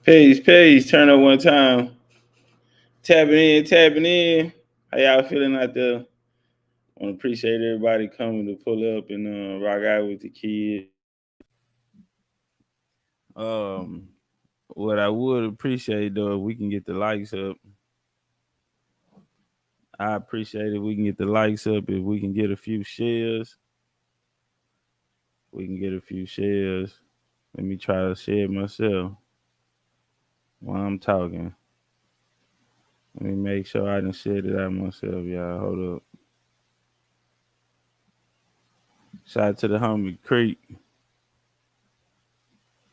Page. Turn up one time. Tapping in. How y'all feeling out there? I want to appreciate everybody coming to pull up and rock out with the kids. What I would appreciate though, if we can get the likes up. I appreciate if we can get the likes up. If we can get a few shares, Let me try to share it myself while I'm talking. Let me make sure I done shared it out myself, y'all. Hold up. Shout out to the homie Creek.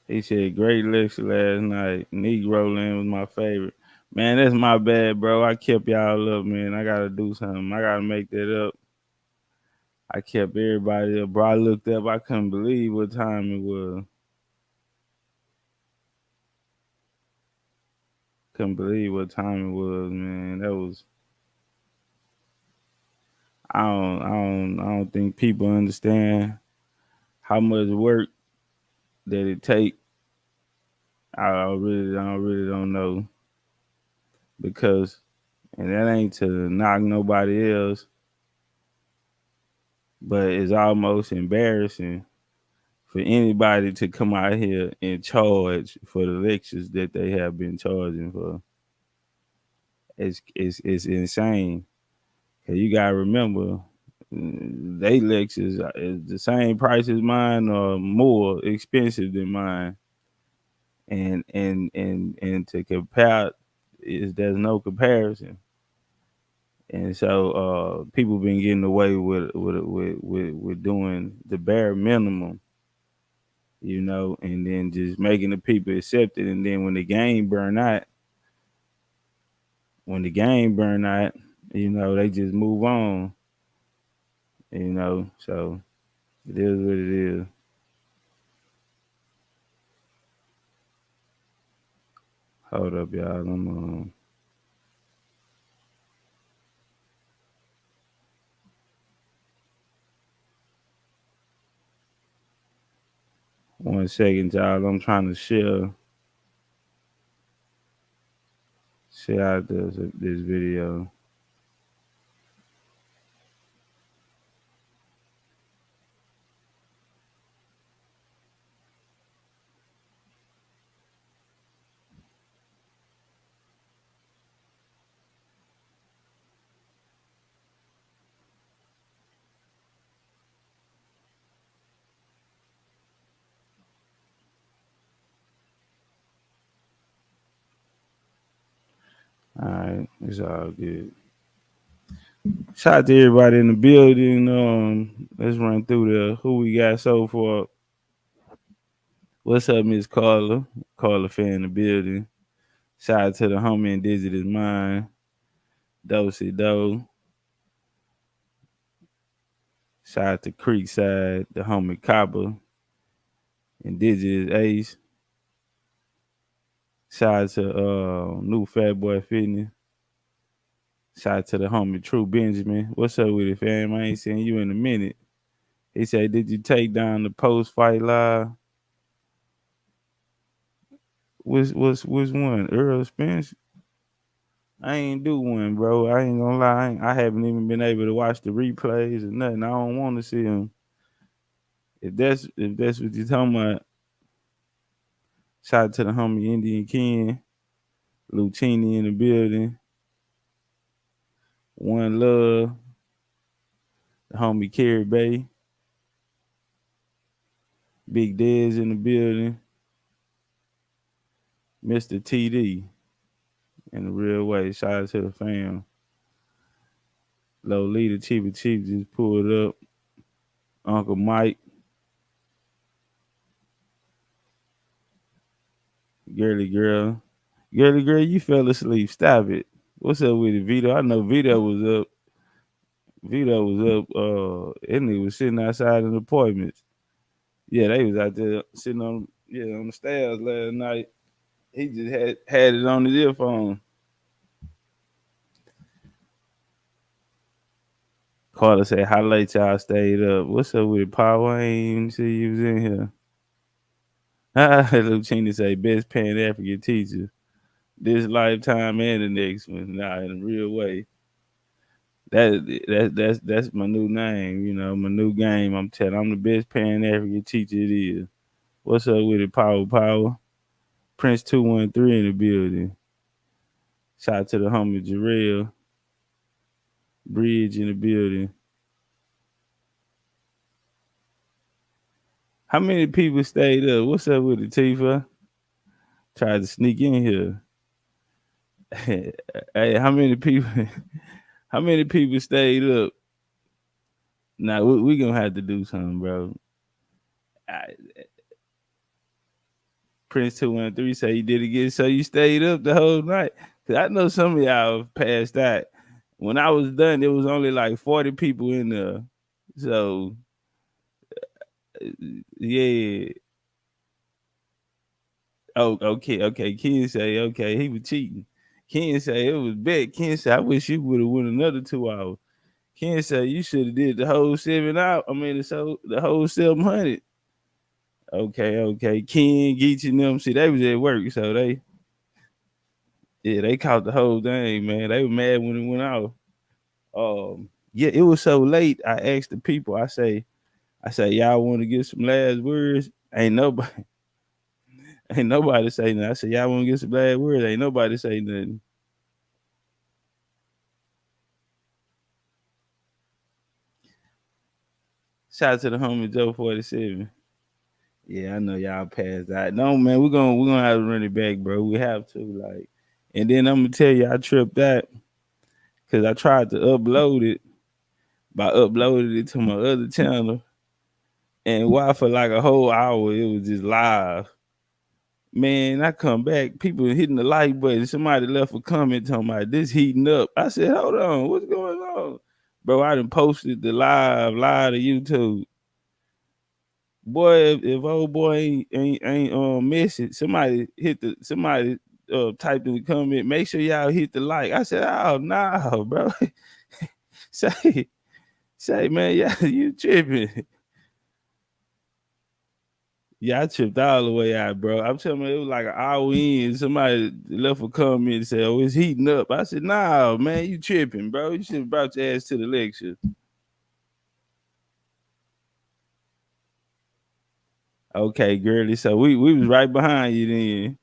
He said, great lecture last night. Negro Land was my favorite. Man, that's my bad, bro. I kept y'all up, man. I got to do something. I got to make that up. I kept everybody up, bro. I looked up. I couldn't believe what time it was. Couldn't believe what time it was, man. That was. I don't think people understand how much work that it take. I really don't know, because, and that ain't to knock nobody else, but it's almost embarrassing for anybody to come out here and charge for the lectures that they have been charging for. It's insane. Cause you gotta remember, they lectures is the same price as mine or more expensive than mine, and to compare, there's no comparison. And so people been getting away with doing the bare minimum, and then just making the people accept it. And then when the game burn out, they just move on. So it is what it is. Hold up, y'all. I'm 1 second, y'all. I'm trying to share out this video. All right, it's all good. Shout out to everybody in the building. Let's run through who we got so far. What's up, Miss Carla? Carla fan in the building. Shout out to the homie Indigenous Mind. Dosey Do. Shout out to Creekside, the homie Copper. Indigenous Ace. Shout out to New Fat Boy Fitness. Shout out to the homie True Benjamin. What's up with it, fam? I ain't seen you in a minute. He said, did you take down the post-fight live? Which one? Earl Spence? I ain't do one, bro. I ain't gonna lie. I haven't even been able to watch the replays or nothing. I don't want to see them. If that's what you're talking about, shout out to the homie Indian Ken, Lucini in the building. One Love, the homie Carrie Bay, Big Dez in the building, Mr. TD in the real way. Shout out to the fam. Lolita Chief of Chief just pulled up. Uncle Mike. Girly girl. Girly girl, you fell asleep. Stop it. What's up with it, Vito? I know Vito was up. That nigga was sitting outside in the appointments. Yeah, they was out there sitting on the stairs last night. He just had it on his earphone. Carter said, how late y'all stayed up? What's up with it, Paul? I ain't even see you was in here. Lucini say best Pan African teacher this lifetime and the next one. Nah, in a real way. That's my new name, my new game. I'm telling I'm the best Pan African teacher it is. What's up with it, Power? Prince 213 in the building. Shout out to the homie Jarrell. Bridge in the building. How many people stayed up? What's up with it, Tifa? Tried to sneak in here. Hey, how many people? How many people stayed up? Now we gonna have to do something, bro. I, Prince 213 say you did it again, so you stayed up the whole night. Cause I know some of y'all passed out. When I was done, there was only like 40 people in there. So yeah. Oh, okay. Ken say okay, he was cheating. Ken say it was bet. Ken say I wish you would have won another 2 hours. Ken say you should have did the whole 7 hours. I mean the whole 700. Okay. Ken, Geach and them, see they was at work, so they caught the whole thing, man. They were mad when it went off. Yeah, it was so late. I asked the people. I say, y'all want to get some last words? Ain't nobody, ain't nobody say nothing. I said, y'all want to get some last words? Ain't nobody say nothing. Shout out to the homie Joe 47. Yeah, I know y'all passed out. No, man, we're gonna have to run it back, bro. We have to, like, and then I'm gonna tell you I tripped out because I tried to upload it by uploading it to my other channel. And why for like a whole hour it was just live. Man, I come back, people hitting the like button. Somebody left a comment talking about this heating up. I said, hold on, what's going on? Bro, I done posted the live to YouTube. Boy, if old boy ain't message, somebody typed in the comment, make sure y'all hit the like. I said, oh no, bro. say man, yeah, you tripping. Yeah, I tripped all the way out, bro. I'm telling you, it was like an hour in. Somebody left a comment and said, "Oh, it's heating up." I said, "Nah, man, you tripping, bro. You should have brought your ass to the lecture." Okay, girly. So we was right behind you then.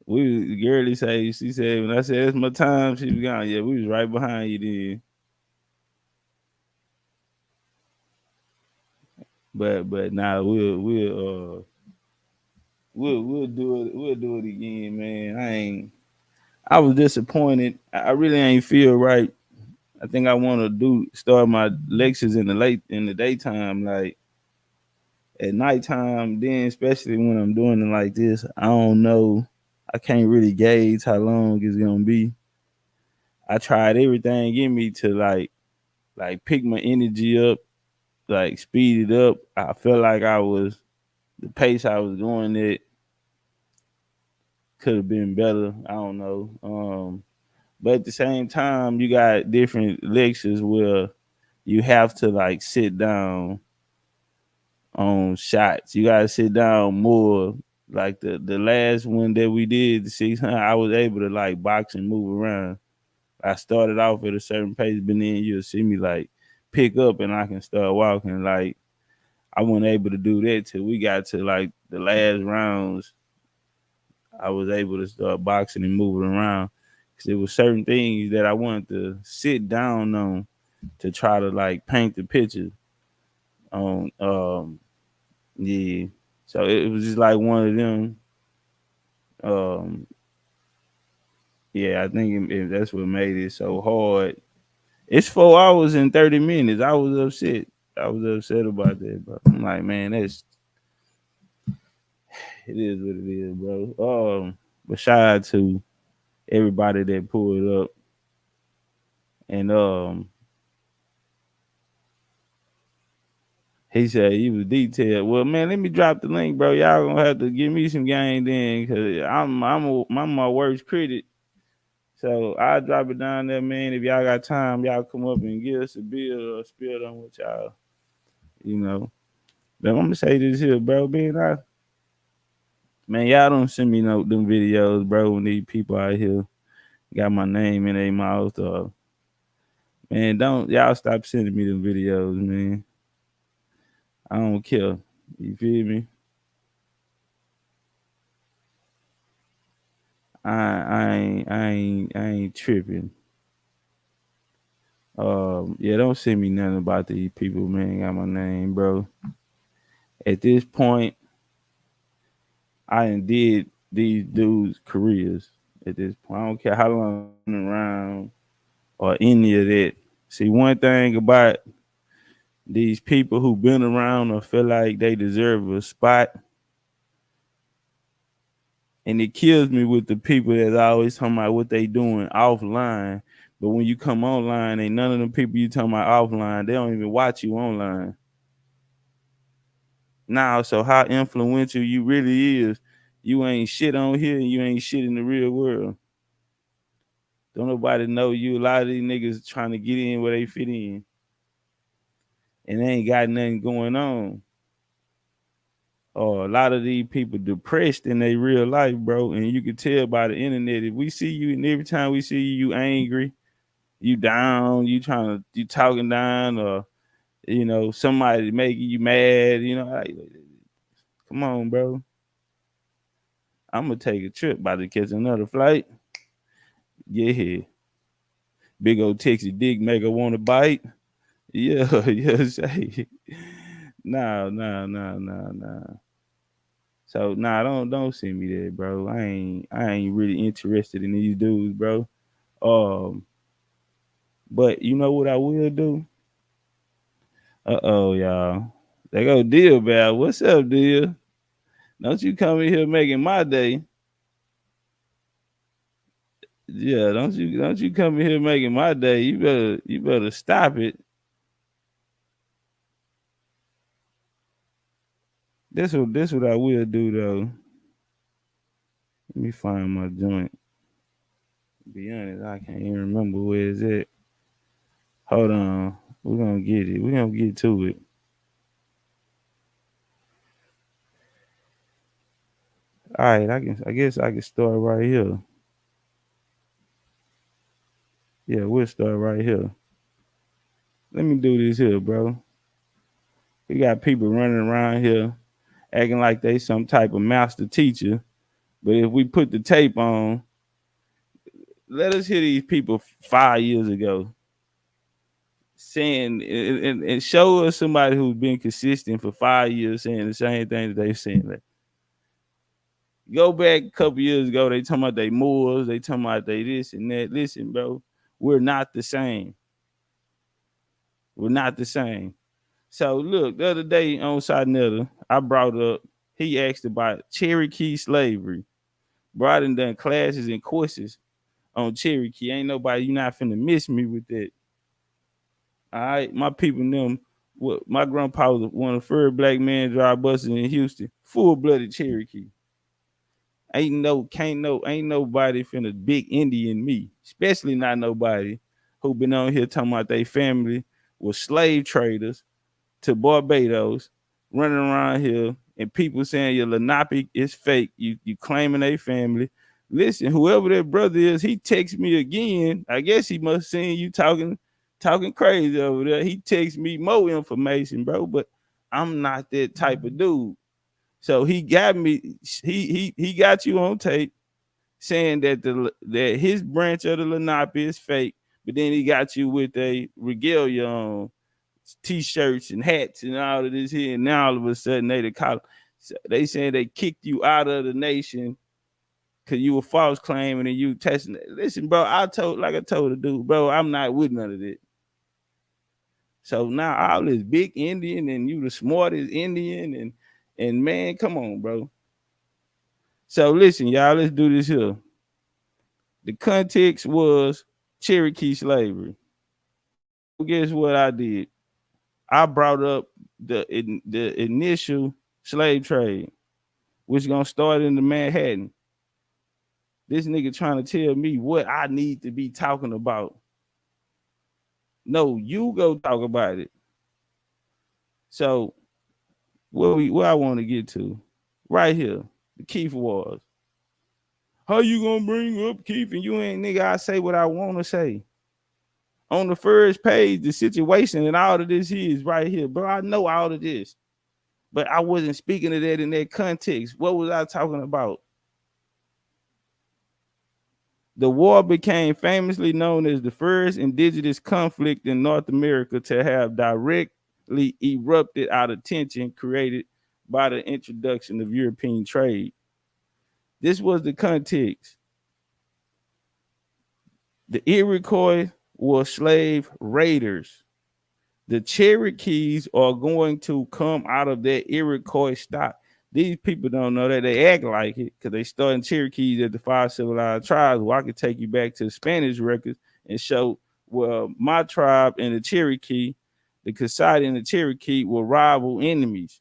Girly say she said when I said it's my time, she was gone. Yeah, we was right behind you then. But now we'll do it. We'll do it again, man. I was disappointed. I really ain't feel right. I think I want to start my lectures in the daytime, like at nighttime. Then, especially when I'm doing it like this, I don't know. I can't really gauge how long it's gonna be. I tried everything in me to like pick my energy up, like speed it up. I felt like the pace I was going at could have been better. I don't know. But at the same time, you got different lectures where you have to like sit down on shots. You gotta sit down more. Like the last one that we did, the 600, I was able to like box and move around. I started off at a certain pace, but then you'll see me like pick up and I can start walking. Like I wasn't able to do that till we got to like the last rounds. I was able to start boxing and moving around because there were certain things that I wanted to sit down on to try to like paint the picture on. Yeah, so it was just like one of them. Um, yeah, I think that's what made it so hard. It's 4 hours and 30 minutes. I was upset. I was upset about that, but I'm like, man, it is what it is, bro. But shout out to everybody that pulled up and he said he was detailed. Well, man, let me drop the link, bro. Y'all gonna have to give me some game then, cause I'm my worst critic. So I'll drop it down there, man. If y'all got time, y'all come up and give us a bill or spill on what y'all, you know. But I'm gonna say this here, bro. Being Man, y'all don't send me no them videos, bro. When these people out here got my name in their mouth, or man, don't y'all stop sending me them videos, man. I don't care. You feel me? I ain't tripping. Yeah, don't send me nothing about these people, man. Got my name, bro. At this point, I done did these dudes' careers. At this point, I don't care how long I've been around or any of that. See, one thing about these people who been around or feel like they deserve a spot, and it kills me with the people that's always talking about what they doing offline. But when you come online, ain't none of them people you talking about offline, they don't even watch you online. Now, so how influential you really is, you ain't shit on here and you ain't shit in the real world. Don't nobody know you. A lot of these niggas trying to get in where they fit in. And they ain't got nothing going on. Or a lot of these people depressed in their real life, bro. And you can tell by the internet. If we see you and every time we see you, you angry, you down, you talking down, or somebody making you mad, like, come on, bro. I'm gonna take a trip, about to catch another flight. Yeah. Big old Texas dick make her want to bite. Yeah, yeah, say. Nah. So don't send me that, bro. I ain't really interested in these dudes, bro. Um, but you know what I will do? Y'all. They go Deal, Bell. What's up, Deal? Don't you come in here making my day. Yeah, don't you come in here making my day. You better stop it. This what I will do though. Let me find my joint. To be honest, I can't even remember where it's at. Hold on. We're gonna get it. We're gonna get to it. All right, I guess I can start right here. Yeah, we'll start right here. Let me do this here, bro. We got people running around here acting like they some type of master teacher. But if we put the tape on, let us hear these people 5 years ago saying and show us somebody who's been consistent for 5 years saying the same thing that they saying. Like, go back a couple years ago, they talking about they Moors, they talking about they this and that. Listen, bro, we're not the same. We're not the same. So look, the other day on Sarnetta, I brought up, he asked about Cherokee slavery. Brought and done classes and courses on Cherokee. Ain't nobody, you not finna miss me with that. All right, my people and them. What my grandpa was one of the first black men drive buses in Houston, full blooded Cherokee. Ain't nobody finna big Indian me, especially not nobody who been on here talking about they family was slave traders to Barbados, running around here, and people saying your Lenape is fake. You claiming they family. Listen, whoever that brother is, he texts me again. I guess he must seen you talking crazy over there. He texts me more information, bro. But I'm not that type of dude. So he got me. He got you on tape saying that his branch of the Lenape is fake, but then he got you with a regalia on, t-shirts and hats and all of this here, and now all of a sudden they saying they kicked you out of the nation because you were false claiming and you testing it. Listen, bro, I told the dude, bro, I'm not with none of that. So now all this big Indian and you the smartest Indian and man, come on, bro. So listen, y'all, let's do this here. The context was Cherokee slavery. Guess what I did? I brought up the initial slave trade, which gonna start in the Manhattan. This nigga trying to tell me what I need to be talking about. No, you go talk about it. So where I want to get to, right here. The Keith Wars. How you gonna bring up Keith and you ain't nigga? I say what I want to say. On the first page, the situation and all of this here is right here, bro. I know all of this, but I wasn't speaking of that in that context. What was I talking about? The war became famously known as the first indigenous conflict in North America to have directly erupted out of tension created by the introduction of European trade. This was the context. The Iroquois were slave raiders. The Cherokees are going to come out of that Iroquois stock. These people don't know that. They act like it because they starting Cherokees at the five civilized tribes. Well, I could take you back to the Spanish records and show well, my tribe and the Cherokee, the Calloway and the Cherokee were rival enemies.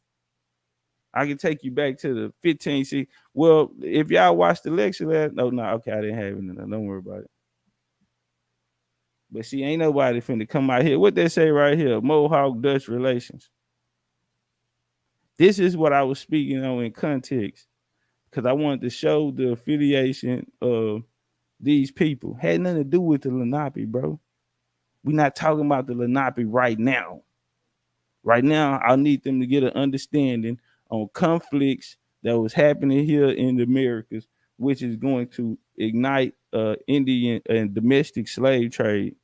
I can take you back to the 15th. Well, if y'all watched the lecture last, no, okay, I didn't have it. Don't worry about it. But see, ain't nobody finna come out here. What they say right here, Mohawk Dutch relations. This is what I was speaking on in context because I wanted to show the affiliation of these people. Had nothing to do with the Lenape, bro. We're not talking about the Lenape right now. Right now, I need them to get an understanding on conflicts that was happening here in the Americas, which is going to ignite Indian and domestic slave trade.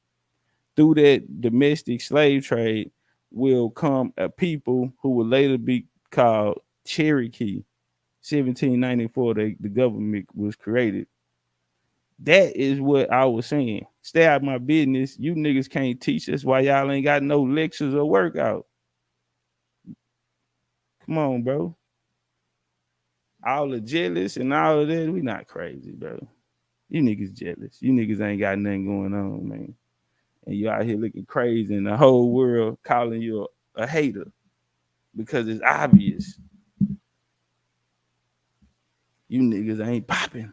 Through that domestic slave trade will come a people who will later be called Cherokee. 1794, the government was created. That is what I was saying. Stay out of my business. You niggas can't teach us why y'all ain't got no lectures or workout. Come on, bro. All the jealous and all of that, we not crazy, bro. You niggas jealous. You niggas ain't got nothing going on, man. And you out here looking crazy and the whole world calling you a hater because it's obvious. You niggas ain't popping.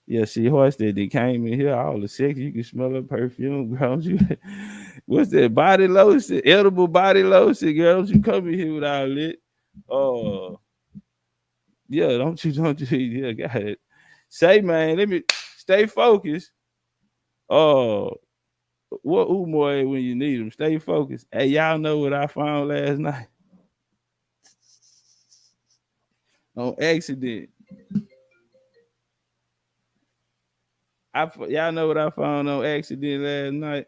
Yeah, see, horse that they came in here, all the sex, you can smell the perfume, girl. Don't you? What's that? Body lotion, edible body lotion, girl. Don't you come in here with all it? Oh, yeah, don't you? Yeah, got it. Say, man, let me stay focused. Oh, what Umoy when you need them? Stay focused. Hey, y'all know what I found last night on accident. Y'all know what I found on accident last night.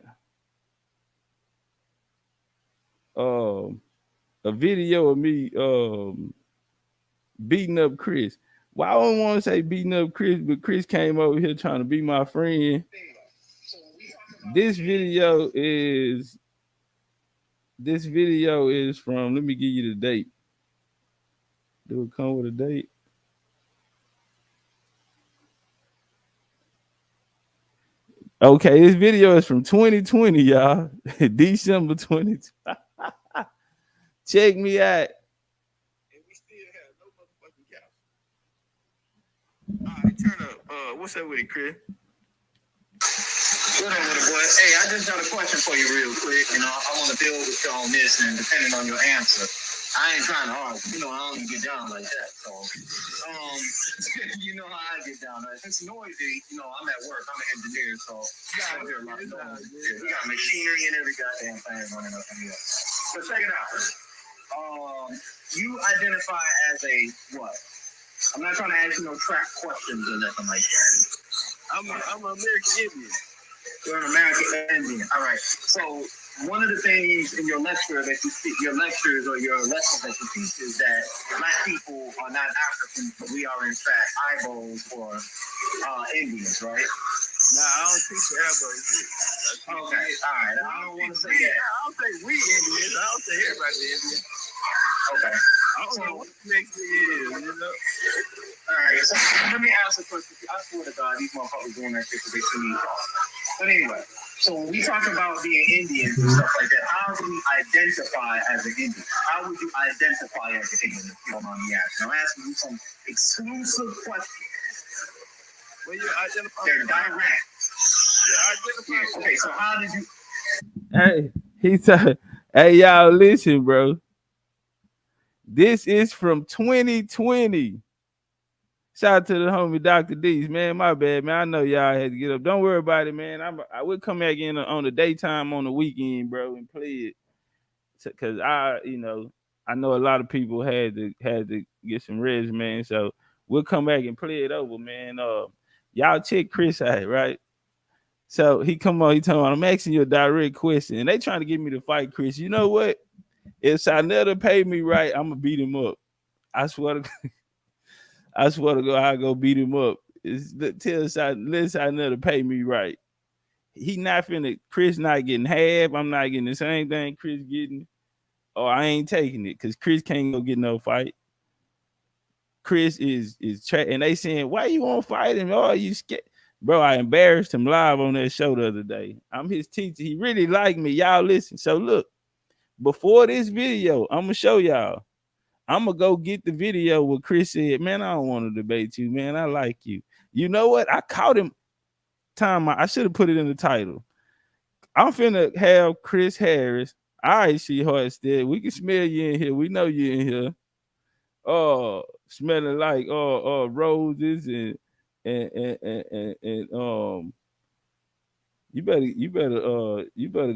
A video of me beating up Chris. Well, I don't want to say beating up Chris, but Chris came over here trying to be my friend. This video is from, let me give you the date. Do it come with a date? Okay, this video is from 2020, y'all. December 2020. Check me out. And we still have no motherfucking couch. All right, turn up. What's up with it, Chris? What up with it, boy? Hey, I just got a question for you real quick. You know, I want to build with you on this, and depending on your answer, I ain't trying to argue. You know, I don't get down like that. So, you know how I get down. If it's noisy, you know, I'm at work. I'm an engineer, so I don't hear a lot of noise. We got machinery and every goddamn thing running up in here. So check it out. You identify as a what? I'm not trying to ask you no trap questions or nothing like that. I'm an American Indian. You're an American Indian. All right. So one of the things in your lecture that you speak, your lectures or your lessons that you teach is that Black people are not Africans, but we are in fact Ibos or Indians, right? Nah, I don't teach the elbows here. Okay, all right. I don't want to say that. I don't say we Indians. I don't say everybody Indian. Okay. I don't know what the next thing is, you know? All right, so let me ask a question. I swear to God, these motherfuckers doing that shit because they see me. But anyway, so when we talk about being Indians and stuff like that, how do we identify as an Indian? How would you identify as an Indian if you don't mind me asking? I'm asking you some exclusive questions. Well, you identify. They're direct. Yeah, okay, so how did you? Hey, he said, hey, y'all, listen, bro. This is from 2020. Shout out to the homie Dr. D's, man. My bad, man. I know y'all had to get up. Don't worry about it, man. I will come back in on the daytime on the weekend, bro, and play it. Cause I know a lot of people had to get some rest, man. So we'll come back and play it over, man. Y'all check Chris out, right? So he come on, he told me, I'm asking you a direct question, and they trying to get me to fight Chris. You know what? If Sinetta pay me right, I'm gonna beat him up. I swear to I swear to God, I go beat him up. Tell Sinetta pay me right. He not finna. Chris not getting half. I'm not getting the same thing Chris getting. Oh, I ain't taking it because Chris can't go get no fight. Chris is and they saying, why you won't fight him? Oh, you scared? Bro, I embarrassed him live on that show the other day. I'm his teacher. He really liked me. Y'all listen. So look, before this video, I'm gonna show y'all. I'm gonna go get the video where Chris said, man, I don't want to debate you, man. I like you. You know what? I caught him. I should have put it in the title. I'm finna have Chris Harris. All right, sweetheart, still. We can smell you in here. We know you in here. Smelling like roses and you better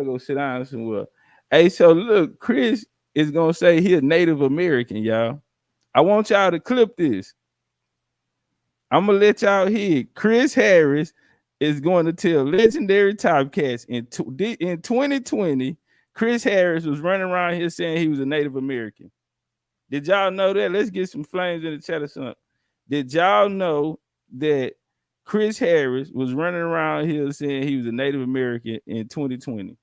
go sit down somewhere. Hey, so look, Chris is gonna say he a Native American, y'all. I want y'all to clip this. I'm gonna let y'all hear. Chris Harris is going to tell legendary typecast in 2020. Chris Harris was running around here saying he was a Native American. Did y'all know that? Let's get some flames in the chat or something. Did y'all know that Chris Harris was running around here saying he was a Native American in 2020?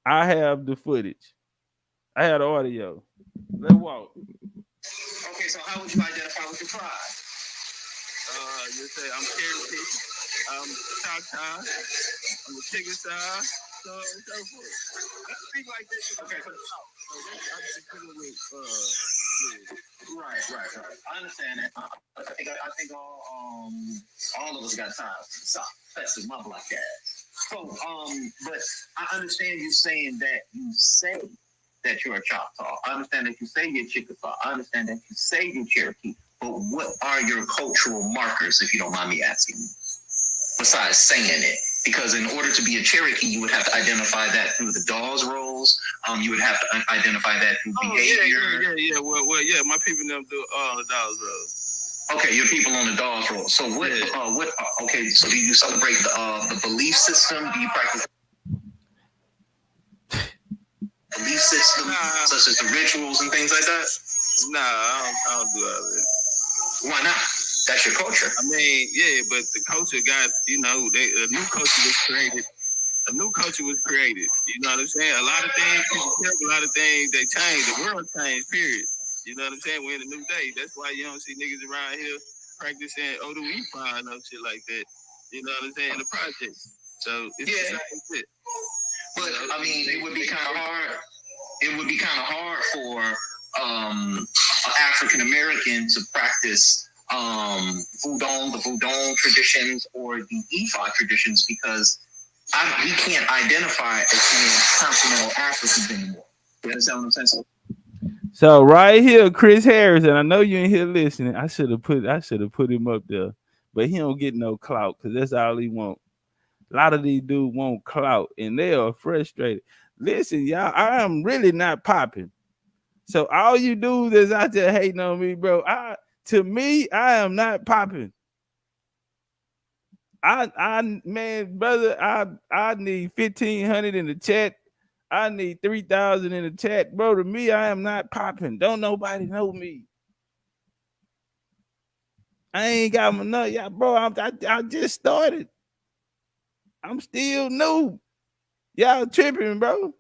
I have the footage. I had the audio. Let's walk. Okay, so how would you identify with your tribe? You say I'm Cherokee, I'm Choctaw, I'm a Chickasaw, so on and so forth. I speak like this. Okay, so I'm just dealing with, Right. I understand that. I think all of us got ties to the South, especially my black ass. So, but I understand you saying that you say that you're a Choctaw. I understand that you say you're Chickasaw. I understand that you say you're Cherokee. But what are your cultural markers, if you don't mind me asking, besides saying it? Because in order to be a Cherokee, you would have to identify that through the Dawes rolls. You would have to identify that through behavior. Yeah. Well, my people them do all the Dawes rolls. Okay, your people on the Dawes rolls. So what? Okay, so do you celebrate the belief system? Do you practice belief system, such as the rituals and things like that? Nah, I don't do all that. Why not? That's your culture. I mean, yeah, but the culture got, a new culture was created. A new culture was created. You know what I'm saying? A lot of things, a lot of things, they changed. The world changed, period. You know what I'm saying? We're in a new day. That's why you don't see niggas around here practicing we find no shit like that. You know what I'm saying? In the projects. So it's the same shit. But I mean, it would be kind of hard. It would be kind of hard for an African American to practice the Voodoo traditions or the Ifa traditions because we can't identify as being continental Africans anymore. You understand what I'm saying? So right here, Chris Harris, and I know you in here listening. I should have put him up there, but he don't get no clout because that's all he want. A lot of these dudes want clout, and they are frustrated. Listen, y'all, I am really not popping. So all you dudes that's out there hating on me, bro. To me, I am not popping. Man, brother, I need 1,500 in the chat. I need 3,000 in the chat, bro. To me, I am not popping. Don't nobody know me. I ain't got my nut, yeah, bro. I just started. I'm still new. Y'all tripping, bro.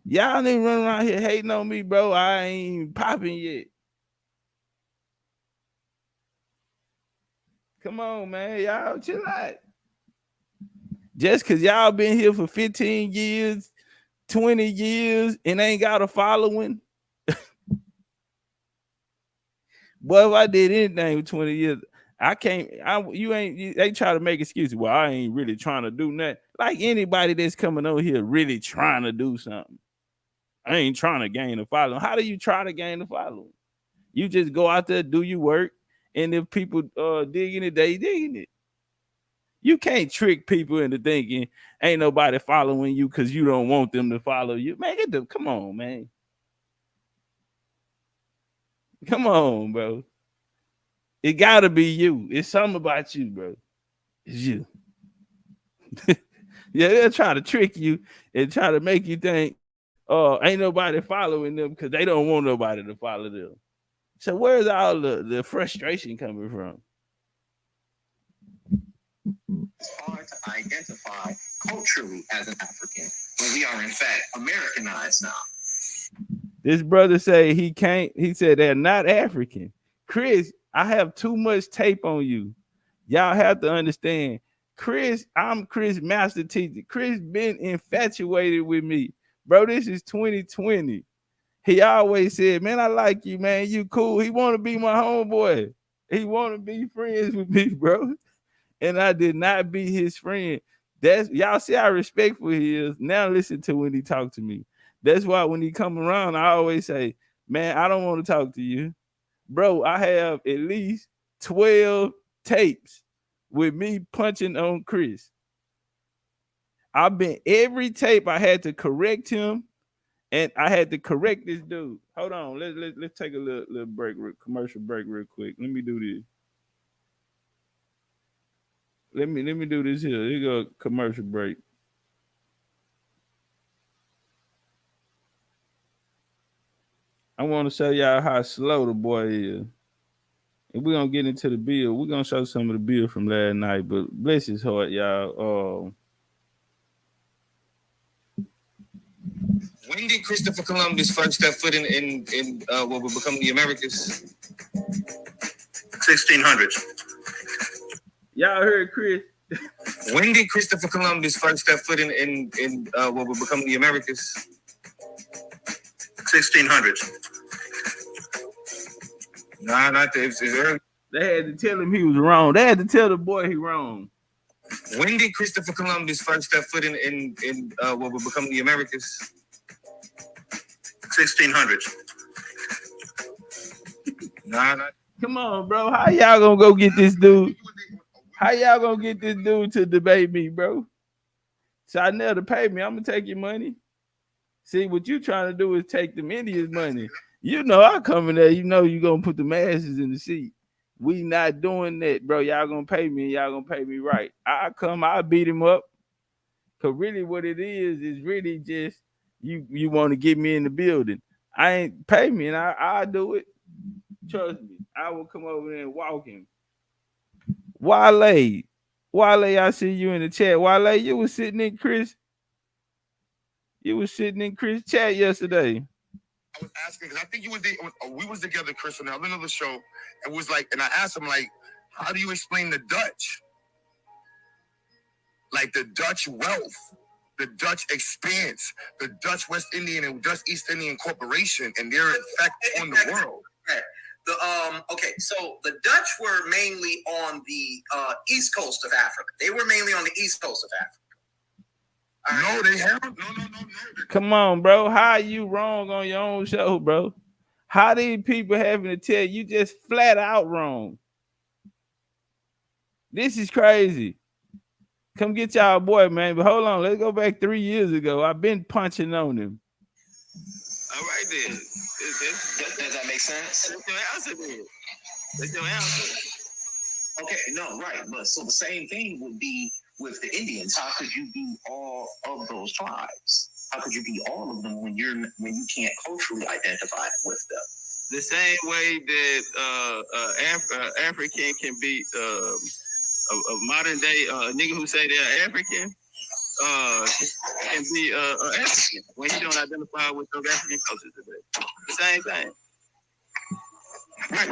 Y'all ain't running around here hating on me, bro. I ain't popping yet. Come on, man. Y'all chill out. Just because y'all been here for 15 years, 20 years, and ain't got a following. Boy, if I did anything for 20 years, I can't. They try to make excuses. Well, I ain't really trying to do nothing. Like anybody that's coming over here really trying to do something. I ain't trying to gain a following. How do you try to gain a following? You just go out there, do your work, and if people digging it, they digging it. You can't trick people into thinking ain't nobody following you because you don't want them to follow you. Man, come on, man. Come on, bro. It gotta be you. It's something about you, bro. It's you. Yeah, they'll try to trick you and try to make you think, oh, ain't nobody following them because they don't want nobody to follow them. So where's all the frustration coming from? It's hard to identify culturally as an African when we are in fact Americanized now. This brother say he can't. He said they're not African. Chris, I have too much tape on you. Y'all have to understand. Chris, I'm Chris master teacher. Chris been infatuated with me. Bro, this is 2020. He always said, man, I like you, man. You cool. He want to be my homeboy. He want to be friends with me, bro. And I did not be his friend. That's y'all see how respectful he is. Now listen to when he talk to me. That's why when he come around, I always say, man, I don't want to talk to you. Bro, I have at least 12 tapes with me punching on Chris. I've been every tape I had to correct him, and I had to correct this dude. Hold on, let's take a little break, commercial break real quick. Let me do this. Let me do this here. Here you go, commercial break. I want to show y'all how slow the boy is. And we're gonna get into the bill. We're gonna show some of the bill from last night, but bless his heart, y'all. When did Christopher Columbus first step foot in what would become the Americas? 1600s. Y'all heard Chris? When did Christopher Columbus first step foot in what would become the Americas? 1600s. Nah, not that. It's early. They had to tell him he was wrong. They had to tell the boy he wrong. When did Christopher Columbus first step foot in what would become the Americas? 1600s. Nah, not. Come on, bro. How y'all gonna go get this dude? How y'all gonna get this dude to debate me, bro? So I never pay me. I'm gonna take your money. See, what you trying to do is take them Indians' money. You know I come in there, you know you gonna put the masses in the seat. We not doing that, bro. Y'all gonna pay me and y'all gonna pay me right. I come, I beat him up. Cause really what it is really just you want to get me in the building. I ain't pay me and I do it. Trust me. I will come over there and walk him. Wale, I see you in the chat. Wale, you was sitting in Chris. You was sitting in Chris' chat yesterday. I was asking because I think we was together, Chris, on another show, and was like, and I asked him like, how do you explain the Dutch? Like the Dutch wealth, the Dutch expanse, the Dutch West Indian and Dutch East Indian Corporation, and their effect on the world. Okay, so the Dutch were mainly on the east coast of Africa. They were mainly on the east coast of Africa. No, they haven't. No. Come on, bro. How are you wrong on your own show, bro? How these people having to tell you just flat out wrong? This is crazy. Come get y'all boy, man. But hold on, let's go back 3 years ago. I've been punching on him. All right then. Does that make sense? That's your answer then. That's your answer. Okay, no, right. But so the same thing would be with the Indians. How could you be all of those tribes? How could you be all of them when you can't culturally identify with them? The same way that African can be a modern day nigga who say they're African can be African when he don't identify with those African cultures today. The same thing. Right.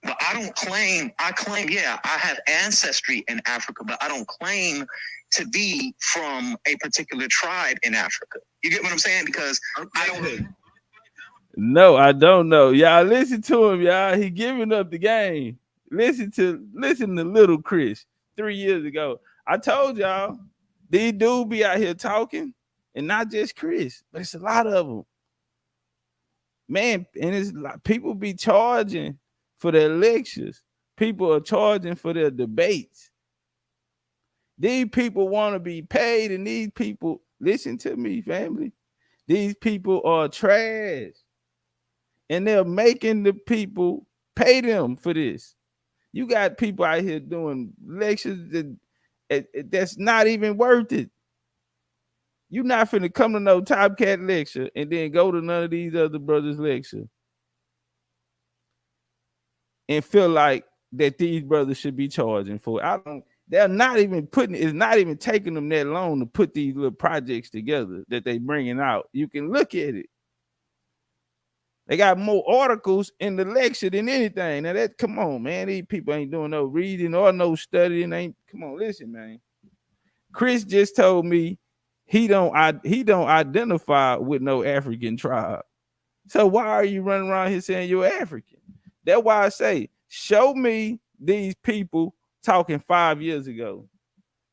But I claim, yeah, I have ancestry in Africa, but I don't claim to be from a particular tribe in Africa. You get what I'm saying? Because I don't. No, I don't know. Y'all listen to him, y'all. He giving up the game. Listen to little Chris 3 years ago. I told y'all these dudes be out here talking, and not just Chris, but it's a lot of them. Man, and it's like people be charging for their lectures. People are charging for their debates. These people want to be paid, and these people, listen to me, family. These people are trash. And they're making the people pay them for this. You got people out here doing lectures that's not even worth it. You're not finna come to no Top Cat lecture and then go to none of these other brothers' lecture and feel like that these brothers should be charging for it. I don't. They're not even putting. It's not even taking them that long to put these little projects together that they bringing out. You can look at it. They got more articles in the lecture than anything. Now that, come on, man. These people ain't doing no reading or no studying. Ain't, come on, listen, man. Chris just told me he don't identify with no African tribe. So why are you running around here saying you're African? That's why I say, show me these people talking 5 years ago.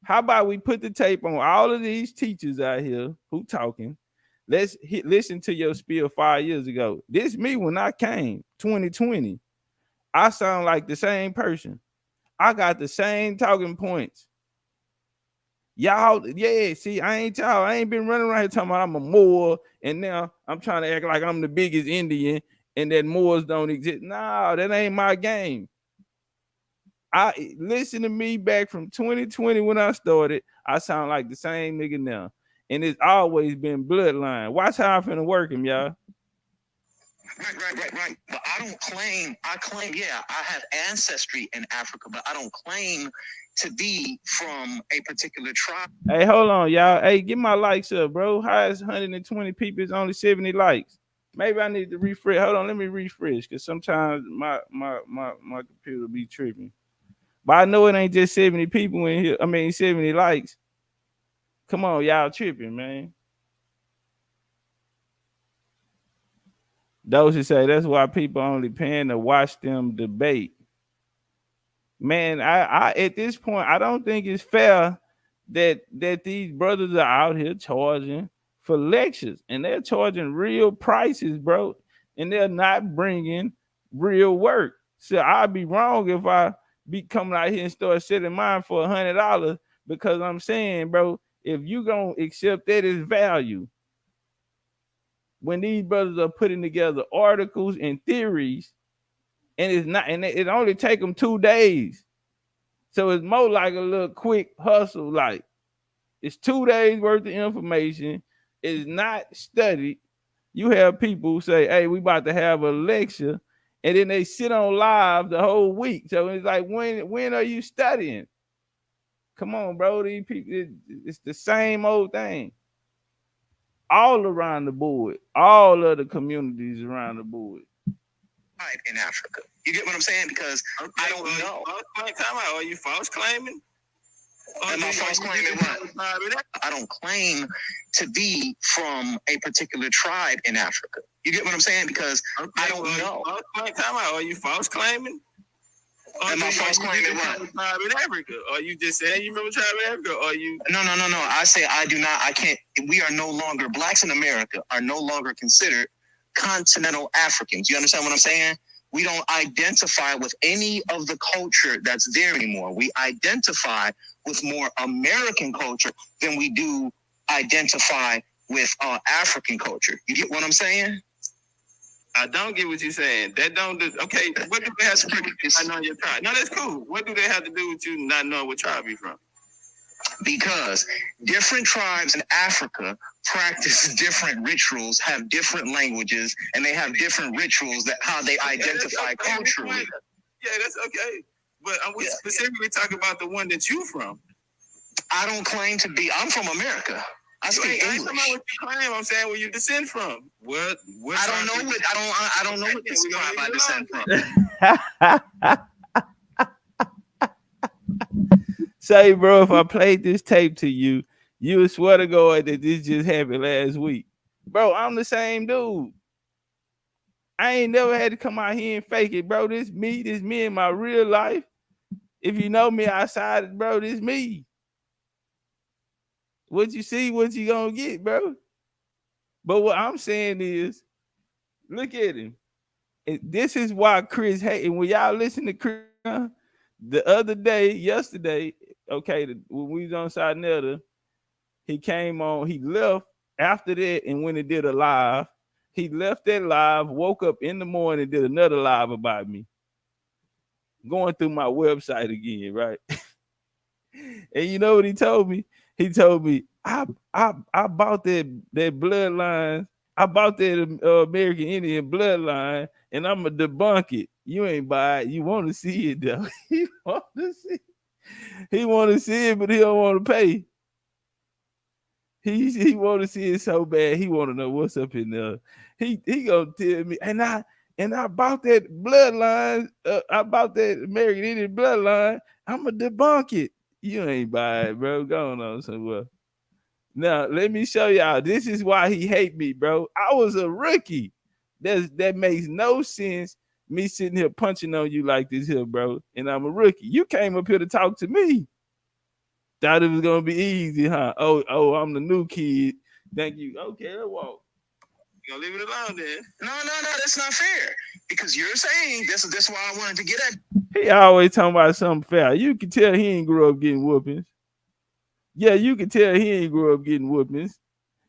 How about we put the tape on all of these teachers out here who talking? Let's listen to your spiel 5 years ago. This me when I came, 2020. I sound like the same person. I got the same talking points. Y'all, yeah, see, I ain't been running around here talking about I'm a Moor, and now I'm trying to act like I'm the biggest Indian and that Moors don't exist. No, that ain't my game. I listen to me back from 2020 when I started. I sound like the same nigga now. And it's always been bloodline. Watch how I'm finna work him, y'all. Right. But I claim, yeah, I have ancestry in Africa, but I don't claim to be from a particular tribe. Hey, hold on, y'all. Hey, get my likes up, bro. How is 120 people? It's only 70 likes. Maybe I need to refresh. Hold on, let me refresh, because sometimes my computer be tripping. But I know it ain't just 70 people in here. I mean, 70 likes. Come on, y'all tripping, man. Those who say that's why people only paying to watch them debate. Man, I at this point, I don't think it's fair that these brothers are out here charging for lectures, and they're charging real prices, bro, and they're not bringing real work. So I'd be wrong if I be coming out here and start selling mine for $100, because I'm saying, bro, if you gonna accept that as value, when these brothers are putting together articles and theories, and it's not, and it only take them 2 days. So it's more like a little quick hustle. Like, it's 2 days worth of information. It's not studied. You have people say, hey, we about to have a lecture, and then they sit on live the whole week. So it's like, when are you studying? Come on, bro. These people, it's the same old thing. All around the board. All of the communities around the board. In Africa. You get what I'm saying? Because I don't know. Are you false claiming? Am I false claiming what? I don't claim to be from a particular tribe in Africa. You get what I'm saying? Because I don't know. Are you false claiming? Am I false claiming what? Tribe in Africa? Are you just saying you remember tribe in Africa? Or are you? No. I say I do not. I can't. We are no longer, blacks in America are no longer considered continental Africans. You understand what I'm saying? We don't identify with any of the culture that's there anymore. We identify with more American culture than we do identify with African culture. You get what I'm saying? I don't get what you're saying. That don't do, okay, what do they have to do with you not knowing your tribe? No, that's cool. What do they have to do with you not knowing what tribe you're from? Because different tribes in Africa practice different rituals, have different languages, and they have different rituals that how they identify culturally. Yeah, that's okay. But we specifically talking about the one that you from. I don't claim to be. I'm from America. I speak English. I ain't talking about what you claim. I'm saying where you descend from. What I don't know what I don't know what this tribe I descend from. Say, bro, if I played this tape to you, you would swear to God that this just happened last week. Bro, I'm the same dude. I ain't never had to come out here and fake it, bro. This me in my real life. If you know me outside, bro, this me. What you see, what you gonna get, bro. But what I'm saying is, Look at him. And this is why Chris hate. And when y'all listen to Chris the other day, yesterday, okay, when we was on Side Nelda, he came on, he left after that and when he did a live. He left that live, woke up in the morning, did another live about me. Going through my website again, right? And you know what he told me? He told me, I bought that bloodline. I bought that American Indian bloodline, and I'm gonna debunk it. You ain't buy it. You want to see it though. He want to see. He want to see it, but he don't want to pay. He want to see it so bad. He want to know what's up in there. He gonna tell me, and I bought that bloodline. I bought that American Indian bloodline. I'm gonna debunk it. You ain't buy it, bro. Going on somewhere. Now let me show y'all. This is why he hate me, bro. I was a rookie. That makes no sense. Me sitting here punching on you like this here, bro. And I'm a rookie. You came up here to talk to me. Thought it was gonna be easy, huh? Oh, I'm the new kid. Thank you. Okay, let's walk. You gonna leave it alone then? No, that's not fair. Because you're saying this is why I wanted to get at. He always talking about something fair. You can tell he ain't grew up getting whoopings. Yeah, you can tell he ain't grew up getting whoopings.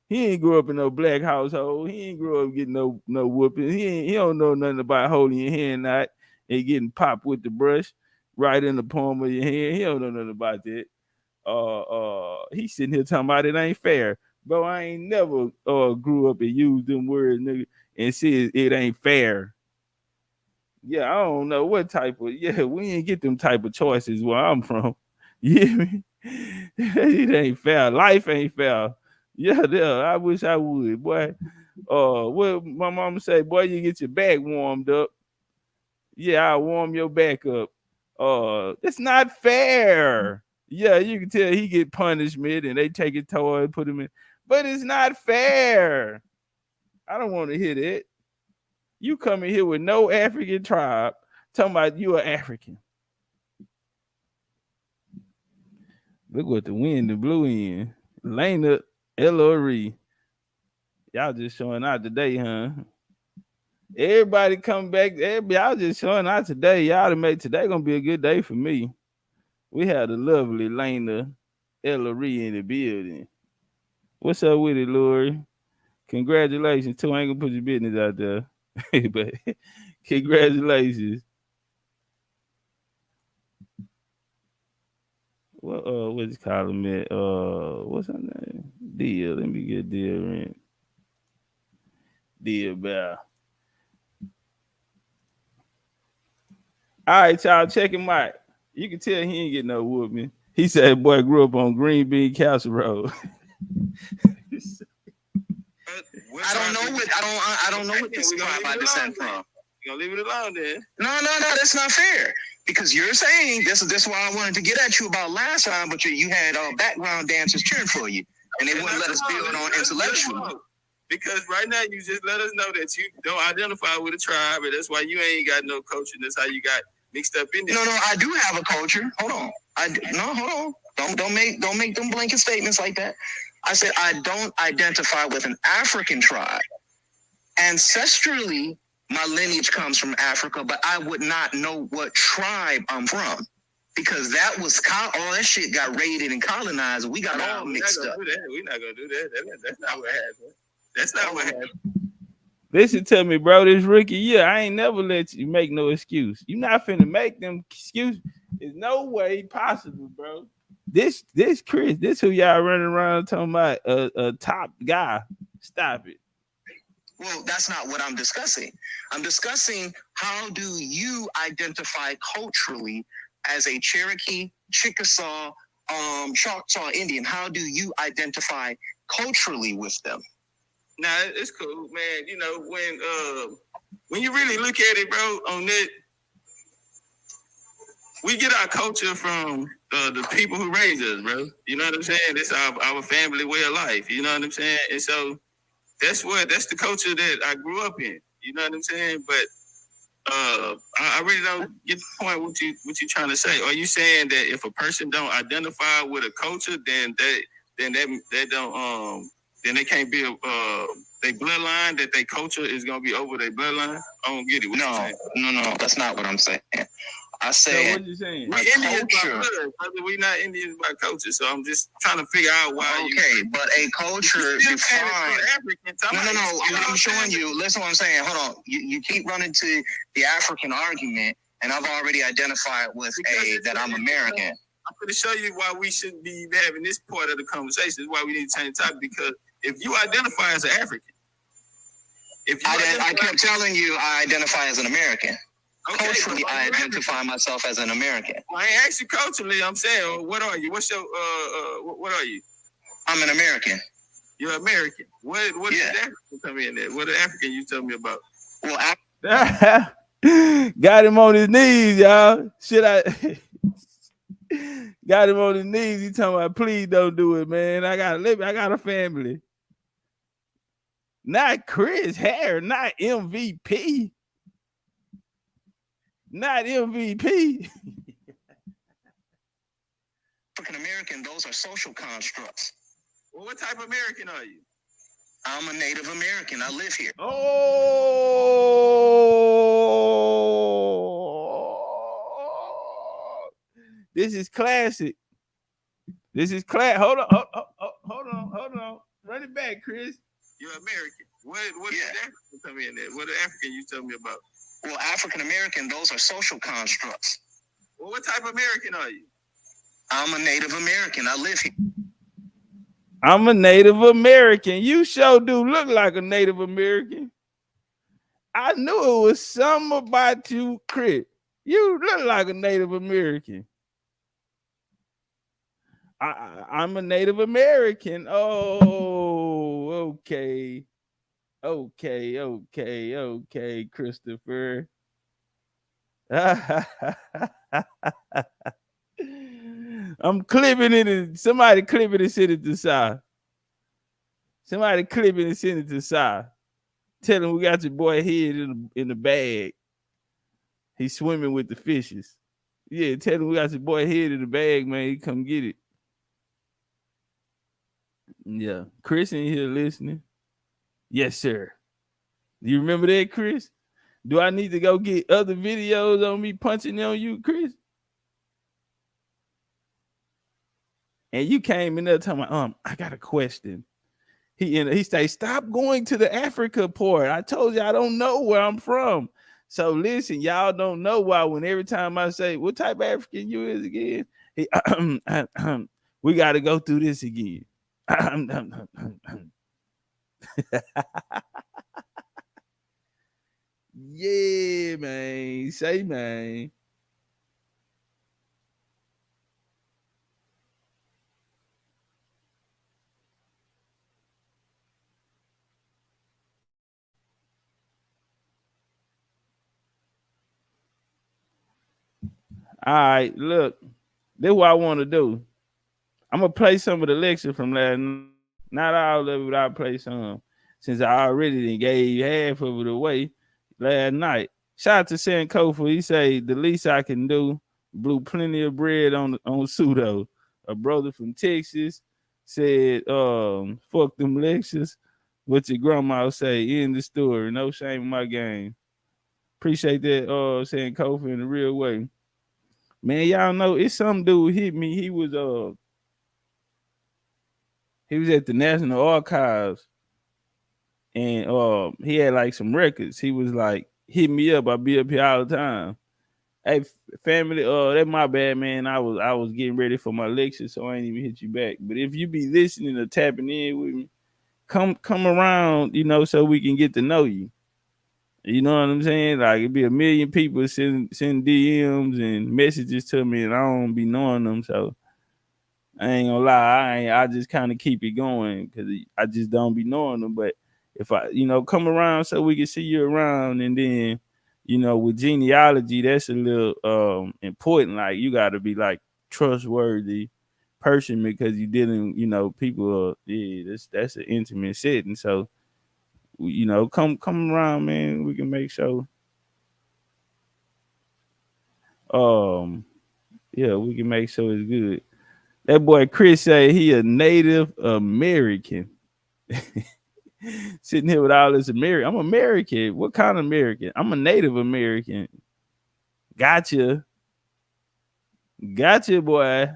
He ain't grew up in no black household. He ain't grew up getting no whoopings. He don't know nothing about holding your hand out and getting popped with the brush right in the palm of your hand. He don't know nothing about that. He sitting here talking about it ain't fair. Bro, I ain't never grew up and used them words, nigga, and said it ain't fair. Yeah, I don't know what type of we ain't get them type of choices where I'm from. You hear me? It ain't fair. Life ain't fair. Yeah, I wish I would, boy. What my mama say, boy, you get your back warmed up. Yeah, I'll warm your back up. It's not fair. Yeah, you can tell he get punishment and they take his toy and put him in. But it's not fair. I don't want to hear that. You come in here with no African tribe talking about you are African. Look what the wind the blew in. Lena Ellery. Y'all just showing out today, huh? Everybody come back. Y'all just showing out today. Y'all to make today gonna be a good day for me. We had a lovely Lena Ellery in the building. What's up with it, Lori? Congratulations, too. I ain't gonna put your business out there. But congratulations. What's it called it? What's her name? Deal. Let me get Deal in. Deal Bell. All right, y'all, check him out. You can tell he ain't getting no whooping. He said, "Boy, grew up on Green Bean Castle Road." I don't know what this tribe I descend from. You gonna leave it alone then? No, that's not fair. Because you're saying this is why I wanted to get at you about last time, but you had background dancers cheering for you, and they wouldn't let us build on intellectual. Because right now you just let us know that you don't identify with a tribe, and that's why you ain't got no culture. And that's how you got mixed up in this. No, I do have a culture. Hold on. Hold on. Don't make them blanket statements like that. I said I don't identify with an African tribe. Ancestrally, my lineage comes from Africa, but I would not know what tribe I'm from. Because that was all that shit got raided and colonized. We got all mixed up. We're not gonna do that. That's not what happened. That's not what happened. Listen to me, bro. This rookie year, I ain't never let you make no excuse. You not finna make them excuse. There's no way possible, bro. This Chris, this who y'all running around talking about a top guy. Stop it. Well, that's not what I'm discussing. I'm discussing how do you identify culturally as a Cherokee, Chickasaw, Choctaw Indian? How do you identify culturally with them? Nah, it's cool, man. You know, when you really look at it, bro, on that, we get our culture from the people who raised us, bro. You know what I'm saying? It's our family way of life. You know what I'm saying? And so that's the culture that I grew up in. You know what I'm saying? But I really don't get the point what you trying to say. Are you saying that if a person don't identify with a culture, then that then they can't be their bloodline, that their culture is gonna be over their bloodline. I don't get it. What you saying? No, that's not what I'm saying. I So said what you saying? we Indians by blood, brother. We not Indians by culture. So I'm just trying to figure out why. Okay, but a culture defined. No. I'm showing you. Listen, what I'm saying. Hold on. You keep running to the African argument, and I've already identified with that I'm American. I'm going to show you why we shouldn't be having this part of the conversation. This is why we need to change the topic, because if you identify as an African, I kept telling you I identify as an American. Okay, culturally, I identify myself as an American. I ain't asked you culturally. I'm saying, what are you? What's your what are you? I'm an American. You're American. What did African come in there? What the African you tell me about? Well, got him on his knees, y'all. Should I? Got him on his knees. He talking about, please don't do it, man. I gotta live. I got a family. Not Chris Harris, not MVP. Not MVP. African American, those are social constructs. Well, what type of American are you? I'm a Native American. I live here. Oh, this is classic. This is class. Hold on. Run it back, Chris. You're American. What did African come in there? What the African you tell me about? Well, African American, those are social constructs. Well, what type of American are you? I'm a Native American. I live here. I'm a Native American. You sure do look like a Native American. I knew it was something about you, Chris. You look like a Native American. I'm a Native American. Oh, okay. Okay, Christopher. I'm clipping it and somebody clip it and send it to Sai. Somebody clip it and send it to Sai. Tell him we got your boy head in the bag. He's swimming with the fishes. Yeah, tell him we got your boy head in the bag, man. He come get it. Yeah, Chris in here listening. Yes, sir. Do you remember that, Chris? Do I need to go get other videos on me punching on you, Chris? And you came in there talking about, I got a question. He say, stop going to the Africa port. I told you I don't know where I'm from. So listen, y'all don't know why when every time I say, what type of African you is again? We got to go through this again. Yeah, man. Say, man. All right, look. This is what I want to do. I'm gonna play some of the lecture from last night. Not all of it, but I'll play some. Since I already gave half of it away last night. Shout out to Sankofa. He say the least I can do, blew plenty of bread on pseudo. A brother from Texas said, fuck them lectures. What your grandma say, end the story. No shame in my game. Appreciate that Sankofa in the real way. Man, y'all know it's some dude hit me. He was at the National Archives and he had like some records. He was like, hit me up. I be up here all the time. Hey, family, that's my bad, man. I was getting ready for my lecture, so I ain't even hit you back. But if you be listening or tapping in with me, come around, so we can get to know you. You know what I'm saying? Like it'd be a million people send DMs and messages to me, and I don't be knowing them. So I ain't gonna lie, I just kind of keep it going because I just don't be knowing them. But if I, come around so we can see you around, and then, with genealogy, that's a little important. Like you got to be like trustworthy person because you dealing, people. That's an intimate setting. So. Come around, man. We can make sure. We can make sure it's good. That boy Chris say he a Native American. Sitting here with all this American. I'm American. What kind of American? I'm a Native American. Gotcha. Gotcha, boy.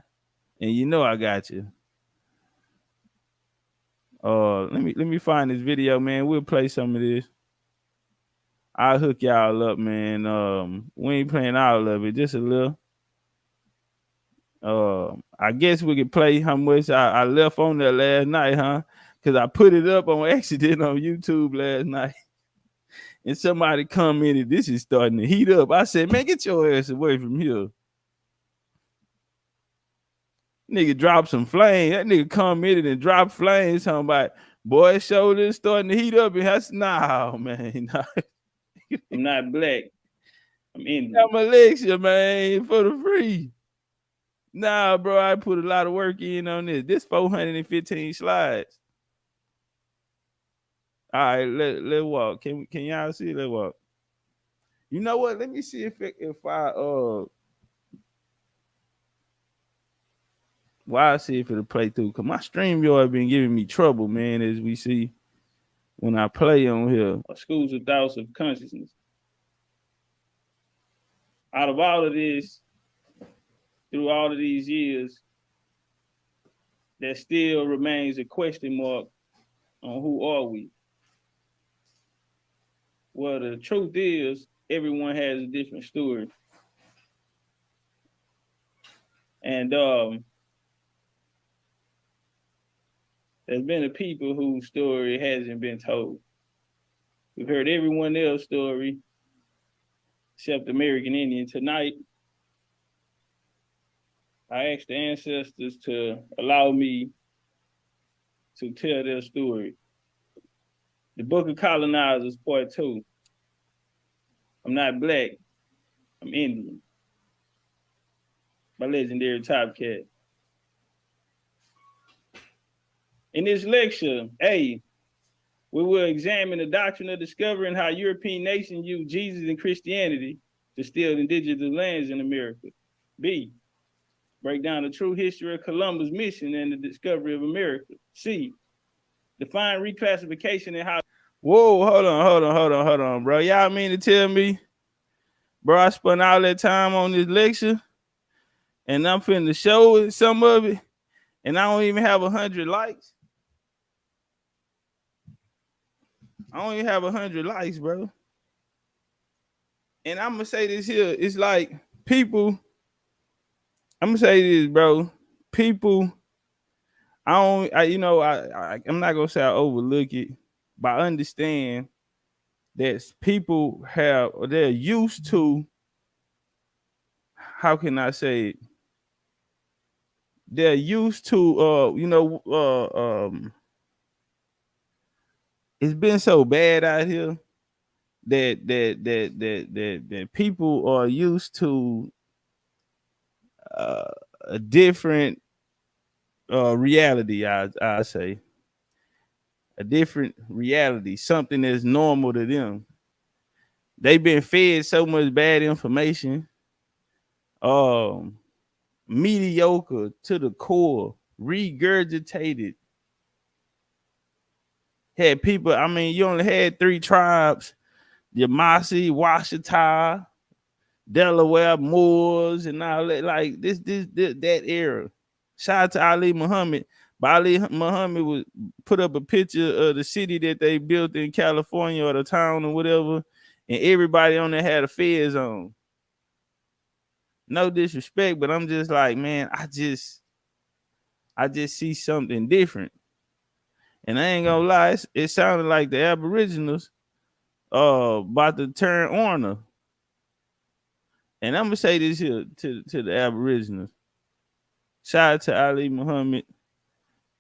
And you know I got you. Let me find this video, man. We'll play some of this. I'll hook y'all up, man. We ain't playing all of it, just a little. I guess we could play how much I left on there last night, huh? Because I put it up on accident on YouTube last night. And somebody commented, this is starting to heat up. I said, man, get your ass away from here. Nigga dropped some flames. That nigga commented and dropped flames. Talking about, boy, shoulders starting to heat up. And I said, nah, man. Nah. I'm not black. I'm Indian. I'm a lecture, man, for the free. Nah, bro, I put a lot of work in on this. This 415 slides. All right, let's walk. Can y'all see? Let's walk. You know what? Let me see if I I see if it'll play through. Cause my StreamYard been giving me trouble, man, as we see when I play on here. Schools of thoughts of consciousness. Out of all of this, through all of these years, there still remains a question mark on who are we. Well, the truth is, everyone has a different story. And there's been a people whose story hasn't been told. We've heard everyone else's story, except American Indian. Tonight, I asked the ancestors to allow me to tell their story. The Book of Colonizers, Part 2. I'm not black, I'm Indian. By legendary Top Cat. In this lecture, A, we will examine the doctrine of discovery and how European nations use Jesus and Christianity to steal indigenous lands in America. B, break down the true history of Columbus' mission and the discovery of America. C, define reclassification and how. Whoa, hold on, bro. Y'all mean to tell me, bro, I spent all that time on this lecture and I'm finna show some of it and I don't even have 100 likes? I don't even have 100 likes, bro. And I'm gonna say this here. It's like people. I'm gonna say this, bro. People. I'm not gonna say I overlook it, but I understand that people they're used to. How can I say it? They're used to it's been so bad out here that people are used to a different reality. I say a different reality, something that's normal to them. They've been fed so much bad information, mediocre to the core, regurgitated. Had people, I mean, you only had 3 tribes: Yamasee, Washita, Delaware, Moors, and all that. Like that era. Shout out to Ali Muhammad. But Ali Muhammad would put up a picture of the city that they built in California or the town or whatever, and everybody on there had a fez on. No disrespect, but I'm just like, man, I just see something different. And I ain't gonna lie, it sounded like the Aboriginals about to turn Orna. And I'm gonna say this here to the Aboriginals. Shout out to Ali Muhammad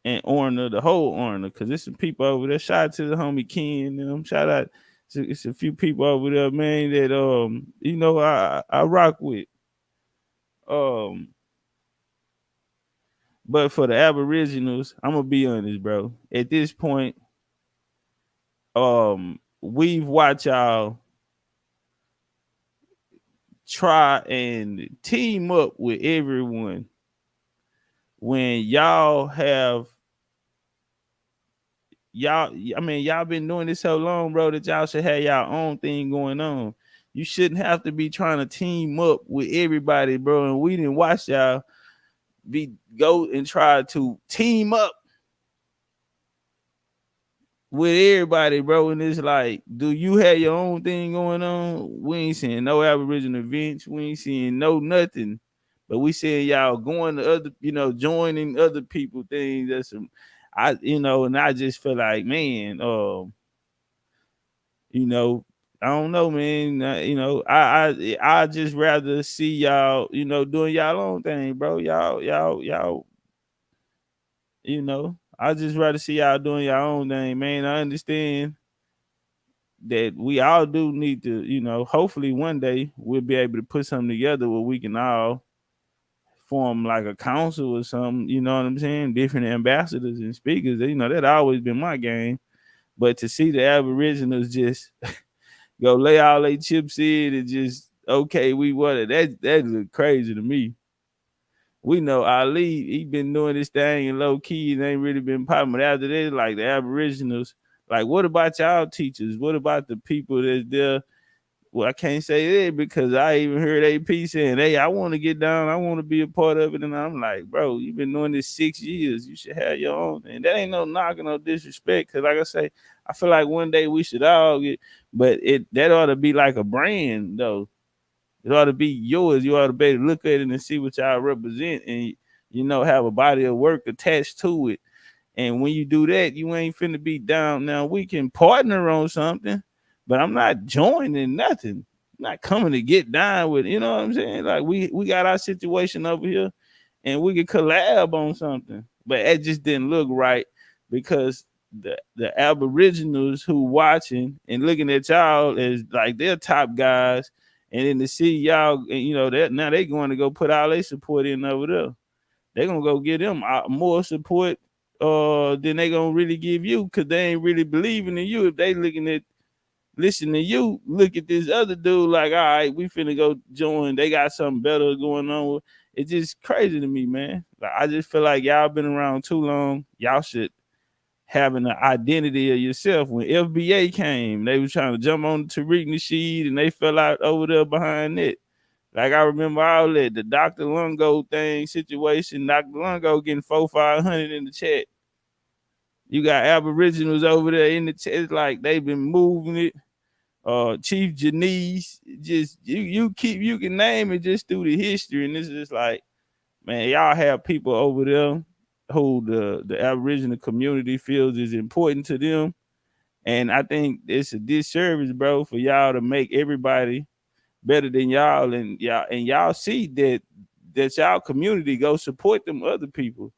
and Orna, the whole Orna, because there's some people over there. Shout out to the homie Ken and them. Shout out to it's a few people over there, man, that I rock with. But for the Aboriginals, I'm gonna be honest, bro. At this point, we've watched y'all try and team up with everyone when y'all have y'all, I mean, y'all been doing this so long, bro, that y'all should have y'all own thing going on. You shouldn't have to be trying to team up with everybody, bro. And we didn't watch y'all be go and try to team up with everybody, bro. And it's like, do you have your own thing going on? We ain't seeing no Aboriginal events. We ain't seeing no nothing. But we seeing y'all going to other, joining other people things. That's some, and I just feel like, man, you know, I don't know, man. I just rather see y'all, doing y'all own thing, bro. Y'all, I just rather see y'all doing your own thing, man. I understand that we all do need to, hopefully one day we'll be able to put something together where we can all form like a council or something, you know what I'm saying? Different ambassadors and speakers, that always been my game. But to see the Aboriginals just go lay all their chips in and just, okay, we want it, that look crazy to me. We know Ali, he been doing this thing and low key and ain't really been popping. But after that, like the Aboriginals, like what about y'all teachers? What about the people that's there? Well, I can't say that because I even heard AP saying, hey, I want to get down, I want to be a part of it. And I'm like, bro, you've been doing this 6 years. You should have your own. And that ain't no knocking, no disrespect. Cause like I say, I feel like one day we should all get, but that ought to be like a brand though. It ought to be yours. You ought to be able to look at it and see what y'all represent and, have a body of work attached to it. And when you do that, you ain't finna be down. Now, we can partner on something, but I'm not joining nothing. I'm not coming to get down with, you know what I'm saying? Like, we got our situation over here and we can collab on something. But it just didn't look right because the Aboriginals who watching and looking at y'all as like they're top guys, and then to see y'all, that now they going to go put all their support in over there. They gonna go get them more support than they gonna really give you because they ain't really believing in you. If they listen to you, look at this other dude like, all right, we finna go join. They got something better going on. It's just crazy to me, man. Like, I just feel like y'all been around too long. Y'all should have an identity of yourself. When FBA came, they was trying to jump on the Tariq Nasheed and they fell out over there behind it. Like I remember all that, the Dr. Lungo thing situation, Dr. Lungo getting 400-500 in the chat. You got Aboriginals over there in the chat, like they've been moving it. Chief Janice, just you can name it just through the history, and it's just like, man, y'all have people over there who the Aboriginal community feels is important to them, and I think it's a disservice, bro, for y'all to make everybody better than y'all, and y'all see that y'all community go support them other people.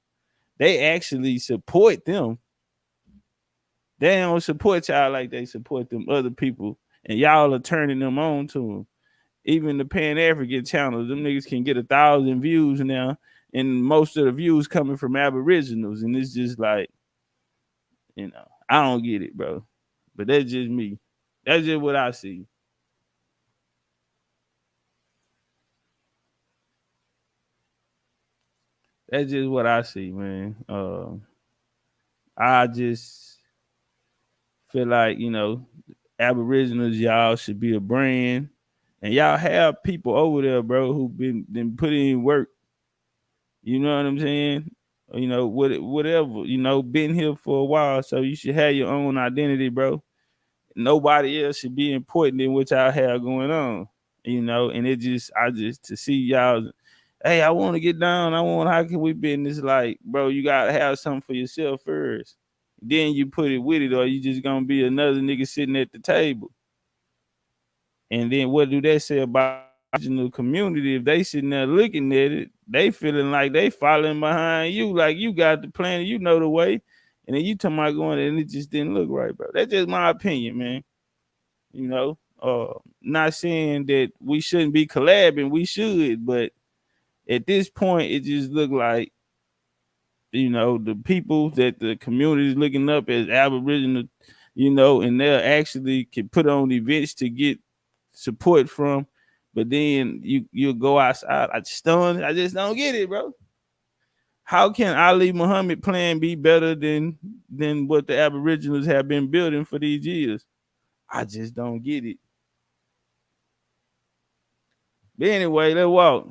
They actually support them. They don't support y'all like they support them other people, and y'all are turning them on to them. Even the Pan African channels, them niggas can get 1,000 views now, and most of the views coming from Aboriginals, and it's just like, I don't get it, bro. But that's just me. That's just what I see. That's just what I see, man. I just feel like, Aboriginals, y'all should be a brand. And y'all have people over there, bro, who been putting in work. You know what I'm saying? Whatever, been here for a while. So you should have your own identity, bro. Nobody else should be important than what y'all have going on. And I just to see y'all, hey, I want to get down. How can we be in this? Like, bro, you gotta have something for yourself first. Then you put it with it, or you just gonna be another nigga sitting at the table. And then what do they say about the original community? If they sitting there looking at it, they feeling like they following behind you, like you got the plan, you know the way. And then you talking about going, and it just didn't look right, bro. That's just my opinion, man. Not saying that we shouldn't be collabing, we should, but at this point, it just looked like, the people that the community is looking up as Aboriginal, and they'll actually can put on events to get support from, but then you'll go outside. I just don't get it, bro. How can Ali Muhammad plan be better than what the Aboriginals have been building for these years? I just don't get it. But anyway, let's walk.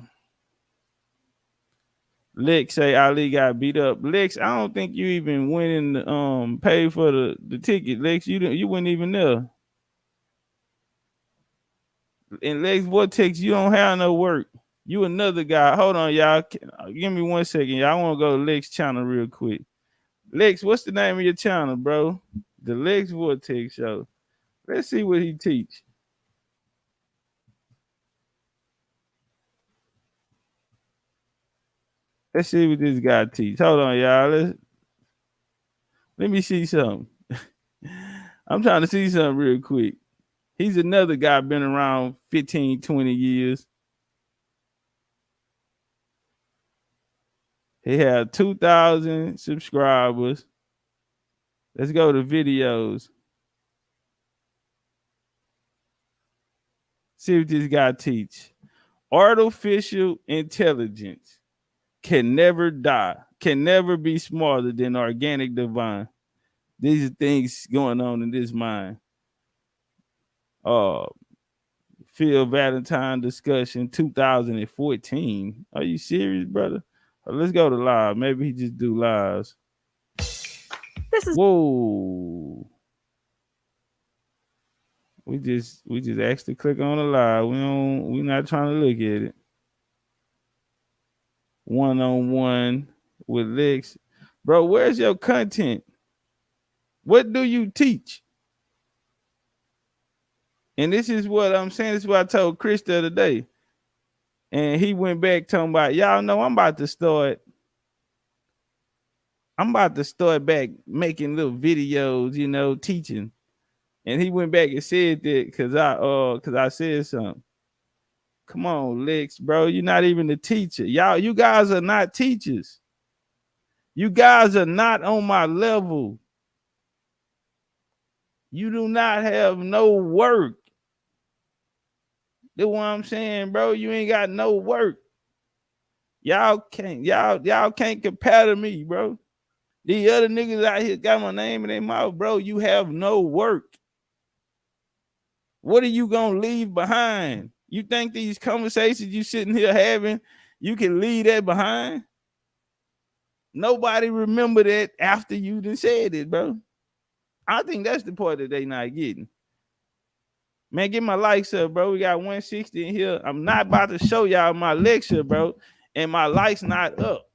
Lex say Ali got beat up. Lex, I don't think you even went and paid for the ticket. Lex, you weren't even there. And Lex Vortex, you don't have no work. You another guy. Hold on, y'all. Give me 1 second. Y'all, I want to go to Lex channel real quick. Lex, what's the name of your channel, bro? The Lex Vortex Show. Let's see what he teach. Let's see what this guy teach. Hold on, y'all. Let me see something. I'm trying to see something real quick. He's another guy been around 15, 20 years. He had 2,000 subscribers. Let's go to videos. See what this guy teach. Artificial intelligence can never die, can never be smarter than organic divine. These are things going on in this mind. Phil Valentine discussion 2014. Are you serious, brother? Let's go to live. Maybe he just do lives. Whoa. We just actually click on the live. We're not trying to look at it. One-on-one with Lex. Bro, where's your content? What do you teach? And this is what I'm saying. This is what I told Chris the other day. And he went back talking about, y'all know I'm about to start back making little videos, teaching. And he went back and said that because I said something. Come on, Lex, bro. You're not even a teacher. You guys are not teachers. You guys are not on my level. You do not have no work. That's what I'm saying, bro. You ain't got no work. Y'all can't compare to me, bro. These other niggas out here got my name in their mouth, bro. You have no work. What are you gonna leave behind? You think these conversations you sitting here having, you can leave that behind? Nobody remember that after you done said it, bro. I think that's the part that they not getting. Man, get my likes up, bro. We got 160 in here. I'm not about to show y'all my lecture, bro, and my likes not up.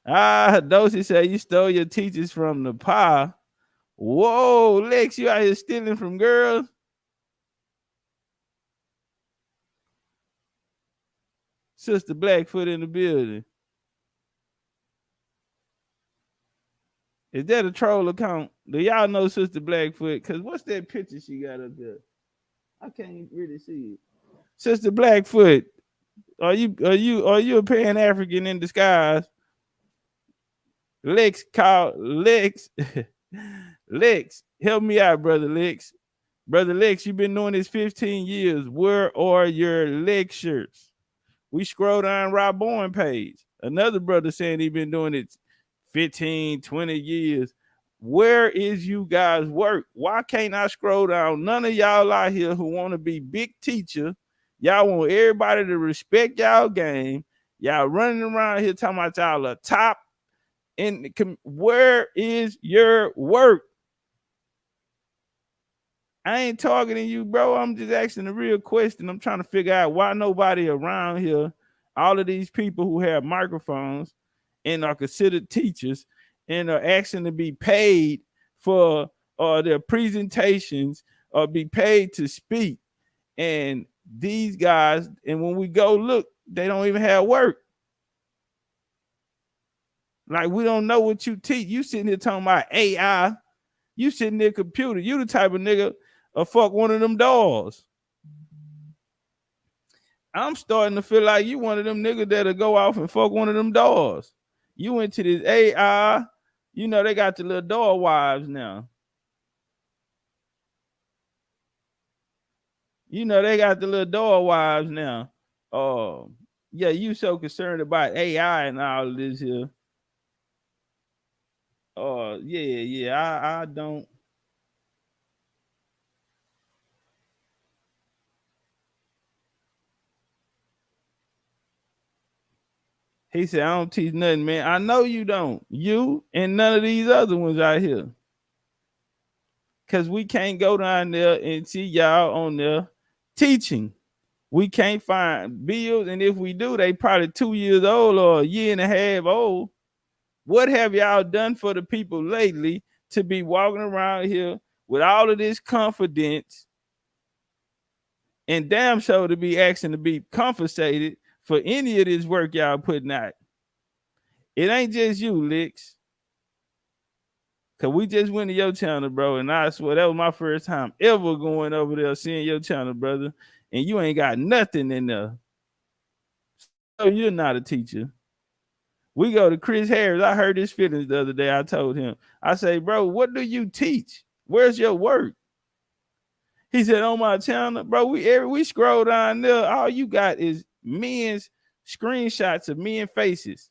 Dosi said you stole your teachers from the pie. Whoa, Lex, you out here stealing from girls? Sister Blackfoot in the building. Is that a troll account? Do y'all know Sister Blackfoot? Because what's that picture she got up there? I can't really see it. Sister Blackfoot, are you a Pan-African in disguise? Lex, Lex, help me out, brother Lex. Brother Lex, you've been doing this 15 years. Where are your lectures? We scroll down Rob Bourne page. Another brother saying he been doing it 15, 20 years. Where is you guys' work? Why can't I scroll down? None of y'all out here who want to be big teacher. Y'all want everybody to respect y'all game. Y'all running around here talking about y'all are top. Where is your work? I ain't targeting you, bro. I'm just asking a real question. I'm trying to figure out why nobody around here, all of these people who have microphones and are considered teachers and are asking to be paid for their presentations or be paid to speak. And these guys, and when we go look, they don't even have work. Like, we don't know what you teach. You sitting here talking about AI. You sitting there computer. You the type of nigga fuck one of them dolls. I'm starting to feel like you one of them niggas that'll go off and fuck one of them dolls. You into this AI. They got the little doll wives now. You know, they got the little door wives now. Yeah, you so concerned about AI and all of this here. Yeah, I don't. He said, I don't teach nothing, man. I know you don't. You and none of these other ones out here. Cause we can't go down there and see y'all on there teaching. We can't find bills, and if we do, they probably 2 years old or a year and a half old. What have y'all done for the people lately to be walking around here with all of this confidence and damn sure to be asking to be compensated for any of this work y'all putting out? It ain't just you, Licks. Cause we just went to your channel, bro, and I swear that was my first time ever going over there seeing your channel, brother. And you ain't got nothing in there. So you're not a teacher. We go to Chris Harris. I heard his feelings the other day. I told him, I say, bro, what do you teach? Where's your work? He said, on my channel, bro, we scroll down there. All you got is men's screenshots of men faces.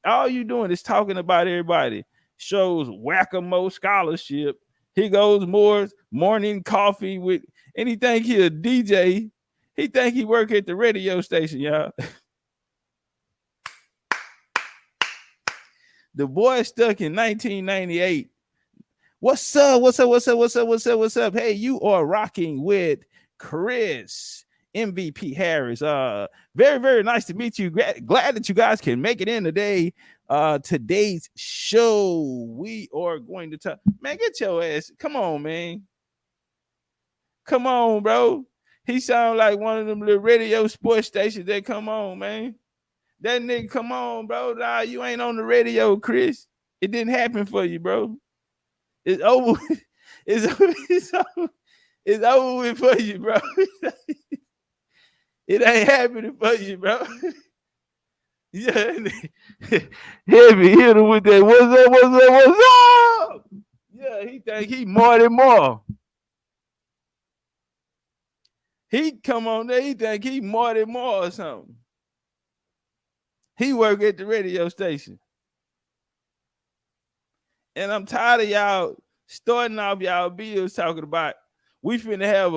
All you doing is talking about everybody. Shows whack-a-mole scholarship. He goes more morning coffee with, and he think he a DJ. He think he work at the radio station, y'all. The boy stuck in 1998. What's up? Hey, you are rocking with Chris MVP Harris. Very, very nice to meet you. Glad that you guys can make it in today. Today's show, we are going to talk. Man, get your ass. Come on, man. Come on, bro. He sound like one of them little radio sports stations that come on, man. That nigga, come on, bro. Nah, you ain't on the radio, Chris. It didn't happen for you, bro. It's over. It's over with for you, bro. It ain't happening for you, bro. Yeah, heavy hit him with that. What's up? Yeah, he think he more than more. He come on there. He think he more than more or something. He work at the radio station. And I'm tired of y'all starting off y'all bills talking about we finna have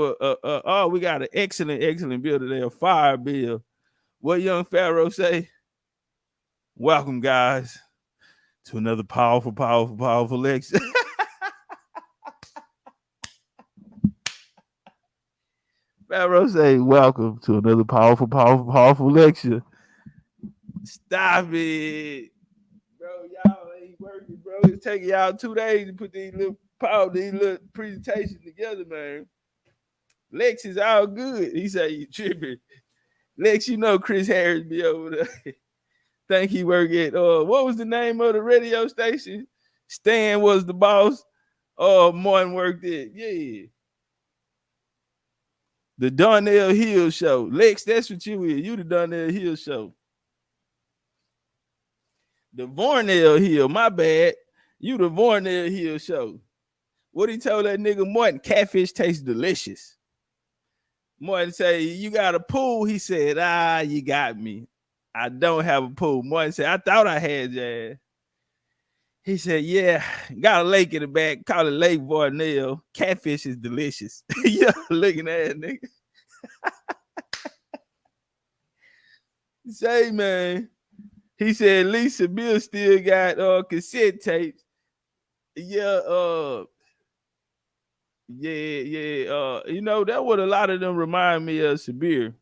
we got an excellent bill today, a fire bill. What young Pharaoh say? Welcome, guys, to another powerful lecture. Pharaoh say, welcome to another powerful lecture. Stop it. Bro, y'all ain't working, bro. It's taking y'all 2 days to put these little presentations together, man. Lex is all good. He say you tripping. Lex, you know Chris Harris be over there. Think he work at what was the name of the radio station? Stan was the boss. Martin worked it. Yeah. The Darnell Hill Show. Lex, that's what you is. You the Darnell Hill Show. The Vornell Hill, my bad. You the Vornell Hill Show. What he told that nigga Martin, catfish tastes delicious. Martin say, you got a pool? He said, you got me. I don't have a pool. Martin said, I thought I had your ass. He said, yeah, got a lake in the back. Call it Lake Vornell. Catfish is delicious. Yeah, looking at that nigga. Say, man. He said Lisa Bill still got cassette tapes. Yeah, you know, that what a lot of them remind me of Sabir.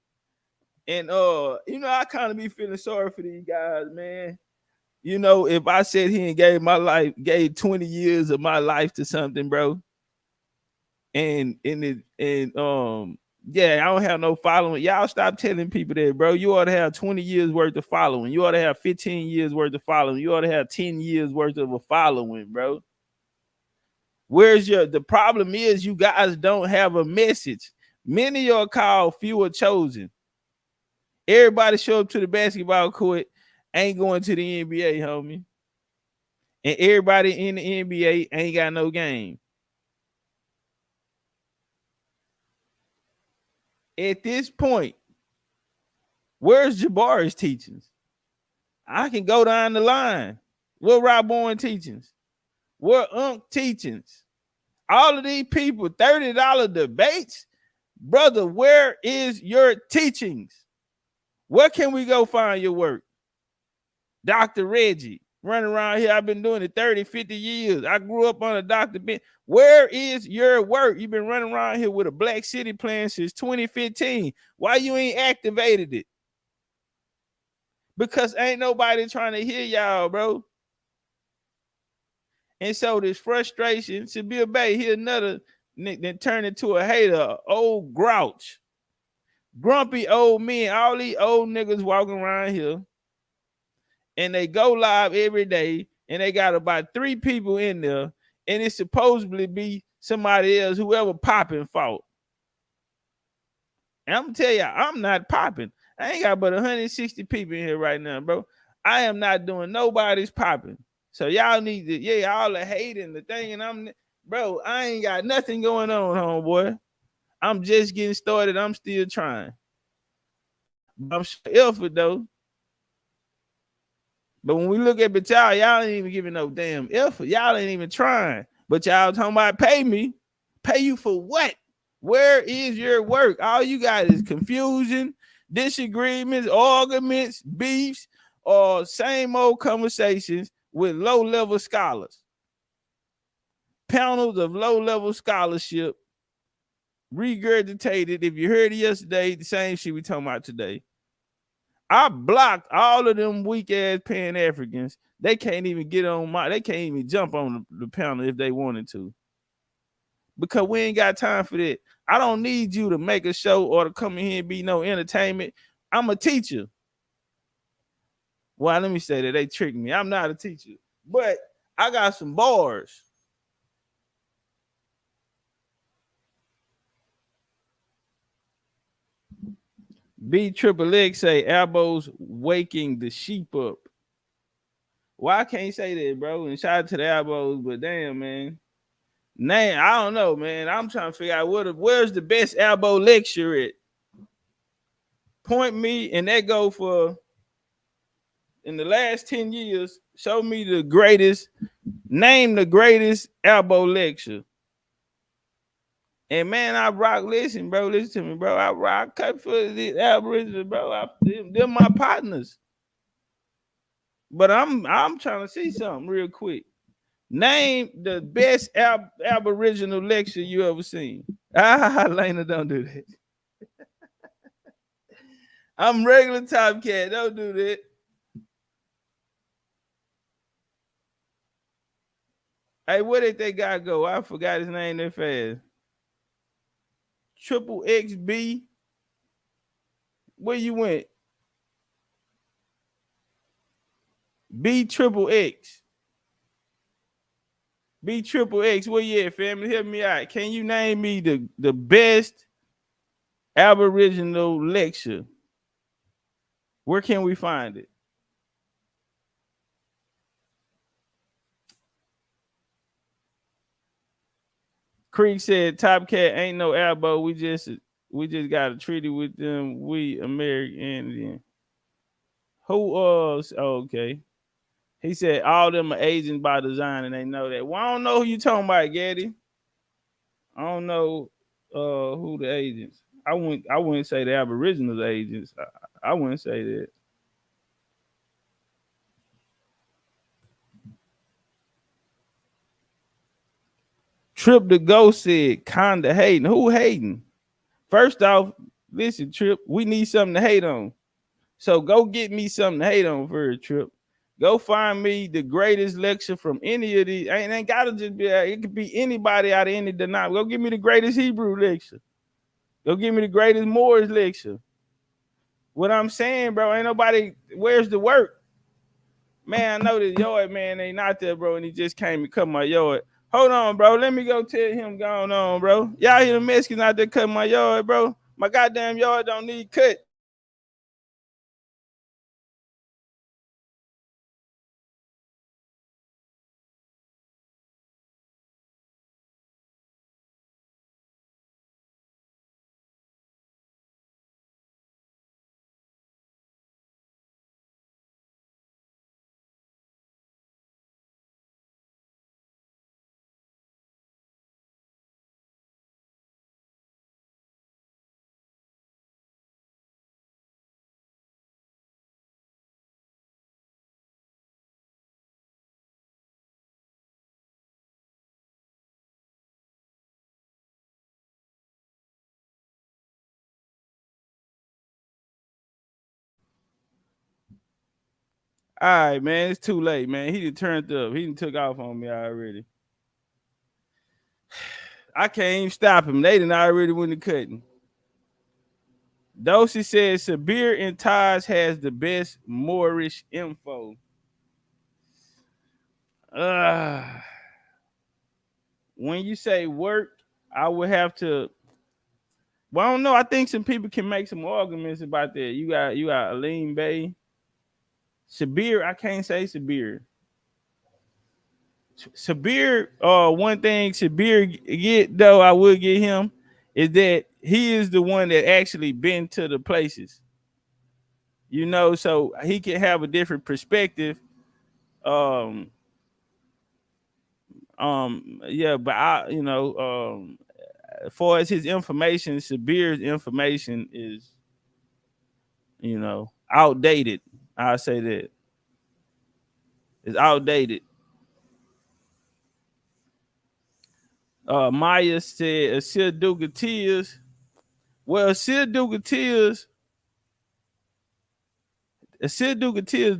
And you know, I kind of be feeling sorry for these guys, man. You know, if I said he gave 20 years of my life to something, bro, and yeah, I don't have no following. Y'all stop telling people that, bro. You ought to have 20 years worth of following. You ought to have 15 years worth of following. You ought to have 10 years worth of a following, bro. The problem is you guys don't have a message. Many are called, few are chosen. Everybody show up to the basketball court, ain't going to the NBA, homie. And everybody in the NBA ain't got no game. At this point, where's Jabari's teachings? I can go down the line. Where Rob teachings? Where Unc teachings? All of these people, $30 debates. Brother, where is your teachings? Where can we go find your work? Dr. Reggie, running around here. I've been doing it 30, 50 years. I grew up on a Dr. Ben. Where is your work? You've been running around here with a Black City plan since 2015. Why you ain't activated it? Because ain't nobody trying to hear y'all, bro. And so this frustration, Sabir Bay, he another then turned into a hater, old grouch, grumpy old men, all these old niggas walking around here, and they go live every day, and they got about 3 people in there, and it's supposedly be somebody else, whoever popping fault. And I'm gonna tell you, I'm not popping. I ain't got but 160 people in here right now, bro. I am not doing nobody's popping. So y'all need to, y'all are hating the thing, and bro, I ain't got nothing going on, homeboy. I'm just getting started. I'm still trying. But I'm sure effort though. But when we look at y'all ain't even giving no damn effort. Y'all ain't even trying. But y'all talking about pay me. Pay you for what? Where is your work? All you got is confusion, disagreements, arguments, beefs, or same old conversations with low-level scholars. Panels of low-level scholarship regurgitated. If you heard it yesterday, the same shit we talking about today. I blocked all of them weak-ass Pan-Africans. They can't even get on they can't even jump on the panel if they wanted to. Because we ain't got time for that. I don't need you to make a show or to come in here and be no entertainment. I'm a teacher. Well, let me say that they tricked me. I'm not a teacher. But I got some bars. B-Triple-X say elbows waking the sheep up. Well, I can't say that, bro. And shout out to the elbows, but damn, man. I don't know, man. I'm trying to figure out where's the best elbow lecture at. Point me, and that go for in the last 10 years. Show me the greatest. Name the greatest elbow lecture. And man, I rock. Listen, bro. Listen to me, bro. I rock cut for the Aboriginals, bro. They're my partners. But I'm trying to see something real quick. Name the best Aboriginal lecture you ever seen. Lena, don't do that. I'm regular Top Cat. Don't do that. Hey, where did that guy go? I forgot his name that fast. Triple XB. Where you went? B-Triple-X. B-Triple-X. Where you at, family? Help me out. Can you name me the best Aboriginal lecture? Where can we find it? Creek said Top Cat ain't no elbow. We just got a treaty with them. We American Indian. Who okay. He said all them are agents by design and they know that. Well, I don't know who you talking about, Gaddy. I don't know who the agents. I wouldn't say the Aboriginal agents. I wouldn't say that. Trip the Ghost said kinda hating. Who hating? First off, listen, Trip, we need something to hate on. So go get me something to hate on first, Trip. Go find me the greatest lecture from any of these. Ain't gotta just be. It could be anybody out of any denomination. Go give me the greatest Hebrew lecture. Go give me the greatest Moorish lecture. What I'm saying, bro, ain't nobody. Where's the work? Man, I know this yard man ain't out there, bro, and he just came and cut my yard. Hold on, bro. Let me go tell him going on, bro. Y'all hear the Mexicans out there cutting my yard, bro? My goddamn yard don't need cut. All right, man. It's too late, man. He done turned up. He done took off on me already. I can't even stop him. They done already went to cutting. Dosey says Sabir and Taj has the best Moorish info. When you say work, I would have to. Well, I don't know. I think some people can make some arguments about that. You got Aline Bay. Sabir, I can't say Sabir. Sabir, one thing Sabir get though, I would get him is that he is the one that actually been to the places. You know, so he can have a different perspective. Yeah, but as far as his information, Sabir's information is, outdated. I'll say that. It's outdated. Maya said Asir Dugatias. Well, Asir Dugatias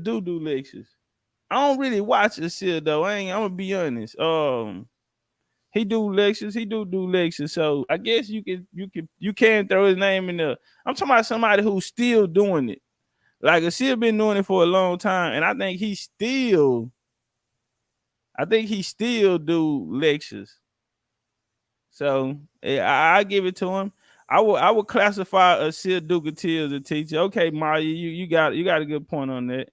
do lectures. I don't really watch Asir though. I'm gonna be honest. He do lectures. He do lectures. So I guess you can throw his name in there. I'm talking about somebody who's still doing it. Like Asir been doing it for a long time, and I think he still do lectures. So I give it to him. I would classify Asir Dugati as a teacher. Okay, Mario, you got a good point on that.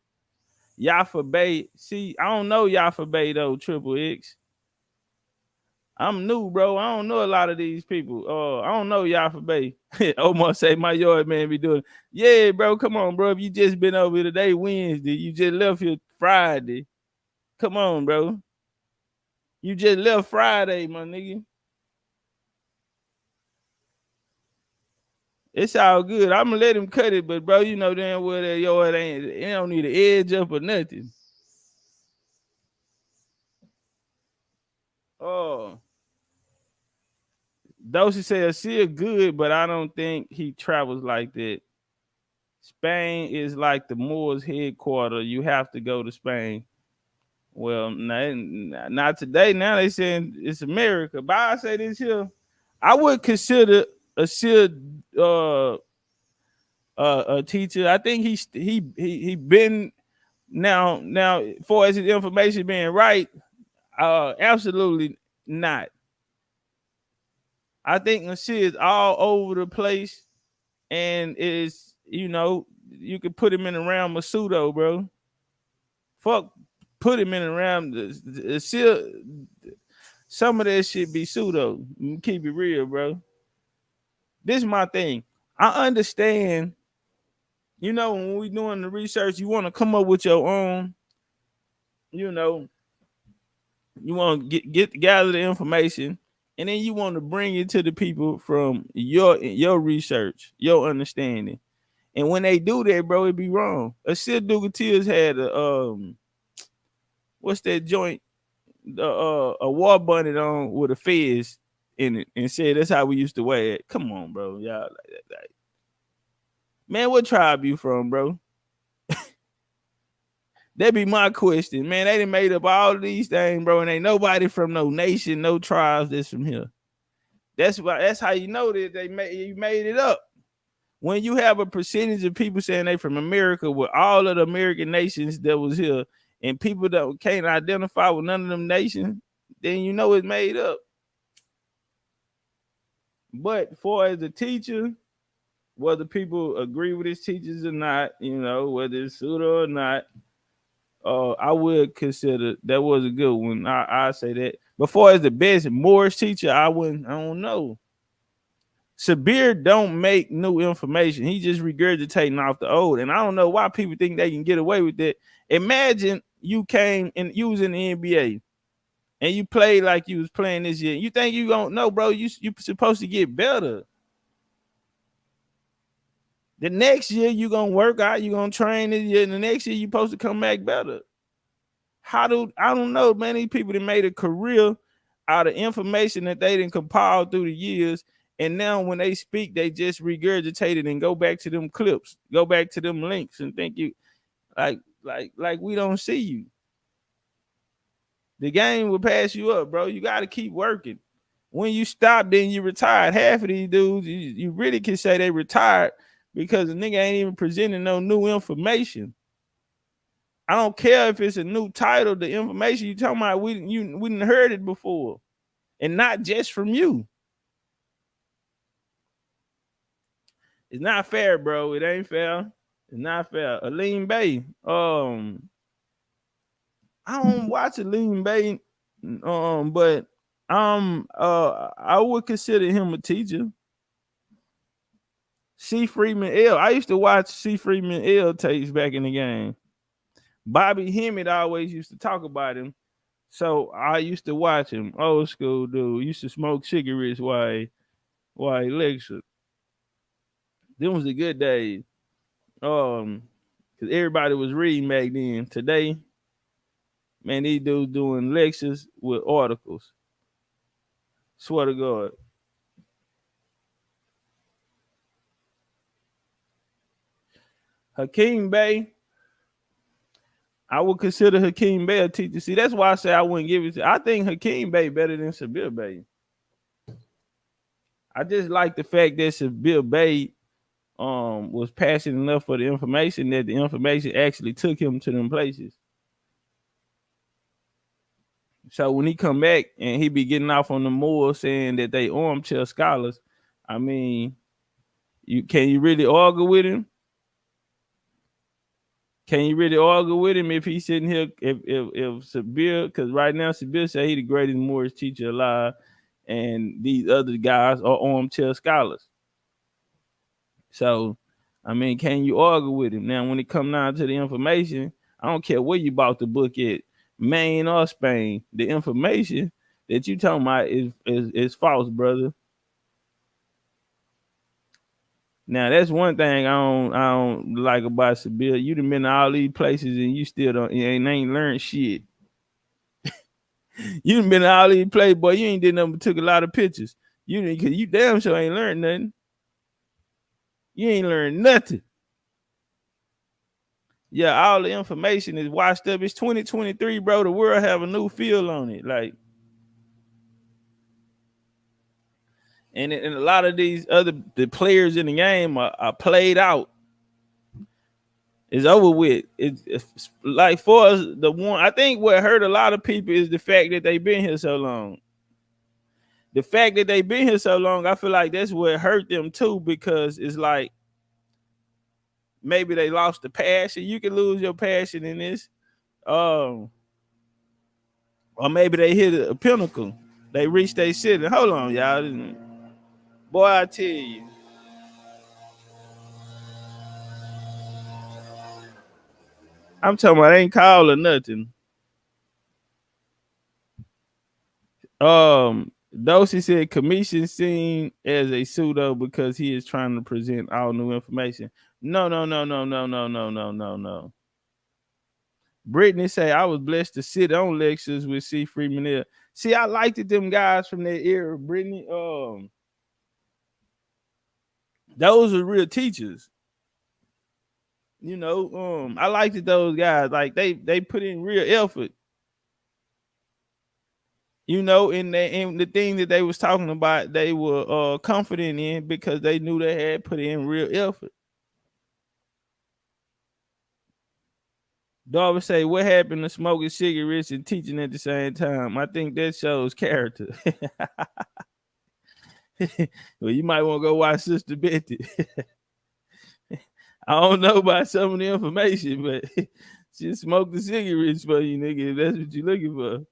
Yafa Bay. See, I don't know Yafa Bay though, Triple X. I'm new, bro. I don't know a lot of these people. I don't know Yafa Bay. Omar say my yard man be doing. Yeah, bro. Come on, bro. If you just been over here today, Wednesday, you just left here Friday. Come on, bro. You just left Friday, my nigga. It's all good. I'm gonna let him cut it, but bro, you know damn well that yard ain't. It don't need an edge up or nothing. Oh, Dosey said still good, but I don't think he travels like that. Spain is like the Moors headquarters. You have to go to Spain. Well, not today. Now they saying it's America. But I say this here, I would consider a teacher. I think he been now as far as his information being right, absolutely not. I think the shit is all over the place, and is you could put him in the realm of pseudo, bro. Fuck, put him in the realm. Some of that shit be pseudo. Keep it real, bro. This is my thing. I understand. When we doing the research, you want to come up with your own. You want to gather the information, and then you want to bring it to the people from your research, your understanding. And when they do that, bro, it be wrong. Asir Dugatiers had what's that joint? A war bonnet on with a fez in it, and said that's how we used to wear it. Come on, bro, y'all like that. Man, what tribe you from, bro? That be my question, man. They done made up all of these things, bro, and ain't nobody from no nation, no tribes that's from here. That's how you know that you made it up. When you have a percentage of people saying they from America with all of the American nations that was here, and people that can't identify with none of them nations, then you know it's made up. But for as a teacher, whether people agree with his teachers or not, whether it's pseudo or not, I would consider that was a good one. I say that. Before as the best Moorish teacher, I don't know. Sabir don't make new information. He just regurgitating off the old. And I don't know why people think they can get away with that. Imagine you came and you was in the NBA and you played like you was playing this year. You think you don't know, bro? You supposed to get better. The next year you gonna work out, you gonna train this year, and the next year you supposed to come back better. I don't know, man. These people that made a career out of information that they didn't compile through the years, and now when they speak, they just regurgitate it and go back to them clips, go back to them links, and think you like Like we don't see you. The game will pass you up, bro. You got to keep working. When you stop, then you retired. Half of these dudes, you really can say they retired because the nigga ain't even presenting no new information. I don't care if it's a new title. The information you talking about, we didn't heard it before, and not just from you. It's not fair, bro. It ain't fair. It's not fair. Aline Bay. I don't watch Aline Bay, but I would consider him a teacher. C. Freeman L. I used to watch C. Freeman L tapes back in the game. Bobby Hemmett always used to talk about him, so I used to watch him. Old school dude. Used to smoke cigarettes while he lectured. Them was the good days. Cause everybody was reading back then. Today, man, these dudes doing lectures with articles. Swear to God. Hakeem Bey, I would consider Hakeem Bey a teacher. See, that's why I say I wouldn't give it to. I think Hakeem Bey better than Sabir Bey. I just like the fact that Sabir Bey was passionate enough for the information that the information actually took him to them places. So when he come back and he be getting off on the Moors saying that they armchair scholars, I mean, can you really argue with him? Can you really argue with him if he's sitting here if Sabir, because right now Sabir say he the greatest Moorish teacher alive, and these other guys are armchair scholars. So, I mean, can you argue with him? Now, when it come down to the information, I don't care where you bought the book at, Maine or Spain. The information that you talking about is false, brother. Now that's one thing I don't like about Sabir. You done been to all these places and you still ain't learned shit. You done been to all these places, boy. You ain't did nothing but took a lot of pictures. Cause you damn sure ain't learned nothing. You ain't learned nothing. Yeah, all the information is washed up. It's 2023, bro. The world have a new feel on it. Like, and a lot of these the players in the game are played out. It's over with. It's like for us, the one I think what hurt a lot of people is the fact that they've been here so long. The fact that they've been here so long, I feel like that's what hurt them too, because it's like maybe they lost the passion. You can lose your passion in this. Or maybe they hit a pinnacle. They reached their ceiling. Hold on, y'all. Boy, I tell you. I'm talking about ain't called or nothing. Dosey said commission seen as a pseudo because he is trying to present all new information. No. Brittany say I was blessed to sit on lectures with C. Freeman Hill. See, I liked it, them guys from that era, Brittany. Those are real teachers. You know, I liked it, those guys. Like they put in real effort. You know, in the thing that they was talking about, they were confident in because they knew they had put in real effort. Darby say, what happened to smoking cigarettes and teaching at the same time? I think that shows character. Well, you might want to go watch Sister Betty. I don't know about some of the information, but she smoked the cigarettes for you, nigga, if that's what you're looking for.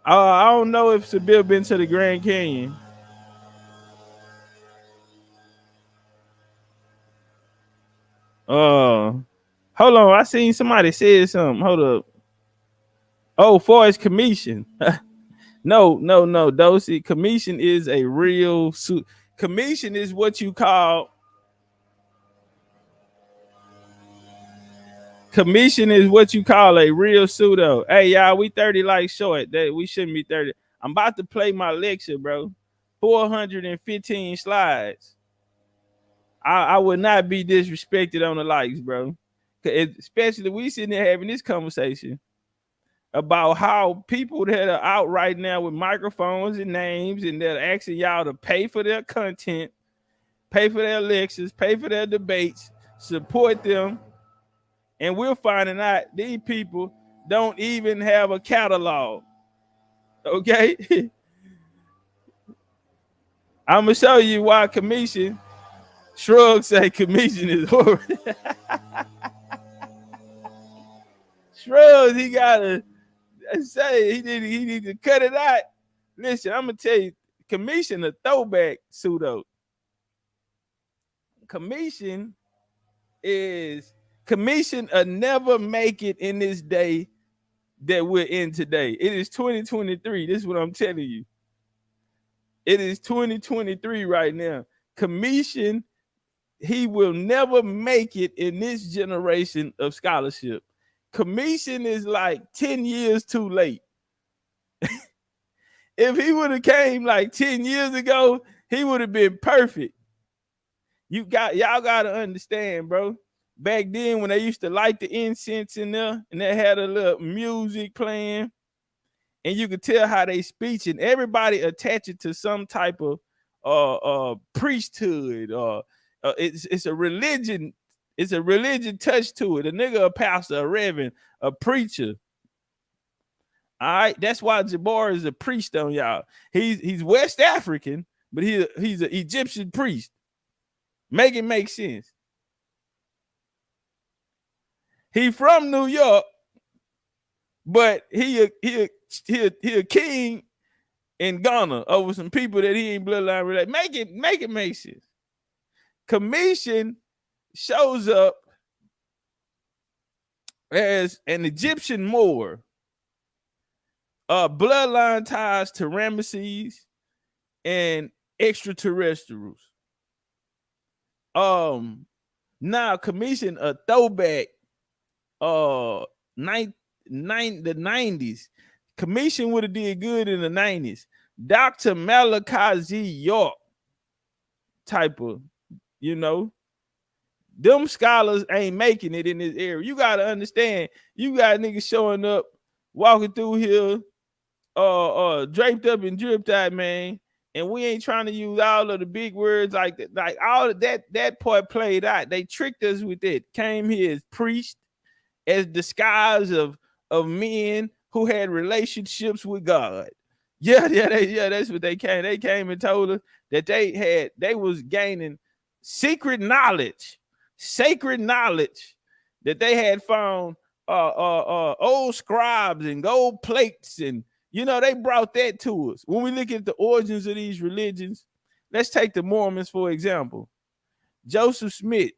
I don't know if Sabir been to the Grand Canyon. Hold on. I seen somebody said something. Hold up. Oh, Forest Commission. No. Dosey. Commission is a real suit. Commission is what you call. Commission is what you call a real pseudo. Hey, y'all, we 30 likes short. That we shouldn't be 30. I'm about to play my lecture, bro. 415 slides. I would not be disrespected on the likes, bro. Especially we sitting there having this conversation about how people that are out right now with microphones and names and they're asking y'all to pay for their content, pay for their lectures, pay for their debates, support them. And we're finding out these people don't even have a catalog. Okay? I'm going to show you why Commission Shrug say Commission is horrible. Shrugs, he got to say he need to cut it out. Listen, I'm going to tell you, Commission a throwback pseudo. Commission a never make it in this day that we're in today. It is 2023. This is what I'm telling you. It is 2023 right now. Commission, he will never make it in this generation of scholarship. Commission is like 10 years too late. If he would have came like 10 years ago, he would have been perfect. Y'all got to understand, bro. Back then when they used to light the incense in there and they had a little music playing and you could tell how they speech and everybody attach it to some type of priesthood or it's a religion. It's a religion touch to it. A nigga, a pastor, a reverend, a preacher. All right, that's why Jabbar is a priest on y'all. He's West African, but he's an Egyptian priest. Make it make sense. He from New York, but he a king in Ghana over some people that he ain't bloodline related. Make it make sense. Commission shows up as an Egyptian Moor, bloodline ties to Ramesses and extraterrestrials. Now Commission a throwback. The 90s. Commission would have did good in the 90s. Dr. Malachi Z. York type of, them scholars ain't making it in this area. You got to understand, you got niggas showing up, walking through here, draped up and dripped out, man. And we ain't trying to use all of the big words like that. Like all of that part played out. They tricked us with it. Came here as priests, as disguise of men who had relationships with God. That's what they came. They came and told us that they was gaining secret knowledge, sacred knowledge, that they had found old scribes and gold plates, and they brought that to us. When we look at the origins of these religions, let's take the Mormons for example. Joseph Smith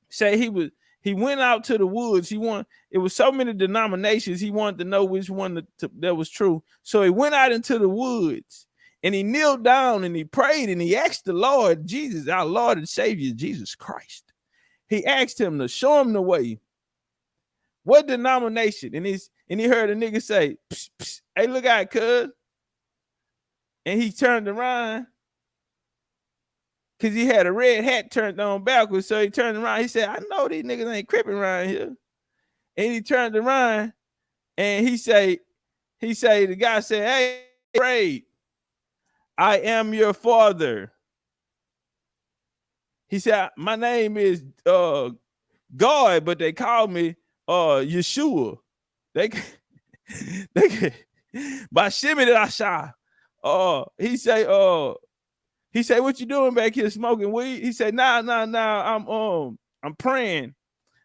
say he went out to the woods. It was so many denominations. He wanted to know which one that was true. So he went out into the woods and he kneeled down and he prayed and he asked the Lord, Jesus, our Lord and Savior, Jesus Christ. He asked him to show him the way. What denomination? And he heard a nigga say, psst, psst, hey, look out, cuz. And he turned around because he had a red hat turned on backwards. So he turned around. He said, I know these niggas ain't cripping around here. And he turned around and the guy said, hey, prayed. I am your father. He said, my name is God, but they call me Yeshua. They by Shimmy that I shot. He say, what you doing back here smoking weed? He said, nah, I'm praying.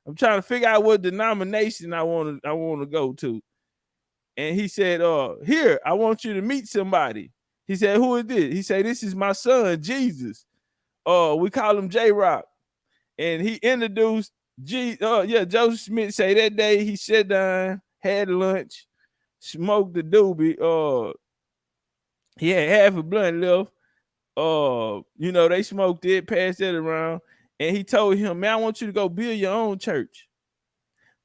I'm trying to figure out what denomination I want to go to. And he said, here, I want you to meet somebody. He said, who is this? He said, this is my son, Jesus. We call him J-Rock. And he introduced Joseph Smith say that day he sat down, had lunch, smoked the doobie. He had half a blunt left. They smoked it, passed it around, and he told him, man, I want you to go build your own church.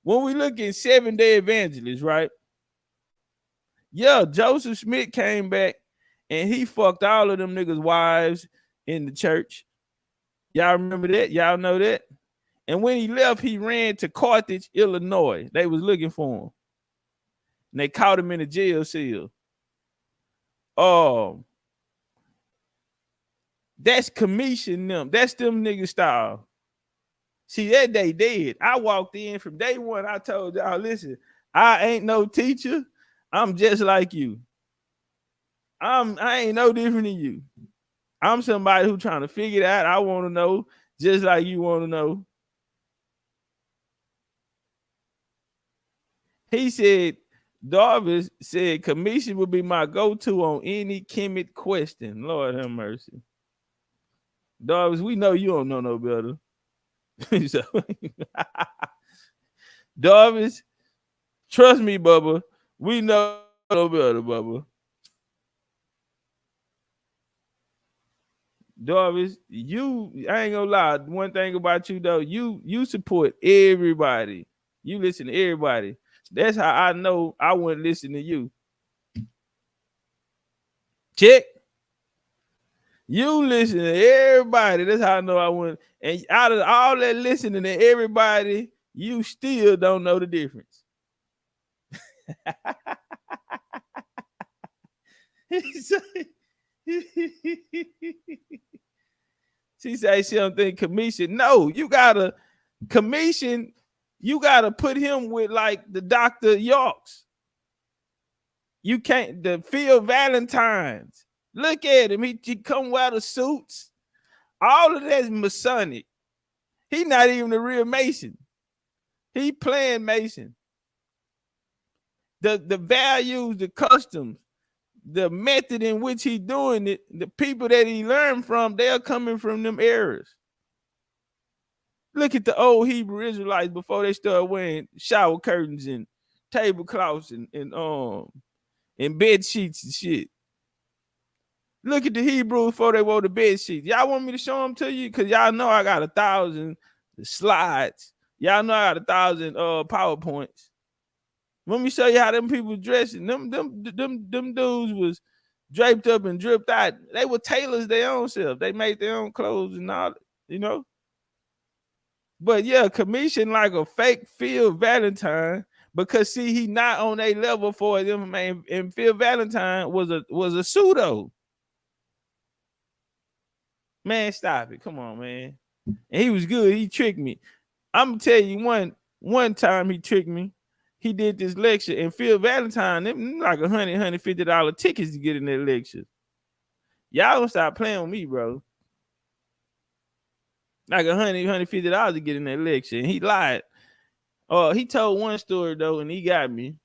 When we look at 7-day evangelists, right? Yeah, Joseph Smith came back and he fucked all of them niggas' wives in the church. Y'all remember that? Y'all know that? And when he left, he ran to Carthage, Illinois. They was looking for him. And they caught him in a jail cell. That's commission them. That's them nigga style. See, that they did. I walked in from day one. I told y'all, listen, I ain't no teacher. I'm just like you. I ain't no different than you. I'm somebody who trying to figure it out. I want to know just like you want to know. He said, Darvis said, commission would be my go-to on any Kemet question. Lord have mercy. Darvis, we know you don't know no better. So, Darvis, trust me, Bubba. We know no better, Bubba. Darvis, I ain't gonna lie. One thing about you though, you support everybody. You listen to everybody. That's how I know I wouldn't listen to you. Check. You listen to everybody. That's how I know I wouldn't. And out of all that listening to everybody, you still don't know the difference. She say she don't think commission. No, you gotta commission. You gotta put him with like the Dr. Yorks. You can't. The Phil Valentines. Look at him. He come wear the suits. All of that's Masonic. He not even a real Mason. He playing Mason. The values, the customs, the method in which he doing it, the people that he learned from, they're coming from them eras. Look at the old Hebrew Israelites before they started wearing shower curtains and tablecloths and bed sheets and shit. Look at the Hebrew before they wore the bed sheets. Y'all want me to show them to you? Because y'all know I got 1,000 slides. Y'all know I got 1,000 PowerPoints. Let me show you how them people dressing. Them dudes was draped up and dripped out. They were tailors their own self. They made their own clothes and all, you know. But yeah, commission like a fake Phil Valentine, because see, he not on a level for them, man. And Phil Valentine was a pseudo. Man, stop it. Come on, man. And he was good. He tricked me. I'm gonna tell you one time he tricked me. He did this lecture, and Phil Valentine, them like $150 tickets to get in that lecture. Y'all don't stop playing with me, bro. Like $150 to get in that lecture, and he lied. He told one story though, and he got me.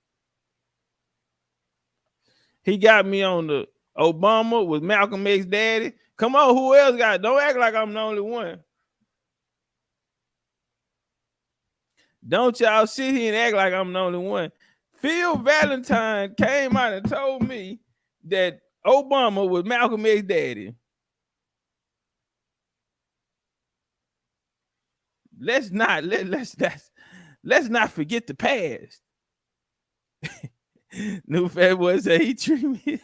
He got me on the Obama with Malcolm X daddy. Come on, who else got it? Don't act like I'm the only one. Don't y'all sit here and act like I'm the only one. Phil Valentine came out and told me that Obama was Malcolm X daddy. Let's not forget the past. New fat boy said he treated me.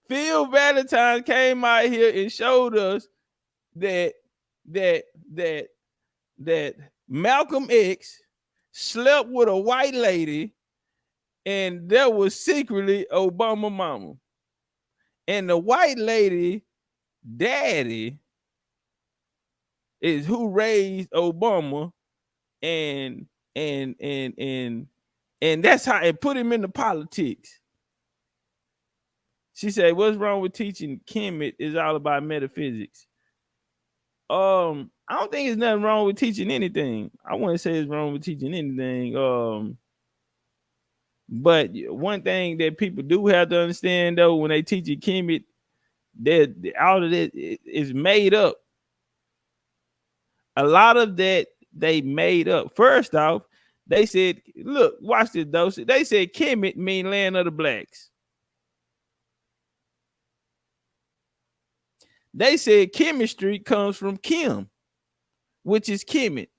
Phil Valentine came out here and showed us that Malcolm X slept with a white lady, and that was secretly Obama mama. And the white lady daddy is who raised Obama, and that's how it put him into politics. She said, what's wrong with teaching Kemet is all about metaphysics. I don't think there's nothing wrong with teaching anything. I wouldn't say it's wrong with teaching anything. But one thing that people do have to understand though, when they teach a Kemet, that all of it is made up. A lot of that they made up. First off, they said, look, watch this though. They said Kemet mean land of the blacks. They said chemistry comes from Kim, which is Kemet.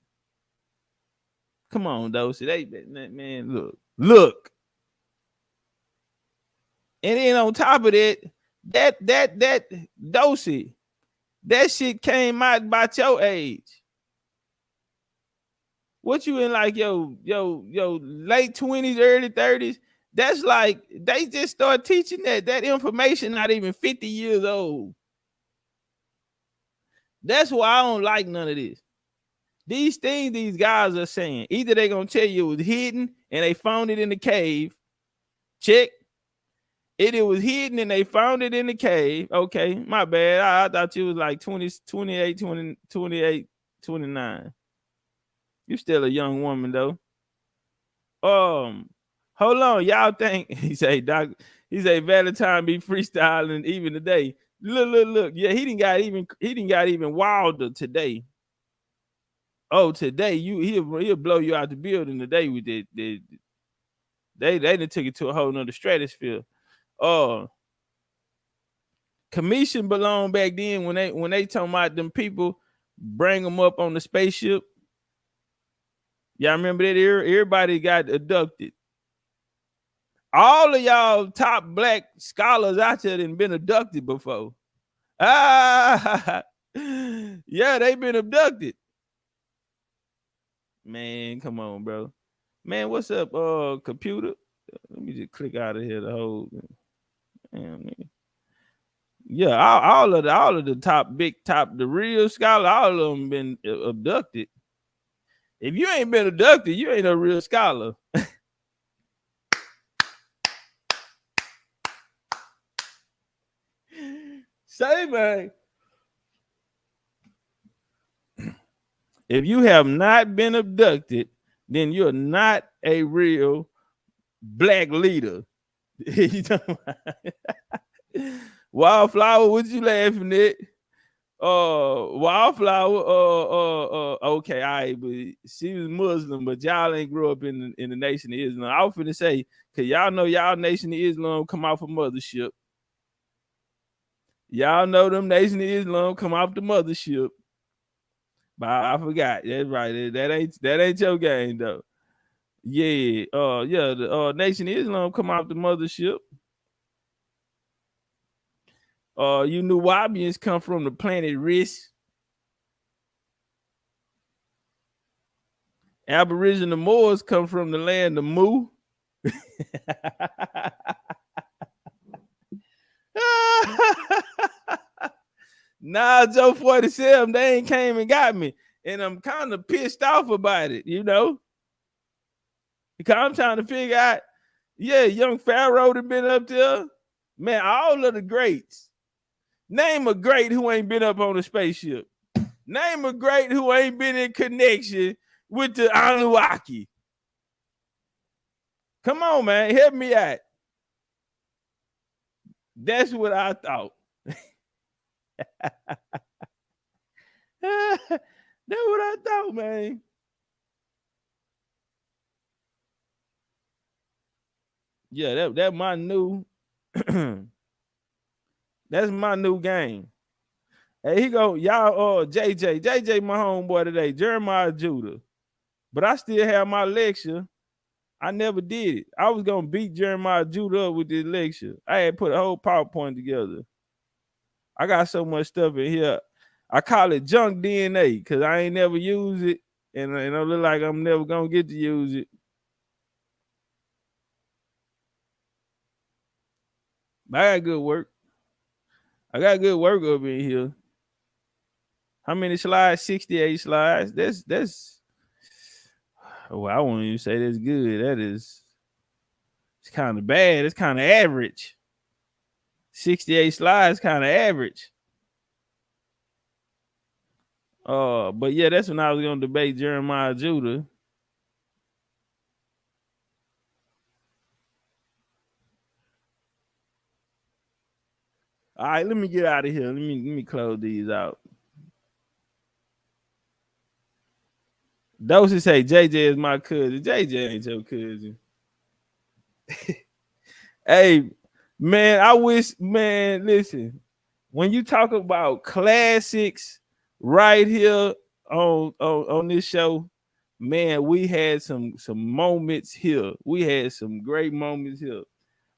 Come on, Dosey. Man, look. And then on top of that Dosey, That shit came out about your age. What you in like yo late 20s, early 30s? That's like they just start teaching that information not even 50 years old. That's why I don't like none of this. These things these guys are saying, either they're gonna tell you it was hidden and they found it in the cave. Check. It was hidden and they found it in the cave. Okay, my bad. I thought you was like 20, 28, 20, 28, 29. You still a young woman though. Hold on, y'all think he say Valentine be freestyling even today. Look. Yeah, he didn't got even wilder today. Oh, today he'll blow you out the building today with it. They done took it to a whole nother stratosphere. Commission belonged back then when they talking about them people bring them up on the spaceship. Y'all remember that era? Everybody got abducted. All of y'all top black scholars out there done been abducted before. Yeah, they been abducted. Man, come on, bro. Man, what's up, computer? Let me just click out of here the whole. Man. Yeah, all of the the real scholar, all of them been abducted. If you ain't been abducted, you ain't a real scholar. Say, man, if you have not been abducted, then you're not a real black leader. Wildflower, what you laughing at? Wildflower, okay, all right, but she was Muslim, but y'all ain't grew up in the Nation of Islam. I was finna say, cause y'all know y'all Nation of Islam come off a mothership. Y'all know them Nation of Islam come off the mothership. But I forgot. That's right. That ain't your game though. Yeah. The Nation of Islam come off the mothership. You Nubians come from the planet Risk. Aboriginal Moors come from the land of Mu. Nah, Joe 47, they ain't came and got me. And I'm kind of pissed off about it, you know? Because I'm trying to figure out, yeah, young Pharaoh that been up there. Man, all of the greats. Name a great who ain't been up on a spaceship. Name a great who ain't been in connection with the Anunnaki. Come on, man, help me out. That's what I thought. That's what I thought, man. Yeah, that my new that's my new game. Hey, he go, y'all, JJ, my homeboy today, Jeremiah Judah. But I still have my lecture. I never did it. I was gonna beat Jeremiah Judah up with this lecture. I had put a whole PowerPoint together. I got so much stuff in here. I call it junk DNA because I ain't never used it, and I look like I'm never gonna get to use it. But I got good work. I got good work up in here. How many slides? 68 slides. That's well, I won't even say that's good. It's kind of bad. It's kind of average. 68 slides, kind of average. But yeah, that's when I was gonna debate Jeremiah Judah. All right, let me get out of here. Let me close these out. Those who say JJ is my cousin, JJ ain't your cousin. Hey, man, I wish, man, listen, when you talk about classics right here on this show, man, we had some moments here. We had some great moments here.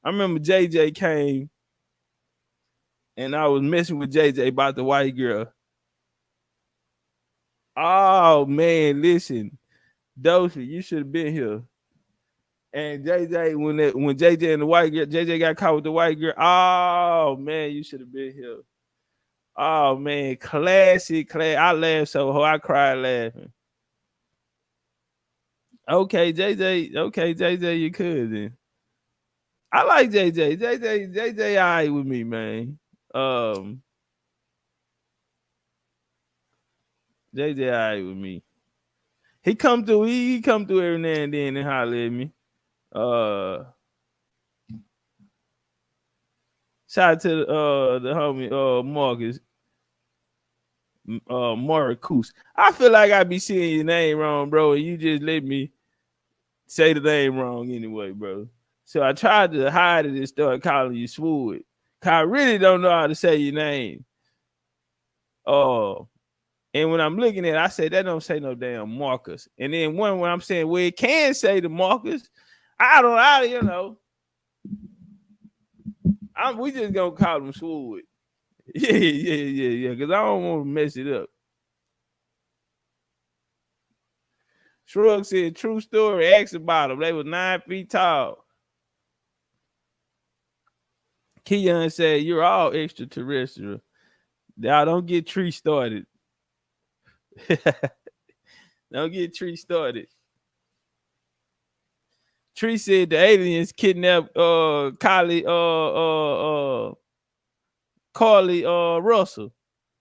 I remember JJ came and I was messing with JJ about the white girl. Oh man, listen, Dosha, you should have been here. And JJ, when JJ and the white girl, JJ got caught with the white girl. Oh man, you should have been here. Oh man, classic. I laughed so hard, I cried laughing. Okay, JJ. Okay, JJ, your cousin. I like JJ. JJ, all right with me, man. Um, JJ, all right with me. He come through. He come through every now and then and holler at me. Uh, Shout out to the homie Marcus Marcus. I feel like I be seeing your name wrong, bro, and you just let me say the name wrong anyway, bro. So I tried to hide it and start calling you Swood. Cause I really don't know how to say your name. And when I'm looking at it, I say that don't say no damn Marcus. And then when I'm saying well, it can say the Marcus, we just gonna call him Swood. Yeah. Cause I don't want to mess it up. Shrug said, true story, ask about them. They was 9 feet tall. Keon said, you're all extraterrestrial. Y'all don't get tree started. Don't get tree started. Tree said the aliens kidnapped Carly Russell.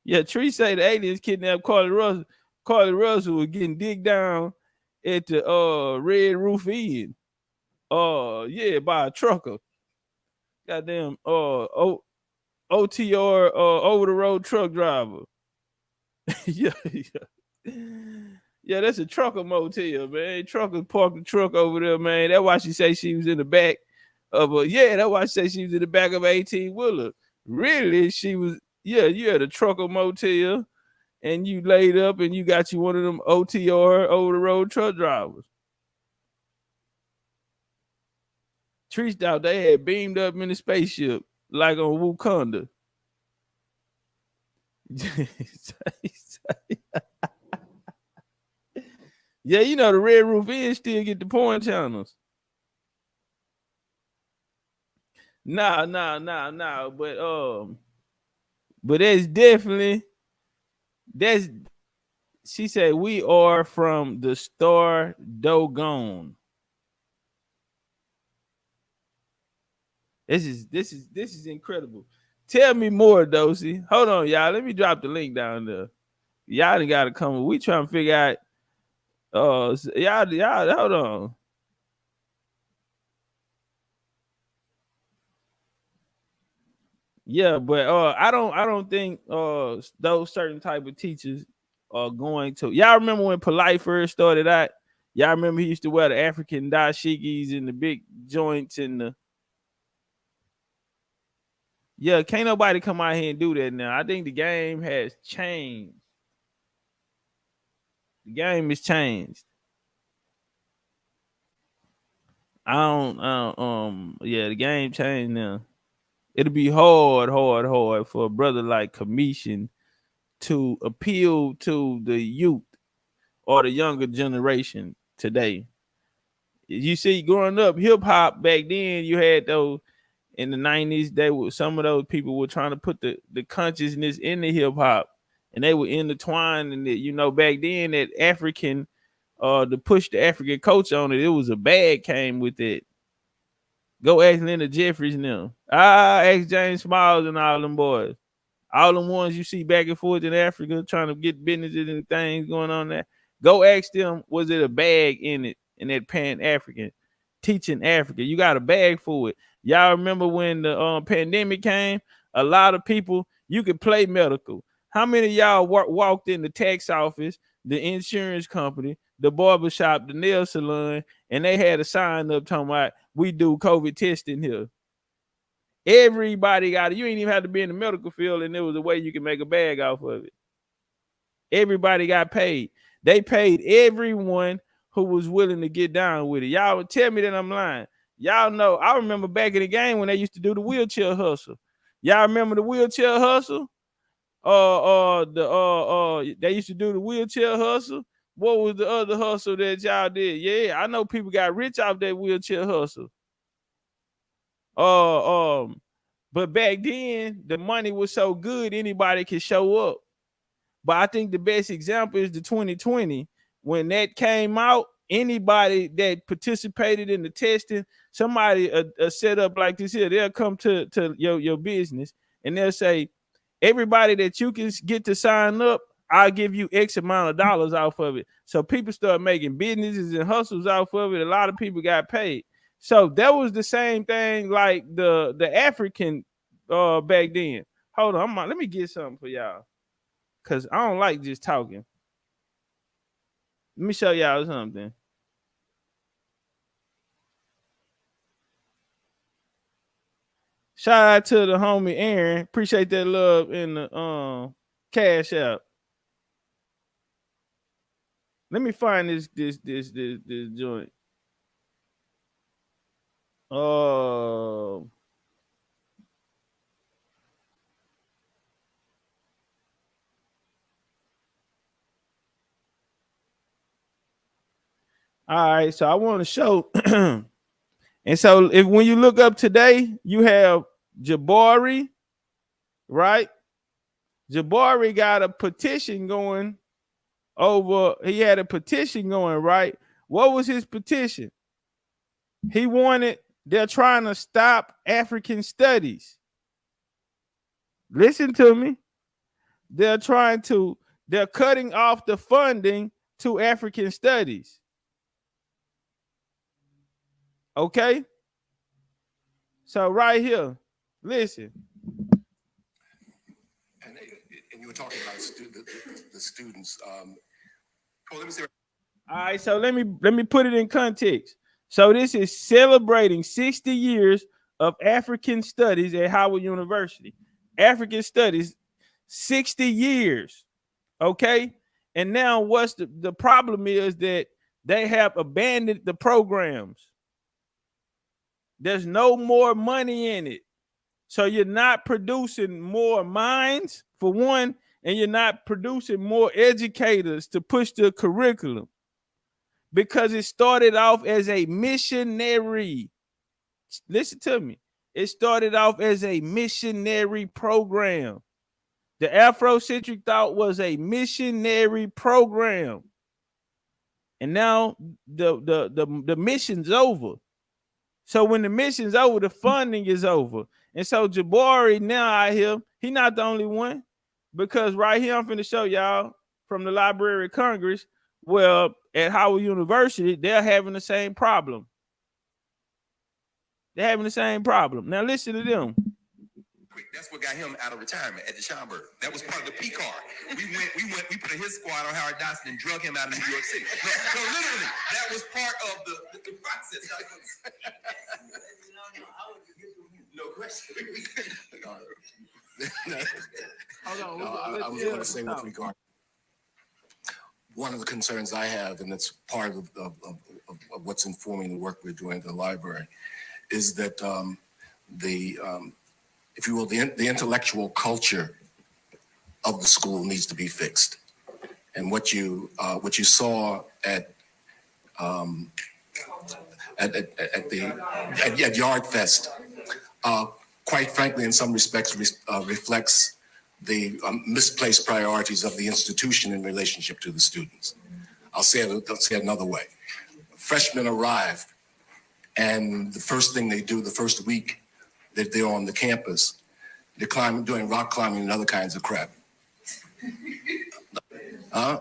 Yeah, Tree said the aliens kidnapped Carly Russell. Carly Russell was getting digged down at the Red Roof Inn. Yeah, by a trucker. Goddamn OTR over the road truck driver. yeah. Yeah, that's a trucker motel, man. Truckers parked the truck over there, man. That's why she say she was in the back of that's why she say she was in the back of 18 wheeler. Really, she was, you had a trucker motel and you laid up and you got you one of them OTR over the road truck drivers. Trees out they had beamed up in the spaceship like on Wakanda. Yeah, you know the Red Roof Inn still get the porn channels. Nah. But she said we are from the star Dogon. This is incredible. Tell me more, Dosey. Hold on, y'all. Let me drop the link down there. Y'all done gotta come. We trying to figure out. Y'all, hold on. Yeah, but I don't think those certain type of teachers are going to. Y'all remember when Polite first started out? Y'all remember he used to wear the African dashikis and the big joints and the. Yeah, can't nobody come out here and do that now. I think the game has changed. The game has changed. The game changed now. It'll be hard for a brother like Commission to appeal to the youth or the younger generation today. You see, growing up, hip hop back then, you had those in the 90s, some of those people were trying to put the consciousness in the hip hop and they were intertwined in it. Back then that African to push the African culture on it, it was a bag came with it. Go ask Linda Jeffries now. Ask James Smiles and all them boys. All them ones you see back and forth in Africa trying to get businesses and things going on there. Go ask them, was it a bag in it, in that Pan-African? Teaching Africa. You got a bag for it. Y'all remember when the pandemic came? A lot of people, you could play medical. How many of y'all walked in the tax office, the insurance company, the barbershop, the nail salon, and they had a sign up talking about, we do COVID testing here. Everybody got it. You ain't even have to be in the medical field, and there was a way you can make a bag off of it. Everybody got paid. They paid everyone who was willing to get down with it. Y'all would tell me that I'm lying. Y'all know, I remember back in the game when they used to do the wheelchair hustle. Y'all remember the wheelchair hustle? they used to do the wheelchair hustle. What was the other hustle that y'all did? Yeah, I know people got rich off that wheelchair hustle. But back then the money was so good anybody could show up. But I think the best example is the 2020. When that came out, anybody that participated in the testing, somebody set up like this here, they'll come to your business and they'll say, everybody that you can get to sign up, I'll give you X amount of dollars off of it. So people start making businesses and hustles off of it. A lot of people got paid. So that was the same thing like the African back then. Hold on, let me get something for y'all. Cause I don't like just talking. Let me show y'all something. Shout out to the homie Aaron. Appreciate that love in the cash out. Let me find this joint. All right, so I want to show. And so if when you look up today, you have Jabari, right? Jabari got a petition going over. He had a petition going, right? What was his petition? He wanted, they're trying to stop African studies. Listen to me. They're cutting off the funding to African studies. Okay? So right here, listen. And you were talking about the students. Let me see. All right, so let me put it in context. So this is celebrating 60 years of African studies at Howard University. African studies, 60 years. Okay? And now what's the problem is that they have abandoned the programs. There's no more money in it. So you're not producing more minds, for one, and you're not producing more educators to push the curriculum. Because it started off as a missionary. Listen to me. It started off as a missionary program. The Afrocentric thought was a missionary program. And now the mission's over. So when the mission's over, the funding is over. And so Jabari now out here, he not the only one. Because right here, I'm finna show y'all from the Library of Congress, well, at Howard University, they're having the same problem. They're having the same problem. Now listen to them. That's what got him out of retirement at the Schomburg. That was part of the PCAR. We put a hit squad on Howard Dawson and drug him out of New York City. So literally, that was part of the process. No question. Hold on. I was going to say with regard. One of the concerns I have, and it's part of what's informing the work we're doing at the library, is that if you will, the intellectual culture of the school needs to be fixed. And what you saw at Yard Fest, quite frankly, in some respects, reflects the misplaced priorities of the institution in relationship to the students. I'll say it another way. Freshmen arrive, and the first thing they do the first week that they're on the campus, they're doing rock climbing and other kinds of crap. And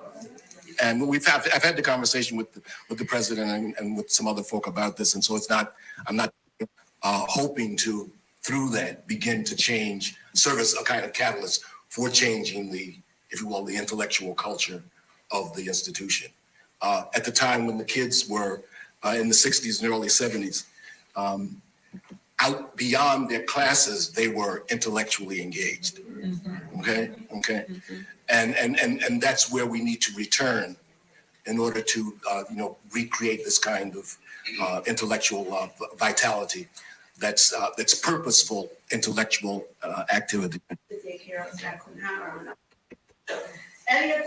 I've had the conversation with the president and with some other folk about this, and so I'm not hoping to, through that, begin to serve as a kind of catalyst for changing if you will, the intellectual culture of the institution. At the time when the kids were in the 60s and early 70s, out beyond their classes, they were intellectually engaged. Mm-hmm. Okay. Mm-hmm. And that's where we need to return in order to recreate this kind of intellectual vitality that's purposeful intellectual activity.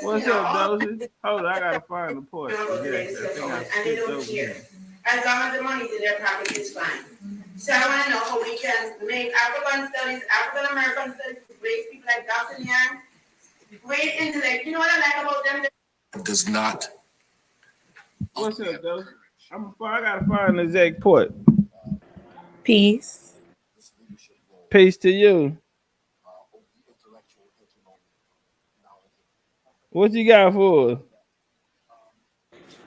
What's up, Dozy? Hold on, I gotta find the part. Exactly. I think I skipped over here. As long as the money's in their pocket, it's fine. So I want to know how we can make African studies, African American studies, raise people like Dr. Yang, great intellect. You know what I like about them? Does not. What's up, Dozy? I gotta find the exact part. Peace. Peace to you. What you got for us?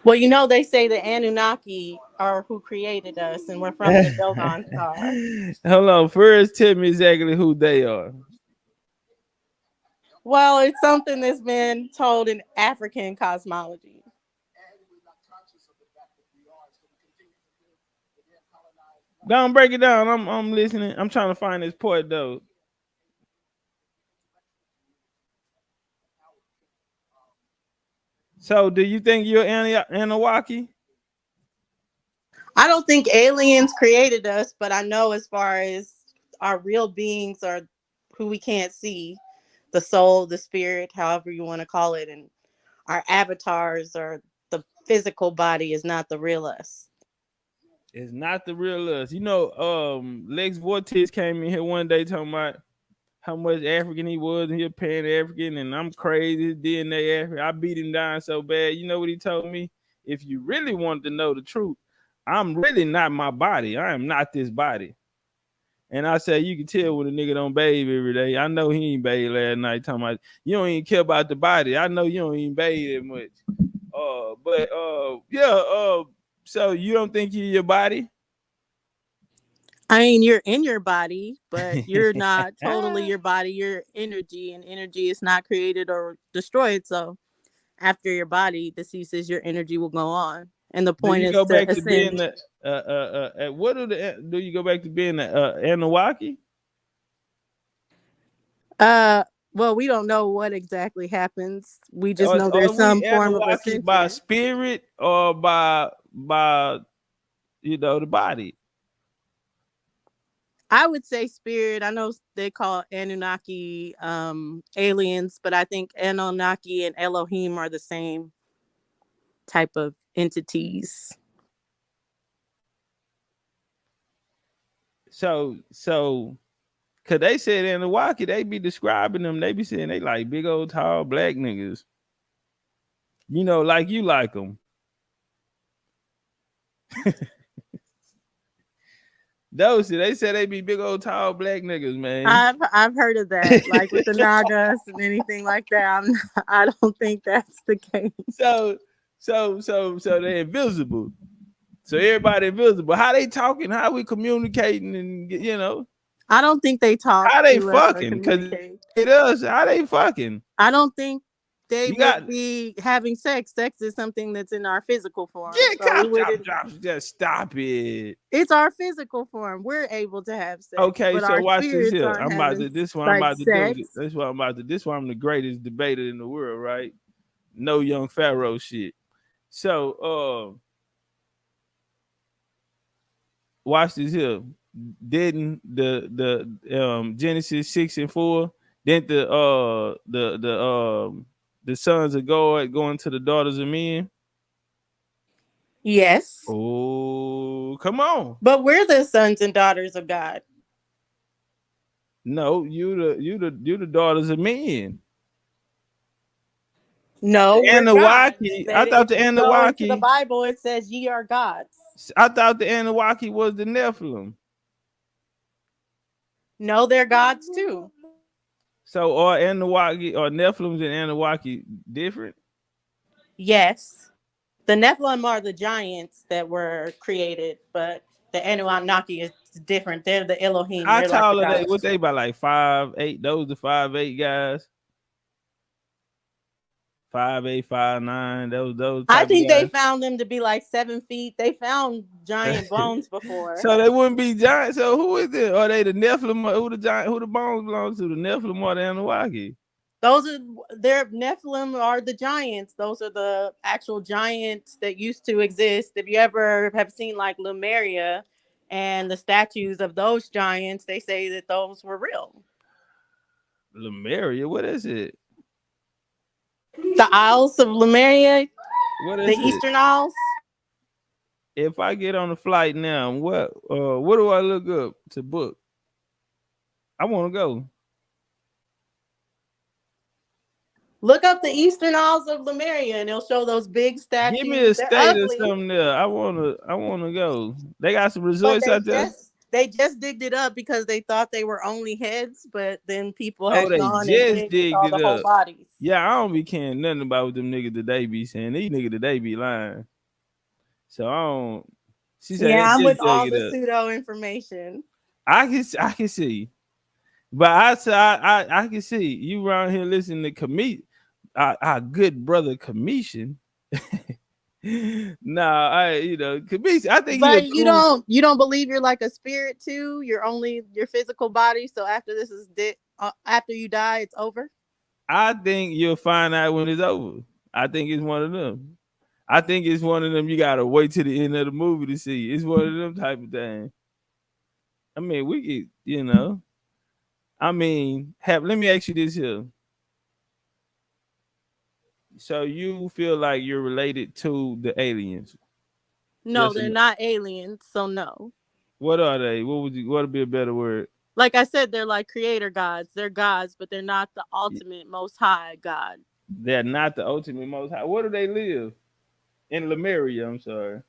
Well, you know, they say the Anunnaki are who created us, and we're from the Dogon star. Hold on. First, tell me exactly who they are. Well, it's something that's been told in African cosmology. Don't break it down. I'm listening. I'm trying to find this part though. So, do you think you're Anunnaki? I don't think aliens created us, but I know as far as our real beings are who we can't see, the soul, the spirit, however you want to call it, and our avatars or the physical body is not the real us. It's not the real us. You know, Lex Vortex came in here one day talking about how much African he was, and he was Pan-African, and I'm crazy, DNA African. I beat him down so bad. You know what he told me? If you really wanted to know the truth, I'm really not my body. I am not this body. And I said, you can tell when a nigga don't bathe every day. I know he ain't bathed last night. Talking about you don't even care about the body. I know you don't even bathe that much. So you don't think you're your body? I mean, you're in your body, but you're not totally your body. You're energy, and energy is not created or destroyed. So after your body deceases, your energy will go on. And the point is to ascend. Being do you go back to being Anunnaki? Well, we don't know what exactly happens. We just know there's some form of ascension. By spirit or by the body? I would say spirit. I know they call Anunnaki aliens, but I think Anunnaki and Elohim are the same type of entities. So cause they said Anunnaki, they be describing them, they be saying they like big old tall black niggas. You know, like you like them. Those they said they be big old tall black niggas, man. I've heard of that, like with the Nagas and anything like that. I don't think that's the case. So they're invisible. So everybody invisible. How they talking? How we communicating? And you know, I don't think they talk. How they fucking? Because it does. How they fucking? I don't think they would be having sex. Sex is something that's in our physical form. Yeah, just stop it. It's our physical form. We're able to have sex. Okay, so watch this here. This is what I'm about to do. This is why I'm the greatest debater in the world, right? No young Pharaoh shit. So watch this here. Didn't the Genesis 6 and 4? Didn't the sons of God going to the daughters of men? Yes. Oh, come on. But we're the sons and daughters of God. No, you the daughters of men. No, Anunnaki. I thought the Anunnaki. In the Bible, it says ye are gods. I thought the Anunnaki was the Nephilim. No, they're gods too. So are Anunnaki or Nephilims and Anunnaki different? Yes. The Nephilim are the giants that were created, but the Anunnaki is different. They're the Elohim. How tall are they? What they about like 5'8"? Those the 5'8" guys. 5'8", 5'9". Those. I think they found them to be like 7 feet. They found giant bones before. So they wouldn't be giant. So who is it? Are they the Nephilim? Who the giant? Who the bones belong to? The Nephilim or the Anunnaki? Their Nephilim are the giants. Those are the actual giants that used to exist. If you ever have seen like Lemuria And the statues of those giants, they say that those were real. Lemuria, what is it? The Isles of Lemuria, What the is it? Eastern Isles. If I get on the flight now, what do I look up to book? I want to go. Look up the Eastern Isles of Lemuria, and it'll show those big Give me a statues. They're state or ugly, something there. I wanna go. They got some but resorts out there. they just digged it up because they thought they were only heads, but then people Oh, had they gone and just digged and digged saw it the whole up. bodies. Yeah, I don't be caring nothing about what them niggas today be saying. These niggas today be lying. So I don't. She said they Yeah, I'm with just dug all it the up. pseudo information. I can see, but I can see you around here listening to our good brother commission. Nah, commission. I think he a But cool. you don't believe you're like a spirit too. You're only your physical body. So after this is after you die, it's over. I think you'll find out when it's over. I think it's one of them. I think it's one of them. You gotta wait to the end of the movie to see. It's one of them type of things. I mean, we get, let me ask you this here. So you feel like you're related to the aliens? No, Yes or they're no? not aliens. So no. What are they? What would be a better word? Like I said, they're like creator gods. They're gods, but they're not the ultimate most high God. They're not the ultimate most high. Where do they live? In Lemuria, I'm sorry.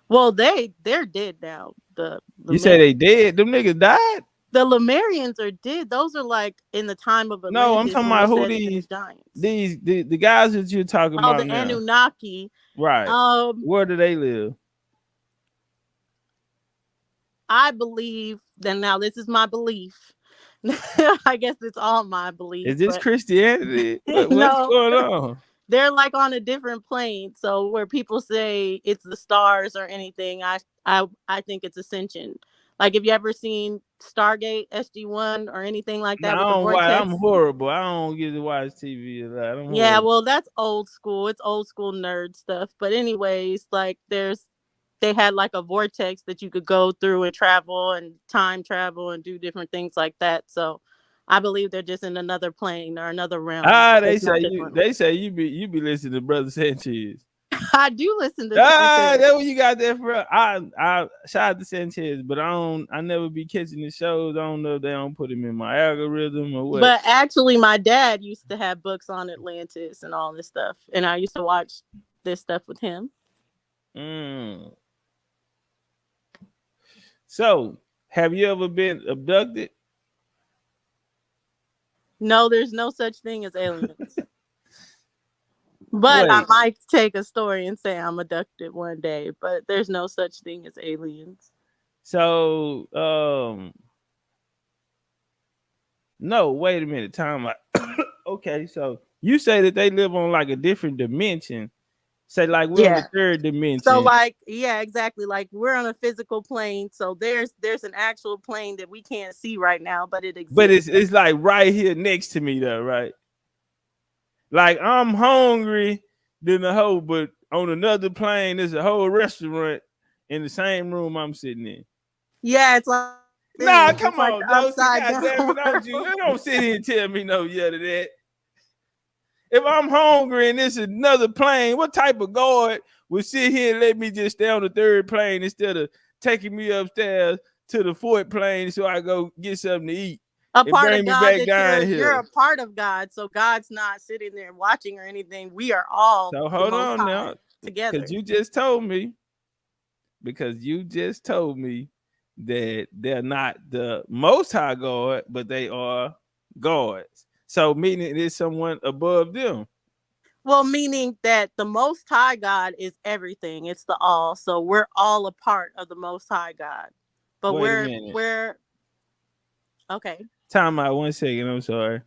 Well, they're dead now. You say they dead? Them niggas died? The Lemurians are dead. Those are like in the time of No, I'm Atlantis talking when they about who said they're the these giants. these the guys that you're talking Oh, about the now. Anunnaki. Right. Where do they live? I believe that now this is my belief. I guess it's all my belief, Is this but Christianity? What's no, going on? they're like on a different plane. So where people say it's the stars or anything, I think it's ascension. Like, have you ever seen Stargate SG-1 or anything like No, that I with the don't watch. vortex? I'm horrible. I don't get to watch TV a lot. I'm Yeah, horrible. well, that's old school. It's old school nerd stuff. But anyways, like they had like a vortex that you could go through and travel and time travel and do different things like that. So I believe they're just in another plane or another realm. Ah, they That's say not you. different. They say you be listening to Brother Sanchez. I do listen to Ah, Sanchez. that what you got there for? I shout out to Sanchez, but I never be catching the shows. I don't know if they don't put him in my algorithm or what. But actually, my dad used to have books on Atlantis and all this stuff. And I used to watch this stuff with him. Mm. So, have you ever been abducted? No, there's no such thing as aliens. But I Wait. might take a story and say I'm abducted one day, but there's no such thing as aliens. So, no, wait a minute. Time out. Okay, so you say that they live on like a different dimension. Say like we're on the Yeah. third So dimension, like, yeah, exactly. Like we're on a physical plane. So there's an actual plane that we can't see right now, but it but exists. it's like right here next to me though, right? Like I'm hungry than the whole, but on another plane, there's a whole restaurant in the same room I'm sitting in. Yeah, it's like Nah, thing. It's come like on, the Josie. upside God damn it, down don't you? world. You don't sit here and tell me no yet of that. If I'm hungry and this is another plane, what type of guard would sit here and let me just stay on the third plane instead of taking me upstairs to the fourth plane so I go get something to eat A and part bring of me God back that down you're here? a part of God. So God's not sitting there watching or anything. We are all So the hold most on high now, together. because you just told me that they're not the most high God, but they are gods. So meaning there's someone above them. Well, meaning that the Most High God is everything. It's the all. So we're all a part of the Most High God. But Wait a minute. we're okay. Time out 1 second. I'm sorry.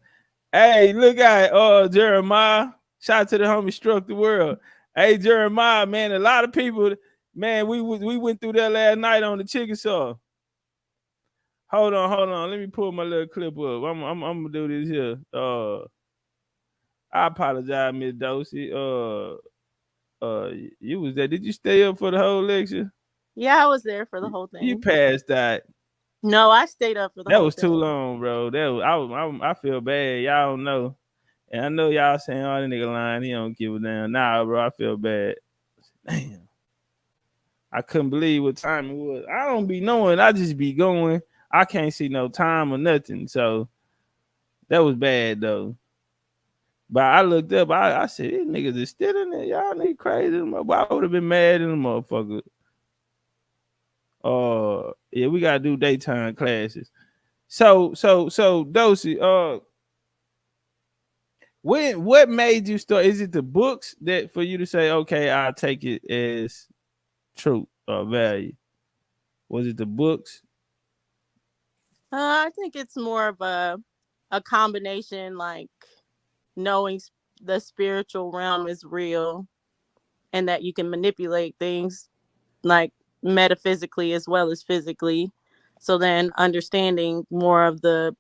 Hey, look at Jeremiah. Shout out to the homie struck the world. Hey, Jeremiah, man, a lot of people, man, we went through that last night on the Chickasaw. Hold on. Let me pull my little clip up. I'm gonna do this here. I apologize, Miss Dosey. You was there. Did you stay up for the whole lecture? Yeah, I was there for the whole You thing. passed that. No, I stayed up for the That whole was too thing. long, bro. That was I feel bad. Y'all don't know. And I know y'all saying, oh, the nigga lying, he don't give a damn. Nah, bro, I feel bad. Damn. I couldn't believe what time it was. I don't be knowing. I just be going. I can't see no time or nothing. So that was bad though. But I looked up, I said, these niggas is still in there. Y'all niggas crazy. I would have been mad in the motherfucker. Yeah, we gotta do daytime classes. So Dosey, what made you start? Is it the books that for you to say, okay, I'll take it as truth or value? Was it the books? I think it's more of a combination, like knowing the spiritual realm is real and that you can manipulate things like metaphysically as well as physically. So then understanding more of the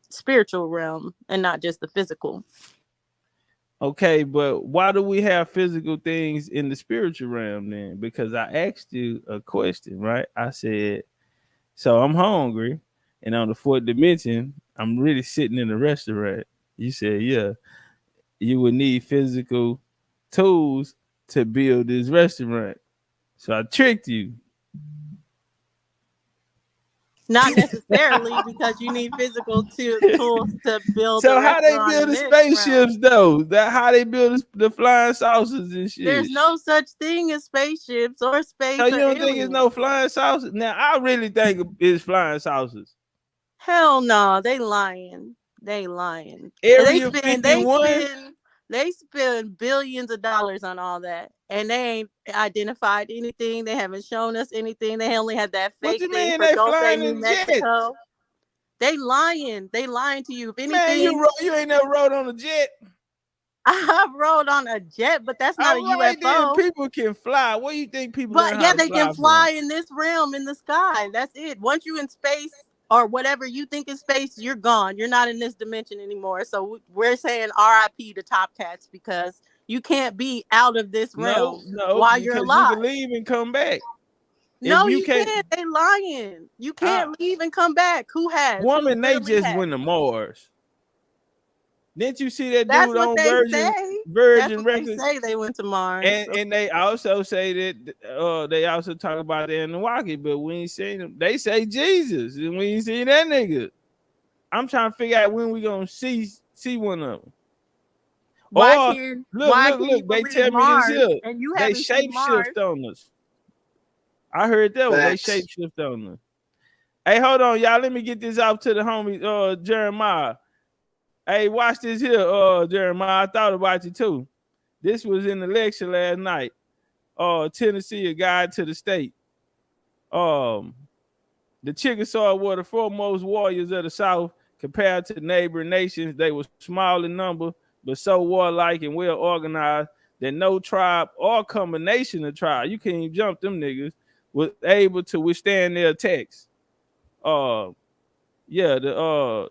spiritual realm and not just the physical. Okay, but why do we have physical things in the spiritual realm then? Because I asked you a question, right? I said, so I'm hungry, and on the fourth dimension, I'm really sitting in a restaurant. You said, yeah, you would need physical tools to build this restaurant. So I tricked you. Not necessarily because you need physical tools to build a So how they restaurant build in the this realm. spaceships though? That how they build the flying saucers and shit. There's no such thing as spaceships or So space you or don't think it's aliens. no flying saucers? Now I really think it's flying saucers. Hell no, they lying. They lying. And Area 51. they spend billions of dollars on all that. And they ain't identified anything. They haven't shown us anything. They only had that What fake you thing mean for they Dulce, flying New in jets? Mexico. They lying. They lying to you. If Man, anything, you ain't never rode on a jet. I rode on a jet, but that's not a All right, then UFO. people can fly. Where you think people learn But how yeah, to they can fly from? fly in this realm in the sky. That's it. Once you in space or whatever you think is space, you're gone. You're not in this dimension anymore. So we're saying RIP to Top Cats because you can't be out of this No, realm no, while you're because you can alive. leave and come back. If No, you you can't, can't. They lying. You I, can't leave and come back. Who has? Who woman, they literally just has? went to Mars. Didn't you see that That's dude what on they say. That's Virgin what they Records? say. They went to Mars. So And they also say that they also talk about the Anunnaki, but we ain't seen them. They say Jesus, and we ain't seen that nigga. I'm trying to figure out when we gonna see one of them. Or why can you look. They believe tell me this Mars here. and you They haven't seen shape Mars? shift on us. I heard that one. They Facts. shape shift on us. Hey, hold on, y'all. Let me get this out to the homie Jeremiah. Hey, watch this here, Jeremiah. I thought about you too. This was in the lecture last night. Tennessee, a guide to the state. Um, the Chickasaw were the foremost warriors of the South compared to neighboring nations. They were small in number, but so warlike and well organized that no tribe or combination of tribes, you can't even jump them niggas, was able to withstand their attacks. Uh, yeah, the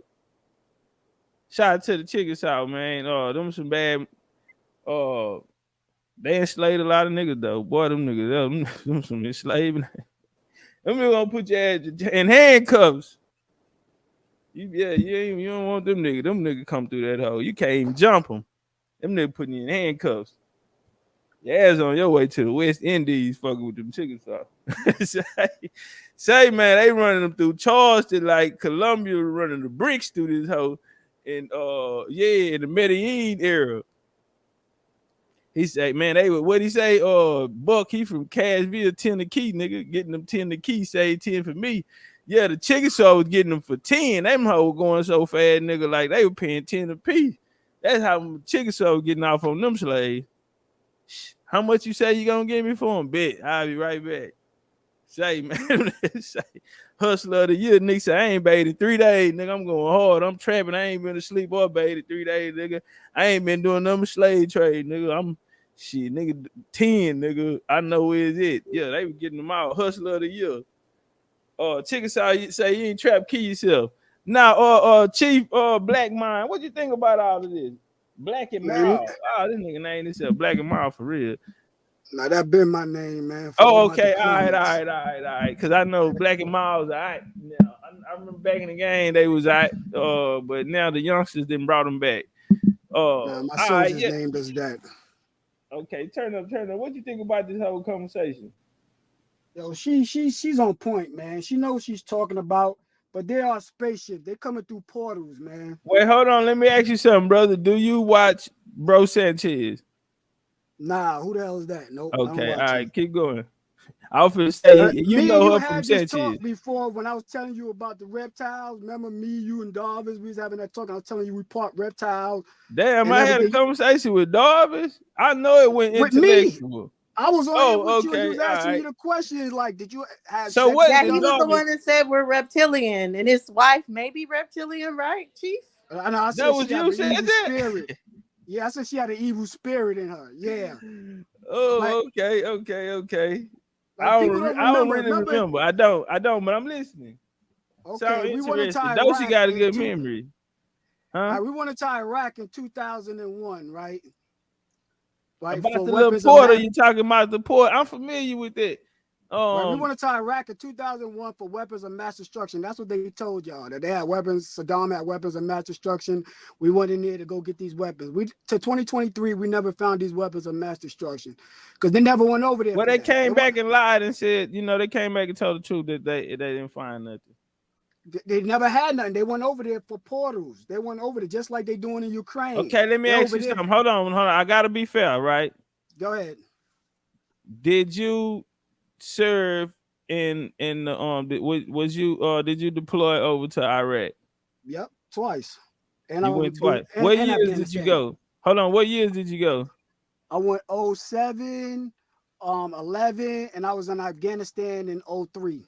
shout out to the Chickasaw, man. Them some bad. Uh, they enslaved a lot of niggas though. Boy, them niggas, them some enslaving. Them niggas gonna put your ass in handcuffs. You don't want them niggas. Them niggas come through that hole. You can't even jump them. Them niggas putting you in handcuffs. Your ass on your way to the West Indies, fucking with them Chickasaw. say, man, they running them through Charleston like Columbia running the bricks through this hole. And in the Medellin era. He said, man, what he say? Buck, he from Cashville, 10 the key, nigga. Getting them 10 the key, say 10 for me. Yeah, the Chickasaw was getting them for 10. Them hoes going so fast, nigga, like they were paying 10 a piece. That's how Chickasaw was getting off on them slaves. How much you say you gonna give me for them? Bet. I'll be right back. Say, man, say, hustler of the year, nigga say, I ain't bathed in 3 days, nigga. I'm going hard. I'm trapping. I ain't been asleep or bathed in 3 days, nigga. I ain't been doing nothing slave trade, nigga. I'm shit, nigga, 10, nigga. I know where's it. Yeah, they were getting them out. Hustler of the year. Chickasaw, you say you ain't trap key yourself. Now, Chief Black Mind, what you think about all of this? Black and Mild. Oh, this nigga name himself Black and Mild for real. Now that been my name, man. Oh, okay. All right. Because I know Black and Miles, all right. Now, I remember back in the game, they was all right. But now the youngsters didn't brought them back. Nah, All my right, soldier's name does that. Okay, turn up. What you think about this whole conversation? Yo, she's on point, man. She knows what she's talking about. But they are spaceships. They're coming through portals, man. Wait, hold on. Let me ask you something, brother. Do you watch Bro Sanchez? Nah, who the hell is that? Nope. Okay, all I'm right, keep going. I was finna say you me know and you her from had this Sanchez talk before when I was telling you about the reptiles. Remember me, you, and Darvis? We was having that talk. I was telling you we part reptiles. Damn, I had a conversation with Darvis. I know it went with intellectual. Me. I was on here with you, and okay, you was asking me the questions like, did you have so sex? what? Yeah, he was the one that said we're reptilian, and his wife may be reptilian, right, Chief? I know. I said that was she you had said evil that. Spirit. Yeah, I said she had an evil spirit in her. Yeah. Oh, like, okay. Like I don't really remember. I don't, but I'm listening. Okay, we want to tie Though she got a good into, memory. Huh? We want to tie Iraq in 2001, right? Right, about the little portal you talking about the port. I'm familiar with it. Right, we want to tie Iraq in 2001 for weapons of mass destruction. That's what they told y'all, that they had weapons. Saddam had weapons of mass destruction. We went in there to go get these weapons. To 2023, we never found these weapons of mass destruction because they never went over there. Well, they came back and lied and said, they came back and told the truth that they didn't find nothing. They never had nothing. They went over there for portals. They went over there just like they doing in Ukraine. Okay, let me ask you something. Hold on. I gotta be fair, right? Go ahead. Did you serve in the did you deploy over to Iraq? Yep, twice. And you went twice. What years did you go? Hold on. What years did you go? I went 07, 11, and I was in Afghanistan in 03.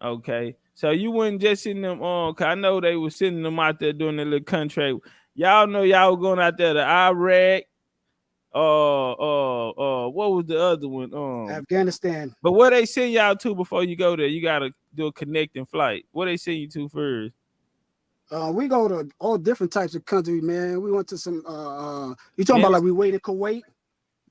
Okay. So you wasn't just sending them on, cause I know they were sending them out there doing their little contract. Y'all know y'all were going out there to Iraq. What was the other one? Afghanistan. But where they send y'all to before you go there? You gotta do a connecting flight. Where they send you to first? We go to all different types of countries, man. We went to some you talking about like we waited in Kuwait?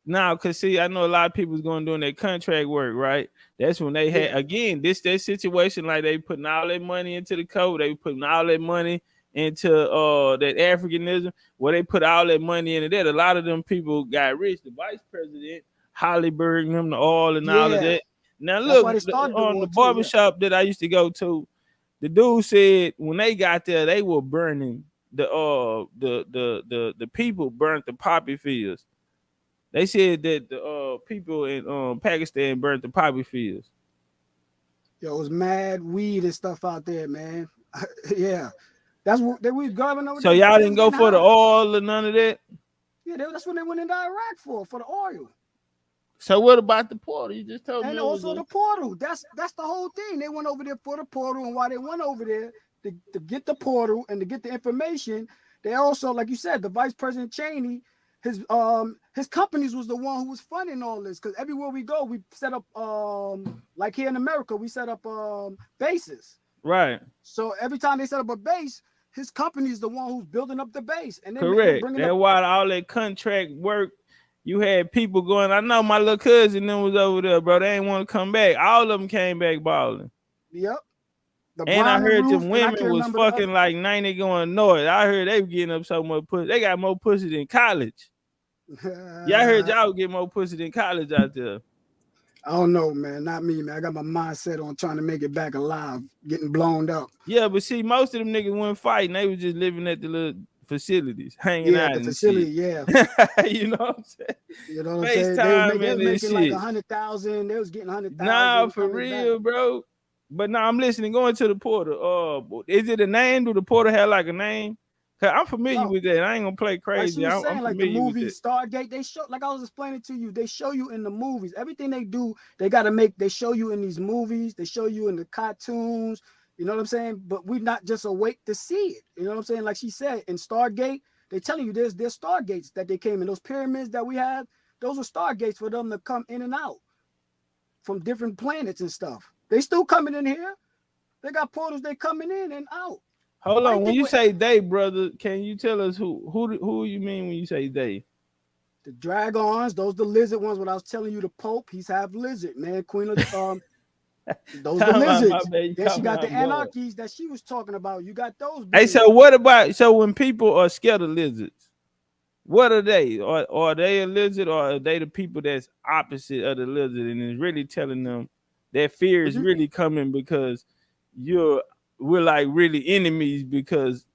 No, cause see, I know a lot of people's going doing their contract work, right? That's when they had again their situation, like they putting all their money into the code, they putting all their money into that Africanism, where they put all that money into that. A lot of them people got rich. The vice president, Hollyberg, them the oil and all of that. Now look, on the barbershop that I used to go to, the dude said when they got there, they were burning the people burnt the poppy fields. They said that the people in Pakistan burnt the poppy fields. Yo, it was mad weed and stuff out there, man. Yeah. That's what they was driving over there. So y'all didn't go for the oil or none of that? Yeah, that's what they went into Iraq for the oil. So what about the portal? You just told me. And also the portal. That's the whole thing. They went over there for the portal, and while they went over there to get the portal and to get the information, they also, like you said, the Vice President Cheney, his companies was the one who was funding all this, because everywhere we go, we set up like here in America, we set up bases. Right. So every time they set up a base, his company is the one who's building up the base. And then correct. That's why all that contract work, you had people going. I know my little cousin then was over there, bro. They ain't want to come back. All of them came back balling. Yep. And I heard them women was fucking like 90 going north. I heard they were getting up so much pussy. They got more pussy than college. Yeah, I heard y'all get more pussy than college out there. I don't know, man. Not me, man. I got my mindset on trying to make it back alive, getting blown up. Yeah, but see, most of them niggas weren't fighting. They was just living at the little facilities, hanging out. The facility, shit. Yeah. You know what I'm saying? You know what I'm saying? They was making like 100,000. They was getting 100,000. Nah, for real, bro. But now I'm listening. Going to the portal. Is it a name? Do the portal have like a name? Cause I'm familiar with that. I ain't gonna play crazy. Like saying, like the movie Stargate, they show, like I was explaining to you, they show you in the movies. Everything they do, they show you in these movies, they show you in the cartoons, you know what I'm saying? But we're not just awake to see it. You know what I'm saying? Like she said, in Stargate, they're telling you there's Stargates that they came in. Those pyramids that we have, those are Stargates for them to come in and out from different planets and stuff. They still coming in here. They got portals, they coming in and out. Hold on, when you say they, brother, can you tell us who you mean when you say they? The dragons, those the lizard ones. What I was telling you, the Pope, he's half lizard, man. Queen of those the lizards. Then she got the anarchies that she was talking about. You got those. Hey, so what about when people are scared of lizards? What are they? Are they a lizard, or are they the people that's opposite of the lizard and is really telling them that fear is really coming because we're like really enemies because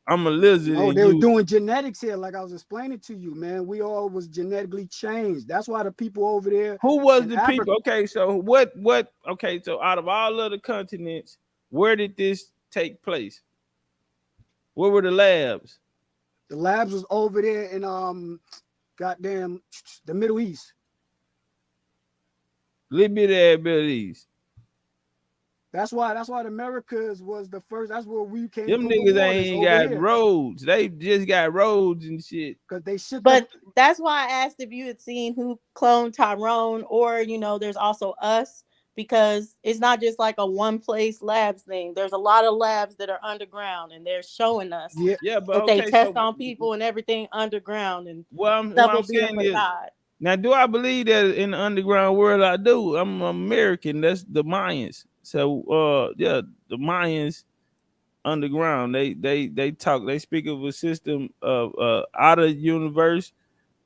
I'm a lizard? Oh, they were doing genetics here, like I was explaining to you, man. We all was genetically changed. That's why the people over there. Who was the people? Okay, so what? Okay, so out of all of the continents, where did this take place? Where were the labs? The labs was over there in goddamn the Middle East. Liberian Middle East. That's why the Americas was the first. That's where we came Them from. niggas ain't got roads. They just got roads and shit. Cause they shit. But that's why I asked if you had seen who cloned Tyrone, or there's also us, because it's not just like a one place labs thing. There's a lot of labs that are underground, and they're showing us but that they test on people and everything underground, and what I'm saying is, now do I believe that in the underground world? I do. I'm American. That's the Mayans. So yeah, the Mayans underground. They talk. They speak of a system of out of universe,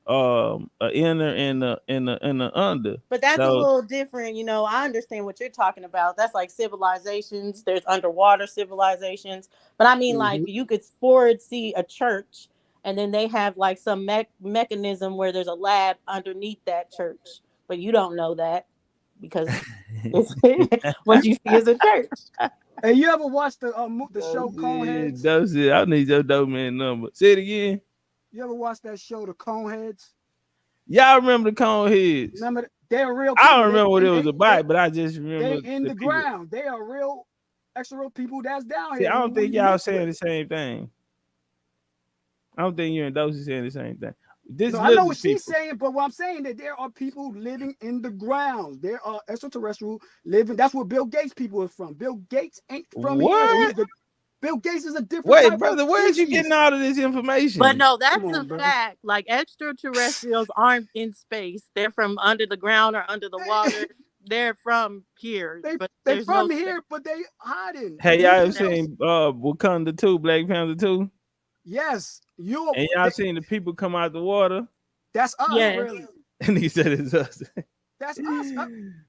inner and the under. But that's a little different. I understand what you're talking about. That's like civilizations. There's underwater civilizations. But I mean, like, you could forward see a church, and then they have like some mechanism where there's a lab underneath that church, but you don't know that because what you see is a church. Hey, you ever watched the show Coneheads? That's it. I need your dope man number. Say it again. You ever watched that show, the Coneheads? Y'all remember the Coneheads? Remember, they're real people. I don't remember what it was about, but I just remember they in the ground. They are real, extra real people that's down here. See, I don't think y'all saying the same thing. I don't think you and Dosey saying the same thing. I know what she's saying, but what I'm saying that there are people living in the ground. There are extraterrestrial living. That's where Bill Gates people is from. Bill Gates ain't from here. Bill Gates is a different. Wait, brother, where's you getting all of this information? But no, that's a fact. Like, extraterrestrials aren't in space. They're from under the ground or under the water. They're from here. They're from here, but they hiding. Hey, y'all ever seen Wakanda 2, Black Panther 2? Yes, and y'all seen the people come out the water? That's us, really. And he said it's us. That's us.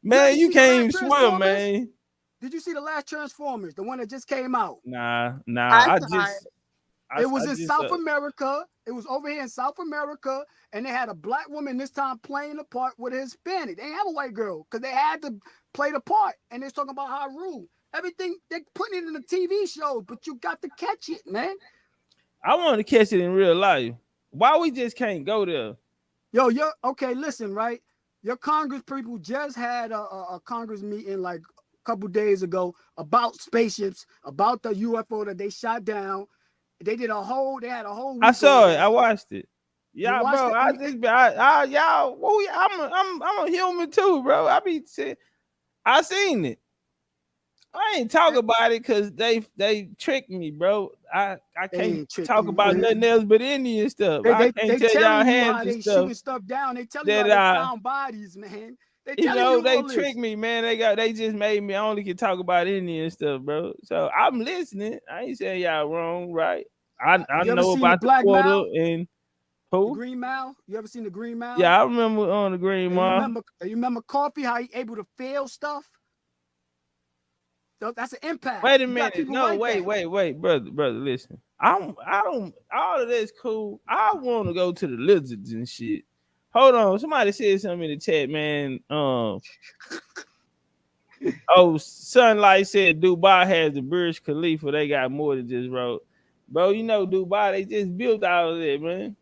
Man, you can't even swim, man. Did you see the last Transformers, the one that just came out? Nah. It was in South America. It was over here in South America, and they had a black woman this time playing the part with a Hispanic. They didn't have a white girl because they had to play the part. And they're talking about Haru. Everything they're putting it in the TV shows, but you got to catch it, man. I want to catch it in real life. Why we just can't go there? Yo, okay, listen, right? Your Congress people just had a Congress meeting like a couple days ago about spaceships, about the UFO that they shot down. They had a whole I saw it. I watched it. Yeah, bro. I'm a human too, bro. I seen it. I ain't talk about it because they tricked me, bro. I can't talk about nothing else but Indian stuff. I can't tell y'all half the stuff. Shooting stuff down. They tell you how they found bodies, man. They tricked me, man. They just made me only can talk about Indian stuff, bro. So I'm listening. I ain't saying y'all wrong, right? I know about the quarter and who? The Green Mile. You ever seen the Green Mile? Yeah, I remember on the Green Mile. You remember Coffee? How he able to fail stuff? That's an impact. Wait a minute. No, wait, brother. Listen. I don't. All of that's cool. I want to go to the lizards and shit. Hold on. Somebody said something in the chat, man. Sunlight said Dubai has the Burj Khalifa. They got more than just road. Bro, Dubai, they just built all of that, man.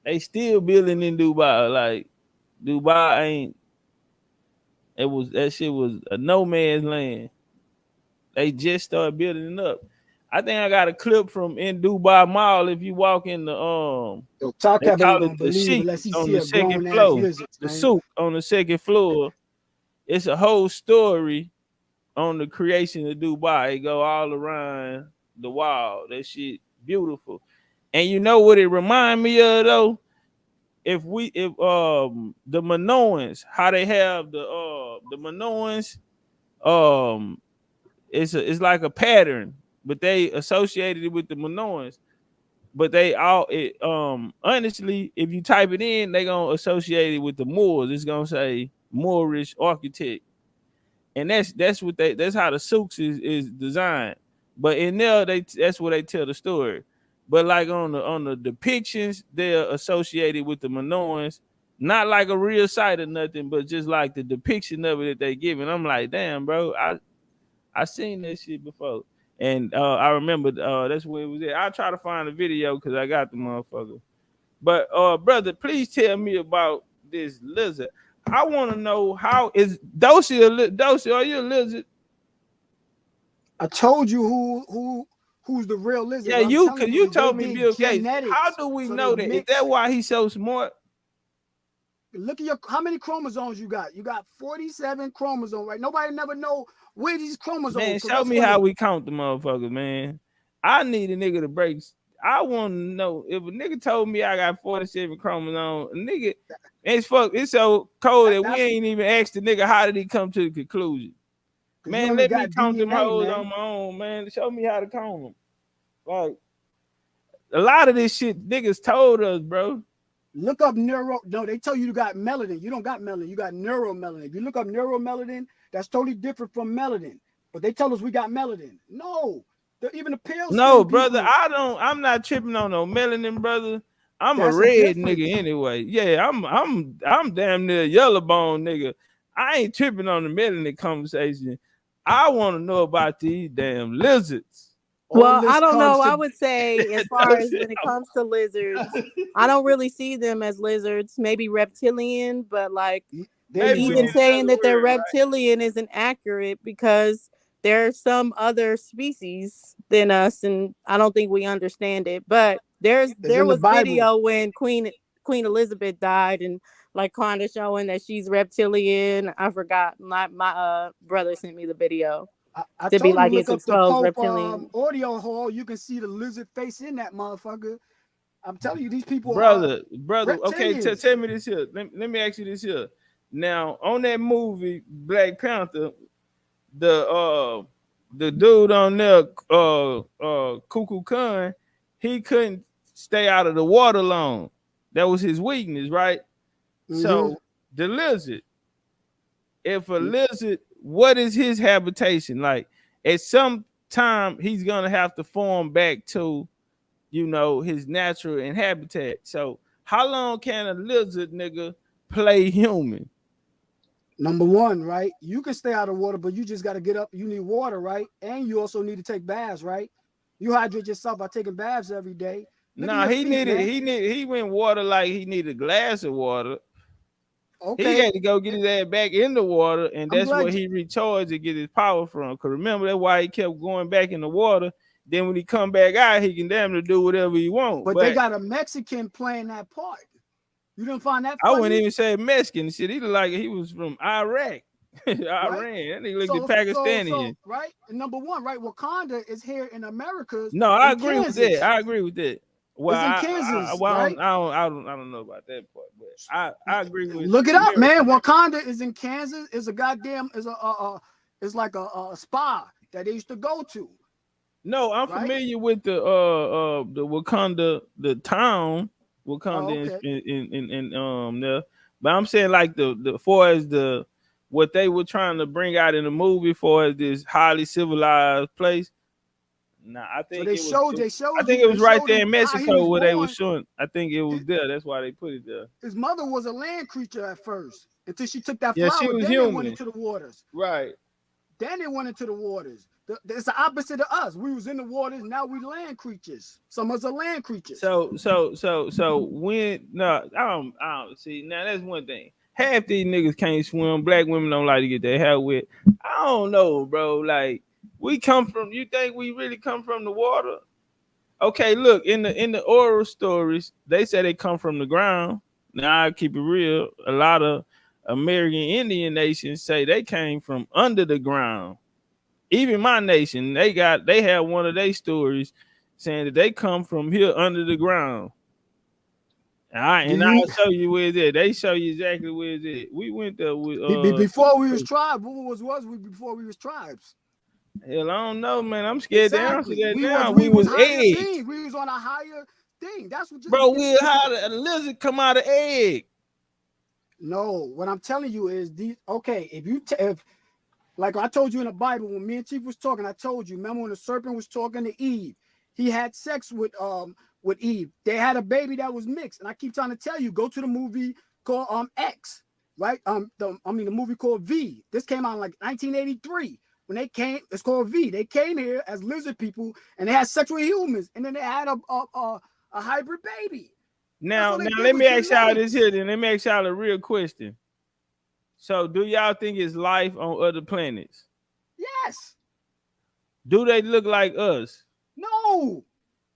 They still building in Dubai. Like, Dubai ain't. That shit was a no man's land. They just started building it up. I think I got a clip from in Dubai Mall. If you walk in the they call it the Sheik on the second floor. The souk on the second floor. It's a whole story on the creation of Dubai. It go all around the wall. That shit beautiful. And you know what it remind me of though? if the Minoans, how they have the Minoans, it's like a pattern, but they associated it with the Minoans. But they all honestly, if you type it in, they gonna associate it with the Moors. It's gonna say Moorish architect, and that's how the Souks is designed. But in there, that's where they tell the story. But like on the depictions, they're associated with the Minoans, not like a real site or nothing, but just like the depiction of it that they give. And I'm like, damn, bro, I seen that shit before. And I remember that's where it was at. I'll try to find a video because I got the motherfucker. But brother, please tell me about this lizard. I want to know how is Doshi, are you a lizard? I told you who's the real lizard. Yeah, I'm telling because you they told me did Bill Gates. genetics, How do we so know they that? Is mix. that why he's so smart? Look at how many chromosomes you got. You got 47 chromosomes, right? Nobody never know where these chromosomes. Man, show me how we count the motherfuckers, man. I need a nigga to break. I want to know if a nigga told me I got 47 chromosomes. A nigga, it's so cold that we ain't even asked the nigga how did he come to the conclusion. Man, let me count them hoes on my own, man. Show me how to count them. Like a lot of this shit niggas told us, bro. Look up neuro. No, they tell you got melanin. You don't got melanin. You got neuromelanin. If you look up neuromelanin, that's totally different from melanin. But they tell us we got melanin. No, even the pills. No, brother, I'm not tripping on no melanin, brother. I'm a red nigga anyway. Yeah, I'm damn near yellow bone nigga. I ain't tripping on the melanin conversation. I want to know about these damn lizards. Well, I don't know. I would say as far as when it comes to lizards, I don't really see them as lizards, maybe reptilian, but like even saying that they're reptilian isn't accurate because there's some other species than us, and I don't think we understand it. But there was video when Queen Elizabeth died, and like kind of showing that she's reptilian. I forgot. My brother sent me the video. I to told be like you it's look up the exposed Pope reptilian. audio hall. You can see the lizard face in that motherfucker. I'm telling you, these people brother. Okay, reptilians. tell me this here. Let me ask you this here. Now, on that movie Black Panther, the dude on there, Cuckoo Khan, he couldn't stay out of the water long. That was his weakness, right? Mm-hmm. So the lizard, if a lizard, what is his habitation? Like at some time he's gonna have to form back to, his natural habitat. So how long can a lizard nigga play human? Number one, right? You can stay out of water, but you just got to get up. You need water, right? And you also need to take baths, right? You hydrate yourself by taking baths every day. He went water like he needed a glass of water. Okay. He had to go get his ass back in the water, and that's where he recharged to get his power from. Because remember, that's why he kept going back in the water. Then when he come back out, he can damn near do whatever he wants. But they got a Mexican playing that part. You didn't find that funny? I wouldn't even say Mexican shit. He looked like he was from Iraq. Iran. That nigga looked like Pakistani. Right? And number one, right? Wakanda is here in America. No, I agree with that. Well, it's in Kansas, right? I don't know about that part, but I agree with. Look it up, man. Wakanda is in Kansas. It's a goddamn it's like a spa that they used to go to. No, I'm familiar with the Wakanda, the town Wakanda in there, but I'm saying like the far as what they were trying to bring out in the movie for as this highly civilized place. Nah, I think they showed. I think it was right there in Mexico where they were showing. I think it was there. That's why they put it there. His mother was a land creature at first until she took that flower. She was then human. They went into the waters. Right. Then they went into the waters. It's the opposite of us. We was in the waters. Now we land creatures. Some of us are land creatures. So when I don't see. Now that's one thing. Half these niggas can't swim. Black women don't like to get their hair wet. I don't know, bro. Like we come from. You think we really come from the water? Okay, look in the oral stories, they say they come from the ground. Now I keep it real. A lot of American Indian nations say they came from under the ground. Even my nation, they have one of their stories saying that they come from here under the ground. All right, and I'll show you where it's at. They show you exactly where it's at. We went there with before we was tribes. What was we before we was tribes? Hell, I don't know, man. I'm scared to answer that We now. we was higher eggs. beings. We was on a higher thing. That's what. Bro, we had a lizard come out of egg. No, what I'm telling you is these. Okay, if like I told you in the Bible when me and Chief was talking, I told you. Remember when the serpent was talking to Eve? He had sex with Eve. They had a baby that was mixed, and I keep trying to tell you, go to the movie called X, right? The movie called V. This came out in like 1983. When they came, it's called V. They came here as lizard people, and they had sex with humans, and then they had a hybrid baby. Now let me ask y'all this here. Then let me ask y'all a real question. So, do y'all think it's life on other planets? Yes. Do they look like us? No.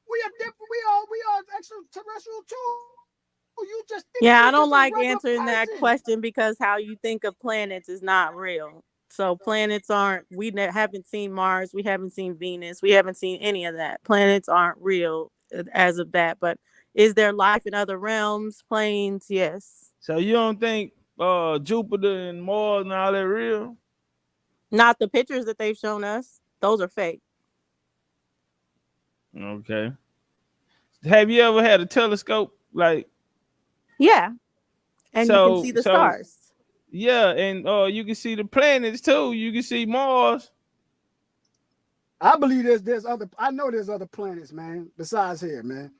We are different. We are extraterrestrial too. You just think I don't like answering that question because how you think of planets is not real. So planets aren't. We haven't seen Mars. We haven't seen Venus. We haven't seen any of that. Planets aren't real as of that. But is there life in other realms, planes? Yes. So you don't think Jupiter and Mars and all that real? Not the pictures that they've shown us. Those are fake. Okay. Have you ever had a telescope? Like, yeah, and you can see the stars. Yeah, and you can see the planets too. You can see Mars. I believe there's other. I know there's other planets, man. Besides here, man.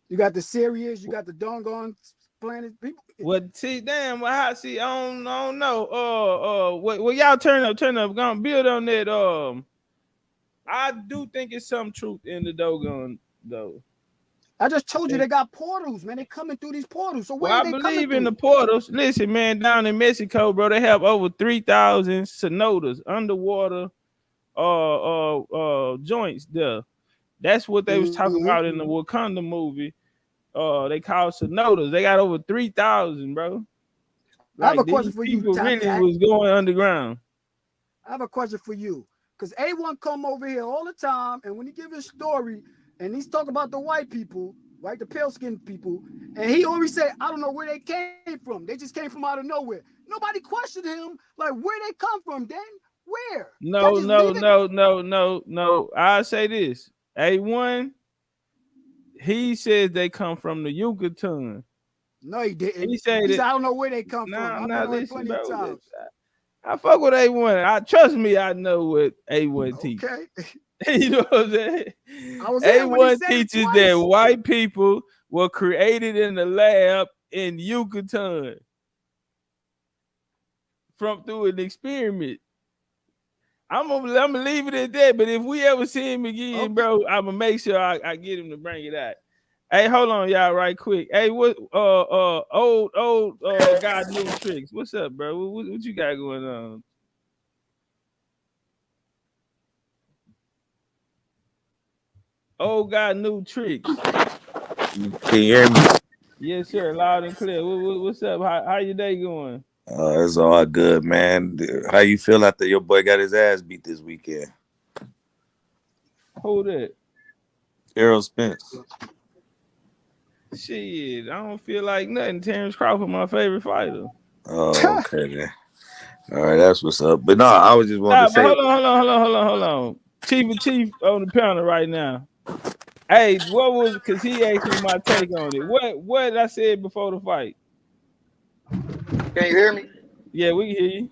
You got the Sirius. You got the doggone planet. People. Well, see, damn. Well, I don't know. Well, y'all turn up. Gonna build on that. I do think it's some truth in the doggone though. I just told you they got portals, man. They coming through these portals. So I believe in the portals. Listen, man, down in Mexico, bro, they have over 3,000 cenotes, underwater joints there. That's what they was talking about in the Wakanda movie. They call cenotes. They got over 3,000, bro. Like, I have a question for you. People really was going underground. I have a question for you. Because A1 come over here all the time, and when he give his story, and he's talking about the white people, right, the pale-skinned people, and he always say, I don't know where they came from. They just came from out of nowhere. Nobody questioned him, like, where they come from, then? Where? No. I'll say this. A1, he says they come from the Yucatan. No, he didn't. He said I don't know where they come from. Listen, bro. I fuck with A1. Trust me, I know what A1 teaches. Okay. You know what I'm saying? A1 teaches that white people were created in the lab in Yucatan through an experiment. I'm gonna leave it at that. But if we ever see him again, bro, I'm gonna make sure I get him to bring it out. Hey, hold on, y'all, right quick. Hey, what old God New Tricks? What's up, bro? What you got going on? Old God New Tricks. Can you hear me? Yes, sir. Loud and clear. What's up? How your day going? It's all good, man. How you feel after your boy got his ass beat this weekend? Who that? Errol Spence. Shit, I don't feel like nothing. Terrence Crawford, my favorite fighter. Oh, okay then. All right, that's what's up. But no, I was just wanting to say. Hold on. Chief on the panel right now. Hey, because he asked me my take on it. What I said before the fight? Can you hear me? Yeah, we can hear you.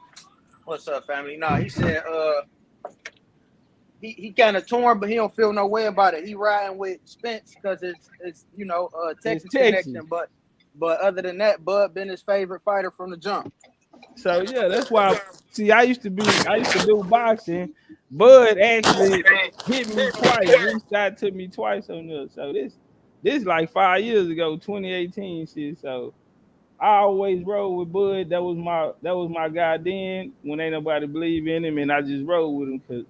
What's up, family? Nah, he said he kind of torn, but he don't feel no way about it. He riding with Spence because it's Texas connection, but other than that, Bud been his favorite fighter from the jump. So yeah, that's why. See, I used to do boxing. Bud actually hit me twice, reached out to me twice on this. So this like 5 years ago, 2018 shit. So I always roll with Bud. That was my guy then when ain't nobody believe in him, and I just roll with him because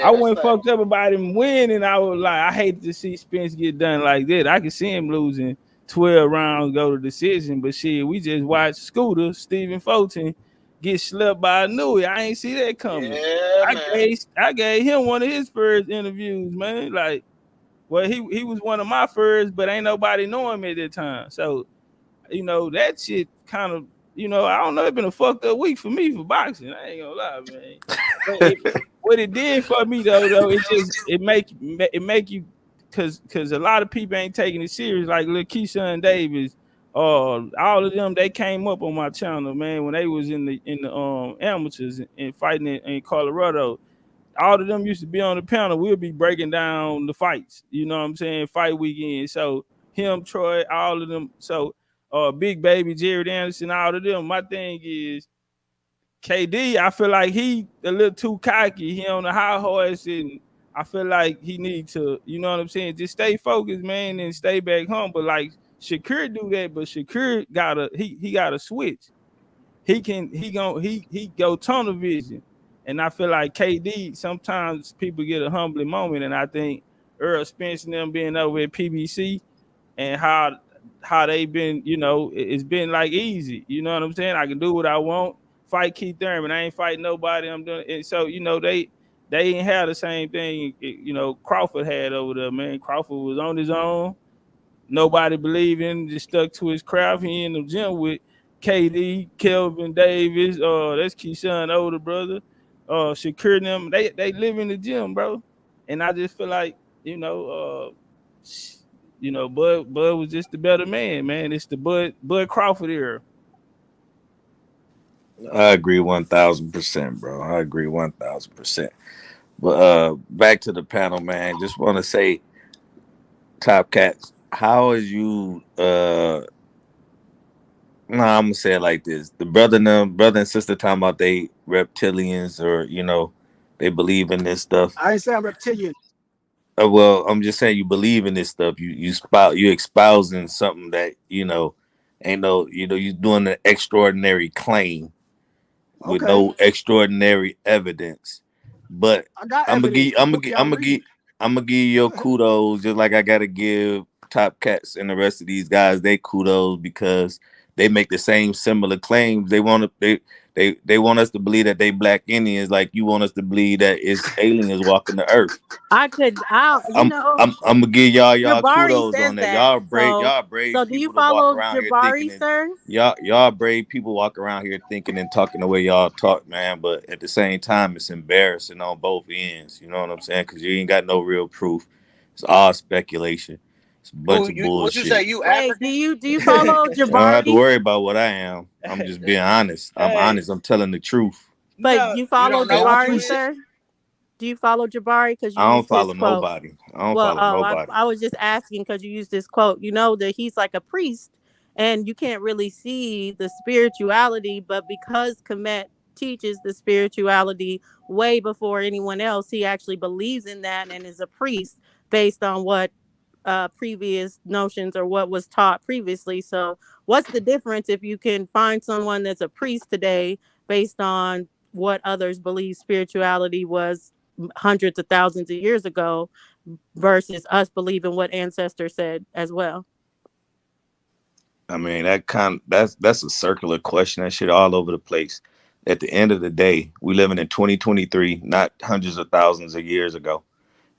I wasn't fucked up about him winning. I was like, I hate to see Spence get done like that. I could see him losing 12 rounds, go to decision, but shit, we just watched Scooter, Stephen Fulton, get slept by a Nui. I ain't see that coming. Yeah, I gave him one of his first interviews, man. Like, Well, he was one of my first, but ain't nobody know him at that time. So, that shit kind of, I don't know, it's been a fucked up week for me for boxing. I ain't gonna lie, man. But what it did for me though, it make you, cause a lot of people ain't taking it serious. Like Lil Keyshawn Davis, all of them, they came up on my channel, man, when they was in the amateurs and fighting in Colorado. All of them used to be on the panel. We'll be breaking down the fights. You know what I'm saying? Fight weekend. So him, Troy, all of them. So Big Baby, Jared Anderson, all of them. My thing is KD. I feel like he a little too cocky. He on the high horse, and I feel like he need to. You know what I'm saying? Just stay focused, man, and stay back home. But like Shakur do that, but Shakur he got a switch. He go tunnel vision. And I feel like KD, sometimes people get a humbling moment. And I think Earl Spence and them being over at PBC and how they been, it's been like easy. You know what I'm saying? I can do what I want. Fight Keith Thurman. I ain't fighting nobody. I'm doing it. So, they ain't have the same thing, Crawford had over there, man. Crawford was on his own. Nobody believed in him, just stuck to his craft. He in the gym with KD, Kelvin Davis, that's Keyshawn older brother. Shakur them, they live in the gym, bro. And I just feel like, Bud was just the better man. It's the Bud Crawford era. I agree 1,000%, bro. I agree 1,000%. But back to the panel, man. Just want to say, Top Cats, how is you? No, I'm gonna say it like this: the brother and sister talking about they reptilians, or they believe in this stuff. I ain't saying reptilian. Well, I'm just saying you believe in this stuff. You espousing something that ain't no, you doing an extraordinary claim with Okay. no extraordinary evidence. But I got I'm gonna evidence. give I'm gonna give you your kudos, just like I gotta give Top Cats and the rest of these guys they kudos, because they make the same similar claims. They want want us to believe that they black Indians, like you want us to believe that it's aliens walking the earth. I'm gonna give y'all Jabari kudos says on that. that. Y'all brave So do you people to walk follow around here Jabari, thinking, and sir? y'all brave people walk around here thinking and talking the way y'all talk, man. But at the same time, it's embarrassing on both ends. You know what I'm saying? Because you ain't got no real proof. It's all speculation. It's a bunch of What you bullshit. say? You Wait, African? do you follow I don't have to Jabari? worry about what I am. I'm just being honest. I'm Hey, honest. I'm telling the truth. But no, you You follow don't know I what you Jabari, said? appreciate. sir? Do you follow Jabari? Because you I don't used his follow quote. nobody. I don't Well, follow nobody. I was just asking because you used this quote. You know that he's like a priest, and you can't really see the spirituality, but because Kemet teaches the spirituality way before anyone else, he actually believes in that and is a priest based on what previous notions or what was taught previously. So, what's the difference if you can find someone that's a priest today based on what others believe spirituality was hundreds of thousands of years ago versus us believing what ancestors said as well? I mean, that's a circular question. That shit all over the place. At the end of the day, we living in 2023, not hundreds of thousands of years ago.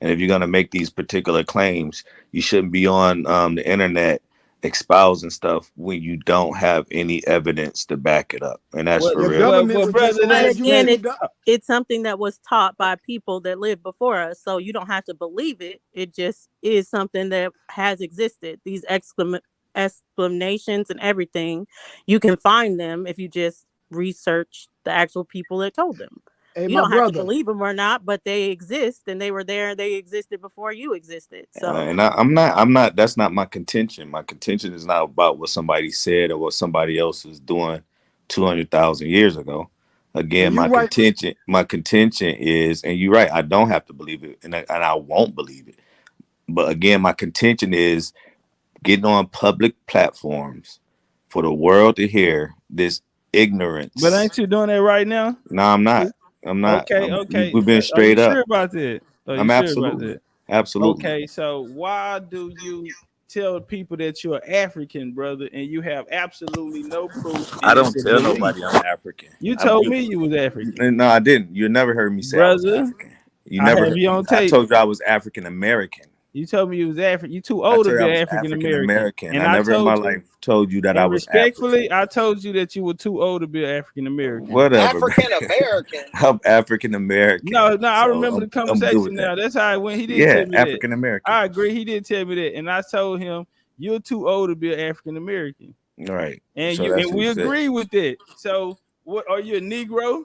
And if you're gonna make these particular claims, you shouldn't be on the internet espousing stuff when you don't have any evidence to back it up. And that's Well, for The real. government well, would just brother, But have that's you again, that's. queued up. it's something that was taught by people that lived before us, so you don't have to believe it. It just is something that has existed. These explanations and everything, you can find them if you just research the actual people that told them. Hey, You my don't have to brother. believe them or not, but they exist and they were there. They existed before you existed. So And I'm not. That's not my contention. My contention is not about what somebody said or what somebody else is doing 200,000 years ago. And Again, you right. my contention is, and you're right. I don't have to believe it, and I won't believe it. But again, my contention is getting on public platforms for the world to hear this But ignorance. ain't you doing that right now? No, I'm not. I'm not. Okay. We've been Are you straight up. sure about that? Are you I'm sure about absolutely, that? absolutely. Okay, so why do you tell people that you're African, brother, and you have absolutely no proof I and it's don't a tell belief? nobody I'm African. You told me you was African, No, I didn't. You never heard me say I was brother. African. You I never have heard. you on I tape. told you I was African American. You told me you was African. You too I old to told you be I was African African American. American. And I never in my told you, life told you that I and was respectfully, African. I told you that you were too old to be African American. Whatever. African American. I'm African American. No, I So remember the I'm good conversation with now. that. That's how it went. He did Yeah, tell me African that. American. I agree. He did tell me that. And I told him, you're too old to be an African American. Right. And So that's and what we he said. agree with that. So what are you, a Negro?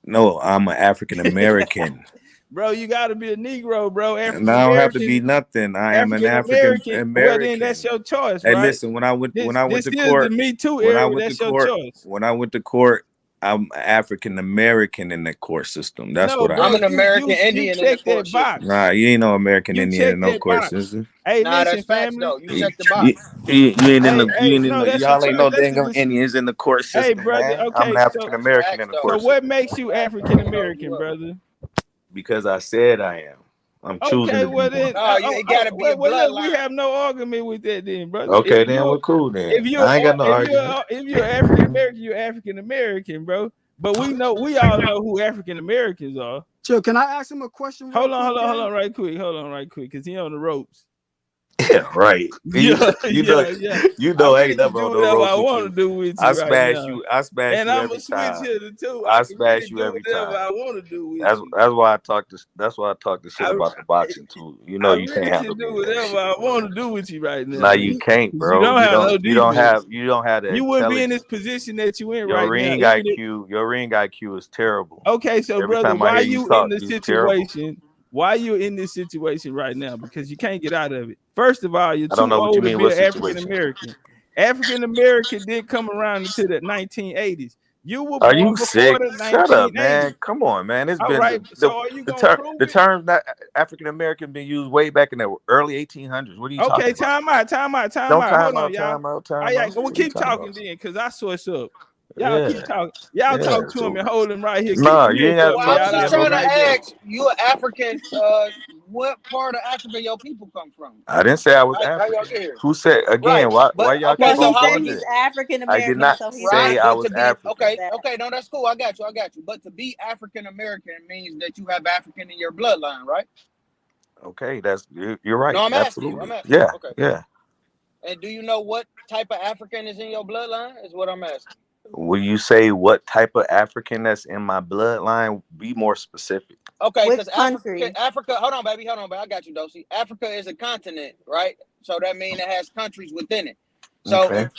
No, I'm an African American. Bro, you gotta be a Negro, bro. And I don't have to be nothing. I am an African American. Well, then that's your choice, Hey, right? listen, when I went This to is court, the Me Too when I era. went That's to your court, choice. when I went to court, I'm African American in the court system. That's No, what bro, I'm an American you Indian in the check that court box. system. Nah, you ain't no American You Indian in check no that court box. system. Hey, Nah, listen, that's facts family. though. You check the box. You ain't in the Hey, you ain't in no, the that's y'all your ain't no choice. dang Indians in the court Hey, system, brother. man. Okay, I'm an African American in the Facts, court so system. what makes you African American, brother? Because I said I am. I'm choosing to be well then, No, it gotta be a look, we bloodline. have no argument with that, then, brother. Okay, If then you're- we're cool then. If you're I ain't got no argument. if you're African American, you're African American, bro. But we all know who African Americans are. Chill, can I ask him a question? Hold on, right quick, because he on the ropes. Yeah, right. You know, ain't never on the ropes. I want to do with you I right smash now. you. I smash And you I'm every switch time. here to two. I smash you every whatever time. I want to do with That's you. why I talk this. That's why I talk the shit about the boxing too. You know, you can't handle do me. whatever I want to do with you right now. Nah, you can't, bro. You don't have no you don't defense. have the You wouldn't be in intelligence. this position that you in Your right ring now. IQ, your ring IQ is terrible. Okay, so Every brother, time I why hear you you talk, in the it's terrible. situation? Why you in this situation right now? Because you can't get out of it. First of all, you're I don't too know what you old to mean. be What an African situation? American. African American didn't come around until the 1980s. You were Are born you before sick? the 1980s. Shut up, man. Come on, man. It's All been right. So are you gonna prove the it? term that African American been used way back in the early 1800s. What are you talking about? Okay, time out. Don't Hold on, y'all. time out. We'll keep talking then, because I source up. Y'all Yeah. keep talking. Y'all talk to him and hold him right here. Nah, Keep you ain't got Well, to I talk was to just me. trying to right there. ask you, an African. What part of Africa your people come from? I didn't say I was How y'all African. get here? Who said again? Right, Why y'all okay, keep so on how said do he's you? African I did American, not so he's say I But was to be African. okay, no, that's cool. I got you. But to be African American means that you have African in your bloodline, right? Okay, you're right. No, I'm asking Absolutely. you. I'm asking you. Yeah, Okay. yeah. And do you know what type of African is in your bloodline? Is what I'm asking. Will you say what type of African that's in my bloodline? Be more specific. Okay, Which because country? Africa. Hold on, baby. I got you, Dosey. Africa is a continent, right? So that means it has countries within it. So Okay.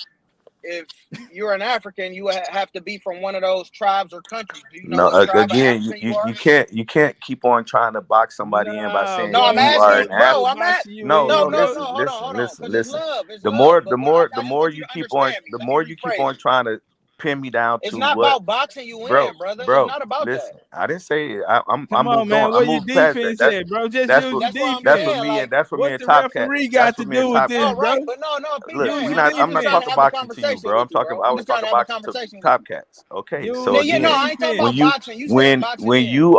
if you're an African, you have to be from one of those tribes or countries. Do you know No, what tribe of again, African you are? you can't keep on trying to box somebody in by saying No, I'm you are asking, an bro. African. I'm at No, listen. Hold on, listen, because it's love. It's The love. more I the just more need you you to keep on understand me. Let me rephrase it. trying to pin me down It's to not what, about boxing you bro, in, brother. It's bro. not about Listen, that. I didn't say Come on, man. Where your defense at, bro? Just use your That's why I'm that's for defense. saying, me like, and that's for me What and the Top Cat. referee That's got for to me and do with Top this, oh, Cat. bro? right, but no, peep Look, game. I'm I'm not just trying to talking have a boxing to you, conversation bro. with you, bro. I I'm was just trying talking to have a boxing to conversation with Top you. Cats. Okay, Use so No, your no, again, I ain't talking defense. about boxing. You said boxing in.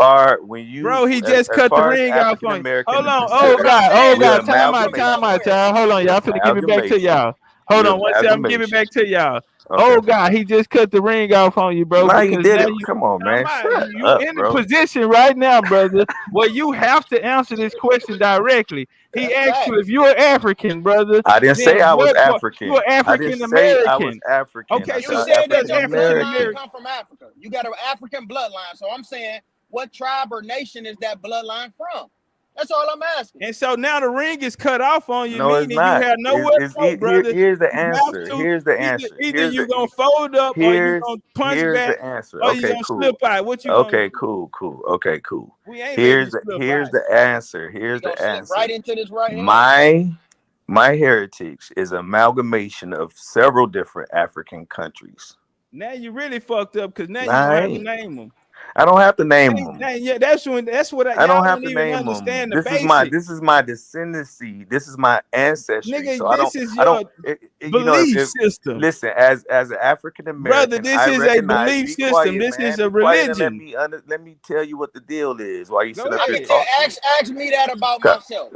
Bro, he just as cut the far as ring off African on you. American Hold is on. That's Oh what considered, I'm God. saying. we're Time out, amalgamation. y'all. Hold on. Y'all finna give me back to Amalgamation. y'all. Hold on. One second. I'm gonna give it back to y'all. Okay. Oh God, he just cut the ring off on you, bro. No, he Because did now it. Come on, man. Shut you up, in the bro. position right now, brother, where you have to answer this question directly. He That's asked you if facts. you're African, brother. I didn't Then say I was what part? African. You're I didn't African say I was American. African. I Okay, said You so said what that does African your African bloodline American. American? come from Africa. You got an African bloodline. So I'm saying, what tribe or nation is that bloodline from? That's all I'm asking. And so now the ring is cut off on you, No, it's meaning you not. have nowhere to go, brother. Here's the You have answer. to Here's the answer. either you gonna fold up or you gonna punch Here's back the answer. or you Okay, gonna cool. slip out. What you gonna Okay, do? cool. Okay, cool. We ain't letting you slip Here's out. the answer. He Here's gonna the slip right answer. into this right hand. My heritage is amalgamation of several different African countries. Now you really fucked up because now you I gonna have to ain't. name them. I don't have to name them. Yeah, that's what I y'all don't have don't to even name them. understand the This is basics. my descendancy. This is my ancestry. Nigga, So this is your you know, belief if system. listen, as an African Brother, American, this I is a recognize. belief Be system. quiet, This man. is a Be quiet and religion. let me tell you what the deal is. While you Go sit up I here can ahead. tell. talking, Ask me that about myself.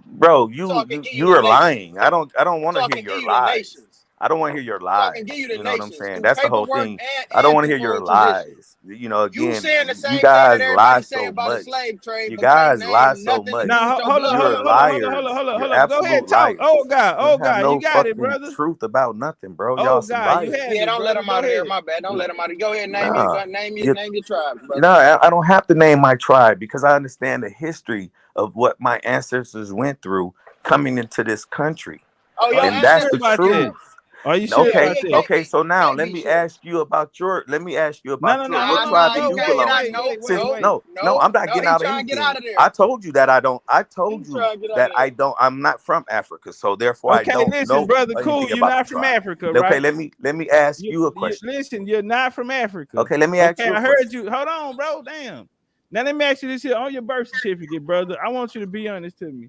bro, So I can give you you the are nations. lying. I don't want So to I hear can give your you the lies. nations. I don't want to hear your So I lies. can give you the You know what I'm nations saying? through That's the whole paperwork thing. I don't and want to through hear your oral tradition. lies. You know, You again, saying the you same thing that guys lie everybody say so about the much. slave trade, You but can't guys lie name so nothing to much. do with Now, your hold on, hold bloodline. on, You're hold on, hold on, hold liars. on, hold on, You're hold on. Go ahead absolute and talk. liars. Oh You God, have you no got it, fucking brother. truth about nothing, bro. Oh Y'all some God, you liars. had Yeah, it, don't let brother. them Go out of there. ahead. My bad. Don't let them out of. Go ahead, name Nah, name your tribes, you brother. know, I don't have to name my tribe because I understand the history of what my ancestors went through coming into this country, Oh, Are your and you that's sure the ancestors about that? truth. true? Are you sure Yeah, about Okay, that? okay. So now can't let be me sure. ask you about your. Let me ask you No, about no, your. no, hold What on, tribe Nah, do bro. you you can't Wait, get belong out. wait, to? Nope, wait, wait, Since nope, wait. no, nope, I'm not no. getting He out of trying to get anything. out of there. I told you that I don't. I He told you trying to get out of that there. I don't. I'm not from Africa, so therefore I Okay, don't listen, know brother. Cool. anything You're about the not from tribe. Africa, Okay, right? let me ask you a You question. listen. You're not from Africa. Okay, let me ask Okay, you a I heard question. you. Hold on, bro. Damn. Now let me ask you this here on your birth certificate, brother. I want you to be honest to me.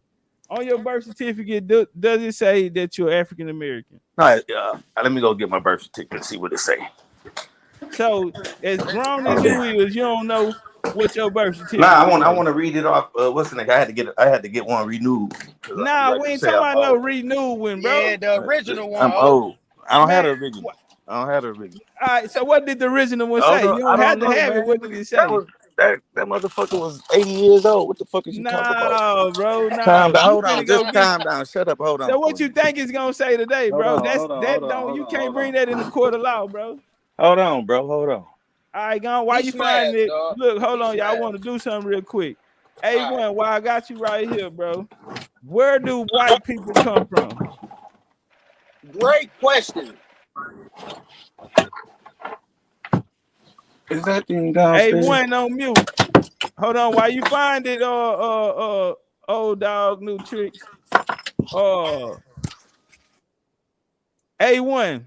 On your birth certificate, does it say that you're African American? All right, let me go get my birth certificate and see what it say. So, as grown as you is, you don't know what your birth Nah, certificate I say. want to read it off. What's the name? I had to get one renewed. 'Cause Nah, like we you ain't say, talking I'm about no old. renewing, bro. Yeah, the original one. I'm Oh, old. I don't have Man, the original. I don't have the original. all right. So, what did the original one Oh say? no, You I don't don't have to know, have it. man. What did it That say? was that motherfucker was 80 years old. What the fuck is you talking about? No, bro. Calm No, down. you Hold on. finna go Just get. calm down. Shut up. Hold So, on what for you me. think it's gonna say today, Hold bro? on. Hold on. Hold That on. don't. Hold You on. can't Hold bring on. that in the court of law, bro. Hold on, bro. Hold on. All right, gone. Why he you find smashed, it? dog. Look, hold He on, y'all. I smashed. want to do something real quick. All right. A1, why I got you right here, bro. Where do white people come from? Great question. Is that thing downstairs? A1 on mute. Hold on, while you find it, old dog, new tricks. A1.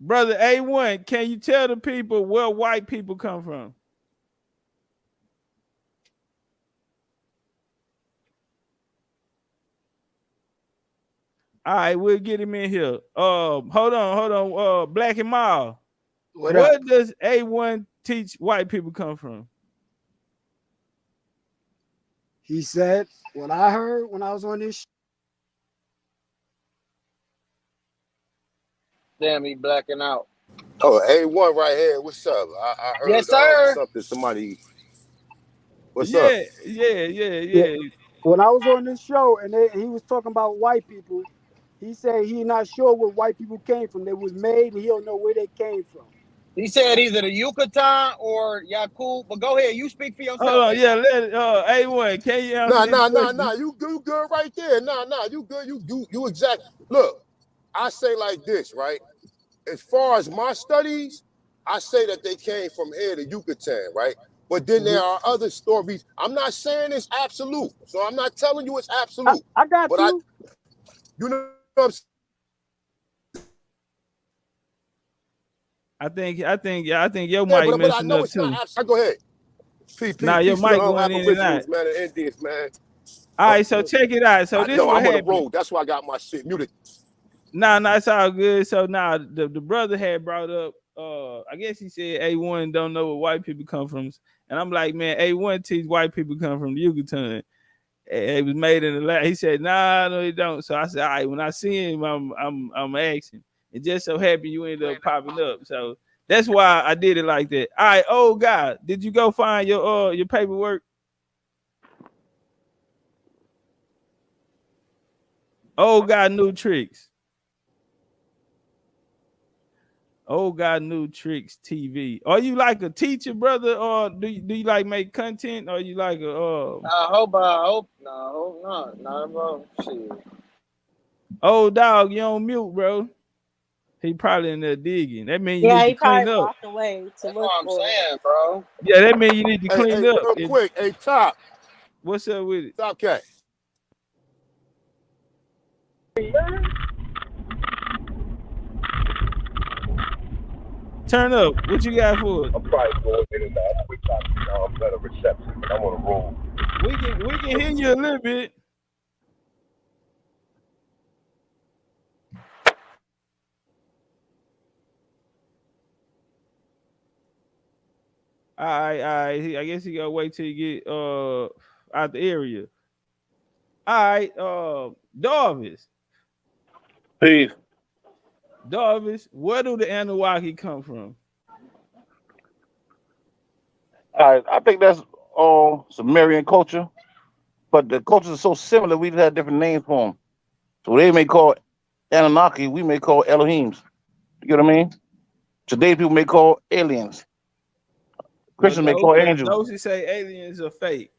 Brother A1, can you tell the people where white people come from? All right, we'll get him in here. Hold on. Black and Mild. What up? Where does A1 teach white people come from? He said what I heard when I was on this. Damn, he blacking out. Oh, A1 right here. What's up? I Yes, heard sir. something. Somebody. What's up? Yeah. Yeah, when I was on this show and he was talking about white people, he said he not sure where white people came from. They was made and he don't know where they came from. He said either the Yucatan or Yakub. But go ahead. You speak for Hold yourself, on, yeah, A1. let A1, can you answer Nah, this nah, nah, nah. question? You good right there. Nah, nah. You good. You exact. Look, I say like this, right? As far as my studies, I say that they came from here to Yucatan, right? But then there are other stories. I'm not saying it's absolute, so I'm not telling you it's absolute. I got But you. you know what I'm saying? I think your Yeah, mic but I messing know up it's not too. absolute. Go ahead. Nah, your Peace to the mic going in and out. Aboriginals, man, and Indians, man. All right, so check it out. So I this know what I'm on the happened. road. That's why I got my shit muted. Nah, it's all good. So now the brother had brought up I guess he said A1 don't know where white people come from. And I'm like, man, A1 teach white people come from the Yucatan. It was made in the lab. He said, nah, no, he don't. So I said, all right, when I see him, I'm asking. It just so happened you ended up popping up. So that's why I did it like that. All right, oh God, did you go find your paperwork? Oh God, new tricks. Oh God, new tricks TV. Are you like a teacher, brother, or do you like make content, or you like a I hope. No, I hope not. Not bro. Shit. oh dog, you on mute, bro? He probably in there digging. That means you need need to to clean clean up. up. Walked away to That's look what I'm for it. saying, bro. Yeah, that means you need to clean Hey, up. real quick. Hey, Top. What's up with it? Top Cat. Turn up. What you got for it? I'm probably going in and out. We got better reception, but I'm on the road. We can hear you a little bit. All right. I guess you gotta wait till you get out the area. All right, Darvis. Peace. Darvis, where do the Anunnaki come from? I think that's Sumerian culture, but the cultures are so similar. We just have different names for them. So they may call Anunnaki, we may call Elohims. You get what I mean? Today people may call aliens. Christians may call But angels. those who say aliens are fake,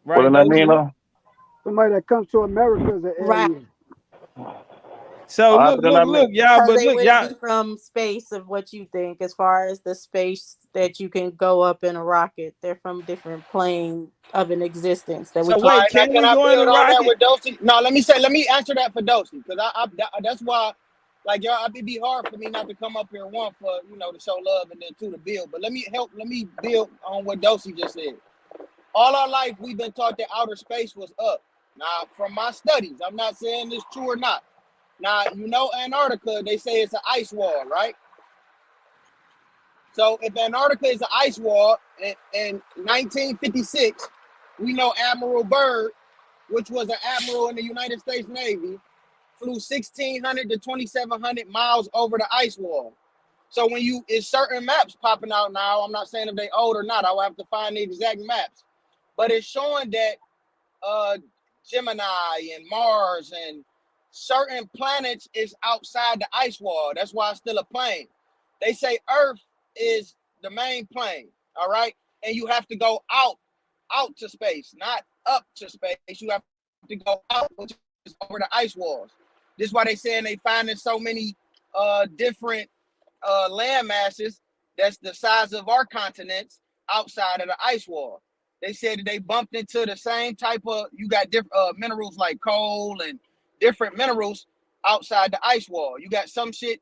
What right? does that mean? Somebody that comes to America is an Right. alien. So But then I mean, y'all, Because but they look, wouldn't y'all. be from space of what you think, as far as the space that you can go up in a rocket. They're from different plane of an existence that we So can't. All wait, right, now can can we I go in build the on that rocket? with Dosey? No, let me answer that for Dosey, because that's why, like, y'all, it'd be hard for me not to come up here, one, for, to show love, and then two, to build. But let me build on what Dosey just said. All our life, we've been taught that outer space was up. Now, from my studies, I'm not saying this true or not. Now, Antarctica, they say it's an ice wall, right? So if Antarctica is an ice wall, in 1956, we know Admiral Byrd, which was an admiral in the United States Navy, flew 1,600 to 2,700 miles over the ice wall. So when it's certain maps popping out now, I'm not saying if they old or not, I'll have to find the exact maps, but it's showing that Gemini and Mars and certain planets is outside the ice wall. That's why it's still a plane. They say Earth is the main plane, all right? And you have to go out to space, not up to space. You have to go out, which is over the ice walls. This is why they saying they finding so many different land masses that's the size of our continents outside of the ice wall. They said that they bumped into the same type of, you got different minerals like coal and different minerals outside the ice wall. You got some shit,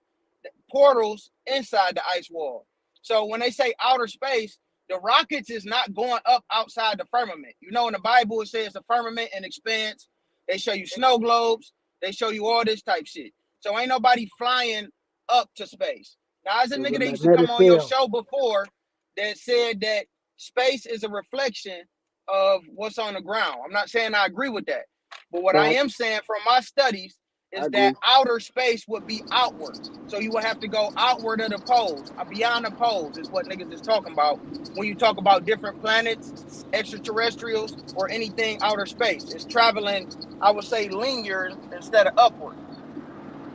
portals inside the ice wall. So when they say outer space, the rockets is not going up outside the firmament. In the Bible it says the firmament and expanse. They show you snow globes. They show you all this type shit. So ain't nobody flying up to space. Now, as a nigga that used to come on your show before that said that space is a reflection of what's on the ground. I'm not saying I agree with that. But what I am saying from my studies is that outer space would be outward. So you would have to go outward of the poles. Beyond the poles is what niggas is talking about when you talk about different planets, extraterrestrials, or anything outer space. It's traveling, I would say, linear instead of upward.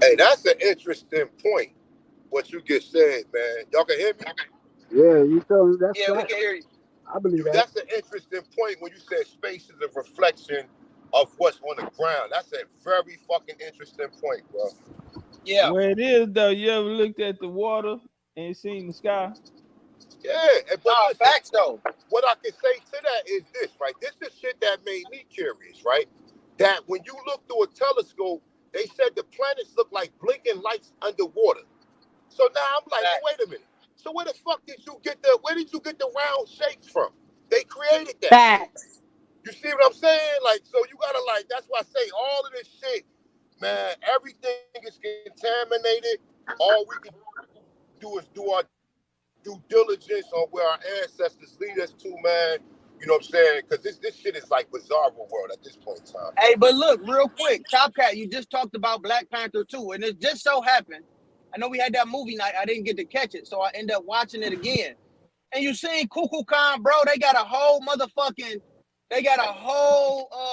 Hey, that's an interesting point, what you just said, man. Y'all can hear me? Yeah, you tell me that's Yeah, we can hear you. I believe that. That's an interesting point when you said space is a reflection of what's on the ground. That's a very fucking interesting point, bro. Yeah. Where it is though, you ever looked at the water and seen the sky? Yeah, but listen, facts though. What I can say to that is this, right? This is shit that made me curious, right? That when you look through a telescope, they said the planets look like blinking lights underwater. So now I'm like, well, wait a minute. So where the did you get the round shapes from? They created that. Facts. You see what I'm saying? Like, so you gotta that's why I say all of this shit, man, everything is contaminated. All we can do is do our due diligence on where our ancestors lead us to, man. You know what I'm saying? Because this shit is like bizarre world at this point in time. Hey, but look, real quick, Top Cat, you just talked about Black Panther 2, and it just so happened, I know we had that movie night, I didn't get to catch it, so I ended up watching it again. And you seen Kukulkan, Khan, bro, they got a whole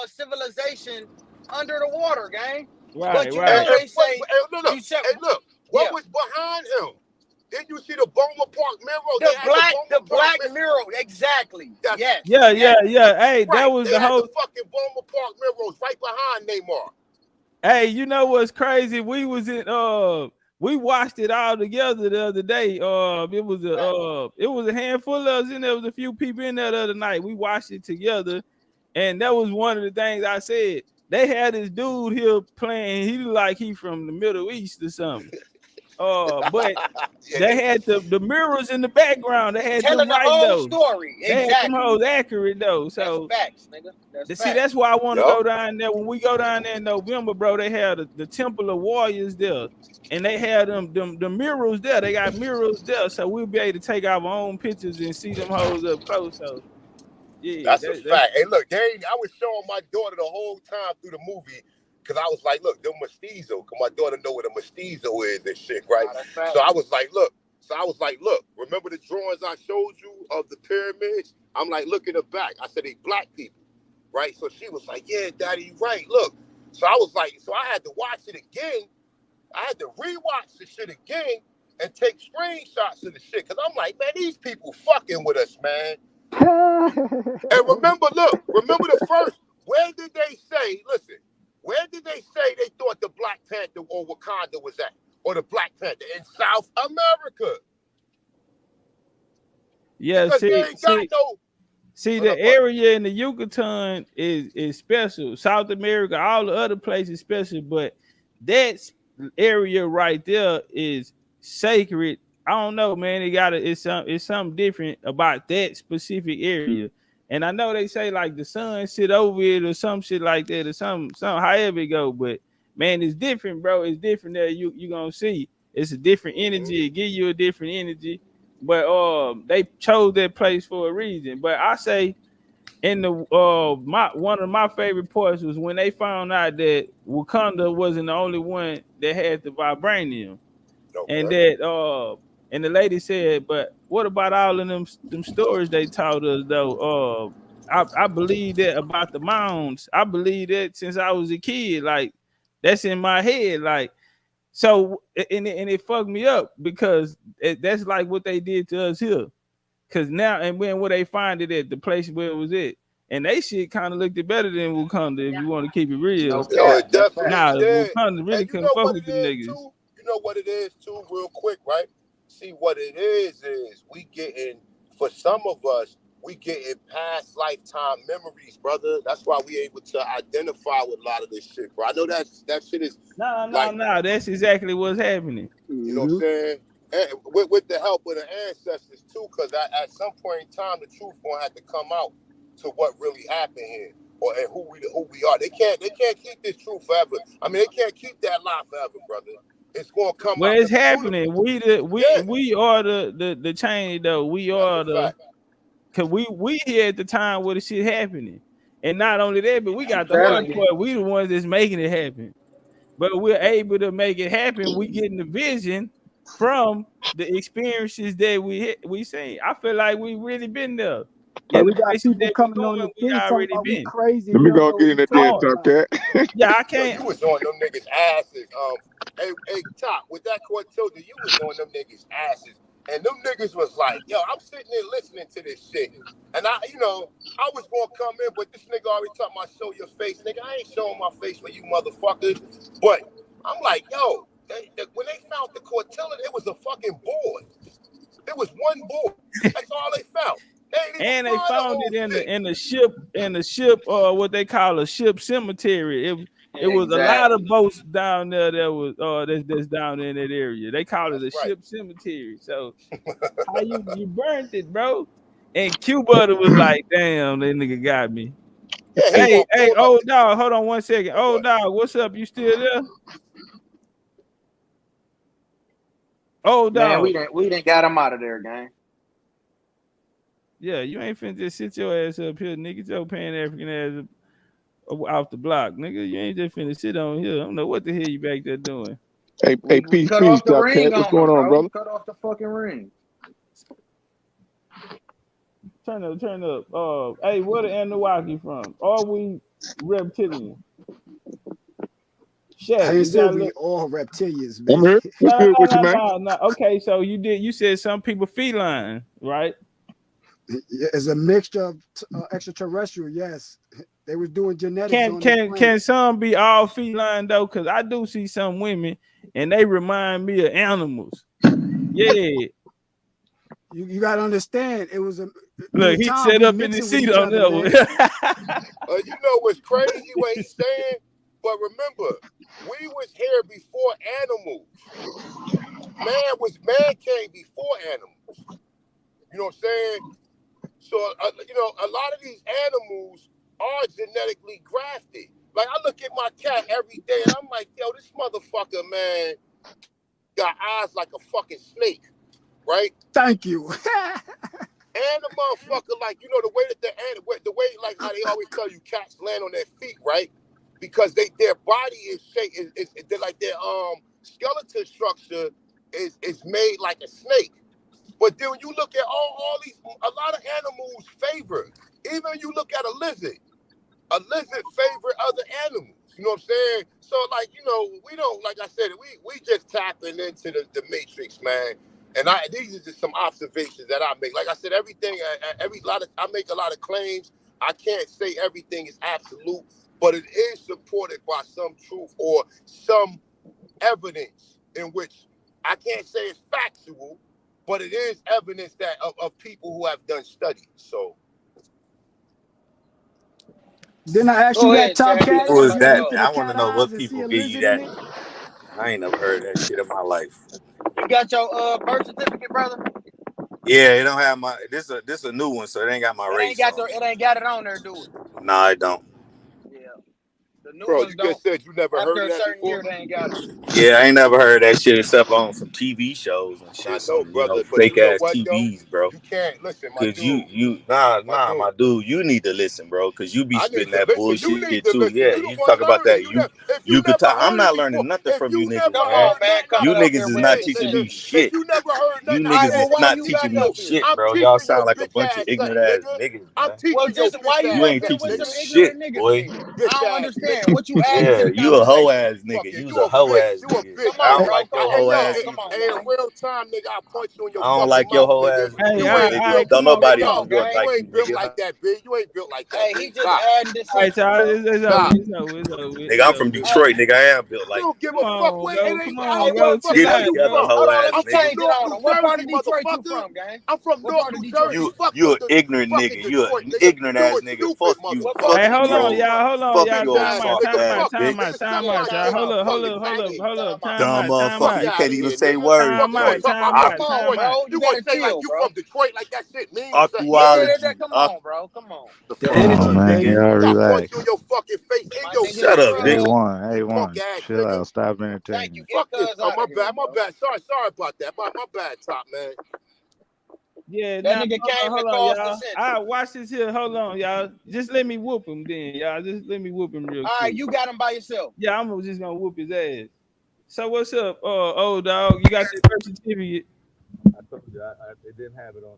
civilization under the water, gang. Right, but they say, look, what was behind him? Did you see the Boma Park mural? The black mural, exactly. Yes. Yeah. Hey, right. that was they the whole. The fucking Boma Park murals right behind Neymar. Hey, you know what's crazy? We we watched it all together the other day. It was a handful of us, and there was a few people in there the other night. We watched it together, and that was one of the things I said. They had this dude here playing. He looked like he from the Middle East or something. But they had the mirrors in the background. They had telling them right the whole though. story. They had them hoes accurate though. So that's facts, nigga. that's why I want to go down there. When we go down there in November, bro, they had the Temple of Warriors there, and they had the mirrors there. They got mirrors there, so we'll be able to take our own pictures and see them hoes up close. So Yeah, That's a fact. Hey, look, Dane, I was showing my daughter the whole time through the movie because I was like, look, they're mestizo. Because my daughter know what a mestizo is and shit, right? So I was like, look. Remember the drawings I showed you of the pyramids? I'm like, look in the back. I said, they black people, right? So she was like, yeah, Daddy, you right. Look. So I was like, so I had to watch it again. I had to rewatch the shit again and take screenshots of the shit. Because I'm like, man, these people fucking with us, man. And remember the first, where did they say they thought the Black Panther or Wakanda was at? Or the Black Panther in South America? Yeah, because they ain't got no. The area in the Yucatan is special. South America, all the other places special, but that area right there is sacred. I don't know, man. It's something different about that specific area. And I know they say like the sun sit over it or some shit like that or some however it go, but man, it's different, bro. It's different there. You gonna see it's a different energy. It give you a different energy. But they chose that place for a reason. But I say in the one of my favorite parts was when they found out that Wakanda wasn't the only one that had the vibranium. Okay. And that and the lady said, but what about all of them stories they taught us though? I believe that about the mounds. I believe that since I was a kid. Like that's in my head. Like so, and it fucked me up because that's like what they did to us here. Cause now and when they find it at the place where it was at, and they shit kind of looked it better than Wakanda if you want to keep it real. It definitely did. Wakanda really couldn't fuck with them niggas. Too? You know what it is too, real quick, right? See what it is we getting for some of us. We getting past lifetime memories, brother. That's why we able to identify with a lot of this shit, bro. I know that shit is no. That's exactly what's happening. You know what I'm saying? And with the help of the ancestors too, because at some point in time, the truth gonna have to come out to what really happened here, and who we are. They can't keep this truth forever. I mean, they can't keep that lie forever, brother. It's gonna come out. Well, it's happening. We are the change though. We are the. Cause we here at the time where the shit happening, and not only that, but we got the hard part. We the ones that's making it happen, but we're able to make it happen. We getting the vision from the experiences that we seen. I feel like we really been there. And we got people coming on the thing talking about we crazy. Let me go get in that dead top cat. Yeah, I can't. You was on them niggas' asses. Hey, Top, with that court tilted, you was on them niggas' asses. And them niggas was like, yo, I'm sitting there listening to this shit. And I was going to come in, but this nigga already talking about show your face. Nigga, I ain't showing my face for you motherfuckers. But I'm like, yo, when they found the Cortilla, it was a fucking board. It was one board. That's all they found. And they found it in the ship, what they call a ship cemetery. It was a lot of boats down there that was that's down in that area. They call it a ship cemetery. So how you burnt it, bro? And Q-Butter was like, damn, that nigga got me. Hey, old dog, hold on one second. Old dog, what's up? You still there? Old dog. Man, we didn't got him out of there, gang. Yeah, you ain't finna just sit your ass up here, nigga. Your Pan-African ass off the block, nigga. You ain't just finna sit on here. I don't know what the hell you back there doing. Hey, peace, Doc Cat. What's going on, brother? Cut off the fucking ring. Turn up. Hey, where the Anunnaki from? Are we reptilian? Shaq, I didn't say we all reptilians, man. I'm here. What's good with you, man? No. Okay, so you said some people feline, right? It's a mixture of extraterrestrial. Yes, they was doing genetics. Can some be all feline though? Because I do see some women and they remind me of animals. Yeah. You gotta understand, it was a look. He set up in the seat on that one. You know what's crazy what he's saying? But remember, we was here before animals. Man came before animals. You know what I'm saying? So, a lot of these animals are genetically grafted. Like, I look at my cat every day, and I'm like, yo, this motherfucker, man, got eyes like a fucking snake, right? Thank you. And the motherfucker, like, you know, the way like how they always tell you cats land on their feet, right? Because their body is shaped, they're like their skeleton structure is made like a snake. But then when you look at all these, a lot of animals favor. Even you look at a lizard favor other animals. You know what I'm saying? So, like, you know, we don't, like I said, we just tapping into the matrix, man. And these are just some observations that I make. Like I said, everything, I make a lot of claims. I can't say everything is absolute, but it is supported by some truth or some evidence in which I can't say it's factual, but it is evidence that of people who have done studies. So. Then I asked Go you that, ahead, Top Chad. Cat. Let Who Have is you ever somebody that? looked else. at I a want to cat know what eyes and see people a give you lizard in that. it? I ain't never heard that shit in my life. You got your birth certificate, brother? Yeah, it don't have my. This a new one, so it ain't got my race on. It ain't got it on there, do it? Nah, I don't. Yeah. The new Bro, ones you don't. just said you never After heard of a that certain before? year, they ain't got it. Yeah, I ain't never heard that shit except on some TV shows and I shit. know, Some brother, but you fake know ass what, though? TVs, bro. You can't listen, my Cause dude. my dude, you need to listen, bro. Cause you be I need spitting to that listen. You bullshit need to too. listen. Yeah, You the you one talk about learning. that. If you You could never talk. I'm heard not it learning before, nothing if from you you niggas, never Come man. on, heard man. nothing Come I You on up say, niggas here. is We ain't not just in teaching here. me if shit. you never heard You nothing I niggas All right, say, well, is why not you teaching back me up here? shit, I'm bro. Y'all teaching sound your like a bitch bunch of ass ignorant something, ass nigga. niggas, I'm man. Well, teaching your just why bitch you You ass up ain't here something, with teaching me some nigga. shit, ignorant niggas boy. then? I Bitch don't ass understand nigga. what you adding to Yeah, the you a hoe conversation. ass nigga. Fucking, You's you a a hoe bitch. ass You a nigga. bitch, Come I on, don't nigga. bro. like Come your Hey, on, hoe yo, man. ass Come either, on, in man. man. real time, nigga, I'll punch you in your I don't fucking like your mouth, hoe nigga. ass You nigga, Hey, ain't nigga. built. hey, Don't come on, Hey, nobody come yo, on, be built gang. you like you, ain't built nigga. like that, bitch. You ain't built like that, Hey, he bitch. just Stop. adding All right, dissension, y'all. bro. It's over. Stop. It's over. It's over. Nigga, It's I'm from over. Hey, Detroit, nigga. I am built You like don't you. give Come a fuck on, where bro. it Come ain't. on, Hey, hey, yo, bro. what? fuck, Chill Get it where out, you together, bro. from? hoe Hold on, ass let's I'm from nigga. change it North on New him. What part of Jersey, Detroit you motherfucker. from, gang? I'm from What North part of New Detroit? Jersey. You Fuck you a ignorant fucking nigga. You a Detroit, nigga. ignorant You ass a nigga. stupid Fuck you. What part Fuck motherfucker. Hey, of hold you, on, Detroit hoe. you y'all. from? Hold on, Fuck y'all. Bitch you on Time ass out. soft nigga. Time ass out. Fuck you, Time bitch. out. nigga. Suck Time Yeah, my out, y'all. dick, time Hold you out. up. Hold fucking up. Hold up. faggot. Hold up. Time out. Time Dumb out. Time Fuck motherfucker. out. You out can't of even here, say nigga. words, Time Fuck you gonna out. Detroit. talk Time about my out. Come Detroit. on, Time out. bro. You You gonna gotta say like chill, you bro. from Detroit like that shit mean something, Yeah, nigga. come Archaeology. on, bro. Come on. The The fuck? Oh editing, man, Dane. y'all I'll punch relax. you in your fucking face in My your nigga, Shut face, up, nigga. nigga. You punk A1, ass chill nigga. out. Stop thank you. entertaining. Get Fuck this. cuz Oh out my of here, bad, my bro. bad. Sorry about that. My bad, top man. Yeah, That now nigga came to hold on, cause y'all. dissension. I watch this here. Hold on, y'all. Just let me whoop him, then, y'all. Just let me whoop him real All right, quick. you got him by yourself. Yeah, I'm just gonna whoop his ass. So what's up, old dog? You got that birth certificate? I told you it didn't have it on.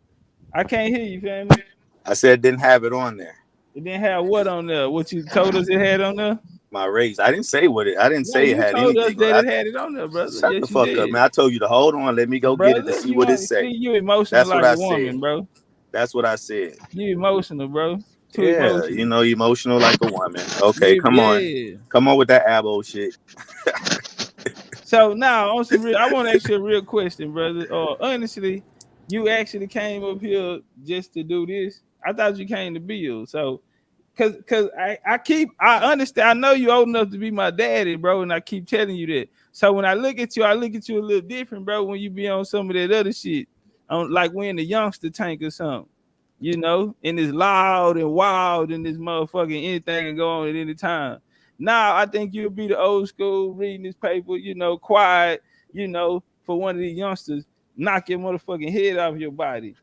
I can't hear you, family. I said it didn't have it on there. It didn't have what on there? What you told us it had on there? My race. I didn't say what it. I didn't No, say it you had told us anything on that it. it had it on there, brother. Shut the Yes, you fuck up, did, man. I told you to hold on. Let me go get it to brother. see what it say. You emotional That's what like I a said. woman, bro. That's what I said. You emotional, bro. Too Yeah, emotional. emotional like a woman. Okay, You, come on. yeah. Come on with that abo shit. So now on some real, I want to ask you a real question, brother. Honestly, you actually came up here just to do this. I thought you came to build. So, cause I understand. I know you old enough to be my daddy, bro, and I keep telling you that. So when I look at you a little different, bro. When you be on some of that other shit, on like we in the youngster tank or something, and it's loud and wild and this motherfucking anything can go on at any time. Now I think you'll be the old school reading this paper, quiet, for one of these youngsters, knock your motherfucking head off your body.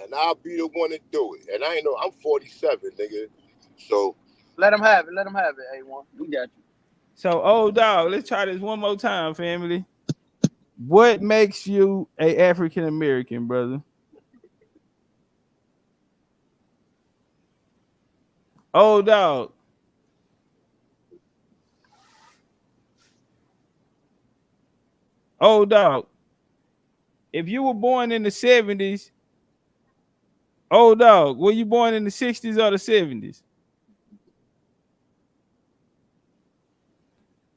And I'll be the one to do it. And I ain't know I'm 47, nigga. So Let him have it. Let him have it, A1. We got you. So, old dog, let's try this one more time, family. What makes you a African American, brother? Old dog. Old dog. If you were born in the 70s, old dog, were you born in the 60s or the 70s?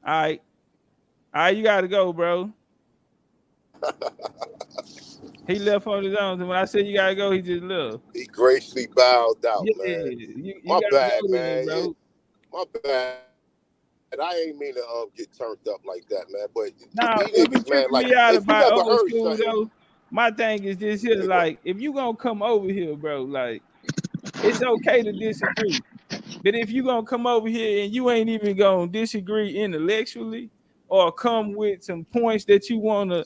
All right. All right, you gotta go, bro. He left on his own. And when I said you gotta go, he just left. he gracefully bowed out, Yeah, man. you My gotta bad, go then, man. bro. My bad. And I ain't mean to get turned up like that, man. But Now, these what be niggas, man, tripping like me out if you about never old heard school something, though, my thing is this here, like, if you gonna come over here, bro, like, it's okay to disagree. But if you gonna come over here and you ain't even gonna disagree intellectually or come with some points that you wanna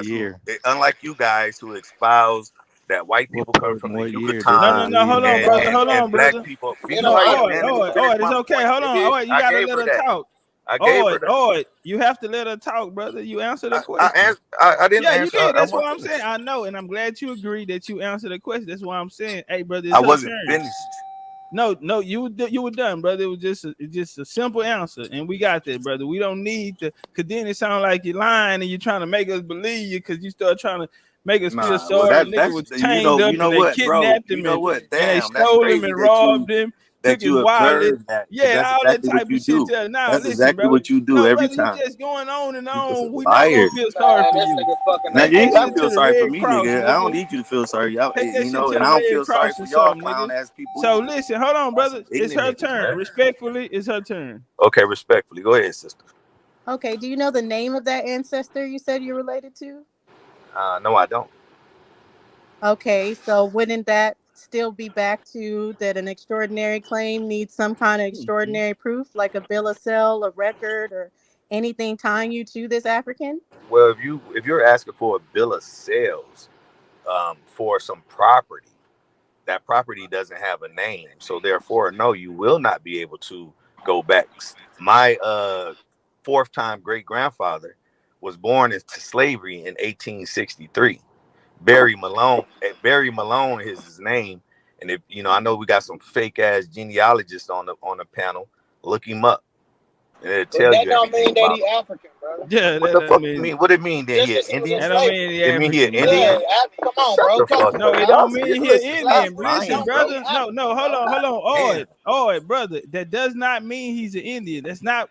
guys unlike you guys who espouse that white people come from the Yucatan No, hold on, brother. and, Hold on, black brother. people. Be No, quiet, man. Let me finish it's my okay. point, Hold on. nigga. You gotta let her talk. I gave her that. You have to let her talk, brother. You answer the I question. didn't answer. You did. That's what I'm finished. saying. I know, and I'm glad you agree that you answered the question. That's why I'm saying, hey, brother, it's I her wasn't turn. finished. No, you were done, brother. It was just a simple answer, and we got that, brother. We don't need to, cause then it sounds like you're lying and you're trying to make us believe you, cause you start trying to make us feel sorry. The nigga was chained up and they kidnapped him and they stole him and robbed him. that his you wallet, observe that, because yeah, that's all that exactly type what you of shit. do. Tell now, That's listen, exactly bro. what you do No, every brother, you time. just going on and You on. We never gonna liars. feel sorry for this you. nigga fucking Now Take you that ain't up. gotta shit feel to the sorry for Red me, Cross, nigga. I don't nigga. need you to feel sorry. Y'all, Take that you shit know, to and the I don't Red feel sorry Cross for or y'all something, clown nigga. ass people So either. listen, hold on, Y'all some brother. It's her ignorant niggas, turn. man. Respectfully, it's her turn. Okay, respectfully, go ahead, sister. Okay, do you know the name of that ancestor you said you're related to? No, I don't. Okay, so wouldn't that still be back to that an extraordinary claim needs some kind of extraordinary proof, like a bill of sale, a record, or anything tying you to this African? Well, if you're asking for a bill of sales for some property, that property doesn't have a name, so therefore, no, you will not be able to go back. My fourth time great grandfather was born into slavery in 1863. Barry Malone. Barry Malone is his name. And if you know, I know we got some fake ass genealogists on the panel. Look him up, and it'll But tell that you don't everything mean that about he him. African, brother. Yeah, What that the don't fuck mean mean? What it mean? Then Just he an because he was in Indian? that don't slavery. mean he It mean he an African, brother. Yeah, Indian? come on, Shut bro. the Come fuck on, No, up. it dog. don't Y'all mean he an listen, y'all Indian. Slavery Listen, lying, don't make bro. you brother. No, African, no, hold bro. on, hold Man, on. Oh, brother. That does not mean he's an Indian. That's not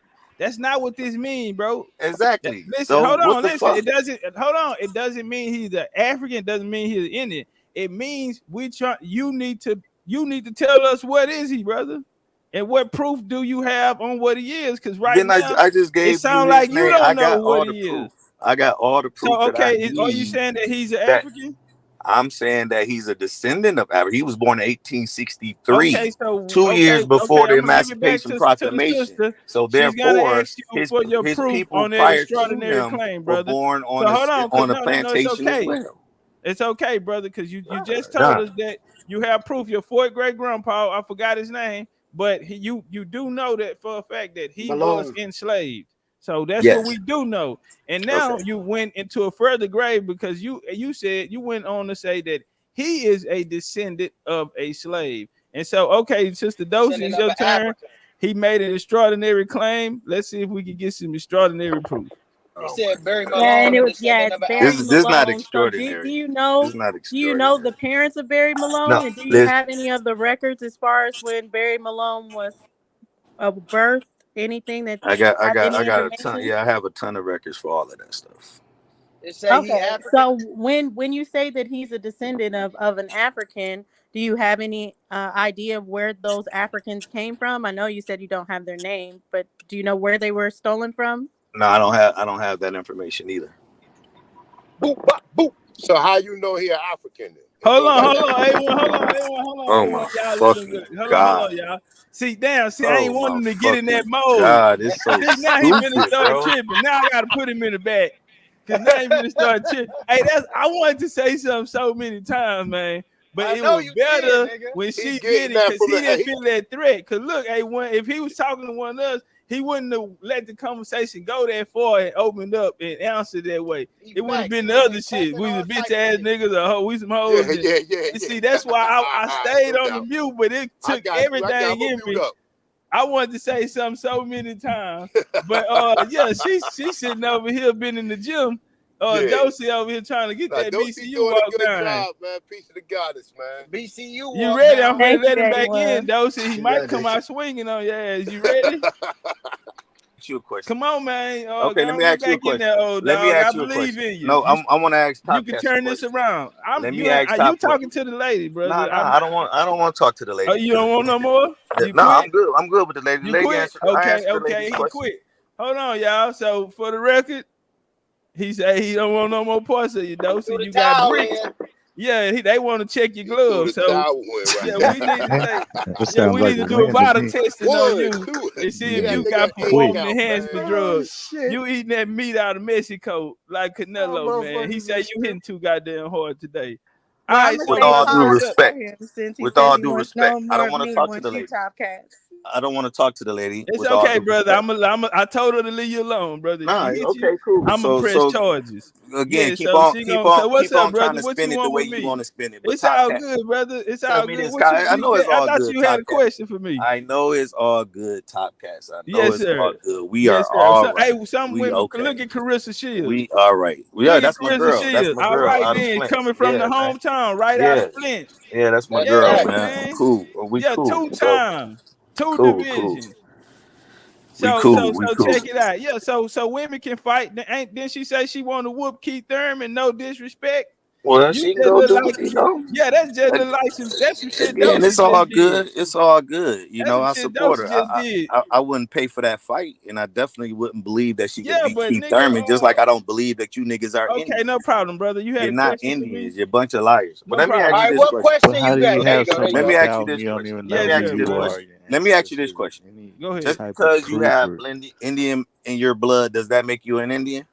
what this means, bro. exactly. Listen, So hold what on, the listen. fuck? It doesn't hold on. It doesn't mean he's an African. It doesn't mean he's an Indian. It means you need to tell us what is he, brother, and what proof do you have on what he is? Because right Then now I just it gave you sounds his like you name. I don't know got what all the he proof. is. I got all the proof So that I okay, are you need. saying that he's an That African? I'm saying that he's a descendant of Africa. He was born in 1863, Okay, so 2 years okay, before the I'm gonna give it back Emancipation to the Proclamation. sister. So She's gonna therefore, ask you for your his proof people on that prior to extraordinary him claim, were brother. born So hold on, cause on a no, it's plantation as okay. well. It's okay, brother, because you just told Nah. us that you have proof. Your fourth great grandpa, I forgot his name, but you do know that for a fact that he was Malone. enslaved. So that's what we Yes. do know. And Okay. now you went into a further grave because you said you went on to say that he is a descendant of a slave. And so, okay, Sister Dose, Descendant it's of your an turn. African. He made an extraordinary claim. Let's see if we can get some extraordinary proof. He Oh my said Barry God. Yeah, and Malone, it a was descendant it's of an Barry African. This is not Malone. So do extraordinary. you This know is not the extraordinary. parents of Barry Malone, No, and do you listen. have any of the records as far as when Barry Malone was of birth? Anything that have I any got a ton. information? Yeah, I have a ton of records for all of that stuff. They say he Okay, African. so when you say that he's a descendant of an African, do you have any idea of where those Africans came from? I know you said you don't have their name, but do you know where they were stolen from? No, I don't have that information either. Boop, bop, boop. So how you know he an African then? It Hold go on, like hold that. on, A1, hold on, A1, hold on, Oh A1. my Y'all let him fucking go. Hold God. on, y'all. See, I ain't Oh my wanting to get in that fucking mode. God. It's so See, now he finna stupid, start bro. tripping. Now I gotta put him in the back. Cause now he finna start tripping. Hey, I wanted to say something so many times, man. But I it know was you did, better nigga. when He she getting did it that because from he the didn't feel that threat. Cause look, A1, if he was talking to one of us, he wouldn't have let the conversation go that far and opened up and answered that way. He It would have facts. been He the was other in shit. cussing We all the bitch type of ass shit. niggas or we some yeah, hoes. And yeah, yeah, you see, that's why I yeah. stayed No on the doubt. mute, but it I took got you. I got everything him in mute me. up. I wanted to say something so many times. But yeah, she's sitting over here been in the gym. Yeah. Dosey over here trying to get Now, that Dosey BCU doing a walk good down. job, man. Peace to the goddess, man. BCU You walk ready? I'm down. gonna Thank you, let him back in, A1. Dosey. He might Yeah, come this out swinging on your ass. You ready? Ask you a question. Come on, man. Okay, let Go me on, get ask you a back in question. there, old Let me dog. I ask you a believe question. in you. No, I want to ask You Top can Cat some turn this questions. around. Let me ask You Top talking questions. to the lady, Nah, brother. I don't want to talk to the Oh, lady you because don't want no more? You no, quit? I'm good. I'm good with the lady. The You lady quit? answered. I answered the Okay. lady's He question. quit. Hold on, y'all. So for the record, he said he don't want no more parts of you, though. So Threw the you got towel bricks. in. Yeah, they want to check your He threw gloves. the So towel in right yeah, now. we need to take. That Yeah, sounds we like need to do a Lynn to bottle me. testing on One, you two. and see Get if that you Yeah, nigga got an 8 performance quick. count, enhancement man. Oh drugs. shit! You eating that meat out of Mexico like Oh, Canelo, man. He motherfuckers say is you hitting too goddamn hard today. All Well, I'm right, gonna so With stay all due calm sister, for respect, him since he with says all he due wants respect, no I more don't of want to me talk to once the you lady. top cats. I don't want to talk to the lady. It's with all okay, due brother. respect. I told her to leave you alone, brother. If Nah, she hit you, okay, cool. I'm gonna press So charges. again, Yeah, so she gonna. So what's keep up, on trying brother? to What spin you it the want way with you me? want to spin it. But It's Top all Cat, good, brother. It's tell all me good. this, What you? guy. I know it's I all thought good, you had Top a Cat. question for me. I know it's all good, Top Cats. I know Yes, it's all sir. good. We Yes, are sir. all So, right. hey, some We women okay. look at Carissa Shields. We all right. Yeah, Look at that's my Carissa girl. That's Shields. my All girl right, out of then, Flint. coming from the Yeah, man. hometown, right out Yeah, of Flint. yeah, that's my That's girl, Yeah, facts. man. man. Cool. We Yeah, cool. two So time, two cool. divisions. We So cool. We cool. check it out. Yeah, so women can fight. Then she say she want to whoop Keith Thurman. No disrespect. Well, You she can just go look do like it, you know. yeah. That's just look like that's some shit Again, Doja it's all just did. good. It's all good. You That's know, some I shit support Doja her. just did. I wouldn't pay for that fight, and I definitely wouldn't believe that she could Yeah, beat but Keith nigga, Thurman. Just like I don't believe that you niggas are okay, Indians. no problem, brother. You had You're a not question for me? Indians. You're a bunch of liars. But No let me problem. ask All you right, this what question. question But how you do got? you There you have go. so There you Let much me go. ask you doubt and this you don't question. even Let know me Yes, who ask sir, you this you brother. are? question. Your Let me ask you this ancestors, question. any Go ahead. Just type of because you proof have or Indian in your blood, does that make you an Indian?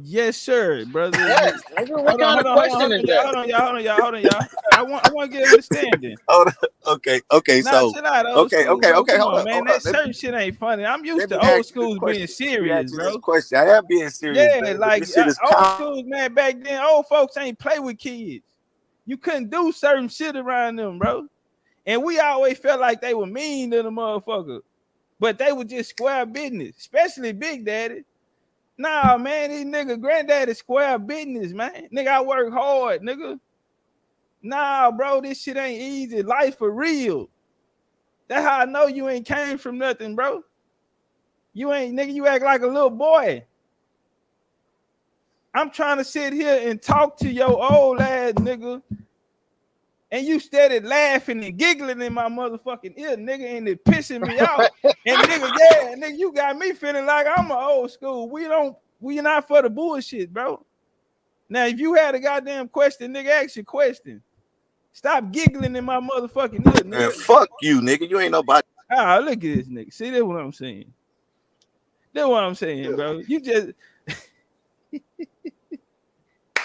Yes, sir, brother. Yes. Nigga, what Hold on, kind hold of on, hold on, question hold is on, y'all, that? hold on, y'all, hold on, y'all, hold on, y'all. I want to get understanding. Oh, okay. Nah, So, chill out, old school, bro. okay. Come Hold on, up, man. hold That up. certain shit ain't funny. I'm used Let to me old ask you this schools being question. Let me serious, ask you this bro. question. I am being serious, Yeah, man, but like this shit is old schools, man. Back then, old folks ain't play with kids. You couldn't do certain shit around them, bro. And we always felt like they were mean to the motherfucker, but they were just square business, especially Big Daddy. Nah, man, these nigga granddaddy square business, man. Nigga, I work hard, nigga. Nah, bro, this shit ain't easy. Life for real. That's how I know you ain't came from nothing, bro. You ain't, nigga, you act like a little boy. I'm trying to sit here and talk to your old ass nigga, and you steady laughing and giggling in my motherfucking ear, nigga, and it pissing me off. And nigga, yeah, nigga, you got me feeling like I'm an old school. We not for the bullshit, bro. Now, if you had a goddamn question, nigga, ask your question. Stop giggling in my motherfucking ear, man, nigga. fuck you, nigga. You ain't nobody. Ah, look at this nigga. See, that's what I'm saying. That's what I'm saying, bro. You just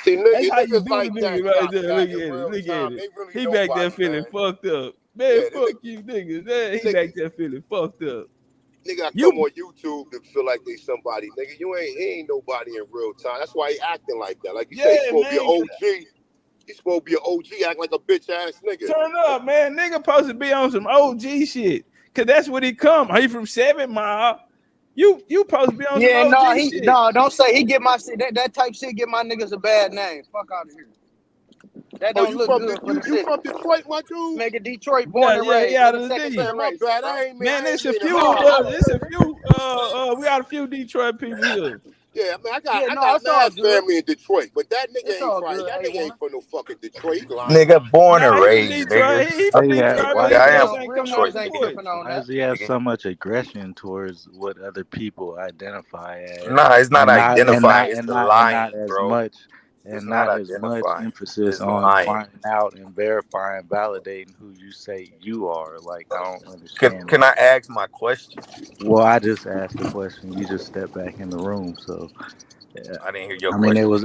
See, that's how you niggas do the like nigga that right Top there. Cat Look in at it. real Look at time. it. They really He back there nobody, feeling man. fucked up. Man, Yeah, fuck you niggas. Man, he nigga, back there feeling fucked up. nigga, I come You on YouTube to feel like they somebody. Nigga, he ain't nobody in real time. That's why he acting like that. Like you say, he's yeah, supposed to be an man. OG. He's supposed to be an OG, act like a bitch ass nigga. Turn up, man. Nigga supposed to be on some OG shit. Cause that's what he come. He from 7 Mile. You supposed to be on some Yeah, OG no, shit. don't say he get my that type shit get my niggas a bad name. Fuck out of here. That Oh, don't look good for the you city. from Detroit, my dude? Nigga, Detroit born Yeah, and yeah, he raised, out nigga, of the second D. Man, my generation, bad. bro. Man, I it's ain't a mean to. few. We got a few Detroit people here. Yeah, I mean, Yeah, I no, got it's all mad good. family in Detroit, but that nigga It's ain't all from. good, That nigga A1. ain't from no fucking Detroit. He lying. Nigga, born and Nah, he from raised, Detroit. nigga. He why from do you have Detroit, why but do he Yeah, you I have am just from ain't Real come out Detroit, niggas the ain't nigga. port. tripping on why that. does he have Nigga. so much aggression towards what other people identify as Nah, it's not and not and identifying. not It's and the not and not lying, as bro. much It's and not not as much identifying. emphasis It's on lying. finding out and verifying, validating who you say you are? Like I don't understand Can that. I ask my question? Well, I just asked the question. You just stepped back in the room, so yeah. I didn't hear your I mean, it question. was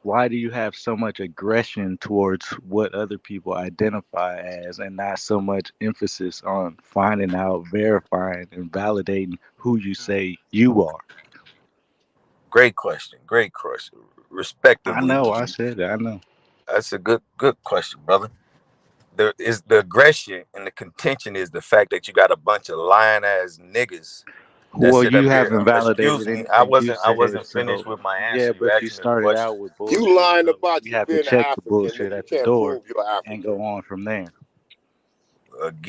why do you have so much aggression towards what other people identify as and not so much emphasis on finding out, verifying, and validating who you say you are? Great question. Great question. I Respectively, know, I said it, I know. that's a good question, brother. There is the aggression and the contention is the fact that you got a bunch of lying ass niggas that Well, sit you up here. haven't Excuse validated me, anything you I said, wasn't so finished with my yeah, answer. You but you asked me a started question. out with You bullshit, lying so about we you have to being an check the African, bullshit nigga. You at the can't door prove you're and African. go on from there.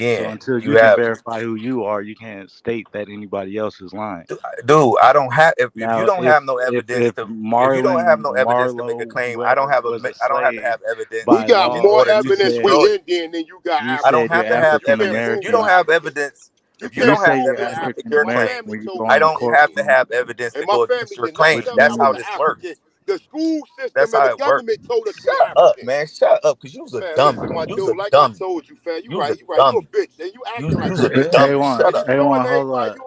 So Again, until you you can have verify who you are, you can't state that anybody else is lying. dude, I don't have if you Now, don't have no evidence if to if you don't have Marlon no evidence to make a Marlowe, claim, whoever was a I don't have to slave have evidence We by got in law, more order and you to evidence said we destroy it. Indian than you got you I don't said African, you're have to nigga. have You African can't evidence. If prove you you're don't American, have African. evidence, You if you you can't don't have say prove you're you're evidence African against African. your My claim, American family when you told go me I on I'm the don't court have to Indian. from, have evidence And to my go against family your did not claim. but tell me That's I how was you an this African. works. The school That's system and how the it works. government told us we Shut up, African. man. Shut up, cause you's a Man, listen, dummy. my You's a dude, like I dummy. told you, fam, you You's a right. You a dummy. bitch. And you acting like You's a a bitch. A dummy. one, Shut And you up. A showing one, hold everybody up. you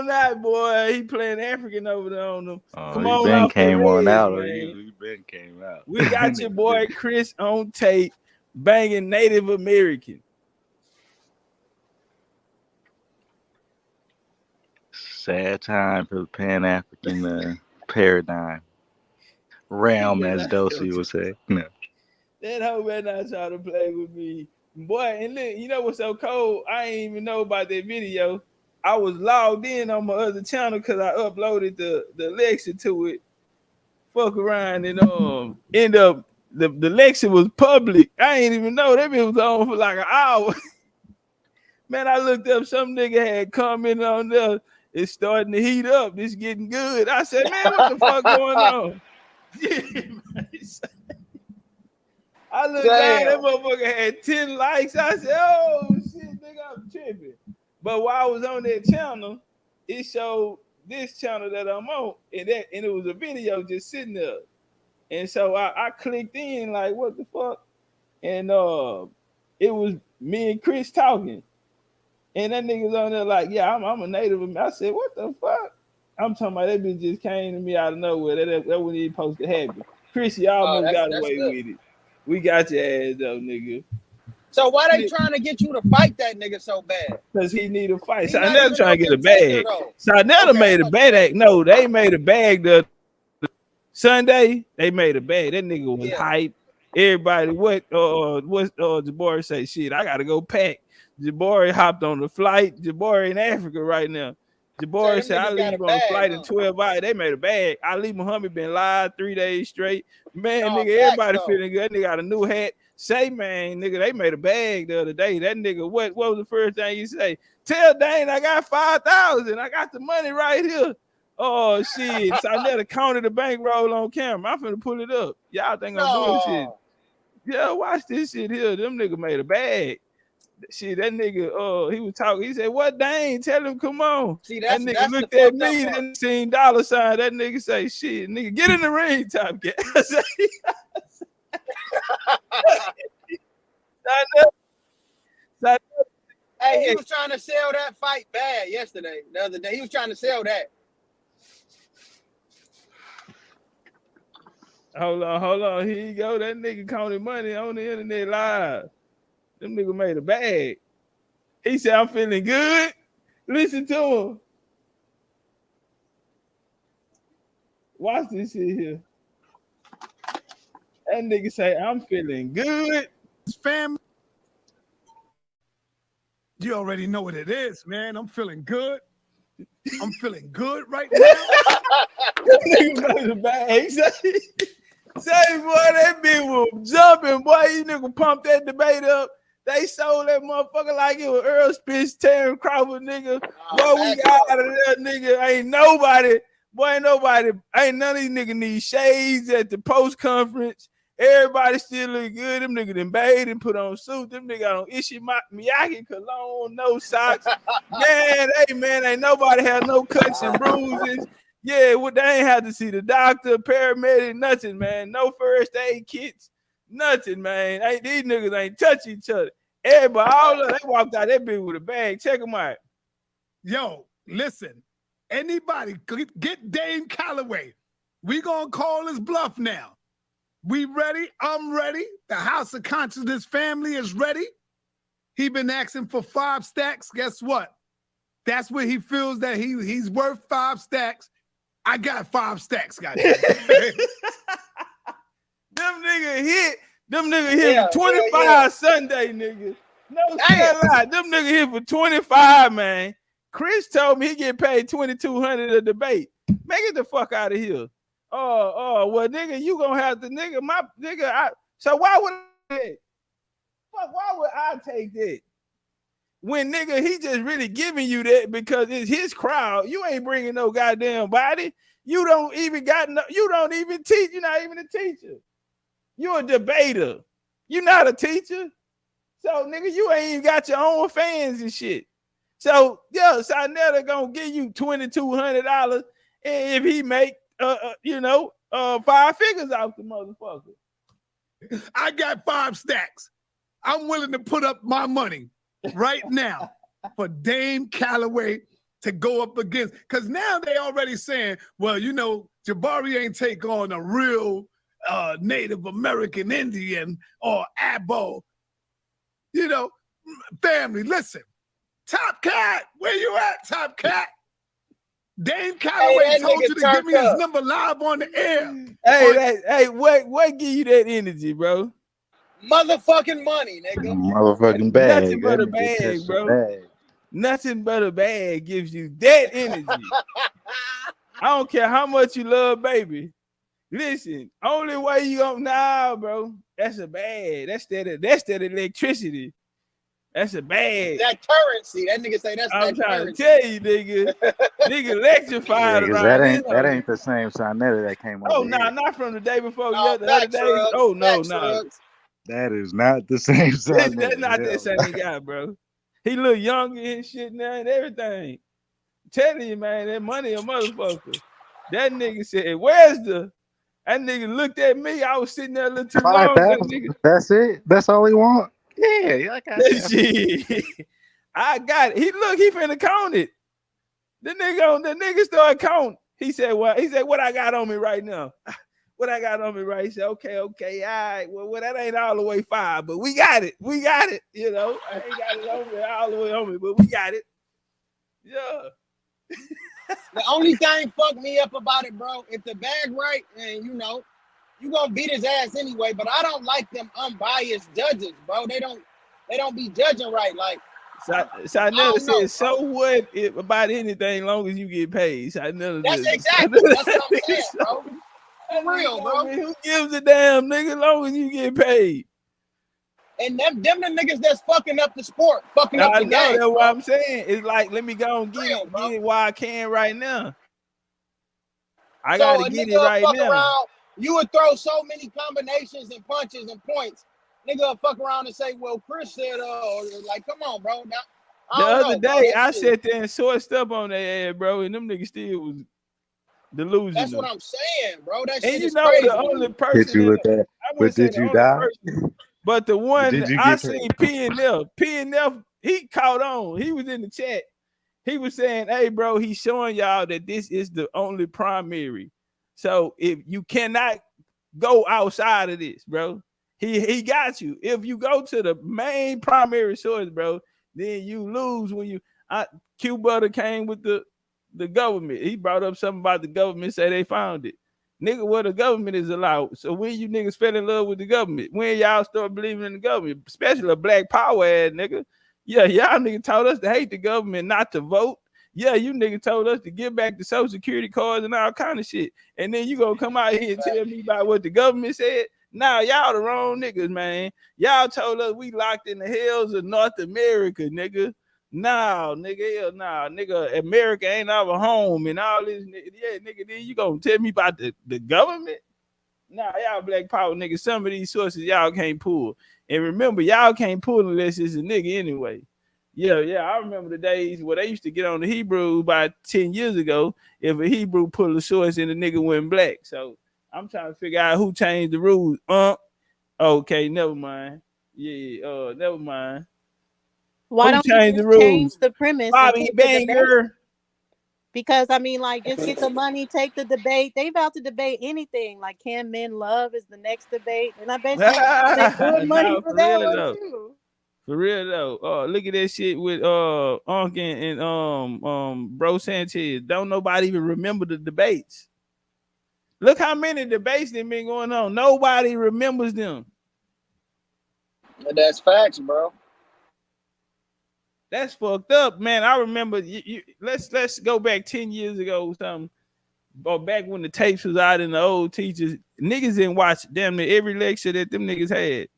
on out, boy. He playing African over there on them. Come He on been off the came on ledge, out. man. He been came out. We got your boy Chris on tape banging Native American. sad time for the Pan-African paradigm. Realm, as Dosey would say. No. That hoe better not try to play with me. Boy, and look, you know what's so cold? I ain't even know about that video. I was logged in on my other channel because I uploaded the lecture to it. Fuck around and end up the lecture was public. I ain't even know that bitch was on for like an hour. Man, I looked up, some nigga had commented on there. It's starting to heat up. It's getting good. I said, man, what the fuck going on? I looked down, that motherfucker had 10 likes. I said, oh shit, nigga, I'm tripping. But while I was on that channel, it showed this channel that I'm on, and it was a video just sitting there. And so I clicked in like, what the fuck? And it was me and Chris talking. And that nigga was on there like, yeah, I'm a native. I said, what the fuck? I'm talking about that bitch just came to me out of nowhere. That wasn't even supposed to happen. Chris, you almost got away with it. We got your ass though, nigga. So why they trying to get you to fight that nigga so bad? Because he need a fight. So I never trying to get a bag. So I never made a bag. No, they made a bag the Sunday. They made a bag. That nigga was hype. Everybody, what Jabari say? Shit, I gotta go pack. Jabari hopped on the flight. Jabari in Africa right now. Jabari said, I leave on a flight in 12 hours. They made a bag. Ali Muhammad been live 3 days straight. Man, nigga, everybody feeling good. That nigga got a new hat. Say, man, nigga, they made a bag the other day. That nigga, what was the first thing you say? Tell Dane I got 5,000. I got the money right here. Oh, shit. So I never counted the bankroll on camera. I'm finna pull it up. Y'all think I'm bullshit. Yeah, watch this shit here. Them nigga made a bag. Shit, that nigga, he was talking. He said, what Dane? Tell him, come on. See, that nigga looked at me and seen dollar sign. That nigga say, shit, nigga, get in the ring, Top Cat. Hey, he was trying to sell that fight bad yesterday. The other day, he was trying to sell that. Hold on. Here you go. That nigga counted money on the internet live. Them nigga made a bag. He said, I'm feeling good. Listen to him. Watch this shit here. That nigga say, I'm feeling good. Fam, you already know what it is, man. I'm feeling good. I'm feeling good right now. That nigga made a bag. Say, boy, that bitch was jumping. Boy, you nigga pumped that debate up. They sold that motherfucker like it was Earl Spence, Terry Crawford, nigga. Boy, we got out of there, nigga. Ain't none of these niggas need shades at the post conference. Everybody still look good. Them niggas done bathed and put on suits. Them niggas got on Miyagi cologne, no socks. Man, ain't nobody had no cuts and bruises. Yeah, they ain't had to see the doctor, paramedic, nothing, man. No first aid kits. Nothing, man. These niggas ain't touch each other. Everybody, all of them, they walked out that bitch with a bag. Check them out. Yo, listen. Anybody, get Dane Calloway. We gonna call his bluff now. We ready? I'm ready. The House of Consciousness family is ready. He been asking for 5 stacks. Guess what? That's what he feels that he's worth 5 stacks. I got 5 stacks, goddamn. Them nigga hit for 25 Sunday, nigga. No lie. Them nigga hit for 25, man. Chris told me he get paid $2,200 a debate. Man, get the fuck out of here. Well, nigga, you gonna have to, so why would I take that? When nigga, he just really giving you that because it's his crowd. You ain't bringing no goddamn body. You don't even teach. You're not even a teacher. You're a debater. You're not a teacher. So, nigga, you ain't even got your own fans and shit. So, yeah, Sinetta gonna give you $2,200 if he make, 5 figures off the motherfucker. I got 5 stacks. I'm willing to put up my money right now for Dane Calloway to go up against, because now they already saying, well, Jabari ain't take on a real Native American Indian or Abo. Family, listen. Top Cat, where you at, Top Cat? Dane Calloway told you to give me his number live on the air. Hey, what give you that energy, bro? Motherfucking money, nigga. Motherfucking bag. Nothing but a That nigga bag, touched the bro. bag. Nothing but a bag gives you that energy. I don't care how much you love, baby. Listen, only way you gonna now, bro. That's a bag. That's that electricity. That's a bag. That currency. That nigga say that's I'm that trying currency. to tell you, nigga. Nigga electrified Yeah, 'cause around that ain't the same Sinetta that came over Oh, here. nah, not from the day before. No, The other day. Oh, no, no. That is not the same Sinetta. That's not that same guy, bro. He look younger and shit now and everything. I'm telling you, man, that money a motherfucker. That nigga said, "Where's the?" That nigga looked at me. I was sitting there a little too long. That nigga. That's it. That's all he want. Yeah, I got that. Shit. I got it. He finna count it. The nigga started counting. He said, "Well," he said, "What I got on me right now?" What I got on me, right? He said, okay, all right. Well, that ain't all the way 5, but we got it. You know, I ain't got it on me all the way on me, but we got it. Yeah. The only thing fucked me up about it, bro, if the bag right, and you know, you gonna beat his ass anyway. But I don't like them unbiased judges, bro. They don't be judging right. Like, so I never said, so what about anything, long as you get paid. So I never that's did. exactly that's what I'm saying, bro. For real, bro. Who gives a damn, nigga, long as you get paid? And them the niggas that's fucking up the sport, fucking up the game. That's bro. what I'm saying. It's like, let me go and get it while I can right now. I gotta get it right now. Around, you would throw so many combinations and punches and points. Nigga will fuck around and say, well, Chris said, like, come on, bro. Now, the other day, I sat there and sourced up on their ass, bro, and them niggas still was delusional. That's what I'm saying, bro. That shit is crazy. The only person hit you with that. But did you die? But the one I seen PNF, he caught on. He was in the chat. He was saying, hey, bro, he's showing y'all that this is the only primary. So if you cannot go outside of this, bro, he got you. If you go to the main primary source, bro, then you lose when you Q Butter came with the government. He brought up something about the government, say they found it. Nigga, what the government is allowed. So when you niggas fell in love with the government, when y'all start believing in the government, especially a black power ass nigga, yeah, y'all niggas told us to hate the government, not to vote. Yeah, you niggas told us to give back the Social Security cards and all kind of shit. And then you gonna come out here and tell me about what the government said? Nah, y'all the wrong niggas, man. Y'all told us we locked in the hills of North America, nigga. Nah, nigga, nigga, America ain't our home and all this. Yeah, nigga, then you gonna tell me about the government? Nah, y'all black power niggas, some of these sources y'all can't pull. And remember, y'all can't pull unless it's a nigga anyway. Yeah, I remember the days where they used to get on the Hebrew about 10 years ago. If a Hebrew pulled a source and the nigga went black. So I'm trying to figure out who changed the rules. Okay, never mind. Yeah, never mind. Why don't you just change the premise? Bobby Banger. Because I mean, like, just get the money, take the debate. They about to debate anything. Like, can men love is the next debate, and I bet you they good money for that one too. For real though. Look at that shit with Unkin and Bro Sanchez. Don't nobody even remember the debates. Look how many debates that been going on. Nobody remembers them. That's facts, bro. That's fucked up, man. I remember let's go back 10 years ago or something. Or back when the tapes was out in the old teachers, niggas didn't watch damn near every lecture that them niggas had.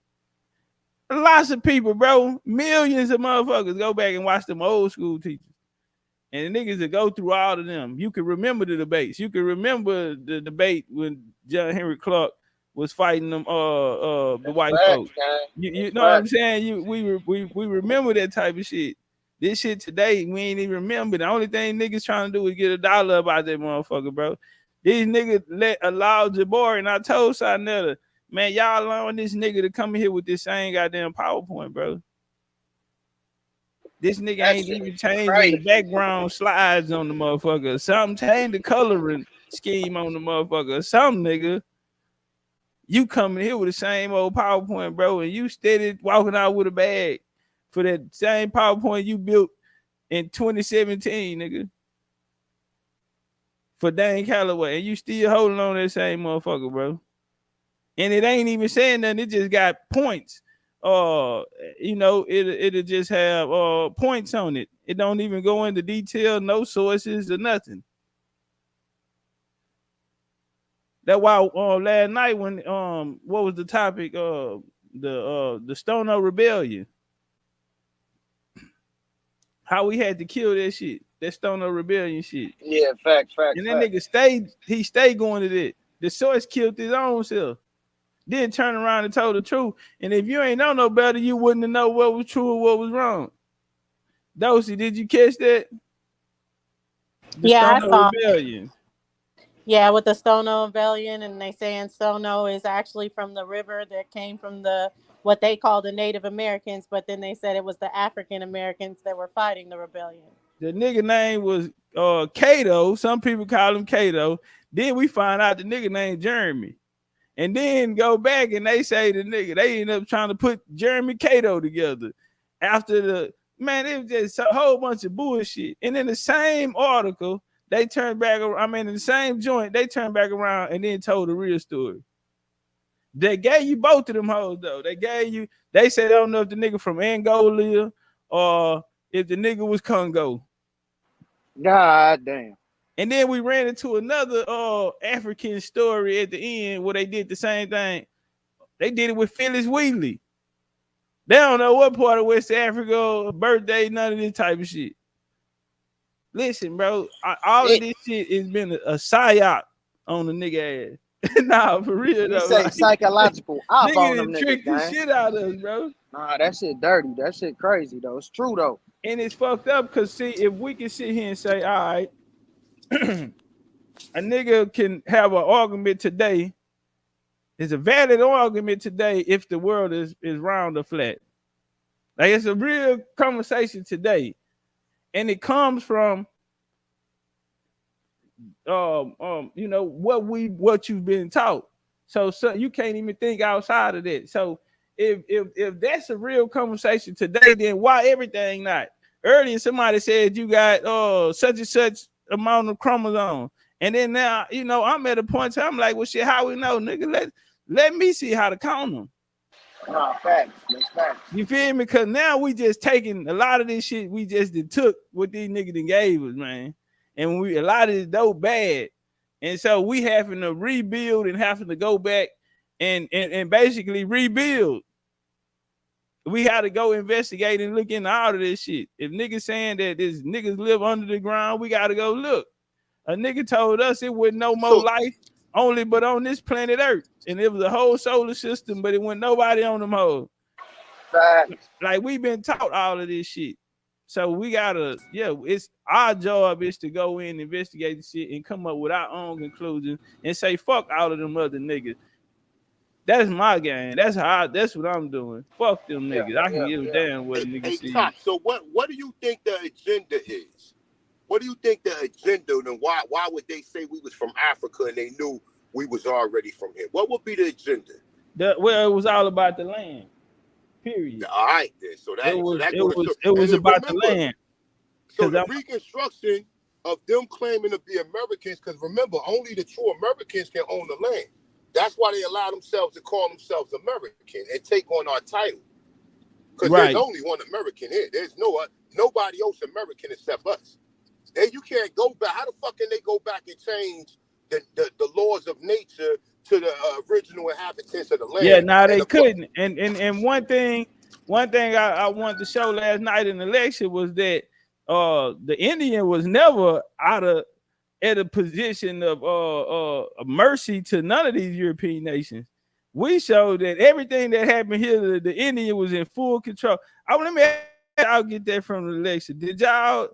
Lots of people, bro, millions of motherfuckers go back and watch them old school teachers. And the niggas that go through all of them. You can remember the debates. You can remember the debate when John Henry Clark was fighting them the white folks. You know what I'm saying? We remember that type of shit. This shit today, we ain't even remember. The only thing niggas trying to do is get $1 about that motherfucker, bro. These niggas allow Jabari, and I told Sinetta, man, y'all allowing this nigga to come in here with this same goddamn PowerPoint, bro. This nigga ain't even changing the background slides on the motherfucker. Something changed the coloring scheme on the motherfucker. Some nigga. You coming here with the same old PowerPoint, bro, and you steady walking out with a bag for that same PowerPoint you built in 2017, nigga. for Dane Calloway, and you still holding on to that same motherfucker, bro. And it ain't even saying nothing. It just got points. It'll just have points on it. It don't even go into detail, no sources or nothing. That's why last night when what was the topic? The Stono Rebellion. How we had to kill that shit. That Stono Rebellion shit. Yeah, facts. And that nigga stayed going to that. The source killed his own self. Then turn around and told the truth. And if you ain't know no better, you wouldn't have know what was true or what was wrong. Dosey, did you catch that? I saw. Rebellion. Yeah, with the Stono Rebellion, and they saying Stono is actually from the river that came from what they call the Native Americans, but then they said it was the African Americans that were fighting the rebellion. The nigga name was Cato. Some people call him Cato. Then we find out the nigga named Jeremy. And then go back and they say the nigga, they end up trying to put Jeremy Cato together. After it was just a whole bunch of bullshit. And in the same article, they turned back around, in the same joint, they turned back around and then told the real story. They gave you both of them hoes, though. They said, I don't know if the nigga from Angola or if the nigga was Congo. God damn. And then we ran into another African story at the end where they did the same thing. They did it with Phyllis Wheatley. They don't know what part of West Africa, birthday, none of this type of shit. Listen, bro, all of this shit has been a psyop on the nigga ass. Nah, for real though. Say psychological op on them niggas tricked the shit out of us, bro. Nah, that shit dirty. That shit crazy though. It's true though. And it's fucked up because see, if we can sit here and say, all right, a nigga can have an argument today. It's a valid argument today if the world is round or flat. Like it's a real conversation today. And it comes from what you've been taught. So you can't even think outside of that. So if that's a real conversation today, then why everything not? Earlier somebody said you got such and such amount of chromosomes. And then now, I'm at a point where I'm like, well, shit, how we know, nigga? Let me see how to count them. Nah, facts. That's facts. You feel me? Because now we just taking a lot of this shit we just took what these niggas done gave us, man. And a lot of this dope bad. And so we having to rebuild and having to go back and basically rebuild. We had to go investigate and look into all of this shit. If niggas saying that this niggas live under the ground, we got to go look. A nigga told us it wasn't no more life only but on this planet Earth. And it was a whole solar system, but it wasn't nobody on them hoes. Like we've been taught all of this shit. So we gotta, it's our job is to go in, investigate the shit, and come up with our own conclusions and say fuck all of them other niggas. That's my game. That's what I'm doing. Fuck them niggas. I can give a damn what niggas see. So what do you think the agenda is? What do you think the agenda, and why would they say we was from Africa and they knew we was already from here? What would be the agenda? It was all about the land. Period. All right, then. So it was about the land. So the reconstruction of them claiming to be Americans, because remember, only the true Americans can own the land. That's why they allow themselves to call themselves American and take on our title. Because there's only one American here. There's nobody else American except us. You can't go back. How the fuck can they go back and change the laws of nature to the original inhabitants of the land? Yeah, now they couldn't. And one thing I wanted to show last night in the lecture was that the Indian was never at a position of mercy to none of these European nations. We showed that everything that happened here, the Indian was in full control. Let me ask y'all get that from the lecture. Did y'all?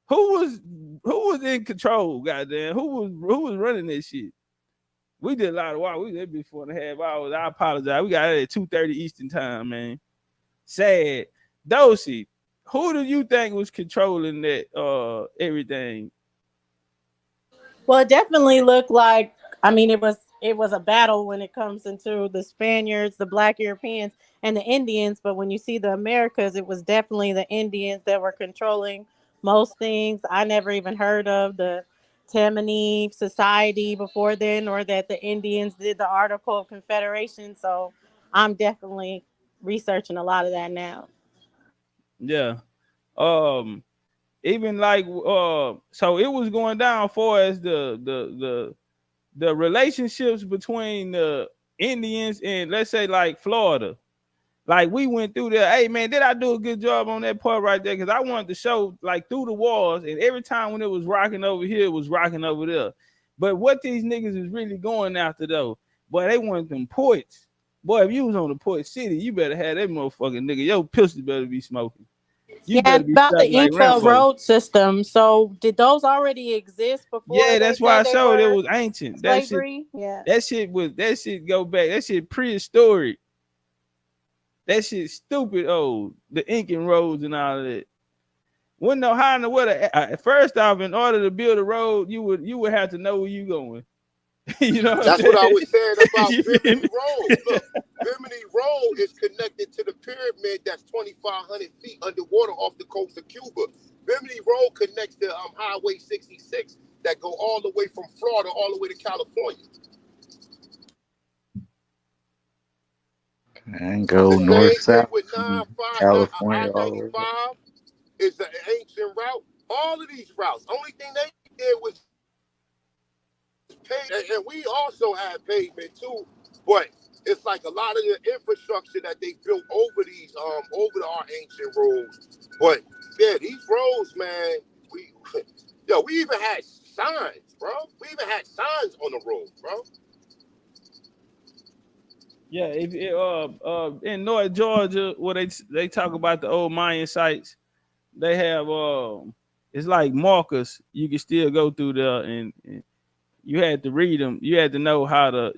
Who was in control? Goddamn, who was running this shit? We did a lot of work. We did before 4.5 hours. I apologize. We got it at 2:30 Eastern time, man. Sad. Dosey, who do you think was controlling that everything? Well, it definitely looked like, it was a battle when it comes into the Spaniards, the Black Europeans, and the Indians. But when you see the Americas, it was definitely the Indians that were controlling most things. I never even heard of the Tammany society before then, or that the Indians did the Article of Confederation. So I'm definitely researching a lot of that now. Yeah. Even like so it was going down for as the relationships between the Indians and, let's say, like Florida. Like we went through there. Hey man, did I do a good job on that part right there? Because I wanted to show like through the walls, and every time when it was rocking over here, it was rocking over there. But what these niggas is really going after though, boy, they want them ports. Boy, if you was on the port city, you better have that motherfucking nigga. Your pistol better be smoking. You Yeah, better be about the strapped like Inca Rambo. road system. So did those already exist before Yeah, they that's why I said they showed it were was ancient. slavery? Yeah. That shit go back. That shit prehistoric. That shit stupid old. The Incan roads and all of that. Wouldn't know how in the world. First off, in order to build a road, you would have to know where you going. You know what I'm That's what I saying? was saying about You feel Bimini me? Road. Look, Bimini Road is connected to the pyramid that's 2,500 feet underwater off the coast of Cuba. Bimini Road connects to Highway 66 that go all the way from Florida all the way to California. And go The north, same thing south with from 95, California all the way up. I-95 is an ancient route. All of these routes, only thing they did was pay, and we also had pavement too, but it's like a lot of the infrastructure that they built over these over our ancient roads. But yeah, these roads, man, we even had signs, bro. We even had signs on the road, bro. Yeah, if in North Georgia, where they talk about the old Mayan sites, they have it's like markers. You can still go through there, and you had to read them. You had to know how to,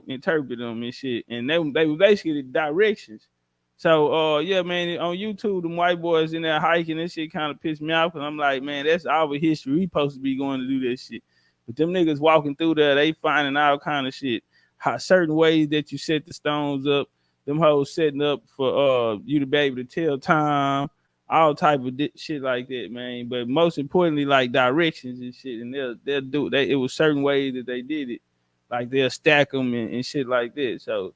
interpret them and shit. And they were basically the directions. So yeah, man, on YouTube, them white boys in there hiking, this shit kind of pissed me off. Cause I'm like, man, that's our history. We supposed to be going to do that shit. But them niggas walking through there, they finding all kind of shit. How certain ways that you set the stones up, them hoes setting up for you to be able to tell time, all type of shit like that, man. But most importantly, like directions and shit, and they'll do they. It was certain ways that they did it, like they'll stack them and shit like that. So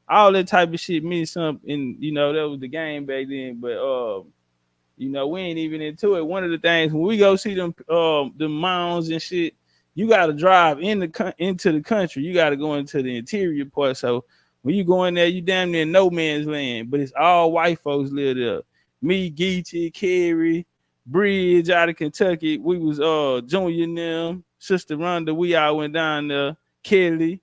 all that type of shit means something. And that was the game back then. But we ain't even into it. One of the things when we go see the mounds and shit, you got to drive into the country. You got to go into the interior part. So when you go in there, you damn near no man's land. But it's all white folks live there. Me, Geechee, Carrie, Bridge out of Kentucky. We was Junior and them, Sister Rhonda. We all went down there. Kelly.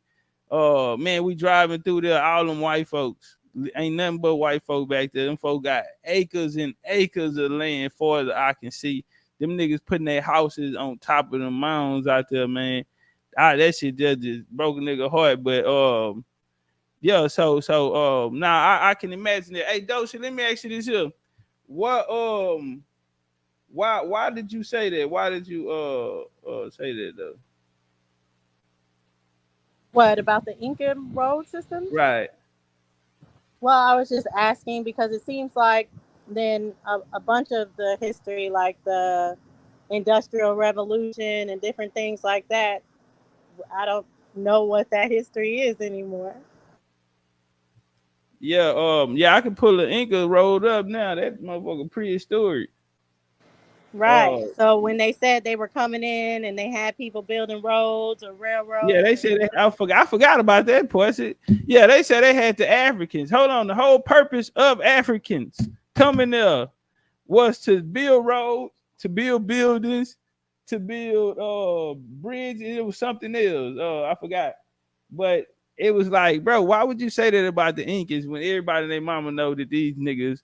Man, we driving through there, all them white folks. Ain't nothing but white folk back there. Them folk got acres and acres of land far as I can see. Them niggas putting their houses on top of the mounds out there, man. That shit just broke a nigga heart. But yeah, so now I can imagine it. Hey, Doshi, let me ask you this here. What why did you say that? Why did you say that though? What about the Inca road systems? Right. Well, I was just asking because it seems like then a bunch of the history, like the Industrial Revolution and different things like that, I don't know what that history is anymore. Yeah, I can pull the Inca road up now. That motherfucker prehistoric. Right. So when they said they were coming in and they had people building roads or Yeah, railroads, they said I forgot about that part. Yeah, they said they had the Africans. Hold on, the whole purpose of Africans coming there was to build roads, to build buildings, to build bridges. It was something else. I forgot. But it was like, bro, why would you say that about the Incas when everybody and their mama know that these niggas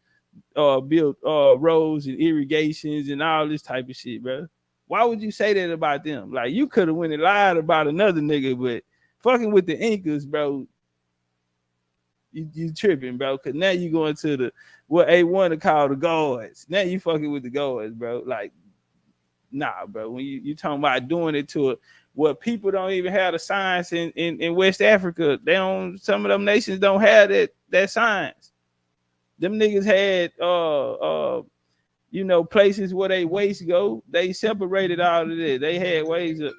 built roads and irrigations and all this type of shit, bro? Why would you say that about them? Like you could have went and lied about another nigga, but fucking with the Incas, bro, you tripping, bro. Cause now you going to the what A1 to call the guards. Now you fucking with the guards, bro. Like, nah, bro. When you talking about doing it to it, what people don't even have the science in West Africa. They don't. Some of them nations don't have that science. Them niggas had places where they waste go. They separated all of that. They had ways of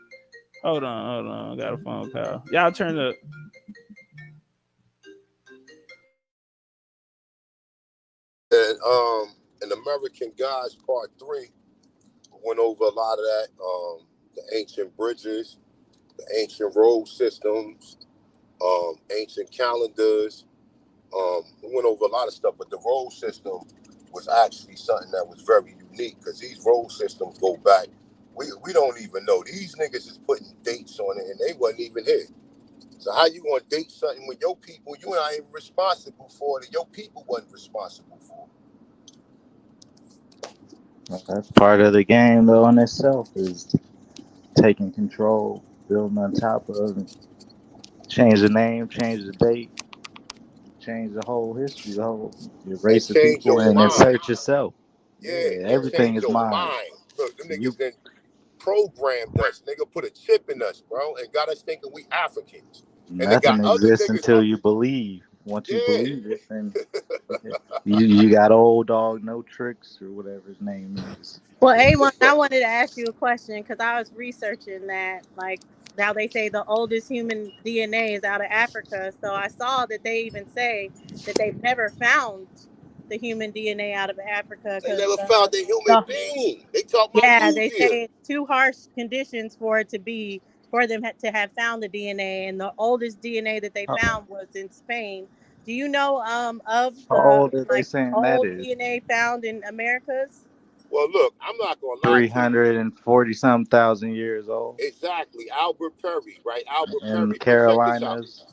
Hold on. I got a phone call. Y'all turn up. And American Gods Part 3 went over a lot of that. The ancient bridges, the ancient road systems, ancient calendars. We went over a lot of stuff, but the road system was actually something that was very unique because these road systems go back. We don't even know. These niggas is putting dates on it and they wasn't even here. So how you gonna date something with your people you ain't even responsible for it and your people wasn't responsible for it? That's part of the game, though, in itself, is taking control, building on top of it. Change the name, change the date, change the whole history, the whole your And race of change people, your and mind. insert yourself. Yeah, Yeah, and everything change is your mine. mind. Look, them You, niggas then programmed us. Nigga put a chip in us, bro, and got us thinking we Africans. And they nothing got other exists niggas. until you believe. Once you Yeah. believe it, then you got old dog, no tricks, or whatever his name is. Well, A1, I wanted to ask you a question because I was researching that. Like, now they say the oldest human DNA is out of Africa. So I saw that they even say that they've never found the human DNA out of Africa They because never found a human the being. They talk about yeah, they Lucia. say it's too harsh conditions for it to be for them to have found the DNA, and the oldest DNA that they How, found was in Spain. Do you know of how the old are they like saying that old is? DNA found in Americas? Well, look, I'm not gonna lie Three to you. hundred and forty some thousand years old. Exactly, Albert Perry, right? Albert In the Perry. But check this out. Carolinas.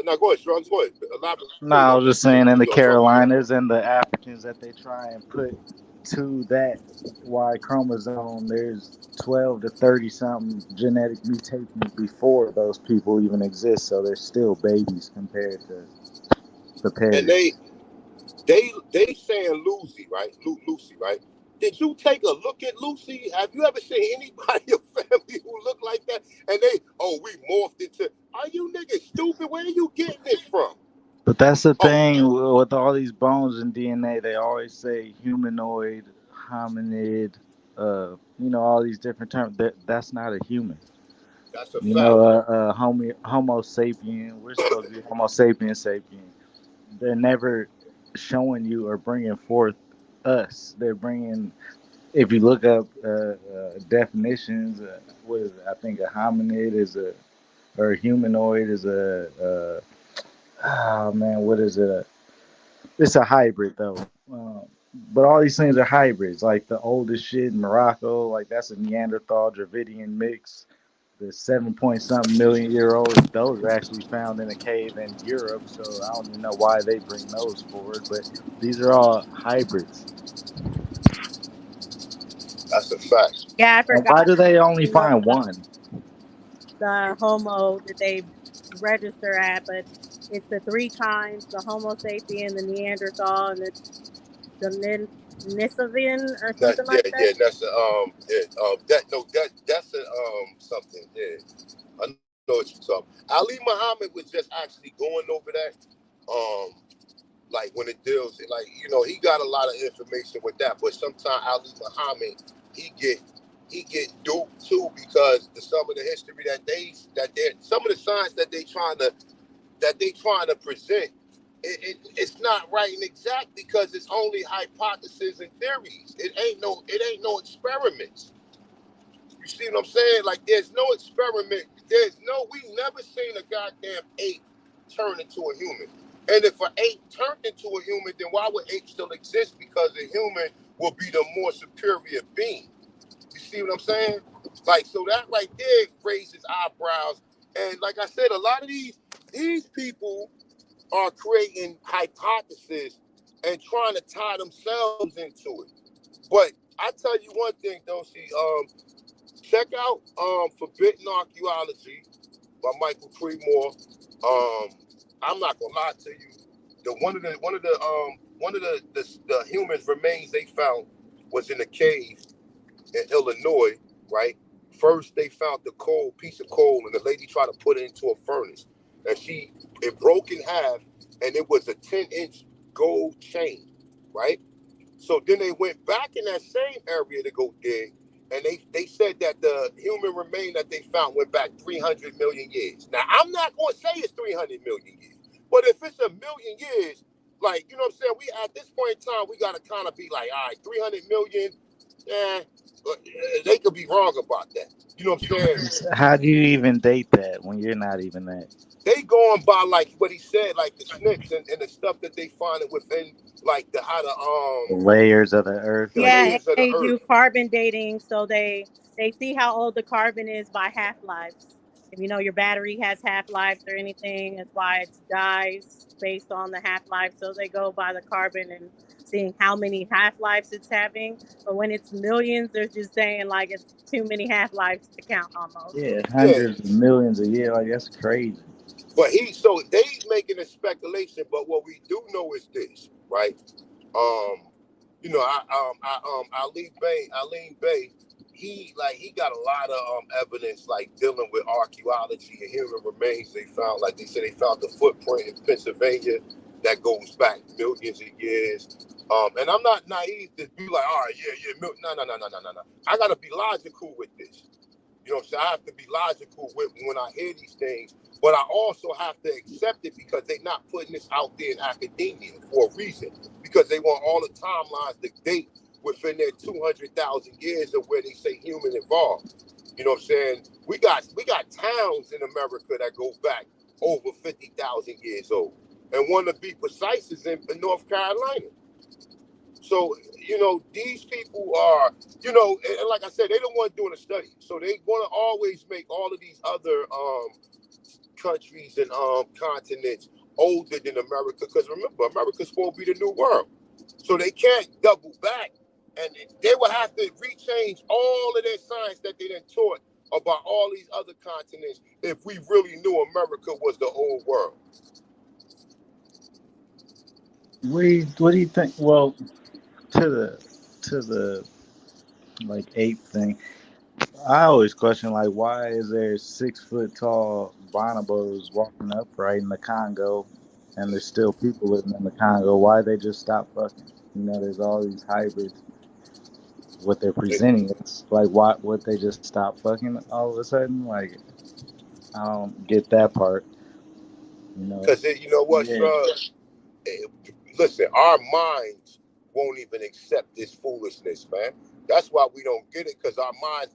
Now go ahead, Struggs. Go ahead. Elaborate No, I was on just what saying in you the gonna talk about. Carolinas and the Africans that they try and put to that Y chromosome, there's 12 to 30 something genetic mutations before those people even exist. So they're still babies compared to the And Perrys. they saying Lucy, right? Lucy, right? Did you take a look at Lucy? Have you ever seen anybody in your family who look like that? And we morphed into. Are you niggas stupid? Where are you getting this from? But that's the Oh, thing with all these bones and DNA. They always say humanoid, hominid, all these different terms. That's not a human. that's a fact. Homo sapien. We're supposed to be Homo sapien sapien. They're never showing you or bringing forth us. They're bringing. If you look up definitions, what is it? I think a hominid is or a humanoid is oh man, what is it? It's a hybrid though. But all these things are hybrids. Like the oldest shit in Morocco, like that's a Neanderthal Dravidian mix. The 7 point something million year olds, those are actually found in a cave in Europe. So I don't even know why they bring those forward. But these are all hybrids. That's a fact. Yeah, I And why forgot do they only you know find one? the Homo that they register at, but it's the three kinds: the Homo sapien, the Neanderthal, and the Nisavian or something like that. That's something. Yeah, I know what you're talking. Ali Muhammad was just actually going over that. Like when it deals, like he got a lot of information with that. But sometimes Ali Muhammad, he get duped too because some of the history some of the science that they trying to present, it's not right and exact because it's only hypotheses and theories. It ain't no experiments. You see what I'm saying? Like there's no experiment. We never seen a goddamn ape turn into a human. And if an ape turned into a human, then why would apes still exist? Because a human will be the more superior being. You see what I'm saying? Like, so that right there raises eyebrows. And like I said, a lot of these people are creating hypotheses and trying to tie themselves into it. But I tell you one thing, don't see. Check out Forbidden Archeology by Michael Creedmoor. I'm not gonna lie to you. The humans remains they found was in a cave in Illinois, right? First they found the piece of coal, and the lady tried to put it into a furnace. And it broke in half, and it was a 10-inch gold chain, right? So then they went back in that same area to go dig, and they said that the human remain that they found went back 300 million years. Now, I'm not going to say it's 300 million years, but if it's a million years, like, you know what I'm saying, we at this point in time, we got to kind of be like, all right, 300 million, they could be wrong about that. You know what I'm saying? How do you even date that when you're not even that? They going by like what he said, like the snips and the stuff that they find within, like The layers of the earth, the like Yeah, and layers of the they do earth. carbon dating, so they see how old the carbon is by half lives. If you know your battery has half lives or anything, that's why it dies based on the half life. So they go by the carbon and seeing how many half lives it's having. But when it's millions, they're just saying like it's too many half lives to count almost. yeah, Yeah, hundreds of millions a year. Like that's crazy. but so they making a speculation. But what we do know is this, right? Um, you know, Aline Bay, he got a lot of evidence like dealing with archaeology and human remains. They found, like they said, they found the footprint in Pennsylvania that goes back millions of years. And I'm not naive to be like, all right, yeah, no. I gotta be logical with this. You know what I'm saying? I have to be logical with when I hear these things, but I also have to accept it because they're not putting this out there in academia for a reason. Because they want all the timelines to date within their 200,000 years of where they say human evolved. You know what I'm saying? We got towns in America that go back over 50,000 years old, and one to be precise is in North Carolina. So, you know, these people are, you know, and like I said, they don't want doing a study. So they want to always make all of these other countries and continents older than America. Because remember, America's supposed to be the new world. So they can't double back. And they will have to rechange all of their science that they done taught about all these other continents if we really knew America was the old world. What do you think? Well, to the like ape thing, I always question like why is there 6 foot tall bonobos walking upright in the Congo, and there's still people living in the Congo? Why they just stop fucking? You know, there's all these hybrids. What they're presenting is like why would they just stop fucking all of a sudden? Like I don't get that part. You know? Because you know what, Yeah. listen, our minds won't even accept this foolishness, man. That's why we don't get it, because our minds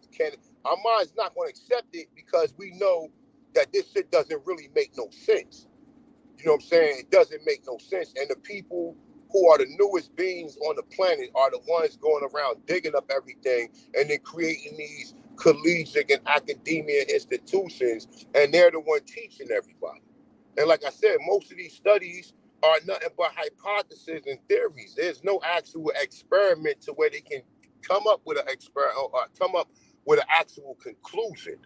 not going to accept it because we know that this shit doesn't really make no sense. You know what I'm saying? It doesn't make no sense. And the people who are the newest beings on the planet are the ones going around digging up everything and then creating these collegiate and academia institutions, and they're the one teaching everybody. And like I said, most of these studies are nothing but hypotheses and theories. There's no actual experiment to where they can come up with an actual conclusion.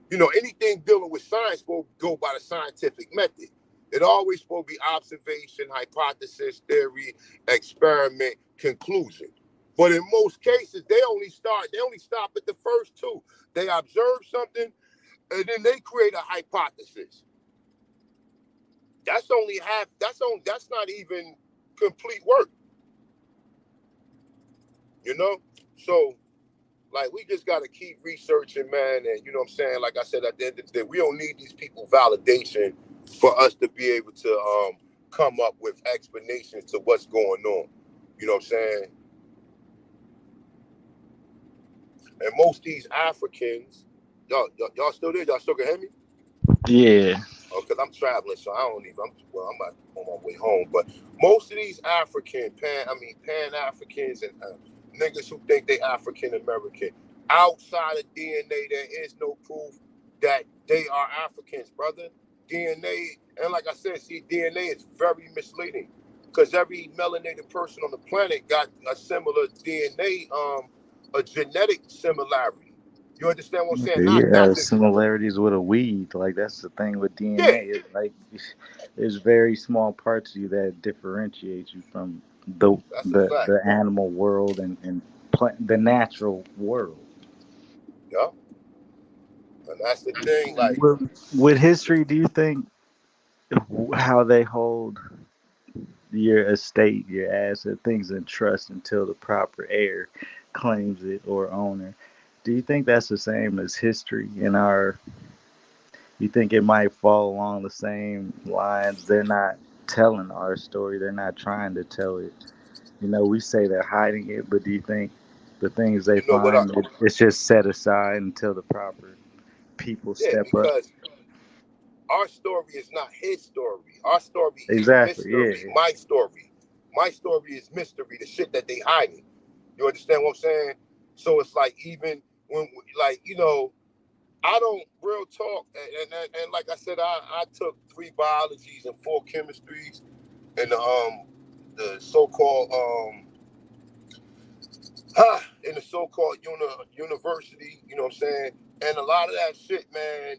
You know, anything dealing with science will go by the scientific method. It always supposed to be observation, hypothesis, theory, experiment, conclusion. But in most cases, they only stop at the first two. They observe something and then they create a hypothesis. That's not even complete work. You know? So like we just gotta keep researching, man, and you know what I'm saying? Like I said, at the end of the day, we don't need these people validation for us to be able to come up with explanations to what's going on. You know what I'm saying? And most of these Africans, y'all still there? Y'all still can hear me? Yeah. Because I'm traveling, so I don't even. I'm on my way home. But most of these Pan-Africans and niggas who think they African American, outside of DNA, there is no proof that they are Africans, brother. DNA, and like I said, see, DNA is very misleading because every melanated person on the planet got a similar DNA, a genetic similarity. You understand what I'm saying? Okay, you Not have the similarities with a weed. Like that's the thing with yeah. DNA. It's like there's very small parts of you that differentiate you from the That's a the, fact. the animal world and the natural world. Yeah. And that's the thing, like, With history, do you think how they hold your estate, your asset, things in trust until the proper heir claims it or owner? Do you think that's the same as history in our? You think it might fall along the same lines? They're not telling our story. They're not trying to tell it. We say they're hiding it, but do you think the things they You know what? find, it's just set aside until the proper people Yeah, step up? because our story is not his story. Our story is Exactly. mystery. Yeah. My story. My story is mystery. The shit that they hiding. You understand what I'm saying? So it's like even when like I don't real talk and like I said, I took 3 biologies and 4 chemistries and the so-called in the so-called university. You know what I'm saying? And a lot of that shit, man.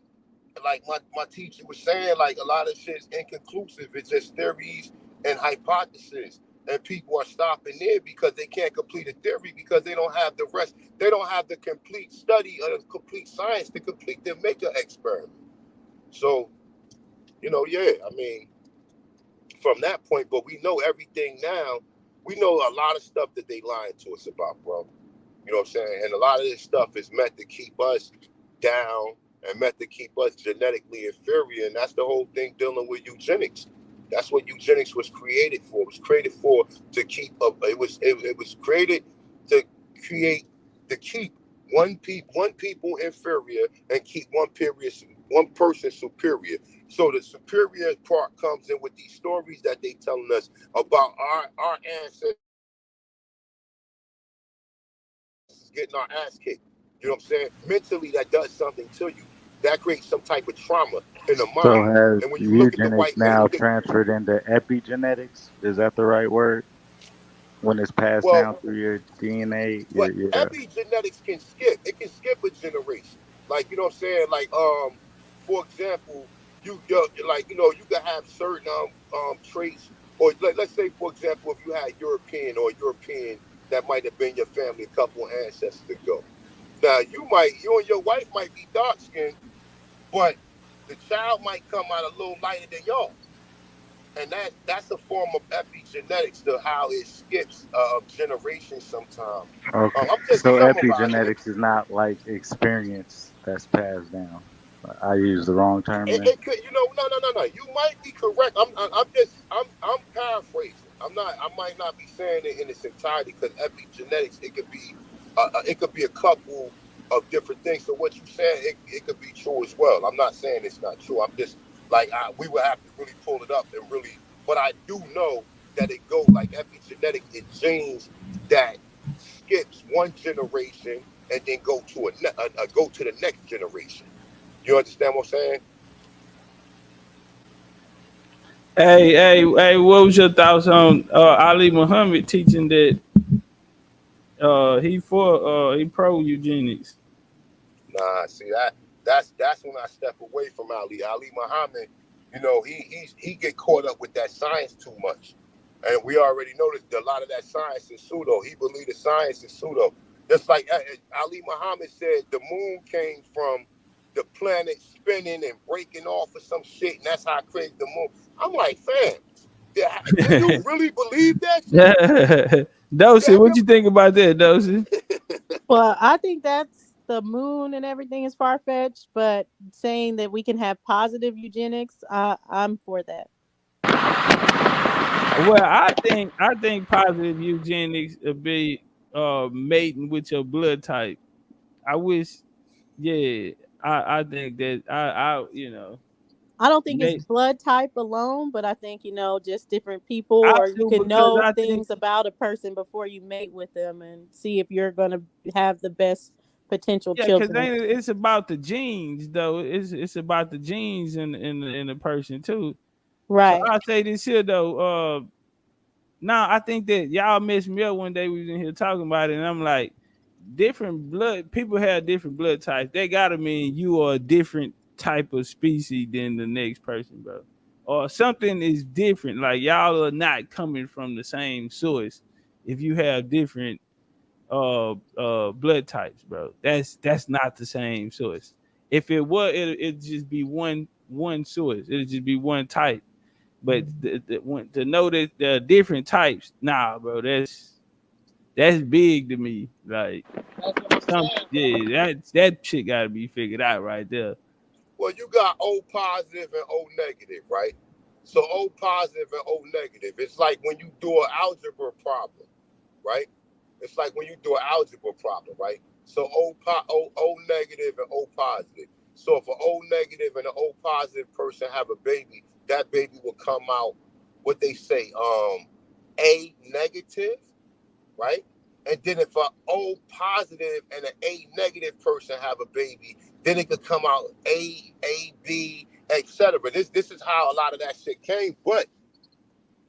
Like my teacher was saying, like a lot of shit's inconclusive. It's just theories and hypotheses. And people are stopping there because they can't complete a theory because they don't have the rest. They don't have the complete study or the complete science to complete their maker experiment. So, yeah, I mean, from that point, but we know everything now. We know a lot of stuff that they lying to us about, bro. You know what I'm saying? And a lot of this stuff is meant to keep us down and meant to keep us genetically inferior. And that's the whole thing dealing with eugenics. That's what eugenics was created for. It was created for to keep up. It was created to keep one people inferior and keep one person superior. So the superior part comes in with these stories that they telling us about our ancestors getting our ass kicked. You know what I'm saying? Mentally, that does something to you. That creates some type of trauma in the So mind. has And when you look at the eugenics white man, now transferred into epigenetics? Is that the right word? When it's passed well, down through your DNA, but your epigenetics can skip. It can skip a generation. Like, you know what I'm saying? Like, for example, you can have certain traits, or let's say, for example, if you had European that might have been your family a couple ancestors ago. Now you and your wife might be dark skinned, but the child might come out a little lighter than y'all. And that's a form of epigenetics to how it skips generations sometimes. okay. I'm just So summarizing it. epigenetics is not like experience that's passed down. I used the wrong term It, there. it could, no. You might be correct. I'm paraphrasing. I might not be saying it in its entirety because epigenetics it could be a couple of different things. So what you said, it could be true as well. I'm not saying it's not true. I'm just like we would have to really pull it up and really. But I do know that it goes like epigenetic in genes that skips one generation and then go to the next generation. You understand what I'm saying? Hey, what was your thoughts on Ali Muhammad teaching that he pro eugenics? Nah, see that's when I step away from Ali. Ali Muhammad, he get caught up with that science too much, and we already know that a lot of that science is pseudo. He believed the science is pseudo. Just like Ali Muhammad said, the moon came from the planet spinning and breaking off or some shit, and that's how I created the moon. I'm like, fam, do you really believe that shit? Dosey, Have what you think about that, Dosey? Well, I think that's the moon and everything is far fetched, but saying that we can have positive eugenics, I'm for that. Well, I think positive eugenics would be mating with your blood type. I wish, yeah, I think that I don't think it's mate. blood type alone, but I think, just different people, I or you do can because know I think things about a person before you mate with them and see if you're going to have the best potential yeah, because children. it's about the genes though. It's about the genes in the person too. So Right. I'll say this here though. Now I think that y'all messed me up one day. We was in here talking about it, and I'm like, different blood people have different blood types. They gotta mean you are a different type of species than the next person, bro. Or something is different. Like y'all are not coming from the same source if you have different blood types, bro. That's not the same source. If it was, it'd just be one source. It'd just be one type. But to know that there are different types, nah, bro, that's That's big to me. Like That's what I'm saying, bro. that shit gotta be figured out right there. Well, you got O positive and O negative, right? So O positive and O negative. It's like when you do an algebra problem, right? It's like when you do an algebra problem, right? So O negative and O positive. So if an O negative and an O positive person have a baby, that baby will come out, what they say, A negative, right? And then if an O positive and an A negative person have a baby, then it could come out A, B, etc. This is how a lot of that shit came. But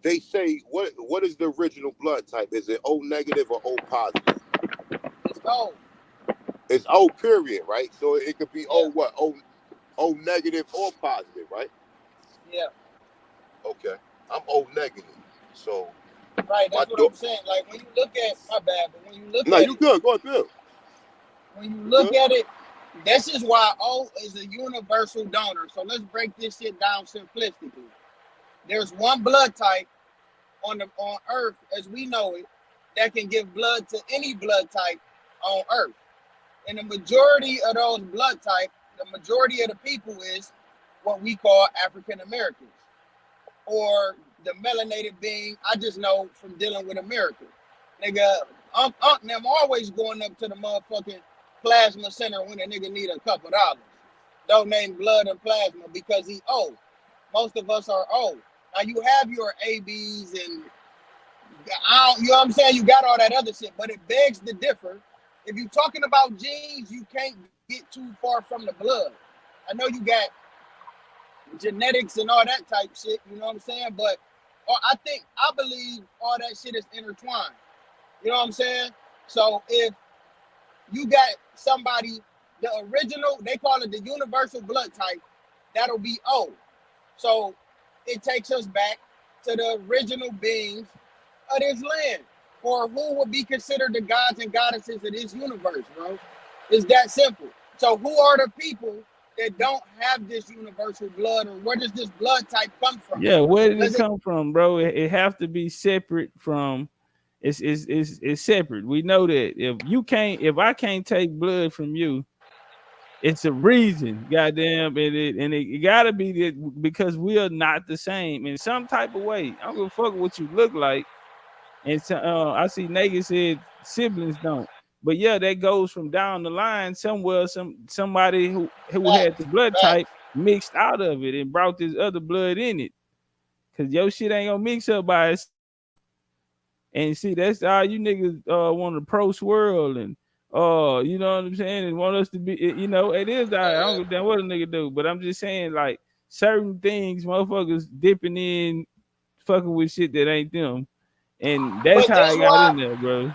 they say, what is the original blood type? Is it O negative or O positive? It's O. It's O period, right? So it could be O what? O negative or positive, right? Yeah. Okay. I'm O negative. So right, that's what I'm saying. Like when you look at my bad, but when you look at you good, go ahead, Bill. When you look at it, this is why O is a universal donor. So let's break this shit down simplistically. There's one blood type on Earth, as we know it, that can give blood to any blood type on Earth. And the majority of those blood types, the majority of the people is what we call African Americans, or the melanated being. I just know from dealing with America. Nigga, I'm always going up to the motherfucking plasma center when a nigga need a couple dollars. Don't name blood and plasma because he old. Most of us are old. Now you have your ABs and you know what I'm saying? You got all that other shit, but it begs to differ. If you're talking about genes, you can't get too far from the blood. I know you got genetics and all that type shit, you know what I'm saying? But I believe all that shit is intertwined. You know what I'm saying? So if you got somebody, the original, they call it the universal blood type, that'll be O. So it takes us back to the original beings of this land, or who would be considered the gods and goddesses of this universe, bro. It's that simple. So who are the people that don't have this universal blood, or where does this blood type come from? Yeah, where did it come from, bro? It have to be separate from. It's separate. We know that if I can't take blood from you, it's a reason, goddamn, and it gotta be that because we are not the same in some type of way. I don't give a fuck what you look like. And so, I see Nagin said siblings don't, but yeah, that goes from down the line somewhere. Somebody who had the blood type mixed out of it and brought this other blood in it, cause your shit ain't gonna mix up by itself. And see, that's all you niggas want to pro swirl and you know what I'm saying, and want us to be, you know, it is. I don't give a damn what a nigga do, but I'm just saying, like, certain things, motherfuckers dipping in, fucking with shit that ain't them, and that's how I got in there, bro. No,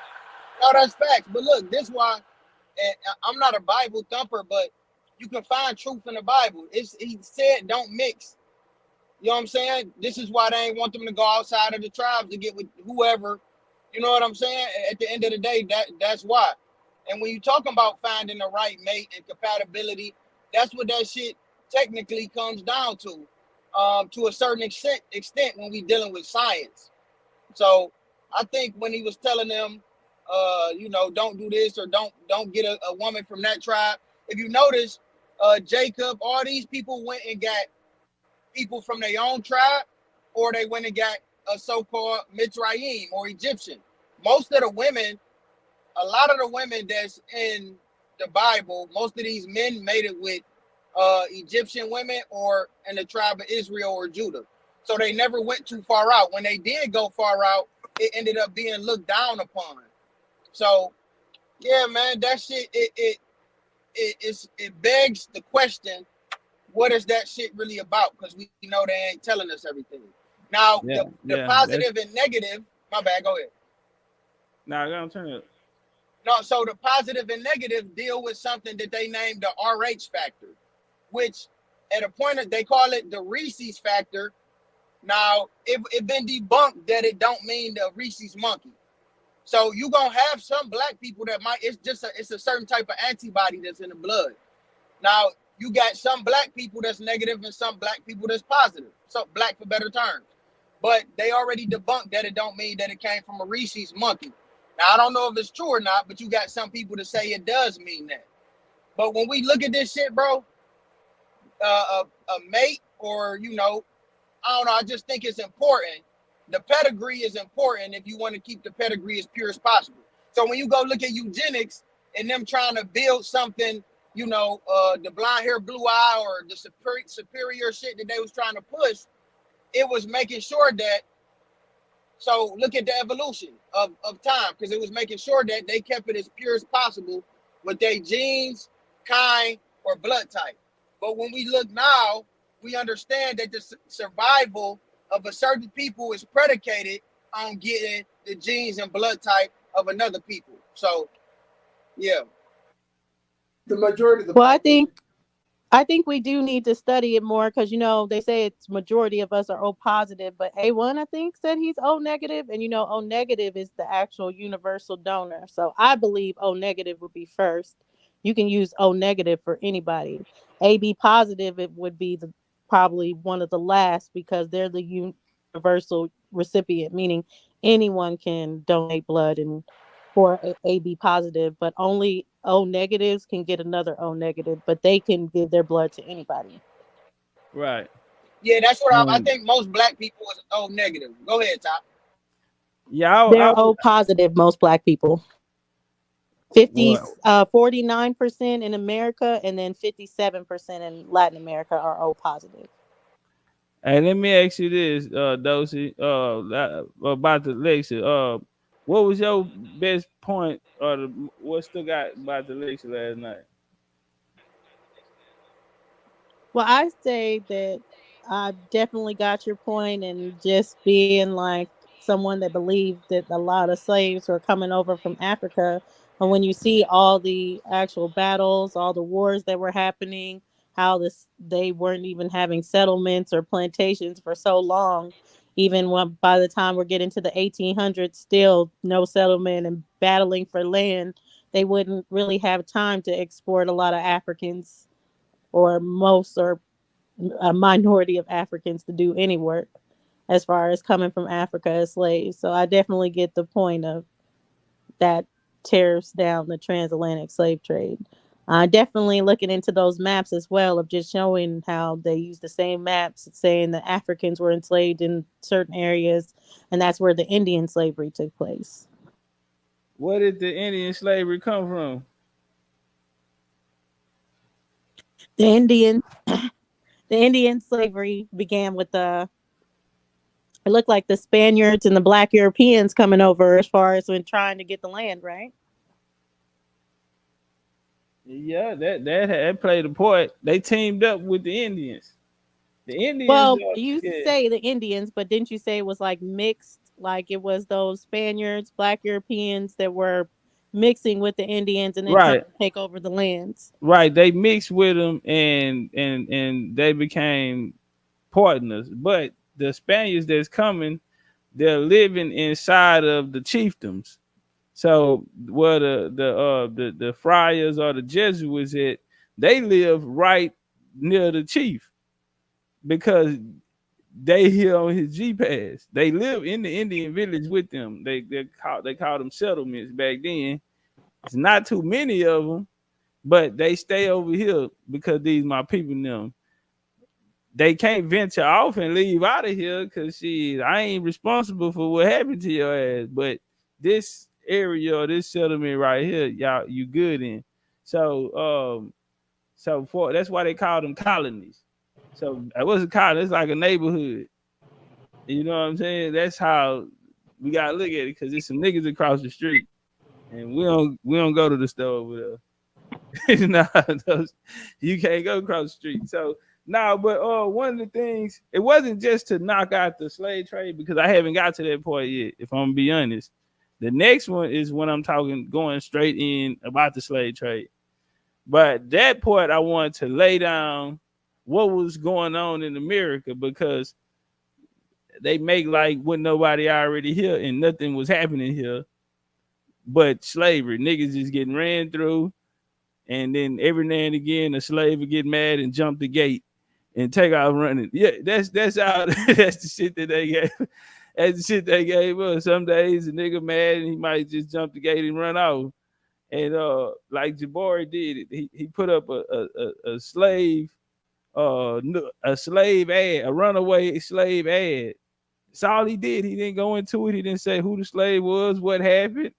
that's facts. But look, this why, and I'm not a Bible thumper, but you can find truth in the Bible. He said don't mix. You know what I'm saying? This is why they ain't want them to go outside of the tribes to get with whoever. You know what I'm saying? At the end of the day, that's why. And when you talking about finding the right mate and compatibility, that's what that shit technically comes down to a certain extent when we dealing with science. So I think when he was telling them, you know, don't do this or don't get a woman from that tribe. If you notice, Jacob, all these people went and got people from their own tribe, or they went and got a so-called Mitzrayim or Egyptian. Most of the women, a lot of the women that's in the Bible, most of these men made it with Egyptian women or in the tribe of Israel or Judah. So they never went too far out. When they did go far out, it ended up being looked down upon. So, yeah, man, that shit, it begs the question, what is that shit really about? Because we know they ain't telling us everything. Now, the positive and negative, my bad, go ahead. Nah, I'm turning it. No, so the positive and negative deal with something that they named the RH factor, which at a point they call it the Reese's factor. Now, it been debunked that it don't mean the Reese's monkey. So you gonna have some black people that might, it's a certain type of antibody that's in the blood. Now, you got some black people that's negative and some black people that's positive. So black for better terms. But they already debunked that it don't mean that it came from a Reese's monkey. Now, I don't know if it's true or not, but you got some people to say it does mean that. But when we look at this shit, bro, a mate or, you know, I don't know, I just think it's important. The pedigree is important if you want to keep the pedigree as pure as possible. So when you go look at eugenics and them trying to build something, you know, the blonde hair, blue eye, or the superior shit that they was trying to push, it was making sure that, so look at the evolution of time, because it was making sure that they kept it as pure as possible with their genes, kind, or blood type. But when we look now, we understand that the survival of a certain people is predicated on getting the genes and blood type of another people. So, yeah. The majority of the Well, I think we do need to study it more because, you know, they say it's majority of us are O positive, but A1, I think, said he's O negative. And, you know, O negative is the actual universal donor. So I believe O negative would be first. You can use O negative for anybody. AB positive, it would be probably one of the last because they're the universal recipient, meaning anyone can donate blood and for AB positive, but only O negatives can get another O negative, but they can give their blood to anybody. Right. Yeah, that's what I think most black people is O negative. Go ahead, Top. Yeah, They're O positive, most black people. 49% in America, and then 57% in Latin America are O positive. And let me ask you this, Dosey, about the lecture. What was your best point, or what stuck out about the lecture last night? Well, I say that I definitely got your point, and just being like someone that believed that a lot of slaves were coming over from Africa. And when you see all the actual battles, all the wars that were happening, how they weren't even having settlements or plantations for so long, even when by the time we're getting to the 1800s, still no settlement and battling for land, they wouldn't really have time to export a lot of Africans or most or a minority of Africans to do any work as far as coming from Africa as slaves. So I definitely get the point of that tears down the transatlantic slave trade. Definitely looking into those maps as well of just showing how they use the same maps saying that Africans were enslaved in certain areas, and that's where the Indian slavery took place. Where did the Indian slavery come from? The Indian slavery began with it looked like the Spaniards and the Black Europeans coming over as far as when trying to get the land, right? Yeah, that played a part. They teamed up with the Indians. The Indians, Well, you say the Indians, but didn't you say it was like mixed? Like it was those Spaniards, Black Europeans that were mixing with the Indians and then trying right, to take over the lands. right. They mixed with them and they became partners. But the Spaniards that's coming, they're living inside of the chiefdoms. So where the friars or the Jesuits at, they live right near the chief because they here on his G pass. They live in the Indian village with them. They call them settlements back then. It's not too many of them, but they stay over here because these my people now. They can't venture off and leave out of here because I ain't responsible for what happened to your ass. But this area or this settlement right here, y'all, you good in. So that's why they call them colonies. So it wasn't colony, it's like a neighborhood. You know what I'm saying? That's how we gotta look at it because there's some niggas across the street. And we don't go to the store over there. Nah, you can't go across the street. So but one of the things, it wasn't just to knock out the slave trade because I haven't got to that point yet, if I'm gonna be honest. The next one is when I'm going straight in about the slave trade. But that part I wanted to lay down what was going on in America because they make like what nobody already here and nothing was happening here but slavery. Niggas is getting ran through, and then every now and again a slave would get mad and jump the gate and take off running. Yeah, that's all. That's the shit that they get. That's the shit they gave us. Some days a nigga mad and he might just jump the gate and run off. And like Jabari did it, he put up a slave a slave ad, a runaway slave ad. That's all he did. He didn't go into it. He didn't say who the slave was, what happened,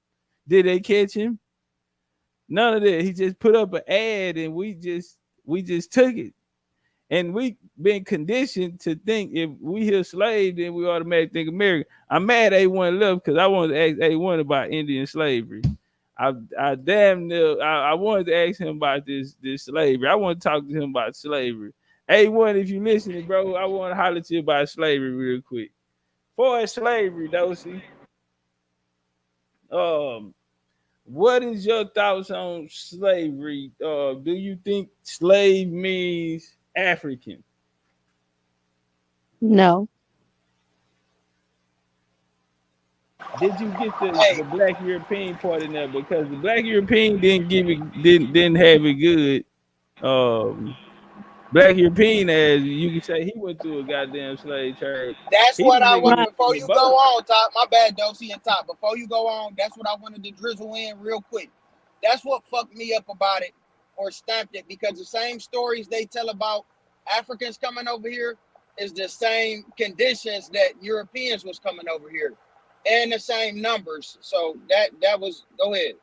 did they catch him? None of that. He just put up an ad, and we just took it. And we been conditioned to think if we hear slave, then we automatically think American. I'm mad A1 left because I wanted to ask A1 about Indian slavery. I damn near I wanted to ask him about this slavery. I want to talk to him about slavery. A1, if you listening, bro, I want to holler to you about slavery real quick. For slavery, Dosey, what is your thoughts on slavery? Do you think slave means African? No. Did you get the Black European part in there? Because the Black European didn't have it good. Black European, as you can say, he went through a goddamn slave trade. That's He what the I nigga want. that Before was you both. go on, Top. My bad, Dosey and Top. Before you go on, that's what I wanted to drizzle in real quick. That's what fucked me up about it, or stamped it, because the same stories they tell about Africans coming over here is the same conditions that Europeans was coming over here, and the same numbers. So that was. Go ahead.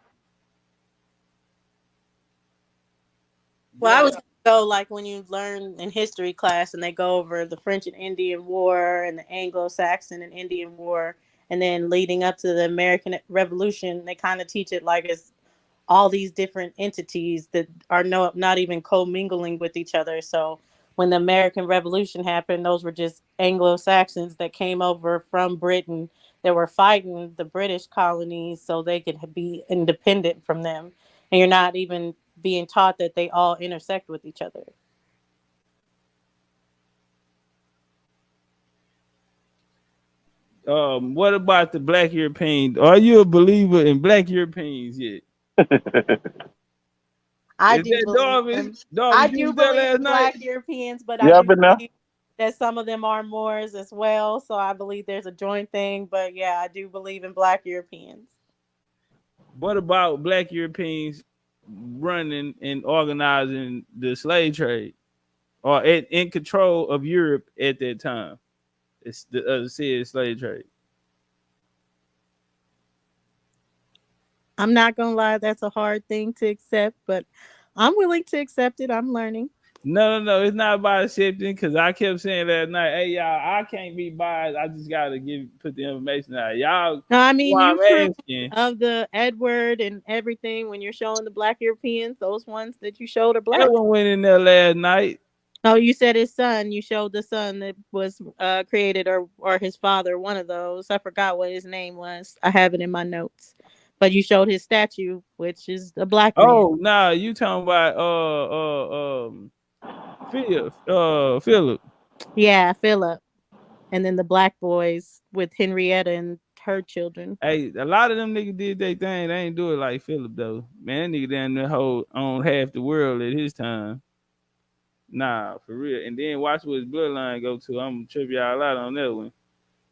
Well, I was go like when you learn in history class and they go over the French and Indian War and the Anglo-Saxon and Indian War, and then leading up to the American Revolution, they kind of teach it like it's all these different entities that are not even commingling with each other. So when the American Revolution happened, those were just Anglo-Saxons that came over from Britain that were fighting the British colonies so they could be independent from them. And you're not even being taught that they all intersect with each other. What about the Black European? Are you a believer in Black Europeans yet? I Is do that believe Darvin, you was there last night? Black Europeans, but Yeah, I I've do been there. believe that some of them are Moors as well. So I believe there's a joint thing. But yeah, I do believe in Black Europeans. What about Black Europeans running and organizing the slave trade, or in control of Europe at that time? It's the said slave trade. I'm not gonna lie, that's a hard thing to accept, but I'm willing to accept it. I'm learning. No, it's not about accepting, because I kept saying last night, hey y'all, I can't be biased. I just gotta put the information out. Y'all, No, I mean why you I'm prove asking. of the Edward and everything when you're showing the Black Europeans, those ones that you showed are Black. Everyone went in there last night. Oh, you said his son. You showed the son that was created, or his father. One of those. I forgot what his name was. I have it in my notes. But you showed his statue, which is a black man. Oh, nah, you talking about Philip. Yeah, Philip. And then the black boys with Henrietta and her children. Hey, a lot of them niggas did their thing. They ain't do it like Philip though. Man, that nigga down there hold on half the world at his time. Nah, for real. And then watch where his bloodline go to. I'm gonna trip y'all out on that one.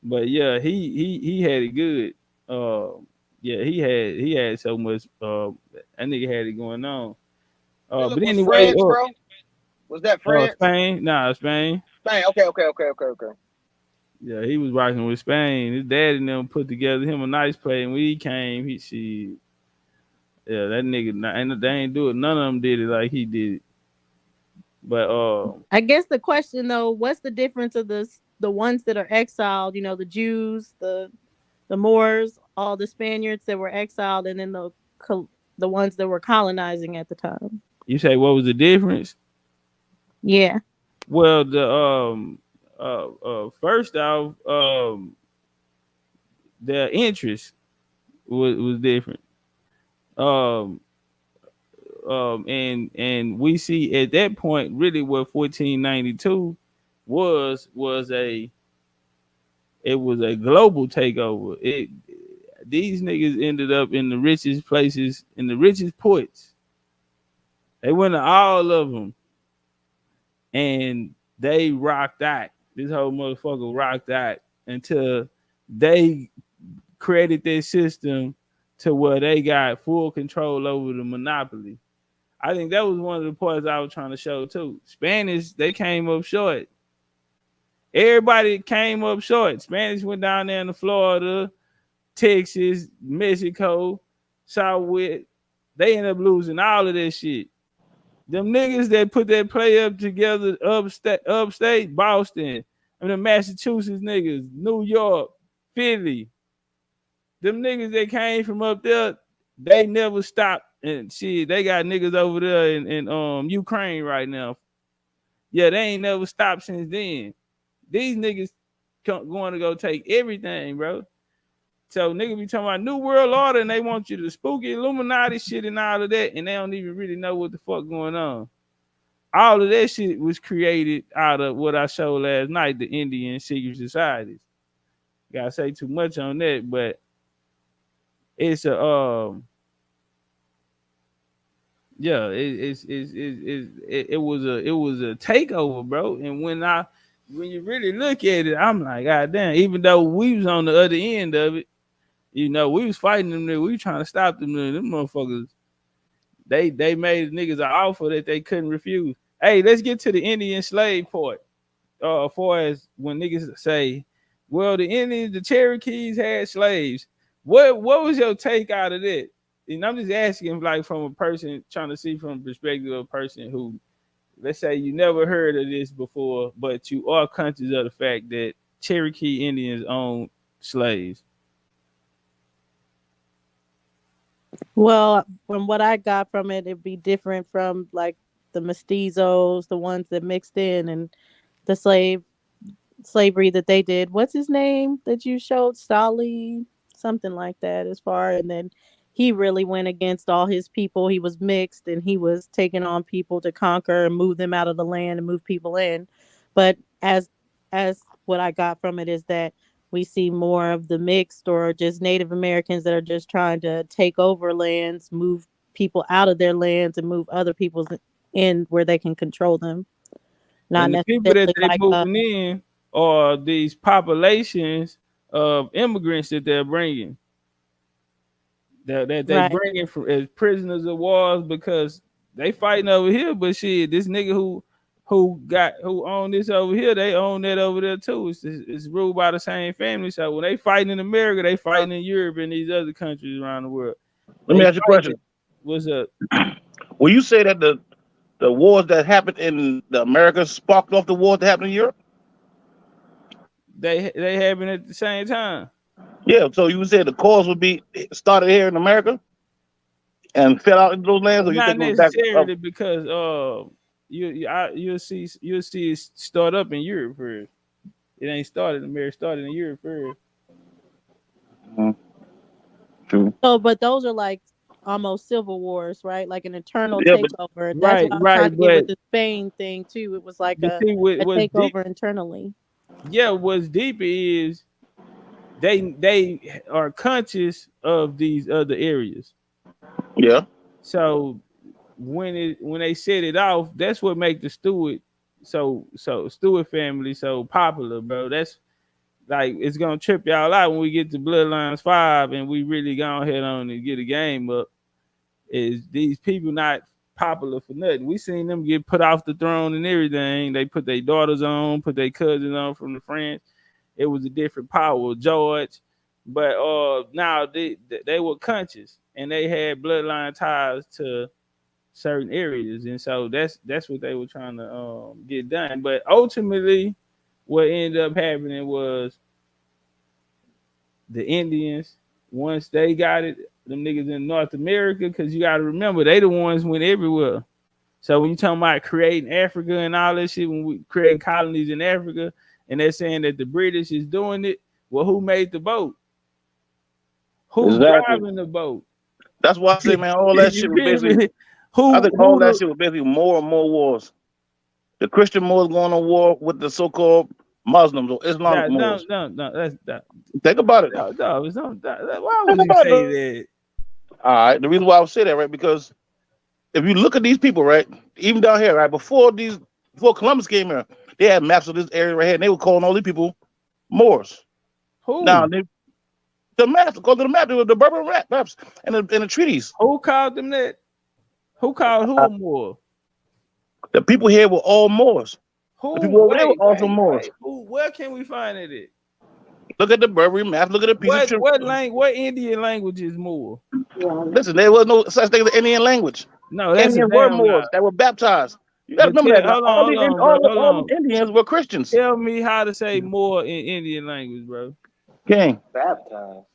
But yeah, he had it good. Yeah, he had so much. That nigga had it going on. Philip But was anyway, France, bro. Was that France? Spain, nah, Spain. Spain. Okay. Yeah, he was rocking with Spain. His dad and them put together him a nice play, and when he came, yeah, that nigga, and they ain't do it. None of them did it like he did it. But I guess the question though, what's the difference of the ones that are exiled? You know, the Jews, the Moors, all the Spaniards that were exiled, and then the ones that were colonizing at the time. you say what was the difference? Yeah. Well, the first off, their interest was different. Um, and we see at that point really what 1492 was it was a global takeover. These niggas ended up in the richest places, in the richest ports. They went to all of them, and they rocked out. This whole motherfucker rocked out until they created their system to where they got full control over the monopoly. I think that was one of the points I was trying to show too. Spanish, they came up short. Everybody came up short. Spanish went down there in Florida, Texas, Mexico, Southwest. They ended up losing all of that shit. Them niggas that put that play up together, upstate, Boston, and the Massachusetts niggas, New York, Philly. Them niggas that came from up there, they never stopped. And shit, they got niggas over there in Ukraine right now. Yeah, they ain't never stopped since then. These niggas going to go take everything, bro. So niggas be talking about New World Order and they want you to spooky Illuminati shit and all of that, and they don't even really know what the fuck going on. All of that shit was created out of what I showed last night, the Indian secret societies. Gotta say too much on that, but it's a yeah, it was a takeover, bro. And when you really look at it, I'm like, God damn, even though we was on the other end of it, you know, we was fighting them there, we was trying to stop them there. Them motherfuckers, they made niggas an offer that they couldn't refuse. Hey, let's get to the Indian slave part. As far as when niggas say, well, the Indians, the Cherokees had slaves. What was your take out of that? And I'm just asking, like, from a person trying to see from the perspective of a person who, let's say, you never heard of this before, but you are conscious of the fact that Cherokee Indians own slaves. Well, from what I got from it, it'd be different from like the mestizos, the ones that mixed in, and the slavery that they did. What's his name that you showed? Stali, something like that. As far, and then he really went against all his people. He was mixed, and he was taking on people to conquer and move them out of the land and move people in. But as what I got from it is that we see more of the mixed or just Native Americans that are just trying to take over lands, move people out of their lands, and move other people's in where they can control them. Not And the people that they like moving in are these populations of immigrants that they're bringing. That they right. bringing from as prisoners of wars because they fighting over here, but shit, this nigga who own this over here, they own that over there too. It's ruled by the same family. So when they fighting in America, they fighting in Europe and these other countries around the world. Let me ask you a question. What's up? Will you say that the wars that happened in the Americas sparked off the wars that happened in Europe? They happen at the same time. Yeah, so you would say the cause would be started here in America and fell out into those lands, or you not think it was necessarily because you'll see it start up in Europe first. It ain't started in America, started in Europe first. Mm-hmm. True. So, but those are like almost civil wars, right? Like an internal takeover. That's what I'm trying to get with the Spain thing too. It was like a takeover internally. Yeah, what's deeper is they are conscious of these other areas. Yeah. So when they set it off, that's what make the Stewart Stewart family so popular, bro. That's like it's gonna trip y'all out when we get to Bloodlines 5 and we really go ahead on and get a game up. Is these people not popular for nothing? We seen them get put off the throne and everything. They put their daughters on, put their cousins on from the French. It was a different power, George. But now they were conscious and they had bloodline ties to certain areas, and so that's what they were trying to get done. But ultimately, what ended up happening was the Indians, once they got it, them niggas in North America, because you got to remember they the ones went everywhere. So when you talking about creating Africa and all that shit, when we creating colonies in Africa, and they're saying that the British is doing it, well, who made the boat? Who's driving the boat? That's why I say, man, all that shit was basically. I think all that shit was basically more and more wars. The Christian Moors going to war with the so-called Muslims or Islamic Moors. No, that's that. Think about it. No, it's not. Why would you say that? All right, the reason why I would say that, right, because if you look at these people, right, even down here, right, before Columbus came here, they had maps of this area right here, and they were calling all these people Moors. Who? Now the maps, go to the map, the Berber maps and the treaties. Who called them that? Who called who a Moor? The people here were all Moors. Who? The people over there were also Wait. Moors. Who? Where can we find it at? Look at the Berber map. Look at the piece of What Indian language is Moor? Listen, there was no such thing as Indian language. No, that's Indians a were damn Moors lie. that were baptized. You got to But remember that. hold on, All the Indians were Christians. Tell me how to say Moor in Indian language, bro. King. Baptized.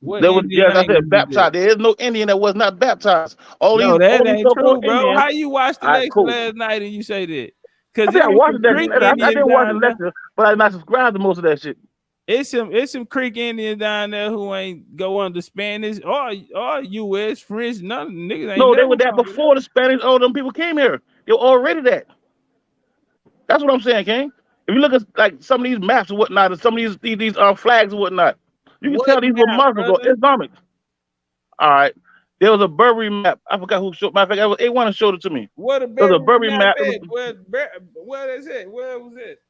Yes, I said baptized. There is no Indian that was not baptized. All that ain't true, bro. Indians, How you watched the lecture last night and you say that? Because I watched that. I didn't watch the lecture, but I'm not subscribed to most of that shit. It's some Creek Indians down there who ain't go under Spanish or U.S. French. None of the niggas ain't. No, they were that before the Spanish. All them people came here. They were already that. That's what I'm saying, King. If you look at like some of these maps and whatnot, and some of these flags and whatnot, you can tell these were Muslims or Islamic. All right. There was a Berber map. I forgot who showed. Matter of fact, A1 showed it to me. What a Berber map. Where is it? Where was it?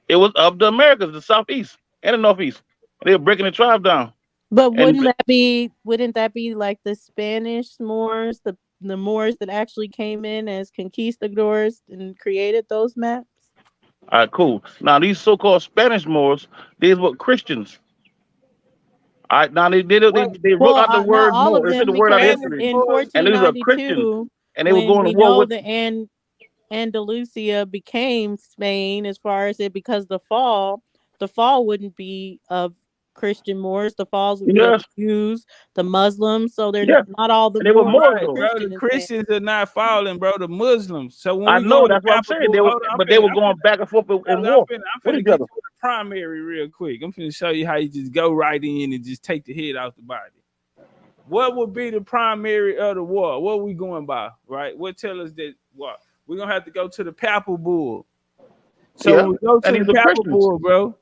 It was of the Americas, the southeast and the northeast. They were breaking the tribe down. But wouldn't that be like the Spanish Moors, the Moors that actually came in as conquistadors and created those maps? All right, cool. Now these so-called Spanish Moors, these were Christians. All right, now they wrote out the word Moor. They said the word out of history. In and these are Christians. And they were going to war with the Andalusia became Spain as far as it, because the fall wouldn't be of Christian Moors. The falls would be of Jews, the Muslims. So they're not all the they were Moors, bro. The Christians are not falling, bro. The Muslims. So when I know that's what I'm saying. They were going back and forth in war. I'm finna get to the primary real quick. I'm finna show you how you just go right in and just take the head out the body. What would be the primary of the war? What are we going by? Right? What tell us that what? We're gonna have to go to the Papal Bull. So when we go to the Papal Bull, bro.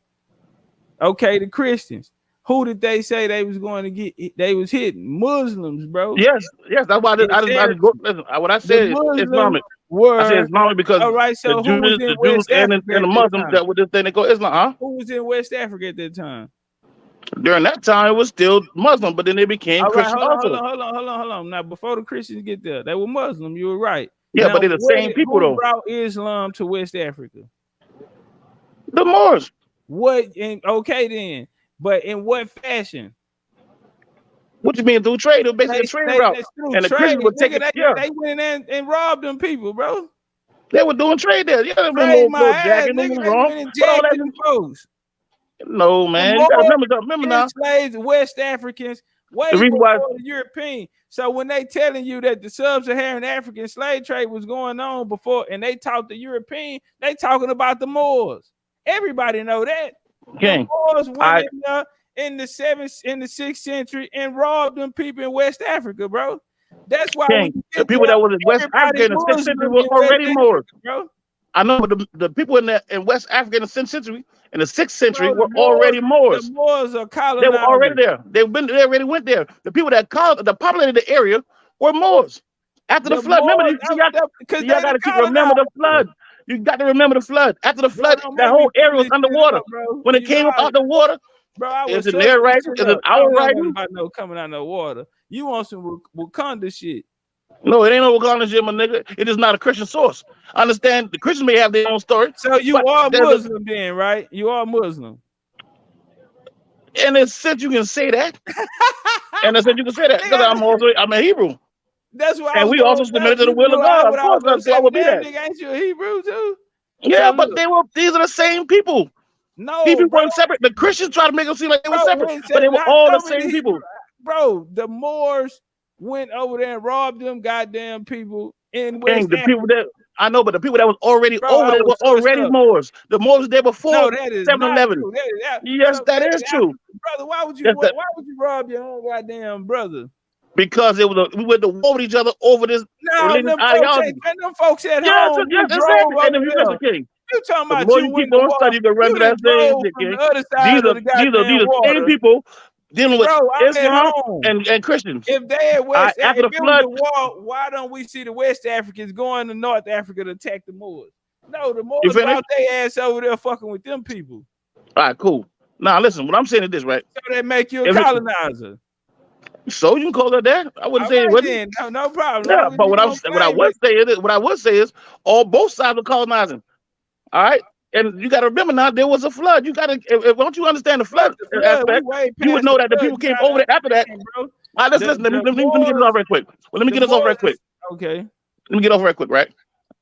Okay, the Christians. Who did they say they was going to get? They was hitting Muslims, bro. Yes. That's why I go. Listen, what I said is Islamic. I said Islamic because all right, so the Jews and the Muslims that were this thing they call Islam. Huh? Who was in West Africa at that time? During that time, it was still Muslim, but then they became Christian. Hold on. Now, before the Christians get there, they were Muslim. You were right. Yeah, now, but they're the same people, though. Who brought Islam to West Africa? The Moors. Okay, then. But in what fashion? What you mean through trade? It was basically a trade route. And the Christians would take it. They went in and robbed them people, bro. They were doing trade there. Yeah, they were jacking them wrong. No, man. You gotta remember now. Slaves, West Africans, way before the European. So when they telling you that the sub-Saharan African slave trade was going on before, and they taught the European, they talking about the Moors. Everybody know that. Okay. The Moors went in there in the 6th century and robbed them people in West Africa, bro. That's why the people that was in West Africa in the 6th century were already Moors, bro. I know, but the people in West Africa in the 6th century, in the 6th century, were already Moors. The Moors are colonizers. They were already there. They already went there. The people that populated the area were Moors. After the flood, remember, you got to remember the flood. You got to remember the flood. After the flood, that whole area was underwater. When it came up out the water, is it their right? Is it our right? No coming out of the water. You want some Wakanda shit? No, it ain't no Wakanda shit, my nigga. It is not a Christian source. I understand the Christians may have their own story. So you are Muslim then, right? You are Muslim. In a sense, you can say that. In a sense, you can say that because I'm a Hebrew. That's why. And we also submitted to the will of God. Of course, that's why would be that. Ain't you a Hebrew too? Yeah, but these are the same people. No, these people weren't separate. The Christians try to make them seem like they were separate, but they were all the same people. Bro, the Moors went over there and robbed them goddamn people in West Africa. People that I know, but the people that was already over there were already Moors. The Moors was there before 7-11. Yes, that is true. Brother, why would you rob your own goddamn brother? Because we went to war with each other over this religious ideology. Them folks at home. Yes, exactly. And if you listen, King, you talking about the more you keep on studying, you can run to that same shit, King. These are the same people dealing with Islam and Christians. If they at West after the flood, why don't we see the West Africans going to North Africa to attack the Moors? No, the Moors brought their ass over there fucking with them people. All right, cool. Now listen, what I'm saying is this, right? So they make you a If it- colonizer. So you can call it that. I wouldn't All say it right wasn't. then, no problem. Yeah, Long as but you what don't I claim would it. say is what I would say is all both sides were colonizing. All right. And you got to remember now, there was a flood. You got to, once you understand the flood We aspect, way you would past know the that the flood. people You came gotta over there after that. understand, bro. All right, let's listen. Let me get this off right quick. Well, let me get this off right quick. Okay. Let me get off right quick, right?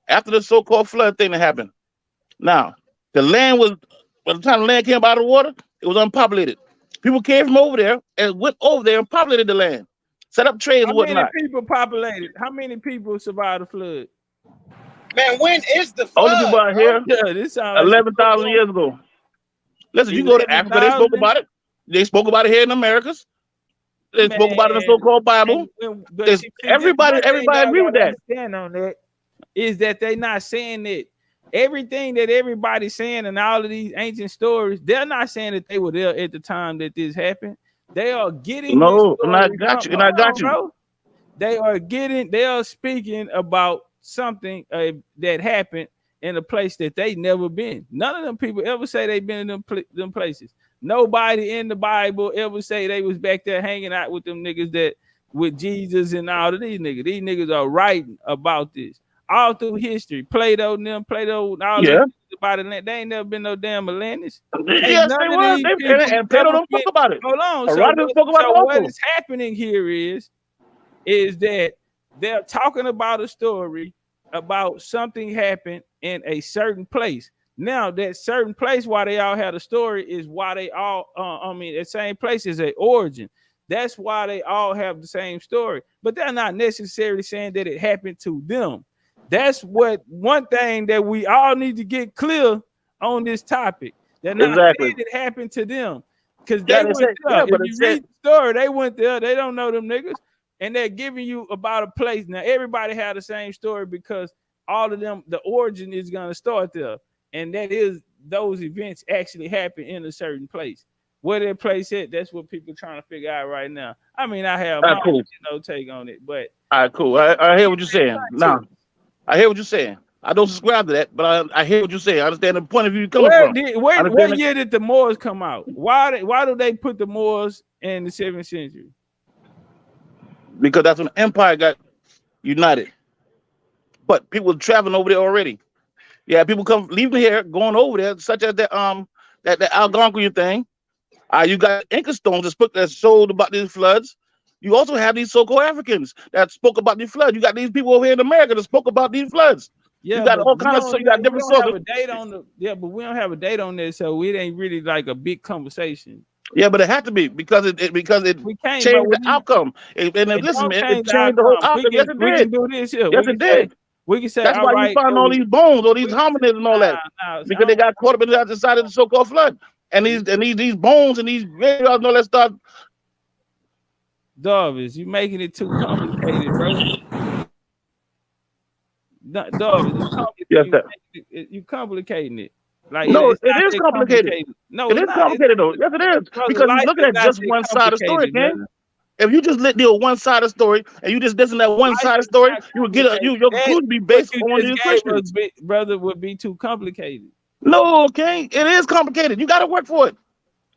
After the so-called flood thing that happened. Now, the land was, by the time the land came out of the water, it was unpopulated. People came from over there and went over there and populated the land, set up trades and whatnot. How many people populated? How many people survived the flood? Man, when is the Only people flood, out bro? here, Yeah, this sounds like 11,000 years ago. Listen, you go to Africa, they spoke about it. They spoke about it here in Americas. They spoke about it in the so-called Bible. Everybody agree with that. Understand on that is that they not saying that everything that everybody's saying in all of these ancient stories, they're not saying that they were there at the time that this happened. They are getting no, and I got you, and I got you. Bro. They are speaking about something that happened in a place that they never been. None of them people ever say they've been in them places. Nobody in the Bible ever say they was back there hanging out with them niggas that with Jesus and all of these niggas. These niggas are writing about this all through history. Plato and all that about it. They ain't never been no damn Atlantis. Yes, they were. And Plato don't talk about it. Hold on. So what is happening here is that they're talking about a story about something happened in a certain place. Now, that certain place, why they all had a story, is why they all, the same place is an origin. That's why they all have the same story. But they're not necessarily saying that it happened to them. That's what one thing that we all need to get clear on this topic. They're not saying it happened to them. Because they went there. If you read the story, they went there. They don't know them niggas. And they're giving you about a place. Now, everybody had the same story because all of them, the origin is going to start there. And that is those events actually happen in a certain place. Where that place at, that's what people are trying to figure out right now. I mean, I have my take on it, but all right, cool. I hear what you're saying. Now, I hear what you're saying. I don't subscribe to that, but I hear what you're saying. I understand the point of view you're coming from. What year did the Moors come out? Why do they put the Moors in the 7th century? Because that's when the empire got united. But people were traveling over there already. Yeah, people come leaving here, going over there, such as that Algonquian thing. You got Inca stones that showed about these floods. You also have these so-called Africans that spoke about these floods. You got these people over here in America that spoke about these floods. Yeah, you got all kinds of stuff. You got different sources. But we don't have a date on this, so it ain't really like a big conversation. Yeah, but it had to be because it changed the outcome. It changed the whole outcome. Yes, it did. We can do this here. Yes, it did. We can say that's why you find all these bones, all these hominids and all that, because they got caught up in the other side of the so-called flood, and these bones and these graveyards and all that stuff. Darvis, you making it too complicated, bro. Darvis, you complicating it. Like no, it is complicated. No, it is complicated though. Yes, it is, because you're looking at just one side of the story, man. If you just deal with one side of the story and you just listen to that one side of the story, you would get your conclusion would be based on your Christians. Brother, would be too complicated. No, okay, it is complicated. You got to work for it.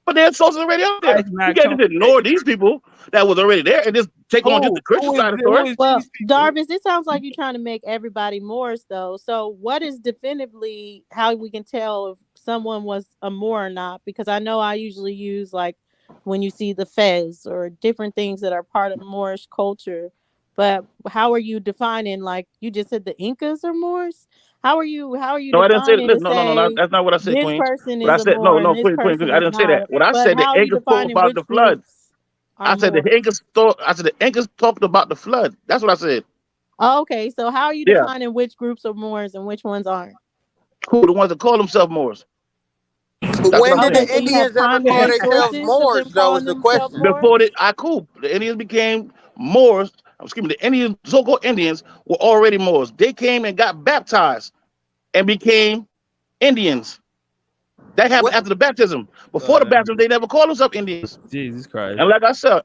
But there's sources already out there. You can't just ignore these people that was already there and just take on just the Christian side of the story. Well, Darvis, it sounds like you're trying to make everybody Moors, though. So what is definitively how we can tell if someone was a Moor or not? Because I know I usually use like when you see the fez or different things that are part of Moorish culture. But how are you defining, like you just said the Incas are Moors? How are you no, I didn't say that. No, that's not what I said, this Queen. person I is said, a Moor, no, Queen, I didn't say that. What I said, the Incas talked about the flood. I said the Incas talked about the flood. That's what I said. Oh, okay, so how are you defining which groups are Moors and which ones aren't? Who the ones that call themselves Moors? When did the Indians ever call themselves Moors, though, is the question. Before the Indians became Moors, the Indians, so-called Indians, were already Moors. They came and got baptized and became Indians. That happened after the baptism. Before the baptism, they never called themselves Indians. Jesus Christ. And like I said,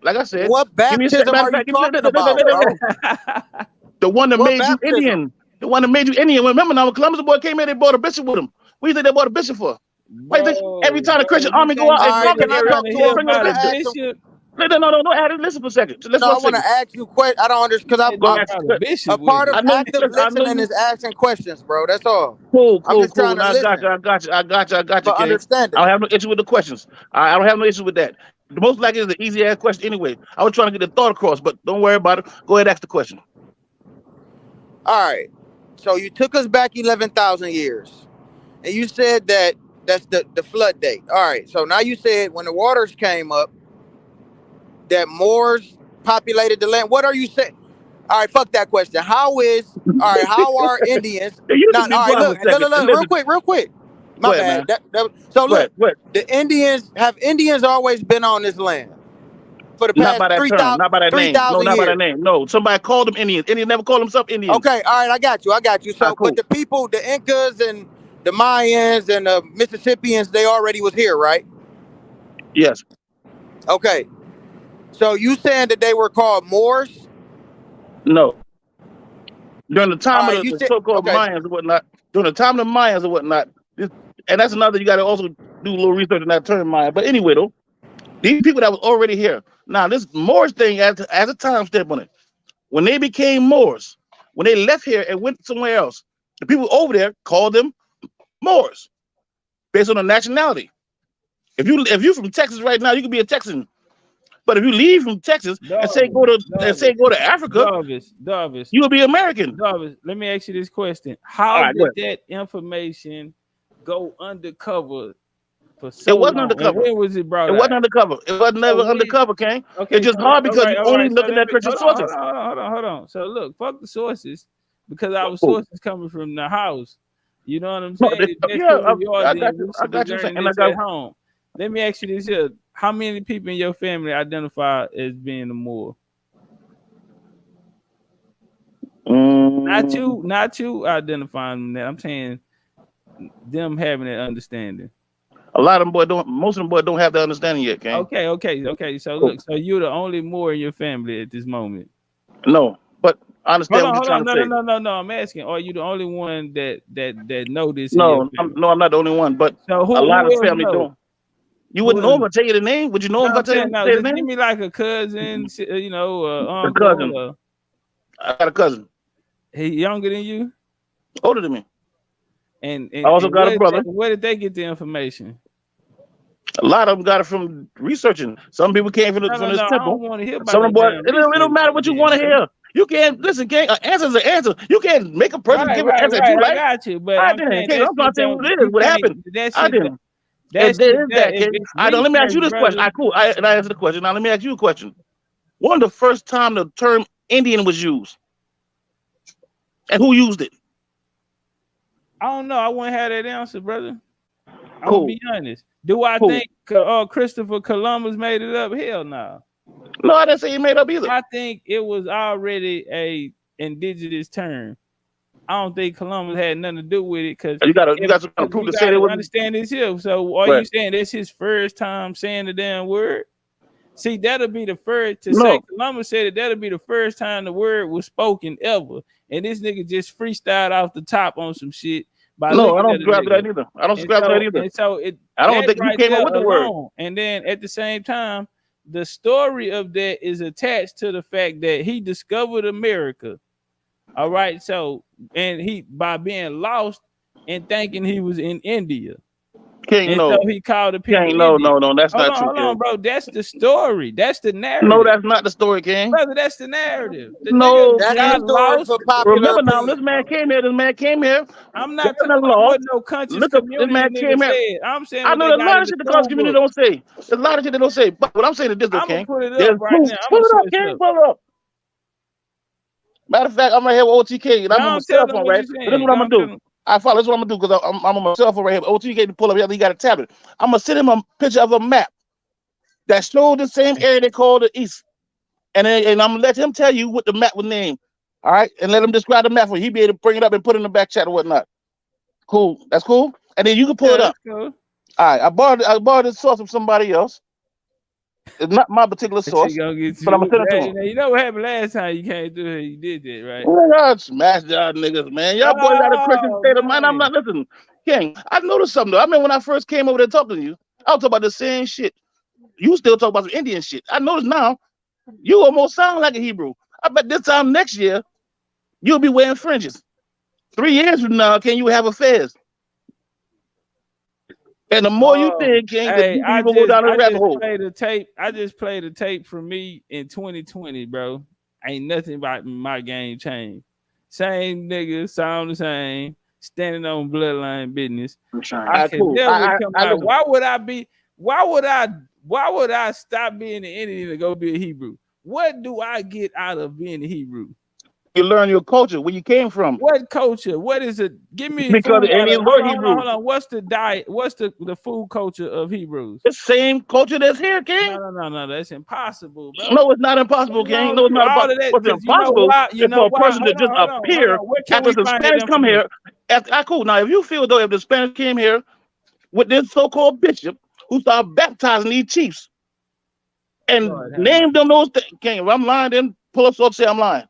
what baptism are you talking about, bro? The one that made you Indian. The one that made you Indian. Remember now, when Columbus boy came here, they brought a bishop with him. What do you think they brought a bishop for? Like this, every time the Christian army go out All and right, conquer can I area, talk to they him? bring us Can I back. ask him? No, Adam, listen for a second. Listen No, for I a want to second. ask you questions. I don't understand because Go ask. a part of active I know listening you. is asking questions, bro. That's all. Cool. I'm just trying to I got listen you. I got you, for King. I understanding. don't have no issue with the questions. I don't have no issue with that. The most likely is the easy ass question anyway. I was trying to get the thought across, but don't worry about it. Go ahead, ask the question. All right. So you took us back 11,000 years, and you said that that's the flood date. All right. So now you said when the waters came up, that Moors populated the land. What are you saying? All right, fuck that question. How are Indians You not? can be All right, quiet for look, a second. real Listen, quick. go My ahead, bad. man. So Go look, ahead. the Indians always been on this land for the Not past by that term. Not by that name. No, 3,000 not by that years. name. No, somebody called them Indians. Indians never called themselves Indians. Okay, all right, I got you. All So, right, but cool. the people, the Incas and the Mayans and the Mississippians, they already was here, right? Yes. Okay. So you saying that they were called Moors? No. During the time All of right, you the said so-called okay. Mayans and whatnot, and that's another, you got to also do a little research on that term Maya. But anyway, though, these people that was already here. Now, this Moors thing as a time step on it. When they became Moors, when they left here and went somewhere else, the people over there called them Moors based on the nationality. If you're from Texas right now, you could be a Texan. But if you leave from Texas and say go to Africa, Darvis, you'll be American. Darvis, let me ask you this question: All How right, go did that information go undercover for It so wasn't long? And undercover. when was it brought It out? wasn't undercover. It wasn't So never when, undercover, King. okay, It's just so hard all because right, you're all only right. So looking let at me Christian sources. hold on. So look, fuck the sources because our Cool. sources coming from the house. You know what I'm No, saying? If that's yeah, who we are, I then got we you. I should be got you. learning And I this got at home. Let me ask you this here: How many people in your family identify as being a Moor? Not you identifying that. I'm saying them having that understanding. A lot of them most of them boys don't have the understanding yet, King. Okay. So Cool. look, so you're the only Moor in your family at this moment. No, but I understand what you're trying to say. No. I'm asking, are you the only one that know this in your No, family? I'm not the only one, but So a lot who of else family know? don't. You wouldn't know him if I tell you the name. Would you know him if I I'm saying, say his just give name? me like a cousin, A uncle. cousin. I got a cousin. He younger than you? Older than me. And I also got a brother. Where did they get the information? A lot of them got it from researching. Some people came from this I temple. don't want to hear about Some no of them boys, damn it don't matter what you want to hear. You can't listen, King. An answer's an answer. You can't make a person give an answer that you I like. got you, but I I'm didn't, saying King. that I'm trying shit to tell you what don't. it is. You What can't. happened? That I shit. didn't. That There shit. is that, If King. it's All right, now let me ask you this question. brother. All right, cool. And I answer the question. Now let me ask you a question. When the first time the term Indian was used, and who used it? I don't know. I wouldn't have that answer, brother. I'm Cool. gonna be honest. Do I think Christopher Columbus made it up? Hell no. No, I didn't say he made up either. I think it was already a indigenous term. I don't think Columbus had nothing to do with it because you got some kind of proof to say it was. Understand this here. So are you saying that's his first time saying the damn word? See, that'll be the first to say Columbus said it. That'll be the first time the word was spoken ever, and this nigga just freestyled off the top on some shit. No, I don't subscribe to that either. I don't subscribe to that either. And so I don't think he came up with the word. And then at the same time, the story of that is attached to the fact that he discovered America. All right, so and he by being lost and thinking he was in India. King, so he called the people. King, no, that's not true. Hold on, bro. That's the story. That's the narrative. No, that's not the story, King. Brother, that's the narrative. No, that's the story for popular Remember now, opinion. this man came here. I'm not talking about what no conscious community nigga said. I'm saying I know there's a lot of shit the conscious community don't say. There's a lot of shit they don't say. But what I'm saying is this, though, King. I'm gonna put it up right now. Pull it up, King. Pull it up. Matter of fact, I'm right here with OTK, and I'm on my cell phone, right? But this is what I'm gonna do. I follow. This is what I'm gonna do because I'm on my cell phone right here. OTK to pull up. He got a tablet. I'm gonna send him a picture of a map that showed the same area they call the East, and I'm gonna let him tell you what the map was named. All right, and let him describe the map for you. He'll be able to bring it up and put it in the back chat or whatnot. Cool. That's cool. And then you can pull it up. Cool. All right. I borrowed this source from somebody else. It's not my particular That shit source, gonna get but I'm gonna you. send it to him. Now, you know what happened last time you came through here? You did that, right? Oh my God, smash y'all niggas, man. Y'all boys got a Christian Oh state of mind. I'm man. not listening. King, I noticed something though. I mean, when I first came over there talking to you, I was talking about the same shit. You still talk about some Indian shit. I noticed now you almost sound like a Hebrew. I bet this time next year you'll be wearing fringes. 3 years from now, can you have affairs? And the more you think, King, the Hey, deeper you gonna go down the rabbit hole. played a tape. I just played a tape for me in 2020, bro. Ain't nothing about my game changed. Same nigga, sound the same, standing on bloodline business. I could never come out. listen. Why would I stop being an Indian to go be a Hebrew? What do I get out of being a Hebrew? You learn your culture, where you came from. What culture? What is it? Give me Because food. the Indians were Hebrews. Hold on. What's the diet? What's the food culture of Hebrews? The same culture that's here, King. No. That's impossible, bro. No, it's not impossible, King. No, it's not all impossible. of that, What's 'cause you know impossible why? is for a person to just Hold appear on. Where can after we the find Spanish that come here. information? Cool. Now, if you feel though, if the Spanish came here with this so-called bishop who started baptizing these chiefs and named them those things, King, if I'm lying, then pull up source say I'm lying,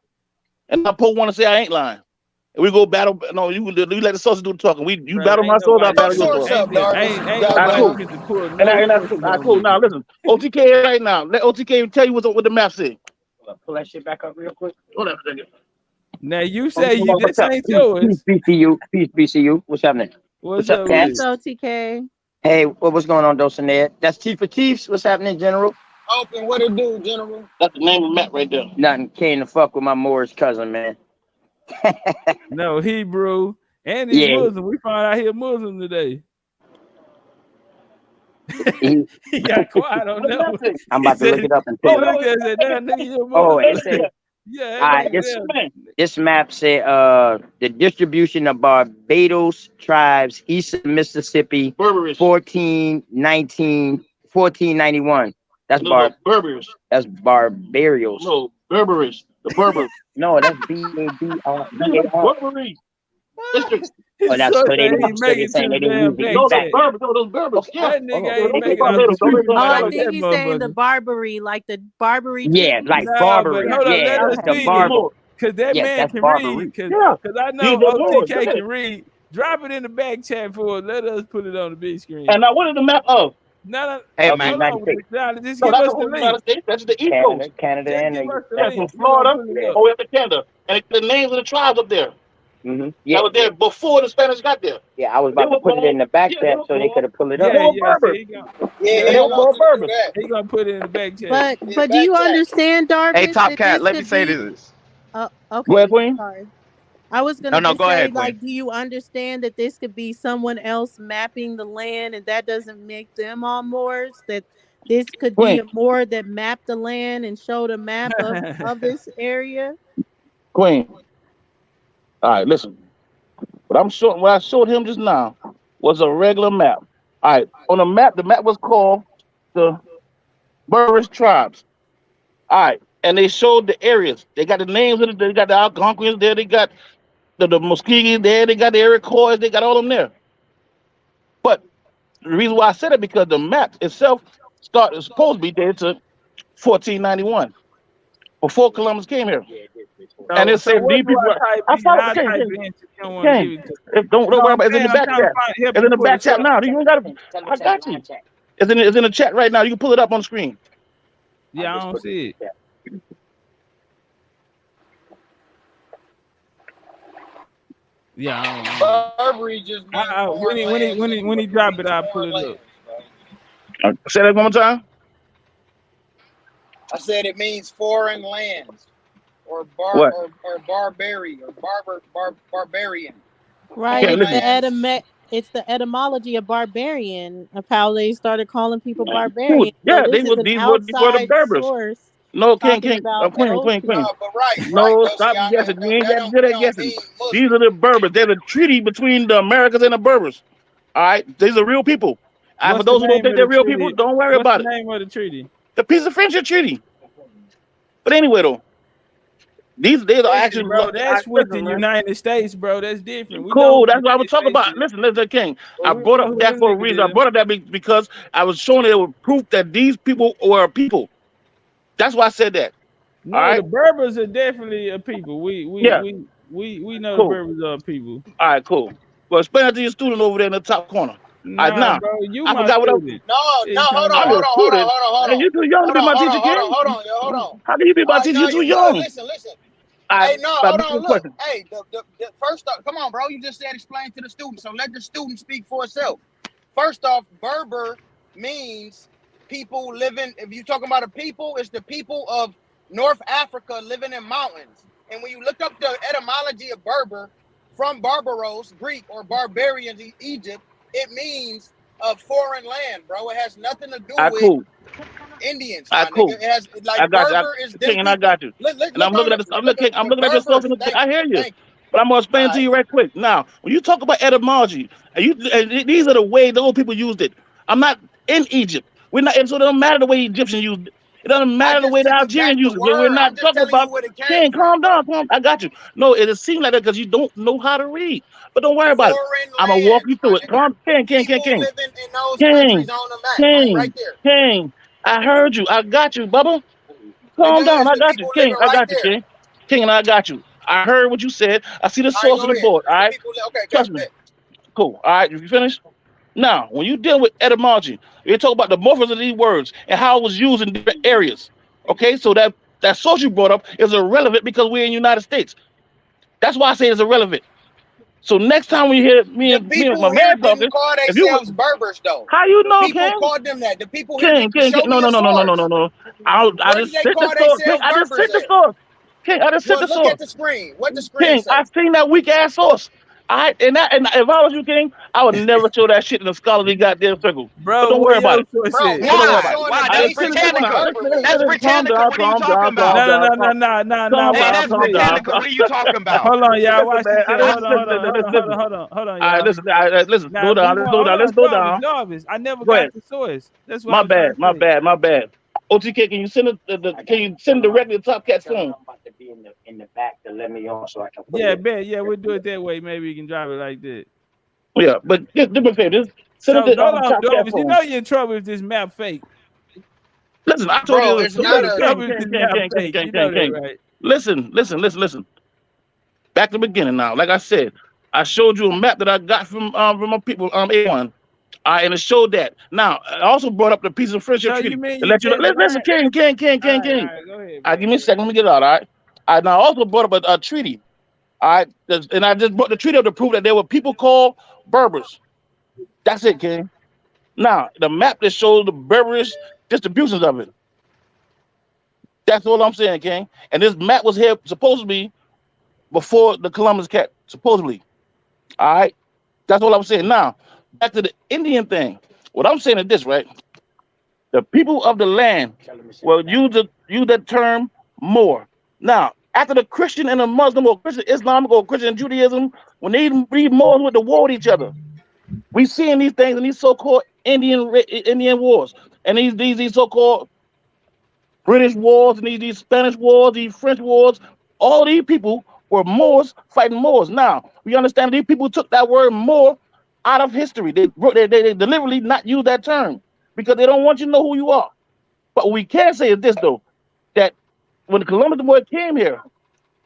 and I pull one to say I ain't lying. And we go battle. No, you let the sources do the talking. You battle my source, I battle your source. Ain't Cool. get to pull And that's cool. Cool. Now listen, OTK right now. Let OTK tell you what the map say. Pull that shit back up real quick. Hold up a second. Now you say this ain't Peace, yours. BCU. Peace, BCU. What's happening? What's up, Peace, OTK. Hey, what's going on, Dulcinea? That's Chief of Chiefs. What's happening, General? Open, what it do, General? That's the name of the map right there. Nothing. Came to fuck with my Moorish cousin, man. No, Hebrew and he's Yeah. Muslim. We found out he a Muslim today. He got quiet on that one. I'm about to look it up and pull it up. It says, this map say the distribution of Barbados tribes east of Mississippi, 1491. That's Berbers. That's Barbarials. No, Berberish. The Berbers. No, that's B-A-B-R. Berberi. District. Oh, that's so they saying they didn't use it. No, those Berbers. No, those Berbers. That nigga ain't making Oh, I think he's saying the Barbary, like the Barbary. Yeah, like Barbary. Hold up, let us the see Barbary. Because that man can read. Because I know OTK can read. Drop it in the back chat for us. Let us put it on the big screen. And now, what is the map of? No, hey, hold man, on. Just give us the link. That's the East Coast. Canada, and that's from Florida all up to Canada. And the names of the tribes up there. Mm-hmm. That was there before the Spanish got there. Yeah, I was about to put it in the back chat so they could have pulled it up. They were Berbers. They were Berbers. He gonna put it in the back chat. But do you understand, Darvish? Hey, Top Cat, let me say this. Okay. Go ahead, Queen. Sorry. I was gonna go say, ahead, like, do you understand that this could be someone else mapping the land, and that doesn't make them all Moors? That this could be a Moor that mapped the land and showed a map of this area. Queen. All right, listen. What I showed him just now was a regular map. All right, on the map was called the Berberish tribes. All right, and they showed the areas. They got the names of it. They got the Algonquins there. They got the Muskegees there. They got the Iroquois. They got all of them there. But the reason why I said it because the map itself is supposed to be dated to 1491 before Columbus came here. And it said these people. Don't worry about it. It's in the back chat. It's in the back chat now. You ain't gotta. I got you. It's in the chat right now. You can pull it up on the screen. Yeah, I don't see it. Yeah, Burberry just when he drop it, I'll pull it up. Say that one more time. I said it means foreign lands, or barbarian, or barbarian. Right. It's the etymology of barbarian, of how they started calling people barbarian. Yeah, so these were the Berbers. No, Queen. No, but right. No, stop guessing. You ain't got to do that guessing. These are the Berbers. There's a treaty between the Americans and the Berbers. All right, these are real people. For those who don't think they're real people, don't worry about it. What's the name of the treaty? The Peace of Friendship Treaty. But anyway, though, These are Listen, actually bro, that's with the listen, man. United States, bro. That's different. We know Cool. who the That's what I was United talking States about. is. Listen, King. But I we brought know up who that them for a niggas reason. I is. brought up that because I was showing there was proof that these people were a people. That's why I said that. All No, right. the Berbers are definitely a people. Yeah. We know the Cool. Berbers are a people. All right. Cool. Well, explain that to your student over there in the top corner. All right. Nah, Now, bro, you I my forgot what else. student. No, What no, you hold talking on, I'm about? your hold on, hold on, student. hold on, hold And on. you too young to Hold be on, my hold teacher, on, hold King. on, hold on, yo, hold on. How can you be my All right, teacher? no, You're too no, young. listen. All right. Hey, no, But hold me on, look. question. Hey, the first off, come on, bro. You just said explain to the student, so let the student speak for itself. First off, Berber means people living. If you're talking about a people, it's the people of North Africa living in mountains. And when you look up the etymology of Berber from Barbaros, Greek, or barbarians, Egypt, it means a foreign land, bro. It has nothing to do All right. with Cool. Indians, All my right. Cool. nigga. It has I like got you. Berber is them King, and I people. got you. Look And I'm looking on at this. look at I'm the looking at your source. Berbers. I hear you. Thank you. But I'm gonna explain All it to right. you right quick. Now, when you talk about etymology, these are the way those people used it. I'm not in Egypt. We're not, and so it doesn't matter the way Egyptians used it. It doesn't I matter the just way the took you Algerians back to use it. We're word. I'm not just talking telling you about. where it came King, from, calm bro. down, calm. I got you. No, it seems like that because you don't know how to read. But don't worry about it. Foreign I'm gonna walk lands, you my through it. nigga. Calm, King, People living in those countries King, on the map, right King, there. King. I heard you. I got you, Bubba. Calm Nigga, down. it's I the got you, people King. living I right got you, there. King. King, and I got you. I heard what you said. I see the All right, source go on the ahead. board. It's All the right. people. Okay, Trust me. bet. Cool. All right. You finished? Now, when you deal with etymology, you talk about the morphemes of these words and how it was used in different areas. Okay, so that source you brought up is irrelevant because we're in the United States. That's why I say it's irrelevant. So next time when you hear The me and my people here man didn't talking, call if you would, themselves Berbers, though. how you The know, people King? called them that. The people here didn't King. show No, me no, a no, no, no, no, no, source. no. I Where did just they sent the call source. King, themselves I just Berbers sent the at? source. King, I just sent Well, the look source. at the screen. What the screen King, say? I seen that weak ass source. And if I was you, King, I would never show that shit in the scholarly goddamn circle. But Bro, don't where worry about your it. source Bro, is? we But don't worry just about it. showing the Why? I That's just sent basics of what Britannica. Berber That's means. calm Britannica. down, What are you talking No, about? no, no, no, no, no, no. calm Hey, Watch down, that's calm this. down. Britannica. What are you talking about? Hold on, y'all. Listen, Watch man. this here. Hold on, hold on, hold on, hold on, Listen. hold on, hold on, All right, y'all. listen. All right, listen. Now, Slow if we down. want, Let's slow hold down. Let's on, slow down. Jarvis. I never Go got ahead. the source. That's what I My was trying bad. to say. My bad. OTK, can you send can you send directly to Top Cat's phone? In the back to let me on so I can put Yeah, it. bet. Yeah, we'll do it that way. Maybe you can drive it like that. Yeah, but do me a favor. Just send it So, to hold on, Top Cat's Jarvis. You phone. know you're in trouble if this map fake. Listen, I told Bro, you. it's not You're in a. trouble if this map fake. You know that, right? Listen. Back to the beginning now. Like I said, I showed you a map that I got from my people, A1. And it showed that. Now, I also brought up the Peace and Friendship So you Treaty mean to you let you know. just Listen, learned? King. All right, go ahead, All right, bro. give me a second. Let me get it out. All right. Now, I also brought up a treaty. All right. And I just brought the treaty up to prove that there were people called Berbers. That's it, King. Now, the map that shows the Berberish distributions of it. That's all I'm saying, King. And this map was here supposedly before the Columbus cat, supposedly. All right. That's all I'm saying. Now, back to the Indian thing. What I'm saying is this, right? The people of the land will use that term more. Now, after the Christian and the Muslim or Christian Islamic or Christian Judaism, when these Moors went to war with each other, we seeing these things in these so-called Indian wars and these so-called British wars and these Spanish wars, these French wars. All these people were Moors fighting Moors. Now we understand these people took that word Moor out of history. They deliberately not use that term because they don't want you to know who you are. But what we can say is this though, that when the Columbus boy came here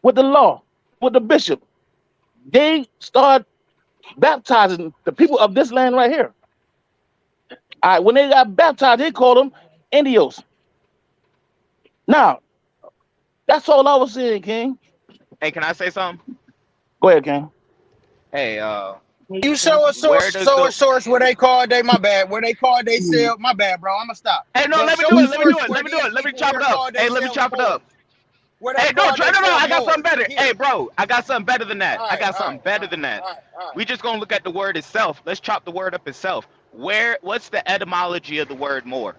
with the law, with the bishop, they started baptizing the people of this land right here. All right, when they got baptized, they called them Indios. Now, that's all I was saying, King. Hey, can I say something? Go ahead, King. Hey, You show a where source, does the where they called they my bad, where they called they sell my bad, bro. I'ma stop. Hey, no, But let me show do a it. Let me do source it. where Let me do these it. Let me people chop here it up. called Hey, let me themselves chop it Moors. up. Where they Hey, no, called no, themselves I got Moors. something better. Here. Hey, bro, I got something better than that. All I right, got all something right, better than that. all right. We just gonna look at the word itself. Let's chop the word up itself. What's the etymology of the word more?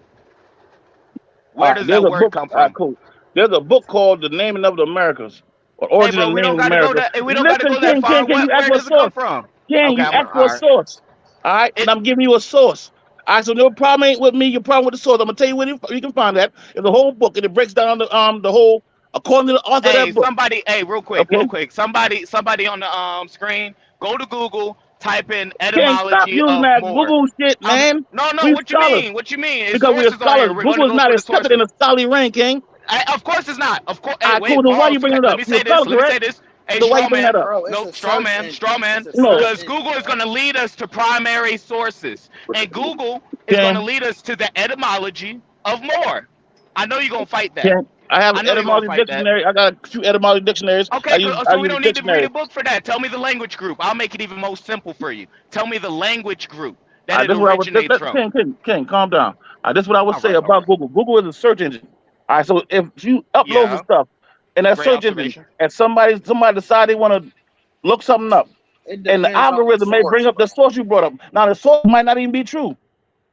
Where does There's that a word book. come from? Cool. There's a book called The Naming of the Americas, or Hey, Origin bro, and we don't Naming of gotta go America. that. We don't gotta Listen, go that far. King, you ask Where for a does it come source. from? King, Okay, you all ask for a right. source. All right, and I'm giving you a source. All right, so your problem ain't with me. Your problem with the source. I'm gonna tell you where you can find that. It's a whole book, and it breaks down the whole According to the author of Hey, that book. somebody, hey, real quick, somebody on the screen, go to Google, type in Can't stop etymology using of that more. Google shit, man. No, We what you scholars. mean? What you mean? It's Because we're sources on scholars. here. We're Google gonna is go not for the accepted in sources. the scholarly rank, King. Of course it's not. Of course. All Hey, right, cool. wait, Then why you pause. bringing it Let up? me You're say a this. scholar, Let me correct? say this. Hey, So why you straw bringing that man. up? Bro, it's Nope, a straw search man, straw engine. man. It's a No. search Because engine, Google is bro. gonna lead us to primary sources, and Google is gonna King, lead us to the etymology of more. I know you're gonna fight that. King. I have I an know you're gonna etymology fight that. dictionary. I got 2 etymology dictionaries. Okay, I so we use a don't need to read dictionary. a book for that. Tell me the language group. I'll make it even more simple for you. Tell me the language group that it This is what I would originates from. King, calm down. This is what I would All say right, all about right. Google. Google is a search engine. All right, so if you upload some Yeah, stuff in that great search engine observation. and somebody decide they want to look something up, It and the depends on the algorithm may bring source, up the bro. source you brought up. Now the source might not even be true.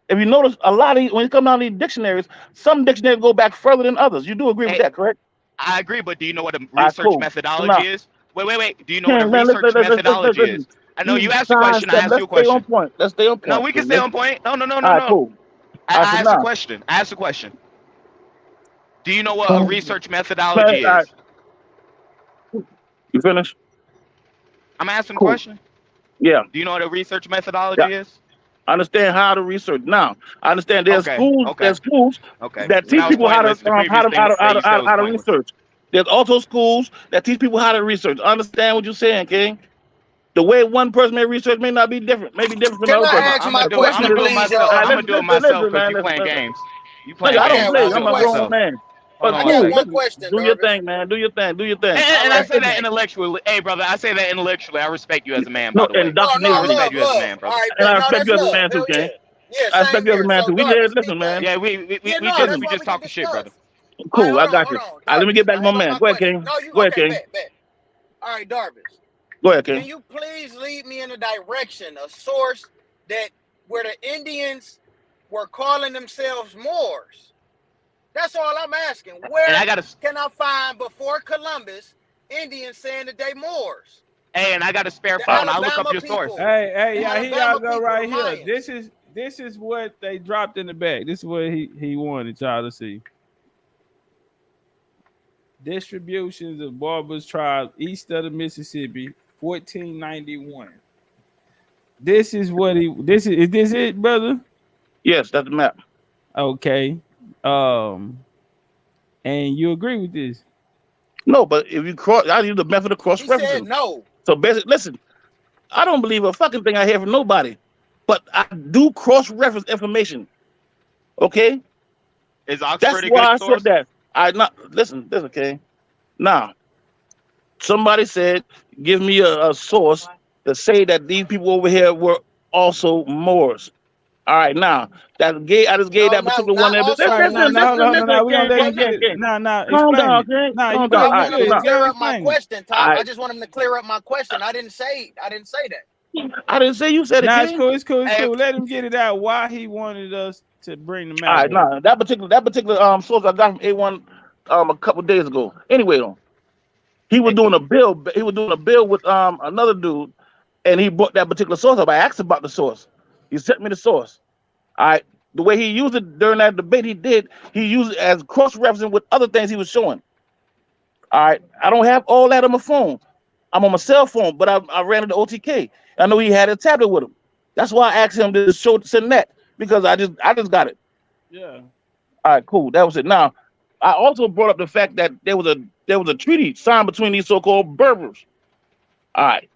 If you notice, a lot of when you come down to these dictionaries, some dictionaries go back further than others. You do agree with Hey, that, correct? I agree, but do you know what a All right, research cool. So now, methodology is? Wait. Do you know what a King, man, research methodology listen. is? I know you You asked a question. I sidestep. asked you Let's a stay on question. point. Let's stay on No, point. we can 'Cause stay on point. No. all right, cool. I So asked a now, question. I asked a question. Do you know what a man, research all methodology right, is? you finished? I'm asking a Cool. question. Yeah. Do you know what a research Yeah. methodology is? I understand how to research. Now, I understand there's Okay, schools okay, okay. that Well, teach that was people pointless. The previous thing that you said was how to pointless. research. There's also schools that teach people how to research. Understand what you're saying, King? The way one person may research may not be different. May be different from Can another person. I I'm ask gonna my The do it. I'm question question, gonna is, do it please, myself. all right, y'all? I'm gonna do it listen, myself because man. you playing games. You No, playing I I don't games. got play. I'll one I'm do it a grown question. myself. man. Hold But on I one got cool. second. one Listen, question, do your Darvish. thing, man. Do your thing. Do your thing. And I say that Okay. intellectually. Hey, brother, I say that intellectually. I respect you as a man, by No, the way. No, I no, indoctrination. respect love, you as a love. man, All brother. right, And bet. I No, respect that's you as a love. man too, Hell King. yeah. Yeah, I respect same you as a here. man So, too. We Darvish, did. speak Listen, up. man. Yeah, Yeah, we no, just that's we why just we can talking shit, brother. discuss. All right, Cool. I got hold you. on, All right, let me Darvish. get back Now, to my here go man. my Go ahead, question. King. No, you Go ahead, okay? King. Bet. All right, Darvish. Go ahead, Can King. you please lead me in a direction, a source that where the Indians were calling themselves Moors? That's all I'm asking. And Where I got to can I find before Columbus Indians saying that they Moors? Hey, and I got a spare The phone. I'll look up Alabama your source. people, Hey, the yeah, here y'all Alabama go people, the right here. Mayans. This is what they dropped in the back. This is what he wanted y'all to see. Distributions of Barber's tribe east of the Mississippi, 1491. This is what is this it, brother? Yes, that's the map. Okay. And you agree with this? No, but if you cross, I use the method of cross He said referencing. no. So basically, listen, I don't believe a fucking thing I hear from nobody, but I do cross reference information. Okay, Is that's Oxford a why good I said source? that. I not listen. This okay. Now, somebody said, give me a source to say that these people over here were also Moors. All right, now that gay, I just gave No, that particular one not there. also All right, Moors. hold on, Listen, we're gonna gang, let him gang, get gang, it. gang. Explain Down, it. gang. You Calm down. I good, All you right, want him so to good. now, Go clear up my explain it. question, all Top. I right, just want him to clear up my question. I didn't say that. I didn't say you said it, Nah, King. it's cool. Hey, Let him get it out why he wanted us to bring the All map right, up. nah, that particular source I got from A1 a couple days ago. Anyway, though, he was hey, doing a bill. He was doing a bill with another dude, and he brought that particular source up. I asked about the source. He sent me the source. All right, the way he used it during that debate, he used it as cross referencing with other things he was showing. All right, I don't have all that on my phone. I'm on my cell phone, but I ran into OTK. I know he had a tablet with him. That's why I asked him to send that because I just got it. Yeah. All right, cool. That was it. Now, I also brought up the fact that there was a treaty signed between these so-called Berbers. All right,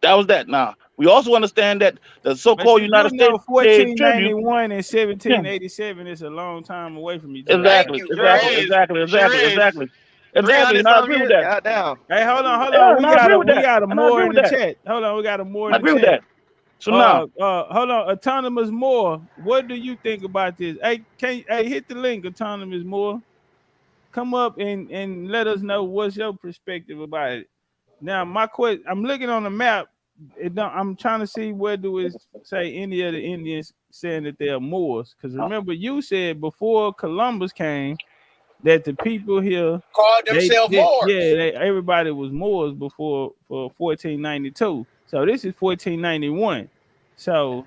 that was that. Now, we also understand that the But so-called you do United know States gave tribute. 1491 and Yeah, 1787 is a long time away from each other. Thank exactly, you, sure bro. exactly, is. exactly, Sure exactly, is. exactly, exactly. 300 And I some agree with years. that. Goddamn. Hey, hold on. Yeah, and I agree with We that. got a And I more agree in with the that. chat. Hold on, we got a more I in the agree with chat. that. So now, Hold on. Autonomous Moore. What do you think about this? Hey, hit the link, Autonomous Moore. Come up and let us know what's your perspective about it. Now, my question, I'm looking on the map. I'm trying to see where do it say any of the Indians saying that they're Moors. Because remember, you said before Columbus came that the people here Called themselves Moors. everybody was Moors before for 1492. So this is 1491. So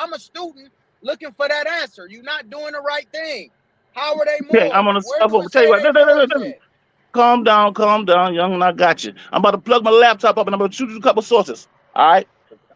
I'm a student looking for that answer. You're not doing the right thing. How are they Okay, I'm Moors? on the Where cell do phone. it Tell you say what, they Moors at? calm down, young, and I got you. I'm about to plug my laptop up and I'm gonna shoot you a couple sources. All right.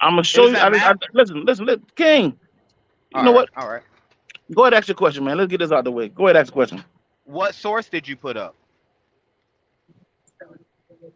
I'm gonna It show you. doesn't matter. Listen, King. You know All right, what? all right. Go ahead, ask your question, man. Let's get this out of the way. Go ahead, ask the question. What source did you put up?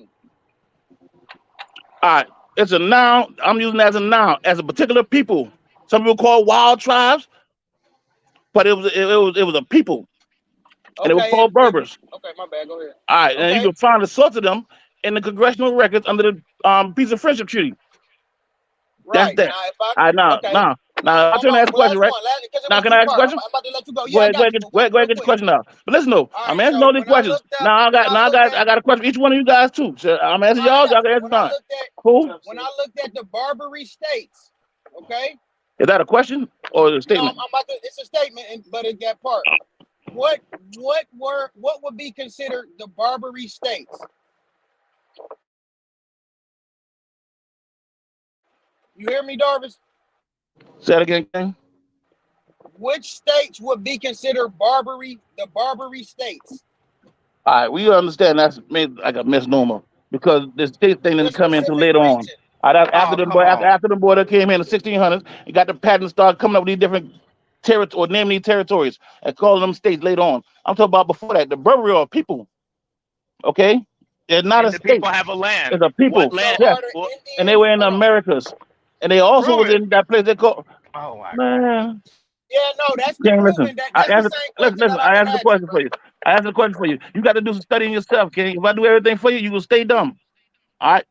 mean? All right, it's a noun. I'm using it as a noun, as a particular people. Some people call wild tribes, but it was a people, and it was Okay, called Berbers. okay, my bad. Go ahead. All right, and you Okay, can find the source of them in the congressional records under the Peace and Friendship Treaty. That's right. that. Now, if I All right, okay, now Now, I'm trying to ask a question, Last right? one, because it Now, was can two I ask a part. question? I'm about to let you go. Go Yeah, I ahead, go got ahead, you, get, but go ahead, one go ahead, real get your quick. question out. But listen, though, All I'm right, answering so all these when I questions. looked up, Now, when I got a question for each one of you guys too. So I'm all asking right, I y'all. got Y'all you. can answer mine. Cool. When I looked at the Barbary states, okay. Is that a question or a No, I'm statement? about to. It's a statement, but it's that part. What would be considered the Barbary states? You hear me, Darvis? Say that again, King. Which states would be considered the Barbary states? All right, we understand that's made like a misnomer because the state thing didn't What come into specific later on. region? After Oh, come on. after the border came in the 1600s, you got the patent started coming up with these different territories or naming these territories and calling them states later on. I'm talking about before that. The Burberry are people, okay? They're not And a the state. people have a land. It's a What people, So land? yes. are the What? And they Indians? were in the Hold on. Americas. And they also Prove was it. in that place they call, Oh my God. man. Yeah, no, that's the King, listen. proven. That's the same question that I I just asked a asked you, question bro. for you. I asked a question for you. You got to do some studying yourself, King. If I do everything for you, you will stay dumb. All right?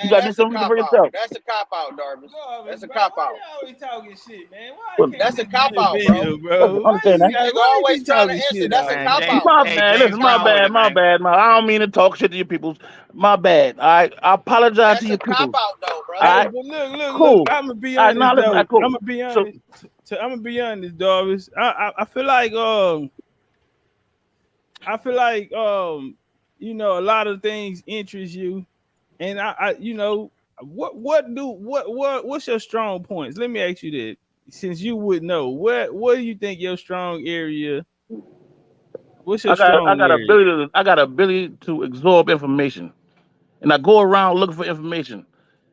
You Man, got to do that's a some reading cop for out. yourself. That's a cop out, Darvis. Jarvis, That's a bro, cop why out. you always talking shit, man? Why Well, can't That's we a just cop get a out, bro. video, bro? understand that. Nigga Why you always be trying to talking answer. shit That's a out Man, here? cop James, out. My hey, bad. James, Listen, get on with it, my man. bad, man. I don't mean to talk shit to you people. My bad. All right. I apologize to That's you a cop people. out, though, All brother. Hey, right. but look. Cool. I'm gonna be All right. Now honest listen. All though. right, cool. I'm gonna be So, honest. I'm gonna be honest, Jarvis. I feel like a lot of things interest you, and what's your strong points? Let me ask you that, since you would know, what do you think your strong area? What's your I strong got area? ability to absorb information, and I go around looking for information.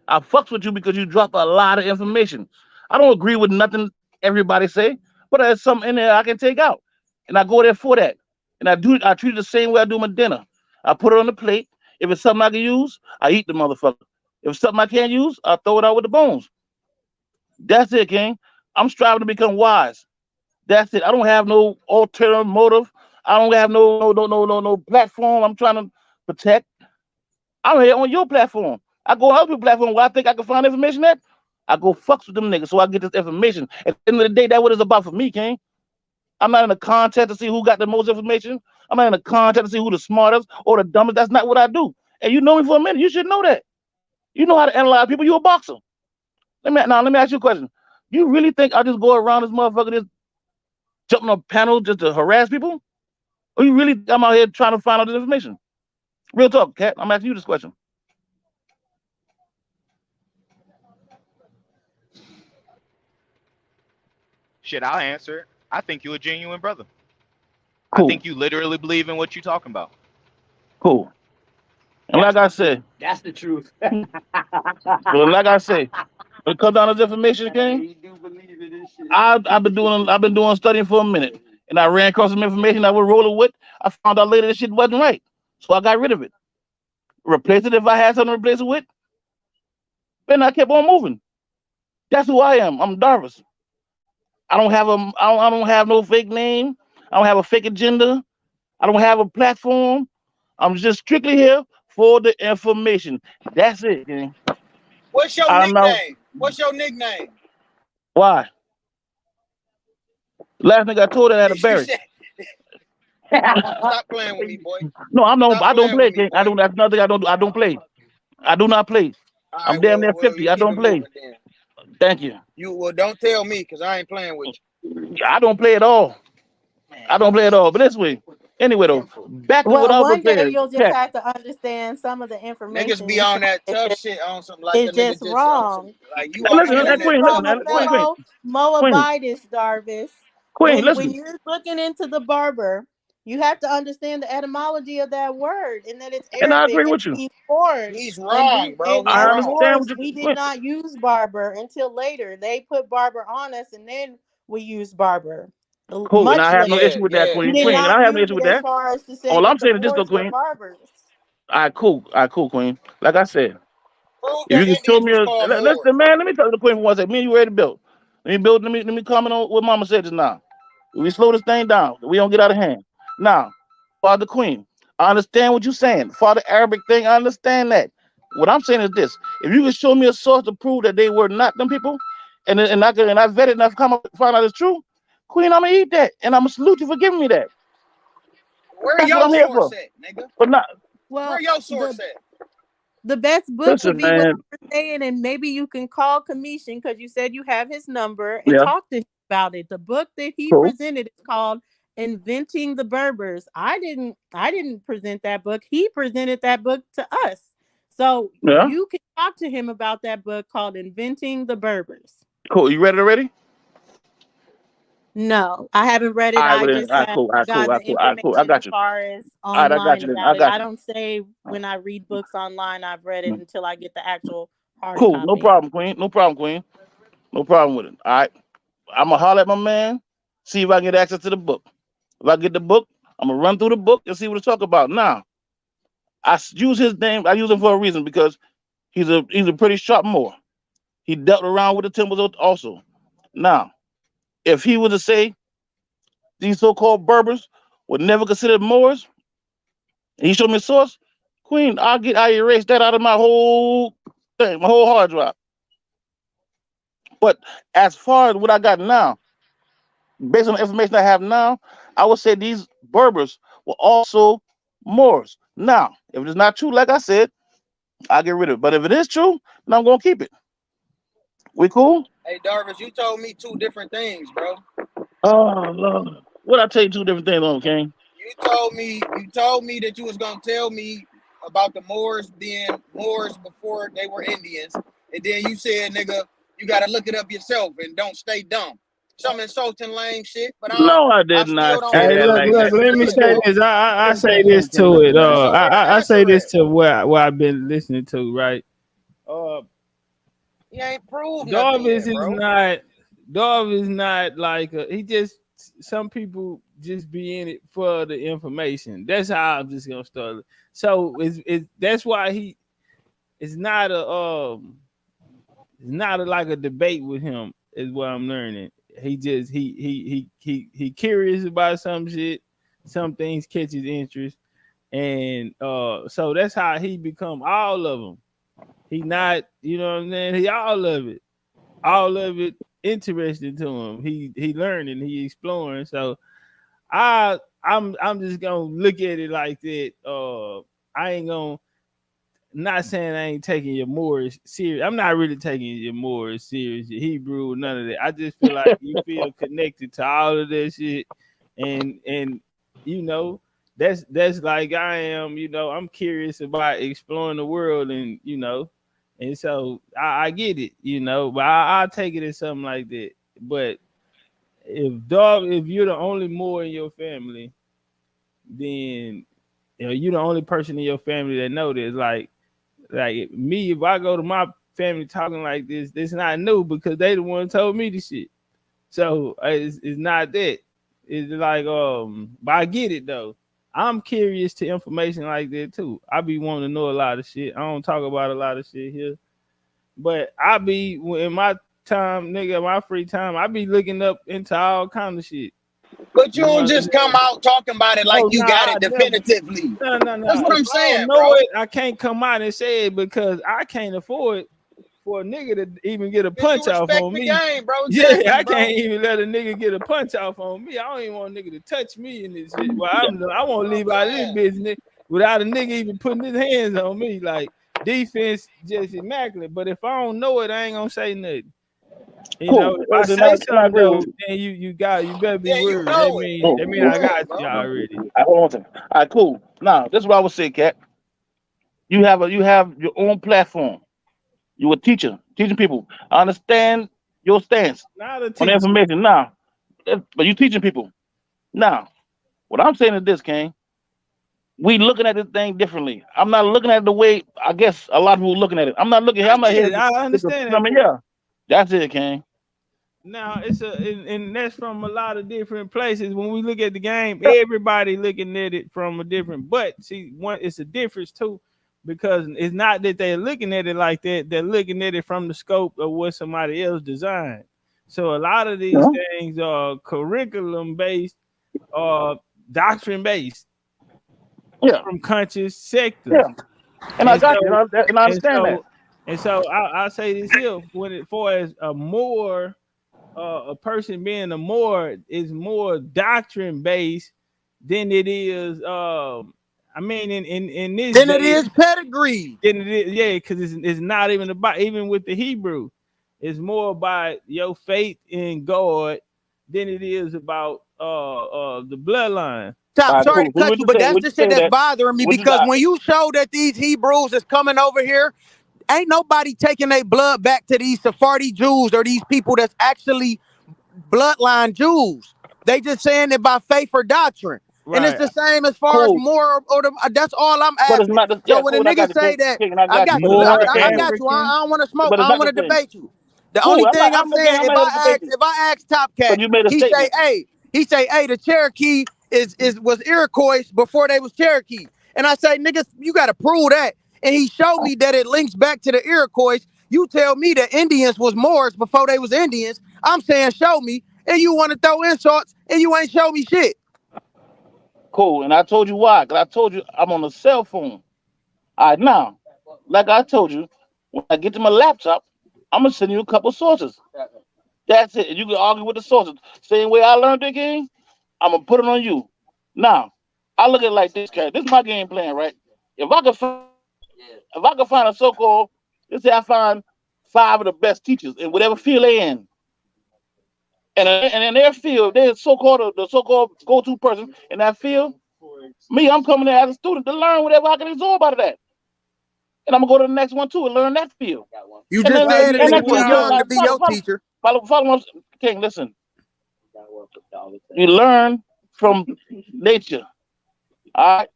I fucks with you because you drop a lot of information. I don't agree with nothing everybody say, but there's something in there I can take out, and I go there for that. And I treat it the same way I do my dinner. I put it on the plate. If it's something I can use, I eat the motherfucker. If it's something I can't use, I throw it out with the bones. That's it, King. I'm striving to become wise. That's it. I don't have no ulterior motive. I don't have no platform I'm trying to protect. I'm here on your platform. I go on other people's platform where I think I can find information at. I go fucks with them niggas so I get this information. At the end of the day, that's what it's about for me, King. I'm not in a contest to see who got the most information. I'm not in a contest to see who the smartest or the dumbest. That's not what I do. And you know me for a minute. You should know that. You know how to analyze people. You're a boxer. Let me ask you a question. You really think I just go around this motherfucker just jumping on a panel just to harass people? Or you really think I'm out here trying to find out this information? Real talk, Cat. I'm asking you this question. Shit, I'll answer it. I think you're a genuine brother. I Cool, think you literally believe in what you're talking about. cool. And like I said, That's the truth. well, like I say, when it comes down to this information, King, You do believe in this shit. I've been doing studying for a minute, and I ran across some information I was rolling with. I found out later this shit wasn't right, so I got rid of it. Replace it if I had something to replace it with. Then I kept on moving. That's who I am. I'm Darvis. I don't have no fake name. I don't have a fake agenda. I don't have a platform. I'm just strictly here for the information. That's it, King. What's your I don't know nickname? What's your nickname? why. Last thing I told her I had a You berry. said, stop playing with me, boy. No, Stop I don't playing play, with me, King. I boy. don't. That's nothing. I don't play. I do not play. All I'm right, damn near well, 50. you I keep don't it play. moving then. Thank you. Don't tell me because I ain't playing with I don't play at all. I don't play at all. But this way, anyway, though, back to what Well, I was one day saying. you'll just Cat. have to understand some of the you. Niggas information be you're on that saying tough shit on some like a is nigga just just on some wrong. like you Hey, on listen, And you this on is that Queen, from tough listen, a boy. Queen, fellow Queen, Moabitist, Darvis. Queen, When listen. you're looking into the Berber, you have to understand the etymology of that word and that it's And I Arabic agree and with you. he's foreign. He's And wrong, bro. He I as wrong. understand Moors, what you. we did Queen. not use barber until later. They put barber on us, and then we used barber Cool, and I much have no later. Yeah, issue with that, yeah, We Queen. did yeah. Queen, and not I have no use issue it with as that. far as to say All I'm that the saying is this, though, Moors were Queen. barbers. All right, cool, Queen. Like I said, Prove if that you can show Indians me was called listen, Moors. man, let me tell the Queen for one second. Me and you ready to build. Let me comment on what Mama said just now. We slow this thing down. We don't get out of hand. Now, Father Queen, I understand what you're saying. Father Arabic thing, I understand that. What I'm saying is this: if you can show me a source to prove that they were not them people, and I vet it and I've come up find out it's true, Queen, I'm gonna eat that, and I'm gonna salute you for giving me that. Where That's what your I'm here source for. at, nigga? But not. Well, Where your source at? the best book would Listen, be what man. you were saying, and maybe you can call Commission because you said you have his number and Yeah. talk to him about it. The book that he Cool. presented is called Inventing the Berbers. I didn't present that book. He presented that book to us. So Yeah. you can talk to him about that book called Inventing the Berbers. Cool. You read it already? No, I haven't read it. All right, I well then. just All right, have cool. All right, cool. gotten All the right, cool. All right, cool. I information as got you. far as All right, I got online you then. about I it. got I you. don't say when I read books online I've read it until I get the actual hard Cool. No copy. problem, Queen. No problem, Queen. No problem with it. All right. I'm gonna holler at my man, see if I can get access to the book. If I get the book, I'm gonna run through the book and see what it's talk about. Now, use his name. I use him for a reason because he's a pretty sharp Moor. He dealt around with the temples also. Now, if he was to say these so-called Berbers were never considered Moors, and he showed me a source, Queen, I erase that out of my whole thing, my whole hard drive. But as far as what I got now, based on the information I have now, I would say these Berbers were also Moors. Now, if it's not true, like I said, I'll get rid of it. But if it is true, then I'm gonna keep it. We cool? Hey, Darvis, you told me two different things, bro. Oh Lord. What I tell you two different things on, King? You told me that you was gonna tell me about the Moors being Moors before they were Indians, and then you said, nigga, you gotta look it up yourself and don't stay dumb. Some insulting lame shit, but No, I did still not don't say Hey, that look, like look. that. Let me good, say bro. this. I Listen, say this King, to it. So where the I say answer this at? to what I've been listening to. Right. He ain't proved nothing Darvis yet, is bro. not. Darvis not like he just. Some people just be in it for the information. That's how I'm just gonna start. So it's that's why he. It's not a It's not like a debate with him. Is what I'm learning. He just he curious about some shit. Some things catch his interest, and so that's how he become all of them. He not, you know what I'm saying? He all of it interesting to him. He learning, he exploring. So I'm just gonna look at it like that. I ain't gonna not saying I ain't taking your Moorish serious. I'm not really taking your Moorish serious, your Hebrew, none of that. I just feel like you feel connected to all of that shit, and you know that's like I am. You know, I'm curious about exploring the world, and so I get it. You know, but I'll take it as something like that. But if you're the only Moor in your family, then you're the only person in your family that know this. Like me, if I go to my family talking like this not new because they the one told me the shit. So it's not that. It's like but I get it though. I'm curious to information like that too. I be wanting to know a lot of shit. I don't talk about a lot of shit here, but I be in my time, nigga, my free time, I be looking up into all kind of shit. But you don't just come out talking about it like you got it definitively. No. That's what I'm If I saying, don't know bro. it, I can't come out and say it because I can't afford for a nigga to even get a punch off on me. Game, bro. Exactly, I can't even let a nigga get a punch off on me. I don't even want a nigga to touch me in this shit. Well, I won't leave out of this business without a nigga even putting his hands on me. Like defense just immaculate. But if I don't know it, I ain't gonna say nothing. You know, if I say something though, then you better be worried. That mean I got you already. Hold on. All right, cool. Now, this is what I would say, Cat. You have your own platform. You a teacher, teaching people. I understand your stance Not a on the teacher. information. Now, but you teaching people. Now, what I'm saying is this, King. We looking at this thing differently. I'm not looking at it the way I guess a lot of people looking at it. I'm not looking here. I'm not here. I understand that. I mean, yeah, that's it, King. Now and that's from a lot of different places. When we look at the game, everybody looking at it from a different. But see, it's a difference too, because it's not that they're looking at it like that. They're looking at it from the scope of what somebody else designed. So a lot of these things are curriculum based or doctrine based. Yeah. From conscious sectors. Yeah. And I got you. And I understand that. And so I say this here when it for as a more a person being a more is more doctrine based than it is I mean in this Then it day is pedigree. than it is, yeah, because it's not even about even with the Hebrew, it's more about your faith in God than it is about the bloodline. Top, All right, sorry cool. to So cut you, but that's would the you shit say that's that? bothering me Would you because not? when you show that these Hebrews is coming over here, ain't nobody taking their blood back to these Sephardi Jews or these people that's actually bloodline Jews. They just saying it by faith or doctrine. And it's Right. the same as far as Cool. more or the, that's all I'm But it's asking. not the So yeah, when a cool. I got nigga the say king, that, king, and I I got you. got But you. it's not More the I same. got you. African. I don't want to smoke. But I it's don't not want the to same. debate you. The only Cool. thing I'm I'm not saying, saying I'm not here to debate you. if I ask Top But Cat, you made a statement. he say, hey, the Cherokee was Iroquois before they was Cherokee. And I say, niggas, you gotta prove that. And he showed me that it links back to the Iroquois. You tell me the Indians was Moors before they was Indians. I'm saying show me. And you want to throw insults and you ain't show me shit. Cool. And I told you why. Because I told you I'm on a cell phone. All right, now, like I told you, when I get to my laptop, I'm gonna send you a couple sources. That's it. You can argue with the sources. Same way I learned the game, I'm gonna put it on you. Now, I look at it like this, cat. This is my game plan, right? If I could find a so-called, let's say I find 5 of the best teachers in whatever field they in, and in their field, they're so-called the so-called go-to person in that field. Me, I'm coming there as a student to learn whatever I can absorb out of that, and I'm gonna go to the next one too and learn that field. You And just then Right, said a yeah, and nigga that's we too what yeah. young all to Now be your teacher. follow King. Listen, you learn from nature. All right,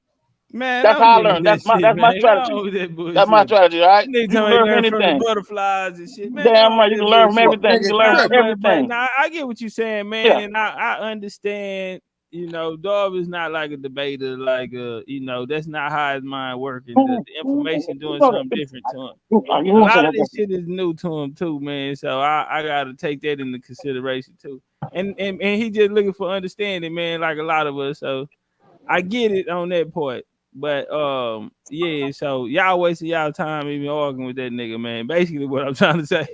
man, that's I'm how I getting with learn. that shit, That's my man. Go strategy. on with that That's my bullshit. strategy. All right, Nigga you can telling me learn from learn from the anything. butterflies and shit, man. Go Damn on right, with you that can learn from bullshit. everything. You Nigga can learn from Nah, tripping. but everything. nah, I get what you're saying, man, Yeah. and I understand. You know, Dove is not like a debater, like you know, that's not how his mind working. The information doing something different to him. A lot of this shit is new to him too, man. So I gotta take that into consideration too. And he just looking for understanding, man, like a lot of us. So I get it on that part. But yeah, so y'all wasting y'all time even arguing with that nigga, man. Basically what I'm trying to say.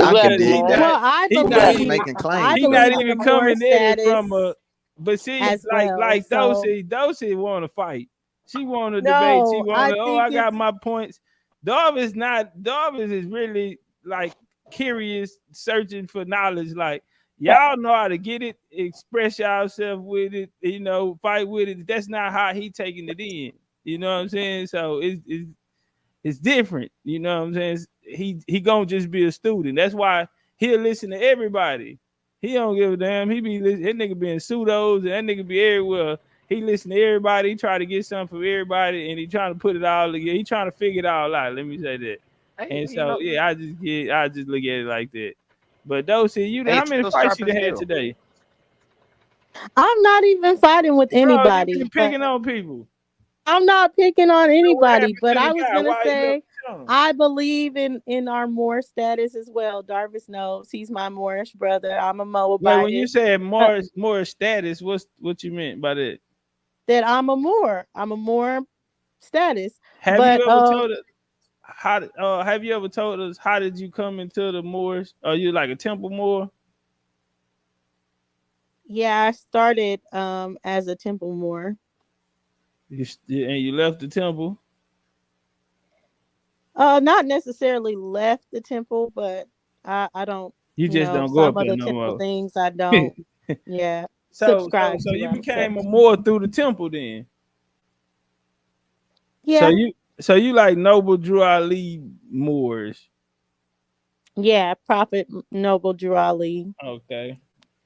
I Because can Exactly, dig that. man. Well, he I not believe even Exactly. making claims, he not brother. even In the coming Moor at it from status a but see, as well. like So Dosey want to fight. She want to debate. She no, want I to, oh, think I got it's my points. Darvis is really like curious, searching for knowledge. Like y'all know how to get it, express yourself with it, you know, fight with it. That's not how he taking it in. You know what I'm saying? So it's different. You know what I'm saying? He gonna just be a student. That's why he'll listen to everybody. He don't give a damn. He be that nigga being pseudos and that nigga be everywhere. He listen to everybody. He try to get something from everybody, and he trying to put it all together. He trying to figure it all out. Let me say that. Hey, And you so know, yeah, I just look at it like that. But those you hey, how many still fights sharp you as done had steel. today, I'm not even fighting with bro? You anybody, been but picking on people. I'm not picking on So what anybody. happened But to the I was guy? gonna Why he left say the channel? I believe in our Moor status as well. Darvis knows he's my Moorish brother. I'm a Wait, when you Moabite. said Uh, more status, what you meant by that? that I'm a Moor. I'm a Moor status. Have you But ever told us have you ever told us how did you come into the Moors? Are you like a temple Moor? yeah, I started as a temple Moor. And you left the temple? Not necessarily left the temple, but I don't, You just don't go some up of there the no temple more. things I don't, yeah, subscribe So to, you I would say. became a Moor through the temple then. So Yeah, you like noble Drew Ali Moors. yeah, Prophet Noble Drew Ali. Okay.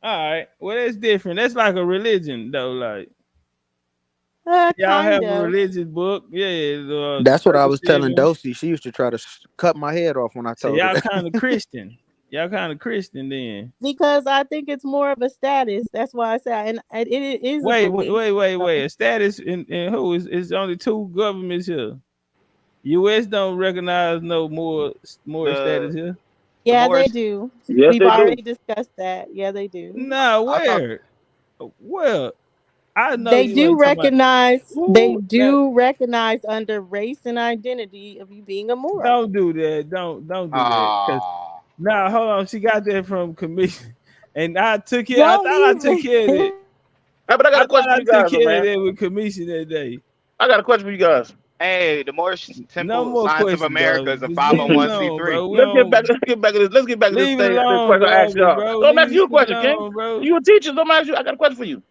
All right. Well, that's different. That's like a religion though. Like y'all Kind have a of. religious book. Yeah. That's what I was telling circumcision. Dosey. She used to try to cut my head off when I So told her y'all that. kind of Christian. Y'all kind of Christian then. Because I think it's more of a status. That's why I say, and it is a belief. Wait. A status in who is only two governments here. U.S. don't recognize no more The status here. the Yeah, they Moors. do. Yes, We've they do. already discussed that. Yeah, they do. Nah, I thought where? Well, I know They you do ain't talking about. recognize. They Ooh, now, do recognize under race and identity of you being a Moor. don't do that. Don't do that. Cause Ah, nah, hold on. She got that from commission, and I took it. I Don't thought I took even. care of it. Hey, but I got I a question thought for I you took guys, care of man. that with commission that day. I got a question for you guys. hey, the Moorish No Temple more Science of questions, America bro. is a Just leave it 501c3. alone, bro. We Let's get back. don't Let's get back to this. Let's get back to this leave it thing. This alone, question I asked y'all. bro. No, I'm Leave asking this you a shit question, King. alone, bro. You a teacher? Don't ask you. I got a question for you.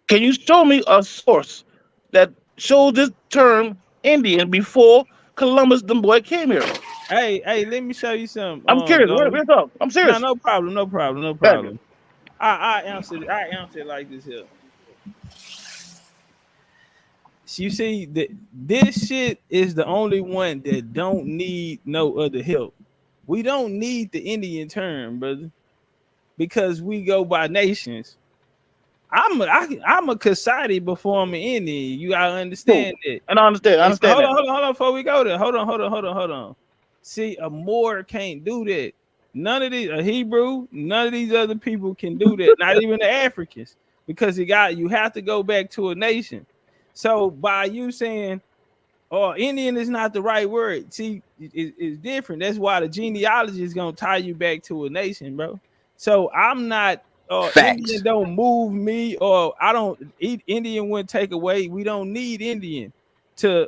Can you show me a source that shows this term Indian before Columbus, the boy, came here? Hey, let me show you something. I'm curious. Dome. Real talk. I'm No, serious. no problem, no problem, no Thank problem. I answered. I answered like this here. You see that this shit is the only one that don't need no other help. We don't need the Indian term, brother, because we go by nations. I'm a Kasadi before I'm an Indian. You gotta Cool. understand that. And I understand. I And so, understand that. hold on. Before we go there, hold on. See, a Moor can't do that. None of these, a Hebrew, none of these other people can do that. Not even the Africans, because you have to go back to a nation. So by you saying, "Oh, Indian is not the right word," see, it's different. That's why the genealogy is gonna tie you back to a nation, bro. So I'm not. Indian Facts. don't move me, or I don't eat Indian wouldn't take away. We don't need Indian to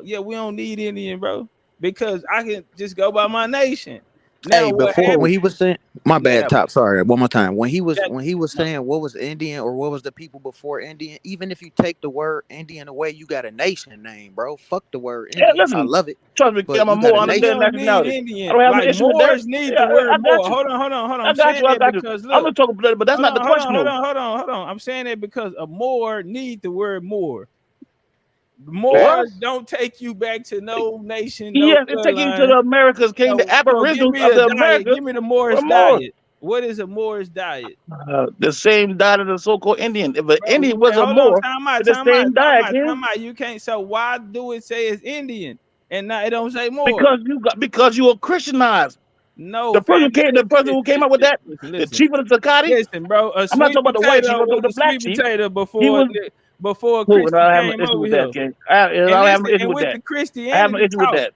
yeah, we don't need Indian, bro, because I can just go by my nation. Now Hey, what before when happened? he was saying my bad, Yeah, top. Sorry, one more time. When he was yeah, no, saying what was Indian or what was the people before Indian, even if you take the word Indian away, you got a nation name, bro. Fuck the word Yeah, Indian. I listen. love it, Trust me, but I'm a you got more a we nation. understand don't need nationality. I Indian. don't have an Like issue with that. Moors need the Yeah, word I got more. you. Hold on. I I'm got saying you. I that got you. because I'm look, gonna talk about it, but that's not the question, though. hold on. I'm saying that because a Moor need the word more. What? Moors don't take you back to no nation, no Yes, it's taking you to bloodline. the Americas, King. The So give Aboriginals me of a the diet. Americas Give me the were Moorish more. diet. What is a Moorish diet? The same diet as the so-called Indian. If an Bro, Indian was a hold on, Moor, it's the same diet, King. time out. You can't. So why do it say it's Indian and not it don't say more? Because you were Christianized. No, The person fam. who came, the person who came up with that, the Listen. chief of the Sakati. Listen, bro. A I'm not sweet talking about the white chief. potato I'm talking was about a the black sweet chief. potato He was before a cool, and Christian I have an came issue over with here. that, King. I And have an listen, issue and with with that. the I have an Christianity issue with talk, that.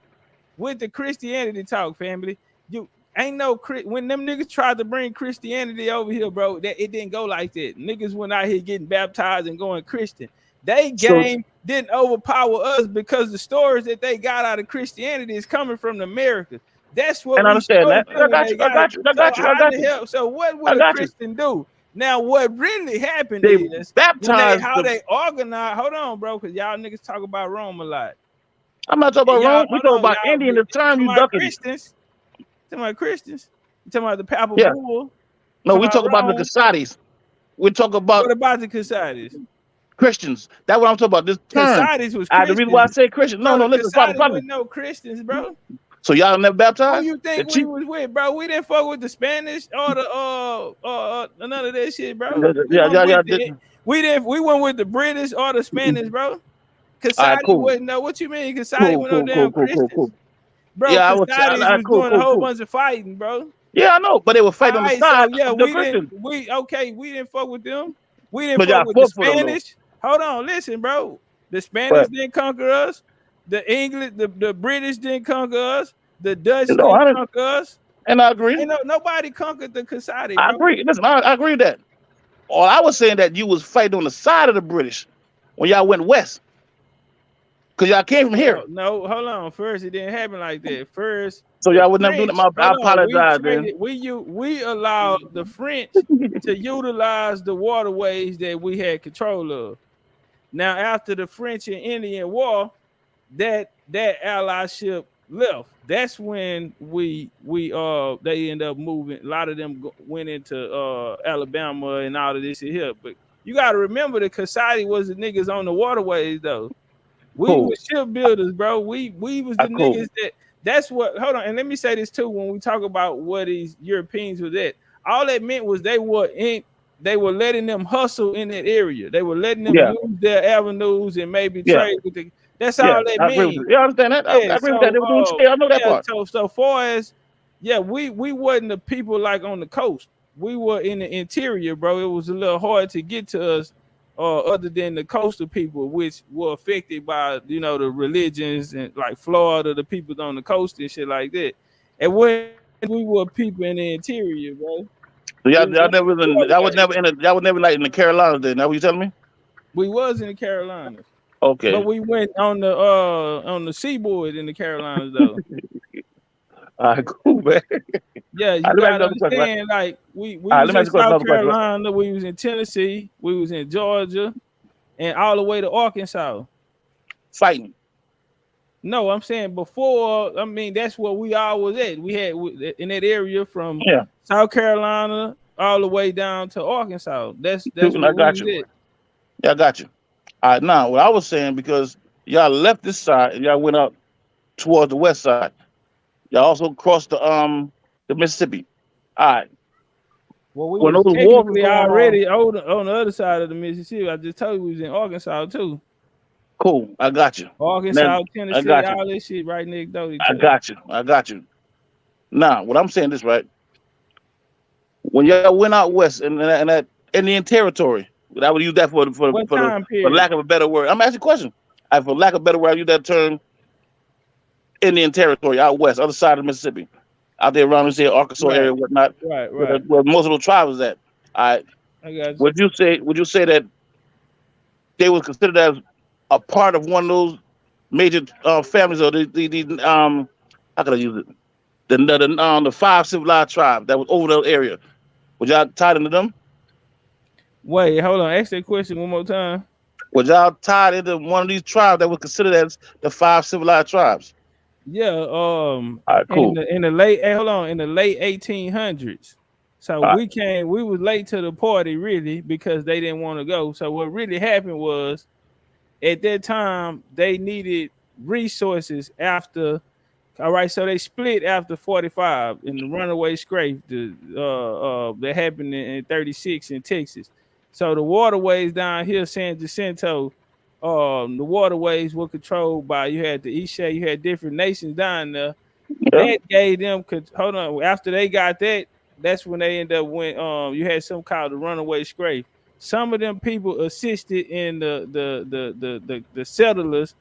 family, you ain't no when them niggas tried to bring Christianity over here, bro. That it didn't go like that. Niggas went out here getting baptized and going Christian. They So, game didn't overpower us because the stories that they got out of Christianity is coming from the Americas. That's what and I we understand showed that. them I when got they you. I got it. got you. I So got you. I how got the you. hell? So what I would a got you. Christian do? Now, what really happened They is when baptized how the. they organize. Hold on, bro, because y'all niggas talk about Rome a lot. I'm not talking And about y'all, Rome. We talking hold on, about y'all. Indian. The term To you my ducking. Christians, you talking about the Papal Yeah. Bull. No, Talking we about talk about the Rome. Casadis. We talk about What about the Crusaders? Christians. That's what I'm talking about. This term. Crusaders was The reason why I Christians. say Christian. No, Bro, no, the listen, follow, Crusaders follow me. wasn't no Christians, bro. So y'all never Who baptized? you The think we chief. was with, bro? We didn't fuck with the Spanish or the none of that shit, bro. We went Yeah. with the we went with the British or the Spanish, bro. All right, Kasadi cool. wasn't no. What you mean? Kasadi went no damn Cool. Christians, bro. Yeah, I was. All Kasadis right, was doing a whole cool. bunch of fighting, bro. Yeah, I know, but they were All fighting on the right, so side yeah, of the Christians. we didn't fuck with them. We didn't But fuck y'all with the fought for them though. Spanish. Hold on, listen, bro. The Spanish But didn't conquer us. The English, the British didn't conquer us. The Dutch you know, didn't conquer us. I agree. Ain't nobody conquered the Kasadi, I bro. agree. Listen, I agree with that. All I was saying that you was fighting on the side of the British when y'all went west, cause y'all came from here. No, hold on. First, it didn't happen like that. First, So the y'all would never do French. that. I Hold on. We apologize, then. traded. We allowed the French to utilize the waterways that we had control of. Now, after the French and Indian War, that allyship left. That's when they end up moving. A lot of them went into Alabama and all of this here. But you got to remember the Kasadi was the niggas on the waterways though. We Cool. were shipbuilders, bro. We was the Cool. niggas that's what. Hold on, and let me say this too. When we talk about what these Europeans was at, all that meant was they were letting them hustle in that area. They were letting them use their avenues and maybe trade with the. That's all that I agree with means. you. Yeah, I understand that. I Yeah. agree with that. They were doing trade. I know that part. So far as we wasn't the people like on the coast. we were in the interior, bro. It was a little hard to get to us, other than the coastal people, which were affected by the religions and like Florida, the people on the coast and shit like that. And when we were people in the interior, bro, So it was y'all like never in, y'all was never in the, y'all was never like in the Carolinas. Then, that what you telling me? we was in the Carolinas, but Okay. we went on the seaboard in the Carolinas though. All right, cool, man. Yeah, All you right, let me ask gotta you another question, right? understand. Like we All right, was let me in ask you South another question, right? Carolina, we was in Tennessee, we was in Georgia, and all the way to Arkansas. Fighting. No, I'm saying before. I mean, that's where we all was at. We had in that area from Yeah. South Carolina all the way down to Arkansas. That's I where we got was you. at. Yeah, I got you. All right, now what I was saying, because y'all left this side and y'all went up towards the west side. Y'all also crossed the Mississippi. All right. Well, we When was those wars was technically going on, already on the other side of the Mississippi. I just told you we was in Arkansas too. cool. I got you. Arkansas, Then I Tennessee, got you. all this shit right next door to each I other. got you. I got you. Now, what I'm saying is right. When y'all went out west in that Indian territory, I would use that What time for period? lack of a better word. I'm asking a question. For lack of a better word, I use that term Indian territory out west, other side of Mississippi, out there around the Arkansas Right, area, whatnot, right. where most of the tribes is at. All right. I got you. Would you say that they was considered as a part of one of those major families, or the how can I use it? The five civilized tribes that was over the area. Was y'all tied into them? Wait, hold on. Ask that question one more time. Was y'all tied into one of these tribes that was considered as the five civilized tribes? Yeah, All right, in cool. the late hold on, in the late 1800s. So All right, we was late to the party really because they didn't want to go. So what really happened was at that time they needed resources after. All right, so they split after 45 in the runaway scrape that happened in 36 in Texas. So the waterways down here, San Jacinto, the waterways were controlled by, you had the Isha, you had different nations down there. yeah, That gave them, hold on, after they got that, that's when they ended up when you had something called the runaway scrape. Some of them people assisted in the settlers,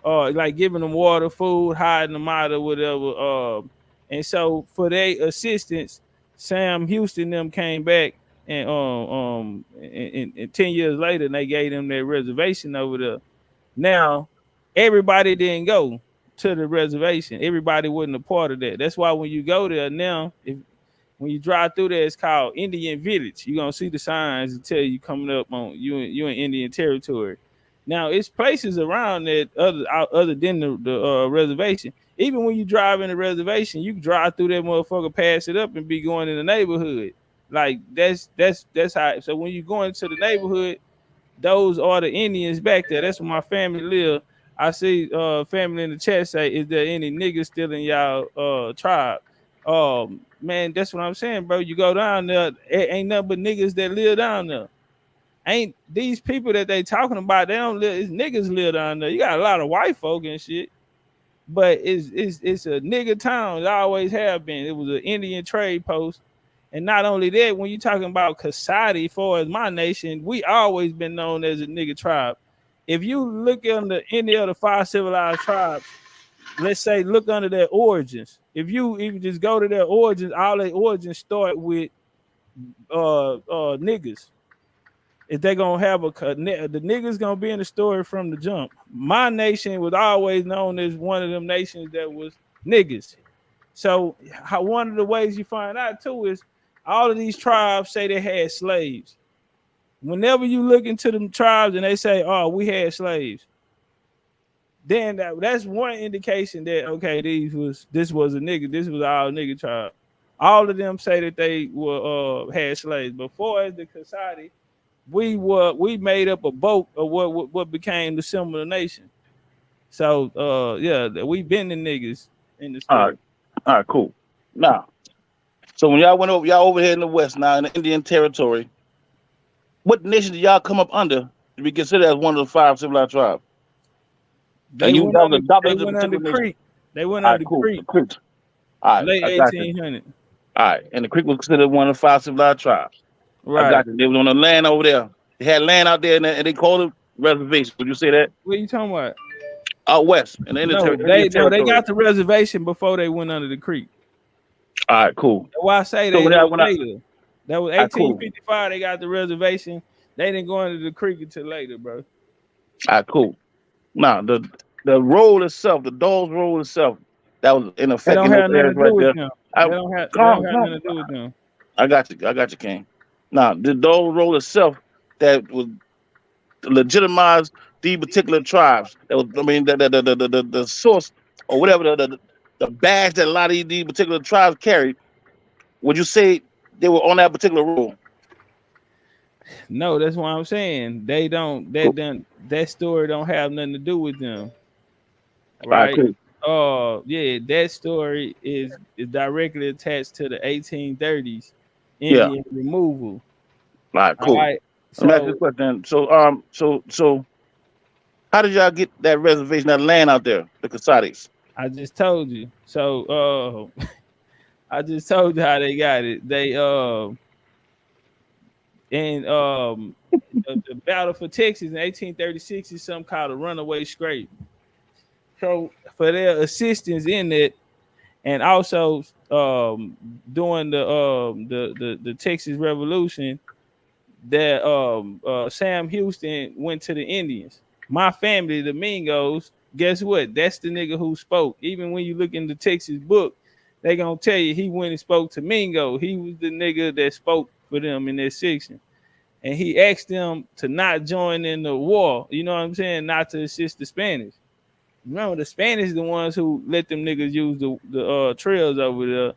like giving them water, food, hiding them out or whatever. And so for their assistance, Sam Houston them came back and 10 years later, and they gave them their reservation over there. Now, everybody didn't go to the reservation. Everybody wasn't a part of that. That's why when you go there now, when you drive through there, it's called Indian Village. You're gonna see the signs that tell you coming up on you in Indian territory. Now it's places around that other than the reservation. Even when you drive in the reservation, you can drive through that motherfucker, pass it up, and be going in the neighborhood. Like that's how. So when you go into the neighborhood, those are the Indians back there. That's where my family live. I see family in the chat say, is there any niggas still in y'all tribe? Man, that's what I'm saying, bro. You go down there, it ain't nothing but niggas that live down there. Ain't these people that they talking about, they don't live, it's niggas live down there. You got a lot of white folk and shit, but it's a nigga town. It always have been. It was an Indian trade post. And not only that, when you talking about Kasadi, for as my nation, we always been known as a nigga tribe. If you look under any of the five civilized tribes, let's say look under their origins. If you even just go to their origins, all their origins start with niggas. If they gonna have the niggas gonna be in the story from the jump. My nation was always known as one of them nations that was niggas. So one of the ways you find out too is all of these tribes say they had slaves. Whenever you look into them tribes and they say, "Oh, we had slaves," then that's one indication that okay, this was a nigga, this was all nigga tribe. All of them say that they were had slaves. Before as the Kasadi, we made up a boat of what became the symbol of the nation. So yeah, we've been the niggas in the all story. right, all right, cool. Now, so when y'all over here in the west now in the Indian territory, what nation did y'all come up under to be considered as one of the five civilized tribes? And They you went that was under adopted they as a went under particular nation. Creek. They went All right, under cool. Creek, Creek. All right, late I got you. 1800. All right, and the Creek was considered one of the 5 civilized tribes. I Right. got you. They was on the land over there. They had land out there, and they called it reservation. Would you say that? What are you talking about? Out west, in the Indian They territory. got the reservation before they went under the creek. All right, cool. That's why I say So that was when I, later. That was all right, cool. 1855. They got the reservation. They didn't go under the creek until later, bro. All right, cool. Now the role itself, the Dawes role itself, that was in They effect don't in those have nothing areas to right do with there. them. I, They don't have nothing to do with them. I got you, King. Now the Dawes role itself that was legitimize these particular tribes. That was, I mean, the source or whatever the badge that a lot of these particular tribes carried. Would you say they were on that particular role? No, that's what I'm saying. They don't. That story don't have nothing to do with them, right? Cool. Yeah, that story is directly attached to the 1830s Yeah. Indian removal. All right, cool. All right. Let me ask you a question. So how did y'all get that reservation, that land out there, the Casatis? I just told you. So I just told you how they got it. They and the battle for Texas in 1836 is something called a runaway scrape. So for their assistance in it, and also during the Texas Revolution, that Sam Houston went to the Indians. My family, the Mingos, guess what? That's the nigga who spoke. Even when you look in the Texas book, they gonna tell you he went and spoke to Mingo. He was the nigga that spoke for them in that section. And he asked them to not join in the war. You know what I'm saying? Not to assist the Spanish. Remember, the Spanish the ones who let them niggas use the trails over there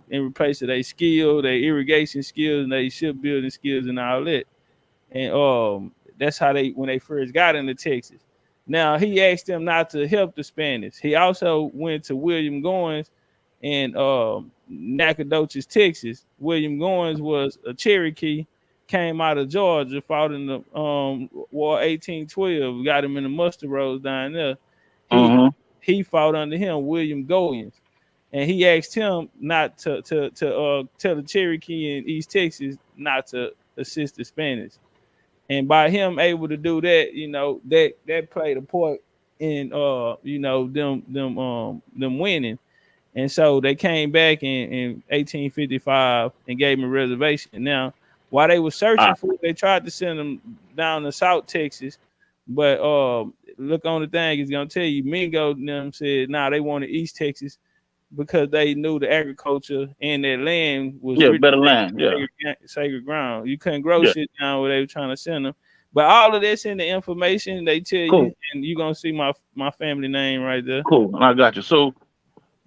in replace of their skill, their irrigation skills, and their shipbuilding skills and all that. And that's how when they first got into Texas. Now he asked them not to help the Spanish. He also went to William Goins in Nacogdoches, Texas. William Goins was a Cherokee, came out of Georgia, fought in the War 1812, got him in the muster rolls down there. He fought under him, William Goins. And he asked him not to tell the Cherokee in East Texas not to assist the Spanish. And by him able to do that, you know, that played a part in you know, them winning. And so they came back in 1855 and gave him a reservation. Now, while they were searching for it, they tried to send them down to South Texas, but look on the thing, it's gonna tell you Mingo and them said they wanted East Texas because they knew the agriculture and their land was better land, sacred ground. You couldn't grow shit down where they were trying to send them. But all of this in the information they tell you, and you're gonna see my family name right there. Cool, I got you. So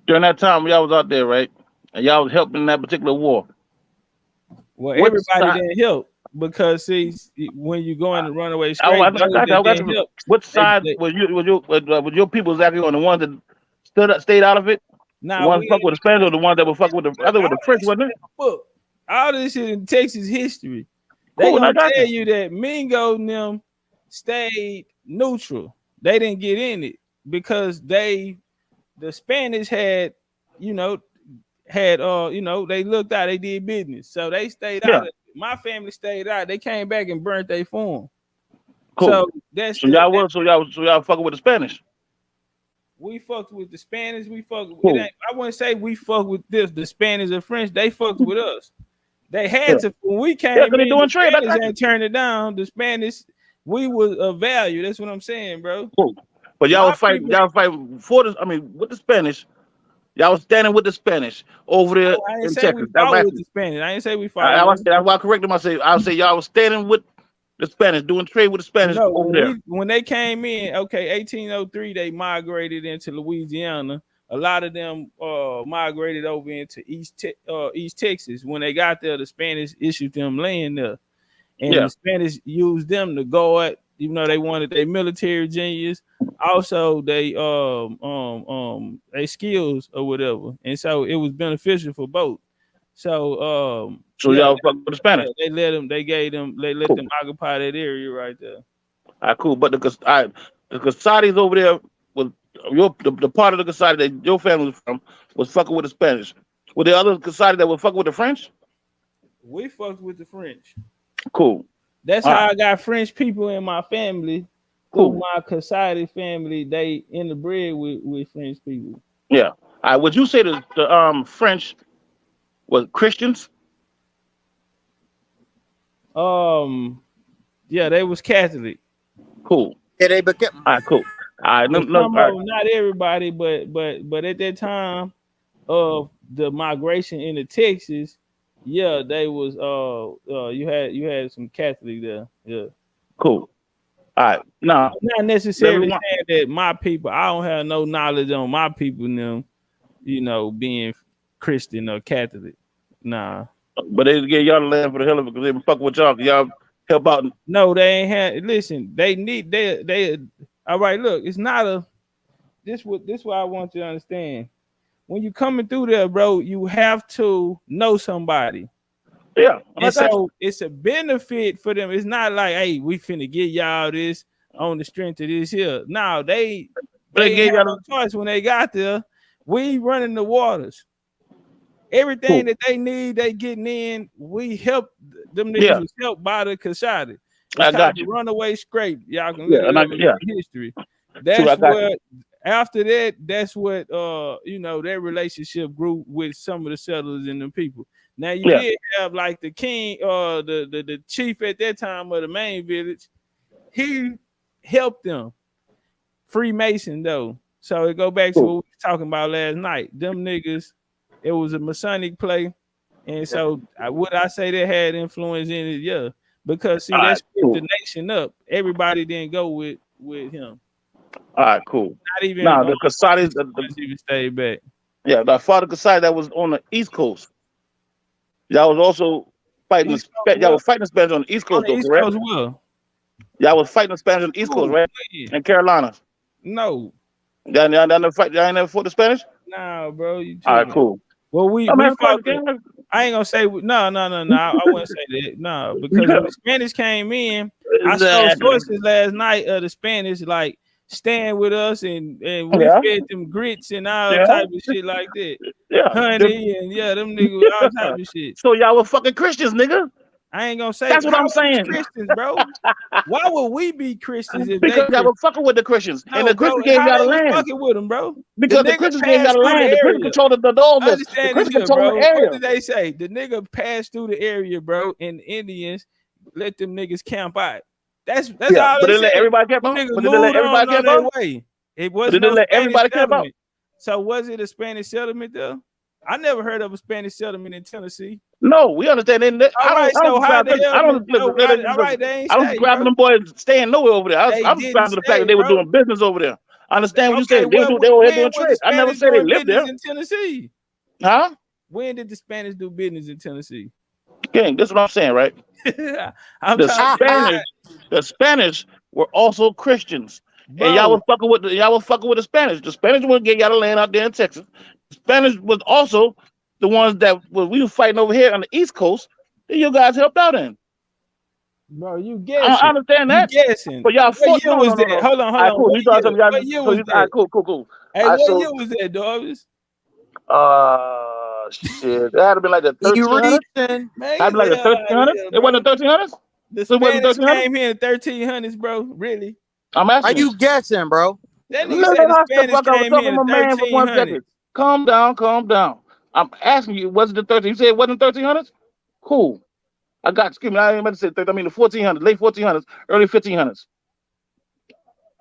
during that time y'all was out there, right? And y'all was helping in that particular war. Well, everybody didn't help because see, when you go in the runaway scrape, what side was your people exactly on? The ones that stayed out of it? The ones fuck with the Spanish or the ones that were fuck with the other with the French, wasn't it? All this shit in Texas history. They gonna tell you that Mingo and them stayed neutral. They didn't get in it because the Spanish had, they looked out, they did business. So they stayed out. My family stayed out. They came back and burnt their farm. Cool. So that's y'all fucking with the Spanish. We fucked with the Spanish. We fucked. Cool. I wouldn't say we fucked with the Spanish or French. They fucked with us. They had to. When we came in, the Spanish ain't turned it down. The Spanish, we was of value. That's what I'm saying, bro. Cool. But y'all was fighting. Y'all fight for this. I mean, with the Spanish. Y'all was standing with the Spanish over there in Texas. We fought with the Spanish. I didn't say we fought. I corrected myself. I'll say y'all was standing with the Spanish, doing trade with the Spanish over there. When they came in, 1803, they migrated into Louisiana. A lot of them migrated over into East Texas. When they got there, the Spanish issued them land there, and the Spanish used them to guard. Even though they wanted their military genius, also they skills or whatever, and so it was beneficial for both. So y'all fuck with the Spanish. They let them occupy that area right there. All right, cool. But the Casatis over there was the part of the Casati that your family was from was fucking with the Spanish. Were there other society that would fuck with the French? We fucked with the French. Cool. That's All how right. I got French people in my family. Through Cool. my Casati family, they interbred with French people. Yeah. All right. Would you say that the French were Christians? Yeah, they was Catholic. Cool. Yeah, they became. All right. Cool. All right. But All right. not everybody, but at that time of the migration into Texas, yeah, they was you had some Catholic there. Yeah. Cool. All right. Now, not necessarily saying that my people, I don't have no knowledge on my people them, being Christian or Catholic. Nah. But they get y'all the land for the hell of it because they been fucking with y'all. Y'all help out. No, they ain't had. Listen, they. All right, look, it's not a. This what I want you to understand. When you coming through there, bro, you have to know somebody. Yeah. And so it's a benefit for them. It's not like, hey, we finna get y'all this on the strength of this here. No, they gave y'all no choice when they got there. We running the waters. Everything that they need, they getting in. We help them niggas was helped by the Casati. It's called the runaway scrape. Y'all can look it up in history. That's what after that, that's what their relationship grew with some of the settlers and the people. Now you did have like the king, the chief at that time of the main village. He helped them. Freemason though, so it go back to what we were talking about last night. Them niggas, it was a Masonic play, and so would I say they had influence in it? Yeah, because see, that split the nation up. Everybody didn't go with him. All right, cool. Not even now the Casatis even stayed back. Yeah, the father Casati that was on the East Coast. Y'all was also fighting y'all was fighting the Spanish on the East Coast, though, correct? Coast, well. Y'all was fighting the Spanish on the East Coast, right? In Carolina. No. Y'all never fought the Spanish? Nah, bro. All right, cool. Well, we fought. I ain't gonna say no. I wouldn't say that. No, because when the Spanish came in, I saw sources last night of the Spanish like staying with us and we fed them grits and all type of shit like that. Yeah, honey and them niggas all type of shit. So y'all were fucking Christians, nigga. I ain't gonna say that's what I'm saying. Christians, bro. Why would we be Christians if because y'all were fucking with the Christians and the Christians gave y'all the land? Fucking with them, bro. Because the Christians gave y'all the land. The Christians controlled the The Christians controlled the area. What did they say? The nigga passed through the area, bro, and the Indians let them niggas camp out. That's all but they let everybody camp out. Niggas but they let everybody camp out. It wasn't let everybody camp out. So was it a Spanish settlement though? I never heard of a Spanish settlement in Tennessee. No, we understand. I don't subscribe to them boys staying nowhere over there. I'm subscribing to the fact that they were doing business over there. I understand what you said. They were doing trade. I never said they lived there. In Tennessee. Huh? When did the Spanish do business in Tennessee? Gang, this is what I'm saying, right? The Spanish were also Christians. Bro. And y'all were fucking with the Spanish. The Spanish wouldn't get y'all the land out there in Texas. The Spanish was also the ones that we were fighting over here on the East Coast that you guys helped out in. Bro, you guessing. I understand that. You guessing. But y'all fought. No. Hold on. Cool. What year was that? Cool. Hey, what year was that, Davis? Shit. That had to be like the 1300s. Had to be like the 1300s. It wasn't the 1300s? The Spanish came here in the 1300s, bro. Really? I'm asking. Are you guessing, bro? That nigga said the Spanish came here in the 1300s. Calm down. I'm asking you, was it the 1300s? You said it wasn't the 1300s? Cool. I got, excuse me, I ain't meant to say 1300s. I mean the 1400s, late 1400s, early 1500s.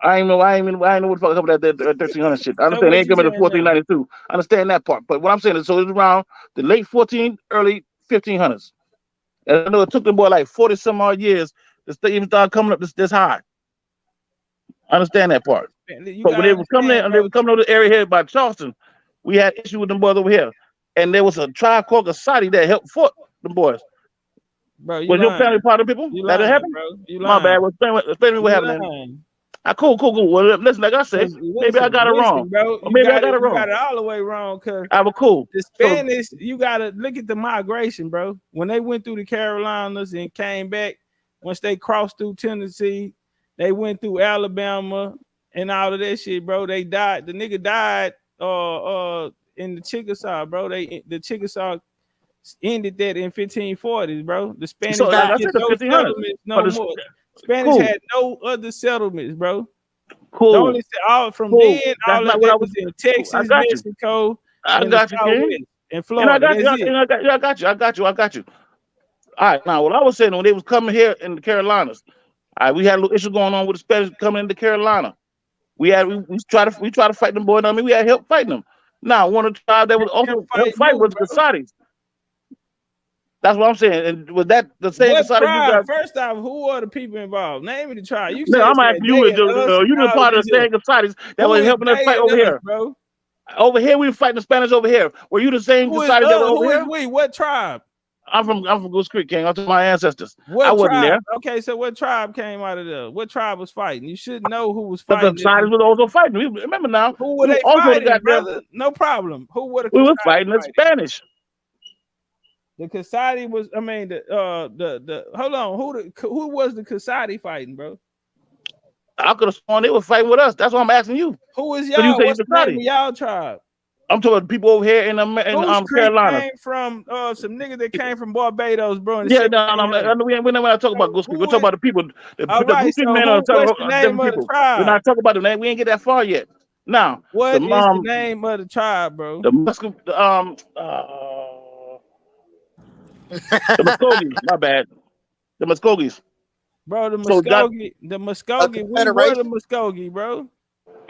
I ain't know what the fuck up with that 1300 shit. I understand they ain't coming to 1492. I understand that part. But what I'm saying is, so it's around the late 14, early 1500s. And I know it took them boy like 40 some odd years to even start coming up this high. I understand that part. But when they were coming in, and they were coming over the area here by Charleston, we had issue with them boys over here. And there was a tribe called Casati that helped fought them boys. Bro, was your family part of people? That happened? My bad. Explain me what happened. Cool. Well, listen, like I said, maybe I got it wrong. Bro, maybe I got it wrong. You got it all the way wrong, cause cool. The Spanish, you gotta look at the migration, bro. When they went through the Carolinas and came back, once they crossed through Tennessee, they went through Alabama and all of that shit, bro. They died. The nigga died in the Chickasaw, bro. The Chickasaw ended that in 1540s, bro. The Spanish So like I had said, the no 1500s. settlements no But more. Spanish cool, had no other settlements, bro. The cool, only all from cool. then, That's all not of what I that was. was in I Texas, got you. Mexico, I and the got you, King. Southwest, and And I Florida. got you. That's it. And I got you. I got you. I got you. All right. Now, what I was saying when they was coming here in the Carolinas, all right, we had a little issue going on with the Spanish coming into Carolina. We try to fight them boys. I mean, we had help fighting them. Now, one of the tribes that was also help fight was the Saudis. That's what I'm saying. And was that the same What Saudis you tribe? got? First off, who are the people involved? Name me the tribe. You No, said I'm asking you. they and us and You were all part of this the here. same Saudis that Who was is helping us they fight and over us, here. bro? Over here, we were fighting the Spanish over here. Were you the same Who is Saudis that were over who here? is we? What tribe? I'm from Goose Creek, King. I'm to my ancestors. What I wasn't tribe? there. Okay, so what tribe came out of there? What tribe was fighting? You should know who was But the fighting. Saudis was also fighting. Remember now, Who were we they also fighting, got them. brother? No problem. Who were the We were Kasadi fighting the Spanish. The Kasadi was. I mean, the hold on. Who was the Kasadi fighting, bro? I could have sworn they were fighting with us. That's why I'm asking you. Who is So you y'all? say What's the the name Saudis? of y'all tribe? I'm talking about people over here in Goose Creek Carolina. came from some niggas that came from Barbados, bro. In the Yeah, no, we're not talking about Goose Creek. We're talking about the people. The All right, Goose Creek so men are talking what's the about name different of the people. tribe? We're not talking about the name. We ain't get that far yet. Now, What is the name of the tribe, bro? The Muskogees. My bad. The Muskogees. Bro, the So that- Muskogee, we were the Muskogee, bro.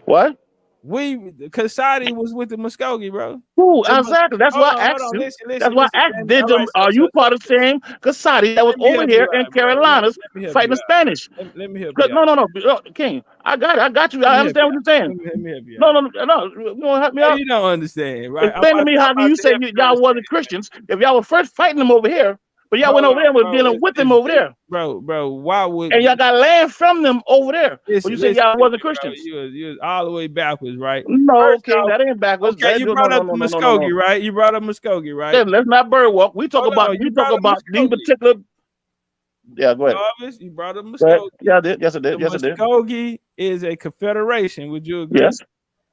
What? Kasadi was with the Muskogee, bro. Ooh, exactly. That's why I asked you. Listen, That's why I asked. Are you part of the same Kasadi that was let me over help here you in out, bro. Carolinas Let me help fighting you the Spanish? Let me help you No, out. no, King. I got it. I got you. Let I me understand what help you're saying. Let me help you No, out. You want to help me No, out? you don't understand, right? Explain to me how you say y'all wasn't Christians if y'all were first fighting them over here, but y'all went over there and was dealing with them over there. Bro, why would and y'all got land from them over there? But you say y'all wasn't Christians. You was all the way backwards, right? No, King, that ain't backwards. Okay, you brought up the Muskogee, right? You brought up Muskogee, right? Then let's not bird walk. We talk about these particular. Yeah, go ahead. Jarvis, you brought up Muskogee. Yeah, I did. Yes, I did. Yes, I did. Muskogee is a confederation. Would you agree? Yes.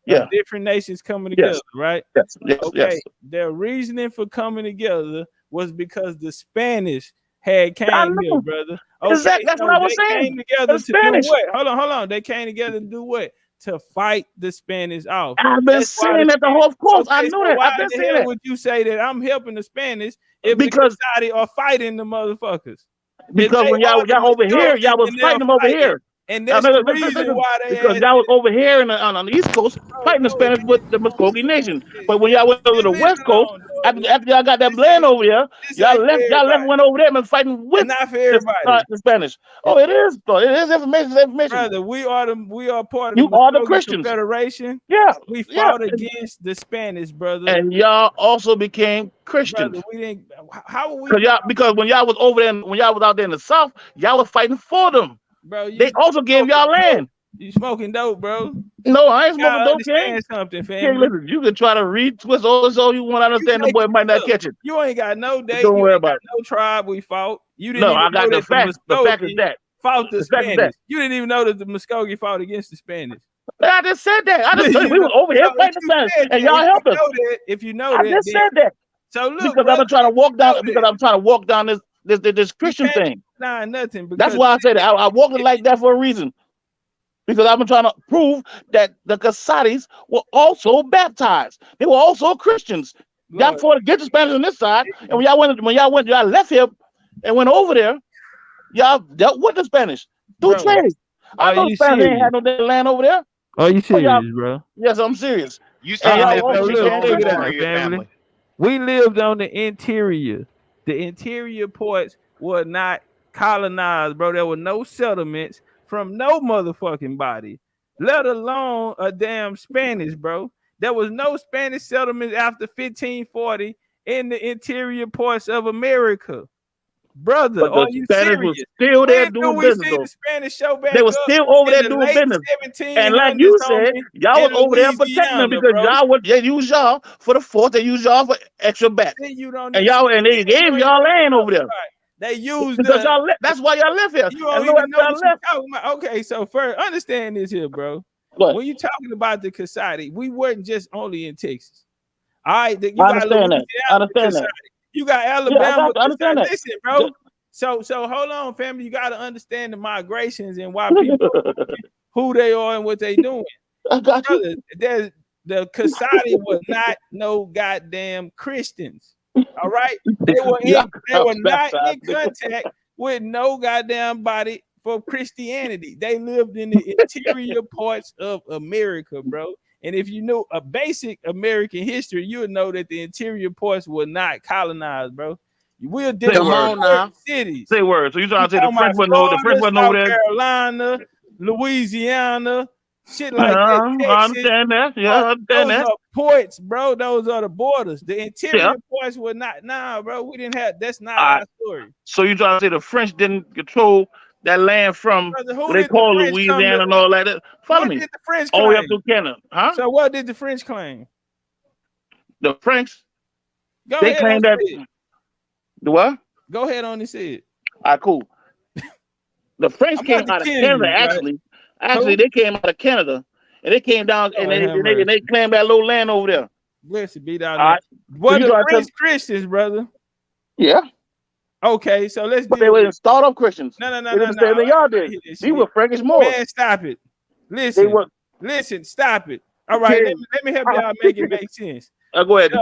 Yeah. Of different nations coming together, right? Yes. Yes. Okay. Yes. Their reasoning for coming together was because the Spanish had came here, brother. Okay, exactly. That's what I was saying. Came together the to Spanish. do what? Hold on. They came together to do what? To fight the Spanish off. I've been saying that the whole. Of course, I know that. I've been saying that. Would you say that I'm helping the Spanish if because the Saudi are fighting the motherfuckers? Because when y'all over here, y'all was fighting them over here. And that's the reason why they because y'all was over here on the East Coast fighting the Spanish with the Muskogee Nation. But when y'all went over to the West Coast, after y'all got that land over here, y'all left went over there and fighting with the Spanish. Oh, it is. It is information. Brother, we are part of you are the Christians. Confederation. Yeah. We fought against the Spanish, brother. And y'all also became Christians. Brother, we didn't. How were we? Because when y'all was over there, when y'all was out there in the South, y'all was fighting for them. Bro, they also gave y'all land. You smoking dope, bro? No, I ain't smoking dope. Understand something, fam. Hey, listen, you can try to retwist all this all you want to understand. The boy might not catch it. You ain't got no date. Don't worry about it. No tribe we fought. You didn't. No, even I got the facts. The fact is that fought the Spanish. You didn't even know that the Muskogee fought against the Spanish. I just said that. I just said we were over here fighting the Spanish, and y'all helped us. If you know I that, just said that. So look, because I'm trying to walk down. Because I'm trying to walk down this Christian thing. Nah, nothing. That's why I said that. I walked it like that for a reason. Because I've been trying to prove that the Casadis were also baptized. They were also Christians. Y'all fought against the Spanish on this side, and when y'all left here and went over there, y'all dealt with the Spanish through trade. I know the Spanish ain't had no damn land over there. Are you serious, bro? Yes, I'm serious. You saying that family. We lived on the interior. The interior ports were not colonized, bro. There were no settlements from no motherfucking body, let alone a damn Spanish, bro. There was no Spanish settlements after 1540 in the interior parts of America. Brother, but the Spanish was still there doing business. The Spanish show back they were still over there doing business. And like you said, y'all was over there protecting them because they used y'all for the fort. They used y'all for extra back. And they gave y'all land over there. They used because y'all left. That's why y'all left here. You don't even know what you're talking about. Okay, so first, understand this here, bro. When you're talking about the Kasadi, we weren't just only in Texas. All right, you I got understand that. I Louisiana understand that. Kasadi. You got Yeah, Alabama. I understand that. Listen, bro. So hold on, family. You got to understand the migrations and why people who they are and what they doing. I got you. Brother, the Kasadi was not no goddamn Christians. All right, they were not in contact with no goddamn body for Christianity. They lived in the interior parts of America, bro. And if you know a basic American history, you would know that the interior parts were not colonized, bro. We're dealing with cities. Say words. So you trying to say the French wasn't over there? The French wasn't over there? South Carolina, Louisiana, shit like that. Texas, I understand that. Yeah, I understand those that. are ports, bro. Those are the borders. The interior ports were not. Nah, bro. We didn't have. That's not our story. So you trying to say the French didn't control that land from what they call Louisiana and all that? Follow me. What did the French all the way claim? up to Canada, huh? So what did the French claim? The French. Go they ahead claim that. The what? Go ahead on and say it. All right, cool. The French came out of Canada, actually. Actually, they came out of Canada, and they came down and they claimed that little land over there. Blessed be down there. What the French Christians, brother? Yeah. Okay, so let's. But they were start-up Christians. No. They did the same thing y'all did. These were Frankish Moors. Man, stop it. Listen, stop it. All right, let me help y'all make it make sense. Go ahead.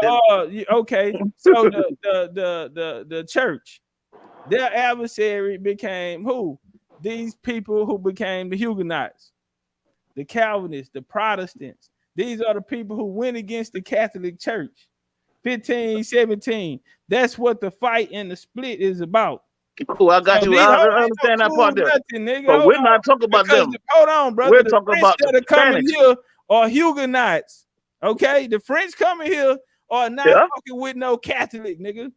Okay, so the church, their adversary became who? These people who became the Huguenots, the Calvinists, the Protestants. These are the people who went against the Catholic Church. 1517. That's what the fight and the split is about. Cool, I got you. I understand that part there. But we're not talking about them. Hold on, brother. We're talking about the coming here are Huguenots. Okay, the French coming here are not fucking with no Catholic, nigga.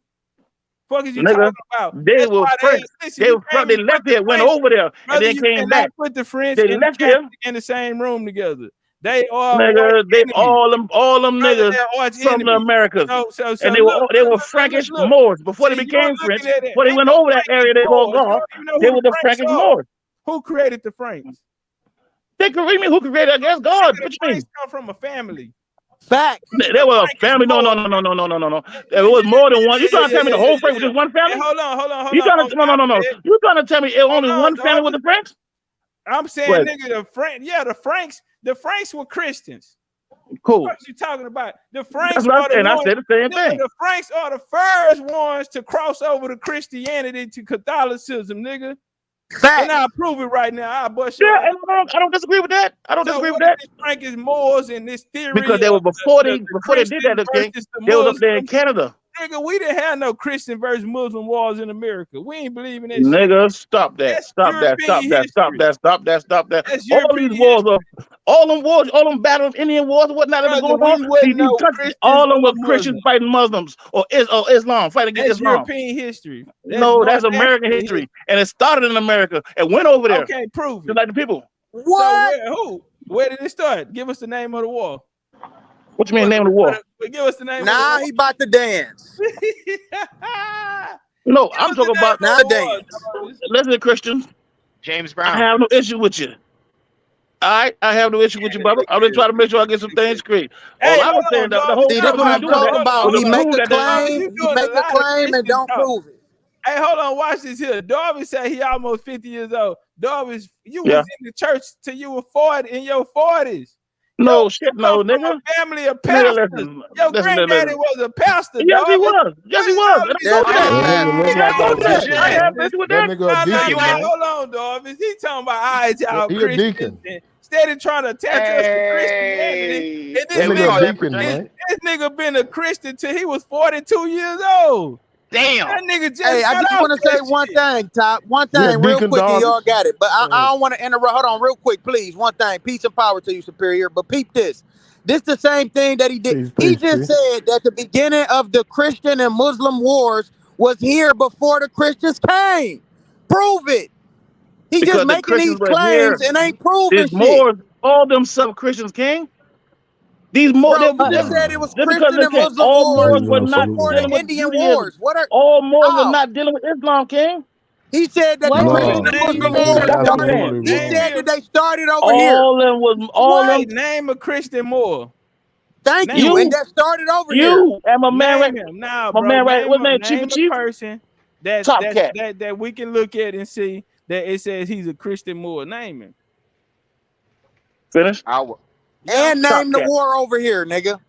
Fuck is you talking about? They were French. They left here, went over there, and then came back. Put the French they and left the here in the same room together. They are all them niggas from the Americas, and they were Frankish Moors before they became French. Before they went over that area, they called God. They were the Frankish Moors. Who created the Franks? They created who created? I guess God. What you mean? Come from a family. Fact. They were a family. No. It was more than one. You trying to tell me the whole Frank was just one family? Hey, hold on. You trying to no. You trying to tell me it only one family with the Franks? I'm saying, nigga, the Franks were Christians. Cool. What you talking about? The Franks are the ones, I said the same thing. The Franks are the first ones to cross over to Christianity to Catholicism, nigga. Fact. And I'll prove it right now. I'll bust you. Yeah, I don't disagree with that. I don't disagree with that. Frankish Moors and this theory because they were before they did that. They was up there in Canada. Nigga, we didn't have no Christian versus Muslim wars in America. We ain't believing that. Nigga, shit. Stop that. Stop that. That's all these wars all them battles, Indian wars and whatnot that going on. All of them were Christians fighting Muslims or Islam fighting against Islam. European history. That's American history. And it started in America and went over there. Okay, prove it. Like the people. What? So where did it start? Give us the name of the war. What you mean name of the war? Give us the name. Now he about to dance. No, I'm talking about now dance. Listen, Christians. James Brown. I have no issue with you. I have no issue with you, brother. I'm just trying to make sure I get some things straight. All I was saying that the whole See, that's what I'm talking about. He make a claim and don't prove it. Hey, hold on, watch this here. Darby said he almost 50 years old. Darby, you was in the church till you were 40 in your 40s. No shit, no, nigga. Family of pastors. Your granddaddy was a pastor. Yes, he was. Yes, he was. Hold on, Darby. He talking about I y'all Christians. Steady trying to attach us to Christianity. And this nigga been a Christian till he was 42 years old. Damn. That nigga just I just want to say one thing, Top. One thing, real quick, and y'all got it. But I don't want to interrupt. Hold on, real quick, please. One thing. Peace and power to you, Superior. But peep this. This the same thing that he did. He just said that the beginning of the Christian and Muslim wars was here before the Christians came. Prove it. He just making these claims and ain't proving shit. All them sub-Christians came. These Moors, they said it was Christian and Muslim wars. Were not dealing with Indian wars. All Moors were not dealing with Islam, King. He said that the Christian and Muslim wars. He said that they started over here. All them was Name a Christian Moor. Thank you. And that started over here. You and my man, Name right? him now, My bro. man, right? What's Name name? Chief name of a Chief, person that Top that Cat. that we can look at and see that it says he's a Christian Moor. Name him. Finish. Yeah, And Top name the Cat. war over here, nigga.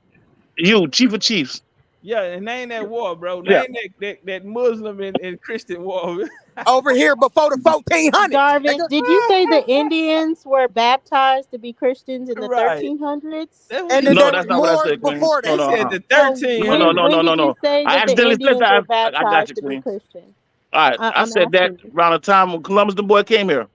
You, Chief of Chiefs. yeah, and name that war, bro. Yeah. Name that Muslim and Christian war. Over here before the 1400s. Darvin, Nigga. did you say the Indians were baptized to be Christians in the Right. 1300s? That's what And he then No, there said. was that's not what I Moors said, Queen. before No, that. He no, said the So 1300s. when did you say I that the accidentally said Indians were that. I got baptized you, to be Queen. Christian? All right, I I'm said that asking you. around the time when Columbus the boy came here.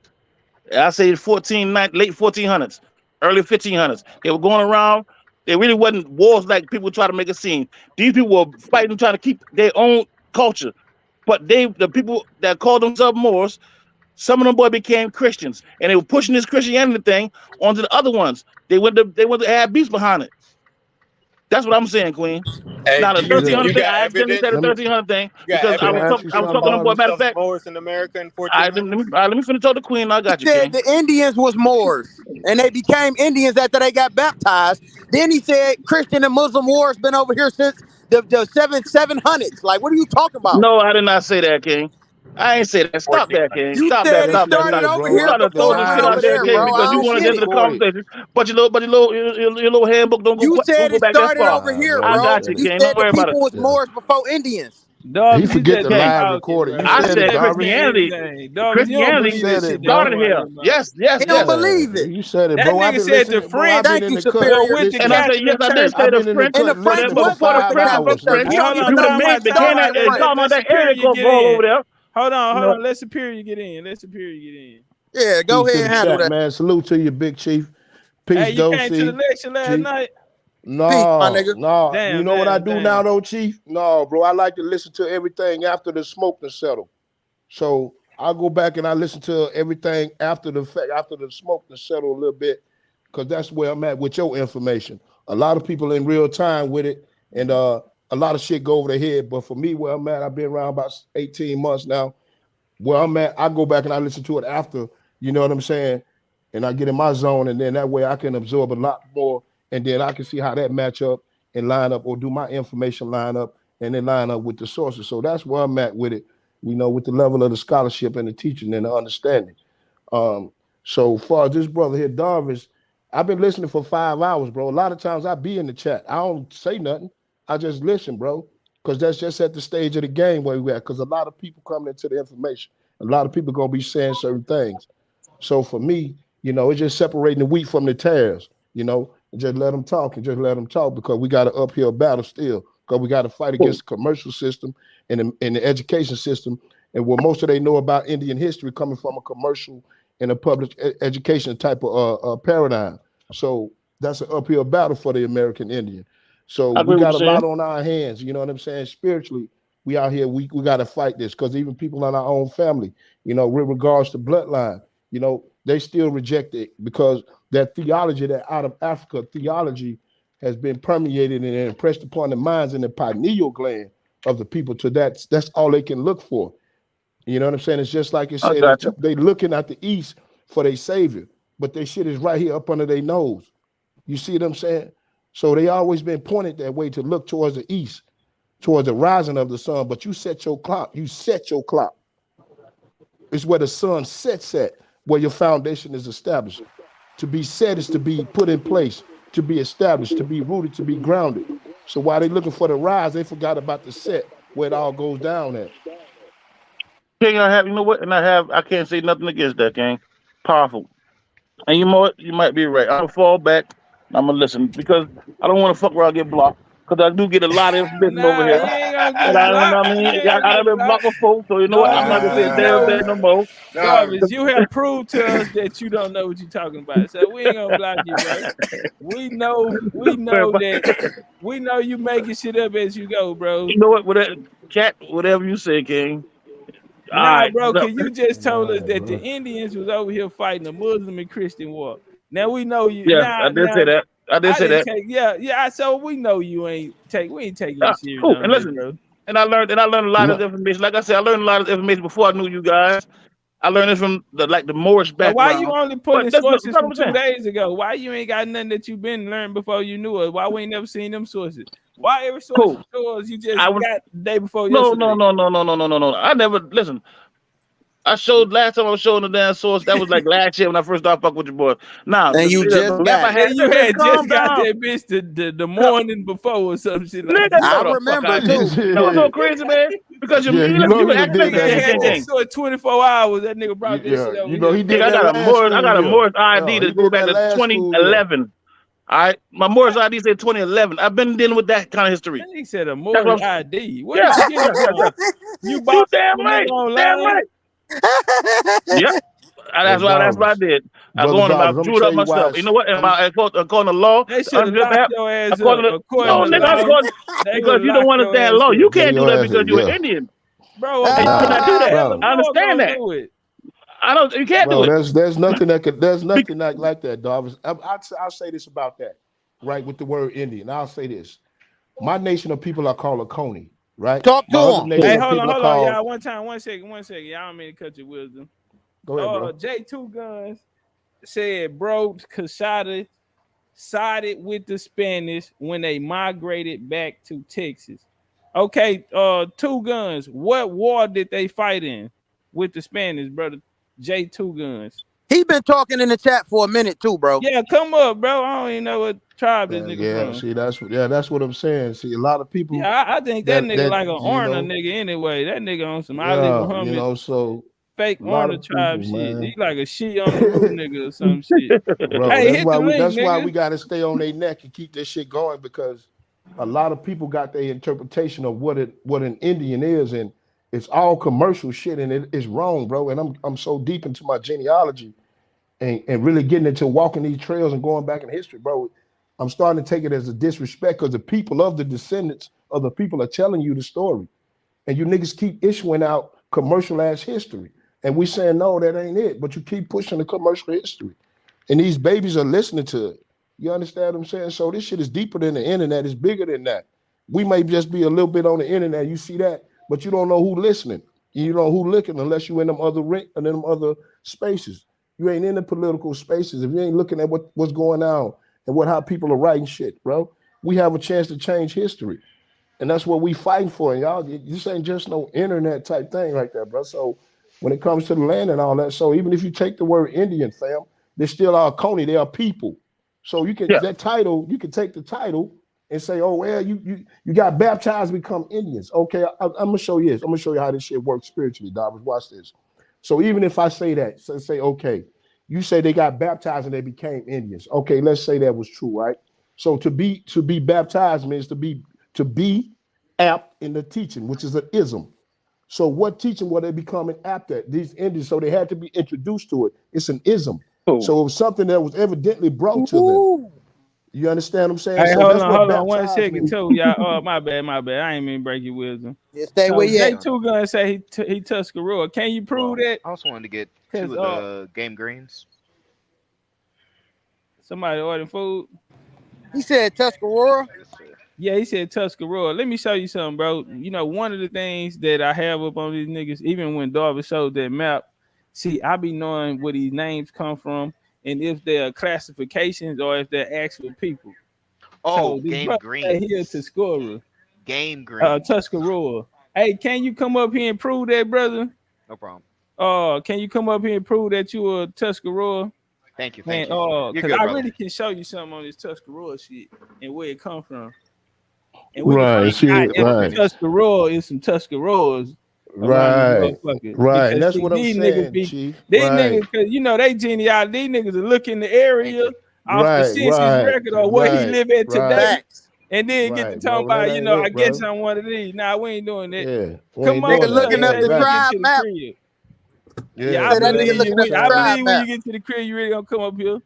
I say late 1400s, early 1500s. They were going around. There really wasn't wars like people try to make it seem. These people were fighting, trying to keep their own culture. But the people that called themselves Moors, some of them boy became Christians, and they were pushing this Christianity thing onto the other ones. They went to add beasts behind it. That's what I'm saying, Queen. Hey, Now the do you 1300 you thing, got I accidentally evidence? said the 1300 thing You got because evidence I was talking to them boy. Matter of of fact, Moors in America in all right, 1400s? let me finish talking to Queen. I He got you, said King. the Indians was Moors. And they became Indians after they got baptized. Then he said Christian and Muslim wars been over here since the 700s. Like, what are you talking about? No, I did not say that, King. I ain't say that. Stop that, King. 1400s. You Stop that. said it Yes, Stop you that. started did, Stop. over bro. You here trying to throw before it this went shit over out there, there, Especially King, bro. because I you don't want to get get it's into it. the recorded. conversation, but your little handbook You don't said it go back that started far. over Nah, here, bro. I He bro. got said you, it. You King. Don't said the worry about it. people was Yeah. Moors before Indians. He Darvis, you forget just the be King, live talking, recording. You bro. I said You it, said just be Darvin. saying Christianity. anything. Darvis, you don't You Christianity believe that said shit it, that bro. come started out of here. your mouth. Yes, yes, He don't yes. Yeah, believe it. you said it, That bro. I've nigga been said the listening, bro. I've French been Thank in you, the cut go Superior. with the And I listening. said, yes, Catholic I did Church. say I've the been in the French, And the cut but French then, listening but for was before the 5 French, hours, French. bro. He Hey, don't hold the even on, people know that the time made French out, the time started Canaan out. the and Let talking French. about let that area Superior code get for all in. over there. Hold on, You hold know, on. Let Superior get in. Let Superior get in. Yeah, go Peace ahead to and the handle chat, that. man. Salute to you, big chief. Hey, Peace, you though, came to the see. lecture last Chief. night. Peace, my No, nigga. no. You Damn, know what I damn, do now, damn. though, Chief? No, bro. I like to listen to everything after the smoke to settle. So I go back and I listen to everything after the fact, after the smoke to settle a little bit, because that's where I'm at with your information. A lot of people in real time with it, and a lot of shit go over their head. But for me, where I'm at, I've been around about 18 months now. Where I'm at, I go back and I listen to it after, you know what I'm saying? And I get in my zone, and then that way I can absorb a lot more, and then I can see how that match up and line up, or do my information line up and then line up with the sources. So that's where I'm at with it, you know, with the level of the scholarship and the teaching and the understanding. Um, so far as this brother here, Darvis, I've been listening for 5 hours, bro. A lot of times I be in the chat. I don't say nothing. I just listen, bro. Because that's just at the stage of the game where we at. Because a lot of people coming into the information. A lot of people gonna be saying certain things. So for me, you know, it's just separating the wheat from the tares, you know, and just let them talk and just let them talk, because we got an uphill battle still. Because we got to fight against the commercial system and the education system. And what most of they know about Indian history coming from a commercial and a public education type of paradigm. So that's an uphill battle for the American Indian. So I we agree with got you a lot saying. on our hands, you know what I'm saying? Spiritually, we out here, we got to fight this, because even people in our own family, you know, with regards to bloodline, you know, they still reject it, because that theology, that out of Africa theology, has been permeated and impressed upon the minds and the pineal gland of the people, to that's all they can look for. You know what I'm saying? It's just like it I said, got you. they looking at the east for their savior, but their shit is right here up under their nose. You see what I'm saying? So they always been pointed that way, to look towards the east, towards the rising of the sun. But you set your clock. You set your clock. It's where the sun sets at, where your foundation is established. To be set is to be put in place, to be established, to be rooted, to be grounded. So while they looking for the rise, they forgot about the set, where it all goes down at. King, you know what? And I can't say nothing against that, King. Powerful. And you know what? You might be right. I'm gonna fall back. I'm gonna listen, because I don't want to fuck around and get blocked. Because I do get a lot of information over Nah, here. you ain't gonna And get I don't know blocked. what I You mean. ain't gonna I've get been blocked. blocked before, so you know what? I'm not Darvis, gonna say we a damn know. thing no more. Darvis, you have proved to us that you don't know what you're talking about. So we ain't gonna block you, bro. We know that we know you making shit up as you go, bro. You know what? Whatever, chat, whatever you say, King. All Nah, right. bro, So, cause you just told us Nah, that the bro. Indians was over here fighting a Muslim and Christian war. Now we know you. yeah, I did Now say that. I did I say didn't that. take. Yeah. So we know you ain't take. We ain't taking you serious Cool. on And that, listen, bro. and I learned a lot of No, information. Like I said, I learned a lot of information before I knew you guys. I learned it from the Moorish Now, why you background. only But putting that's what sources from I'm 2 saying. days ago? Why you ain't got nothing that you been learned before you knew it? Why we ain't never seen them sources? Why every source Cool. you show us you just I was got the day before no. yesterday? I never listen. I showed last time I was showing the damn source. That was like last year when I first started fucking with your boy. Now And you the just map got I it. had. And you Listen, had just calm got down. that bitch the morning before or some shit like Nigga, that. I no the fuck remember I did. too. No, so crazy, man. Because you Yeah, you listen, know you he can done ask did me that Nigga anything, had that before. King. shit 24 hours. That nigga brought that Yeah, shit over you know here. he did Nigga, I that got a last Moorish, school year. ID He that go did back that to last school year. 2011. All right, my Moorish ID said 2011. I've been dealing with that kind of history. That nigga said a That's what Moorish ID. Where yeah, did you get it from? yeah. You You bought damn the nigga right, damn online? right. Yep. Hey, That's what I Dobbs, did. I brother go on and I Dobbs, I'm drew gonna it tell up you why. myself. You know what? According to law, They the should have unjust locked app, your ass up. according to According no to nigga, law, they would because have you don't locked your understand ass law. You up. Yeah, can't do your that ass because is you're an yeah. Indian. Bro, And you how cannot do the that. hell the Bro, I Moors understand gonna that. do it? I don't. You can't do bro, it. there's nothing like that, Dobbs. I'll say this about that, right? With the word Indian, I'll say this. My nation of people are called a Coney, right? Talk to My other him. nation Hey, of people are hold on, called. y'all. One second. Y'all don't mean to cut your wisdom. Go ahead, bro. J2 Guns said, bro, Quesada sided with the Spanish when they migrated back to Texas. Okay, 2 Guns. What war did they fight in with the Spanish, brother? J2 Guns. He been talking in the chat for a minute too, bro. Yeah, come up, bro. I don't even know what tribe this nigga Yeah, from. see, that's what I'm saying. See, a lot of people Yeah, I think that nigga like an you Orna know, nigga anyway. That nigga on some Ali yeah, you Muhammad know, so fake a lot Orna of people, tribe shit. He man. like a she on the roof nigga or some shit. Bro, Hey, hit the link, that's why nigga. we gotta stay on their neck and keep this shit going, because a lot of people got their interpretation of what an Indian is, and it's all commercial shit, and it's wrong, bro. And I'm so deep into my genealogy and really getting into walking these trails and going back in history, bro. I'm starting to take it as a disrespect, because the people of the descendants of the people are telling you the story. And you niggas keep issuing out commercial ass history. And we saying, no, that ain't it. But you keep pushing the commercial history. And these babies are listening to it. You understand what I'm saying? So this shit is deeper than the internet. It's bigger than that. We may just be a little bit on the internet. You see that, but you don't know who listening. You know who looking unless you in them other spaces. You ain't in the political spaces if you ain't looking at what's going on and how people are writing shit, bro. We have a chance to change history. And that's what we fighting for. And y'all, this ain't just no internet type thing like that, bro. So when it comes to the land and all that, so even if you take the word Indian, fam, they still are Coney, they are people. So you can that title, you can take the title and say, oh, well, you got baptized, become Indians. Okay, I'm gonna show you this. I'm gonna show you how this shit works spiritually, Dobbs. Watch this. So even if I say that, so say, okay, you say they got baptized and they became Indians. Okay, let's say that was true, right? So to be baptized means to be apt in the teaching, which is an ism. So what teaching were they becoming apt at? These Indians, so they had to be introduced to it. It's an ism. So it was something that was evidently brought to them. You understand what I'm saying? Hey, So hold that's what on 1 baptized second means. too, y'all. Oh, my bad. I ain't mean to break your wisdom. Yeah, stay So where you at. J2 gonna say he Tuscarora. Can you prove that? I also wanted to get 2 Cause of the game greens. somebody ordered food. He said Tuscarora. Yes, sir. Yeah, he said Tuscarora. Let me show you something, bro. You know, one of the things that I have up on these niggas, even when Darby showed that map, see, I be knowing where these names come from and if they're classifications or if they're actual people. Oh, So this game brother right here greens. Tuscarora, Game greens. Tuscarora. Hey, can you come up here and prove that, brother? No problem. Can you come up here and prove that you a Tuscarora? Thank you. Man, You're because good, I brother. really can show you something on this Tuscarora shit and where it come from. And we can Right, find see, out if right, some Tuscarora is some Tuscaroras around this right, motherfucker. right. And Because that's see, what I'm saying, Chief. these Right, niggas, cause you know they genealogy, these niggas will look in the Thank area you. off the right, census right, record or where he right, live at right, today, Facts. and then get to right, talking bro. That about, ain't I it, guess bro. I'm one of these. Nah, we ain't doing that. Yeah, we Come ain't on, Nigga doing that, looking say bro. up that the when you Exactly. get tribe to the map. crib. Yeah, Yeah, I Say that bro. nigga believe That's you. looking what at I'm the I saying. tribe believe when map. you get to the crib, you really gonna come up here.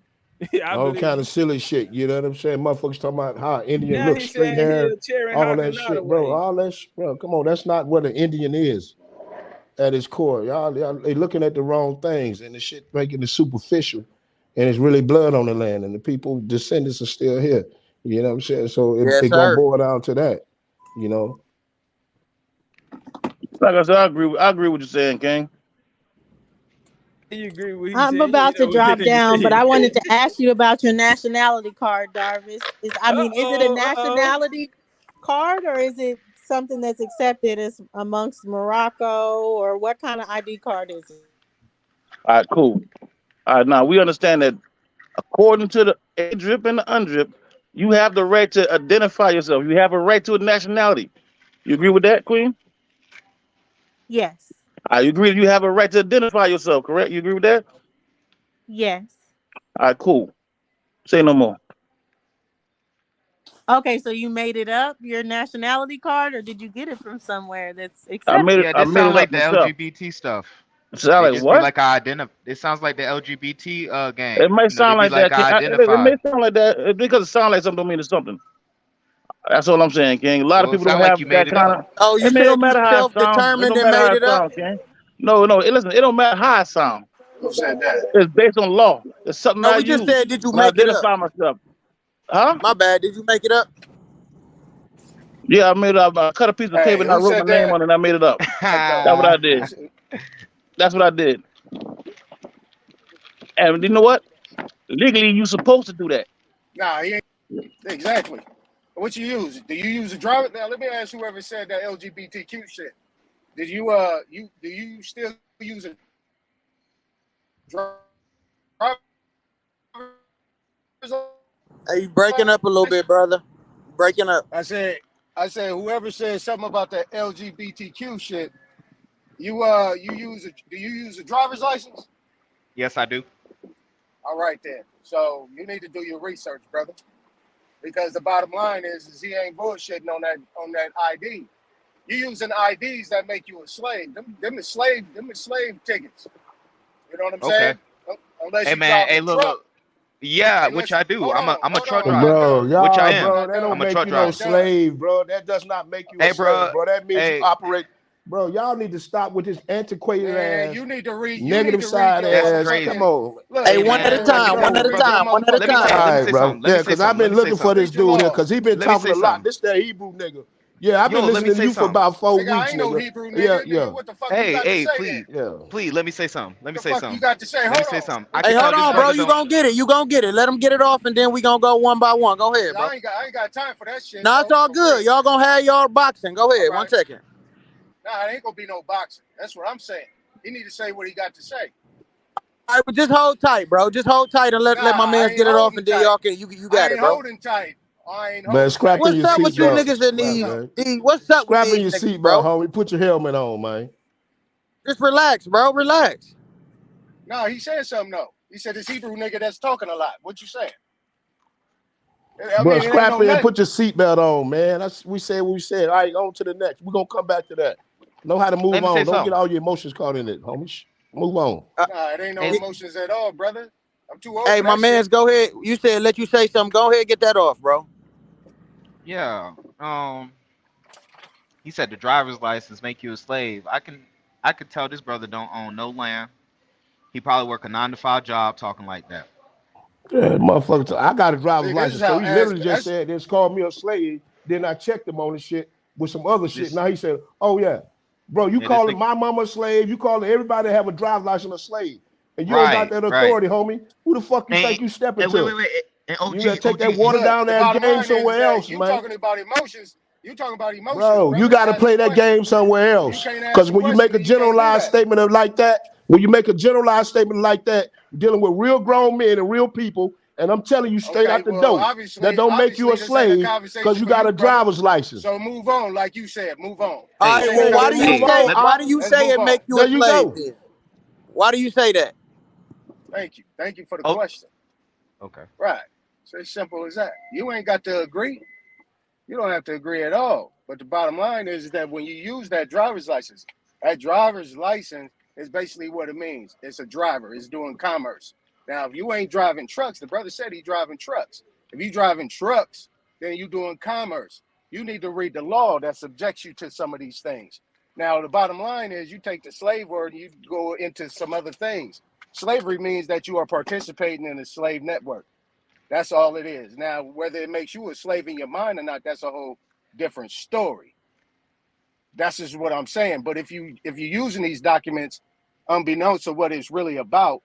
I All believe kind you. of silly shit. You know what I'm saying? Motherfuckers talking about how Indian Now looks, he straight said he hair, a Cherokee all that shit, bro. way. All that shit, bro. Come on, that's not what an Indian is at its core. Y'all they looking at the wrong things, and the shit making it superficial, and it's really blood on the land, and the people descendants are still here. You know what I'm saying? So Yes, it gonna sir. boil down to that. You know. Like I said, I agree with you saying, King. You agree with what he I'm said? Yeah, about to you know what that drop nigga down, but I wanted to said. ask you about your nationality card, Darvis. Is it a Uh-oh. nationality card or is it something that's accepted as amongst Morocco, or what kind of ID card is it? All right, cool. All right, now we understand that according to the A drip and the undrip, you have the right to identify yourself. You have a right to a nationality. You agree with that, Queen? Yes. I agree. You have a right to identify yourself, correct? You agree with that? Yes. All right, cool. Say no more. Okay, so you made it up, your nationality card, or did you get it from somewhere that's I made accepted? it. Yeah, I this made sound it up like the myself. LGBT stuff. Sound They like just be what? like I identify. It sounds like the LGBT gang. It may You know, they sound be like like that. I It identify. may sound like that because it sounds like something don't mean it's something. That's all I'm saying, King. A lot of Well, it people sound don't like have you made that it kind up. of. Oh, It you may don't said you matter how it sounds. It self-determined don't and matter made how it it up? sounds, King. No, listen. It don't matter how it sounds. Who said that? It's based on law. It's something No, I we just use said, did you when I make it up? identify myself. Huh? My bad. Did you make it up? Yeah, I made it up. I cut a piece of Hey, paper and I who wrote my said name that? on it and I made it up. Cut That's what though. I Who did. said, That's what I did. And you know what? Legally, you supposed to do that. nah, he ain't exactly. What you use? Do you use a driver? Now let me ask whoever said that LGBTQ shit. Did you do you still use a driver's Hey, you breaking up a little bit, license? brother. Breaking up. I said whoever said something about that LGBTQ shit. Do you use a driver's license? Yes, I do. All right then. So you need to do your research, brother, because the bottom line is he ain't bullshitting on that ID. You using IDs that make you a slave. Them is slave tickets. You know what I'm Okay. saying? Unless Hey you man. driving Hey, a look, truck. look. Yeah, which Unless I do. hold on, I'm a hold truck on. No, driver, Bro, no, which I y'all, that's am. bro, not that done. don't I'm a make truck you no That driver. ain't done. slave, bro. That does not make you a Hey, slave, bro. bro. That means you Hey, operate. Bro, y'all need to stop with this antiquated Man, ass, you need negative to read side your that's ass. Come motherfucking crazy. on. Hey, look, Hey one at a man, man. let me time. Come let One me at on, a read brother. your time. One at a Let me motherfucking say time. let All me right, say bro. something. Let me Yeah, say because I've something. Let been me say looking for something. this read your dude here laws. because he been Let me talking say a lot. something. This that Hebrew nigga. Yeah, I've Yo, been let me listening to say you for something. about 4 Nigga, I weeks, ain't no nigga. Hebrew Yeah, nigga. yeah, Nigga, what the fuck you Hey, got to hey, say then? please, yeah. please, let me say something. Let me The say fuck you something. got to say? Let me Hold say on. something. I What Hey, could you tell hold got to this on, say? bro. brother You don't. gonna get it. You gonna get it. Let them get it off, and then we gonna go one by one. Go ahead, bro. I ain't got time for that shit, No, it's bro. all For good. real. Y'all gonna have y'all boxing. Go All ahead. One right. second. Nah, it ain't gonna be no boxing. That's what I'm saying. He need to say what he got to say. All right, but just hold tight, bro. Just hold tight and Nah, let my I man's ain't get it off, holding and then tight. y'all can you I got it, ain't bro. holding tight. I ain't Man, holding tight. scrapping What's your up with you Say seatbelt. niggas in Scrap, these? no. man. What's up with Scrapping these your niggas, seatbelt, bro? homie. Put your helmet on, man. Just relax, bro. Relax. No, he said something though. He said this Hebrew nigga that's talking a lot. What you saying? I Bro, mean, it ain't scrap no it and nothing. put your seatbelt on, man. That's we said what we said. All right, on to the next. We're gonna come back to that. Know how to Let move me say on. Don't get something. all your emotions caught in it, homies. Move on. Nah, it ain't no Hey, emotions at all, brother. I'm too old Hey, for my that shit. man's, go ahead. You said let you say something. Go ahead, get that off, bro. yeah. He said the driver's license make you a slave. I could tell this brother don't own no land. He probably work a 9 to 5 job talking like that. Yeah, motherfucker. I got a driver's See, this is license. So how he ass. literally just That's said this called me a slave. Then I checked him on the shit with some other shit. This Now he said, oh yeah. Bro, you yeah, this calling nigga. my mama a slave, you calling everybody that have a driver's license a slave. And you don't got Right, that right. authority, homie. Who the fuck you And, think you stepping and wait, to? wait, wait. And You OG, better take OG. that And water look. down The that bottom game line is somewhere that else, you man. talking about emotions. You talking about emotions, Bro, you brother. got to Ask a play that question. game somewhere You else. can't ask Because a when you make question a and you can't do generalized that. statement of like that, when you make a generalized statement like that, you're dealing with real grown men and real people. And I'm telling you straight Okay, out the well, door, that don't make you a this ain't a slave because conversation you for got you, a brother. driver's license. So move on, like you said. Move on. All hey, This right. ain't a Well, Yeah, why let's do you move hey, conversation. say? on. let Why do you Let's say move it on. make you a There you slave? go. Then why do you say that? Thank you. Thank you for the oh, question. okay. Right. It's as simple as that. You ain't got to agree. You don't have to agree at all. But the bottom line is that when you use that driver's license is basically what it means. It's a driver. It's doing commerce. Now, if you ain't driving trucks, the brother said he driving trucks. If you driving trucks, then you doing commerce. You need to read the law that subjects you to some of these things. Now, the bottom line is you take the slave word and you go into some other things. Slavery means that you are participating in a slave network. That's all it is. Now, whether it makes you a slave in your mind or not, that's a whole different story. That's just what I'm saying. But if you're using these documents unbeknownst to what it's really about,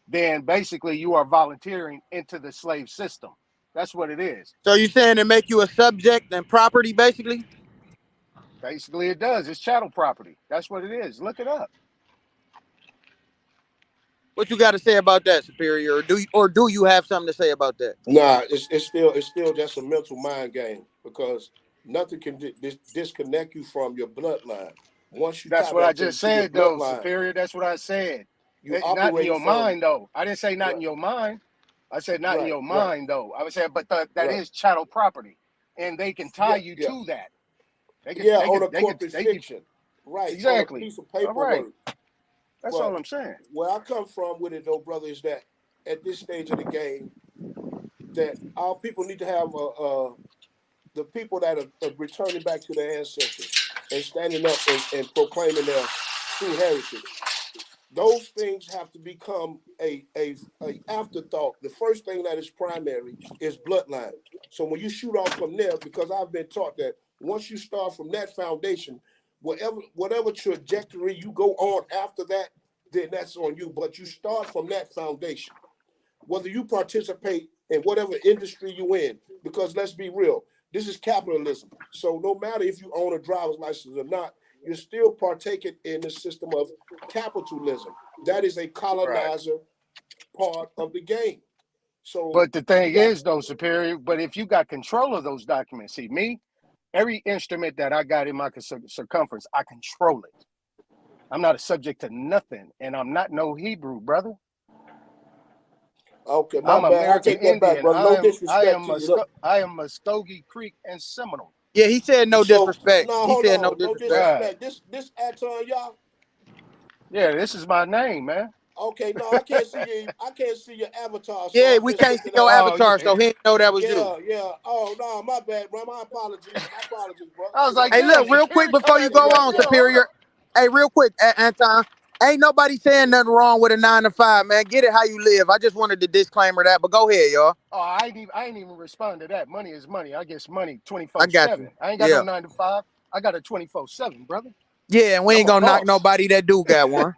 then basically you are volunteering into the slave system. That's what it is. So you saying it make you a subject and property, basically? Basically, it does. It's chattel property. That's what it is. Look it up. What you got to say about that, Superior? Or do you have something to say about that? Nah, it's still just a mental mind game, because nothing can disconnect you from your bloodline. Once you That's tap what I into just your said, though, bloodline, Superior. That's what I said. you Not in operating your from mind, though. I didn't say not in right, your mind. I said not in right, your right, mind, though. I would say, but that right. is chattel property, and they can tie Yeah, you yeah, to that. yeah. On a corporate They could. fiction, right? On a Exactly. piece of All right. paperwork. That's But all I'm saying. where I come from with it, though, brother, is that at this stage of the game, that our people need to have the people that are returning back to their ancestors and standing up and proclaiming their true heritage. Those things have to become a afterthought. The first thing that is primary is bloodline. So when you shoot off from there, because I've been taught that once you start from that foundation, whatever trajectory you go on after that, then that's on you. But you start from that foundation, whether you participate in whatever industry you in, because let's be real, this is capitalism. So no matter if you own a driver's license or not, you're still partaking in the system of capitalism. That is a Right. colonizer part of the game. So But the you thing got is, though, Superior, but if you got control of those documents, see, me, every instrument that I got in my circumference, I control it. I'm not a subject to nothing, and I'm not no Hebrew, brother. okay, my I'm bad. I American take that back, Indian. brother. No disrespect to you. I am Muskogee Creek and Seminole. Yeah, he said no So disrespect. no, He hold said no on, no disrespect. Right. disrespect. This Aton, y'all. Yeah, this is my name, man. Okay, no, I can't see you. I can't see your avatar, so Yeah, I'm we just can't see looking your at. Oh, avatar, so he didn't know that was you. Yeah, yeah. Oh no, my bad, bro. My apologies. My apologies, bro. I was You know, like, Hey, damn, look, real quick Superior before coming you at me go like on, yeah, that. Hold Superior. up. Hey, real quick, Anton. Ain't nobody saying nothing wrong with a 9 to 5, man. Get it how you live. I just wanted to disclaimer that, but go ahead, y'all. Oh, I ain't even respond to that. Money is money. I guess money I got you. 24/7. I ain't got no Yeah. 9 to 5. I got a 24/7, brother. Yeah, and we I'm ain't a gonna knock boss. nobody that do got one.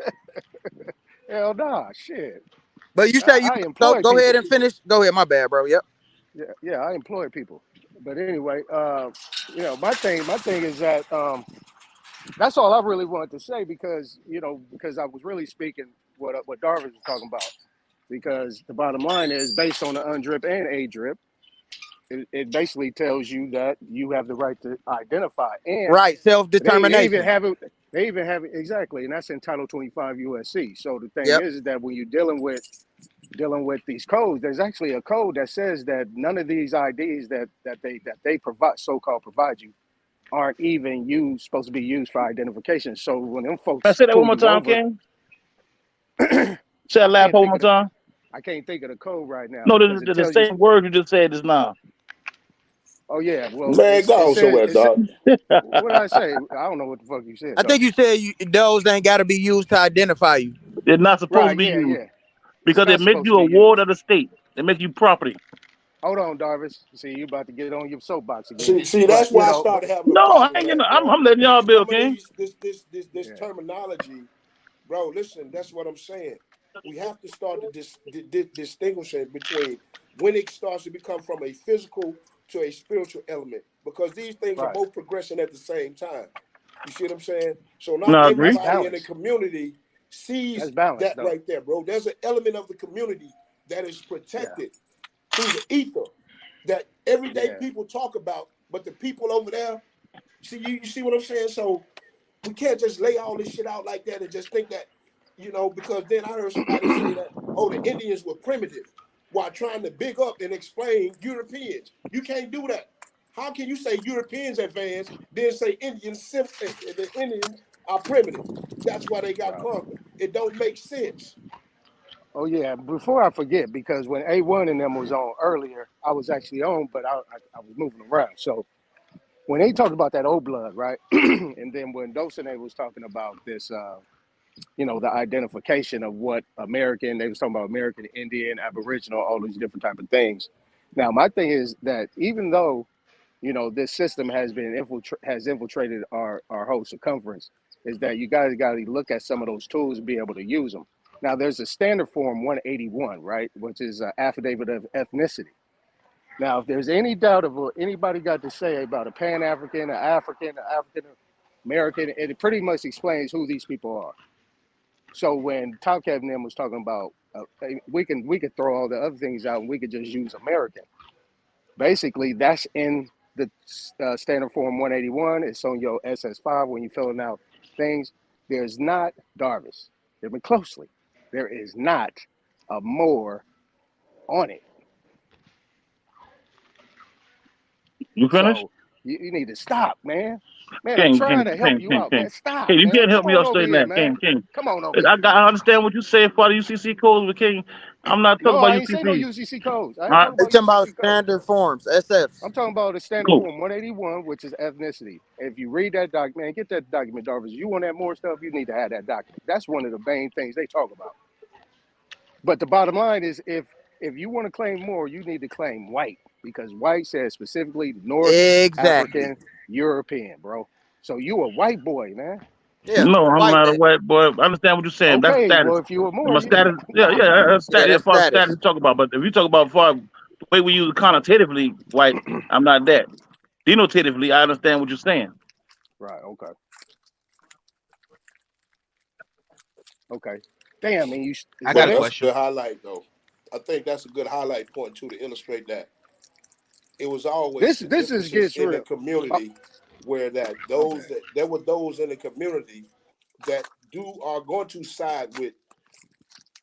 Hell nah, shit. But you say you I go employ go ahead people. and finish. Go ahead, my bad, bro. Yep. Yeah, I employ people. But anyway, my thing is that that's all I really wanted to say because I was really speaking what Darvin was talking about. Because the bottom line is based on the UNDRIP and ADRIP, it basically tells you that you have the right to identify, and Right, they even self-determination. have it. They even have it exactly, and that's in Title 25 USC. So the thing Yep. is that when you're dealing with these codes, there's actually a code that says that none of these IDs that they provide, so-called provide you, aren't even supposed to be used for identification. So when them I folks say that one pull more you time, over, King. Say that I last can't part one think more of the time. I can't think of the code right now No, because it the tells you. same word you just said is now. Oh yeah, well man, it go on says somewhere, dog. what did I say? I don't know what the fuck you said I though. think you said those ain't got to be used to identify you. It's not supposed to Right? be Yeah, used yeah. It's because not it makes supposed to you be a ward used. of the state. It makes you property. Hold on, Darvis. See, you about to get on your soapbox again. See, But that's why I started having a No, I problem ain't with getting. that, bro. I'm letting y'all build, Some of King. this yeah, terminology, bro. Listen, that's what I'm saying. We have to start to distinguishing between when it starts to become from a physical to a spiritual element, because these things are right. both progressing at the same time. You see what I'm saying? So No, not I That's agree. everybody in the balance. community That's sees balance that though. right there, bro. There's an element of the community that is Yeah, protected through the ether that everyday yeah. people talk about, but the people over there, see, you see what I'm saying? So we can't just lay all this shit out like that and just think that, because then I heard somebody say that, oh, the Indians were primitive while trying to big up and explain Europeans. You can't do that. How can you say Europeans advanced, then say the Indians are primitive? That's why they got Wow. conquered. It don't make sense. Oh yeah. Before I forget, because when A1 and them was on earlier, I was actually on, but I was moving around. So when they talked about that old blood, right, and then when Dosene was talking about this, the identification of what American, they was talking about American Indian, Aboriginal, all these different type of things. Now my thing is that even though this system has infiltrated our whole circumference, is that you guys got to look at some of those tools and be able to use them. Now, there's a standard form 181, right, which is an affidavit of ethnicity. Now, if there's any doubt of what anybody got to say about a Pan-African, an African American, it pretty much explains who these people are. So when Top Cat and them was talking about, we could throw all the other things out and we could just use American. Basically, that's in the standard form 181. It's on your SS5 when you're filling out things. There's not, Darvis, hear me closely, there is not a Moor on it. You finished? So you need to stop, man. Man, I'm King, trying King, to help King, you King, out, man. King. Stop, King, you man. can't Come help me on out over straight here, now, man. King, King. Come on over here. I understand what you say for the UCC codes, but King, I'm not talking No, about I ain't saying no UCC. UCC codes. I All ain't right, talking They about talking about UCC codes. standard forms, SFs. I'm talking about the standard cool. form 181, which is ethnicity. If you read that document, get that document, Darvis. You want that more stuff, you need to have that document. That's one of the main things they talk about. But the bottom line is, if you want to claim more, you need to claim white, because white says specifically North Exactly. African European, bro. So you a white boy, man. Yeah, No, I'm white not a man. white boy. I understand what you're saying. That's Okay, status. well, if you were I'm more, a you status. Yeah, that's Yeah, status. As that's far as status status. to talk about. But if you talk about far the way we use it connotatively white, I'm not that. Denotatively, I understand what you're saying. right? Okay. Damn, man, I But got a that's what? a question. good highlight, though. I think that's a good highlight point too, to illustrate that it was always the This is differences gets in the real. Uh, community, where that okay. there were those in the community that are going to side with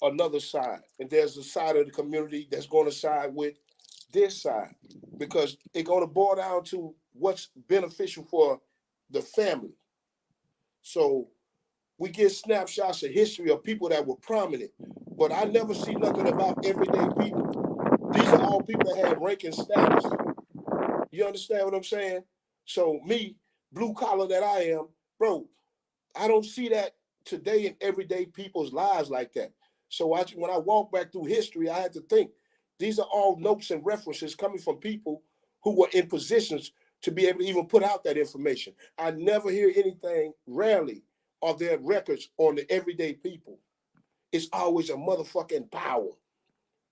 another side, and there's a side of the community that's going to side with this side, because it's going to boil down to what's beneficial for the family. So we get snapshots of history of people that were prominent, but I never see nothing about everyday people. These are all people that had rank and status. You understand what I'm saying? So me, blue collar that I am, bro, I don't see that today in everyday people's lives like that. So when I walk back through history, I had to think, these are all notes and references coming from people who were in positions to be able to even put out that information. I never hear anything, rarely are there records on the everyday people. It's always a motherfucking power.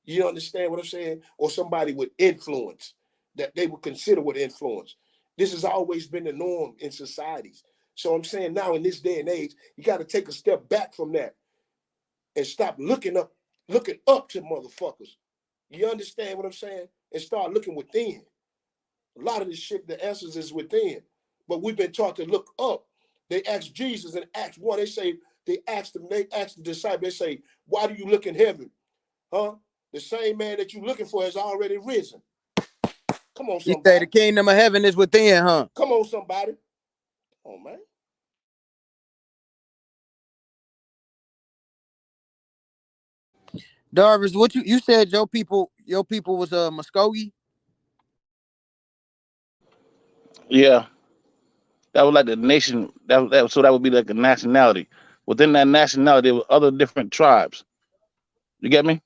You understand what I'm saying? Or somebody with influence that they would consider with influence. This has always been the norm in societies. So I'm saying now in this day and age, you got to take a step back from that and stop looking up to motherfuckers. You understand what I'm saying? And start looking within. A lot of this shit, the answers is within. But we've been taught to look up. They asked Jesus in Acts 1, they asked the disciples, they say, why do you look in heaven? Huh? The same man that you're looking for has already risen. Come on, You say the somebody. kingdom of heaven is within, huh? Come on, somebody. Oh, man. Darvis, what you said your people was Muskogee? Yeah, that was like the nation. So that would be like a nationality. Within that nationality, there were other different tribes. You get me?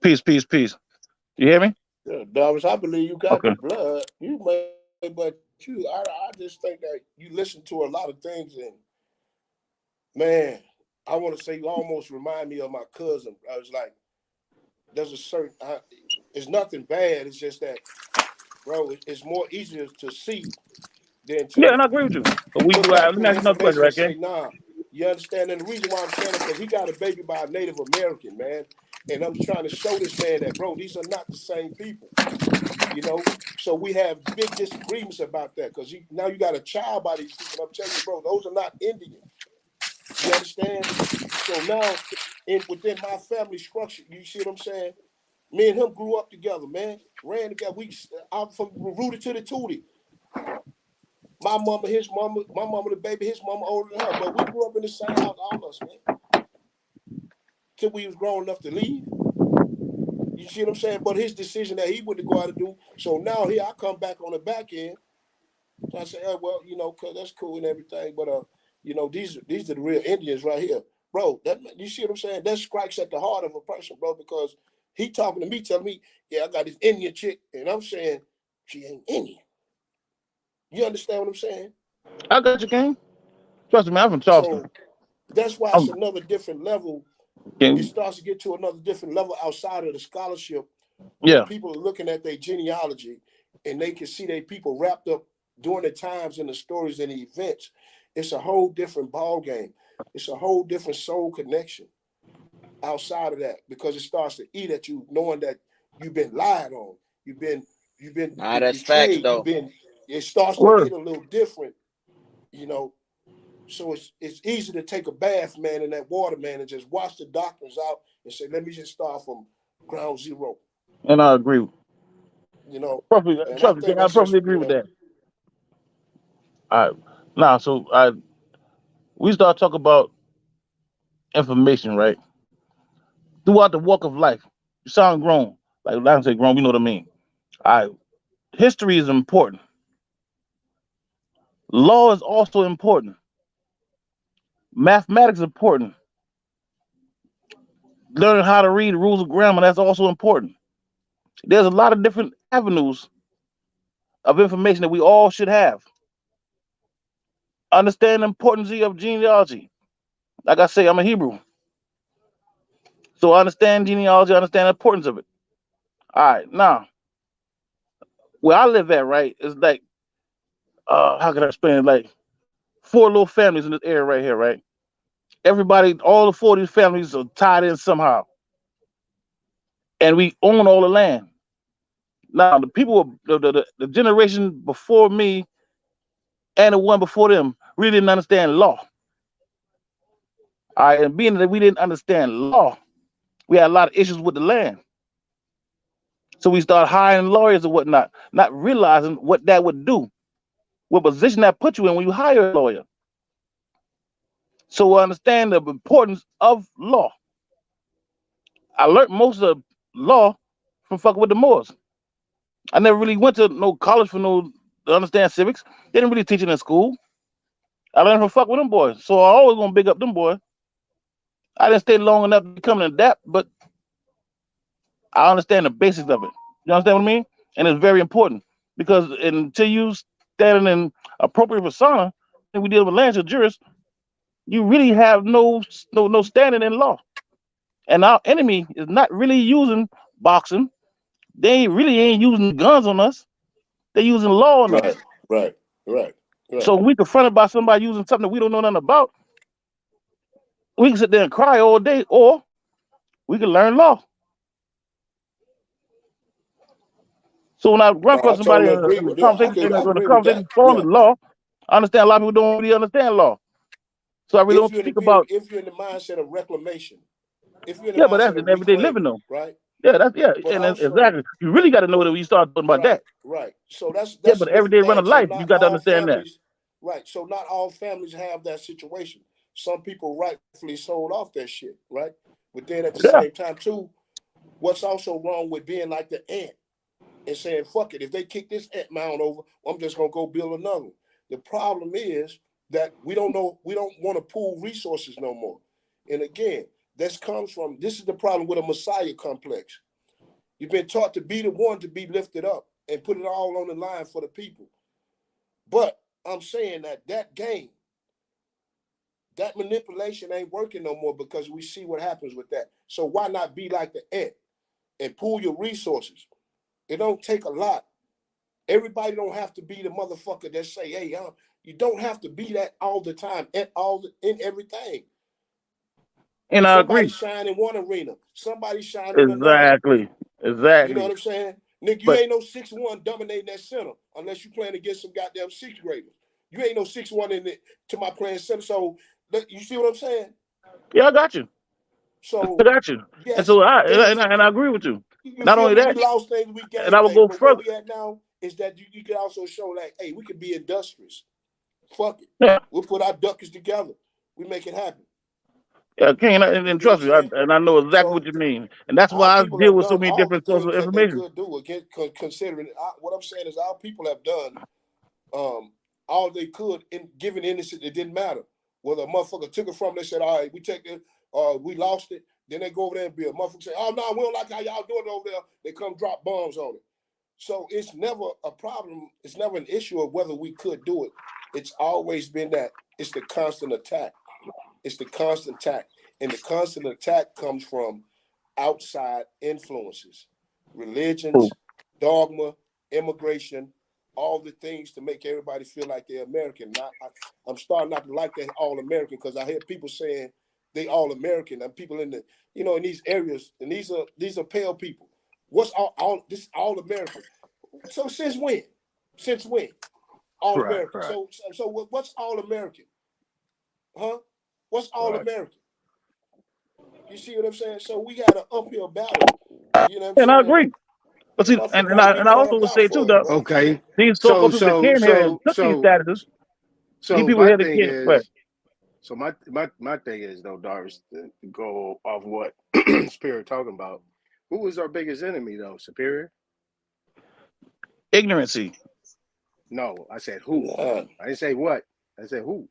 Peace, peace, peace. You hear me? Yeah, Darvis, I believe you got the Okay. blood. But I just think that you listen to a lot of things, and man, I want to say you almost remind me of my cousin. I was like, there's a certain, it's nothing bad. It's just that, bro, it's more easier to see than Yeah, to and I agree with you. But we look do. back Let through me the ask you another question, information and right, say, King? nah, you understand? And the reason why I'm saying it, because he got a baby by a Native American, man. And I'm trying to show this man that, bro, these are not the same people, you know? So we have big disagreements about that, because now you got a child by these people. I'm telling you, bro, those are not Indians. You understand? So now, within my family structure, you see what I'm saying? Me and him grew up together, man. Ran together. I'm from rooted to the tootie. My mama, his mama, my mama, the baby, his mama older than her. But we grew up in the same house, all of us, man. Till we was grown enough to leave. You see what I'm saying? But his decision that he went to go out and do. So now here I come back on the back end. So I say, oh, well, you know, cause that's cool and everything. But you know, these are the real Indians right here. Bro, you see what I'm saying? That strikes at the heart of a person, bro, because he talking to me, telling me, yeah, I got this Indian chick, and I'm saying, she ain't Indian. You understand what I'm saying? I got you, King. Trust me, I'm from Charleston. So that's why it's another different level. It starts to get to another different level outside of the scholarship. Yeah. When people are looking at their genealogy and they can see their people wrapped up during the times and the stories and the events, it's a whole different ball game. It's a whole different soul connection outside of that, because it starts to eat at you, knowing that you've been lied on, you've been that's facts betrayed, though. it starts to hit a little different, you know. So it's easy to take a bath, man, in that water, man, and just wash the doctrines out and say, let me just start from ground zero. And I agree. You know, Perfectly, and trust me, I perfectly agree with that. All right. Now, so we start talking about information, right? Throughout the walk of life. You sound grown. Like I say grown, we know what I mean. All right. History is important. Law is also important. Mathematics is important. Learning how to read rules of grammar, that's also important. There's a lot of different avenues of information that we all should have. Understand the importance of genealogy. Like I say, I'm a Hebrew. So I understand genealogy, I understand the importance of it. All right, now, where I live at, right, is like, how can I explain it? Like 4 little families in this area right here, right? Everybody, all the 4 of these families are tied in somehow. And we own all the land. Now, the people, the generation before me and the one before them really didn't understand law. All right, and being that we didn't understand law, we had a lot of issues with the land. So we started hiring lawyers and whatnot, not realizing what that would do, what position that put you in when you hire a lawyer. So I understand the importance of law. I learned most of the law from fucking with the Moors. I never really went to no college for to understand civics. They didn't really teach it in school. I learned from fuck with them boys. So I always gonna big up them boys. I didn't stay long enough to become an adept, but I understand the basics of it. You understand what I mean? And it's very important because until you stand in appropriate persona, and we deal with land jurists, you really have no standing in law. And our enemy is not really using boxing. They really ain't using guns on us. They're using law on us. Right. So when we confronted by somebody using something that we don't know nothing about, we can sit there and cry all day, or we can learn law. So when I run across somebody in the conversation form of law, I understand a lot of people don't really understand law. So I really don't speak about. If you're in the mindset of reclamation, if you're in the Yeah, but mindset that's of in everyday living reclaiming, though. right? Yeah, that's But and also, exactly. You really got to know that when you start talking about that. Right. So that's Yeah, a but different everyday run thing. of So life, you not got to all understand that. families, right? So not all families have that situation. Some people rightfully sold off that shit, right? But then at the same time too, what's also wrong with being like the ant and saying, fuck it, if they kick this ant mound over, I'm just gonna go build another one. The problem is that we don't want to pool resources no more. And again, this is the problem with a Messiah complex. You've been taught to be the one to be lifted up and put it all on the line for the people. But I'm saying that game, that manipulation ain't working no more, because we see what happens with that. So why not be like the ant and pool your resources? It don't take a lot. Everybody don't have to be the motherfucker that say, hey, you don't have to be that all the time, in everything. And I agree. Somebody shine in one arena, somebody shine in another. Exactly. You know what I'm saying? Nick, you ain't no 6'1" dominating that center unless you playing against some goddamn 6th graders. You ain't no 6'1" in it to my playing center. So you see what I'm saying? Yeah, I got you. So I got you. yes, and so I agree with you. You Not feel only me? that, We lost things, we gained and I will things, go but where further. we at now is that you can also show like, hey, we could be industrious. Fuck it. Yeah. We'll put our ducats together. We make it happen. Yeah, King, and trust me, I know exactly what you mean, and that's why I deal with so many different sources of information. They could do again, considering what I'm saying is our people have done all they could in giving innocent. It didn't matter whether a motherfucker took it from. They said, all right, we take it, we lost it. Then they go over there and be a motherfucker say, oh no, we don't like how y'all doing it over there. They come drop bombs on it. So it's never a problem. It's never an issue of whether we could do it. It's always been that it's the constant attack. It's the constant attack. And the constant attack comes from outside influences, religions, dogma, immigration, all the things to make everybody feel like they're American. I'm starting not to like that all American because I hear people saying they all American and people in the, in these areas, and these are pale people. What's all this all American? So since when? Since when? All American. Right. So what's all American? Huh? What's all American? You see what I'm saying? So we got an uphill battle. You know what I'm saying? I agree. But see, and I also would say too, though. Okay. These so-called people that came here and took these statuses. So people my here thing that is, right. so my thing is though, Darvis, to go off what Superior talking about. Who was our biggest enemy though, Superior? Ignorancy. No, I said who. I didn't say what. I said who.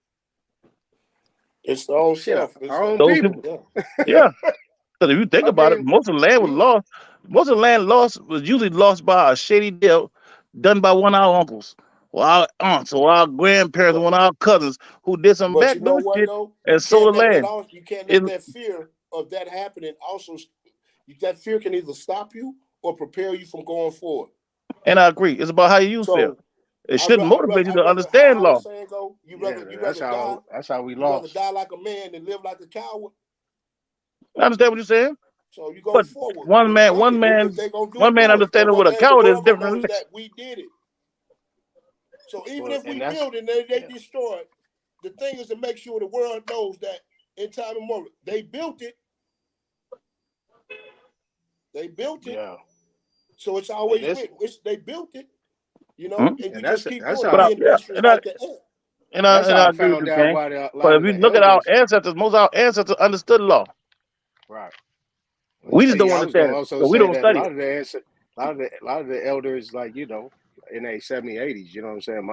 It's our own self. Our own Those people. Yeah. Because if you think about it, most of the land was lost. Most of the land was usually lost by a shady deal done by one of our uncles, or our aunts, or our grandparents, or one of our cousins who did some backdoor shit and sold the land. You can't let that fear of that happening also. That fear can either stop you or prepare you from going forward. And I agree. It's about how you use fear. It shouldn't motivate you to understand law. That's how we lost. You rather die like a man than live like a coward. I understand what you're saying. So you go forward. One man understanding what a coward is different. That we did it. So even if we build it and they destroy it, the thing is to make sure the world knows that in time and moment they built it. They built it. Yeah. So it's always they built it. And you just keep doing it. And I agree with you, King. But if you look at our ancestors, most of our ancestors understood law. Right. We just don't understand it. So we don't study it. A lot of the elders, like, in their 70s, 80s, you know what I'm saying?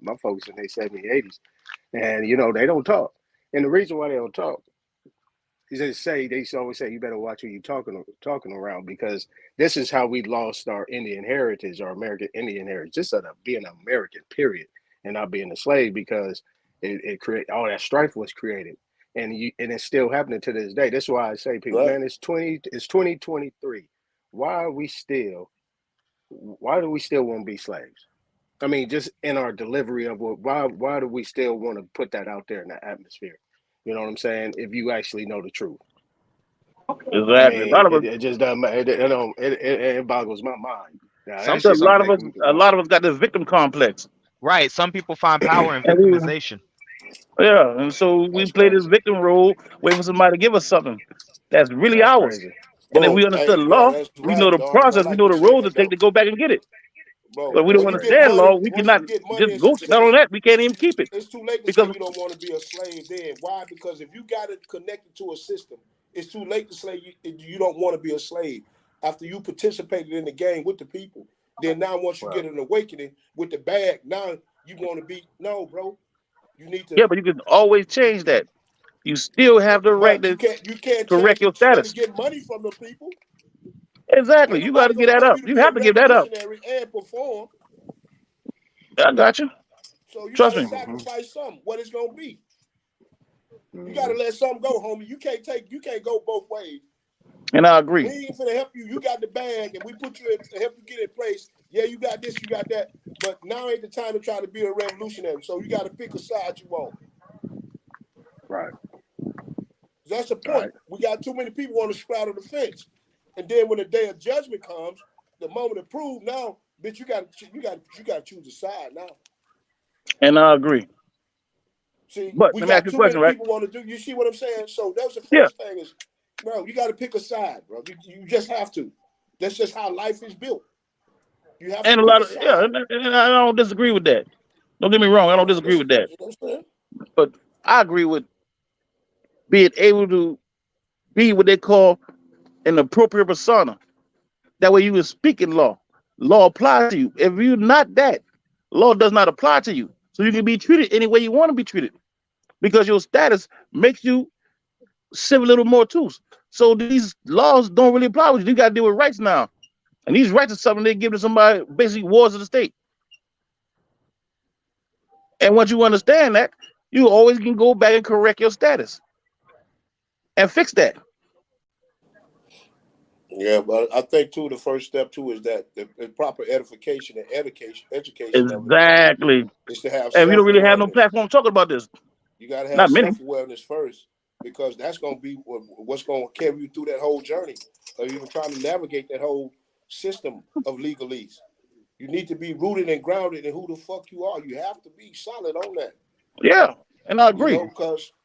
My folks in their 70s, 80s. And, they don't talk. And the reason why they don't talk is they always say, you better watch who you're talking around, because this is how we lost our Indian heritage, our American Indian heritage, just of being an American, period, and not being a slave, because it created all that strife was created. And it's still happening to this day. That's why I say, people, man, it's 2023. Why do we still want to be slaves? I mean, just in our delivery of why do we still want to put that out there in the atmosphere? You know what I'm saying? If you actually know the truth. Exactly. I mean, it just doesn't. It boggles my mind. Now, a lot of us got this victim complex. Right. Some people find power in victimization. Yeah, and so we play this victim role, waiting for somebody to give us something that's really ours. Crazy. And if we understood law, we know the process, we know the road to take to go back and get it. But we don't understand law, we cannot just go. Not only that, we can't even keep it. It's too late to say you don't want to be a slave then. Why? Because if you got it connected to a system, it's too late to say you don't want to be a slave. After you participated in the game with the people, then now once you get an awakening with the bag, now you want to be, no, bro. You need to. Yeah, but you can always change that. You still have the right to correct your status. You get money from the people. Exactly. You got to get that up. You have to give that up. And perform. I got you. So you got to sacrifice something. What it's gonna be. You got to let something go, homie. You can't go both ways. And I agree. We ain't finna help you. You got the bag, and we put you in to help you get in place. Yeah, you got this, you got that. But now ain't the time to try to be a revolutionary. So you got to pick a side you want. Right. That's the point. Right. We got too many people on the straddle the fence, and then when the day of judgment comes, the moment of proof, now, bitch, you got to choose a side now. And I agree. See, but we let me ask you a question, right? People want to do. You see what I'm saying? So that was the first thing is, bro, you got to pick a side, bro. You just have to. That's just how life is built. You have to pick a side. And I don't disagree with that. Don't get me wrong, I don't disagree with that. But I agree with being able to be what they call an appropriate persona. That way you can speak in law. Law applies to you. If you're not that, law does not apply to you. So you can be treated any way you want to be treated. Because your status makes you civil little more too. So these laws don't really apply with you. You got to deal with rights now. And these rights are something they give to somebody, basically wards of the state. And once you understand that, you always can go back and correct your status and fix that. Yeah, but I think too the first step too is that the proper edification and education Exactly. is to have And we don't really have no self-awareness. platform talking about this. You got to have Not many. self-awareness first, because that's going to be what's going to carry you through that whole journey of even trying to navigate that whole system of legalese. You need to be rooted and grounded in who the fuck you are. You have to be solid on that. Yeah, and I agree.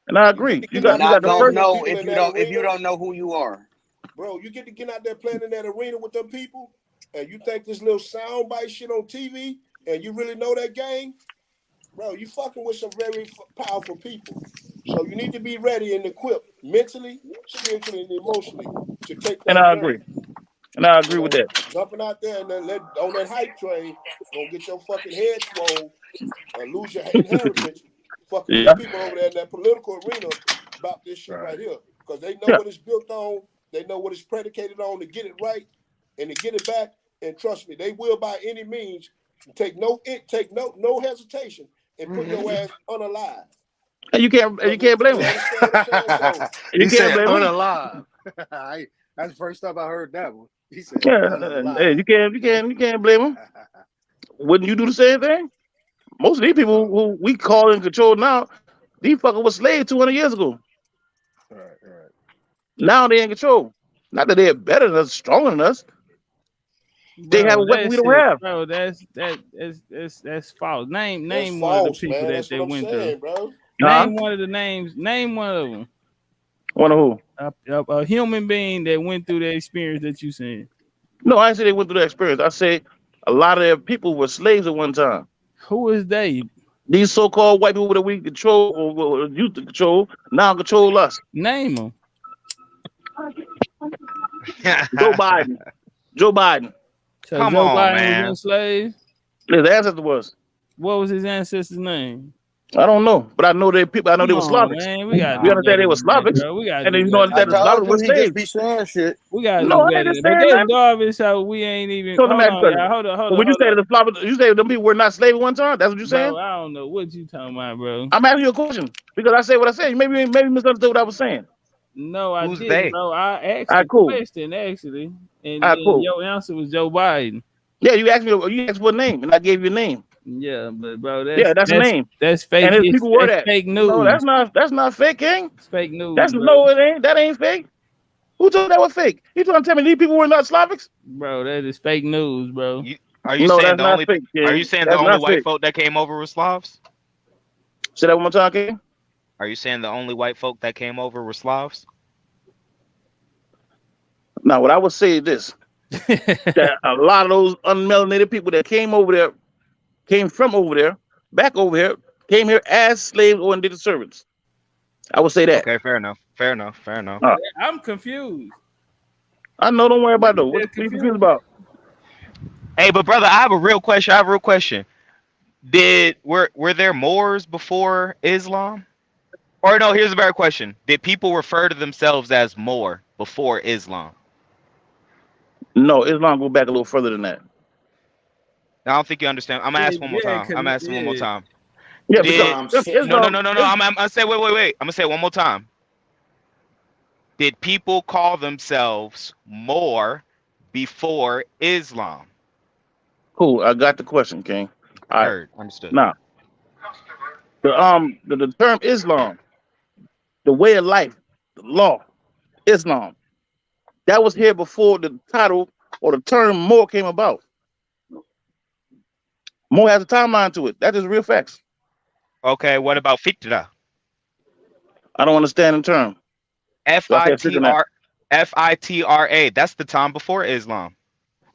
And I agree. You got the first. Know if you don't know who you are. Bro, you get to get out there playing in that arena with them people, and you think this little soundbite shit on TV, and you really know that game, bro, you fucking with some very powerful people. So you need to be ready and equipped mentally, spiritually, and emotionally to take that. And I agree. And I agree with that. Jumping out there and then on that hype train, gonna get your fucking head swole and lose your inheritance. Fucking people over there in that political arena about this shit right here, because they know what it's built on. They know what it's predicated on to get it right and to get it back. And trust me, they will by any means take no hesitation and put your ass unalive. And you can't blame them. You can't blame unalive. That's the first time I heard that one. He said, hey, you can't blame them. Wouldn't you do the same thing? Most of these people who we call in control now, these fuckers were slaves 200 years ago. Right. Now they in control. Not that they're better than us, stronger than us. They have a weapon we don't have. Bro, that's false. Name one of the people that they went through. Bro. Name one of the names. Name one of them. One of who? A human being that went through the experience that you seen. No, I didn't say they went through the experience. I say a lot of their people were slaves at one time. Who is they? These so-called white people that we control or used to control now control us. Name them. Joe Biden. So Come Joe on, Biden man. Was enslaved? His ancestor was. What was his ancestor's name? I don't know, but I know they people. I know they were Slavics. Man, we understand they were Slavics, and you know understand the Slavics were slaves. Be saying shit. We got no. I just saying that. Darvish, so we ain't even. Hold on. When you say the Slavics, you say them people were not slaves at one time. That's what you saying? Bro, I don't know what you talking about, bro. I'm asking you a question because I say what I say. Maybe misunderstood what I was saying. No, I didn't, bro. I asked a question actually, and your answer was Joe Biden. Yeah, you asked me. You asked what name, and I gave you a name. Yeah, but bro, that's a name. That's fake. And people were that fake news. No, that's not fake, King. It's fake news. No, it ain't. That ain't fake. Who told that was fake? You trying to tell me these people were not Slavics? Bro, that is fake news, bro. Are you saying the only? Fake, are you saying the only white folk that came over were Slavs? Say that one more time, King. Are you saying the only white folk that came over were Slavs? Now, what I would say is this: that a lot of those unmelanated people that came over there. Came from over there, back over here, came here as slaves or indentured servants. I would say that. Okay, fair enough. I'm confused. I know, don't worry about it though. What are you confused about? Hey, but brother, I have a real question. Were there Moors before Islam? Or no, here's a better question. Did people refer to themselves as Moor before Islam? No, Islam go back a little further than that. I don't think you understand. I'm asking one more time. Yeah, no. I'm gonna say wait. I'm gonna say it one more time. Did people call themselves Moor before Islam? Cool. I got the question, King. I heard. Understood. Now, the term Islam, the way of life, the law, Islam, that was here before the title or the term Moor came about. Moor has a timeline to it. That is real facts. Okay, what about fitra? I don't understand the term. Fitra. That's the time before Islam.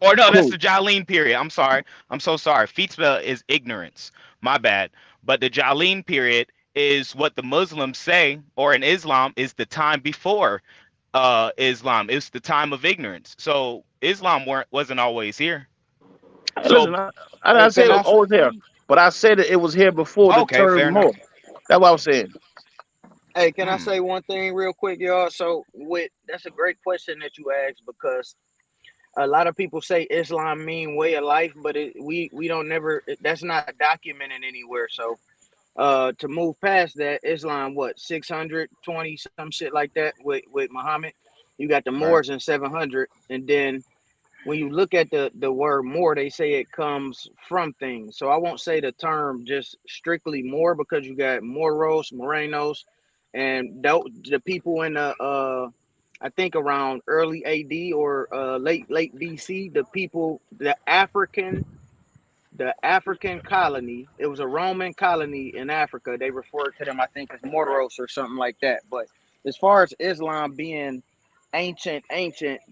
Or no, that's the Jahilin period. I'm sorry. I'm so sorry. Fitra is ignorance. My bad. But the Jahilin period is what the Muslims say, or in Islam, is the time before Islam. It's the time of ignorance. So Islam wasn't always here. Listen, I didn't say it was always here, but I said that it was here before the term Moor. That's what I was saying. Hey, can I say one thing real quick, y'all? So that's a great question that you asked, because A lot of people say Islam mean way of life, but we don't never. That's not documented anywhere. So to move past that, Islam, what 620 some shit like that with Muhammad. You got the Right. Moors in 700, and then when you look at the word Moor, they say it comes from things. So I won't say the term just strictly Moor, because you got Moros, Morenos, and the people in the I think around early AD or late BC, the people, the African colony. It was a Roman colony in Africa. They referred to them, I think, as Moros or something like that. But as far as Islam being ancient,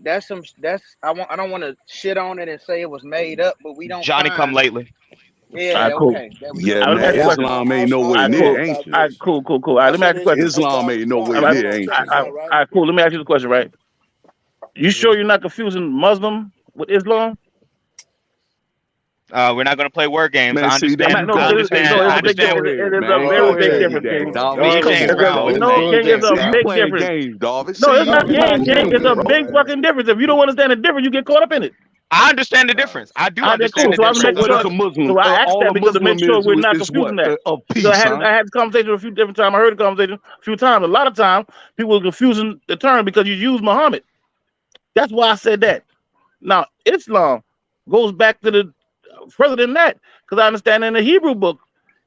that's I don't want to shit on it and say it was made up, but we don't Johnny come find. lately. All Yeah, right, cool. okay, there we go. Yeah, Let me man. ask you a Hey, question. Islam ain't All nowhere right, near cool. also, ancient. All right, cool. All right, I let me say ask you a this. question. Hey, Islam ain't Star, nowhere All right, hold near on, check ancient. this out, all right? right, cool. Let me ask you the question, right? You Mm-hmm. sure you're not confusing Muslim with Islam? We're not gonna play word games. Man, I see, I'm that's not, understand. no, I go, because hey, understand. no, it's I a Darvish, big, understand. go it ahead, is a man. very Go Darvish, big ahead, hey, difference, Dang. King. Darvish, We come Darvish, change It's on, a, rounds, bro. no, man. King, it's doing a You things. big playing difference. games, Darvish. No, See, it's you not Darvish, game, playing you King. doing It's games, a things, bro. big man. fucking difference. If you don't understand the difference, you get caught up in it. I understand the Darvish. difference. I do All right, that's understand cool. the So I'm difference. making So So sure. what the look, Muslim, So I asked all that the because to make Muslim sure we're not is confusing what? that. Of Because peace, huh? I had this conversation a few different times. I heard the conversation a few times. A lot of times people are confusing the term because you use Muhammad. That's why I said that. Now Islam goes back to the further than that, because I understand in the Hebrew book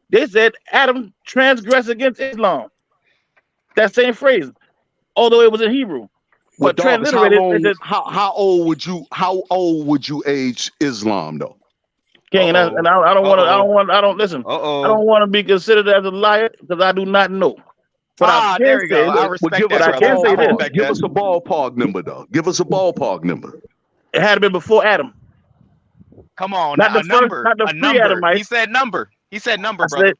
they said Adam transgressed against Islam. That same phrase, although it was in Hebrew, Well, but Darvish, how transliterated, they long? said How old would you age Islam though? King. uh-oh. I don't want to. Uh-oh. I don't listen. I Uh-oh. don't want to be considered as a liar because I do not know. But I Ah, can there we go. say, I Well, respect give but us that, a I brother. can I say this: ballpark. respect Give that. us a ballpark number though. Give us a ballpark number. it had been before Adam, Come on, not the a first, number. not the A number. He pre-Adamites. said number. He said number, I said, brother.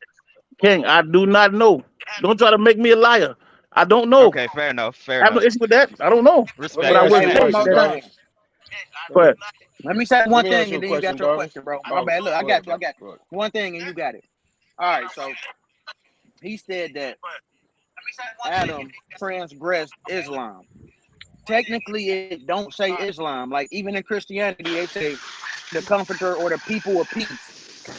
King, I do not know. Don't try to make me a liar. I don't know. Okay, fair enough. Fair I have no enough. issue with that. I don't know. Let But me Respect, I ask would you a Hey, respect. one say question, more that. thing. Darvish. But Let me say Let one me ask thing, you and a then you question, got your Darvish. question, bro. My Oh, bad. Look, I go ahead, got you. bro. Go ahead. One thing, and you got it. All right. So he said that Adam transgressed Islam. Technically, it don't say Islam. Like even in Christianity, they say the Comforter or the people of peace.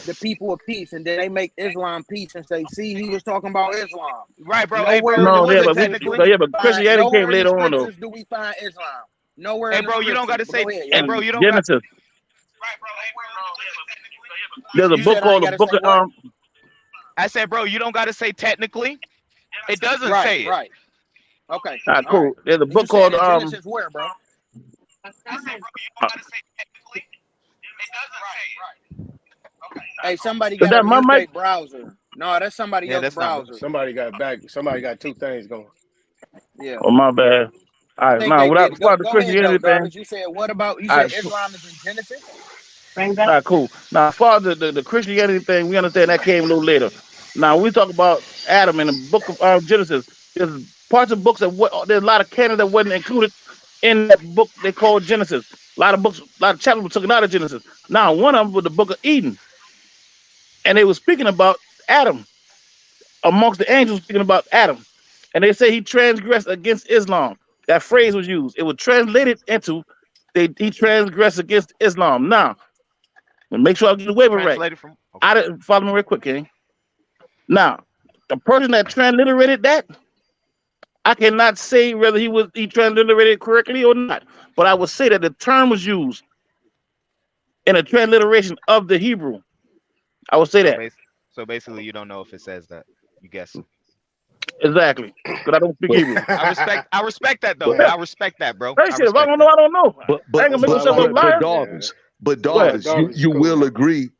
The people of peace, and then they make Islam peace and say, "See, he was talking about Islam." Right, bro. Hey, Nowhere bro, in the no, yeah, wasn't but scriptures do technically. we but find. Christianity came Nowhere in the later on though. scriptures do we find Islam. Nowhere Hey, in the bro, you don't got scriptures. to But say. go ahead, Hey, y'all. bro, And you don't got. Genesis, there's a You book said I ain't called the got to Book say of what? I said, bro, you don't got to say technically. It doesn't Right, say it. right. Okay, all right. cool. There's a And you book said called in Genesis where, bro? uh, Hey, somebody is got to that my mute mic? their browser. No, that's somebody Yeah, else's that's not. browser. Somebody got back. Somebody got two things going. Yeah, Oh my bad. All I right, think now they without did. as far as the Go ahead though, Christianity thing, Darvish. You said what about? You all said right, Islam is in Genesis. all right, cool. Now as far as the Christianity thing, we understand that came a little later. Now we talk about Adam in the book of Genesis. There's parts of books that there's a lot of canon that wasn't included in that book they call Genesis. A lot of books, a lot of chapters were taken out of Genesis. Now one of them was the book of Eden, and they were speaking about Adam amongst the angels, speaking about Adam, and they say he transgressed against Islam. That phrase was used. It was translated into he transgressed against Islam. Now, make sure I get the waiver right. Translated from. Okay. I didn't follow me real quick, King. Now, the person that transliterated that, I cannot say whether he transliterated correctly or not, but I would say that the term was used in a transliteration of the Hebrew. I would say So that base. So basically, you don't know if it says that. You guessing. exactly because I don't speak But Hebrew. I respect that though. but I respect that, bro. Hey, I shit, if I respect don't know, that. I don't know. but I ain't but gonna That's make why I but myself like a but it. but liar. Yeah. Go ahead. Darvish, Darvish is you cool, will man. agree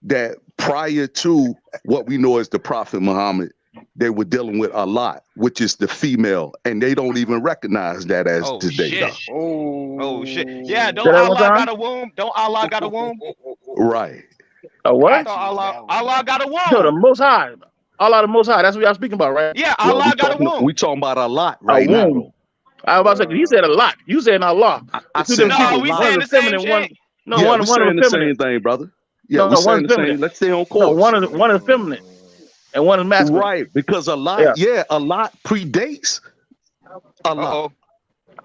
that prior to what we know as the Prophet Muhammad, they were dealing with a lot, which is the female, and they don't even recognize that as Oh today, shit. though. Oh shit. Yeah. Oh. Say Don't that one Allah time. got a womb? Don't Allah got a womb? Right. A I what? thought Got you with that one, Allah got a Darvish. No, the womb. Most High. Allah the Most High. That's what y'all speaking about, right? Yeah, Well, Allah got a we womb. talking about a lot A right now, womb. though. I was about to say, he said a lot. You saying Allah. I It's two said different a No, people. we lot. One saying is the a same feminine. shit. Yeah, we're One is saying the feminine. same thing, brother. Yeah, we're No, one saying is the feminine. same. Let's stay on No, course. one is feminine and one is masculine. Right, because Yeah. a lot predates a lot. Uh-oh.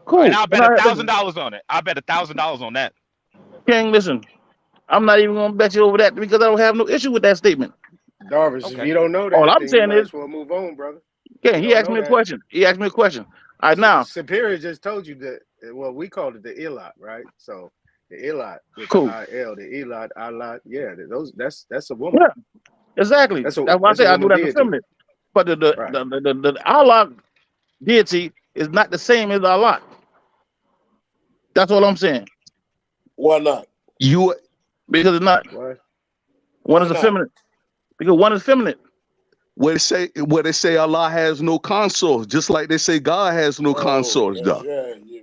Cool. And I'll bet Listen, $1,000 on it. I bet $1,000 on that. King, listen, I'm not even gonna bet you over that because I don't have no issue with that statement. Darvish, if Okay. you don't know All that, I'm then you saying might is, as well move on, brother. King, You he don't asked know me a that. question. All right, now, Superior just told you that. Well, we called it the Elot, right? So the Elot with cool. the IL, the Elot, Alot. Yeah, that's a woman. Yeah, exactly. That's why I a say I do woman that for deity. feminine. But Right. the Allah deity is not the same as Allah. That's all I'm saying. Why not? Because it's not. What? One Why is a not? feminine. Because one is feminine. Where they say Allah has no consorts, just like they say God has no consorts, though.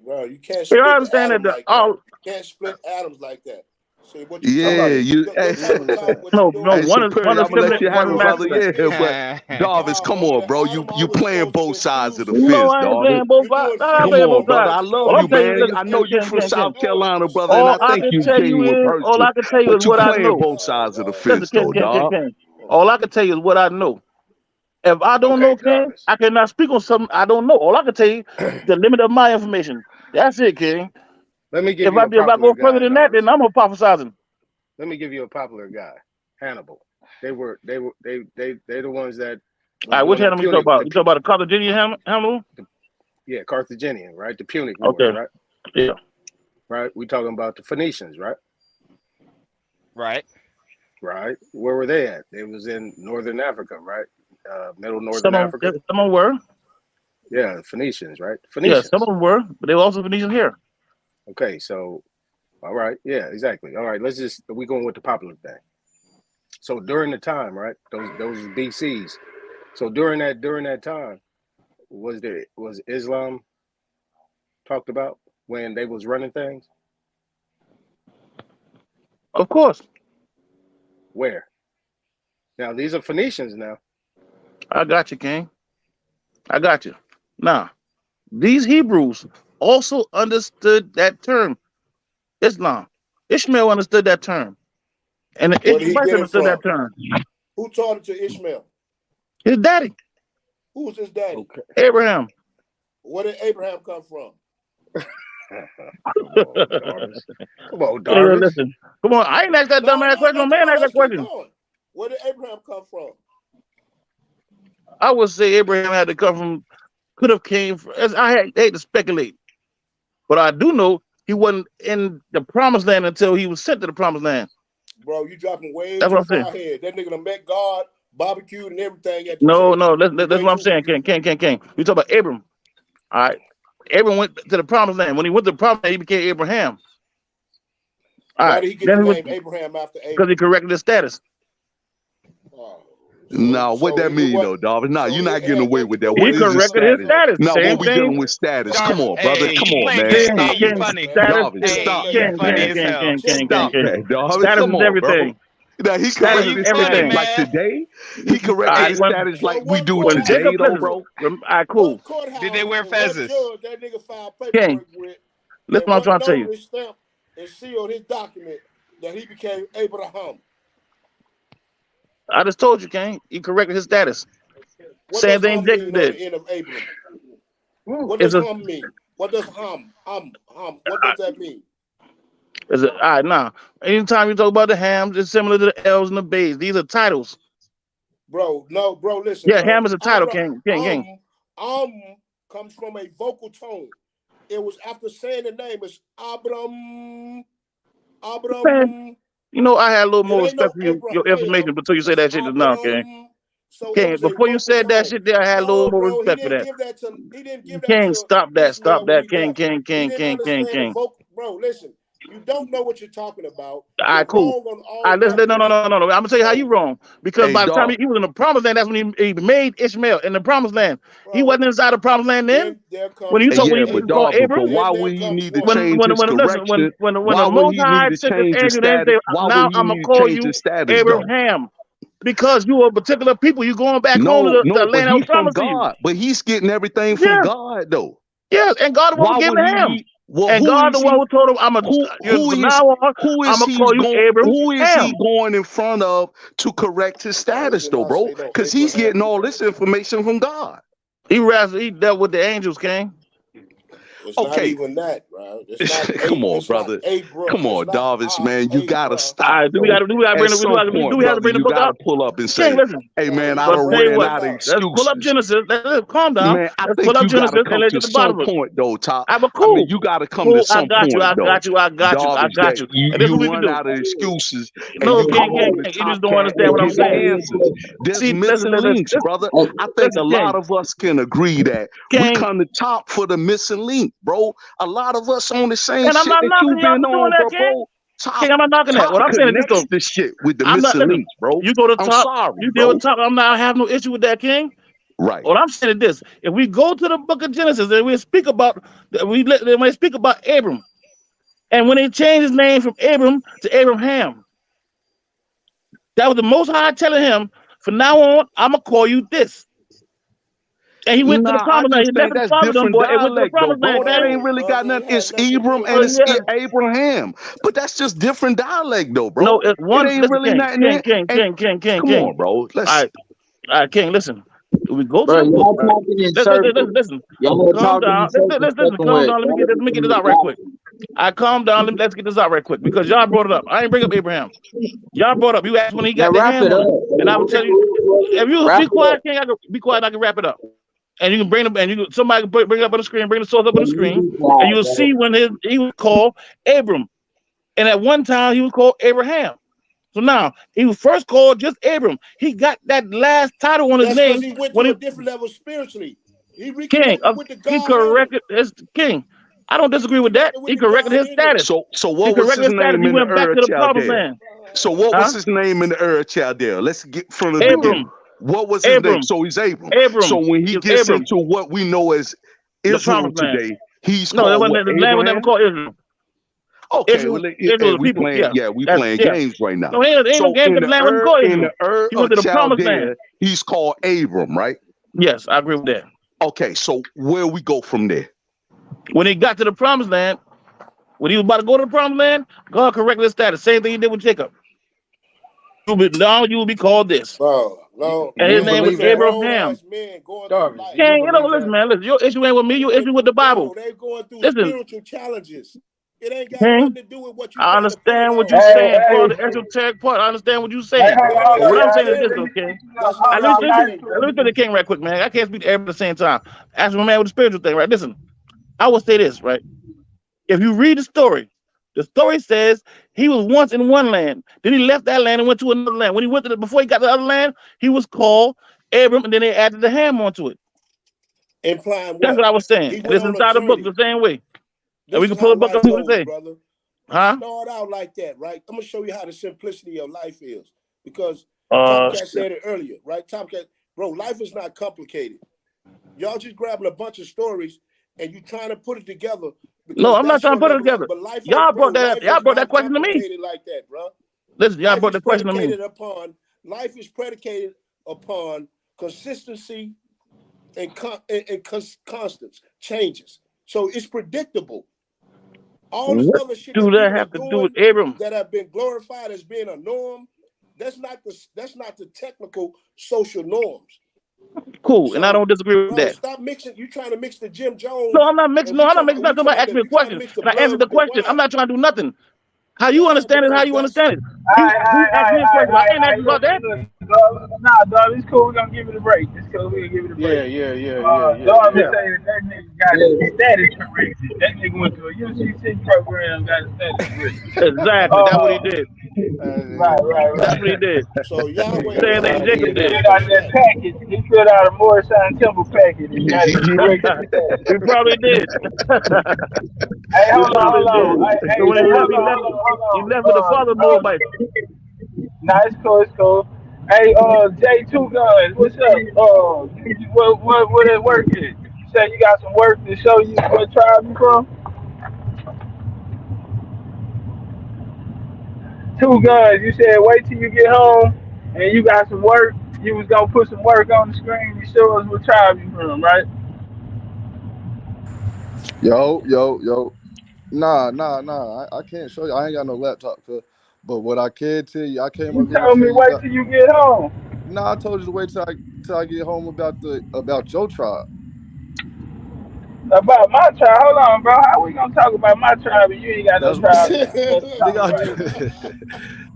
Bro, you can't You split the understand atom that like that. You can't split atoms like that. See what you Yeah, what type of talk? What no, you no, doing? one is Superior, I'm gonna let feminine, you one have is it, brother. masculine. Yeah, but Darvis, come on, bro. You playing both sides of the No, fence, I ain't dog. playing both sides. I'm Come playing both on, brother. sides. I love All I'm you, telling you, man. listen, I know you from South Carolina, brother, and all I I think can you tell you genuine is, all person. I can tell you But is you what I playing know. both sides of the Listen, fence, though, dog. All I can tell you is what I know. If I don't know, King, I cannot speak on something I don't know. All I can tell you the limit of my information. That's it, King. Let me give If you I a popular go further guy, than that, then I'm hypothesizing. Let me give you a popular guy. Hannibal. They the ones that All was right, which doing the Hannibal you talk Punic. about? You talk about the Carthaginian Hannibal? Yeah, Carthaginian, right? The Punic Okay. Wars, right? Yeah. Right. We talking about the Phoenicians, right? Right. Right. Where were they at? They was in northern Africa, right? Middle northern Some of Africa. them were. Yeah, Phoenicians, right? Yeah, Phoenicians. some of them were, but they were also Phoenicians here. Okay, so all right, yeah, exactly. All right, we going with the popular thing. So during the time, right? Those BCs. So during that time, was Islam talked about when they was running things? Of course. Where? Now these are Phoenicians now. I got you, King. I got you. Now, these Hebrews also understood that term, Islam. Ishmael understood that term. And the Where did he Israelites get it understood that from? term. Who taught it to Ishmael? His daddy. Who was his daddy? Okay. Abraham. Where did Abraham come from? Come on, Hey, Darvish. listen. Come on, I ain't asked that dumb ass question. No man asked that question. Where did Abraham come from? I would say Abraham had to come from, could have came from, I hate to speculate, but I do know he wasn't in the promised land until he was sent to the promised land. Bro, you dropping way That's too what I'm far saying. ahead. That nigga done met God, barbecued and everything at the No, table. that's what I'm saying. King. We talk about Abram. All right. Abram went to the promised land. When he went to the promised land, he became Abraham. All Why right. did he get the name Abraham after Abraham? Because he corrected his status. Now, what that mean, though, Darvis? Nah, you're not getting away with that. He What is his corrected his status? status. Now, Same what we thing. dealing with status? Come on, brother. Hey, Come you on, playing man. games? Stop Hey, you that. funny. Darvis, Hey, stop you that, funny man. as hell. Stop that, Darvis. Status Come is on, bro. everything. Now, he Status corrected is his status everything. like today. He corrected his status like we do When today, Jacob, though, listen, bro. all right, cool. Did they wear What fezzes? judge that nigga filed King, paperwork with? listen what I'm trying to tell you. Notary stamped and sealed his document that he became Abraham. I just told you, King. He corrected his status. What Same does thing Ham Jacob mean on did. the end of Abram? What does Ham mean? What does Ham? What does that mean? All right, now, anytime you talk about the Hams, it's similar to the L's and the Bays. These are titles. Bro, no, bro, listen. Yeah, Bro. Ham is a title, King. Comes from a vocal tone. It was after saying the name. It's Abram. Man, you know, I had a little more It ain't no respect for your information until you say that shit just now, King. So King, before you said that shit there, I had a little more respect for that. He didn't give that King, to stop that. Ishmael Stop when that, he King, left. King, He King, didn't King, King, understand the King. vocal. Bro, listen. You don't know what you're talking about. All You're right, cool. wrong on all All right, listen, no. levels. I'm gonna tell you how you wrong. Because by the time he was in the promised land, that's when he made Ishmael in the promised land. He wasn't inside the promised land then. When you talk, when Yeah, you but call Darvis, Abram, but why would he need to change when his correction? the Why would Most he High need to sent this change his angel, then status? say, Why now would he I'm gonna need to call change you his status, though? Abraham, because you are a particular people. You going back home to the No, but land I was he's from promised to you. God. But he's getting everything from God, though. Yes, and God the one who Why gave would it he to him. need? Well, And who God the is one he? who told him, from now on, I'm gonna call you Who is he Abraham. going in front of to correct his status, though, bro? Because he's getting all this information from God. He dealt with the angels, King. It's not even that, bro. It's not Come on, brother. Come on, Davis, man. You gotta stop. Do we gotta bring the book gotta up? pull up and King, say, listen. hey man, I Let's done tell you ran what. out of Let's pull up excuses. Genesis. Let's calm down. Man, I Let's think pull up you gotta Genesis and come let's to get the some bottom of it. point though, Top. But I mean, you gotta come to some point though. I got you. Davis, that And this is what we you run do. out of excuses and No, you come King, over the you just Top don't Cat understand and what I'm give the saying. answers. There's See, missing links, brother. I think a lot of us can agree that we come to Top for the missing link, bro. A lot of us on the same And I'm shit not that knocking you've y'all been for doing on, that, bro. King. Top, King, I'm not knocking that. What I'm saying is this, connects though. the shit with the I'm not, missing listen, links, bro. you go to I'm Top. sorry, You bro. deal with Top. I have no issue with that, King. Right. What I'm saying is this: if we go to the Book of Genesis and we speak about, Abram, and when they changed his name from Abram to Abraham, that was the Most High telling him, from now on, I'm gonna call you this. And he went to the I promised land. just He think left his that's father them different boy and went to the dialect, though, promised bro. land. That King. ain't really got nothing. It's Abram and it's Abraham, but that's just different dialect, though, bro. No, it's one. It ain't Listen, really King, nothing King, there. King, King, King, Come King. on, bro. Let's. All right, King. Listen, we go to Bro, the book. y'all talking in circles. Listen. Y'all Calm talking in down. circles. Listen. Calm down. Let me get this out right quick. I calm down. Let's get this out right quick because y'all brought it up. I ain't bring up Abraham. Y'all brought up. You asked when he got Now the wrap ham it on up. it, and I would tell you if you Wrap be it quiet, up. King. I can be quiet. I can wrap it up. And you can bring them, and you somebody can bring it up on the screen, bring the source up on the screen, and you'll see when he was called Abram, and at one time he was called Abraham. So now he was first called just Abram. He got that last title on his That's because name he went when to he a different level spiritually. He King. reconnected with the He God in him. corrected his King. I don't disagree with that. Reconnected with He the corrected God his in him. status. So He what was corrected his his status. name He in the went back to the promised Chaldea? land. So what was his name in the Chaldea? Let's get from the beginning. What was his name? So he's Abram. So when he gets Abram. into what we know as The Israel promised land. today, he's No, called what, the land was never Abraham? called Israel. Okay, Israel, well, Israel hey, the people. we That's playing games right now. No, ain't no So game because the land wasn't called in Israel. the He went to of the promised land. Chaldea, he's called Abram, right? Yes, I agree with that. Okay, so where we go from there? When he got to the promised land, when he was about to go to the promised land, God corrected his status. Same thing he did with Jacob. Now you will be called this. No. And his name was Abraham. Men going through life. King, listen, man. Listen, your issue ain't with me. Your issue ain't with the Bible. Bro, they're going through Listen, spiritual challenges. It ain't got King, nothing to do with what you I trying to put it understand what on. you're saying. Part of the esoteric part. I understand what you're saying. But what I'm saying is this, though, King. That's not Let esoteric, me brother. finish the King right quick, man. I can't speak to everybody at the same time. Ask my man with the spiritual thing, right? Listen, I would say this, right? If you read the story says he was once in one land. Then he left that land and went to another land. When he went to before he got to the other land, he was called Abram, and then they added the ham onto it. Implying what? That's what I was saying. He And went it's on a inside the book journey. the same way. This And we is can pull how the book life up and goes, say, brother. huh? Start out like that, right? I'm gonna show you how the simplicity of life is. Because Top Cat said it earlier, right? Top Cat, bro, life is not complicated. Y'all just grabbing a bunch of stories and you trying to put it together. No, I'm not trying to put it together. But life Y'all ain't, bro, brought that. Y'all brought that question to me. complicated like that, bro. Listen, y'all brought that question to me. Life is predicated upon consistency and constants, changes. So it's predictable. All this other shit do that have to do with Abram? That have been glorified as being a norm, that's not the technical social norms. Cool, so, and I don't disagree with that. Stop mixing. You trying to mix the Jim Jones? No, I'm not mixing. No, I'm not mixing. Somebody asked me a question, and I answered the question. I'm not trying to do nothing. How you understand it? How you understand it? He asked me a question. I ain't asking about that. Nah, dog, it's cool. We're gonna give it a break. It's cool. We're gonna give it a break. Yeah. Dog been saying that nigga got his status corrected. That nigga went to a UCC program, got his status corrected. Exactly. That's what he did. Right. That's what he did. So Yahweh, same thing Jacob did. He filled out that package. He filled out a Moorish Temple package. And got his corrected status. He probably did. Hey, hold on. So when he left with the father Moabite. Nah, it's cool. Hey, J2 Guns, what's up? What that work is? You say you got some work to show you what tribe you from? Two Guns, you said wait till you get home and you got some work. You was gonna put some work on the screen and show us what tribe you from, right? Yo. Nah. I can't show you. I ain't got no laptop, but what I can tell you, I came up here. You told me wait till you get home. Nah, I told you to wait till I get home about your tribe. About my tribe? Hold on, bro. How we gonna talk about my tribe and you ain't got no That's tribe? they got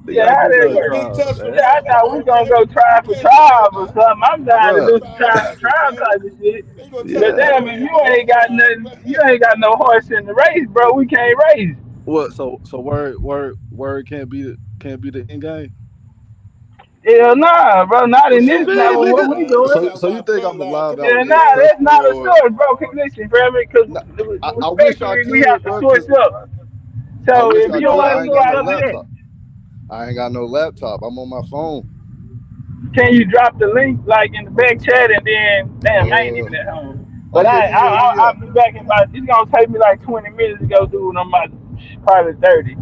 they Yeah, gotta how do that that work? Big trial, man. Yeah, I Tuscarora, thought we gonna okay. go tribe You for can't do that tribe or now. something. I'm You trying to can't Bruh, do some try tribe that, for tribe man. type of shit. They gonna tell But you yeah. damn, over if here you about ain't got tribe, nothing, man. you ain't got no horse in the race, bro. We can't race. What? So word can't be the end game. Hell nah, bro. Not in this Man, time of what nigga. we Nah, you doing. talking So you about think I'm bloodline. alive Come after Yeah, on, this nah, man. that's not a Tuscarora? source, bro. Listen, family, because Nah, I wish I respectfully, we have could, to bro. source Cause up. I So wish if I you don't could. want I to ain't go got out no over there, laptop. I ain't got no laptop. I'm on my phone. can you drop the link like in the back chat and then damn, I ain't Uh even at home. oh But yeah, yeah, yeah, yeah, yeah. I'll be back in about. It's gonna take me like 20 minutes to go through, and I'm about probably 30.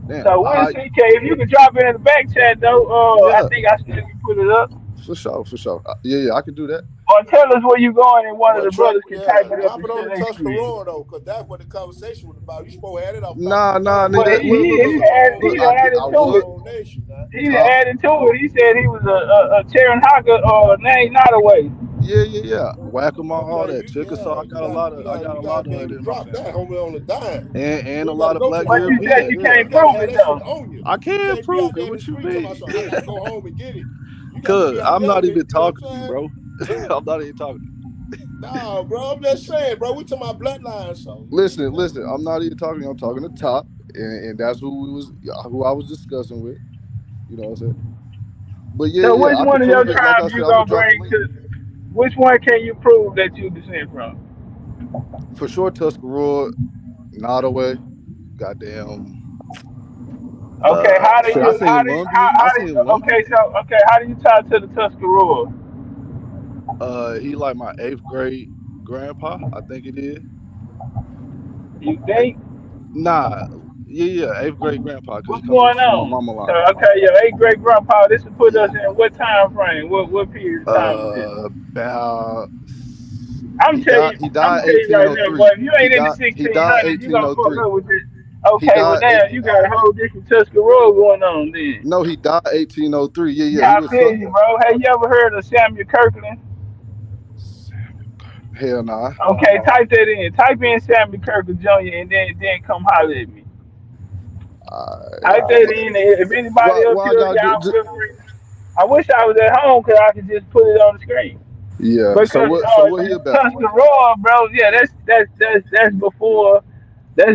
Damn. So we'll see, K. If you can drop it in the back chat though, I Yeah, think I still can put it up. for sure, for sure. Yeah, yeah, I can do that. Or tell us where you going, and one of Well, the Trump, brothers can type yeah, it up drop and it on share the their screen. Tuscarora though, because that's what the conversation was about. You supposed to have it off top of Nah, the nah, dome, nigga. But man. That, he look, look, he look, he added look. he done added I to It's would it. our own nation, man. He done top. added to it. He said he was a Cherokee or name not away. Yeah, yeah, yeah. Whack 'em all Okay, that. Chickasaw. I got a you gotta lot be of it able to in my drop that, family, homie, on the dime. and You a ain't gotta lot of go to Black the But you home. said Europeans. you Yeah, can't You gotta prove have it that shit though. on you. I You can can't be out prove there it. in the What you street talking mean? about something. I gotta go home and get it. You got to Cause have I'm not evidence. even You know what talking to I'm you, saying? bro. I'm not even talking. No, bro. I'm just saying, bro. We talking about bloodline, so you know what Listen, I'm saying. listen. I'm not even talking. I'm talking to Top, and that's who I was discussing with. You know what I'm saying? But yeah, So yeah, which I can one of your prove it. Like I tribes said, you I'm gonna gonna drop the bring link to? Which one can you prove that you descend from? for sure. Tuscarora, Nottoway, goddamn. Okay, how do Shit, I you seen Lumbee. I seen Lumbee. how do you tie to the Tuscarora? He like my 8th grade grandpa. I think it is. You think? Nah, yeah, yeah, 8th grade grandpa because he What's coming going from my on? mama So line. okay, your eighth great grandpa. This will put us Yeah. in what time frame? What period of time is this? About I'm telling you, he I'm died telling you right now, boy. 1803. If you He ain't in the died he died 1600s, you gonna fuck 1803. up with this. He Okay, well died now you got a whole different Tuscarora going on then. no, he died 1803. Yeah, yeah, Yeah, he I was feel so you, bro. Have you ever heard of Samuel Kirkland? hell nah. Okay, type that in. Type in Samuel Kirkland Jr. and then come holler at me. Type that in. If anybody else What I here, gotta do? y'all feel free. I wish I was at home because I could just put it on the screen. Yeah. So Because what? So what he about? Tuscarora, bro, yeah, that's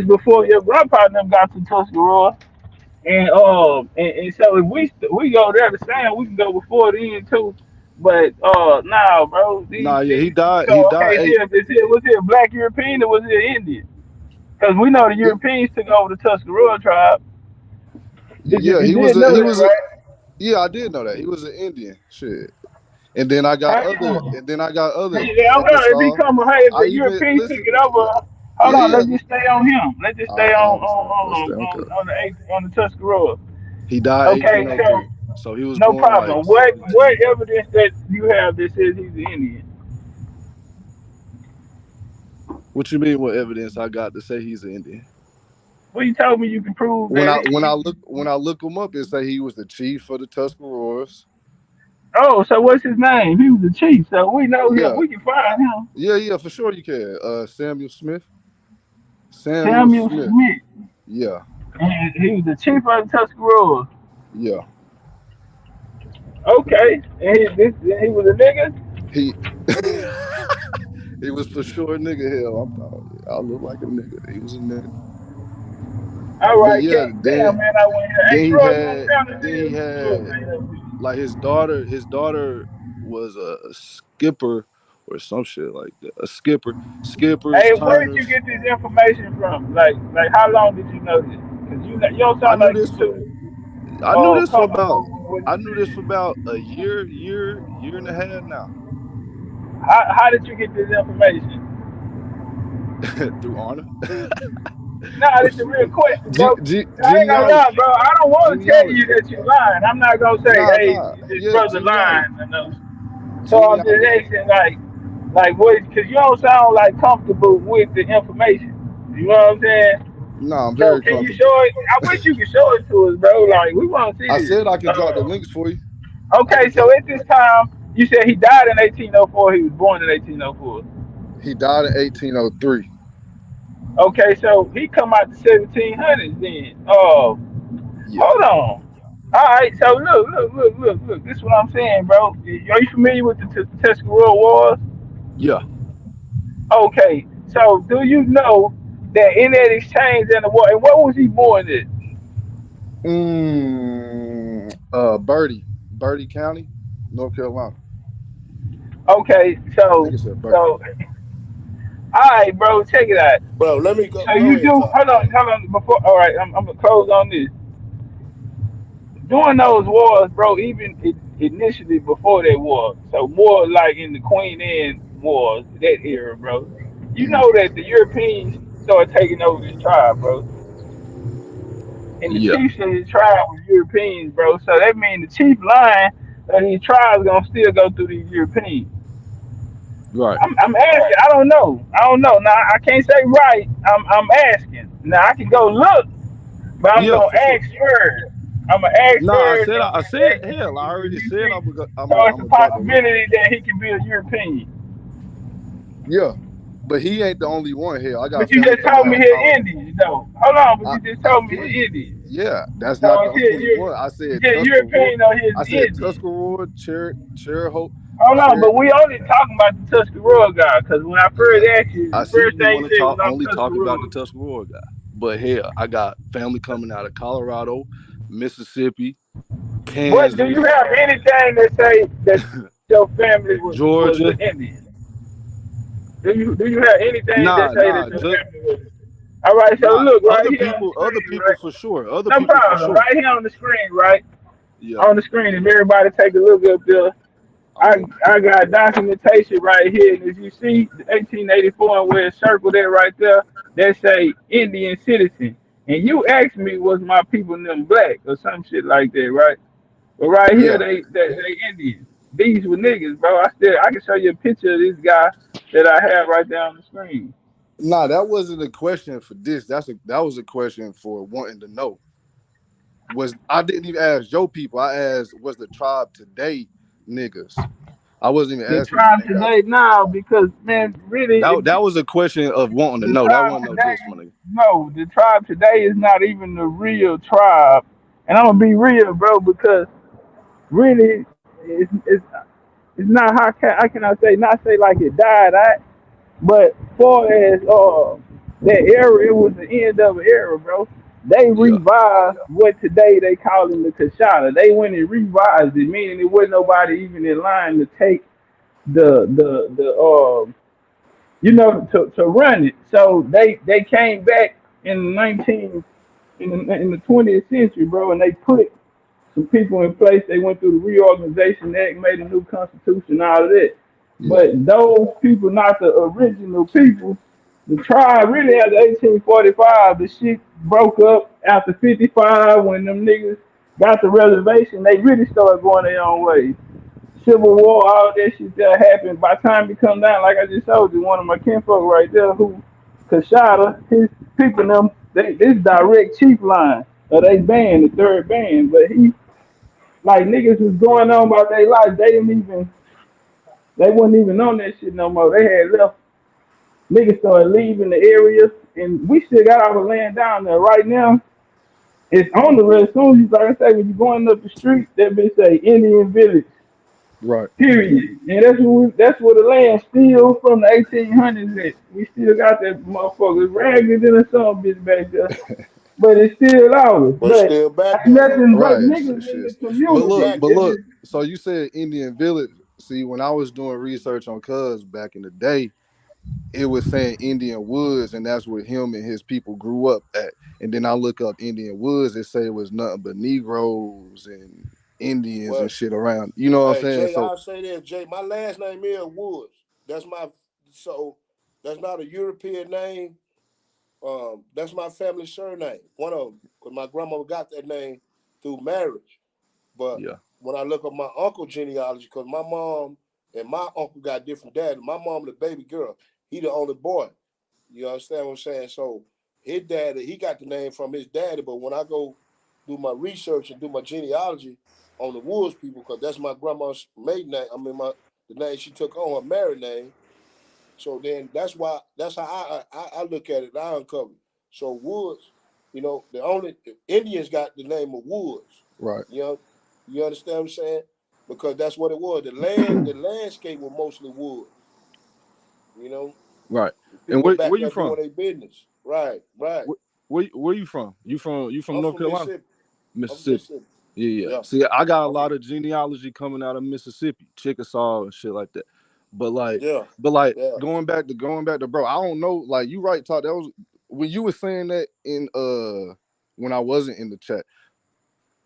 before your grandpa them got to Tuscarora. And so if we go there the same, we can go before then too. But nah, bro, Nah, yeah, these He so died okay, eight. was it a black European or was it an Indian? Because we know the It, Europeans took over the Tuscarora tribe. yeah, You did know he that, was a. right? Yeah, I did know that he was an Indian. Shit. And then I got How other. come? And then I got other Yeah, I'm gonna it Chickasaw. become hey, if I the even Europeans took listen. it over. Hold Yeah, on, yeah. let's just stay on him. Let's just stay I understand. Let's stay on code. on the Tuscarora. He died Okay, so 1803. So he was no born like problem. What 17. evidence that you have that says he's an Indian? What you mean? What evidence I got to say he's an Indian? Well, you told me you can prove When that I when I look when I look him up, it say he was the chief for the Tuscaroras. Oh, so what's his name? He was the chief, so we know him. Yeah, We can find him. yeah, yeah, for sure you can. Samuel Smith. Samuel Samuel Smith. Smith. Yeah, And he was the chief of the Tuscarora. yeah. Okay. And he was a nigga? He he was for sure a nigga. Hell, I look like a nigga. He was a nigga. All But right, yeah, King. Damn, man, I went here. Hey, Troy, you want down the then he hill? Troy, had man. like his daughter was a skipper or some shit like that. A skipper, skippers, Hey, where did you turners. get this information from? Like how long did you know this? Because you don't I sound knew like this you for too I knew this for about comfortable with what I you knew this said. for about a year and a half now. How did you get this information? Through honor. Nah, this is a real question, bro. I ain't gonna lie, Genealogy. bro. I don't want to tell you Genealogy. that you're lying. I'm not gonna say, Nah, hey, nah. this Yeah, brother genealogy. lying. You know? So I'm just Genealogy. asking, like what? Because you don't sound like comfortable with the information. You know what I'm saying? Nah, I'm So very can you comfortable. show it? I wish you could show it to us, bro. Like we want to see I this. said I can drop the links for you. I Okay, can so drop at this time, you said he died in 1804. He was born in 1804. He died in 1803. Okay, so he come out the 1700s then. Yeah. Hold on. All right, so look. This is what I'm saying, bro. Are you familiar with the Tuscarora Wars? Yeah. Okay, so do you know that in that exchange and the war, and what was he born in? Bertie County, North Carolina. Okay, I think it said Bertie. all right, bro, check it out. Bro, let me So go you ahead, do talk. hold on before. All right, I'm gonna close on this. During those wars, bro, even initially before that war, so more like in the Queen Anne Wars, that era, bro. You Mm-hmm. know that the Europeans started taking over this tribe, bro, and the Yeah. chiefs of the tribe was Europeans, bro. So that means the chief line of these tribes gonna still go through these Europeans. Right. I'm asking. I don't know. I don't know. Now I can't say right. I'm asking. Now I can go look, but I'm Yeah, gonna for sure. ask first. I'm gonna ask Nah, first I and said, ask hell, I if already you said think I'm so. It's a gonna drop the link. possibility that he could be a European. Yeah, but he ain't the only one here. I But got you family just coming told out me of he's Colorado. Indian, though. Hold on, but you just I told me feel you. he's Indian. Yeah, that's So not the is he only one. I is said he a Tuscarora. European or he's I said Indian? Tuscarora, Cherokee, Hold on, but we Cherokee. only talking about the Tuscarora guy, because when I Yeah, first asked you, I the see first you thing want you to said was talk on only talk about the Tuscarora. Tuscarora guy, but hell, I got family coming out of Colorado, Mississippi, What do you Kansas, have anything that say that your family was Georgia. an Indian? Do you have anything that say that Nah, your just family was? All right, so nah. look right here on the Other screen, people right? for sure. Other No people for problem. sure. Right here on the screen, right? Yeah. On the screen, if everybody take a look up there, I Okay. I got documentation right here, and as you see, 1884, and where it's circled there right there, that say Indian citizen. And you asked me, was my people them black or some shit like that, right? But right here, Yeah. they Indians. These were niggas, bro. I can show you a picture of this guy that I have right there on the screen. Nah, that wasn't a question for this. That was a question for wanting to know. I didn't even ask your people. I asked, was the tribe today niggas? I wasn't even The asking you tribe that today question. now, because man, really, if That was a question of wanting to the know. That tribe wasn't no today, diss, my nigga. no, the tribe today is not even the real tribe. And I'm gonna be real, bro, because really, it's not how can I say not say like it died, right? But far as that era, it was the end of an era, bro. They Yeah. revised what today they call them the Kashana. They went and revised it, meaning it wasn't nobody even in line to take the to run it. So they came back in the 20th century, bro, and they put some people in place. They went through the reorganization act, made a new constitution, all of that. Yeah. But those people, not the original people, the tribe really after 1845, the shit broke up after 55 when them niggas got the reservation. They really started going their own way. Civil War, all that shit that happened. By the time he come down, like I just told you, one of my kinfolk right there who Kashada, his people them, this direct chief line of they band, the third band. But he like niggas was going on about their life. They wasn't even on that shit no more. They had left. Niggas started leaving the area, and we still got our land down there right now. It's on the road. As soon as you, like I say, when you going up the street, that bitch say Indian Village. Right. Period. And that's where the land still from the 1800s at. We still got that motherfucker ragged in a some bitch back there. But it's still ours. But But still back ain't there though. nothing but Right. niggas in the It's But still look, community. back but there. look. So you said Indian Village. See, when I was doing research on Cuz back in the day, it was saying Indian Woods, and that's where him and his people grew up at. And then I look up Indian Woods, it say it was nothing but Negroes and Indians and Well, shit around. You know what I'm hey saying? Jay, So I'll say this, Jay. My last name is Woods. That's my so that's not a European name. That's my family surname. One of them, because my grandma got that name through marriage. But yeah, when I look up my uncle genealogy, because my mom and my uncle got different dads. My mom, the baby girl, he the only boy. You understand what I'm saying? So his daddy, he got the name from his daddy. But when I go do my research and do my genealogy on the Woods people, because that's my grandma's maiden name. I mean, the name she took on her married name. So then that's how I look at it. I uncover. So Woods, the only Indians got the name of Woods. Right. You understand what I'm saying? Because that's what it was. The landscape was mostly woods. Right. And People where back you there doing from? their business. Right. Where you from? You from I'm North from Carolina? Mississippi. I'm from Mississippi. Mississippi. Yeah. Yeah. See, I got a I'm from, lot of genealogy coming out of Mississippi, Chickasaw and shit like that. But like, yeah. Yeah. going back to bro, I don't know. Like you right, talk. That was when you were saying that in when I wasn't in the chat.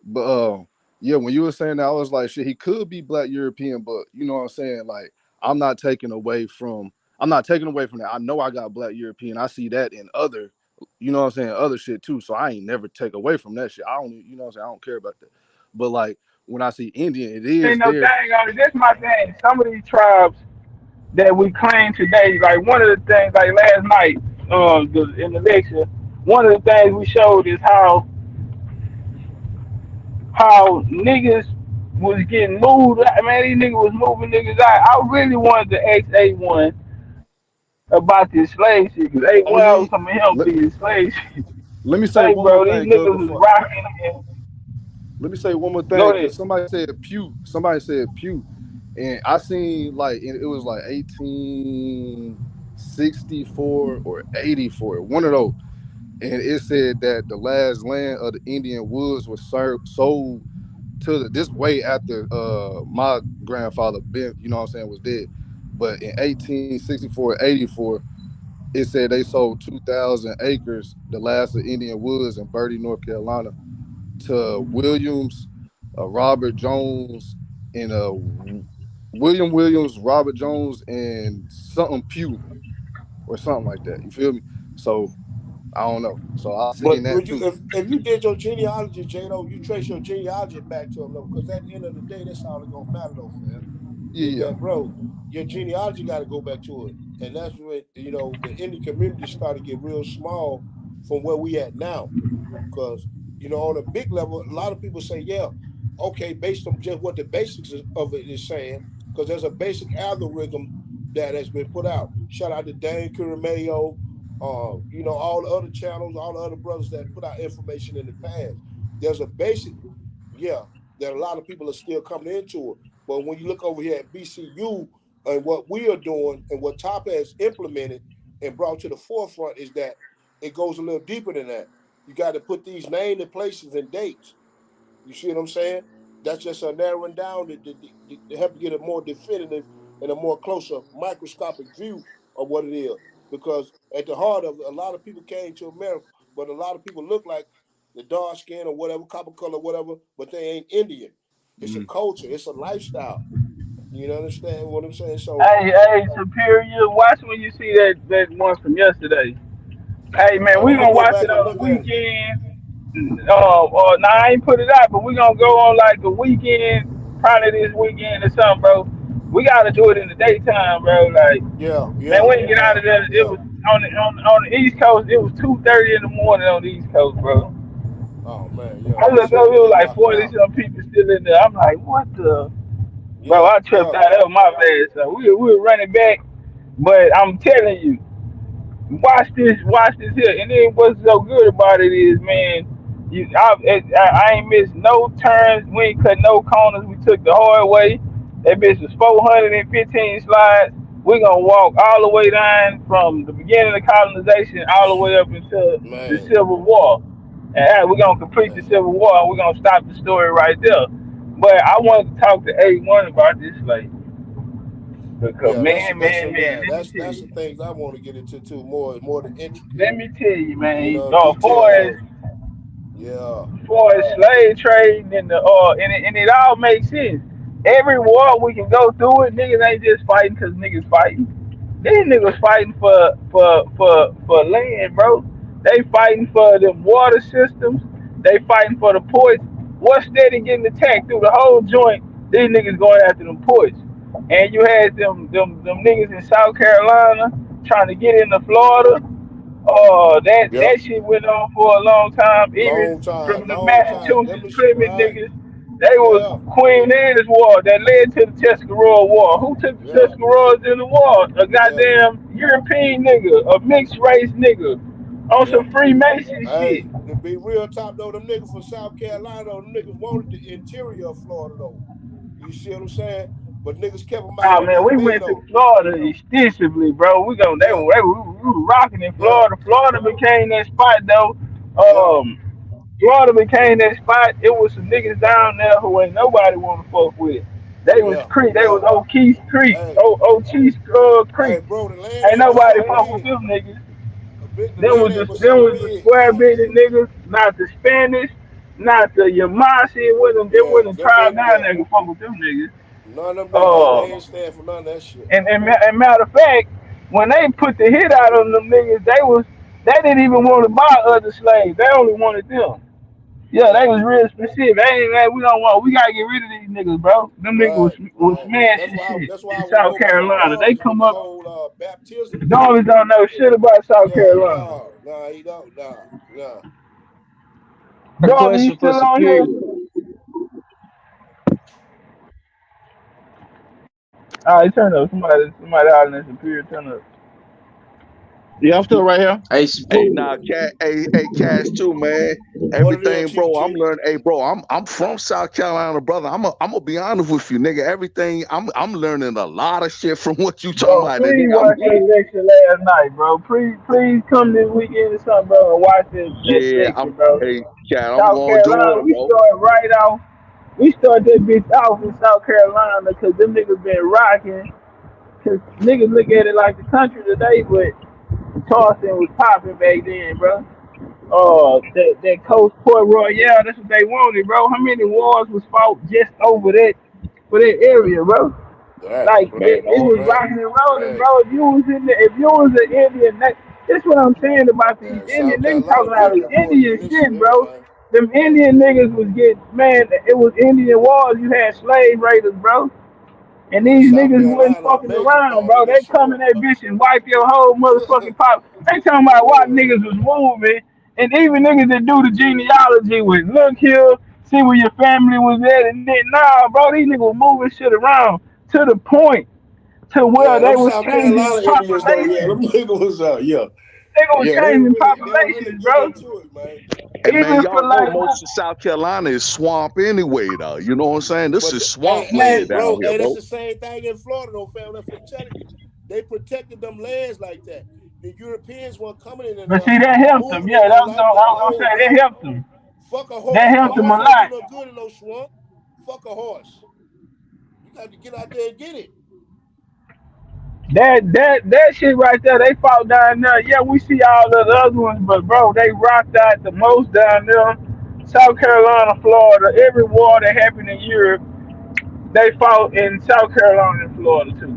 But yeah, when you were saying that, I was like, shit, he could be Black European, but you know what I'm saying? Like, I'm not taking away from that. I know I got Black European. I see that in other, you know what I'm saying, other shit too. So I ain't never take away from that shit. I don't, you know what I'm saying? I don't care about that. But like when I see Indian, it Ain't is no there. thing on it. That's my thing. Some of these tribes that we claim today, like one of the things, like last night, in the lecture, one of the things we showed is how niggas was getting moved. Man, these niggas was moving niggas out. I really wanted to ask A1 about this slave shit, because A1 was Only coming him let, this slave shit. let me say Say, one more bro, these thing, cuz niggas was before rocking and let me say one more go thing, ahead. cause somebody said pew, and I seen like it was like 1864 or 84, one of those. And it said that the last land of the Indian woods was sold to this way after my grandfather been, you know what I'm saying, was dead. But in 1864, 84, it said they sold 2,000 acres, the last of Indian woods in Bertie, North Carolina, to Williams, Robert Jones, and William Williams, Robert Jones, and something Pugh or something like that. You feel me? So I don't know. So I seen but that would you too. if you did your genealogy, Jado, you trace your genealogy back to them though, because at the end of the day, that's all that's gonna matter though, fam. Is Yeah, that, bro, your genealogy got to go back to it. And that's when, the Indian community started to get real small from where we at now. Because, on a big level, a lot of people say, yeah, okay, based on just what the basics of it is saying, because there's a basic algorithm that has been put out. Shout out to Dane Mayo, all the other channels, all the other brothers that put out information in the past. There's a basic, yeah, that a lot of people are still coming into it. But when you look over here at BCU and what we are doing and what Top has implemented and brought to the forefront is that it goes a little deeper than that. You got to put these names and places and dates. You see what I'm saying? That's just a narrowing down to help you get a more definitive and a more closer microscopic view of what it is. Because at the heart of it, a lot of people came to America, but a lot of people look like the dark skin or whatever, copper color, whatever, but they ain't Indian. It's a culture. It's a lifestyle. You understand what I'm saying? So, Hey, Superior, watch when you see that one from yesterday. Hey, man, we I'm gonna gonna go watch it back and on the look at it. weekend. Nah, I ain't put it out, but we gonna go on like a weekend, probably this weekend or something, bro. We gotta do it in the daytime, bro. Like, Yeah, man, yeah, we didn't get out yeah, of there. It yeah. was on the East Coast. It was 2:30 in the morning on the East Coast, bro. Oh man, yeah. I looked up, Pacific, it was they like rocking 40 out. some people still in there. I'm like, what the? Bro, Yeah, I tripped yeah. out. That was my bad. So we were running back, but I'm telling you, watch this here. And then what's so good about it is, man, I ain't missed no turns. We ain't cut no corners. We took the hard way. That bitch was 415 slides. We gonna walk all the way down from the beginning of colonization all the way up until the Man, Civil War. And we're gonna complete the man. Civil War, and we're gonna stop the story right there. But I wanted to talk to A1 about this, like, because Yeah, that's man, yeah, let me tell that's you. the things I want to get into too, more the intricate, Let me tell you, man. details of, yeah, For as slave trade and it all makes sense. Every war we can go through it, niggas ain't just fighting because niggas fighting. These niggas fighting for land, bro. They fighting for them water systems. They fighting for the ports. What's steady getting attacked through the whole joint? These niggas going after them ports. And you had them niggas in South Carolina trying to get into Florida. Oh, yep. that shit went on for a long time, even Long time, from the long time. Them Massachusetts is Plymouth right. niggas. They was Yeah, Queen Anne's War that led to the Tuscarora War. Who took the yeah, Tuscaroras in the war? A yeah. goddamn European nigga, a mixed race nigga, on Yeah. some Freemason shit. Hey, to be real top though, them niggas from South Carolina, though, them niggas wanted the interior of Florida though. You see what I'm saying? But niggas kept them out Oh on man, that we bay went to though. Florida extensively, bro. Yeah, We were rocking in yeah, Florida. Florida became that spot though. yeah, Um, Florida became that spot. It was some niggas down there who ain't nobody want to fuck with. They was yeah, Creek. They yeah. was O'Keefe Creek. Hey, O'Keefe hey, Creek. bro, the land Ain't ain't but nobody so fuck with big. them niggas. The land ain't but so Them was the big. square bitty niggas, not the Spanish, not the Yamasi. They Yeah, wasn't them tried ain't. down Yeah, there to fuck with them niggas. none of them niggas. They Uh, ain't stand for none of that shit. and matter of fact, when they put the hit out on them niggas, they didn't even want to buy other slaves. They only wanted them. Yeah, Yeah, they was real specific. They ain't like, we don't want. We gotta get rid of these niggas, bro. Them niggas right, was right. That's smashing why. shit That's why in I want to South go back to Carolina. They Darwin with come the up. whole baptism thing. Dollars don't know shit about South Yeah, Carolina. nah, he don't, nah. Got a Darby, you question for still on here? Superior. All right, turn up. Somebody out in the Superior, turn up. Yeah, I'm still right here. Hey, Hey, Superior. nah, hey, Cash too, man. What it is, Everything, Chief bro. I'm Keef? learning. Hey, bro, I'm from South Carolina, brother. I'm gonna be honest with you, nigga. Everything, I'm learning a lot of shit from what you talking Bro, about, and please nigga. watch that lecture last night, bro. Please come this weekend or something, bro, and watch that Yeah, lecture, bro. hey, Cat, I'm South gonna do Carolina, it, bro. we start that bitch off in South Carolina because them niggas been rocking. Because niggas look at it like the country today, but Charleston was popping back then, bro. That Coast Port Royale, that's what they wanted, bro. How many wars was fought just over that, for that area, bro? Right, Like right, it was right, rocking and rolling, right. bro. If you was an Indian, that's what I'm saying about these South Indian niggas Carolina talking about very this important Indian in this shit, bro. everything. Them Indian niggas was getting, man. It was Indian wars. You had slave raiders, bro. And Yeah, these South niggas wasn't Carolina a fucking major around, part of bro. They this shit come in here. that bitch and wipe your whole motherfucking pop. They talking about why Yeah, niggas was moving. And even niggas that do the genealogy with look here, see where your family was at, and then nah, bro, these niggas was moving shit around to the point to where yeah. they Them was South changing Carolina Indians though, yeah, them populations. niggas was yeah, They was yeah. changing They were really populations, getting bro. into it, man. And man, Even for y'all know like, most of South Carolina is swamp anyway, though. You know what I'm saying? This But is hey, swamp man, land hey, down bro, here, hey, that's bro. the same thing in Florida, though, fam. That's what I'm telling you. They protected them lands like that. The Europeans weren't coming in but there, see, that helped them. moving Yeah, in there that was, like that. I'm No, saying that bro. helped them. Fuck a That horse. A helped them a horse ain't do lot. no good in no swamp. Fuck a horse. You got to get out there and get it. That shit right there, they fought down there. Yeah, we see all the other ones, but bro, they rocked out the most down there. South Carolina, Florida, every war that happened in Europe, they fought in South Carolina and Florida too.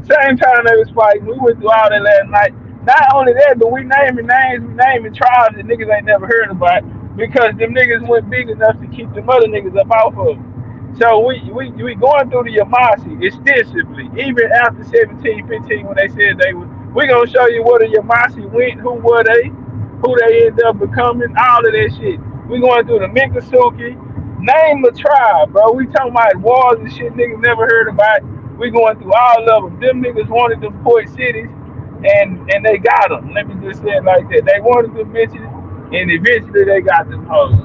Same time they was fighting. We went through all that last night. Not only that, but we naming names, we naming tribes that niggas ain't never heard about because them niggas went big enough to keep them other niggas up off of them. So we going through the Yamasi extensively, even after 1715 when they said they was. We gonna show you where the Yamasi went, who they ended up becoming, all of that shit. We going through the Miccosukee. Name a tribe, bro. We talking about wars and shit niggas never heard about. We going through all of them. Them niggas wanted them port cities, and they got them. Let me just say it like that. They wanted them bitches, and eventually they got them hoes.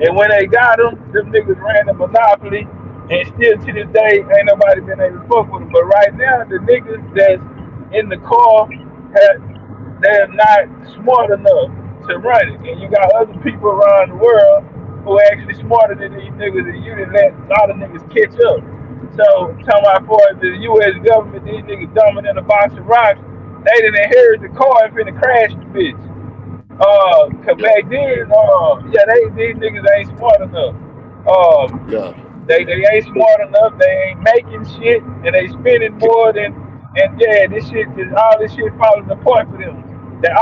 And when they got them niggas ran the monopoly, and still to this day, ain't nobody been able to fuck with them. But right now, the niggas that's in the car, they're not smart enough to run it. And you got other people around the world who are actually smarter than these niggas, and you didn't let a lot of niggas catch up. So, talking about for the U.S. government, these niggas dumbing in a box of rocks, they didn't inherit the car and finna crash the bitch. Cause Yeah, back then, yeah, these niggas ain't smart enough. yeah. They ain't smart enough. They ain't making shit, and they spending more than. And yeah, this shit is all this shit falling apart for them.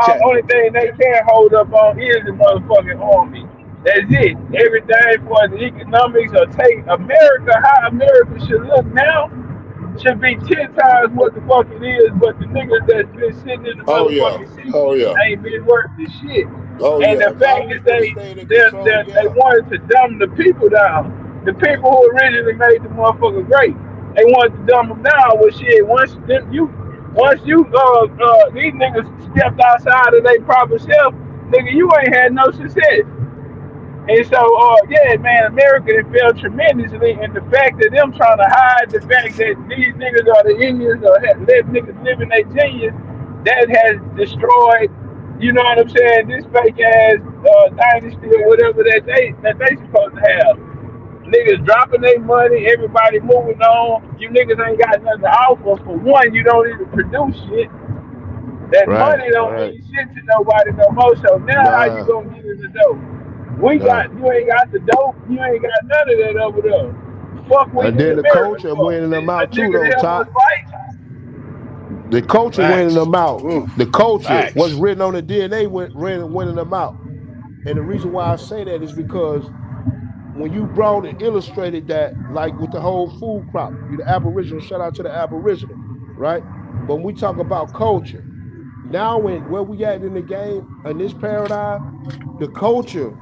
Cat, Only thing they can hold up on is the motherfucking army. That's it. Everything for the economics or take America, how America should look now should be 10 times what the fuck it is, but the niggas that's been sitting in the Oh yeah, motherfucking seat oh yeah, ain't been worth the shit. oh And yeah. the If fact Congress that would have stayed in control, they yeah, wanted to dumb the people down. The people who originally made the motherfucker great, they wanted to dumb them down with shit. Once you these niggas stepped outside of their proper self, nigga, you ain't had no success. And so, yeah, man, America has failed tremendously in the fact that them trying to hide the fact that these niggas are the Indians or have let niggas live in their genius, that has destroyed, you know what I'm saying, this fake ass dynasty or whatever that they supposed to have. Niggas dropping their money, everybody moving on. You niggas ain't got nothing to offer. For one, you don't even produce shit. That money don't mean shit to nobody no more. So now how you gonna get in the dope? You ain't got the dope, you ain't got none of that over there. Fuck we And need then the America culture for. winning them out too, Niggas though, help Top. us fight. The culture winning them out. The culture, what's Facts. written on the DNA, winning them out. And the reason why I say that is because when you brought and illustrated that, like with the whole food crop, you the Aboriginal, shout out to the Aboriginal, right? But when we talk about culture, now where we at in the game, in this paradigm, the culture,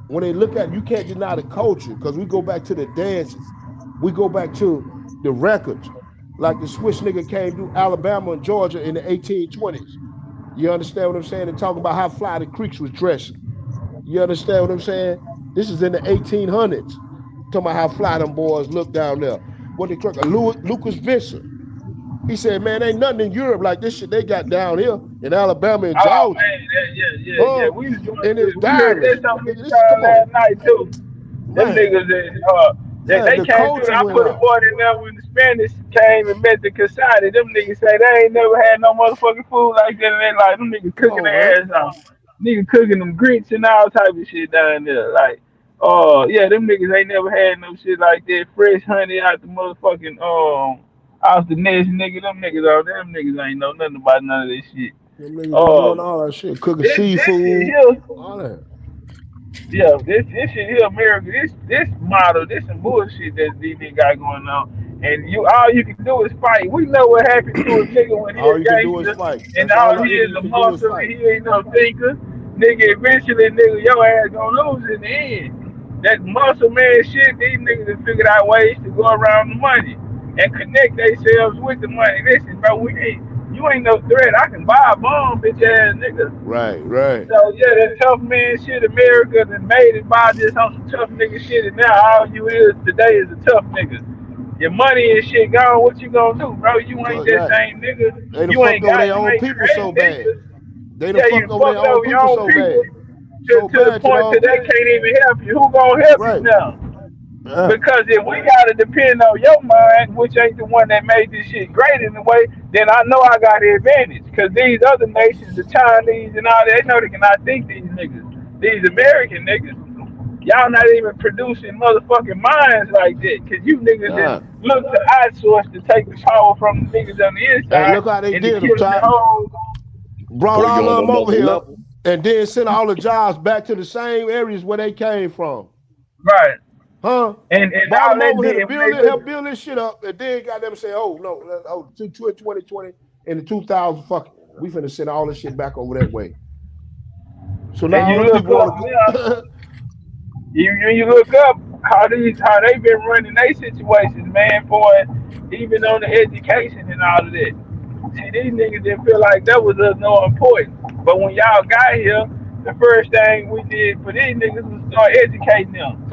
when they look at it, you can't deny the culture, because we go back to the dances. We go back to the records. Like the Swiss nigga came through Alabama and Georgia in the 1820s. You understand what I'm saying? And talking about how fly the creeks was dressing. You understand what I'm saying? This is in the 1800s. Talking about how fly them boys look down there. What they call Lucas Visser. He said, man, ain't nothing in Europe like this shit they got down here in Alabama and Oh Georgia. man, yeah. We was doing And this. it's We heard diamonds. that something Nigga, this last come on. night too. Them Man. niggas Yeah, they the came through. culture I went put a out. boy in there when the Spanish came and met the Casati. Them niggas say they ain't never had no motherfucking food like that. And they like them niggas cooking their ass off. Niggas cooking them grits and all type of shit down there. Like, yeah, them niggas ain't never had no shit like that. Fresh honey out the motherfucking out the nest, nigga. Them niggas out there, them niggas ain't know nothing about none of this shit. Them niggas was doing all that shit, cooking This shit seafood, here. all that. Yeah, this shit here, America. This model, this some bullshit that these niggas got going on. And all you can do is fight. We know what happened to a nigga when he All a you can do is gangster, fight. and That's all all the he is Indians a can do is muscle, and fight. he ain't no thinker. Nigga, eventually, nigga, your ass gonna lose in the end. That muscle man shit, these niggas have figured out ways to go around the money and connect themselves with the money. Listen, bro, you ain't no threat. I can buy a bomb, bitch ass nigga. Right. So yeah, that tough man shit, America that made it by this on some tough nigga shit, and now all you is today is a tough nigga. Your money and shit gone. What you gonna do, bro? You ain't that Right. same nigga. They done You fucked ain't over got. their You own ain't people so creating bad. niggas. They done Yeah, you fucked over their fucked own over your people own so people bad. So to the bad to the point own that they people. can't even help you. Who gonna help you Right. now? Yeah. Because if we gotta depend on your mind, which ain't the one that made this shit great in a way, then I know I got the advantage. Because these other nations, the Chinese and all that, they know they cannot think these niggas. These American niggas, y'all not even producing motherfucking minds like that. Because you niggas Yeah. just look to outsource to take the power from the niggas on the And inside look how they and to did them, kill the Top. whole. Brought Put you all on of them over another here level. and then sent all the jobs back to the same areas where they came from. Right. Huh? And Brought all them they over here to did when they help look. build this shit up, and then got them say, oh, no, 2020 and the 2000, fuck it. We finna send all this shit back over that way. So now And all you them look people up want now. to You look up how they been running their situations, man, for it, even on the education and all of that. See, these niggas didn't feel like that was no important. But when y'all got here, the first thing we did for these niggas was start educating them.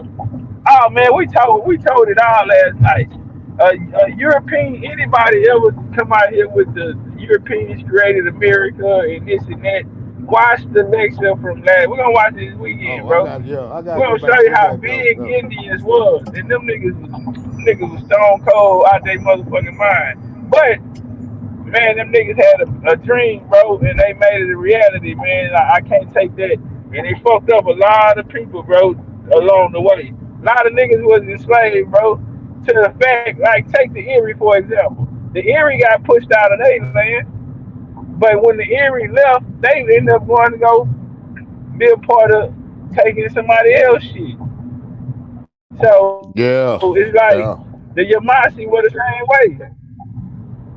Oh man, we told it all last night. European, anybody ever come out here with the Europeans created America and this and that? Watch the lecture from last. We're gonna watch it this weekend, Oh, I bro. gotta We're go gonna show back, you go how back up. big Indians was, and them niggas was stone cold out their motherfucking mind. But man, them niggas had a dream, bro, and they made it a reality, man. I can't take that. And they fucked up a lot of people, bro, along the way. A lot of niggas was enslaved, bro, to the fact, like, take the Erie, for example. The Erie got pushed out of their land, but when the Erie left, they ended up going to go be a part of taking somebody else's shit. So it's like the Yeah. Yamasi were the same way.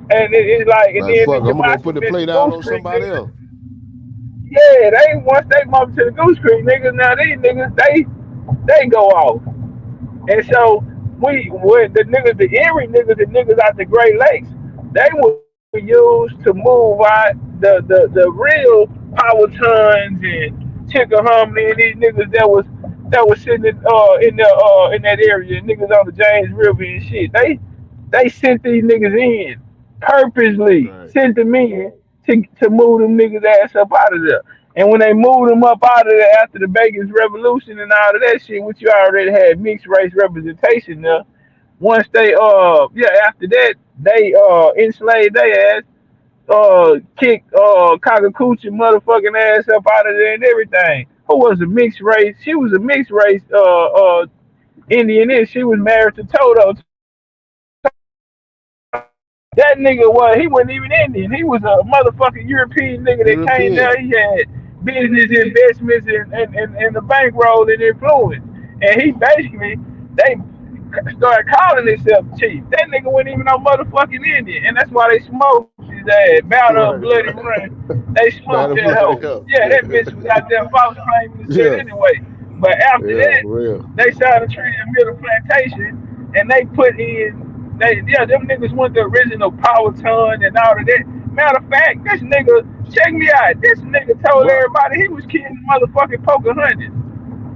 And it's like, and then Man, the fuck, I'm gonna go Yamasi put the went to play down Goose on Creek, somebody nigga. else. Yeah, once they moved to the Goose Creek, niggas, now these niggas, they go off. And so when the niggas, the Erie niggas, the niggas out the Great Lakes, they were used to move out the real Powhatans and Chickahominy and these niggas that was sitting in that area, niggas on the James River and shit. They sent these niggas in purposely, Right. sent them in to move them niggas ass up out of there. And when they moved them up out of there after the Bacon's Revolution and all of that shit, which you already had mixed race representation there, once they after that they enslaved their ass, kicked Kakakuchi motherfucking ass up out of there and everything. Who was a mixed race? She was a mixed race Indian, and she was married to Toto. That nigga he wasn't even Indian. He was a motherfucking European nigga that came European. there. He had business investments and the bankroll and influence. And he basically, they started calling himself chief. That nigga wasn't even no motherfucking Indian. And that's why they smoked his ass. Battle up, Right, bloody right. run. They smoked Battle that hoe. bloody up. Yeah, that bitch was out there false claiming the shit Yeah. anyway. But after Yeah, that, for real. they signed a treaty in Middle Plantation and they put in them niggas went the original Powhatan and all of that. Matter of fact, this nigga, check me out. This nigga told But everybody he was killing motherfucking Pocahontas.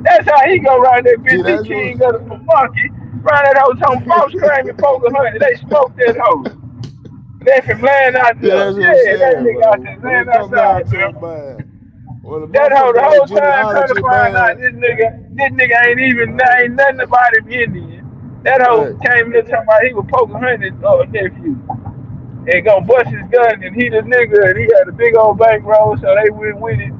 That's how he go around that see, bitch. He that's what. king of the monkey. Round that hoe talking false claiming Pocahontas. They smoked that hoe. They from laying out Yeah, there. that's what I'm Yeah, that saying, nigga out bro. there When laying it come down outside, to it, man. man, well, the That hoe motherfucker the got that whole time trying to genealogy, find out man. this nigga ain't nothing about him Indian. That hoe Right. came here talking about he was Pocahontas nephew. And gonna bust his gun and he the nigga and he had a big old bankroll, so they went with it.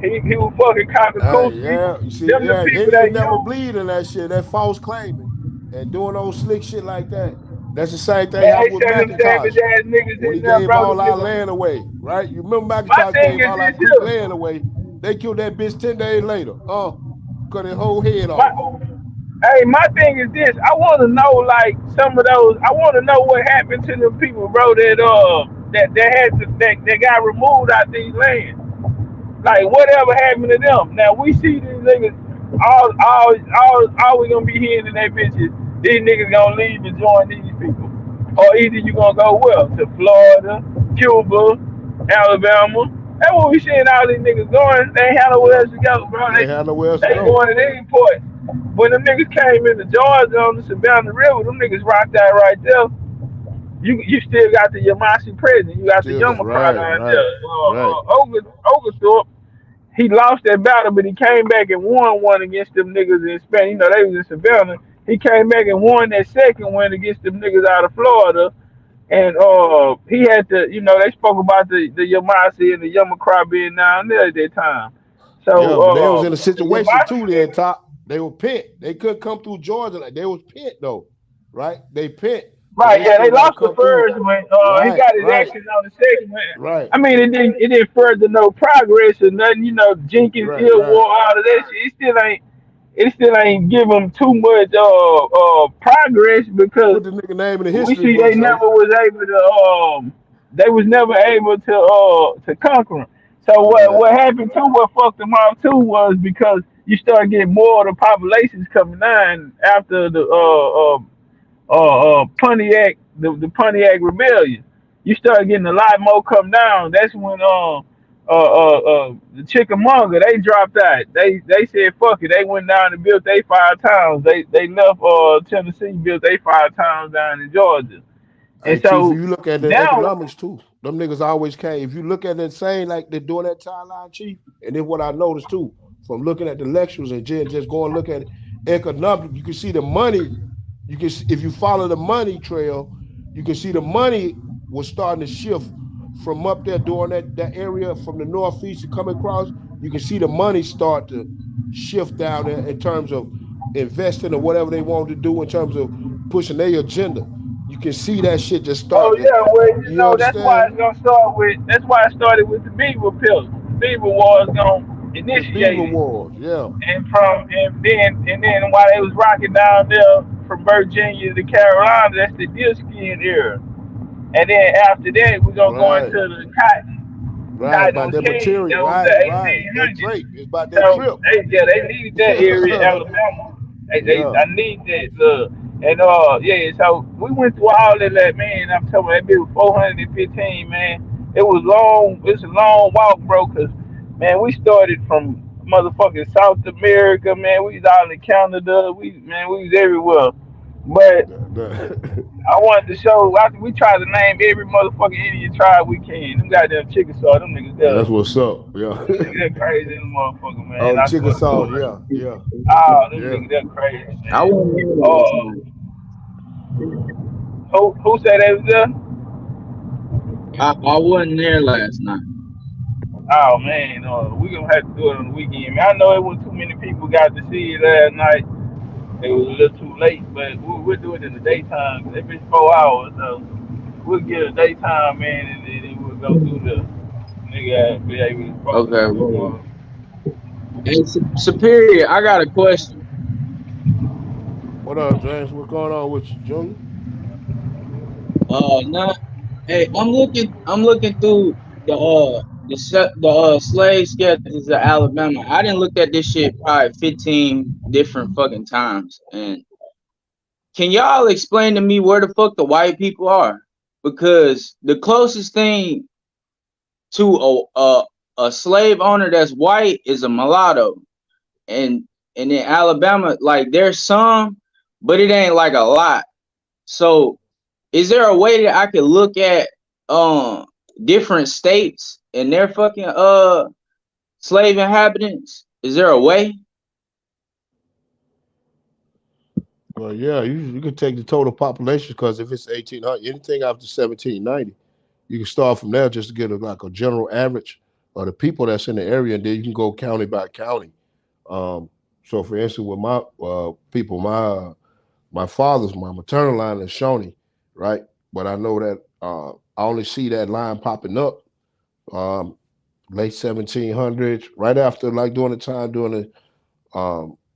He was fucking Kakakuchi. Yeah, you see, Them the yeah, they people didn't that never use. bleed in that shit, that false claiming and doing old slick shit like that. That's the same thing Man, they happened with send them savage McIntosh ass niggas when he in there, gave bro, to all give our them. land away, right? You remember My McIntosh thing gave is all our this Creek here. land away. They killed that bitch 10 days later. Cut his whole head My, off. hey, my thing is this. I want to know, like, some of those. I want to know what happened to the people, bro, that got removed out these lands. Like whatever happened to them. Now we see these niggas all we gonna be hearing in that bitch is these niggas gonna leave and join these people. Or either you gonna go well to Florida, Cuba, Alabama. That's what we seeing all these niggas going. They ain't had nowhere Yeah. else to go, bro. They had nowhere else to They go. going to any port. When them niggas came into Georgia on the Savannah River, them niggas rocked out right there. You still got the Yamasi prison. You got the Still, Yamacraw right, down right, right. there. Oglethorpe, he lost that battle, but he came back and won one against them niggas in Spain. You know, they was in Savannah. He came back and won that second one against them niggas out of Florida. And he had to, they spoke about the Yamasi and the Yamacraw being down there at that time. So Yeah, but they was in a the situation too Yamasi then, niggas, Top. They were pent. They couldn't come through Georgia. Like they was pent though, right? They pent. So right, they yeah, they still got to lost the come through. first one. He Right, got his right, action on the second one. right, I mean, it didn't further no progress or nothing. Jenkins right, ill right. war, all of that shit. It still ain't give them too much progress because Put the nigga name in the we history see they books though. never was able to they was never able to conquer them. So what Right. what happened too? What fucked them off too was because you start getting more of the populations coming in after the Pontiac, the Pontiac Rebellion. You start getting a lot more come down. That's when the Chickamauga they dropped out. They said fuck it. They went down and built they 5 towns. They left Tennessee, built they 5 towns down in Georgia. Hey, And Chief, if so you look at the now, economics too, them niggas always came. If you look at that same, like they're doing that timeline, Chief, and then what I noticed too, from looking at the lectures and just going look at economic, you can see the money. You can, if you follow the money trail, you can see the money was starting to shift from up there during that area from the northeast to come across. You can see the money start to shift down there in terms of investing or whatever they want to do in terms of pushing their agenda. You can see that shit just oh start to, yeah, well you that's why understand? it's gonna start with. That's why it started with the Beaver Pillars. The Beaver War is gonna The Beaver initiate it. Wars, yeah. And then while they was rocking down there from Virginia to Carolina, that's the deerskin era. And then after that, we're gonna go into Right, the cotton about was that king. material, That was right. the That 1800s. Drake is about that So drip. they needed that area, Alabama. Yeah. I need that. And yeah, so we went through all of that, man. I'm telling you, that bit was 415, man. It was long. It's a long walk, bro. Cause man, we started from motherfucking South America, man. We was all in Canada. We was everywhere. But I wanted to show. We tried to name every motherfucking Indian tribe we can. Them goddamn Chickasaw, them niggas That's there. what's up. Yeah. They're crazy, them motherfucker, man. Oh, the I swear to Chickasaw. God. Yeah. Yeah. Oh, them Yeah. niggas, they're crazy, I man. wasn't there last Oh, night. who said they was there? I wasn't there last night. Oh man, we gonna have to do it on the weekend. Man, I know it was too many people got to see it last night. It was a little too late, but we'll do it in the daytime. If it's 4 hours, so we'll get a daytime, man, and then we'll go through the nigga be able to focus Okay, on the well, war. hey, Superior, I got a question. What up, James? What's going on with you, Junior? Nah, hey, I'm looking through the slave schedules of Alabama. I didn't look at this shit probably 15 different fucking times. And can y'all explain to me where the fuck the white people are? Because the closest thing to a slave owner that's white is a mulatto, and in Alabama, like there's some, but it ain't like a lot. So is there a way that I could look at different states and their fucking slave inhabitants? Is there a way? Well, yeah, you can take the total population because if it's 1800, anything after 1790, you can start from there just to get like a general average of the people that's in the area, and then you can go county by county. So, for instance, with my people, my maternal line is Shawnee, right? But I know that I only see that line popping up um, late 1700s, right after like during the time during the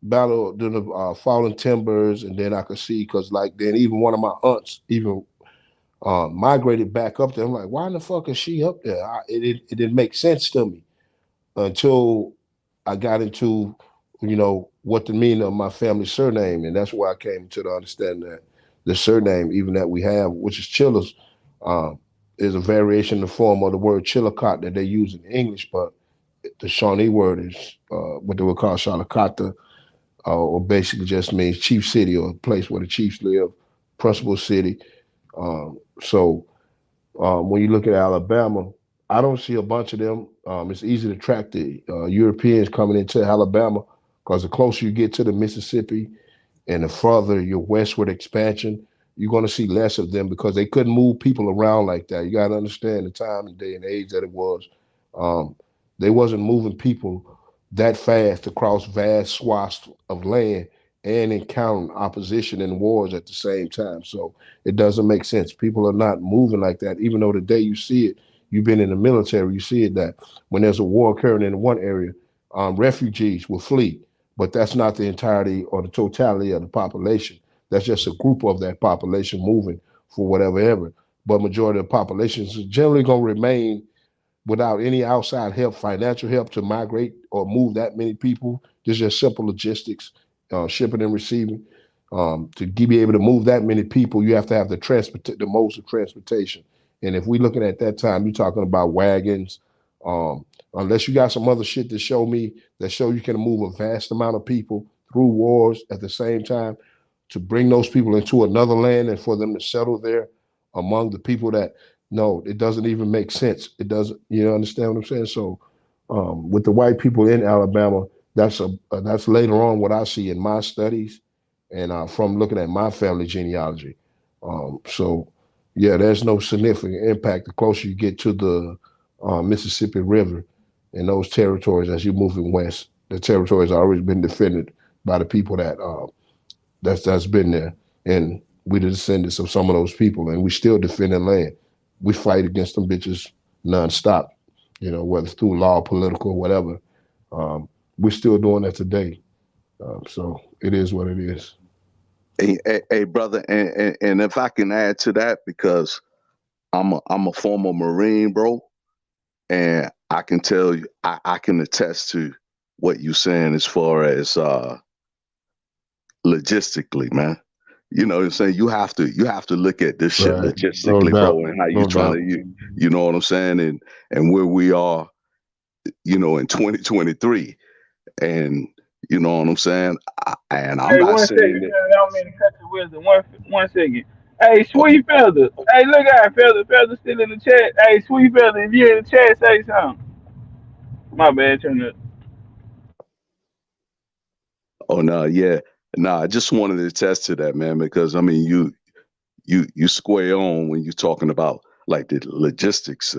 battle during the fallen timbers, and then I could see because like then even one of my aunts even migrated back up there. I'm like, why in the fuck is she up there? It didn't make sense to me until I got into, what the meaning of my family surname, and that's where I came to the understanding that the surname, even that we have, which is Chillers, is a variation in the form of the word Chillicothe that they use in English, but the Shawnee word is what they would call Shalikata, or basically just means chief city or a place where the chiefs live, principal city. So when you look at Alabama, I don't see a bunch of them. It's easy to track the Europeans coming into Alabama because the closer you get to the Mississippi and the further your westward expansion, you're going to see less of them because they couldn't move people around like that. You got to understand the time and day and age that it was. Um, they wasn't moving people that fast across vast swaths of land and encountering opposition and wars at the same time. So it doesn't make sense. People are not moving like that. Even though the day you see it, you've been in the military, you see it that when there's a war occurring in one area, refugees will flee, but that's not the entirety or the totality of the population. That's just a group of that population moving for whatever ever. But majority of the population is generally going to remain without any outside help, financial help to migrate or move that many people. There's just simple logistics, shipping and receiving. To be able to move that many people, you have to have the modes of transportation. And if we're looking at that time, you're talking about wagons. Unless you got some other shit to show me that show you can move a vast amount of people through wars at the same time to bring those people into another land and for them to settle there among the people that no, it doesn't even make sense. It doesn't. You understand what I'm saying? So, with the white people in Alabama, that's later on what I see in my studies, and from looking at my family genealogy. So, yeah, there's no significant impact the closer you get to the Mississippi River and those territories as you're moving west. The territories have already been defended by the people that's been there, and we the descendants of some of those people, and we still defending land. We fight against them bitches nonstop, whether it's through law, political, whatever. We're still doing that today. So it is what it is. Hey, brother, and if I can add to that, because I'm a former Marine, bro, and I can tell you, I can attest to what you're saying as far as logistically, man. You know what I'm saying? You have to look at this shit Right. No logistically, doubt. bro, and how you No trying doubt. to you know what I'm saying, and where we are, you know, in 2023, and you know what I'm saying. And I'm Hey, not 1 second, saying man. that. I don't mean to cut your wisdom. One second. Hey, Sweet Feather. Hey, look out, Feather. Feather still in the chat. Hey, Sweet Feather, if you're in the chat, say something. My bad, turn up. Oh no, yeah, no. I just wanted to attest to that, man, because I mean, you square on when you're talking about like the logistics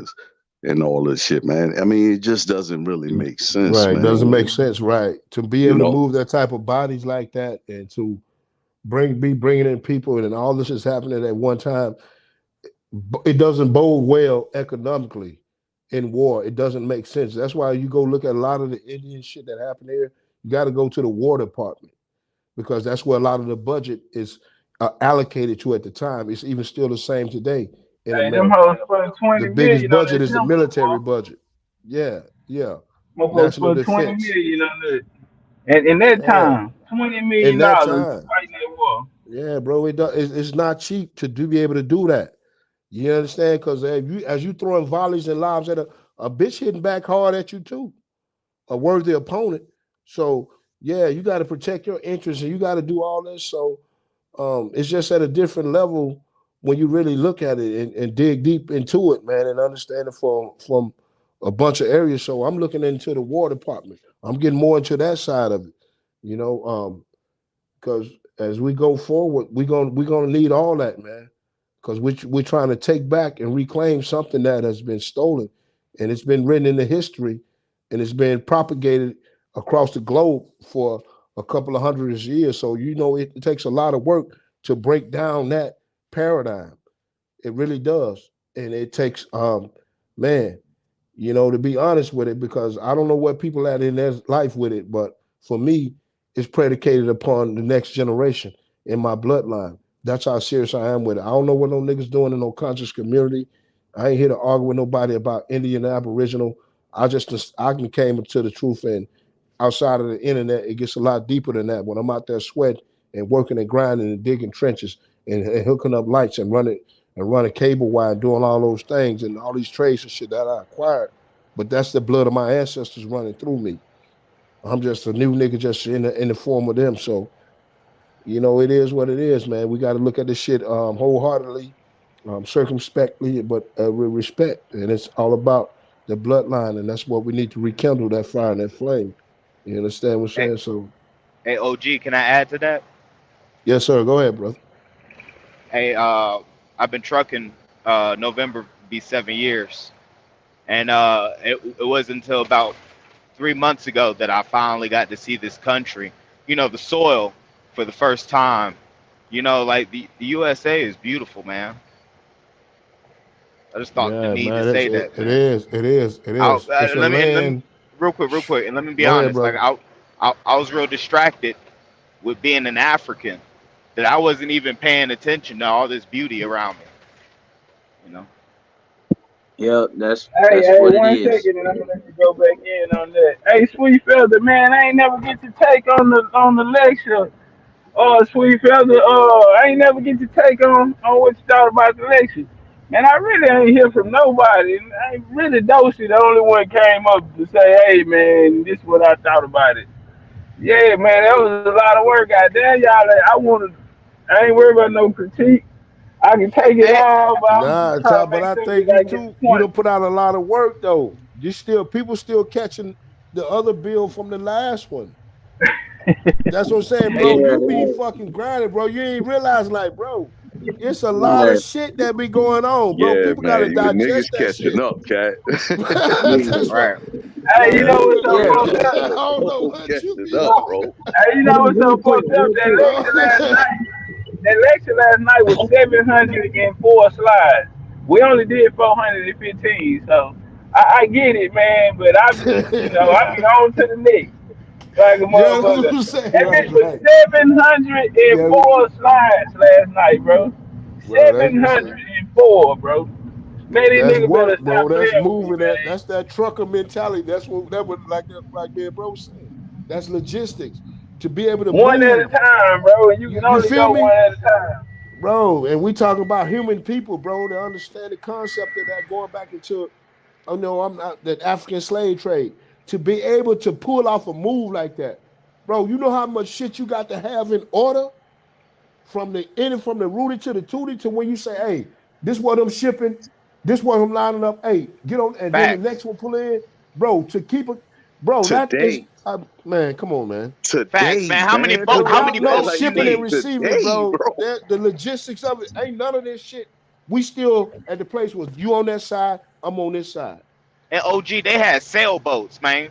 and all this shit, man. I mean, it just doesn't really make sense, Right. Doesn't make man. sense. Right. To be You able to know, move that type of bodies like that, and to be bringing in people, and all this is happening at one time. It doesn't bode well economically in war. It doesn't make sense. That's why you go look at a lot of the Indian shit that happened here. You got to go to the War Department, because that's where a lot of the budget is allocated to at the time. It's even still the same today in Hey, them America. hoes put The 20 biggest million on budget that is the temple, military boy. budget. Yeah, yeah. Motherfuckers National put 20 defense. million on that. And in that Yeah. time, $20 In million that time. fighting that war. Yeah, bro. It's not cheap to be able to do that. You understand? Because as you throwing volleys and lobs at a bitch hitting back hard at you too, a worthy opponent. So yeah, you got to protect your interests, and you got to do all this. So it's just at a different level when you really look at it and dig deep into it, man, and understand it from a bunch of areas. So I'm looking into the War Department. I'm getting more into that side of it, you know, because as we go forward, we're gonna need all that, man, because we're trying to take back and reclaim something that has been stolen, and it's been written into history, and it's been propagated across the globe for a couple of hundred years. So you know it takes a lot of work to break down that paradigm. It really does, and it takes man, you know, to be honest with it, because I don't know what people at in their life with it, but for me, it's predicated upon the next generation in my bloodline. That's how serious I am with it. I don't know what no niggas doing in no conscious community. I ain't here to argue with nobody about Indian and Aboriginal. I came to the truth, and outside of the internet, it gets a lot deeper than that. When I'm out there sweating and working and grinding and digging trenches and hooking up lights and running cable wire and doing all those things and all these trades and shit that I acquired. But that's the blood of my ancestors running through me. I'm just a new nigga just in the form of them. So, you know, it is what it is, man. We got to look at this shit wholeheartedly, circumspectly, but with respect. And it's all about the bloodline, and that's what we need to rekindle, that fire and that flame. You understand what I'm Hey, saying? So, hey, OG, can I add to that? yes, sir. Go ahead, brother. Hey, I've been trucking. November be 7 years, and it wasn't until about 3 months ago that I finally got to see this country. You know, the soil for the first time. You know, like the USA is beautiful, man. I just thought the Yeah, need to man. say It that, man. is. It is. It I, is. It's a let me land. real quick, and let me be Go ahead, honest. Like brother. I was real distracted with being an African that I wasn't even paying attention to all this beauty around me. You know. Yep, that's Hey, that's hey, what it 1 is. second, and I'm gonna let you go back in on that. Hey, Sweet Feather, man, I ain't never get to take on the lecture. Sweet Feather, I ain't never get to take on what you thought about the lecture. Man, I really ain't hear from nobody. I ain't really Dosey, the only one came up to say, hey, man, this is what I thought about it. Yeah, man, that was a lot of work. Goddamn, y'all, I ain't worried about no critique. I can take it Hey, all, but I'm Nah, just trying to But make I sure that think you I get the too. You point. don't put out a lot of work though. People still catching the other bill from the last one. That's what I'm saying, hey, bro. Yeah, You be fucking grinding, bro. You ain't realize, like, bro, it's a lot yeah, of shit that be going on, bro. yeah, People gotta man. The digest niggas that catching shit. up, cat. yeah. That's what, right. Hey, you like, know what's so Yeah. fucked I up? don't know what you Catching be up, on. bro. Hey, you know what's so fucked up? That lecture last Oh, night. That lecture last night was 704 slides. We only did 415, so I get it, man. But I be on to the next like a yeah, that's what motherfucker. I'm saying, That right? bitch was Like, yeah, 704 slides last night, bro. bro. That's 704, bro. Man, these That's niggas better work, bro. stop That's playing with me, moving. man. That's that trucker mentality. That's what that would like me and bro saying. That's logistics. to be able to One at a move. time, bro, and you can You only feel go me? one at a time. Bro, and we talking about human people, bro, to understand the concept of that going back into, oh no, I'm not that African slave trade. To be able to pull off a move like that, bro, you know how much shit you got to have in order from the rooty to the tootie to when you say, hey, this what I'm shipping, this what I'm lining up, hey, get on, and then the Facts. next one pull in, bro, to keep it, bro, that is, Today, man, come on, man. Facts, today, man. man. How Without many no That's boats how you you shipping and need? receiving, today, bro, bro. the logistics of it ain't none of this shit. We still at the place where you on that side, I'm on this side. And OG, they had sailboats, man.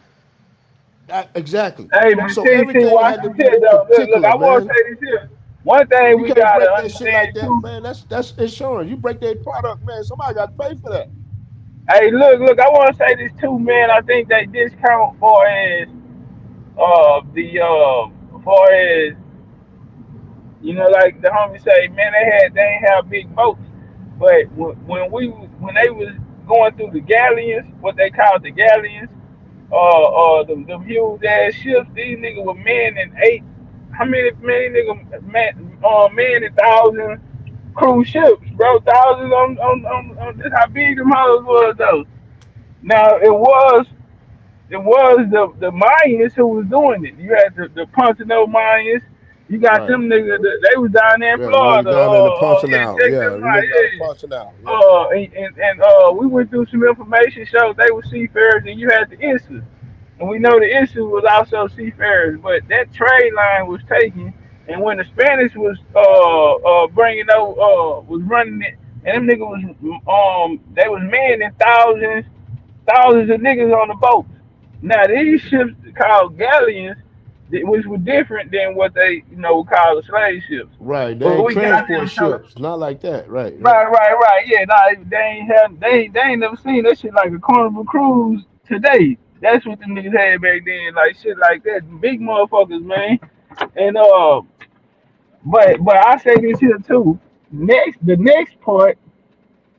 Exactly. Hey, but So see, everything watch had to this be here, though. Look, particular, I want to man. say this here. One thing You we can't gotta break that shit understand like that, too. man. That's insurance. You break their product, man. Somebody got to pay for that. Hey, look, I want to say this too, man. I think they discount for as for as like the homie say, man, they ain't have big boats, but when they was going through the galleons, what they called the galleons, them huge ass ships, these niggas were men and eight. How many niggas man and thousand cruise ships, bro? Thousands on this how big them hoes was though. Now it was the Mayans who was doing it. You had the Pontano Mayans. You got Right. them niggas. They was down there in Yeah, when they was Florida. down in the punching Yeah, out. check Yeah, them them out. niggas out of Yeah. punching out. Yeah. We went through some information showed they were seafarers, and you had the Issa, and we know the Issa was also seafarers. But that trade line was taken, and when the Spanish was bringing over was running it, and them niggas was they was manning thousands of niggas on the boats. Now these ships called galleons, which were different than what they would call the slave ships. Right. They But ain't we got transport them coming. ships. Not like that. Right, right. Right. Yeah, nah, they ain't never seen that shit like a Carnival cruise today. That's what them niggas had back then, like shit like that. Big motherfuckers, man. And but I say this here too. The next part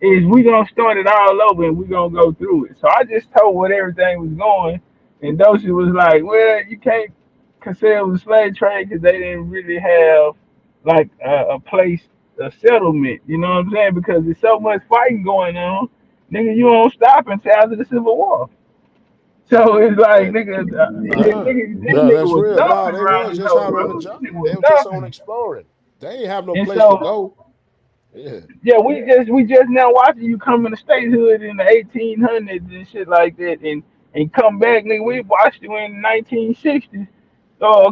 is we gonna start it all over and we gonna go through it. So I just told what everything was going, and Doshi was like, "Well, you can't consider it was slave trade because they didn't really have like a place, a settlement. You know what I'm saying? Because there's so much fighting going on, nigga. You don't stop until after the Civil War. So it's like, Right. nigga, Uh-huh. this No, nigga that's was real. No, dumping they around was this just hoe, out on the bro. This jump. nigga They was was just on dumping. exploring. They ain't have no And place to so go. Yeah. yeah, we just now watching you come in the statehood in the 1800s and shit like that, and come back, nigga. We watched you in the 1960s,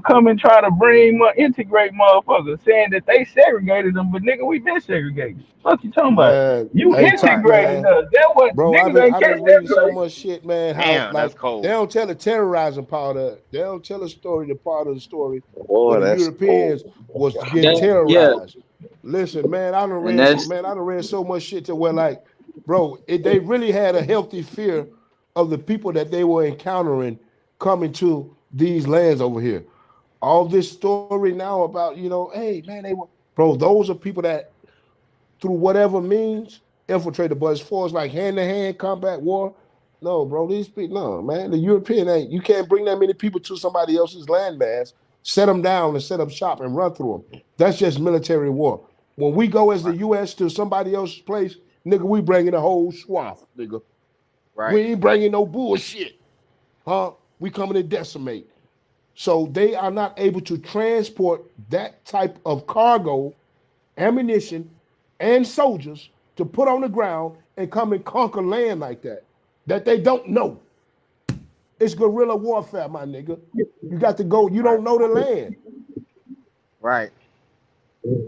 come and try to integrate motherfuckers, saying that they segregated them, but nigga, we been segregated. Fuck you talking about? Man, You hey, top integrated man. us. That what Bro, I've niggas been ain't I've catch been that reading so play. much shit, man. How Damn, that's like they cold. don't tell the terrorizing part of it. They don't tell the story, the part of the story where Boy, the that's cold. Europeans was getting That, yeah, terrorized. Listen, man, and that's I done read so much shit to where like, bro, they really had a healthy fear of the people that they were encountering coming to these lands over here. All this story now about, hey man, they were, bro, those are people that through whatever means infiltrated. But as far as like hand to hand combat war, no, bro, these people, no, man, the European ain't. You can't bring that many people to somebody else's landmass, set them down and set up shop and run through them. That's just military war. When we go as the Right. U.S. to somebody else's place, nigga, we bringing a whole swath, nigga. We Right. ain't bringing no bullshit, huh? We coming to decimate. So they are not able to transport that type of cargo, ammunition, and soldiers to put on the ground and come and conquer land like that. That they don't know. It's guerrilla warfare, my nigga. You got to go, you Right. don't know the land. Right.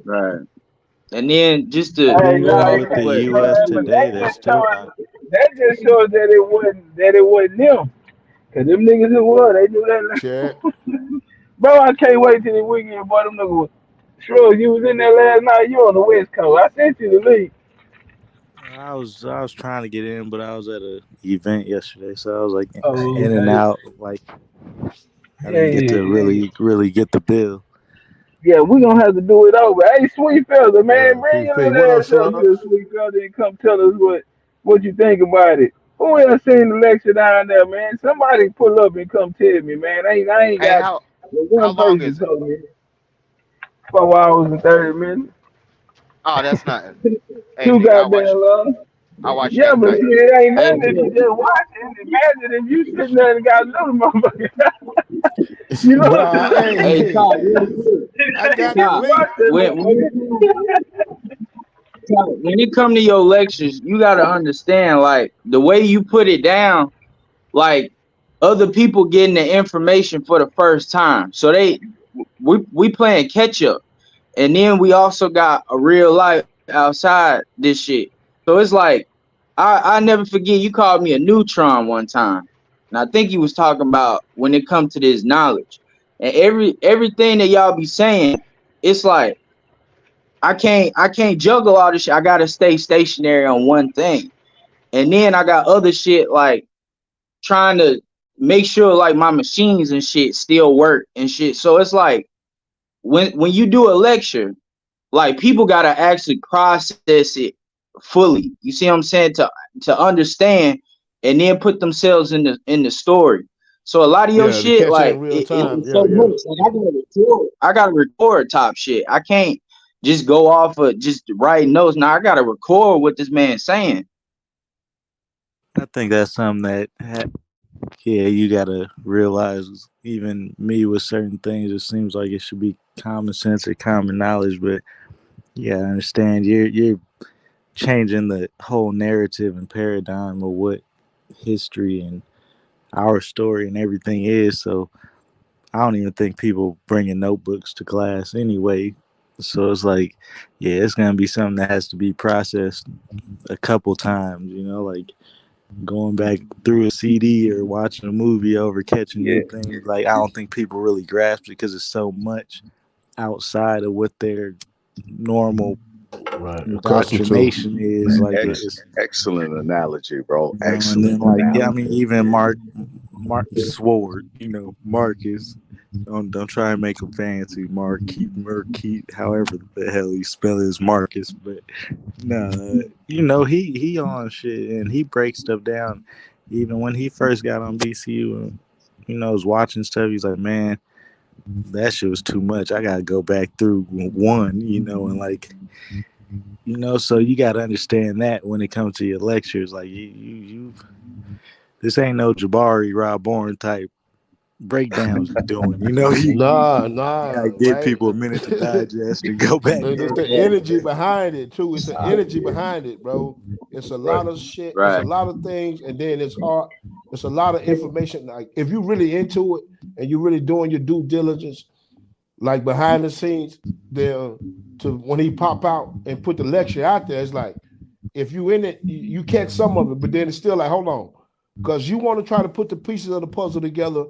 right. And then just to Hey, Even nah, with the what U.S. but today, that that's just still shows not. that it wasn't them. Cause them niggas who were, they knew that. Chad. Bro, I can't wait till the weekend, boy. Them niggas was. Sure, you was in there last night. You on the West Coast. I sent you the link. I was trying to get in, but I was at a event yesterday, so I was like Oh, in and okay. out. Like I Yeah, didn't get yeah, to yeah. really get the bill. Yeah, we gonna have to do it over. Hey, sweet fella, man, Yeah, bring peace, your peace. little What up, ass up Slug? here, sweet fella, and come tell us what you think about it. Who else seen the lecture down there, man? Somebody pull up and come tell me, man. I ain't Hey, got how How One long person is it? told me 4 hours and 30 minutes. Oh, that's not. Hey, Too nigga, goddamn long. I watch Yeah, that but night. shit, it ain't Hey, nothing if you just watch it. Imagine if you sitting there and got another motherfucker. You know But what I'm hey, hey, Todd, real quick. I got the Todd, link. Watch that when it come to your lectures, you gotta understand, like the way you put it down, like other people getting the information for the first time. So we playing catch up, and then we also got a real life outside this shit. So it's like I never forget you called me a neutron one time, and I think you was talking about when it comes to this knowledge and everything that y'all be saying. It's like I can't juggle all this shit. I gotta stay stationary on one thing. And then I got other shit like trying to make sure like my machines and shit still work and shit. So it's like when you do a lecture, like people gotta actually process it fully. You see what I'm saying? To understand and then put themselves in the story. So a lot of your Yeah, to shit, catch that in like real time. it's Yeah, so yeah. much. Like I gotta record top shit. I can't just go off of just writing notes. Now I gotta record what this man's saying. I think that's something that, yeah, you gotta realize. Even me with certain things, it seems like it should be common sense or common knowledge, but yeah, I understand you're changing the whole narrative and paradigm of what history and our story and everything is. So I don't even think people bringing notebooks to class anyway. So it's like, yeah, it's gonna be something that has to be processed a couple times. Like going back through a CD or watching a movie over, catching Yeah, new things. Like I don't think people really grasp it because it's so much outside of what their normal Right. Accustomed to. indoctrination is. Like it's excellent analogy, bro. and then Excellent like yeah, I analogy. mean even Mark Sword, Marcus. Don't try and make him fancy, Marquis, however the hell he spell his Marcus, but no, he on shit and he breaks stuff down. Even when he first got on BCU and was watching stuff, he's like, man, that shit was too much. I gotta go back through one, and like so you gotta understand that when it comes to your lectures, like you this ain't no Jabari Rob Bourne type breakdowns you're doing. Nah, You gotta nah, give right? people a minute to digest and go back It's through. the energy behind it too. It's the energy behind it, bro. It's a lot of shit. It's a Right. lot of things, and then it's hard. It's a lot of information. Like if you really into it and you really doing your due diligence, like behind the scenes, there to when he pop out and put the lecture out there, it's like if you in it, you catch some of it, but then it's still like, hold on, because you want to try to put the pieces of the puzzle together.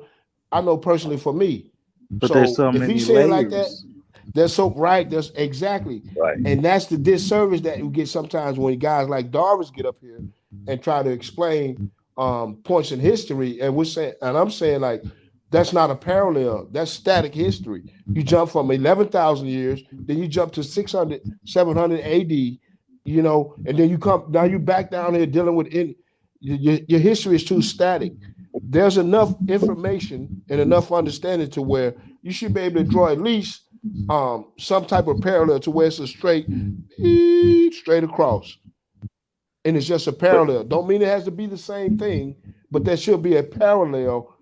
I know personally for me. But there's So so if many he's saying like that, layers. that's so right. That's exactly, Right. and that's the disservice that you get sometimes when guys like Darvis get up here and try to explain points in history, and I'm saying like that's not a parallel. That's static history. You jump from 11,000 years, then you jump to 600, 700 AD, and then you come now you back down here dealing with your history is too static. There's enough information and enough understanding to where you should be able to draw at least some type of parallel to where it's a straight across, and it's just a But parallel. Don't mean it has to be the same thing, but there should be a parallel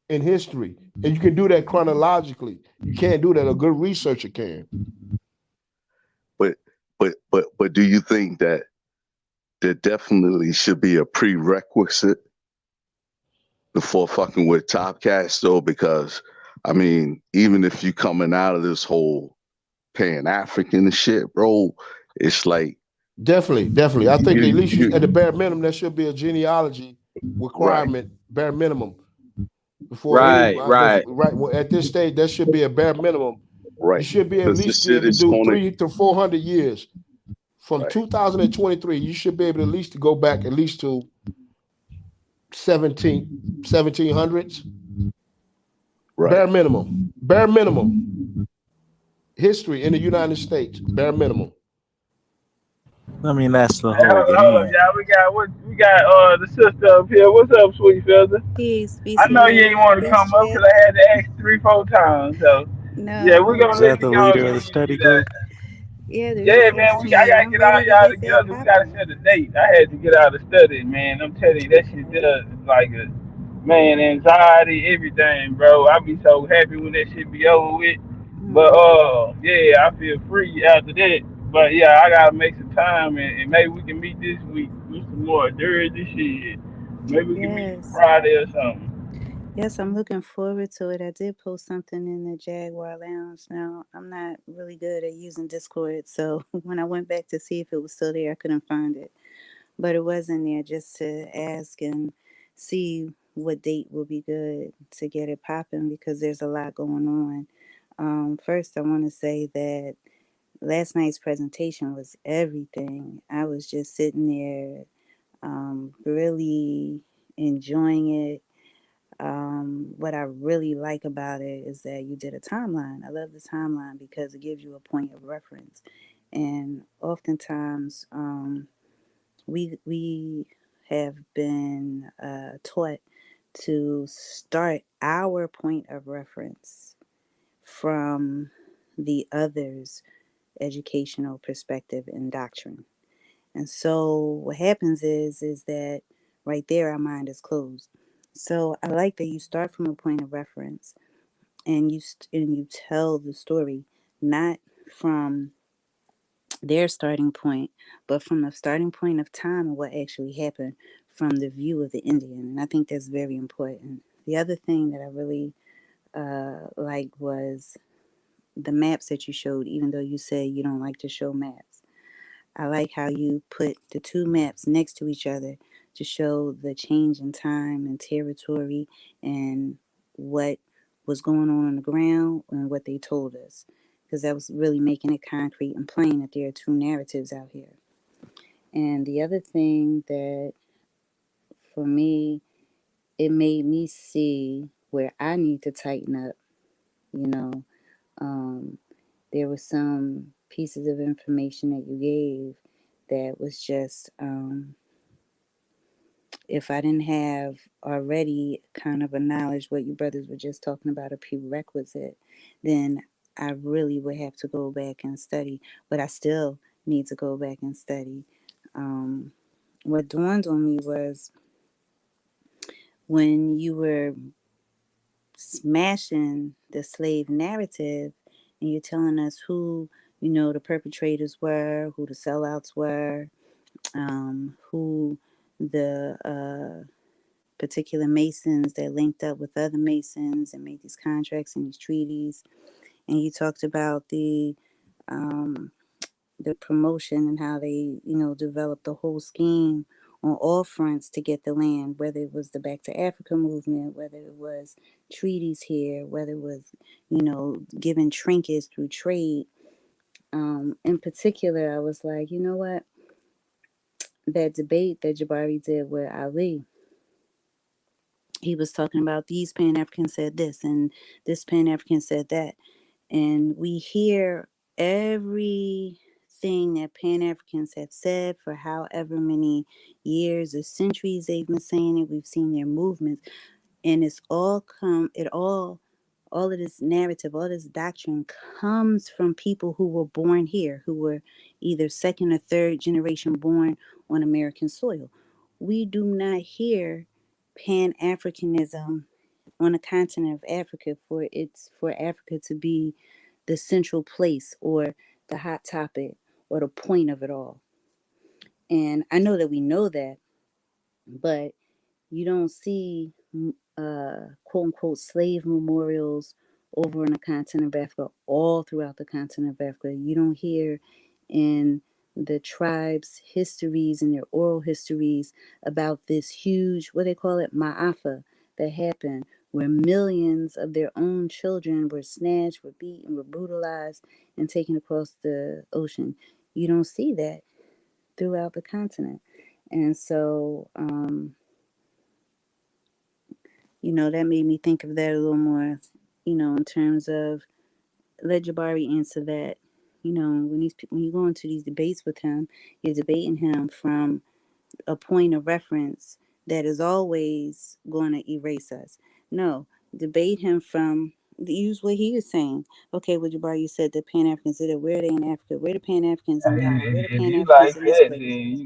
in history, and you can do that chronologically. You can't do that. A good researcher can. but but do you think that there definitely should be a prerequisite before fucking with Top Cats though? Because I mean, even if you coming out of this whole Pan African shit, bro, it's like Definitely. I think at least you at the bare minimum there should be a genealogy right, requirement, bare minimum, before any Right, right. right at this stage there should be a bare minimum. You right. should be at Because the least be shit able to is do gonna 300 to 400 years from right, 2023. You should be able to at least to go back at least to 1700s. right. Bare minimum. Bare minimum. History in the United States. Bare minimum. I mean, that's the Hey, whole hold up, game. y'all. We got the sister up here. What's up, sweet feather? Peace, I peace and know you ain't love. want to Peace, come up Jack. because I had to ask 3, 4 times. So yeah, we're No, gonna Is let that you the go leader and of the give you study that. group? yeah, the Yeah, research man. I team. gotta I'm get all ready to y'all get that together. We gotta popping. set a date. I had to get out of study, man. I'm telling you, that shit Okay. does like a man anxiety, everything, bro. I be so happy when that shit be over with. But Hmm. yeah, I feel free after that. But yeah, I gotta make some time and maybe we can meet this week with some more dirty shit. Maybe we can meet Yes. Friday or something. Yes, I'm looking forward to it. I did post something in the Jaguar Lounge. Now, I'm not really good at using Discord, so when I went back to see if it was still there, I couldn't find it. But it was in there just to ask and see what date will be good to get it popping because there's a lot going on. First, I want to say that last night's presentation was everything. I was just sitting there, really enjoying it. What I really like about it is that you did a timeline. I love the timeline because it gives you a point of reference. And oftentimes, we have been taught to start our point of reference from the other's educational perspective and doctrine. And so what happens is that right there our mind is closed. So I like that you start from a point of reference and you tell the story not from their starting point, but from the starting point of time and what actually happened from the view of the Indian. And I think that's very important. The other thing that I really liked was the maps that you showed, even though you say you don't like to show maps. I like how you put the two maps next to each other to show the change in time and territory and what was going on the ground and what they told us. Because that was really making it concrete and plain that there are two narratives out here. And the other thing that for me, it made me see where I need to tighten up, you know. Um, there were some pieces of information that you gave that was just if I didn't have already kind of a knowledge what you brothers were just talking about, a prerequisite, then I really would have to go back and study. But I still need to go back and study. Um, what dawned on me was when you were smashing the slave narrative and you're telling us who, the perpetrators were, who the sellouts were, who the particular Masons that linked up with other Masons and made these contracts and these treaties. And you talked about um, the promotion and how they, developed the whole scheme on all fronts to get the land, whether it was the Back to Africa movement, whether it was treaties here, whether it was, giving trinkets through trade. In particular, I was like, you know what? That debate that Jabari did with Ali, he was talking about these Pan Africans said this and this Pan African said that. And we hear everything that Pan Africans have said for however many years or centuries they've been saying it. We've seen their movements. And all of this narrative, all this doctrine comes from people who were born here, who were either second or third generation born on American soil. We do not hear Pan Africanism on the continent of Africa for Africa to be the central place or the hot topic or the point of it all. And I know that we know that, but you don't see quote unquote slave memorials over on the continent of Africa, all throughout the continent of Africa. You don't hear in the tribes' histories and their oral histories about this huge, what they call it, ma'afa, that happened where millions of their own children were snatched, were beaten, were brutalized, and taken across the ocean. You don't see that throughout the continent. And so, that made me think of that a little more, in terms of let Jabari answer that, You know, when you go into these debates with him, you're debating him from a point of reference that is always going to erase us. No, debate him from use what he was saying. Okay, well, Jabbar, you said the Pan Africans did it. Where are they in Africa? Where the Pan Africans in Ghana? Where the If Pan you Africans like in this that, then place?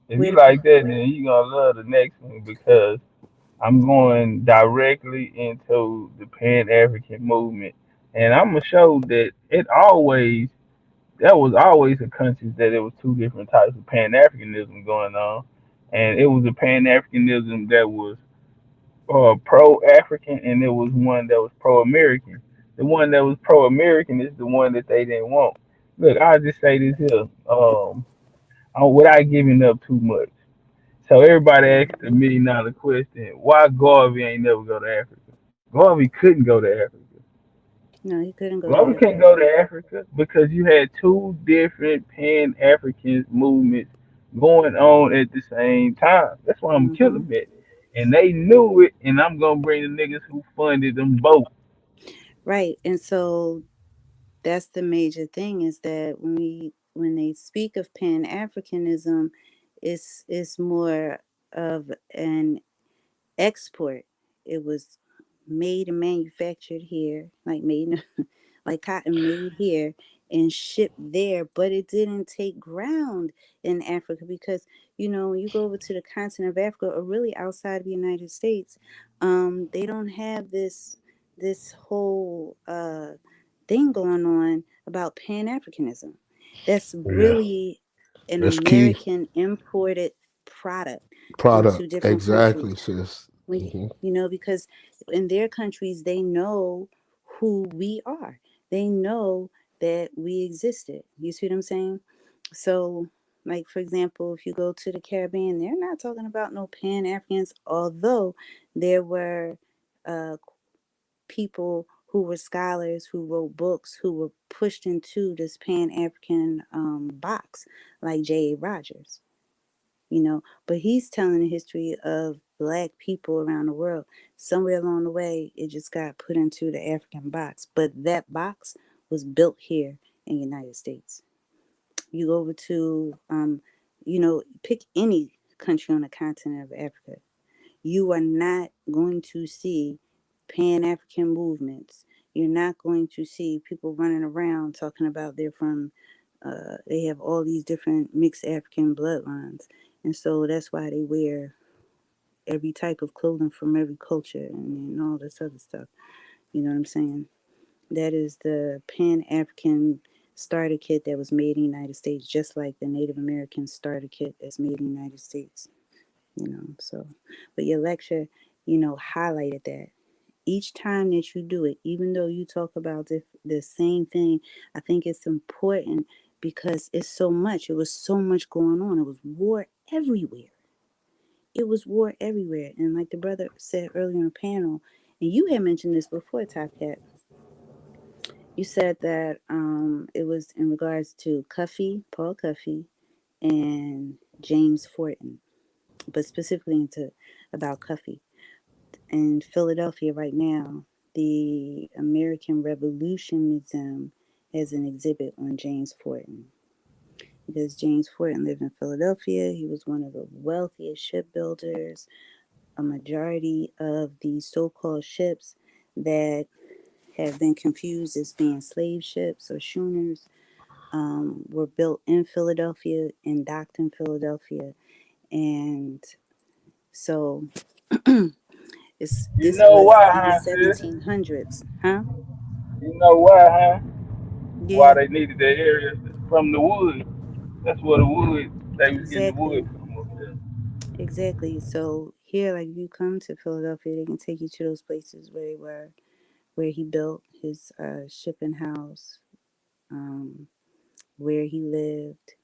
if Where you the like that, then you gonna love the next one because I'm going directly into the Pan African movement, and I'm gonna show that that was always a country that there was two different types of Pan Africanism going on, and it was a Pan Africanism that was pro African, and there was one that was pro American. The one that was pro American is the one that they didn't want. Look, I'll just say this here, without giving up too much. So everybody asked the $1 million question: why Garvey ain't never go to Africa? Garvey couldn't go to Africa. No, he couldn't go to Garvey couldn't Africa. go to Africa because you had two different Pan African movements going on at the same time. That's why I'm Hmm. killing it. And they knew it, and I'm gonna bring the niggas who funded them both. Right, and so that's the major thing is that when they speak of Pan Africanism, it's more of an export. It was made and manufactured here, like made like cotton made here and shipped there, but it didn't take ground in Africa because when you go over to the continent of Africa or really outside of the United States, they don't have this whole thing going on about Pan Africanism. That's Yeah, really an that's key. American imported product into Product. different countries. Exactly, sis. Hmm. Because in their countries they know who we are. They know that we existed. You see what I'm saying? So, like for example, if you go to the Caribbean, they're not talking about no Pan Africans, although there were uh, people who were scholars who wrote books who were pushed into this Pan African box, like J.A. Rogers. But he's telling the history of black people around the world. Somewhere along the way, it just got put into the African box, but that box was built here in the United States. You go over to pick any country on the continent of Africa, you are not going to see Pan-African movements. You're not going to see people running around talking about they have all these different mixed African bloodlines. And so that's why they wear every type of clothing from every culture and all this other stuff. You know what I'm saying? That is the Pan African starter kit that was made in the United States, just like the Native American starter kit that's made in the United States. So, but your lecture, highlighted that. Each time that you do it, even though you talk about the same thing, I think it's important because it's so much. It was so much going on. It was war everywhere. It was war everywhere. And like the brother said earlier on the panel, and you had mentioned this before, Top Cat, you said that it was in regards to Cuffy, Paul Cuffy, and James Fortin, but specifically into about Cuffy. In Philadelphia right now, the American Revolution Museum has an exhibit on James Fortin. Because James Fortin lived in Philadelphia, he was one of the wealthiest shipbuilders. A majority of these so-called ships that have been confused as being slave ships or schooners were built in Philadelphia and docked in Philadelphia. And so You this know was why, the huh, sis? 1700s, huh? You know why, huh? Why Yeah, they needed that area from the wood. That's where the wood, they was getting the wood exactly. from up there. Exactly. So here, like if you come to Philadelphia, they can take you to those places where they were, where he built his shipping house, um, where he lived,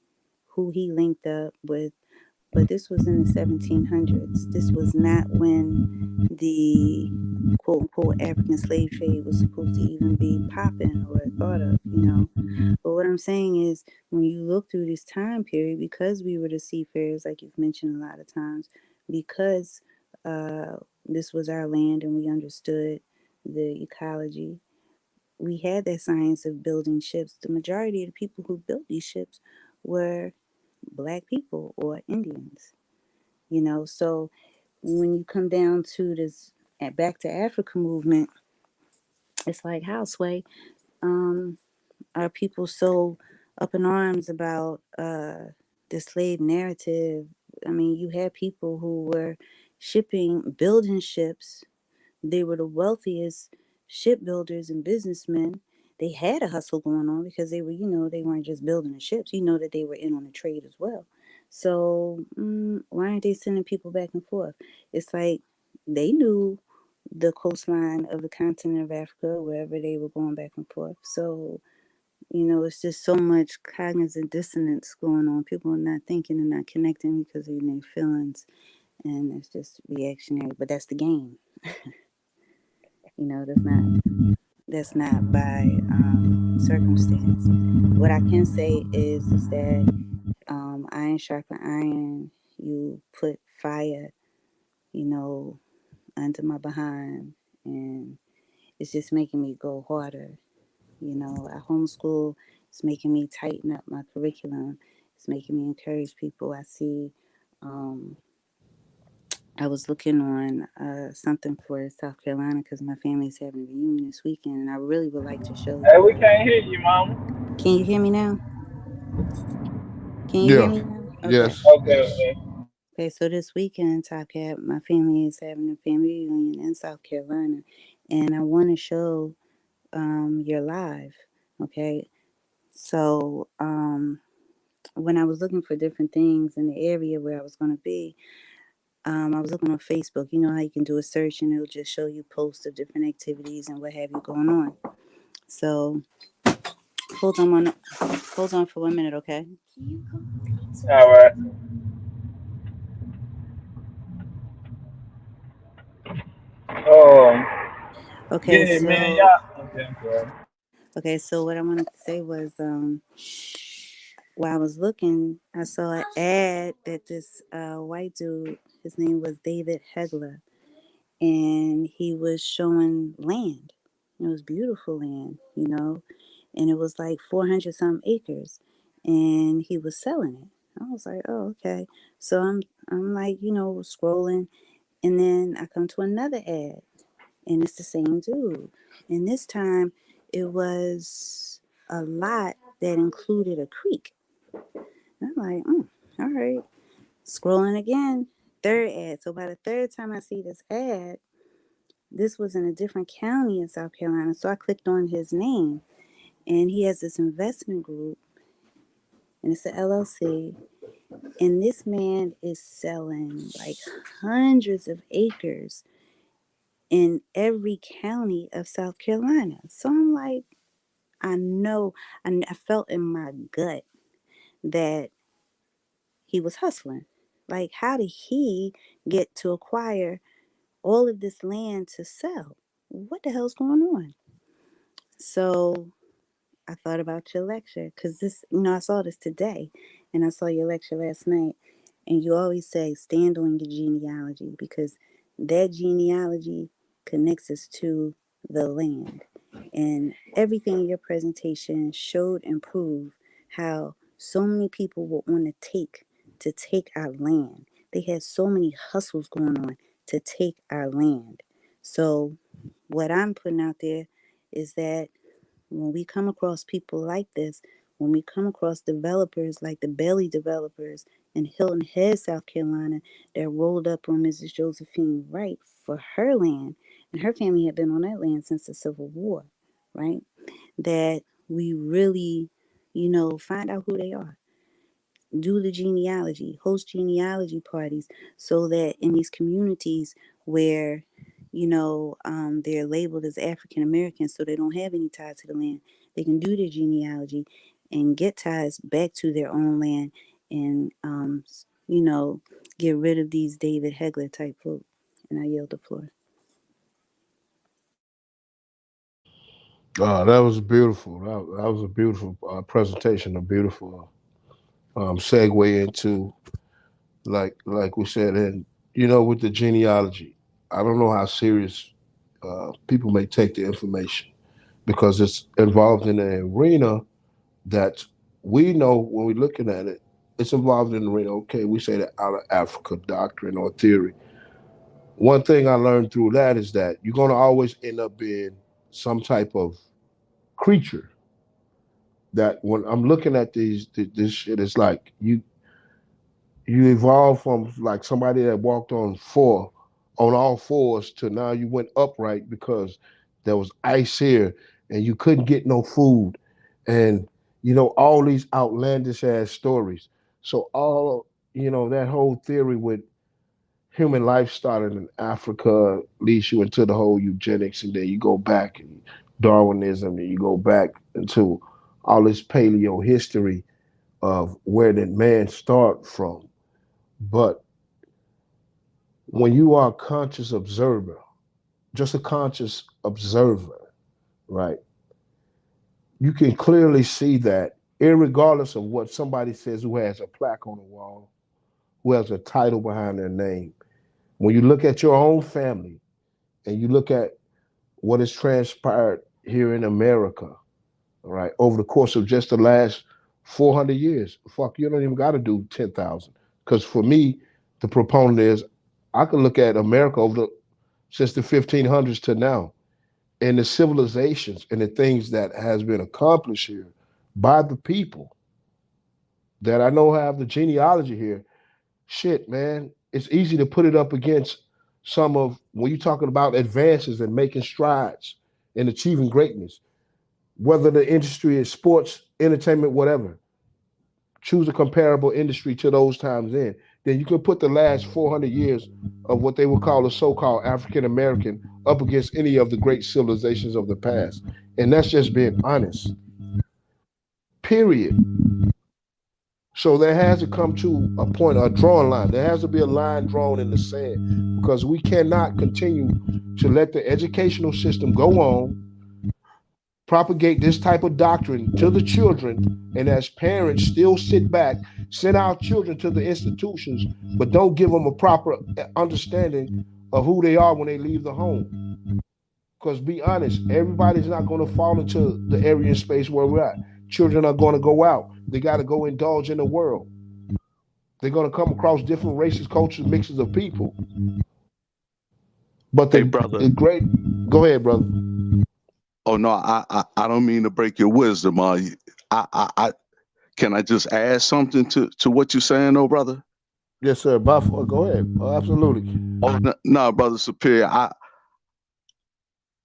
who he linked up with. But this was in the 1700s. This was not when the quote unquote African slave trade was supposed to even be popping or thought of. But what I'm saying is, when you look through this time period, because we were the seafarers, like you've mentioned a lot of times, because this was our land and we understood the ecology, we had that science of building ships. The majority of the people who built these ships were black people or Indians, you know. So when you come down to this back to Africa movement, it's like, how, Sway, are people so up in arms about the slave narrative? I mean, you had people who were building ships. They were the wealthiest shipbuilders and businessmen. They had a hustle going on because they were, they weren't just building the ships. You know that they were in on the trade as well. So why aren't they sending people back and forth? It's like they knew the coastline of the continent of Africa, wherever they were going back and forth. So, it's just so much cognitive dissonance going on. People are not thinking and not connecting because of their feelings, and it's just reactionary. But that's the game. That's not by circumstance. What I can say is that iron sharpen iron. You put fire, you know, under my behind, and it's just making me go harder. I homeschool. It's making me tighten up my curriculum. It's making me encourage people. I see. Um, I was looking on something for South Carolina because my family's having a reunion this weekend, and I really would like to show Hey, you. we can't hear you, mama. Can you hear me now? Can you hear Yeah. me now? Okay. Yes. Okay, Yes. okay. Okay, so this weekend, Top Cat, my family is having a family reunion in South Carolina, and I want to show your live. Okay, so when I was looking for different things in the area where I was going to be, I was looking on Facebook. You know how you can do a search and it'll just show you posts of different activities and what have you going on. So hold on for 1 minute, okay? All right. Um, Okay, yeah, man, so y'all. Okay, I'm sorry. so what I wanted to say was while I was looking, I saw an ad that this white dude, his name was David Hegler, and he was showing land. It was beautiful land, and it was like 400 some acres, and he was selling it. I was like, oh, okay. So I'm like, scrolling, and then I come to another ad, and it's the same dude, and this time it was a lot that included a creek. And I'm like, all right. Scrolling again, third ad. So by the third time I see this ad, this was in a different county in South Carolina. So I clicked on his name, and he has this investment group, and it's an LLC. And this man is selling like hundreds of acres in every county of South Carolina. So I'm like, I know, I felt in my gut that he was hustling. Like, how did he get to acquire all of this land to sell? What the hell's going on? So I thought about your lecture because this, I saw this today and I saw your lecture last night. And you always say, stand on your genealogy because that genealogy connects us to the land. And everything in your presentation showed and proved how so many people were on the take to take our land. They had so many hustles going on to take our land. So, what I'm putting out there is that when we come across people like this, when we come across developers like the Bailey developers in Hilton Head, South Carolina, that rolled up on Mrs. Josephine Wright for her land, and her family had been on that land since the Civil War, right? That we really, find out who they are, do the genealogy, host genealogy parties, so that in these communities where they're labeled as African Americans, so they don't have any ties to the land, they can do their genealogy and get ties back to their own land, and you know get rid of these David Hegler type folk. And I yield the floor. That was beautiful. That was a beautiful presentation, a beautiful segue into like we said, and with the genealogy, I don't know how serious people may take the information because it's involved in an arena that we know when we're looking at it, it's involved in the arena. Okay, we say the out of Africa doctrine or theory. One thing I learned through that is that you're going to always end up being some type of creature. That when I'm looking at this shit, it's like you evolve from like somebody that walked on all fours to now you went upright because there was ice here and you couldn't get no food, and all these outlandish ass stories. So all that whole theory with human life started in Africa leads you into the whole eugenics, and then you go back and Darwinism, and you go back into all this paleo history of where did man start from. But when you are a conscious observer, just a conscious observer, right, you can clearly see that irregardless of what somebody says who has a plaque on the wall, who has a title behind their name, when you look at your own family and you look at what has transpired here in America, right, over the course of just the last 400 years, fuck, you don't even got to do 10,000. Because for me, the proponent is I can look at America since the 1500s to now, and the civilizations and the things that has been accomplished here by the people that I know have the genealogy here. Shit, man, it's easy to put it up against some of when you're talking about advances and making strides and achieving greatness, whether the industry is sports, entertainment, whatever. Choose a comparable industry to those times then you can put the last 400 years of what they would call a so-called African American up against any of the great civilizations of the past. And that's just being honest. Period. So there has to come to a point, a drawing line. There has to be a line drawn in the sand because we cannot continue to let the educational system go on, propagate this type of doctrine to the children, and as parents still sit back, send our children to the institutions, but don't give them a proper understanding of who they are when they leave the home. Because be honest, everybody's not going to fall into the area and space where we're at. Children are going to go out. They got to go indulge in the world. They're going to come across different races, cultures, mixes of people. But hey, brother, the great, go ahead, brother. Oh no, I don't mean to break your wisdom. I can I just add something to what you're saying, though, brother? Yes, sir. Buffalo, go ahead. Oh, absolutely. Oh no, brother Superior. I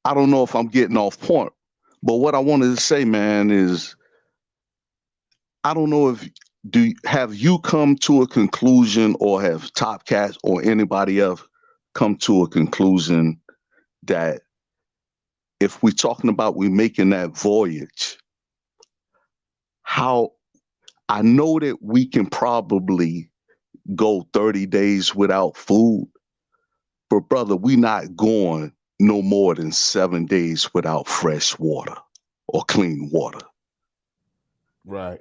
don't know if I'm getting off point, but what I wanted to say, man, is I don't know if have you come to a conclusion, or have Top Cats or anybody else come to a conclusion that if we're talking about we making that voyage, how I know that we can probably go 30 days without food, but brother, we not going no more than 7 days without fresh water or clean water. Right.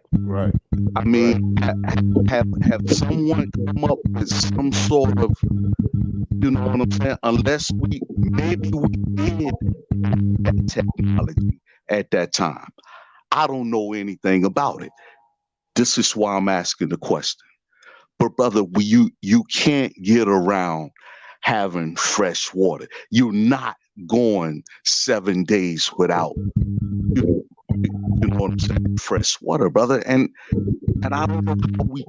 I mean, have someone come up with some sort of, you know what I'm saying? Unless maybe we did that technology at that time. I don't know anything about it. This is why I'm asking the question. But brother, you can't get around having fresh water. You're not going 7 days without, you know what I'm saying, fresh water, brother. And I don't know how you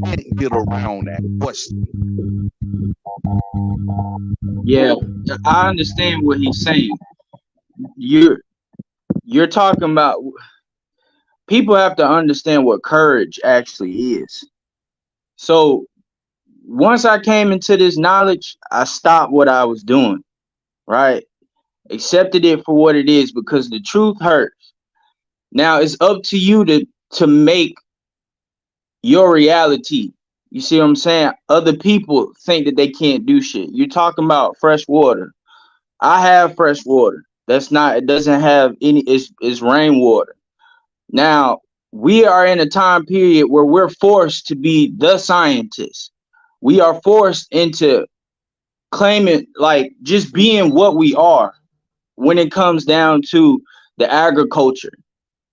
can't get around that question. Yeah, I understand what he's saying. You're talking about, people have to understand what courage actually is. So once I came into this knowledge, I stopped what I was doing, right? Accepted it for what it is, because the truth hurts. Now it's up to you to make your reality. You see what I'm saying? Other people think that they can't do shit. You're talking about fresh water. I have fresh water. It doesn't have any, it's rainwater. Now, we are in a time period where we're forced to be the scientists. We are forced into claiming, like, just being what we are. when it comes down to the agriculture.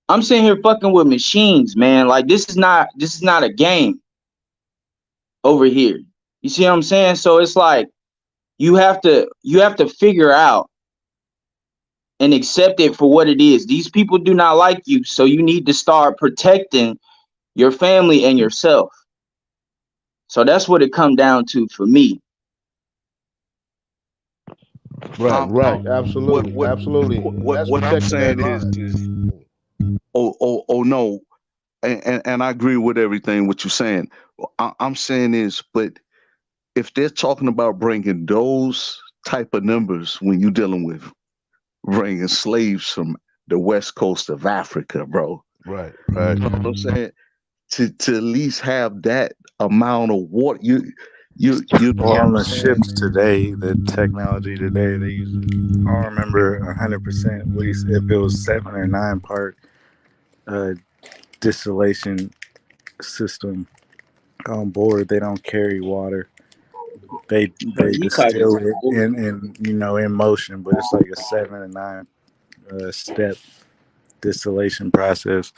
I'm sitting here fucking with machines, man. Like this is not a game over here. You see what I'm saying? So it's like you have to figure out and accept it for what it is. These people do not like you, so you need to start protecting your family and yourself. So that's what it come down to for me. Right. Absolutely. Absolutely. That's What I'm protecting that saying line. is oh no, and I agree with everything what you're saying. I'm saying is, but if they're talking about bringing those type of numbers when you're dealing with bringing slaves from the west coast of Africa, bro, Right. you know what I'm saying? To at least have that amount of water, you Well, know what on I'm the saying? ships today, the technology today, they use, I don't remember 100% if it was 7 or 9 part uh, distillation system on board. They don't carry water. They He talking distill it about in motion, but it's like a 7 or 9 step distillation process.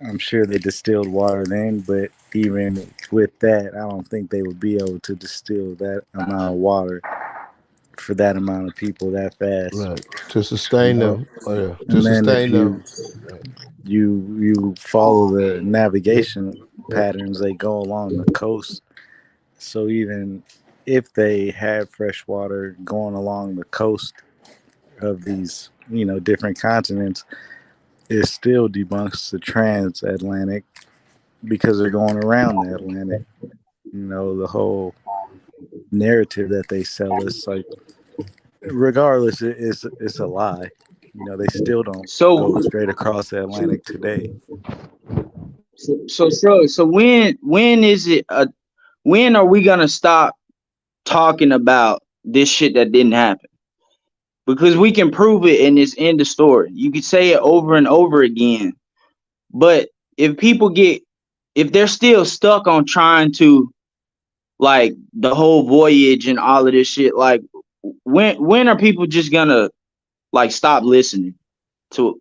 I'm sure they distilled water then, but even with that, I don't think they would be able to distill that amount of water for that amount of people that fast. Right. To You sustain know? them. Oh yeah. To And then if sustain them. Right. you follow the navigation Yep. patterns, they go along the coast. So even if they have fresh water going along the coast of these, different continents, it still debunks the transatlantic because they're going around the Atlantic. The whole narrative that they sell us, like, regardless, it's a lie. They still don't go so straight across the Atlantic today. so when is it when are we gonna stop talking about this shit that didn't happen? Because we can prove it and it's end the story. You can say it over and over again. But if people if they're still stuck on trying to, like, the whole voyage and all of this shit, like, when are people just gonna, like, stop listening to it?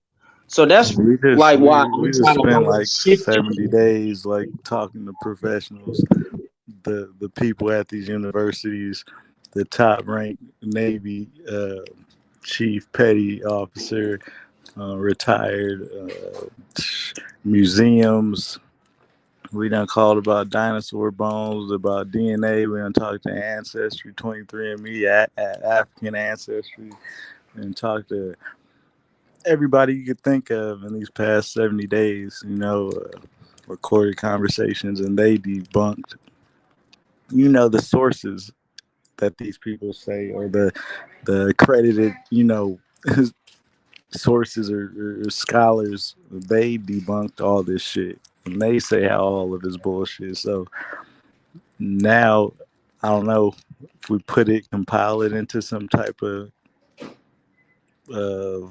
So that's We just like we, why we I'm just trying to spent really like shift 70 it. days like talking to professionals, the people at these universities, the top ranked Navy chief petty officer, retired, museums. We done called about dinosaur bones, about DNA. We done talked to Ancestry, 23andMe, African ancestry, and talked to everybody you could think of in these past 70 days. Recorded conversations, and they debunked, the sources that these people say, or the accredited, sources or scholars. They debunked all this shit, and they say how all of it's bullshit. So now, I don't know if we compile it into some type of, uh,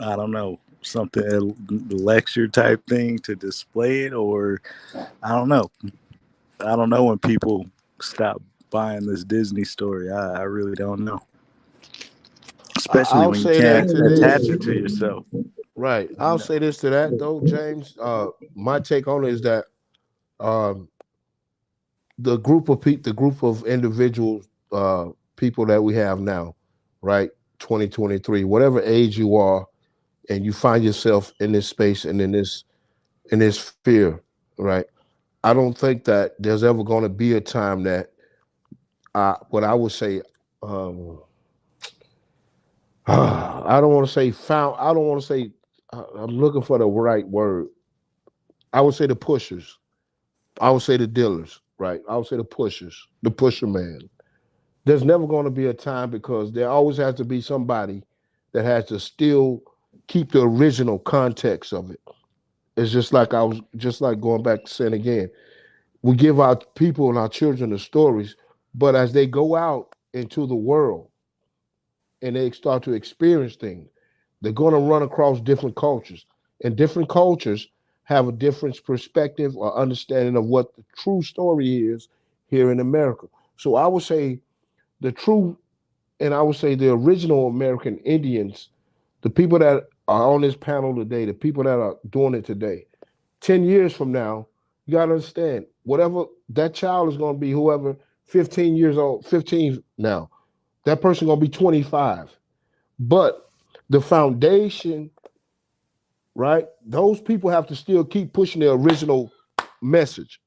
I don't know, something, a lecture type thing to display it, or I don't know. I don't know when people stop buying this Disney story. I really don't know. Especially I'll when you say that can't to attach this. it to yourself. Right. You I'll know. say this to that though, James. My take on it is that um, the group of individuals, people that we have now, right, 2023, whatever age you are, and you find yourself in this space and in this fear, right. I don't think that there's ever going to be a time that what I would say, um, I don't want to say found. I don't want to say. I'm looking for the right word. I would say the pushers. I would say the dealers, right? I would say the pushers, the pusher man. There's never going to be a time because there always has to be somebody that has to still keep the original context of it. It's just like going back to saying again, we give our people and our children the stories, but as they go out into the world and they start to experience things, they're going to run across different cultures. And different cultures have a different perspective or understanding of what the true story is here in America. So I would say the true and I would say the original American Indians, the people that are on this panel today, the people that are doing it today, 10 years from now, you got to understand, whatever that child is going to be, whoever, 15 years old, 15 now, that person going to be 25. But the foundation, right? Those people have to still keep pushing the original message,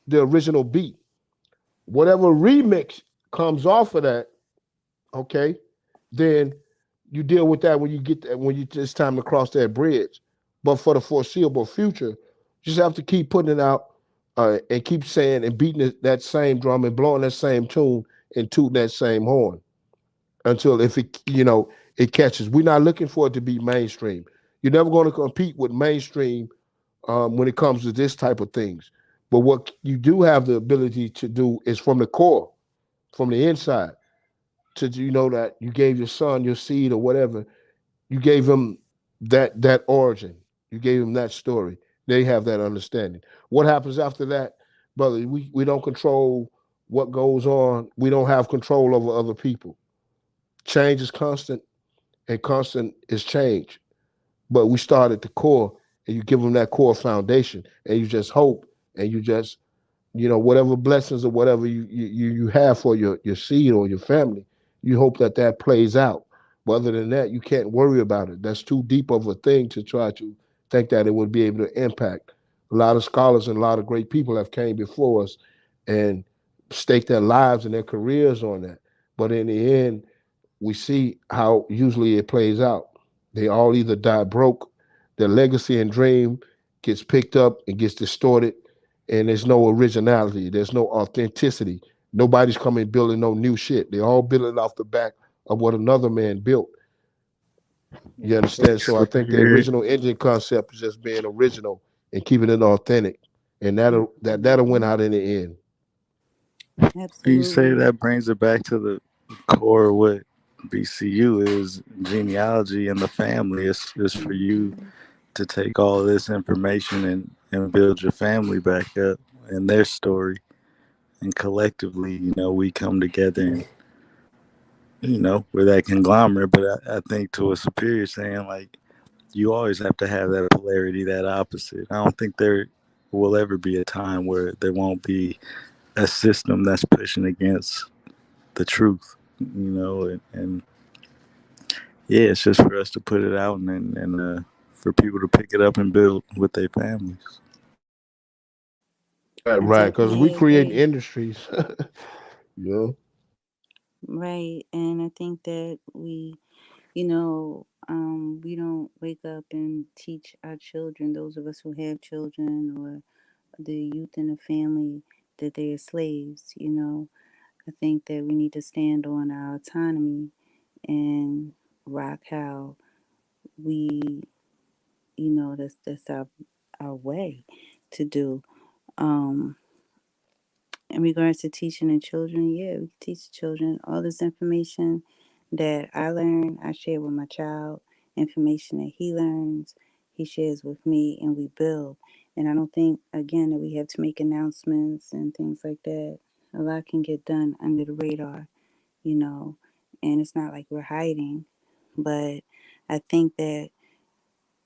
the original beat. Whatever remix comes off of that, okay, then you deal with that when you get that, when it's time to cross that bridge. But for the foreseeable future, you just have to keep putting it out and keep saying and beating that same drum and blowing that same tune and tooting that same horn until if it it catches. We're not looking for it to be mainstream. You're never going to compete with mainstream when it comes to this type of things. But what you do have the ability to do is from the core, from the inside, to that you gave your son your seed or whatever, you gave him that origin, you gave him that story. They have that understanding. What happens after that, brother? We don't control what goes on. We don't have control over other people. Change is constant, and constant is change. But we start at the core, and you give them that core foundation, and you just hope, and you just whatever blessings or whatever you have for your seed or your family, you hope that plays out. But other than that, you can't worry about it. That's too deep of a thing to try to think that it would be able to impact. A lot of scholars and a lot of great people have came before us and staked their lives and their careers on that. But in the end, we see how usually it plays out. They all either die broke, their legacy and dream gets picked up and gets distorted, and there's no originality, there's no authenticity. Nobody's coming building no new shit. They all building off the back of what another man built. You understand? So I think the original engine concept is just being original and keeping it authentic, and that'll win out in the end. You say Absolutely. that brings it back to the core of what BCU is genealogy and the family. It's for you to take all this information and build your family back up and their story. And collectively, we come together and, we're that conglomerate. But I think to a superior saying, like, you always have to have that polarity, that opposite. I don't think there will ever be a time where there won't be a system that's pushing against the truth, and yeah, it's just for us to put it out and for people to pick it up and build with their families. I Right, because we definitely create agree. industries. Yeah. Right. And I think that we don't wake up and teach our children, those of us who have children or the youth in the family, that they are slaves. I think that we need to stand on our autonomy and rock how we, that's our way to do. Um, in regards to teaching the children, yeah, we can teach the children all this information that I learn, I share with my child. Information that he learns, he shares with me, and we build. And I don't think, again, that we have to make announcements and things like that. A lot can get done under the radar, you know, and it's not like we're hiding. But I think that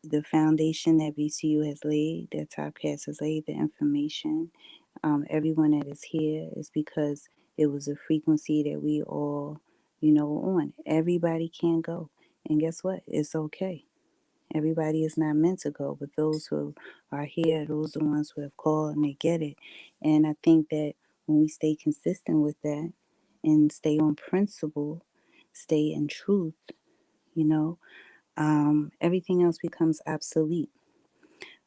the foundation that BCU has laid, that Topcast has laid, the information, everyone that is here is because it was a frequency that we all, on. Everybody can go. And guess what? It's okay. Everybody is not meant to go, but those who are here, those are the ones who have called and they get it. And I think that when we stay consistent with that and stay on principle, stay in truth, you know, everything else becomes obsolete.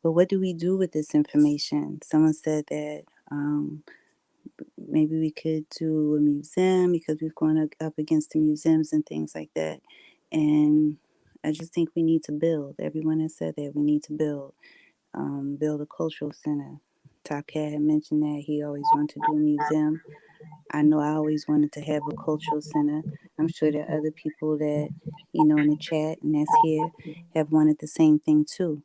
But what do we do with this information? Someone said that maybe we could do a museum because we've gone up against the museums and things like that. And I just think we need to build. Everyone has said that we need to build a cultural center. Top Cat had mentioned that he always wanted to do a museum. I know I always wanted to have a cultural center. I'm sure there are other people that, in the chat and that's here have wanted the same thing too.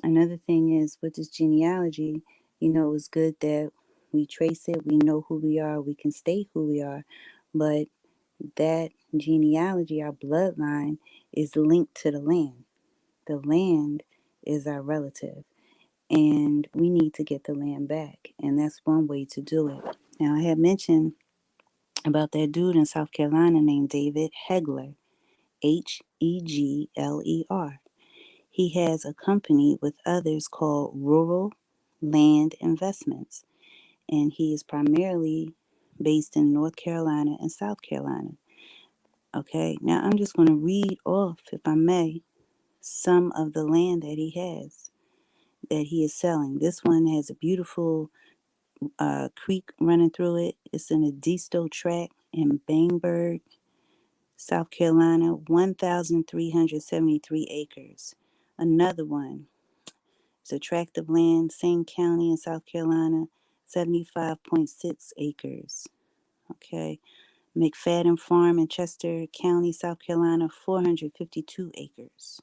Another thing is with this genealogy, it's good that we trace it, we know who we are, we can state who we are, but that genealogy, our bloodline, is linked to the land. The land is our relative, and we need to get the land back. And that's one way to do it. Now, I had mentioned about that dude in South Carolina named David Hegler, Hegler. He has a company with others called Rural Land Investments, and he is primarily based in North Carolina and South Carolina. Okay, now I'm just going to read off, if I may, some of the land that he has, that he is selling. This one has a beautiful creek running through it. It's in a Disto tract in Bainburg, South Carolina, 1,373 acres. Another one, it's a tract of land, same county in South Carolina, 75.6 acres. Okay. McFadden Farm in Chester County, South Carolina, 452 acres.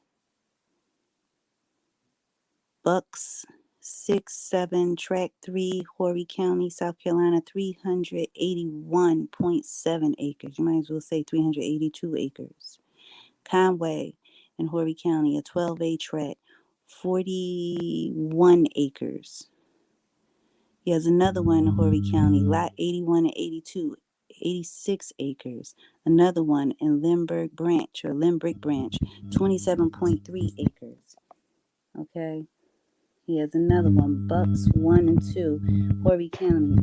Bucks 6-7, Tract 3, Horry County, South Carolina, 381.7 acres. You might as well say 382 acres. Conway in Horry County, a 12A tract, 41 acres. He has another one in Horry County, lot 81 and 82, 86 acres. Another one in Limbrick Branch, 27.3 acres. Okay. He has another one, Bucks 1 and 2, Horry County,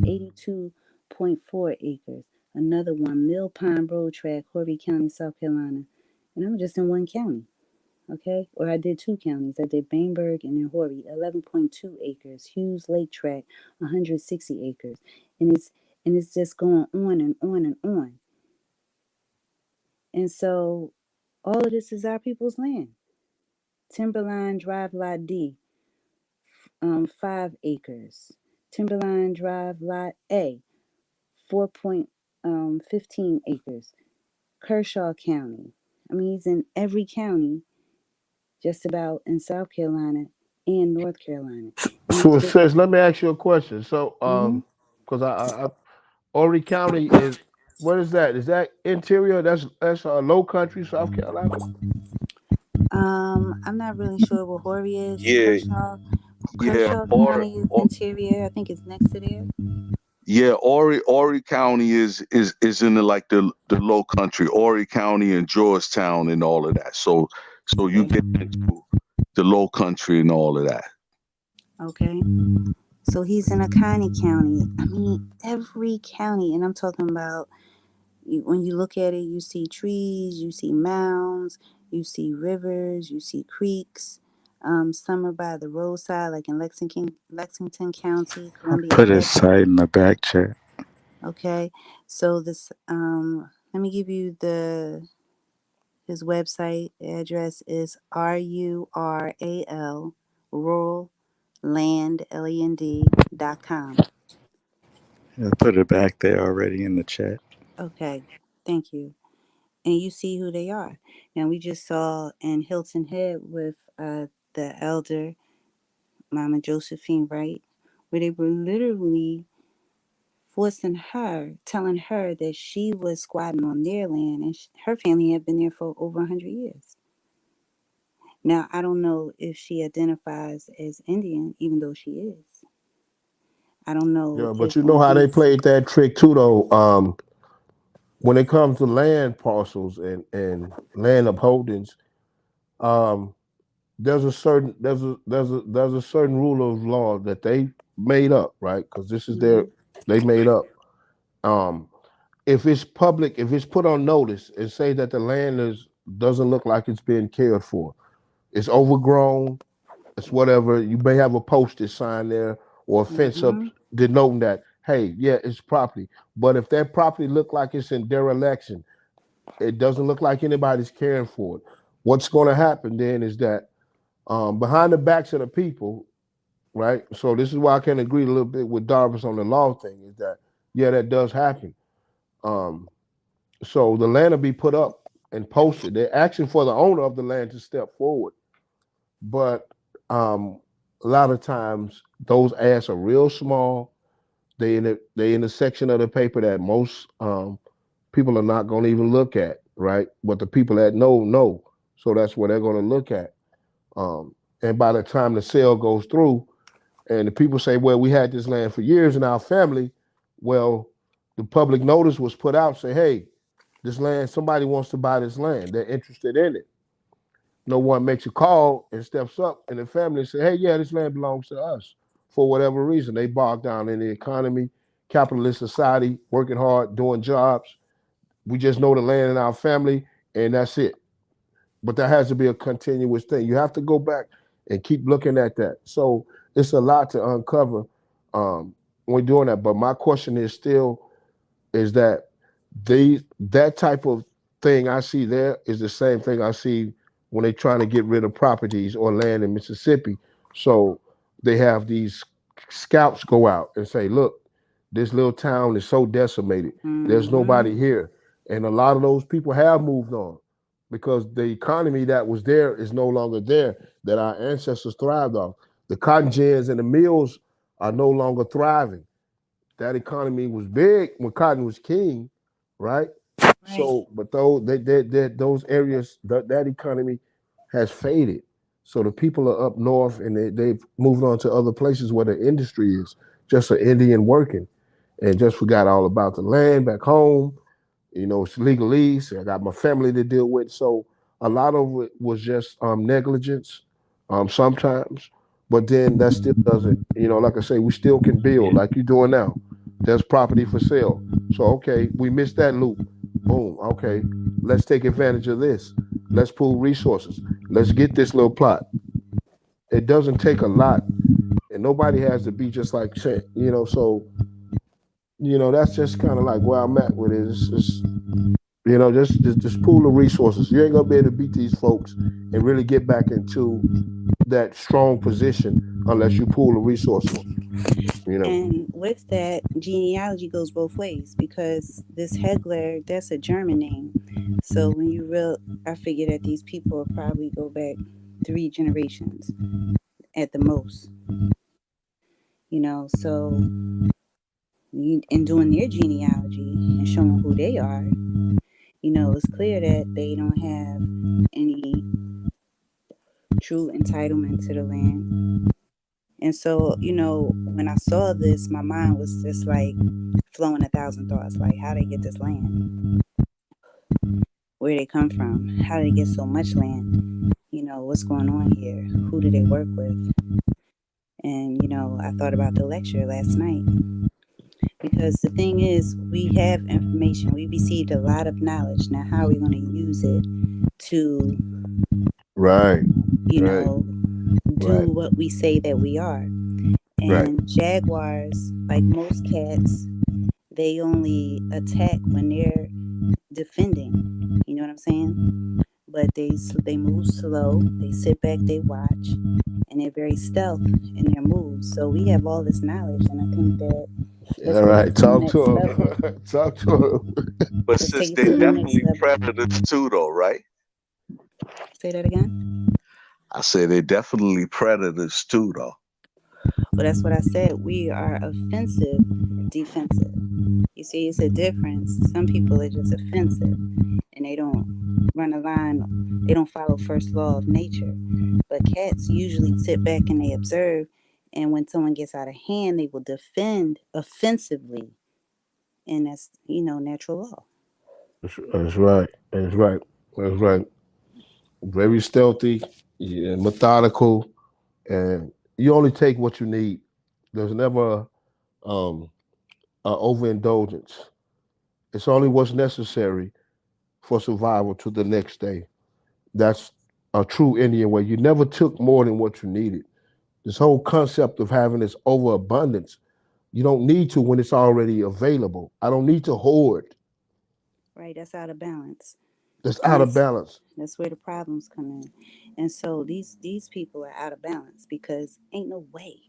82.4 acres. Another one, Mill Pine Road Track, Horry County, South Carolina. And I'm just in one county. Okay, or I did two counties. I did Bainburg and then Horry, 11.2 acres. Hughes Lake Tract, 160 acres, and it's just going on and on and on. And so, all of this is our people's land. Timberline Drive Lot D, 5 acres. Timberline Drive Lot A, 4.15 acres. Kershaw County. I mean, he's in every county, just about in South Carolina and North Carolina. So it says, let me ask you a question. So, because I Horry County is, what is that? Is that interior? That's low country, South Carolina. I'm not really sure what Horry is. Yeah, Kershaw County is interior. I think it's next to there. yeah. Horry County is in the low country. Horry County and Georgetown and all of that. So you get into the low country and all of that. Okay. So he's in Oconee County. I mean, every county, and I'm talking about, when you look at it, you see trees, you see mounds, you see rivers, you see creeks. Some are by the roadside, like in Lexington County, I Columbia put his County. site in the back chat. Okay, so this, let me give you his website address is RURAL, rural land, land.com. I put it back there already in the chat. Okay, thank you. And you see who they are. Now, we just saw in Hilton Head with the elder, Mama Josephine, right? Where they were literally telling her that she was squatting on their land, and her family had been there for over 100 years. Now, I don't know if she identifies as Indian, even though she is. I don't know Yeah, but if you know on how they these. played that trick too, though. When it comes to land parcels and land upholdings, um, there's a certain rule of law that they made up, right? Because this is they made up. Um, if it's public, if it's put on notice and say that the land doesn't look like it's being cared for, it's overgrown, it's whatever. You may have a postage sign there or a fence up denoting that, hey, yeah, it's property. But if that property look like it's in dereliction, it doesn't look like anybody's caring for it. What's going to happen then is that behind the backs of the people, right? So this is why I can agree a little bit with Darvis on the law thing. Is that yeah, that does happen. Um, so the land will be put up and posted. They're asking for the owner of the land to step forward, but a lot of times those ads are real small. They in the section of the paper that most people are not going to even look at, right? But the people that know. So that's what they're going to look at. And by the time the sale goes through, and the people say, well, we had this land for years in our family, well, the public notice was put out, say, hey, this land, somebody wants to buy this land. They're interested in it. No one makes a call and steps up in the family and say, hey, yeah, this land belongs to us. For whatever reason, they bogged down in the economy, capitalist society, working hard, doing jobs. We just know the land in our family, and that's it. But that has to be a continuous thing. You have to go back and keep looking at that. So it's a lot to uncover when we're doing that. But my question is still is that that type of thing I see there is the same thing I see when they're trying to get rid of properties or land in Mississippi. So they have these scouts go out and say, look, this little town is so decimated. There's nobody here. And a lot of those people have moved on because the economy that was there is no longer there that our ancestors thrived off. The cotton gins and the mills are no longer thriving. That economy was big when cotton was king, right? So, but those areas, that economy has faded. So the people are up north and they've moved on to other places where the industry is just an Indian working and just forgot all about the land back home. It's legalese. I got my family to deal with. So a lot of it was just negligence sometimes. But then that still doesn't, like I say, we still can build like you're doing now. There's property for sale. So, okay, we missed that loop. Boom. Okay, let's take advantage of this. Let's pool resources. Let's get this little plot. It doesn't take a lot. And nobody has to be just like, so, that's just kind of like where I'm at with it. Just pool the resources. You ain't gonna be able to beat these folks and really get back into that strong position unless you pool the resources. And with that, genealogy goes both ways because this Hegler, that's a German name. So when I figure that these people will probably go back 3 generations at the most. So in doing their genealogy and showing who they are, it's clear that they don't have any true entitlement to the land. And so, when I saw this, my mind was just like flowing 1,000 thoughts. Like, how they get this land? Where they come from? How did they get so much land? What's going on here? Who do they work with? And, I thought about the lecture last night. Because the thing is, we have information. We received a lot of knowledge. Now, how are we going to use it to, do what we say that we are? And jaguars, like most cats, they only attack when they're defending. You know what I'm saying? But they move slow. They sit back. They watch, and they're very stealth in their moves. So we have all this knowledge, and I think that. All right, talk to him. Talk to him. But since they're definitely predators too, though, right? Say that again. I say they're definitely predators too, though. Well, that's what I said. We are offensive, defensive. You see, it's a difference. Some people are just offensive, and they don't run a line. They don't follow first law of nature. But cats usually sit back and they observe. And when someone gets out of hand, they will defend offensively. And that's, natural law. That's right. That's right. That's right. Very stealthy, methodical, and you only take what you need. There's never overindulgence. It's only what's necessary for survival to the next day. That's a true Indian way. You never took more than what you needed. This whole concept of having this overabundance, you don't need to when it's already available. I don't need to hoard. Right, that's out of balance. That's out of balance. That's where the problems come in. And so these people are out of balance because ain't no way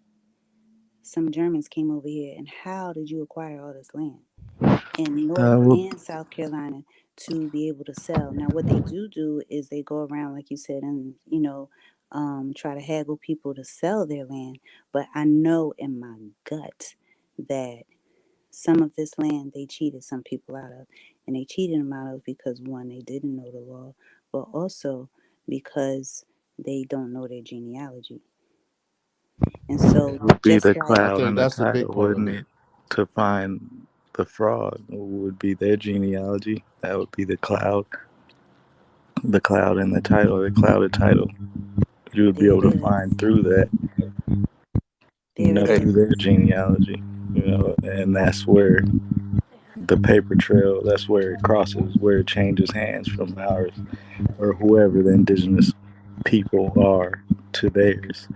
some Germans came over here and how did you acquire all this land in North and South Carolina to be able to sell? Now, what they do is they go around, like you said, and, try to haggle people to sell their land. But I know in my gut that some of this land they cheated some people out of. And they cheated them out of because, one, they didn't know the law, but also because they don't know their genealogy. And so, It would be just the like, I cloud think and the that's a big title, part of wouldn't it. it? To find the fraud would be their genealogy. That would be the cloud and the title, the clouded title. You would be there able it to is. find through that, There it through is. their genealogy, and that's where the paper trail, that's where it crosses, where it changes hands from ours or whoever the indigenous people are to theirs.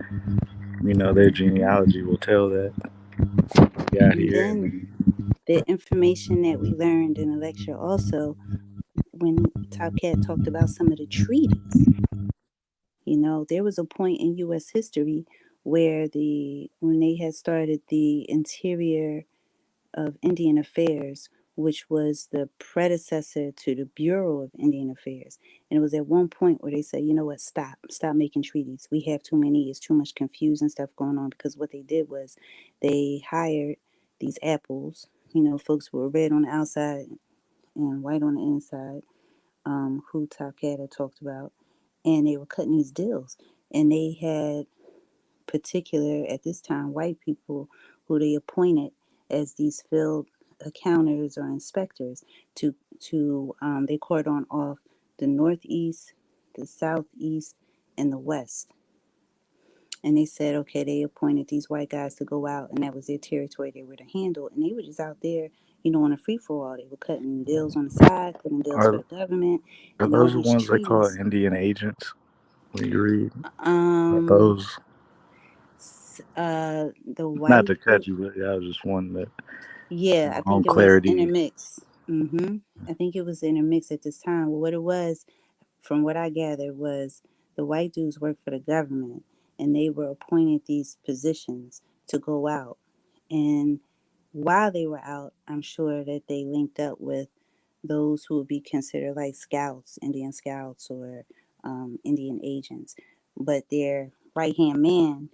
Their genealogy will tell that we got And here. then the information that we learned in the lecture also, when Top Cat talked about some of the treaties, there was a point in U.S. history where when they had started the Interior of Indian Affairs, which was the predecessor to the Bureau of Indian Affairs. And it was at one point where they said, you know what, stop making treaties. We have too many, it's too much confusing stuff going on. Because what they did was they hired these apples, folks who were red on the outside and white on the inside, who Top Cat had talked about. And they were cutting these deals. And they had particular, at this time, white people who they appointed as these field accounters or inspectors to they cordon off the northeast, the southeast, and the west. And they said, okay, they appointed these white guys to go out, and that was their territory they were to handle. And they were just out there, on a free for all. They were cutting deals on the side, cutting deals for Are, the government, are and all those the these ones they call treaties. Indian agents when you read? Are Um, those, the not white to cut you, but I was just one that Yeah, I my own think it was clarity. intermixed. I think it was intermixed at this time. Well, what it was, from what I gathered, was the white dudes worked for the government, and they were appointed these positions to go out. And while they were out, I'm sure that they linked up with those who would be considered like scouts, Indian scouts, or Indian agents. But their right hand man,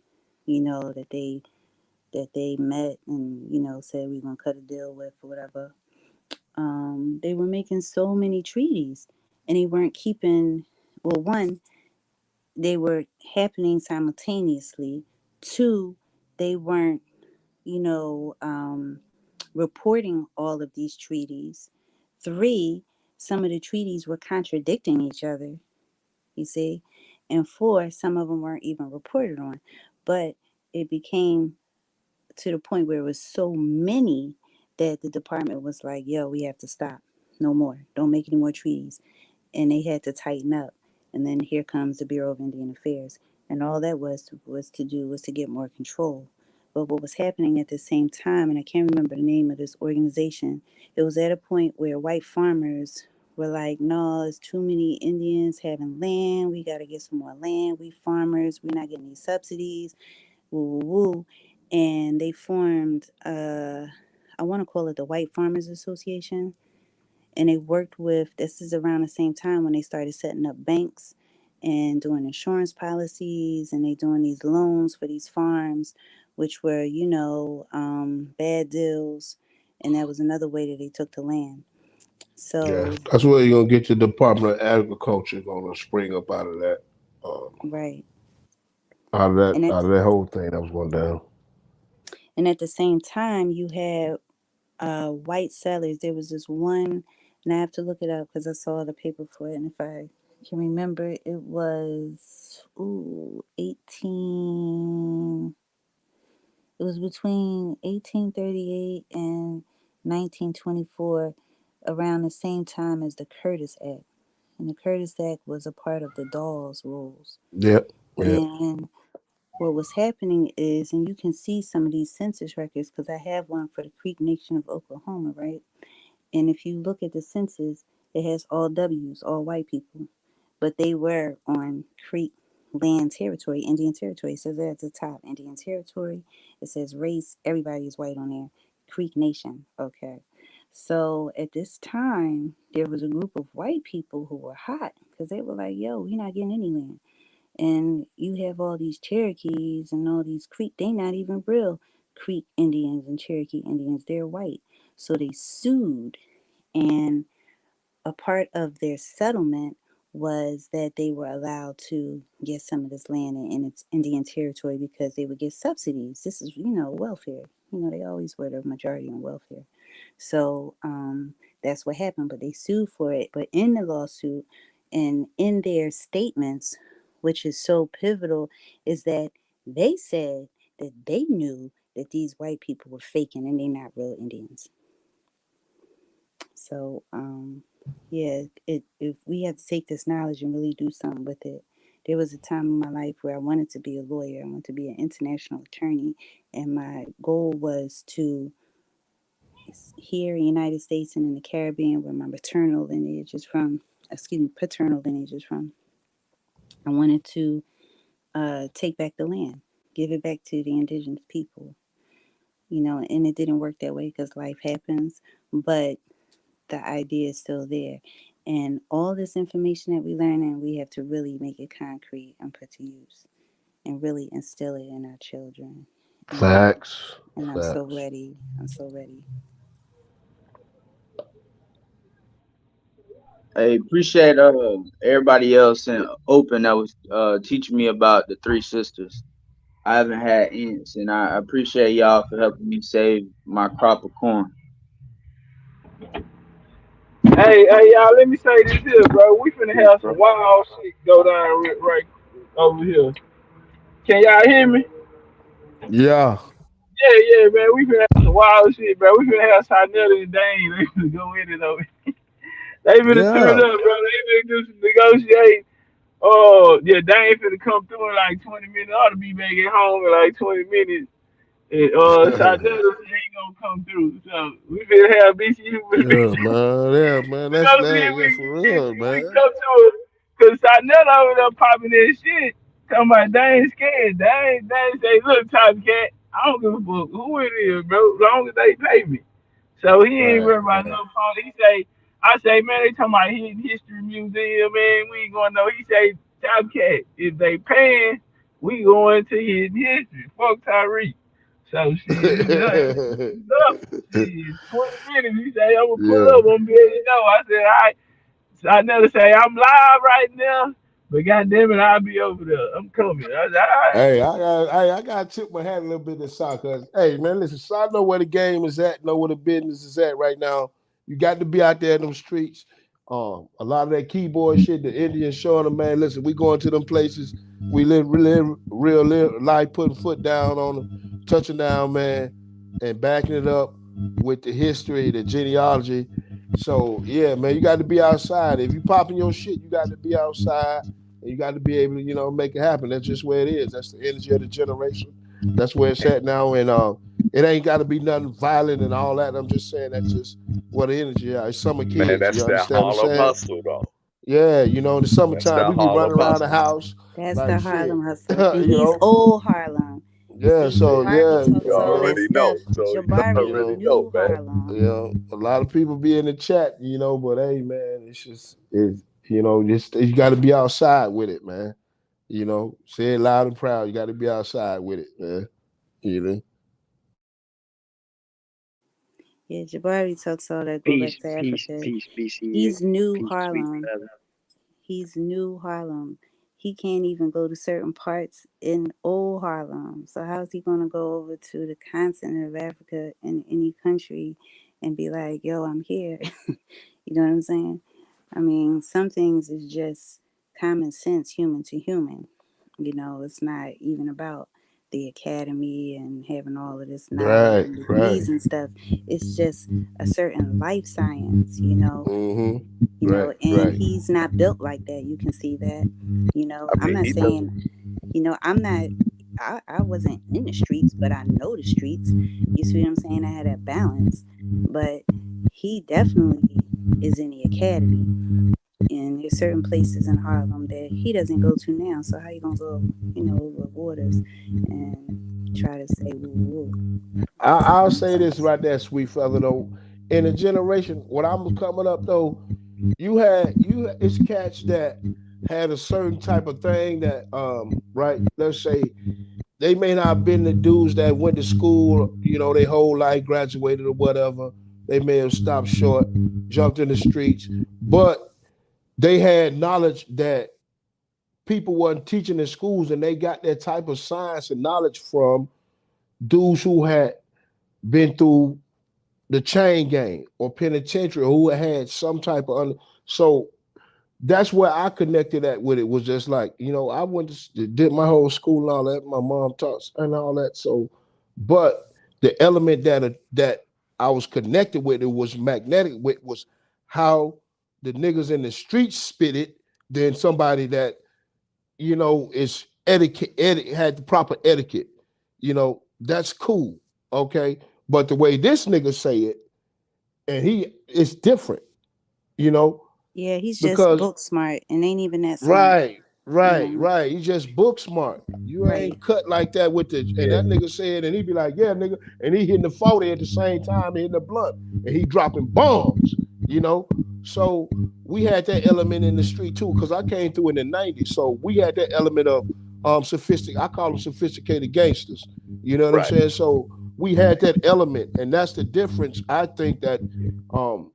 that they met and said we're gonna cut a deal with or whatever. They were making so many treaties, and they weren't keeping. Well, one, they were happening simultaneously. Two, they weren't, you know, um, reporting all of these treaties. Three, some of the treaties were contradicting each other. You see, and four, some of them weren't even reported on, but it became to the point where it was so many that the department was like, yo, we have to stop. No more. Don't make any more treaties. And they had to tighten up. And then here comes the Bureau of Indian Affairs. And all that was to get more control. But what was happening at the same time, and I can't remember the name of this organization, it was at a point where white farmers were like, no, it's too many Indians having land. We got to get some more land. We farmers, we're not getting these subsidies woo woo woo, and they formed I want to call it the White Farmers Association, and they worked with. This is around the same time when they started setting up banks and doing insurance policies, and they doing these loans for these farms, which were bad deals, and that was another way that they took the land. Yeah, So that's where you're gonna get your Department of Agriculture gonna spring up right, and out of that whole thing that was going down. at the same time you had white settlers. There was this one, and I have to look it up because I saw the paper for it, and if I can remember, it was 18. It was between 1838 and 1924, around the same time as the Curtis Act. And the Curtis Act was a part of the Dawes rules. Yep, yep. And what was happening is, and you can see some of these census records because I have one for the Creek Nation of Oklahoma, right? And if you look at the census, it has all W's, all white people. But they were on Creek land territory, Indian territory. It says that at the top, Indian territory. It says race, everybody is white on there. Creek Nation, okay. So at this time, there was a group of white people who were hot because they were like, yo, we're not getting any land. And you have all these Cherokees and all these Creek, they not even real Creek Indians and Cherokee Indians. They're white. So they sued, and a part of their settlement was that they were allowed to get some of this land in its Indian territory because they would get subsidies. This is, welfare. They always were the majority on welfare. So that's what happened. But they sued for it. But in the lawsuit and in their statements, which is so pivotal, is that they said that they knew that these white people were faking and they're not real Indians. So, yeah, if we have to take this knowledge and really do something with it. There was a time in my life where I wanted to be a lawyer. I wanted to be an international attorney. And my goal was to, here in the United States and in the Caribbean, where my paternal lineage is from, I wanted to take back the land, give it back to the indigenous people. And it didn't work that way because life happens. But the idea is still there. And all this information that we learn, and we have to really make it concrete and put to use and really instill it in our children. Facts. And I'm so ready. I'm so ready. I appreciate everybody else and open that was teaching me about the three sisters. I haven't had aunts, and I appreciate y'all for helping me save my crop of corn. Hey, y'all, let me say this here, bro. We finna have some wild shit go down right over here. Can y'all hear me? Yeah. Yeah, man. We finna have some wild shit, bro. We finna have Sarnetta and Dane. They finna go in it over. They finna turn up, bro. They finna do some negotiate. Oh, yeah, Dane finna come through in like 20 minutes. I ought to be back at home in like 20 minutes. And Sarnetta ain't gonna come through. So we finna have BCU. Man. We That's gonna see that. if Yeah, for real, we man. come to it. Cause Sarnetta over there popping that shit. Talking about they ain't scared. They ain't say, look, Top Cat, I don't give a fuck who it is, bro, as long as they pay me. So he ain't worried about no phone. I say, man, they talking about hidden history museum, man. We ain't gonna know. He say, Top Cat, if they paying, we going to hidden history. Fuck Tyreek. So shit, up. Shit, 20 minutes. He say, I'm gonna pull up. I'm gonna be able to know. I said, all right. So I never say I'm live right now, but goddamn it, I'll be over there. I'm coming. I said, all right. I got to tip my hat a little bit to Side, cause hey man, listen, Side know where the game is at, know where the business is at right now. You got to be out there in them streets. A lot of that keyboard shit, the Indians showing them, man. Listen, we going to them places. We live real life, putting foot down on them, touching down, man, and backing it up with the history, the genealogy. So yeah, man, you got to be outside. If you popping your shit, you got to be outside. And you got to be able to, make it happen. That's just where it is. That's the energy of the generation. That's where it's at now. And it ain't got to be nothing violent and all that. I'm just saying that's just what the energy is. It's summer kids. Man, that's You that understand what I'm Harlem saying? hustle, though. Yeah, in the That's summertime, that we be running Harlem around the hustle. house That's like the shit. Harlem hustle. And you he's know? old Harlem. Yeah, See, so Jabari yeah, You talks all that already know. stuff. So you Jabari is already know, new man. Harlem. a lot of people be in the chat, but hey, man, you got to be outside with it, man. Say it loud and proud. You got to be outside with it, man. You know. Yeah, Jabari talks all that. Go back Peace, to peace, Africa. peace, BCU. He's new Peace, sweet Harlem. brother. He's new Harlem. He can't even go to certain parts in old Harlem. So how's he gonna go over to the continent of Africa in any country and be like, yo, I'm here? You know what I'm saying? I mean, some things is just common sense, human to human. It's not even about the academy and having all of this knowledge Right, and right. degrees and stuff. It's just a certain life science, and Right. he's not built like that. You can see that. I I'm mean, not he does. saying, I'm not, I wasn't in the streets, but I know the streets. You see what I'm saying? I had that balance. But he definitely is in the academy. And there's certain places in Harlem that he doesn't go to now. So how you gonna go, over waters and try to say woo woo? I'll say this right there, sweet fella. Though, in a generation, when I'm coming up, though, it's cats that had a certain type of thing that right. Let's say they may not have been the dudes that went to school, their whole life, graduated or whatever, They may have stopped short, jumped in the streets, but they had knowledge that people weren't teaching in schools, and they got that type of science and knowledge from dudes who had been through the chain gang or penitentiary, who had some type of so that's where I connected that with it. Was just like, I went to did my whole school and all that. My mom taught and all that. So, but the element that I was connected with, it was magnetic with, was how the niggas in the streets spit it than somebody that is had the proper etiquette. That's cool, okay. But the way this nigga say it, and it's different, you know, Yeah, he's just because book smart and ain't even that smart. right. You just book smart. You Right. ain't cut like that with the and that nigga said, and he be like, yeah, nigga, and he hitting the 40 at the same time, hitting the blunt, and he dropping bombs, you know. So we had that element in the street too, because I came through in the 90s. So we had that element of I call them sophisticated gangsters. You know what I'm Right. saying? So we had that element, and that's the difference. I think that um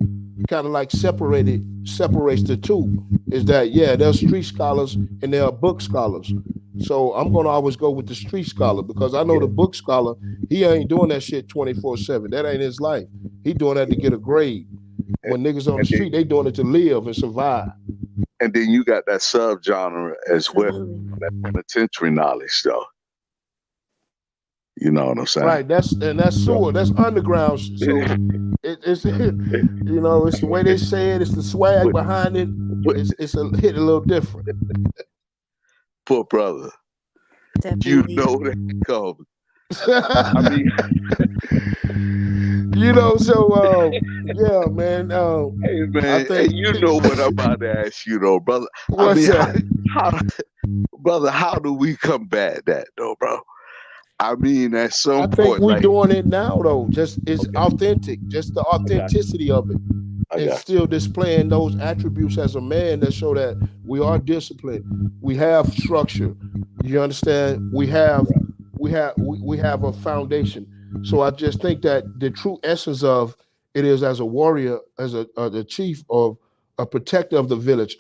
kind of like separates the two is that there's street scholars and there are book scholars. So I'm gonna always go with the street scholar because I know the book scholar, he ain't doing that shit 24/7. That ain't his life. He doing that to get a grade. When niggas on the street, they doing it to live and survive. And then you got that subgenre as well, that penitentiary knowledge, though. You know what I'm saying? Right. That's sewer. That's underground. So it's it's the way they say it. It's the swag behind it. It's hit a little different. Poor brother. Definitely. You know that comes. I mean, so yeah, man. Hey man, I think you know what I'm about to ask you though, brother. What's that? Brother, how do we combat that though, bro? I mean, at some I think point, we're like, doing it now though. Just it's authentic. Just the authenticity of it. And still displaying those attributes as a man that show that we are disciplined. We have structure. You understand? We have a foundation. So I just think that the true essence of it is, as a warrior, as the chief of a protector of the village.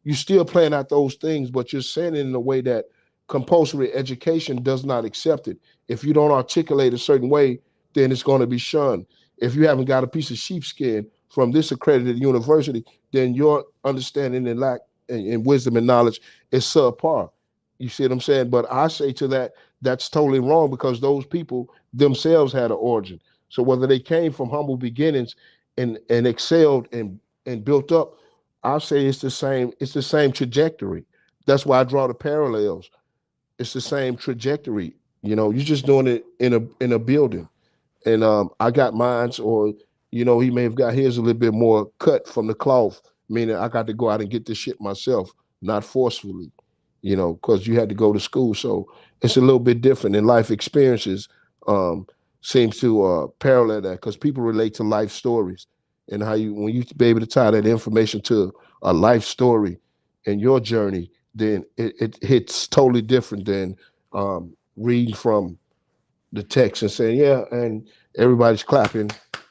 You still playing out those things, but you're saying it in a way that compulsory education does not accept it. If you don't articulate a certain way, then it's going to be shunned. If you haven't got a piece of sheepskin from this accredited university, then your understanding and lack and wisdom and knowledge is subpar. You see what I'm saying? But I say to that, that's totally wrong because those people themselves had an origin. So whether they came from humble beginnings and excelled and built up, I'll say it's the same. It's the same trajectory. That's why I draw the parallels. It's the same trajectory. You're just doing it in a building. And I got mines, or he may have got his a little bit more cut from the cloth, meaning I got to go out and get this shit myself, not forcefully, because you had to go to school. So it's a little bit different, and life experiences seems to parallel that because people relate to life stories, and how when you be able to tie that information to a life story and your journey, then it hits totally different than reading from the text and saying, yeah, and everybody's clapping,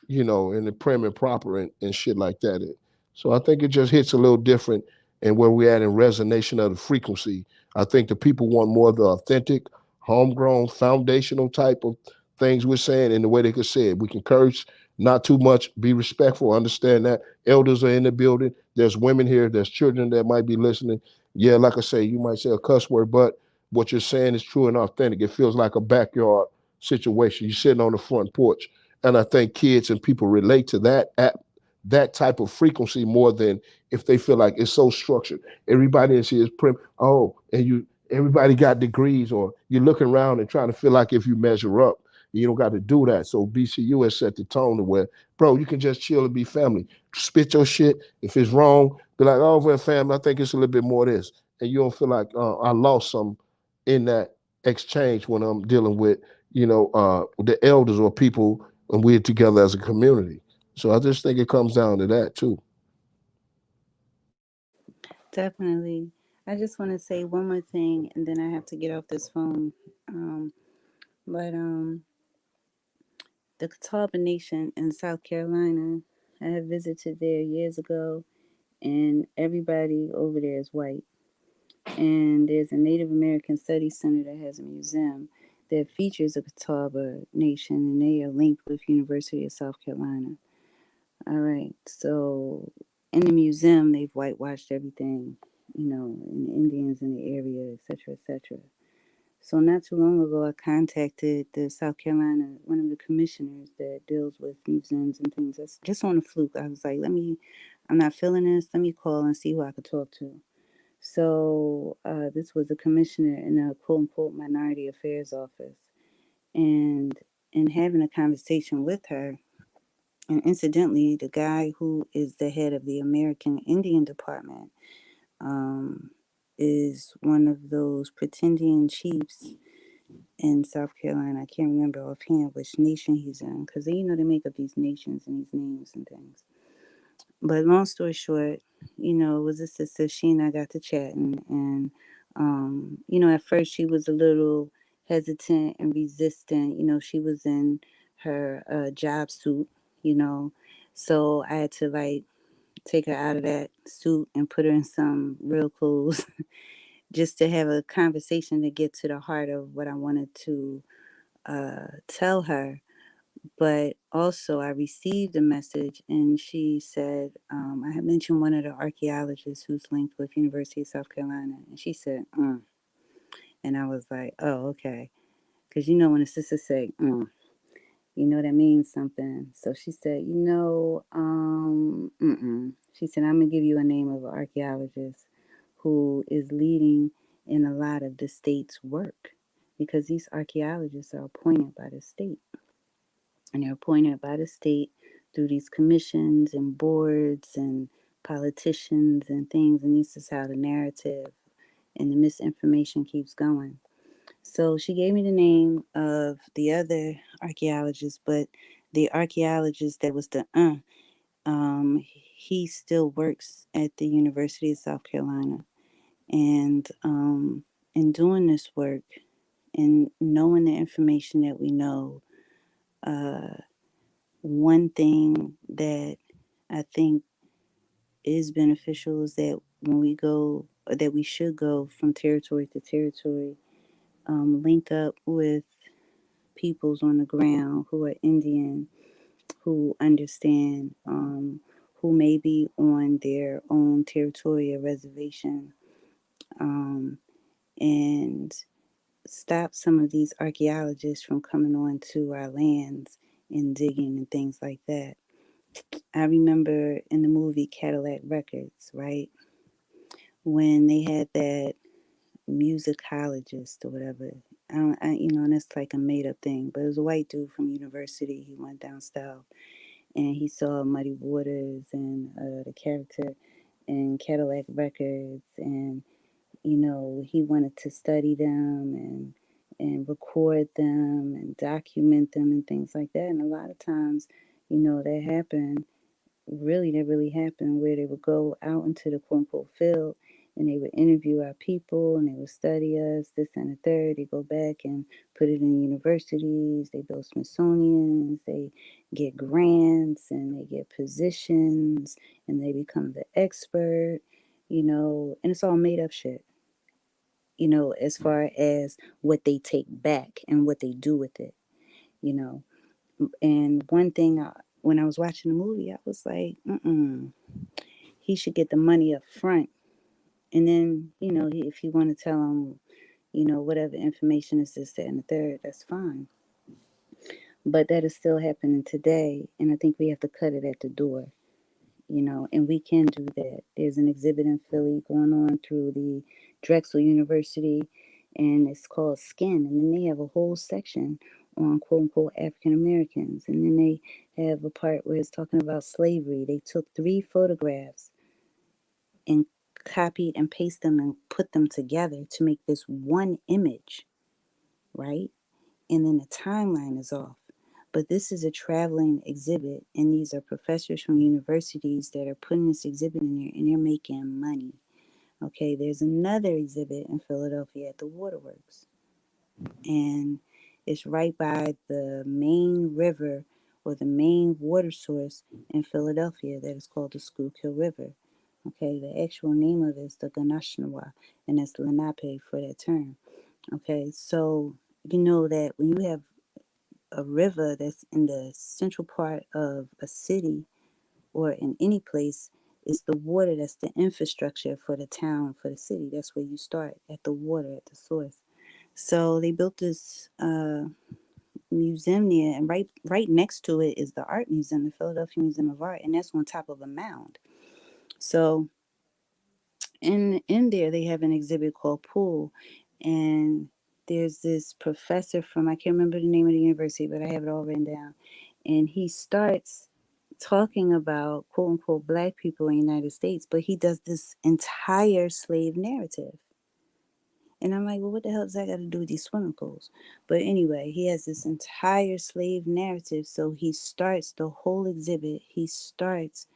in the prim and proper and shit like that. So I think it just hits a little different, and where we're at in resonation of the frequency. I think the people want more of the authentic, homegrown, foundational type of things we're saying in the way they could say it. We can curse, not too much, be respectful, understand that. Elders are in the building. There's women here, there's children that might be listening. Yeah, like I say, you might say a cuss word, but what you're saying is true and authentic. It feels like a backyard situation. You're sitting on the front porch. And I think kids and people relate to that type of frequency more than if they feel like it's so structured. Everybody in here is and everybody got degrees, or you're looking around and trying to feel like if you measure up. You don't got to do that. So BCU has set the tone to where, bro, you can just chill and be family. Spit your shit. If it's wrong, be like, oh, we're family. I think it's a little bit more of this. And you don't feel like I lost some in that exchange when I'm dealing with the elders or people, and we're together as a community. So I just think it comes down to that too. Definitely. I just want to say one more thing, and then I have to get off this phone. But the Catawba Nation in South Carolina. I have visited there years ago, and everybody over there is white. And there's a Native American Studies Center that has a museum that features the Catawba Nation, and they are linked with University of South Carolina. All right, so in the museum, they've whitewashed everything, and the Indians in the area, etc., etc. So not too long ago, I contacted the South Carolina, one of the commissioners that deals with museums and things. That's just on a fluke. I was like, I'm not feeling this. Let me call and see who I could talk to. So this was a commissioner in a quote unquote minority affairs office. And in having a conversation with her, and incidentally, the guy who is the head of the American Indian Department is one of those pretending chiefs in South Carolina. I can't remember offhand which nation he's in, because they make up these nations and these names and things. But long story short, it was a sister. She and I got to chatting, and at first she was a little hesitant and resistant. She was in her job suit, so I had to like take her out of that suit and put her in some real clothes just to have a conversation to get to the heart of what I wanted to tell her. But also, I received a message, and she said, I had mentioned one of the archaeologists who's linked with University of South Carolina, and she said, and I was like, oh, okay, because when a sister say, that means something. So she said, she said, I'm gonna give you a name of an archaeologist who is leading in a lot of the state's work, because these archaeologists are appointed by the state. And they're appointed by the state through these commissions and boards and politicians and things. And this is how the narrative and the misinformation keeps going. So she gave me the name of the other archaeologist, but the archaeologist that was the he still works at the University of South Carolina. And in doing this work and knowing the information that we know, one thing that I think is beneficial is that when we go, or that we should go from territory to territory, link up with peoples on the ground who are Indian, who understand, who may be on their own territory or reservation, and stop some of these archaeologists from coming on to our lands and digging and things like that. I remember in the movie Cadillac Records, right? When they had that musicologist or whatever. And that's like a made up thing, but it was a white dude from university. He went down south and he saw Muddy Waters and the character in Cadillac Records, and he wanted to study them and record them and document them and things like that. And a lot of times, that happened that really happened, where they would go out into the quote unquote field and they would interview our people and they would study us, this and the third. They go back and put it in universities, they build Smithsonians, they get grants and they get positions and they become the expert, and it's all made up shit, as far as what they take back and what they do with it, you know. And one thing, when I was watching the movie, I was like, he should get the money up front. And then, if you want to tell him, whatever information is this, that, and the third, that's fine. But that is still happening today. And I think we have to cut it at the door, and we can do that. There's an exhibit in Philly going on through the Drexel University, and it's called Skin. And then they have a whole section on quote unquote African Americans. And then they have a part where it's talking about slavery. They took 3 photographs and copied and pasted them and put them together to make this one image, right? And then the timeline is off. But this is a traveling exhibit, and these are professors from universities that are putting this exhibit in there, and they're making money. Okay, there's another exhibit in Philadelphia at the Waterworks, and It's right by the main river or the main water source in Philadelphia that is called the Schuylkill River. Okay, the actual name of it is the Ganashnawa, and that's Lenape for that term. Okay, so you know that when you have a river that's in the central part of a city or in any place, it's the water that's the infrastructure for the town, for the city. That's where you start, at the water, at the source. So they built this museum there, and right next to it is the art museum, the Philadelphia Museum of Art, and that's on top of a mound. So in there they have an exhibit called Pool, and there's this professor from, I can't remember the name of the university, but I have it all written down, and he starts talking about quote unquote black people in the United States, but he does this entire slave narrative. And I'm like, well, what the hell does that got to do with these swimming pools? But anyway, he has this entire slave narrative. So he starts the whole exhibit, he starts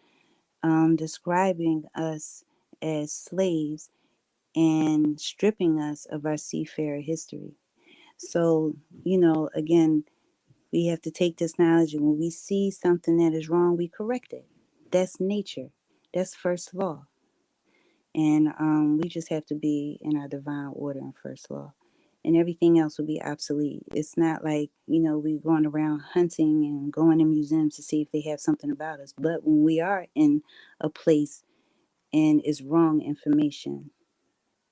describing us as slaves and stripping us of our seafarer history. So, again, we have to take this knowledge, and when we see something that is wrong, we correct it. That's nature. That's first law. And we just have to be in our divine order and first law. And everything else will be obsolete. It's not like, we going around hunting and going in museums to see if they have something about us. But when we are in a place and it's wrong information,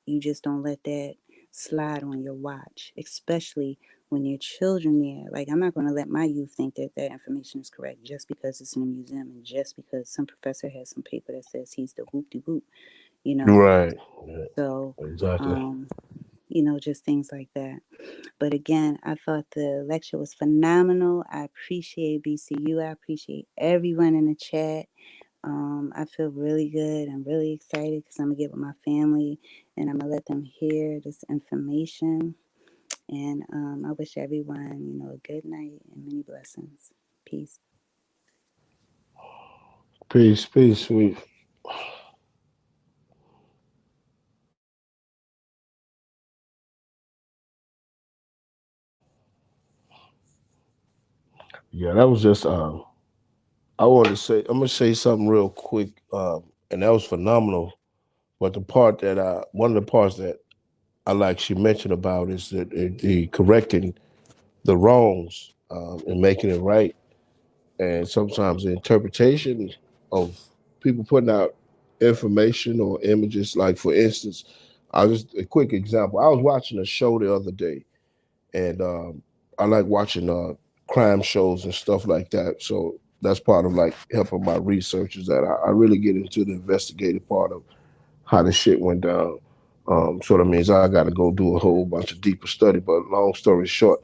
you just don't let that slide on your watch, especially when your children there. Like, I'm not going to let my youth think that that information is correct just because it's in a museum and just because some professor has some paper that says he's the whoop-de-whoop, you know. Right. So, Exactly. just things like that. But again, I thought the lecture was phenomenal. I appreciate BCU. I appreciate everyone in the chat. I feel really good. I'm really excited because I'm going to get with my family and I'm going to let them hear this information. And I wish everyone, a good night and many blessings. Peace. Peace, sweet. Yeah, that was just I wanted to say, I'm gonna say something real quick, and that was phenomenal. But one of the parts that I like she mentioned about is that the correcting the wrongs and making it right, and sometimes the interpretation of people putting out information or images. Like for instance, I just a quick example. I was watching a show the other day, and I like watching crime shows and stuff like that. So that's part of like helping my research is that I really get into the investigative part of how the shit went down. So that means I got to go do a whole bunch of deeper study. But long story short,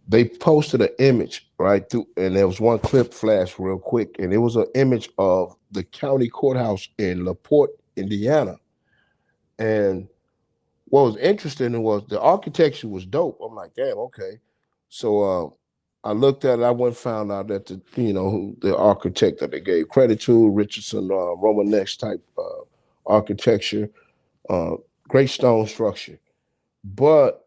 they posted an image right through, and there was one clip flash real quick, and it was an image of the county courthouse in LaPorte, Indiana. And what was interesting was the architecture was dope. I'm like, damn, okay. So I looked at it. I went and found out that the architect that they gave credit to, Richardson Romanesque type architecture, uh, great stone structure. But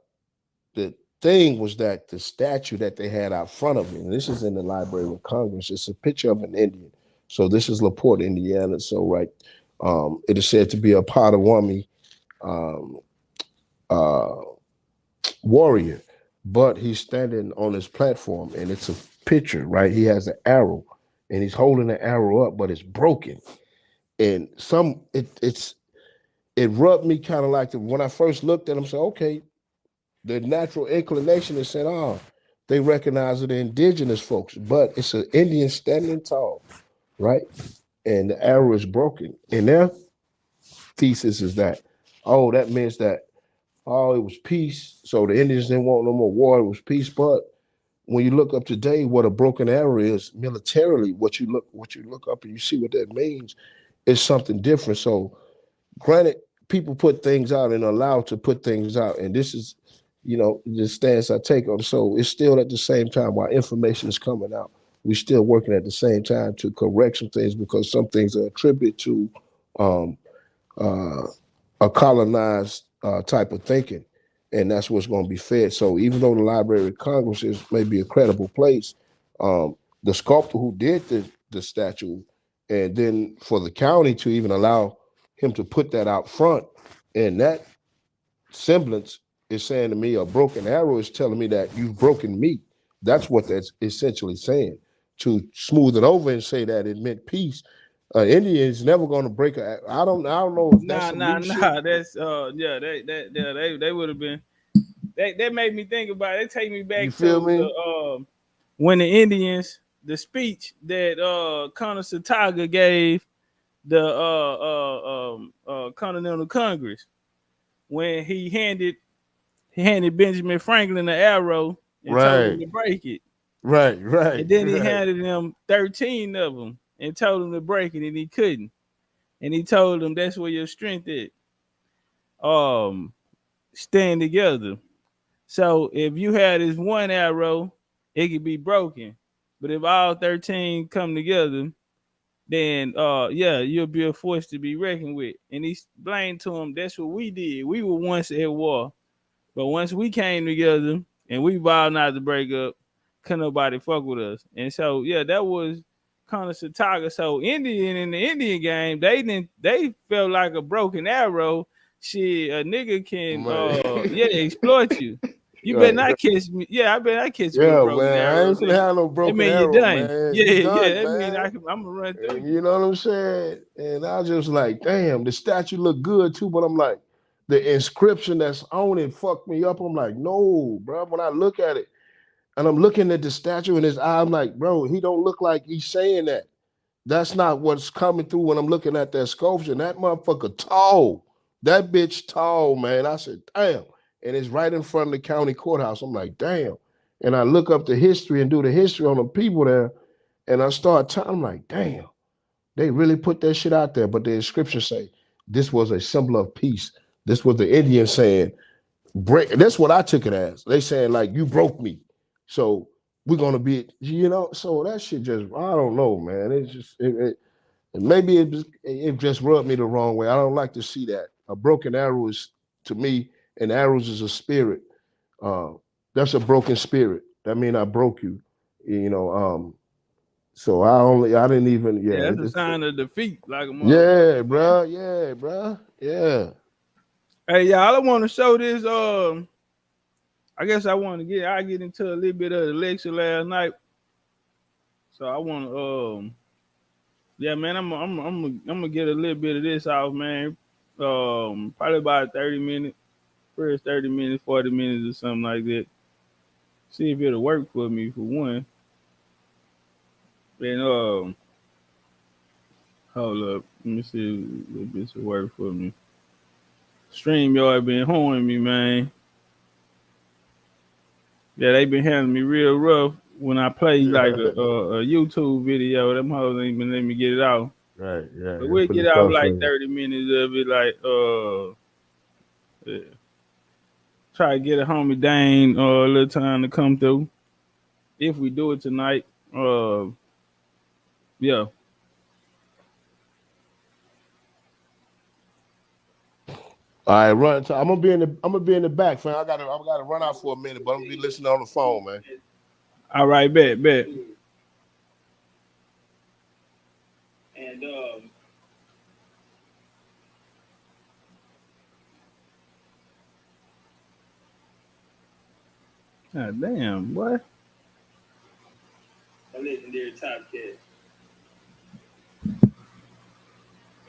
the thing was that the statue that they had out front of me, and this is in the Library of Congress, it's a picture of an Indian. So this is LaPorte, Indiana. So it is said to be a Potawatomi um, uh, warrior, but he's standing on his platform, and it's a picture, right? He has an arrow, and he's holding the arrow up, but it's broken. And it rubbed me kind of like when I first looked at him. Said, okay, the natural inclination is saying, oh, they recognize the indigenous folks, but it's an Indian standing tall, right? And the arrow is broken. And their thesis is that, oh, that means that, oh, it was peace. So the Indians didn't want no more war. It was peace. But when you look up today, what a broken arrow is militarily, what you look up and you see what that means, is something different. So granted, people put things out and are allowed to put things out, and this is, the stance I take on. So it's still at the same time while information is coming out, we're still working at the same time to correct some things because some things are attributed to um, uh, a colonized type of thinking. and that's what's going to be fed. So even though the Library of Congress is maybe a credible place, the sculptor who did the statue, and then for the county to even allow him to put that out front, and that semblance is saying to me, a broken arrow is telling me that you've broken me. That's what that's essentially saying. To smooth it over and say that it meant peace, Indian is never going to break a. I don't know if that's some new shit. That's yeah, they would have been. That made me think about it. They take me You back feel to me? the when the Indians, the speech that Colonel gave the Continental Congress when he handed Benjamin Franklin the arrow and told him Right, to break it. right, And then he right. handed him 13 of them and told him to break it, and he couldn't. And he told him that's where your strength is. Stand together. So if you had this one arrow, it could be broken. But if all 13 come together, then yeah, you'll be a force to be reckoned with. And he explained to him that's what we did. We were once at war. But once we came together and we vowed not to break up, couldn't nobody fuck with us. And so yeah, that was kind of Sataga. So Indian in the Indian game, they felt like a broken arrow. Shit, a nigga can Right. yeah, exploit you. You better Right. not catch me. Yeah, I better not catch me with Yeah, broken man. I arrows, ain't finna nigga. have no That broken mean you arrow, done. man. Yeah, You yeah. done, That mean man. I'm gonna run through And you. you know what I'm saying? And I just like, damn, the statue look good too, but I'm like, the inscription that's on it fucked me up. I'm like, no, bro. When I look at it, and I'm looking at the statue in his eye, I'm like, bro, he don't look like he's saying that. That's not what's coming through when I'm looking at that sculpture. That motherfucker tall. That bitch tall, man. I said, damn. And it's right in front of the county courthouse. I'm like, damn. And I look up the history and do the history on the people there. And I start telling, I'm like, damn, they really put that shit out there. But the inscription say, this was a symbol of peace. This was the Indian saying, break. That's what I took it as. They saying like, you broke me. So we're gonna be, so that shit just, I don't know, man. It's just, and maybe it just rubbed me the wrong way. I don't like to see that. A broken arrow is, to me, and arrows is a spirit. Uh, that's a broken spirit. That mean I broke you. You know. So I didn't even. Yeah, Yeah. that's a sign of defeat, like a Yeah, motherfucker, man. bro. Yeah, bro. Yeah. Hey, y'all, I want to show this. I guess I get into a little bit of the lecture last night. So I want to yeah, man, I'm gonna get a little bit of this off, man. Probably about 30 minutes, first 30 minutes, 40 minutes or something like that. See if it'll work for me for one. Then hold up, let me see if this will work for me. StreamYard been holding me, man. Yeah, they been handling me real rough when I play like a YouTube video. Them hoes ain't been letting me get it out. Right. Yeah. But It's we'll pretty get out tough for like you. 30 minutes of it, like yeah. Try to get a homie Dane a little time to come through. If we do it tonight, yeah. All right, run. I'm gonna be in the. I'm gonna be in the back, fam. I gotta run out for a minute, but I'm gonna be listening on the phone, man. All right, bet. And God damn, what? A legendary top cat.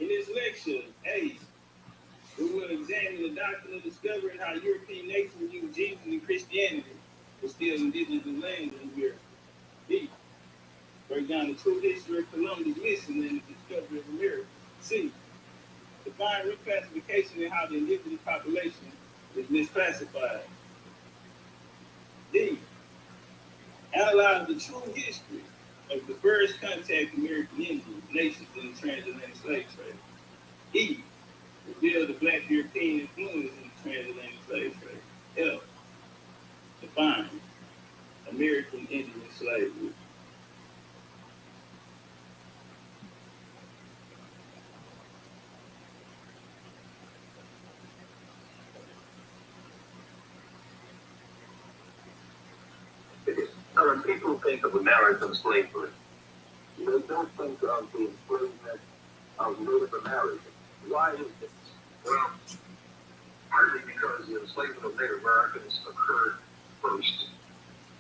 In this lecture, A, we will examine the doctrine of discovery and how European nations use Jesus and Christianity to steal indigenous lands in Europe. B, break down the true history of Columbus' mission and the discovery of America. C, define reclassification and how the indigenous population is misclassified. D, analyze the true history of the first contact American Indian nations in the transatlantic slave trade. E, reveal the black European influence in the transatlantic slave trade. F, define American Indian slavery. when people think of American slavery, they don't think of the enslavement of Native Americans. Why is this? Well, partly because the enslavement of Native Americans occurred first.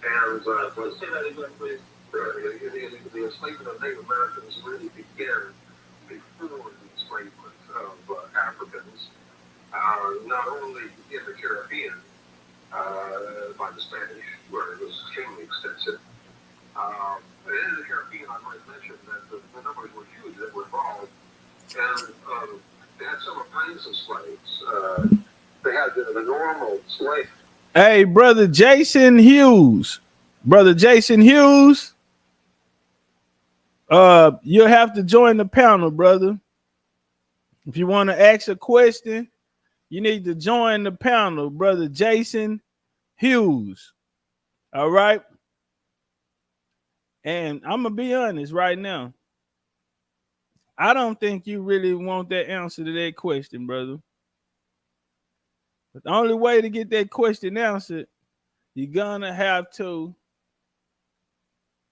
And let's say that again, please. The enslavement of Native Americans really began before the enslavement of Africans, not only in the Caribbean by the Spanish, where it was extremely extensive. But in the Caribbean, I might mention that the numbers were huge that were involved, and they had some kinds of slaves. They had the normal slave. Hey, brother Jason Hughes. Brother Jason Hughes. You'll have to join the panel, brother. If you want to ask a question, you need to join the panel, brother Jason Hughes. All right. And I'm going to be honest right now. I don't think you really want that answer to that question, brother. But the only way to get that question answered, you're going to have to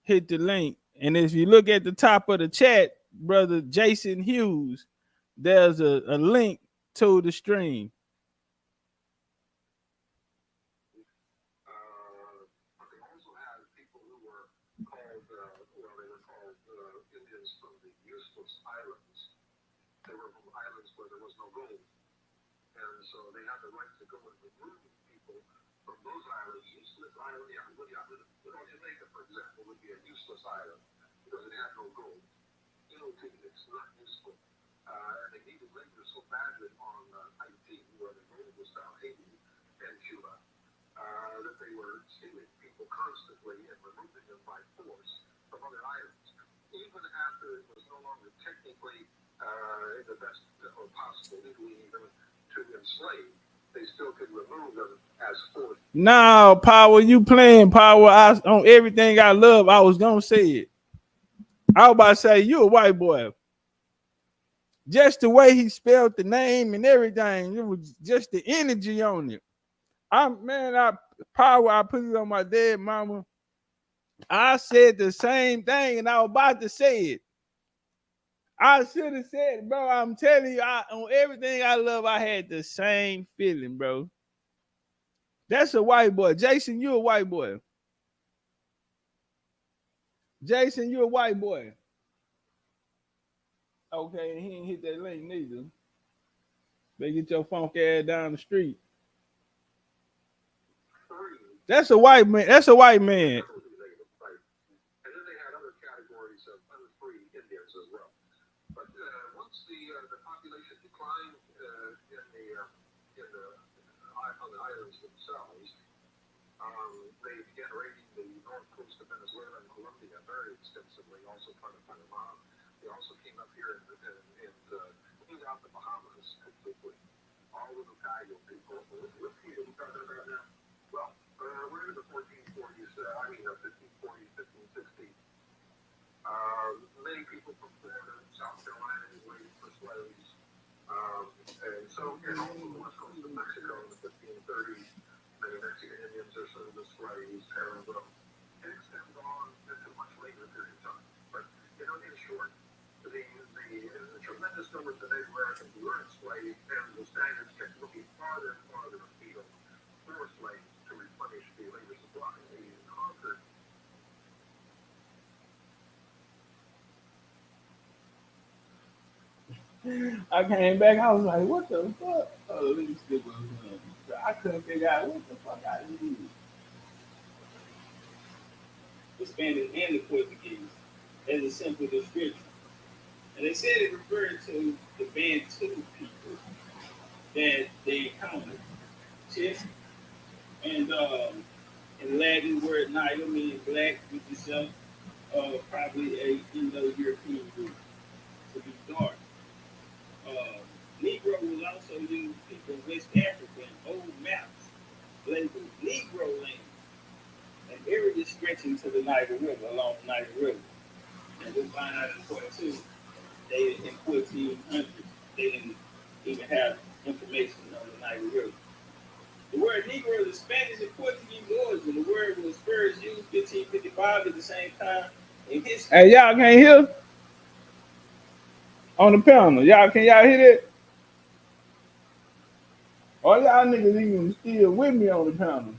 hit the link. And if you look at the top of the chat, brother Jason Hughes, there's a link to the stream. Island because it had no gold. It's not useful. And they needed labor so badly on Haiti, where the gold was found, Haiti and Cuba, that they were stealing people constantly and removing them by force from other islands. Even after it was no longer technically in the best or possible legally even to enslave, they still could remove them as force. No, Power, you playing, Power. On everything I love, I was gonna say it. I was about to say you a white boy. Just the way he spelled the name and everything, it was just the energy on it. Power, I put it on my dead mama. I said the same thing and I was about to say it. I should have said it, bro. I'm telling you, on everything I love, I had the same feeling, bro. That's a white boy. Jason, you a white boy. Jason, you a white boy. Okay, he ain't hit that link neither. They get your funk ass down the street. That's a white man. That's a white man. And then they had other categories of unfree Indians as well. But once the population declined on the islands themselves, they began raiding the north coast of Venezuela and Colombia very extensively, also part of Panama. They also came up here and cleaned out the Bahamas completely. All of the Cayo people. What period are we talking about now? Well, we're in the 1440s, 1540s, 1560s. Many people from Florida, South Carolina, waiting for slaves. And so, and also the west coast of Mexico in the 1530s, many Mexican Indians are sold as slaves, and it extends on into a much later period of time. But, in short, the tremendous numbers of Native Americans who were enslaved, and the Spaniards kept looking farther and farther afield for slaves to replenish the labor supply. They conquered. I came back, I was like, what the fuck? Oh, let me skip on. I couldn't figure out what the fuck I did. The Spanish and the Portuguese as a simple description. And they said it referred to the Bantu people that they encountered. Chip and in Latin word Nile means black with yourself, probably a Indo-European group to be dark. Negro was also used people in West Africa in old maps labeled Negro land, an area stretching to the Niger River, along the Niger River. And we find out in 42, they in 1400s, they didn't even have information on the Niger River. The word Negro is Spanish and Portuguese origin. The word was first used 1555 at the same time in history. Hey, y'all can't hear on the panel. Can y'all hear that? All y'all niggas even still with me on the panel.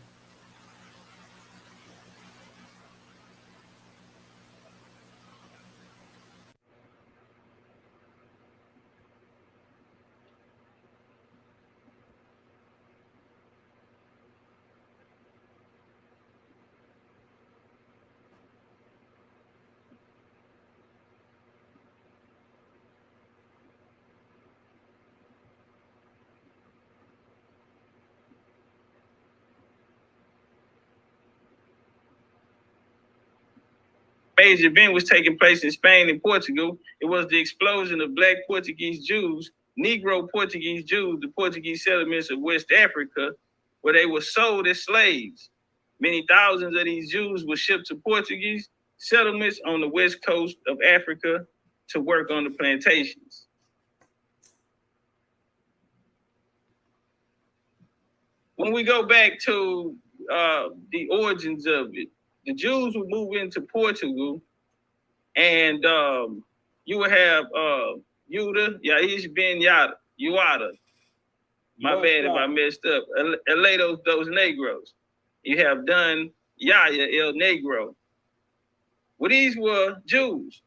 Major event was taking place in Spain and Portugal. It was the explosion of Black Portuguese Jews, Negro Portuguese Jews, the Portuguese settlements of West Africa, where they were sold as slaves. Many thousands of these Jews were shipped to Portuguese settlements on the west coast of Africa to work on the plantations. When we go back to the origins of it, the Jews would move into Portugal, and you would have Yuda, Yaish Ben Yuada. My bad if I messed up. Elados dos Negros. You have Dun Yaya El Negro. Well, these were Jews.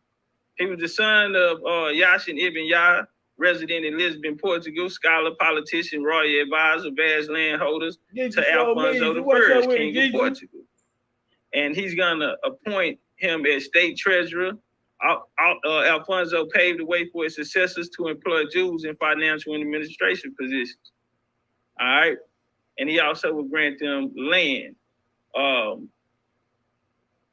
He was the son of Yashin Ibn Yah, resident in Lisbon, Portugal, scholar, politician, royal advisor, vast landholders to Alfonso I, King of Portugal. And he's gonna appoint him as state treasurer. Alfonso paved the way for his successors to employ Jews in financial and administration positions. All right, and he also would grant them land.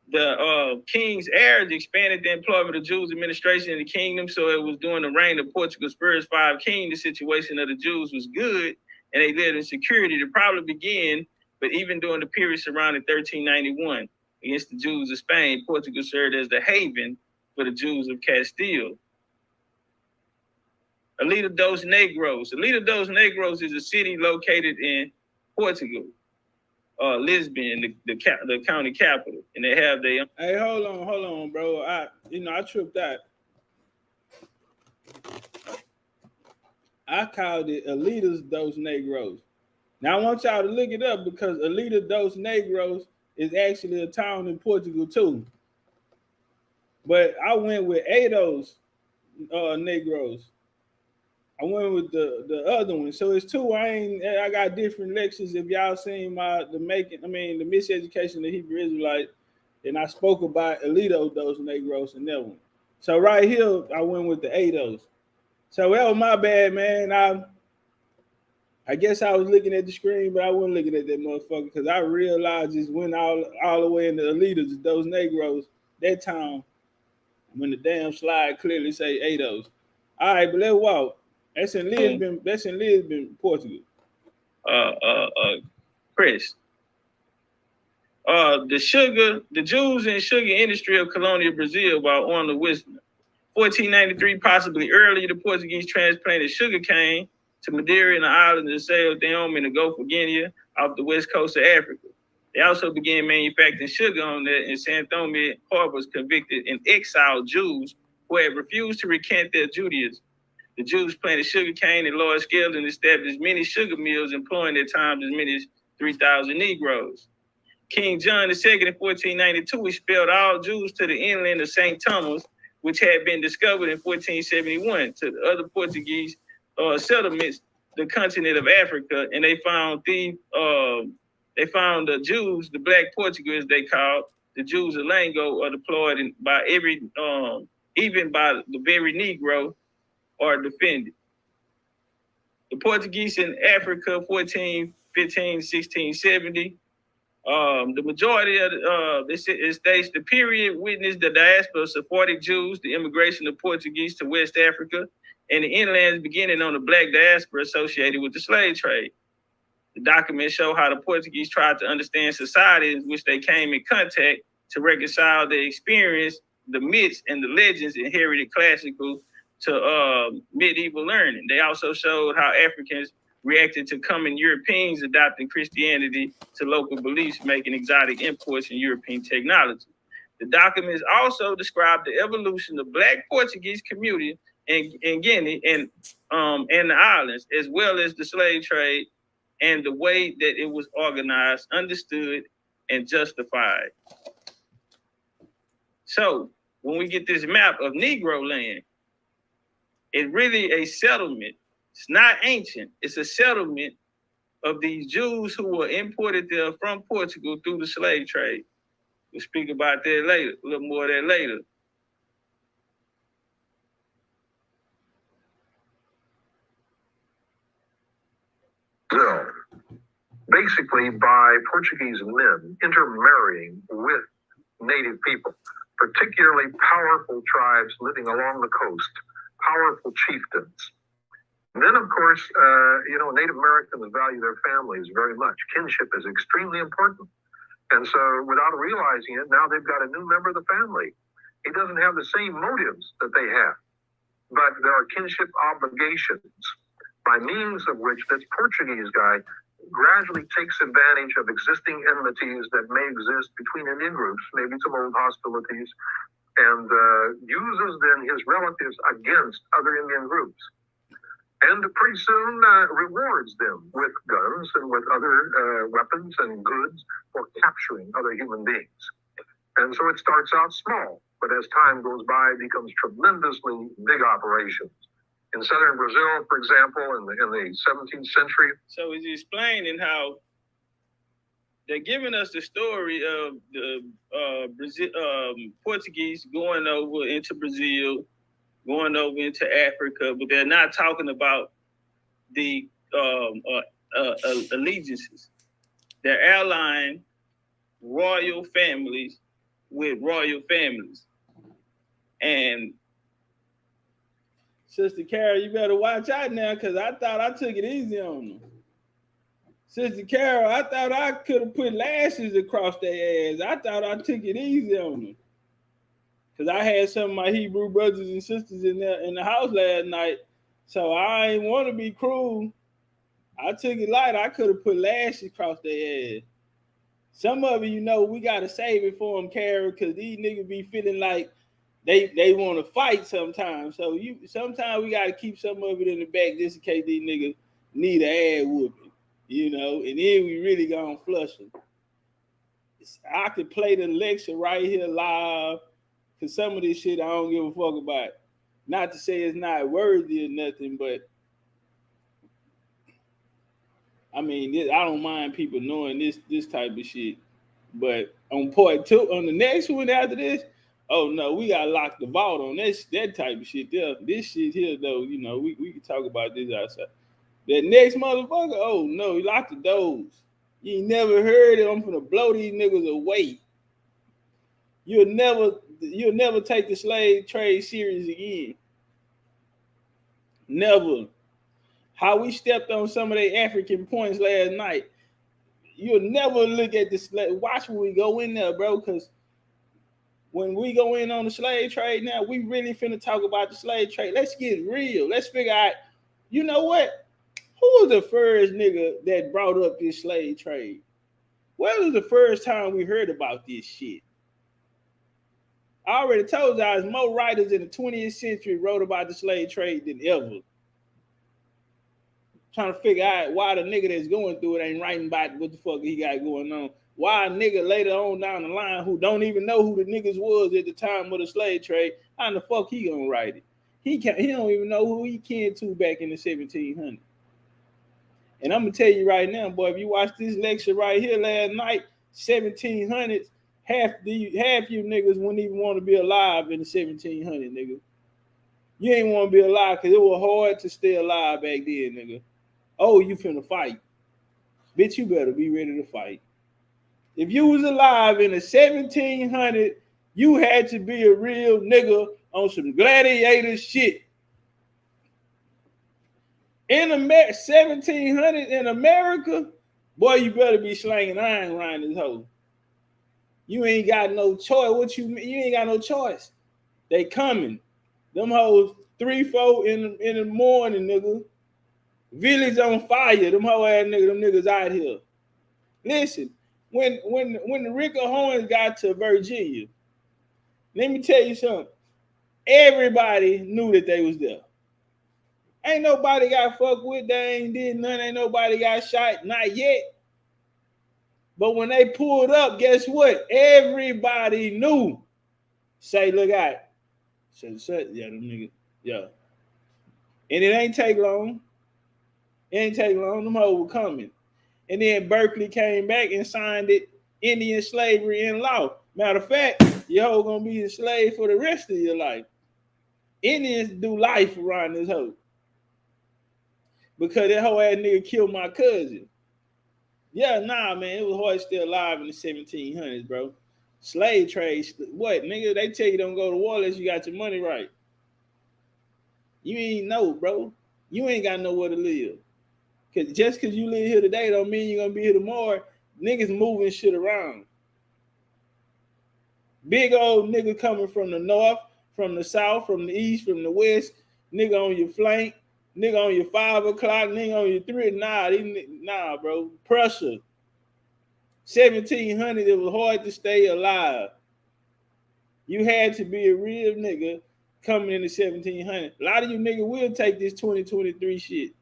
The king's heirs expanded the employment of Jews administration in the kingdom, so it was during the reign of Portugal's first 5 kings, the situation of the Jews was good, and they lived in security. It probably began, but even during the period surrounding 1391, against the Jews of Spain, Portugal served as the haven for the Jews of Castile. Alida dos Negros. Alida dos Negros is a city located in Portugal. Lisbon, the county capital, and they have their. Hey, hold on, bro. I tripped out. I called it Alida dos Negros. Now I want y'all to look it up because Alida dos Negros is actually a town in Portugal too. But I went with Eidos Negros. I went with the other one. So it's 2. I got different lectures. If y'all seen the miseducation of the Hebrew Israelite, and I spoke about Alida dos Negros in that one. So right here, I went with the Eidos. So that was my bad, man. I guess I was looking at the screen, but I wasn't looking at that motherfucker because I realized it went all the way into Alida dos Negros, that town, when the damn slide clearly say Eidos. All right, but let's walk. That's in Lisbon. That's in Lisbon, Portugal. Chris. The Jews and sugar industry of colonial Brazil while on the wisdom. 1493, possibly earlier, the Portuguese transplanted sugar cane to Madeira and the islands of Sao Tome in the Gulf of Guinea off the west coast of Africa. They also began manufacturing sugar on that, and Sao Tome harbors convicted and exiled Jews who had refused to recant their Judaism. The Jews planted sugar cane in large scale and established many sugar mills, employing at times as many as 3,000 Negroes. King John II in 1492 expelled all Jews to the inland of St. Thomas, which had been discovered in 1471, to the other Portuguese settlements, the continent of Africa, and they found the Jews, the Black Portuguese they called, the Jews of Lango are deployed by every, even by the very Negro, are defended. The Portuguese in Africa, 1415, 1670. The majority of it states the period witnessed the diaspora of Sephardic Jews, the immigration of Portuguese to West Africa, and the inlands beginning on the Black diaspora associated with the slave trade. The documents show how the Portuguese tried to understand society in which they came in contact to reconcile their experience, the myths and the legends inherited classical to medieval learning. They also showed how Africans reacted to coming Europeans adopting Christianity to local beliefs, making exotic imports in European technology. The documents also describe the evolution of Black Portuguese community in Guinea and the islands, as well as the slave trade and the way that it was organized, understood, and justified. So when we get this map of Negro land, it's really a settlement. It's not ancient. It's a settlement of these Jews who were imported there from Portugal through the slave trade. We'll speak about that later, a little more of that later. So, basically by Portuguese men intermarrying with native people, particularly powerful tribes living along the coast, powerful chieftains. And then, of course, Native Americans value their families very much. Kinship is extremely important. And so without realizing it, now they've got a new member of the family. He doesn't have the same motives that they have, but there are kinship obligations by means of which this Portuguese guy gradually takes advantage of existing enmities that may exist between Indian groups, maybe some old hostilities, and uses then his relatives against other Indian groups. And pretty soon rewards them with guns and with other weapons and goods for capturing other human beings. And so it starts out small, but as time goes by, it becomes tremendously big operations. In southern Brazil, for example, in the 17th century. So he's explaining how they're giving us the story of the Portuguese going over into Brazil, going over into Africa, but they're not talking about the allegiances. They're allying royal families with royal families. And Sister Carol, you better watch out now, because I thought I took it easy on them. Sister Carol, I thought I could have put lashes across their ass. I thought I took it easy on them. Because I had some of my Hebrew brothers and sisters in the house last night. So I ain't want to be cruel. I took it light. I could have put lashes across their ass. Some of it, we got to save it for them, Carol, because these niggas be feeling like they want to fight sometimes. So sometimes we got to keep some of it in the back just in case these niggas need an ass whooping, and then we really gonna flush them. I could play the lecture right here live, because some of this shit I don't give a fuck about. Not to say it's not worthy or nothing, but I mean, I don't mind people knowing this type of shit. But on part two, on the next one after this, oh no, we gotta lock the vault on that type of shit there. This shit here, though, we can talk about this outside. That next motherfucker, oh no, he locked the doors. You ain't never heard it. I'm gonna blow these niggas away. You'll never take the slave trade serious again. Never. How we stepped on some of the African points last night. You'll never look at this. Watch when we go in there, bro, because when we go in on the slave trade now, we really finna talk about the slave trade. Let's get real. Let's figure out, you know what? Who was the first nigga that brought up this slave trade? When was the first time we heard about this shit? I already told y'all, more writers in the 20th century wrote about the slave trade than ever. Trying to figure out why the nigga that's going through it ain't writing about what the fuck he got going on. Why a nigga later on down the line who don't even know who the niggas was at the time of the slave trade, how the fuck he gonna write it? He don't even know who he kin to back in the 1700s. And I'm gonna tell you right now, boy, if you watch this lecture right here last night, 1700s, half you niggas wouldn't even want to be alive in the 1700s, nigga. You ain't want to be alive because it was hard to stay alive back then, nigga. Oh, you finna fight. Bitch, you better be ready to fight. If you was alive in the 1700s, you had to be a real nigga on some gladiator shit. In 1700 in America, boy, you better be slanging iron around this hoe. You ain't got no choice. What you mean? You ain't got no choice. They coming. Them hoes 3-4 in the morning, nigga. Village on fire. Them whole ass niggas, them niggas out here. Listen, when the Rick Owens got to Virginia, let me tell you something. Everybody knew that they was there. Ain't nobody got fucked with. They ain't did nothing. Ain't nobody got shot. Not yet. But when they pulled up, guess what? Everybody knew. Say, look out. Say, yeah, them niggas. Yeah. And it ain't take long. It ain't take long. Them hoes were coming. And then Berkeley came back and signed it, Indian slavery in law. Matter of fact, your hoe gonna be a slave for the rest of your life. Indians do life around this hoe. Because that whole ass nigga killed my cousin. Yeah, nah, man, it was hard still alive in the 1700s, bro. Slave trade, what, nigga? They tell you don't go to war unless you got your money right. You ain't know, bro. You ain't got nowhere to live. Cause just because you live here today don't mean you're gonna be here tomorrow. Niggas moving shit around. Big old nigga coming from the north, from the south, from the east, from the west. Nigga on your flank. Nigga on your 5 o'clock. Nigga on your 3. Nah, bro. Pressure. 1700, it was hard to stay alive. You had to be a real nigga coming in the 1700. A lot of you niggas will take this 2023 shit.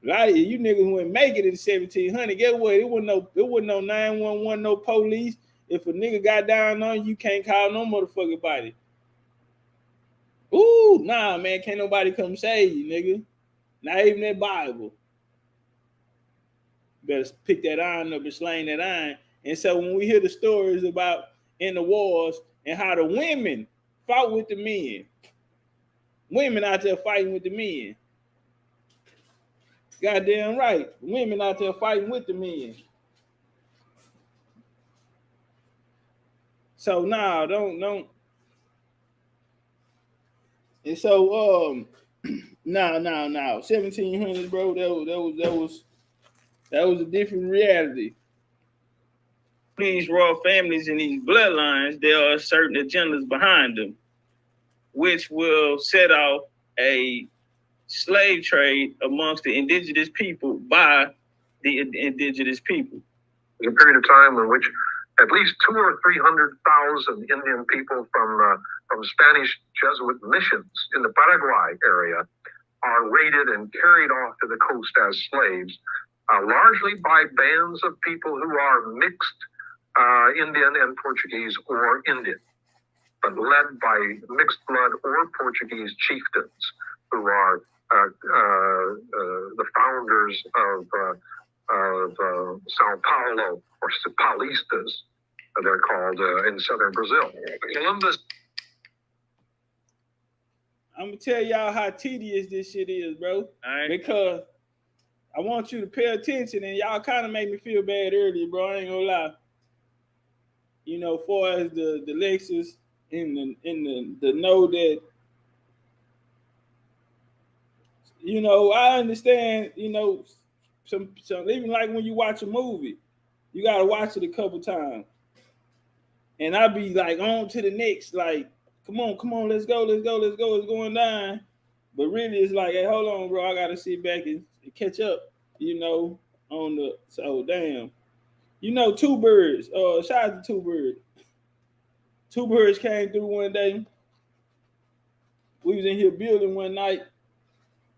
A lot of you niggas wouldn't make it in 1700. Get what? It wasn't no 911, no police. If a nigga got down on you, can't call no motherfucking body. Ooh, nah, man, can't nobody come save you, nigga. Not even that Bible. Better pick that iron up and sling that iron. And so when we hear the stories about in the wars and how the women fought with the men, women out there fighting with the men. Goddamn right. Women out there fighting with the men. So nah, don't. And so no. 1700s, bro. That was a different reality. These royal families and these bloodlines, there are certain agendas behind them, which will set off a slave trade amongst the indigenous people by the indigenous people. A period of time in which at least 200,000 or 300,000 Indian people from Spanish Jesuit missions in the Paraguay area are raided and carried off to the coast as slaves, largely by bands of people who are mixed Indian and Portuguese or Indian, but led by mixed blood or Portuguese chieftains who are the founders of Sao Paulo, or Paulistas, they're called in southern Brazil. Columbus. I'm gonna tell y'all how tedious this shit is, bro. All right. Because I want you to pay attention, and y'all kind of made me feel bad earlier, bro. I ain't gonna lie. You know, far as the Lexus in the know that, you know, I understand, you know, some even like when you watch a movie, you gotta watch it a couple times. And I be like on to the next, like, come on, let's go, it's going down. But really it's like, hey, hold on, bro, I gotta sit back and catch up, you know, on the, so damn. You know, Two Birds, shout out to Two Birds. Two Birds came through one day. We was in here building one night,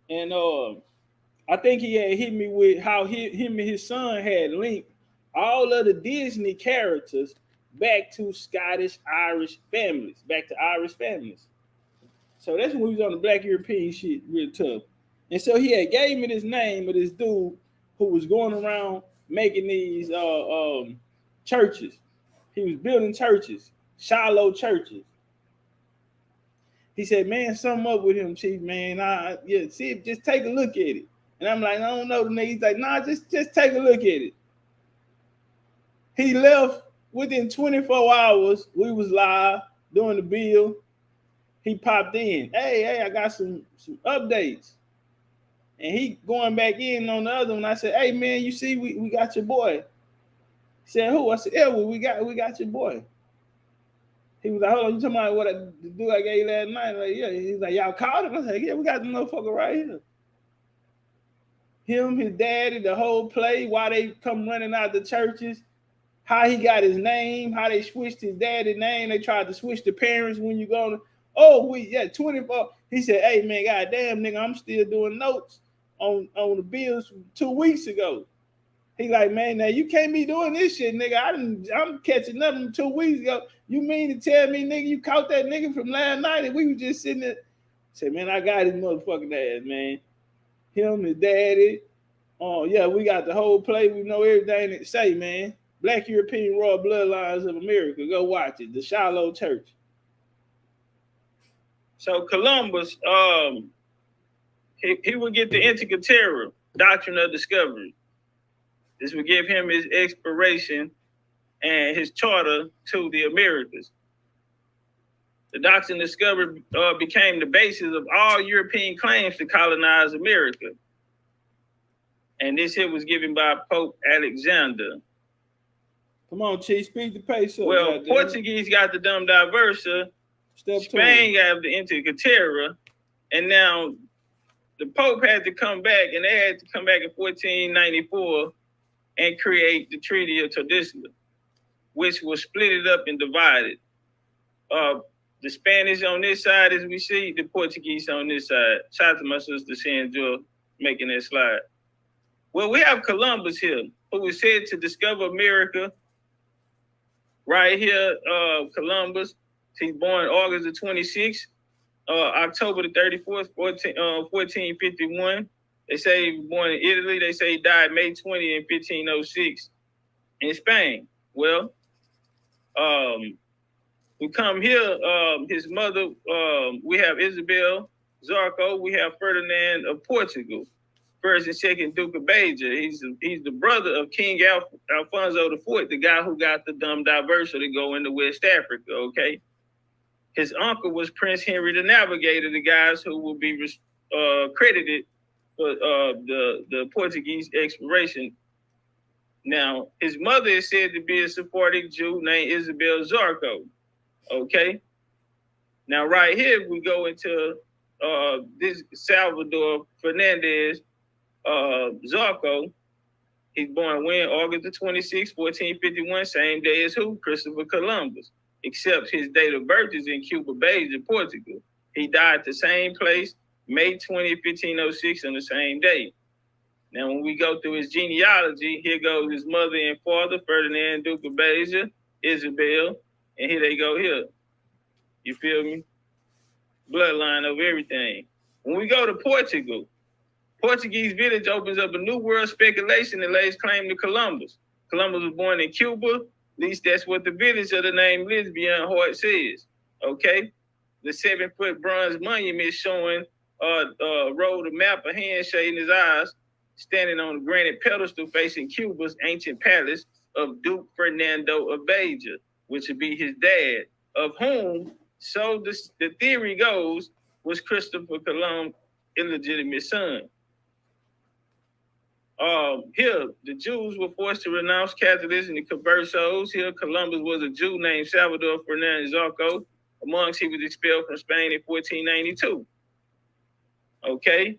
and I think he had hit me with how him and his son had linked all of the Disney characters back to Scottish, Irish families, So that's when we was on the Black European shit real tough. And so he had gave me this name of this dude who was going around making these churches. He was building churches, Shiloh churches. He said, man, something up with him, Chief, man. See, just take a look at it. And I'm like, I don't know the nigga. He's like, nah, just take a look at it. He left within 24 hours. We was live doing the bill. He popped in. Hey, I got some updates. And he going back in on the other one. I said, hey, man, you see, we got your boy. He said, who? I said, Edward, we got your boy. He was like, hold on, you talking about the dude I gave you last night? Like, yeah. He's like, y'all called him? I said, yeah, we got the motherfucker right here. Him, his daddy, the whole play, why they come running out the churches, how he got his name, how they switched his daddy's name. They tried to switch the parents when you go to, 24. He said, hey man, goddamn nigga, I'm still doing notes on the bills from 2 weeks ago. He like, man, now you can't be doing this shit, nigga. I'm catching up from 2 weeks ago. You mean to tell me, nigga, you caught that nigga from last night and we were just sitting there? Said, man, I got his motherfucking ass, man. Him, his daddy. Oh, yeah, we got the whole play. We know everything that say, man. Black European Royal Bloodlines of America. Go watch it. The Shiloh Church. So Columbus, he would get the Antikythera, doctrine of discovery. This would give him his exploration and his charter to the Americas. The doctrine of discovery became the basis of all European claims to colonize America. And this here was given by Pope Alexander. Come on, Chief, speak the pace up. Well, Portuguese got the Dum Diversa, Spain got the Antikythera, and now the Pope had to come back, and they had to come back in 1494 and create the Treaty of Tordesillas, which was split it up and divided. The Spanish on this side, as we see, the Portuguese on this side. Shout out to my sister Sandra making that slide. Well, we have Columbus here, who was said to discover America. Right here, Columbus. He's born August the 26th, October the 34th, 1451. They say he was born in Italy. They say he died May 20 in 1506 in Spain. Well, we come here, his mother, we have Isabel Zarco, we have Ferdinand of Portugal, first and second Duke of Beja. He's the brother of King Alfonso IV, the guy who got the Dum Diversa to go into West Africa, okay? His uncle was Prince Henry the Navigator, the guys who will be credited for the Portuguese exploration. Now, his mother is said to be a Sephardic Jew named Isabel Zarco, okay? Now, right here, we go into this Salvador Fernandez Zarco. He's born when? August the 26th, 1451, same day as who? Christopher Columbus, except his date of birth is in Cuba Bay, in Portugal. He died at the same place, May 20, 1506, on the same day. Now, when we go through his genealogy, here goes his mother and father, Ferdinand, Duke of Beja, Isabel, and here they go here. You feel me? Bloodline of everything. When we go to Portugal, Portuguese village opens up a new world speculation that lays claim to Columbus. Columbus was born in Cuba. At least that's what the village of the name Liberian HOAX says. Okay? The 7-foot bronze monument showing rolled a map, a hand shading his eyes, standing on a granite pedestal facing Cuba's ancient palace of Duke Fernando of Beja, which would be his dad, of whom, so the theory goes, was Christopher Columbus' illegitimate son. Here, the Jews were forced to renounce Catholicism and convert souls. Here, Columbus was a Jew named Salvador Fernandez Zarco. Amongst, he was expelled from Spain in 1492. Okay?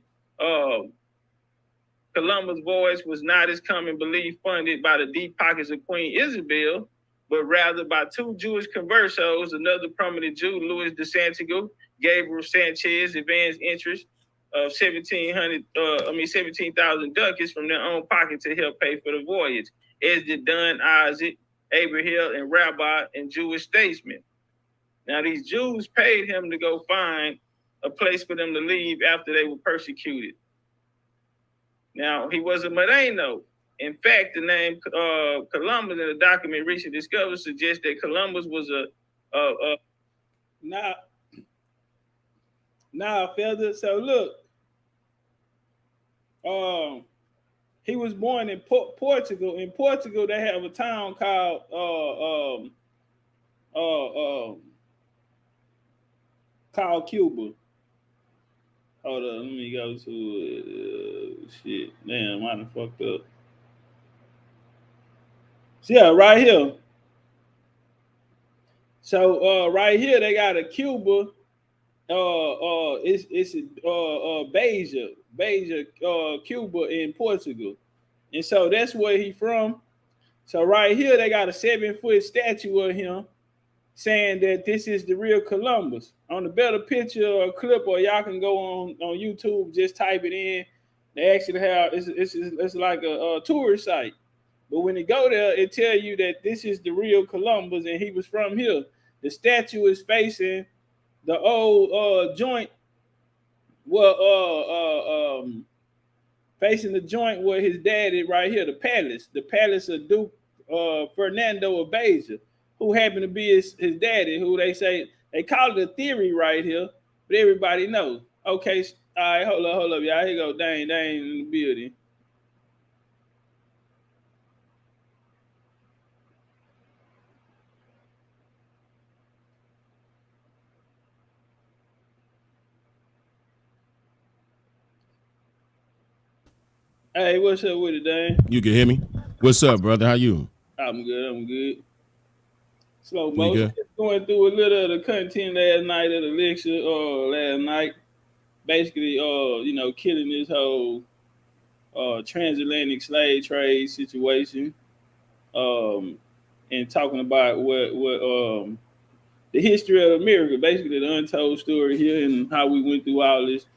Columbus' voyage was not, as common belief, funded by the deep pockets of Queen Isabel, but rather by two Jewish conversos, another prominent Jew, Louis de Santiago, Gabriel Sanchez, advanced interest of 17,000 ducats from their own pocket to help pay for the voyage, as did Dunn, Isaac, Abraham, and Rabbi, and Jewish statesmen. Now, these Jews paid him to go find a place for them to leave after they were persecuted. Now, he was a Moreno. In fact, the name Columbus in the document recently discovered suggests that Columbus was Feather. So look, he was born in Portugal. In Portugal, they have a town called Cuba. Hold on, let me go to shit. Damn, I done fucked up. So yeah, right here. So right here they got a Cuba. It's Beja. Beja, Cuba in Portugal. And so that's where he from. So right here they got a 7-foot statue of him saying that this is the real Columbus. On the better picture or clip, or y'all can go on YouTube, just type it in. They actually have it's like a tourist site. But when you go there, it tell you that this is the real Columbus and he was from here. The statue is facing the old joint, well, facing the joint where his dad is right here, the palace of Duke Fernando of Beja, who happened to be his daddy, who they say they call it a theory right here, but everybody knows. Okay, all right, hold up, y'all. Here go Dane in the building. Hey, what's up with it, Dane? You can hear me? What's up, brother? How you? I'm good. Slow motion. Just going through a little of the content last night of the lecture, last night. Basically, killing this whole transatlantic slave trade situation, and talking about what the history of America, basically the untold story here, and how we went through all this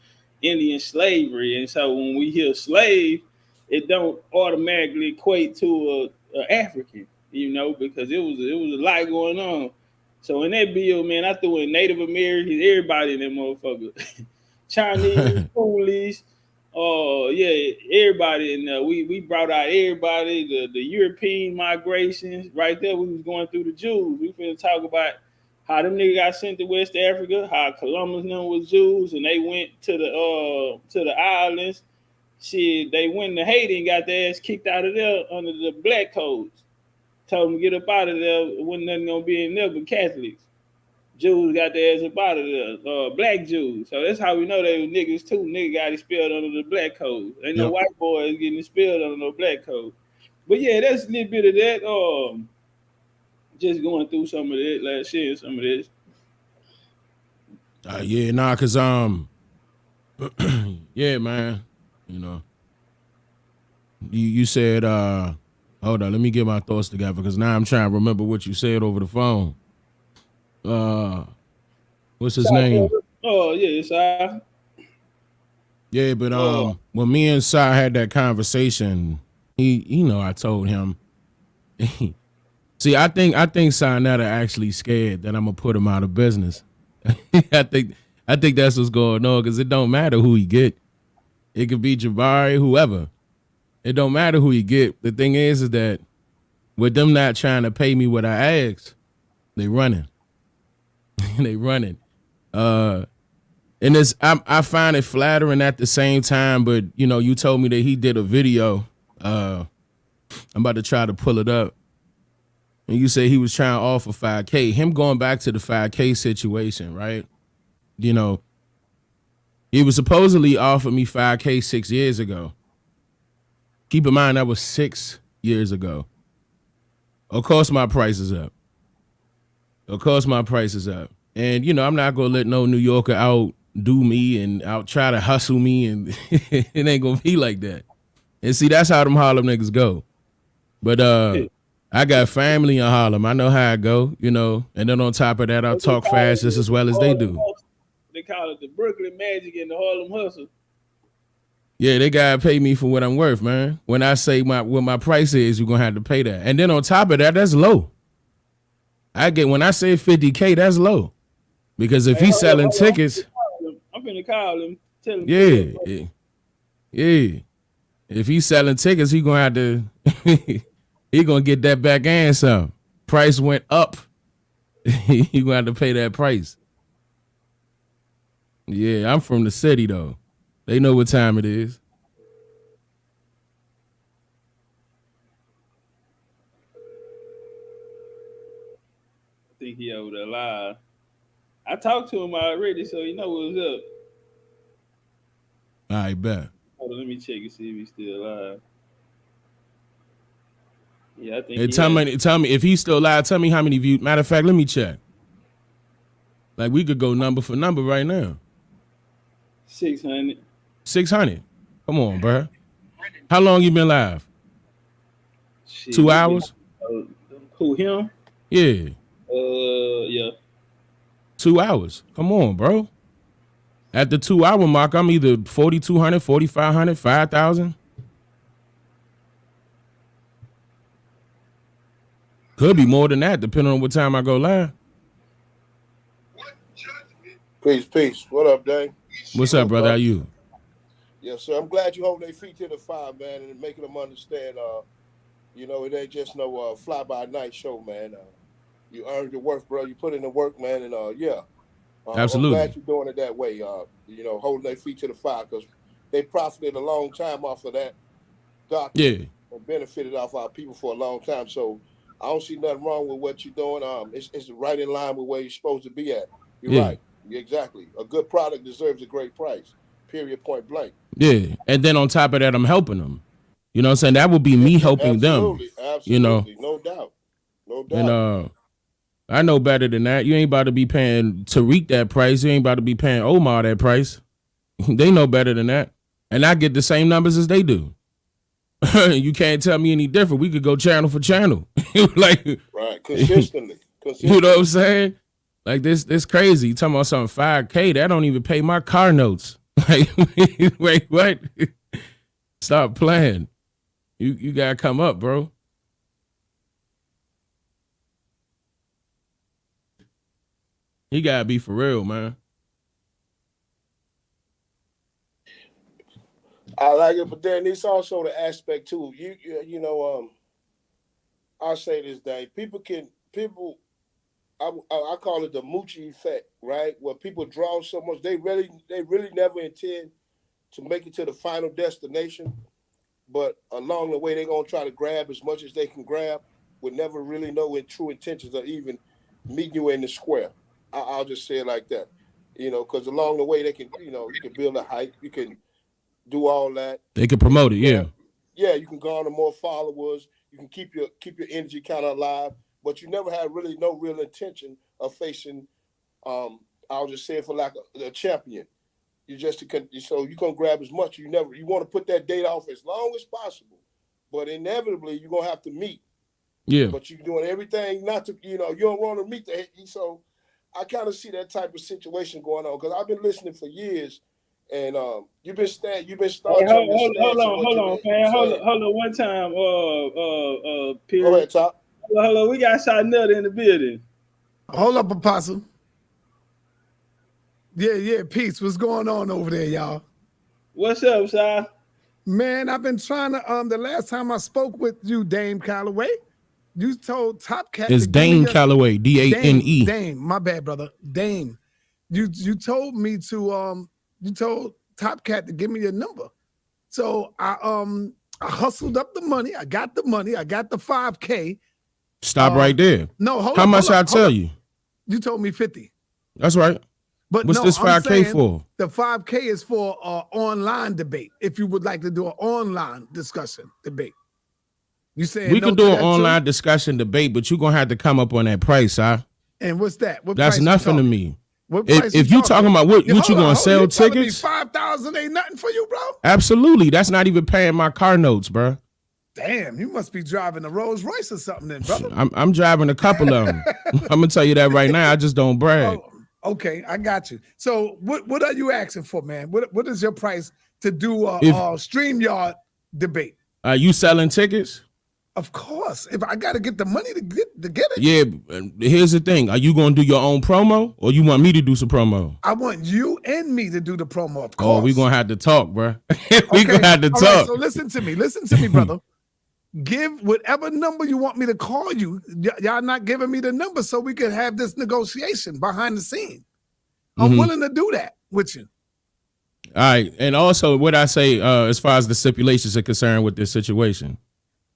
Indian slavery. And so when we hear slave, it don't automatically equate to a African, because it was a lot going on. So in that bill, man, I threw in Native Americans, everybody in that motherfucker, Chinese, coolies, everybody in there. We brought out everybody, the European migrations. Right there, we was going through the Jews. We finna talk about how them niggas got sent to West Africa, how Columbus and them was Jews, and they went to the islands. Shit, they went to Haiti and got their ass kicked out of there under the black codes. Told them to get up out of there. Wasn't nothing gonna be in there but Catholics. Jews got their ass up out of there. Black Jews. So that's how we know they were niggas too. Nigga got expelled under the black code. Ain't no white boys getting expelled under no black code. But yeah, that's a little bit of that. Just going through some of that last year, some of this. Cause yeah, man. You said hold on, let me get my thoughts together because now I'm trying to remember what you said over the phone. What's his name? Oh yeah, Si. Yeah, but when me and Si had that conversation, I told him. See, I think Sinetta actually scared that I'm gonna put him out of business. I think that's what's going on because it don't matter who he get. It could be Jabari, whoever. It don't matter who you get. The thing is that with them not trying to pay me what I asked, they running. They running. And I find it flattering at the same time, but you told me that he did a video. I'm about to try to pull it up. And you say he was trying to offer 5K. Him going back to the 5K situation, right? He was supposedly offered me 5K 6 years ago. Keep in mind that was 6 years ago. Of course my price is up. And I'm not gonna let no New Yorker outdo me and out try to hustle me, and it ain't gonna be like that. And see, that's how them Harlem niggas go. But I got family in Harlem. I know how I go, and then on top of that, I'll talk fast just as well as they do. They call it the Brooklyn Magic and the Harlem Hustle. Yeah, they gotta pay me for what I'm worth, man. When I say what my price is, you're gonna have to pay that. And then on top of that, that's low. When I say 50K, that's low. Because if he's selling tickets, I'm finna call him. Tell him. Yeah. If he's selling tickets, he gonna have to he gonna get that back and some. Price went up. He gonna have to pay that price. Yeah, I'm from the city though. They know what time it is. I think he over there live. I talked to him already, so you know what's up. I bet. Hold on, let me check and see if he's still alive. Yeah, I think. Hey, tell me if he's still alive. Tell me how many views. Matter of fact, let me check. Like we could go number for number right now. 600. 600. Come on, bro. How long you been live? Shit, 2 we been hours? who him? Yeah. Yeah. 2 hours. Come on, bro. At the 2 hour mark, I'm either 4,200, 4,500, 5,000. Could be more than that, depending on what time I go live. Peace. What up, Dane? What's up, brother? How you? Yes, sir. I'm glad you hold their feet to the fire, man, and making them understand. It ain't just no fly by night show, man. You earned your worth, bro. You put in the work, man, and Absolutely. I'm glad you're doing it that way. Holding their feet to the fire because they profited a long time off of that doctrine and benefited off our people for a long time. So I don't see nothing wrong with what you're doing. It's right in line with where you're supposed to be at. You're right. Exactly. A good product deserves a great price. Period. Point blank. Yeah. And then on top of that, I'm helping them. You know what I'm saying? That would be me helping them. Absolutely. You know? No doubt. And I know better than that. You ain't about to be paying Tariq that price. You ain't about to be paying Omar that price. They know better than that. And I get the same numbers as they do. You can't tell me any different. We could go channel for channel. Right. Consistently. You know what I'm saying? Like this crazy. You talking about something 5K, that don't even pay my car notes. Like, wait, what? Stop playing. You gotta come up, bro. You gotta be for real, man. I like it, but then it's also the aspect too. I'll say this, Dave. I call it the Moochie effect, right? Where people draw so much, they really never intend to make it to the final destination, but along the way they're gonna try to grab as much as they can grab, with never really know true intentions of even meeting you in the square. I'll just say it like that, because along the way they can, you can build a hype, you can do all that. They can promote it, yeah. Yeah, you can garner more followers. You can keep your energy kind of alive, but you never had really no real intention of facing. I'll just say it for like a champion. So you gonna grab as much. You want to put that date off as long as possible, but inevitably you're gonna have to meet. Yeah. But you're doing everything not to. You don't want to meet so. I kind of see that type of situation going on because I've been listening for years. And you've been starting. Hold on, man. Hold on. One time, period. Go ahead, Top. Hold on. We got Shot Nut in the building. Hold up, Apostle. Yeah. Peace. What's going on over there, y'all? What's up, Shy? Man, I've been trying to. The last time I spoke with you, Dane Calloway, you told Top Cat. It's Dane Calloway, Dane. Dane, my bad, brother. Dane. You told me to You told Top Cat to give me your number. So I hustled up the money. I got the money. I got the 5K. Stop right there. No, hold How up, much hold I up, tell you? You told me 50. That's right. But what's this 5K for? The 5K is for online debate. If you would like to do an online discussion debate. You saying we no could do to an that online too? discussion debate, but you're gonna have to come up on that price, huh? And what's that? What That's price nothing to me. What price If you talking about what you gonna sell tickets? 5,000 ain't nothing for you, bro. Absolutely, that's not even paying my car notes, bro. Damn, you must be driving a Rolls Royce or something, then, brother. I'm driving a couple of them. I'm gonna tell you that right now. I just don't brag. Oh, okay, I got you. So, what are you asking for, man? What is your price to do a StreamYard debate? Are you selling tickets? Of course. If I got to get the money to get it. Yeah. Here's the thing: are you gonna do your own promo, or you want me to do some promo? I want you and me to do the promo. Of course. Oh, we gonna have to talk, bro. We gonna have to talk. Right, so listen to me, brother. Give whatever number you want me to call you. Y'all not giving me the number so we can have this negotiation behind the scene. I'm willing to do that with you. All right. And also what I say as far as the stipulations are concerned with this situation.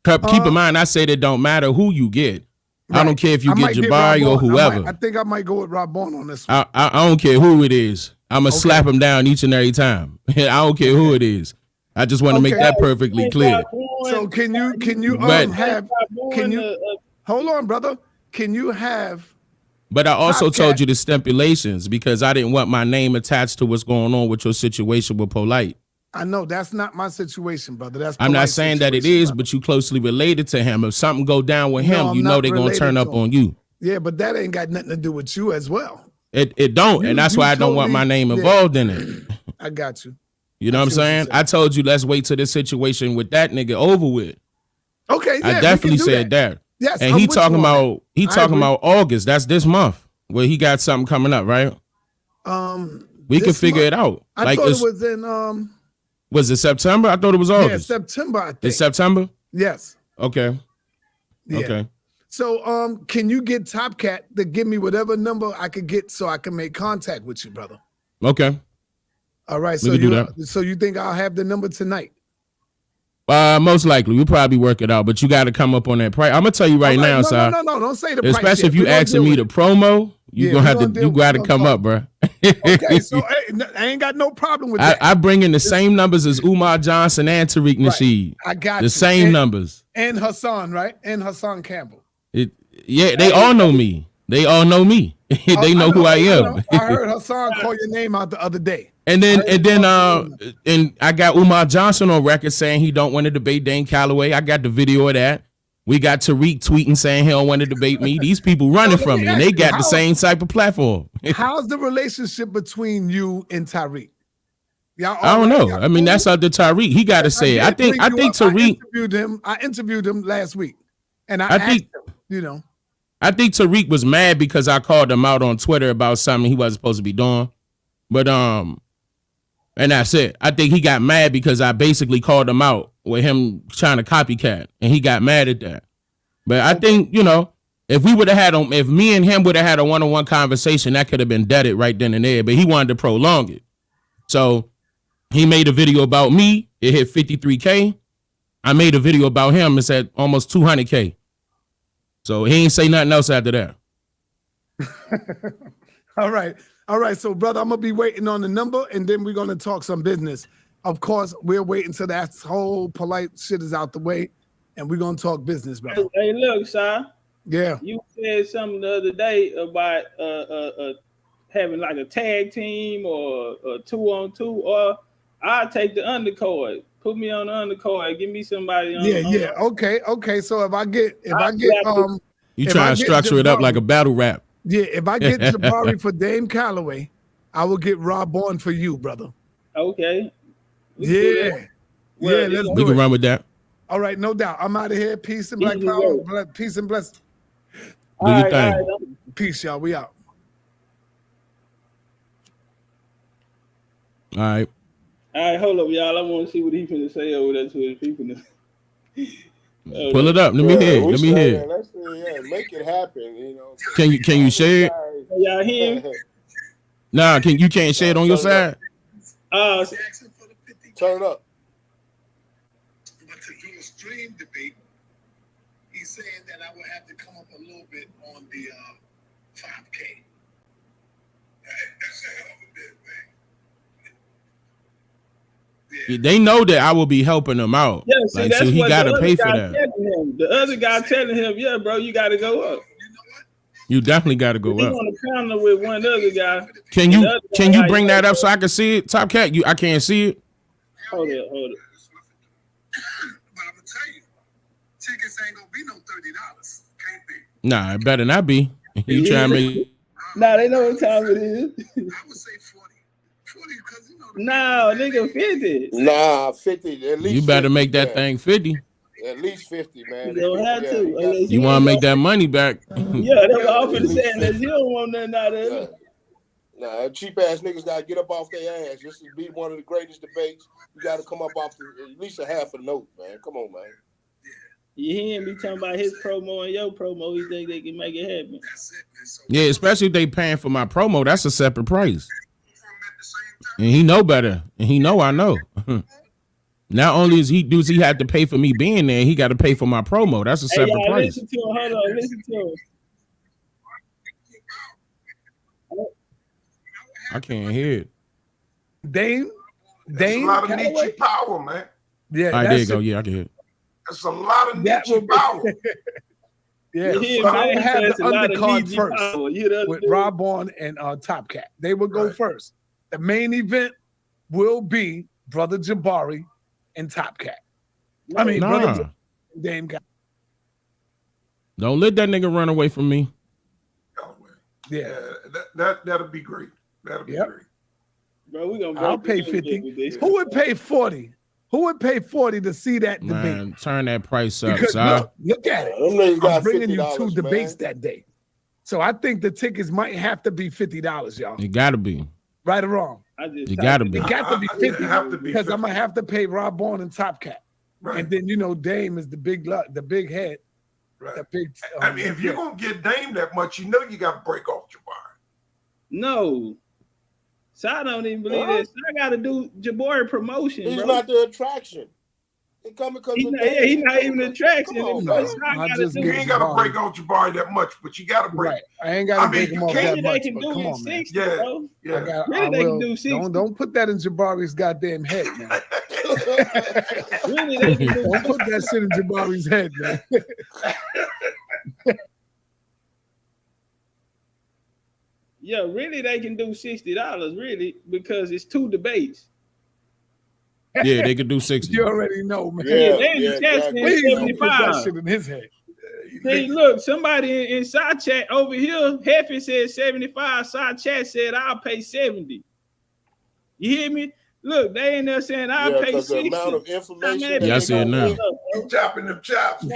Keep in mind, I said it don't matter who you get. Right. I don't care if you get Jabari or whoever. I think I might go with Rob Bond on this one. I don't care who it is. I'm going to slap him down each and every time. I don't care who it is. I just want to make that perfectly clear. So can you hold on, brother? Can you have? But I also told you the stipulations because I didn't want my name attached to what's going on with your situation with Polite. I know that's not my situation, brother. That's I'm not polite saying that it situation, is, brother. but you closely related to him. If something go down with him, I'm you know not they're gonna turn related up to him. on you. Yeah, but that ain't got nothing to do with you as well. It don't, and that's why I don't want my name involved in it. I got you. You know what I'm saying? I told you let's wait till this situation with that nigga over with. Okay, yeah, I definitely said that. Yes, and he talking about August. That's this month where he got something coming up, right? We can figure it out. I thought it was in Was it September? I thought it was August. Yeah, September, I think. It's September? Yes. Okay. Yeah. Okay. So can you get Top Cat to give me whatever number I could get so I can make contact with you, brother? Okay. All right. We can do that. So you think I'll have the number tonight? Most likely. We'll probably work it out, but you got to come up on that price. I'm gonna tell you right now, no, sir. No, don't say the price. Especially if you asking me to promo, you got to come up, bro. Okay, so I ain't got no problem with that. I bring in the same numbers as Umar Johnson and Tariq Nasheed. I got the same numbers. And Hassan, right? And Hassan Campbell. They all know me. They all know me. They know who I am. I heard Hassan call your name out the other day. And I got Umar Johnson on record saying he don't want to debate Dane Calloway. I got the video of that. We got Tariq tweeting saying he don't want to debate me. These people running from me, and they got the same type of platform. How's the relationship between you and Tariq? I don't know. I mean, that's up to Tariq. He got to say it. I think Tariq. I interviewed him last week, and I asked him, I think Tariq was mad because I called him out on Twitter about something he wasn't supposed to be doing. But and that's it. I think he got mad because I basically called him out with him trying to copycat, and he got mad at that. But I think, if we would have had if me and him would have had a one-on-one conversation, that could have been deaded right then and there. But he wanted to prolong it. So he made a video about me. It hit 53K. I made a video about him. It's at almost 200K. So he ain't say nothing else after that. All right. So, brother, I'm going to be waiting on the number, and then we're going to talk some business. Of course, we're waiting till that whole polite shit is out the way, and we're going to talk business, brother. Hey, look, Si. Yeah. You said something the other day about having like a tag team or a 2-on-2, or I'll take the undercard. Put me on the undercard. Give me somebody on Okay. So if I get you try to structure it up like a battle rap. Yeah, if I get Jabari for Dame Calloway, I will get Rob Bourne for you, brother. Okay. Let's do we can run with that. All right, no doubt. I'm out of here. Peace and black power. Peace and blessings. Do your thing. Peace, y'all. We out. All right. All right, hold up, y'all. I want to see what he's going to say over there to his people. Pull it up. Let me hear. Let me hear. Make it happen. Can you share it? Y'all hear? Nah, you can't share it on your side? Turn it up. But to do a stream debate, he's saying that I would have to come up a little bit on the 5K. That's a hell of a bit, man. Yeah. They know that I will be helping them out. Yeah, see, that's so he what got to pay for that. The other guy telling him, yeah, bro, you got to go up. You definitely got to go He up. want to counter with one other guy. Can you bring that up so I can see it? Top Cat, I can't see it. Hold it. But I'm gonna tell you, tickets ain't gonna be no $30. Can't be. Nah, it better not be. You trying to make? Nah, they know what time it is. I would say 40. 40 because No, nigga, 50. Nah, 50. At least you better 50, make that thing 50. At least 50, man. You don't have to. You want to make that money back? Yeah, that's what I'm finna say. Unless you don't want nothing out of it. Nah, cheap ass niggas gotta get up off their ass. This is be one of the greatest debates. You gotta come up off at least a half a note, man. Come on, man. You hear me talking about his promo and your promo? You think they can make it happen? Yeah, especially if they paying for my promo. That's a separate price. And he know better. And he know I know. Not only does he have to pay for me being there, he got to pay for my promo. That's a separate price. Listen to him. Hold on, listen to him. I can't hear it. Dane. That's a lot of Nietzsche power, man. Yeah, all right, there you go. Yeah, I can hear it. That's a lot of Nietzsche power. Yeah, so I would have the undercard first with Rob Bourne and Top Cat. They will go first. The main event will be Brother Jabari and Top Cat. I mean, Nah. Brother Dame Cat. Don't let that nigga run away from me. Yeah. That'll be great. That'll be great. Bro, we gonna I'll pay 50. Who would pay 40? Who would pay 40 to see that debate? Man, turn that price up, Because son. look at it. Them niggas got I'm bringing you $50, two man. debates that day. So I think the tickets might have to be $50, y'all. It gotta be. Right or wrong? It gotta be. It got to be 50 have to be because 50. I'm gonna have to pay Rob Bourne and Top Cat. Right. And then Dame is the big head. Right. The big I mean, if you're gonna get Dame that much, you got to break off Jabari. No. So I don't even believe this. I gotta do Jabari promotion. He's bro. not the attraction. He coming because He's not even an attraction. Come on, bro. man. So I I gotta just do You ain't got to break off Jabari that much, but you got to break. Right. I ain't got to break mean, him off can't- that They much, can but do come it on, man. 60, Yeah. bro. Yeah. Really, they can do 60. Don't put that in Jabari's goddamn head, man. Really, they can do Don't put that shit in Jabari's head, man. Yeah, really, they can do $60, really, because it's two debates. Yeah, they could do 60. You already know, man. Yeah, they in the chat saying Please don't put that 75. shit in his head. See, look, somebody in side chat over here, Heffy said 75. Side chat said I'll pay 70. You hear me? Look, they in there saying I'll pay 60. The amount of information. Yeah, I see it now. You chopping them chops. He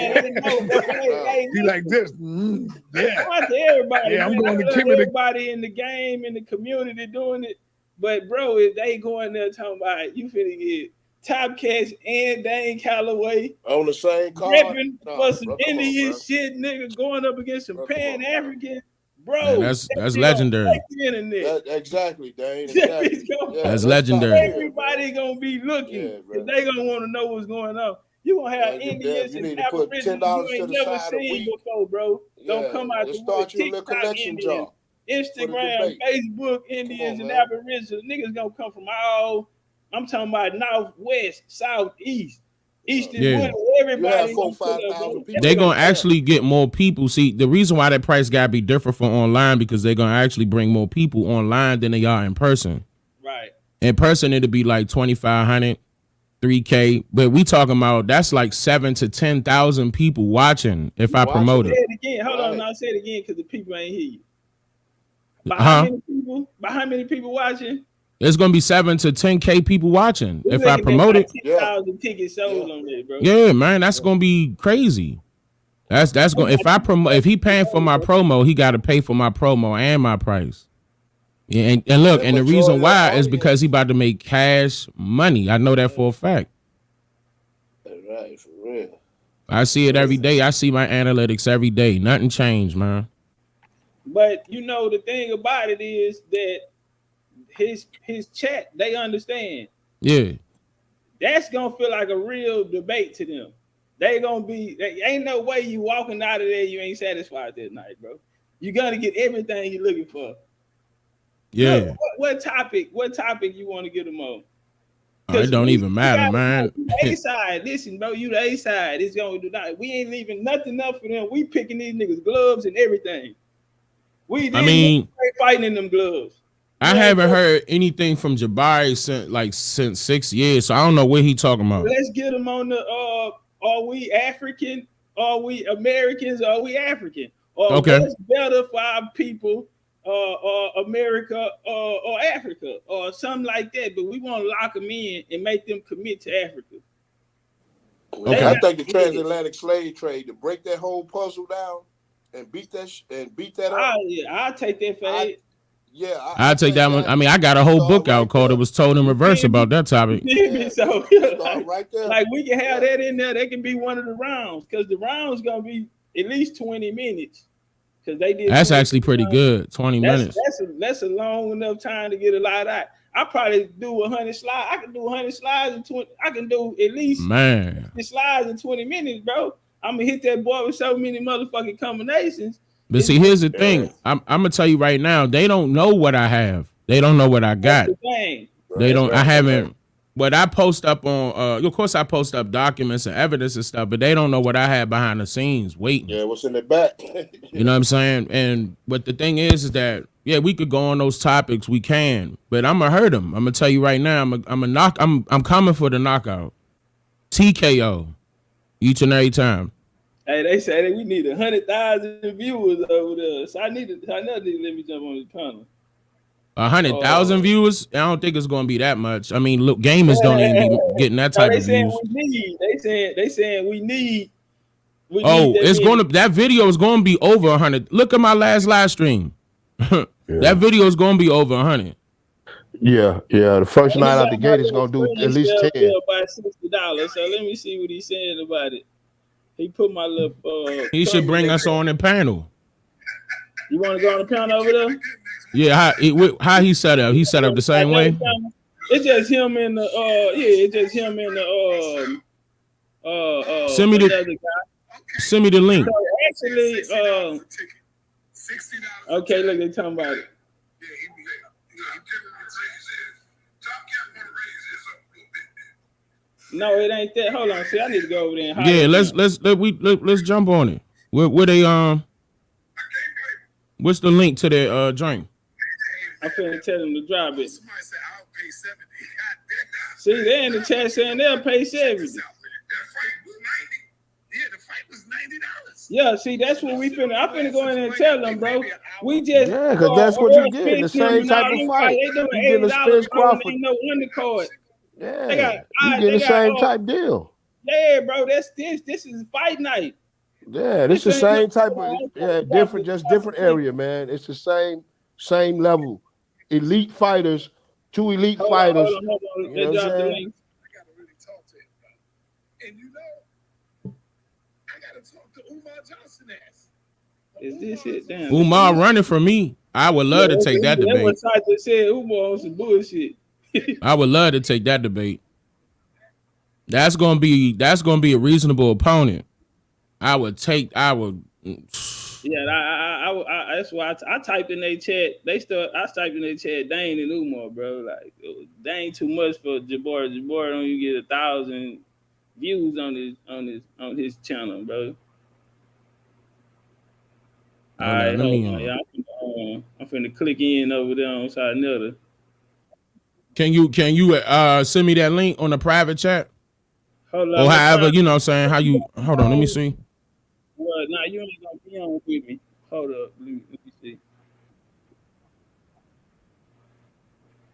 like this. Yeah. Not to everybody. Yeah, I'm man. going to I love Kimmy to- everybody in the game, in the community doing it. But bro, if they going there talking about you finna get Top Cats and Dane Calloway On the same card. repping Nah, for some bro, come on, Indian bro. shit, nigga, going up against some Bro, come on, Pan-African. Bro, Man, that's shit legendary. gonna break the internet. Exactly, Dane. That Exactly. bitch gonna- Yeah, That's top legendary. tier, Everybody gonna be looking. Yeah, bro. 'Cause they gonna want to know what's going on. You gonna have Yeah, Indians you and need to put Aboriginals $10 you to ain't the never side a seen week. before, bro. Don't Yeah, come out just the start wood. you a little TikTok collection Indians, jar. Instagram, debate. Facebook Indians, on, and man. Aboriginals. Niggas gonna come from all. I'm talking about northwest, southeast, east and Yeah. west. Everybody You have gonna 4,000, pull up, 5,000 bro. people. They gonna actually get more people. See, the reason why that price gotta be different for online because they're gonna actually bring more people online than they are in person. Right. In person, it'll be like 2,500, 3K. But we talking about that's like 7,000 to 10,000 people watching if I promote Say it. it again. Hold on, now say it again because the people ain't hear you. By Huh? how many people? By how many people watching? It's gonna be 7 to 10K people watching We if I looking at promote it. 10,000 tickets sold on there, bro. Yeah, man, that's gonna be crazy. That's going. If he paying for my promo, he got to pay for my promo and my price. Yeah, and look, and the reason why is because he about to make cash money. I know that for a fact. Right, for real. I see it every day. I see my analytics every day. Nothing changed, man. But you know the thing about it is that his chat, they understand. Yeah. That's gonna feel like a real debate to them. They gonna be. Ain't no way you walking out of there you ain't satisfied that night, bro. You gonna get everything you're looking for. Yeah. Look, what topic? What topic you want to get them on? Oh, it don't even matter, man. A side, listen, bro. You the A side. It's gonna do not. We ain't leaving nothing up for them. We picking these niggas gloves and everything. We fighting in them gloves. I haven't heard anything from Jabari since 6 years, so I don't know what he talking about. Let's get them on the. Are we African? Are we Americans? Are we African? Or Okay. what's better for our people? Or America or Africa or something like that, but we want to lock them in and make them commit to Africa. Okay. I think the transatlantic slave trade to break that whole puzzle down and beat that up. Yeah, I'll take that fade. I'll take that one. I mean, I got a whole book out called "It Was Told in Reverse" about that topic. So like we can have that in there. That can be one of the rounds because the rounds gonna be at least 20 minutes. Because they did. That's actually pretty good. 20 minutes. That's a long enough time to get a lot out. I probably do 100 slides. I can do 100 slides in 20. I can do at least 50 slides in 20 minutes, bro. I'm gonna hit that boy with so many motherfucking combinations. But see, here's the thing. I'm gonna tell you right now. They don't know what I have. They don't know what I got. That's the thing. They don't. I haven't. what I post up on, of course I post up documents and evidence and stuff, but they don't know what I had behind the scenes waiting. Yeah, what's in the back? You know what I'm saying? And but the thing is that yeah, we could go on those topics, we can, but I'm gonna hurt them. I'm gonna tell you right now, I'm coming for the knockout, TKO, each and every time. Hey, they say that we need 100,000 viewers over there, so I need to let me jump on this panel. 100,000 viewers? I don't think it's gonna be that much. I mean, look, gamers don't even be getting that type of views. They saying we need. It's gonna that video is gonna be over 100. Look at my last live stream. That video is gonna be over 100. Yeah. The first night out the gate is gonna do at least 10. By $60. So let me see what he's saying about it. He put my little. He should bring us on the panel. You want to go on the panel over there? Yeah, how he set up? He set up the same way. It's just him in the. It's just him in the. Send me the link. So actually, okay, look, they talking about it. No, it ain't that. Hold on, see, I need to go over there. Yeah, let's jump on it. Where they what's the link to their joint? I'm finna tell them to drop it. See, they in the chat saying they'll pay 70. Yeah, see, that's what we finna. I'm finna go in and tell them, bro. We just because that's what you get. The same type of fight. You getting a Spence Crawford. Ain't no undercard. Yeah, you get the same type deal. Yeah, bro, this is fight night. Yeah, this is the same type of different area, man. It's the same level. Elite fighters, two elite fighters. Hold on. You know what I'm saying? Is this it? Damn. Umar running for me. I would love to take that debate. That's what I just said. Umar on some bullshit. I would love to take that debate. That's gonna be a reasonable opponent. I would. Yeah, I that's why I typed in their chat. I typed in their chat Dane and Umar, bro. Like Dane too much for Jabbar. Jabbar don't even get 1,000 views on his channel, bro. All right, I'm finna click in over there on side another. Can you send me that link on the private chat? Hold on. Or however, you know what I'm saying, how you hold on, let me see. Well, nah, you ain't gonna be on with me. Hold up, let me see.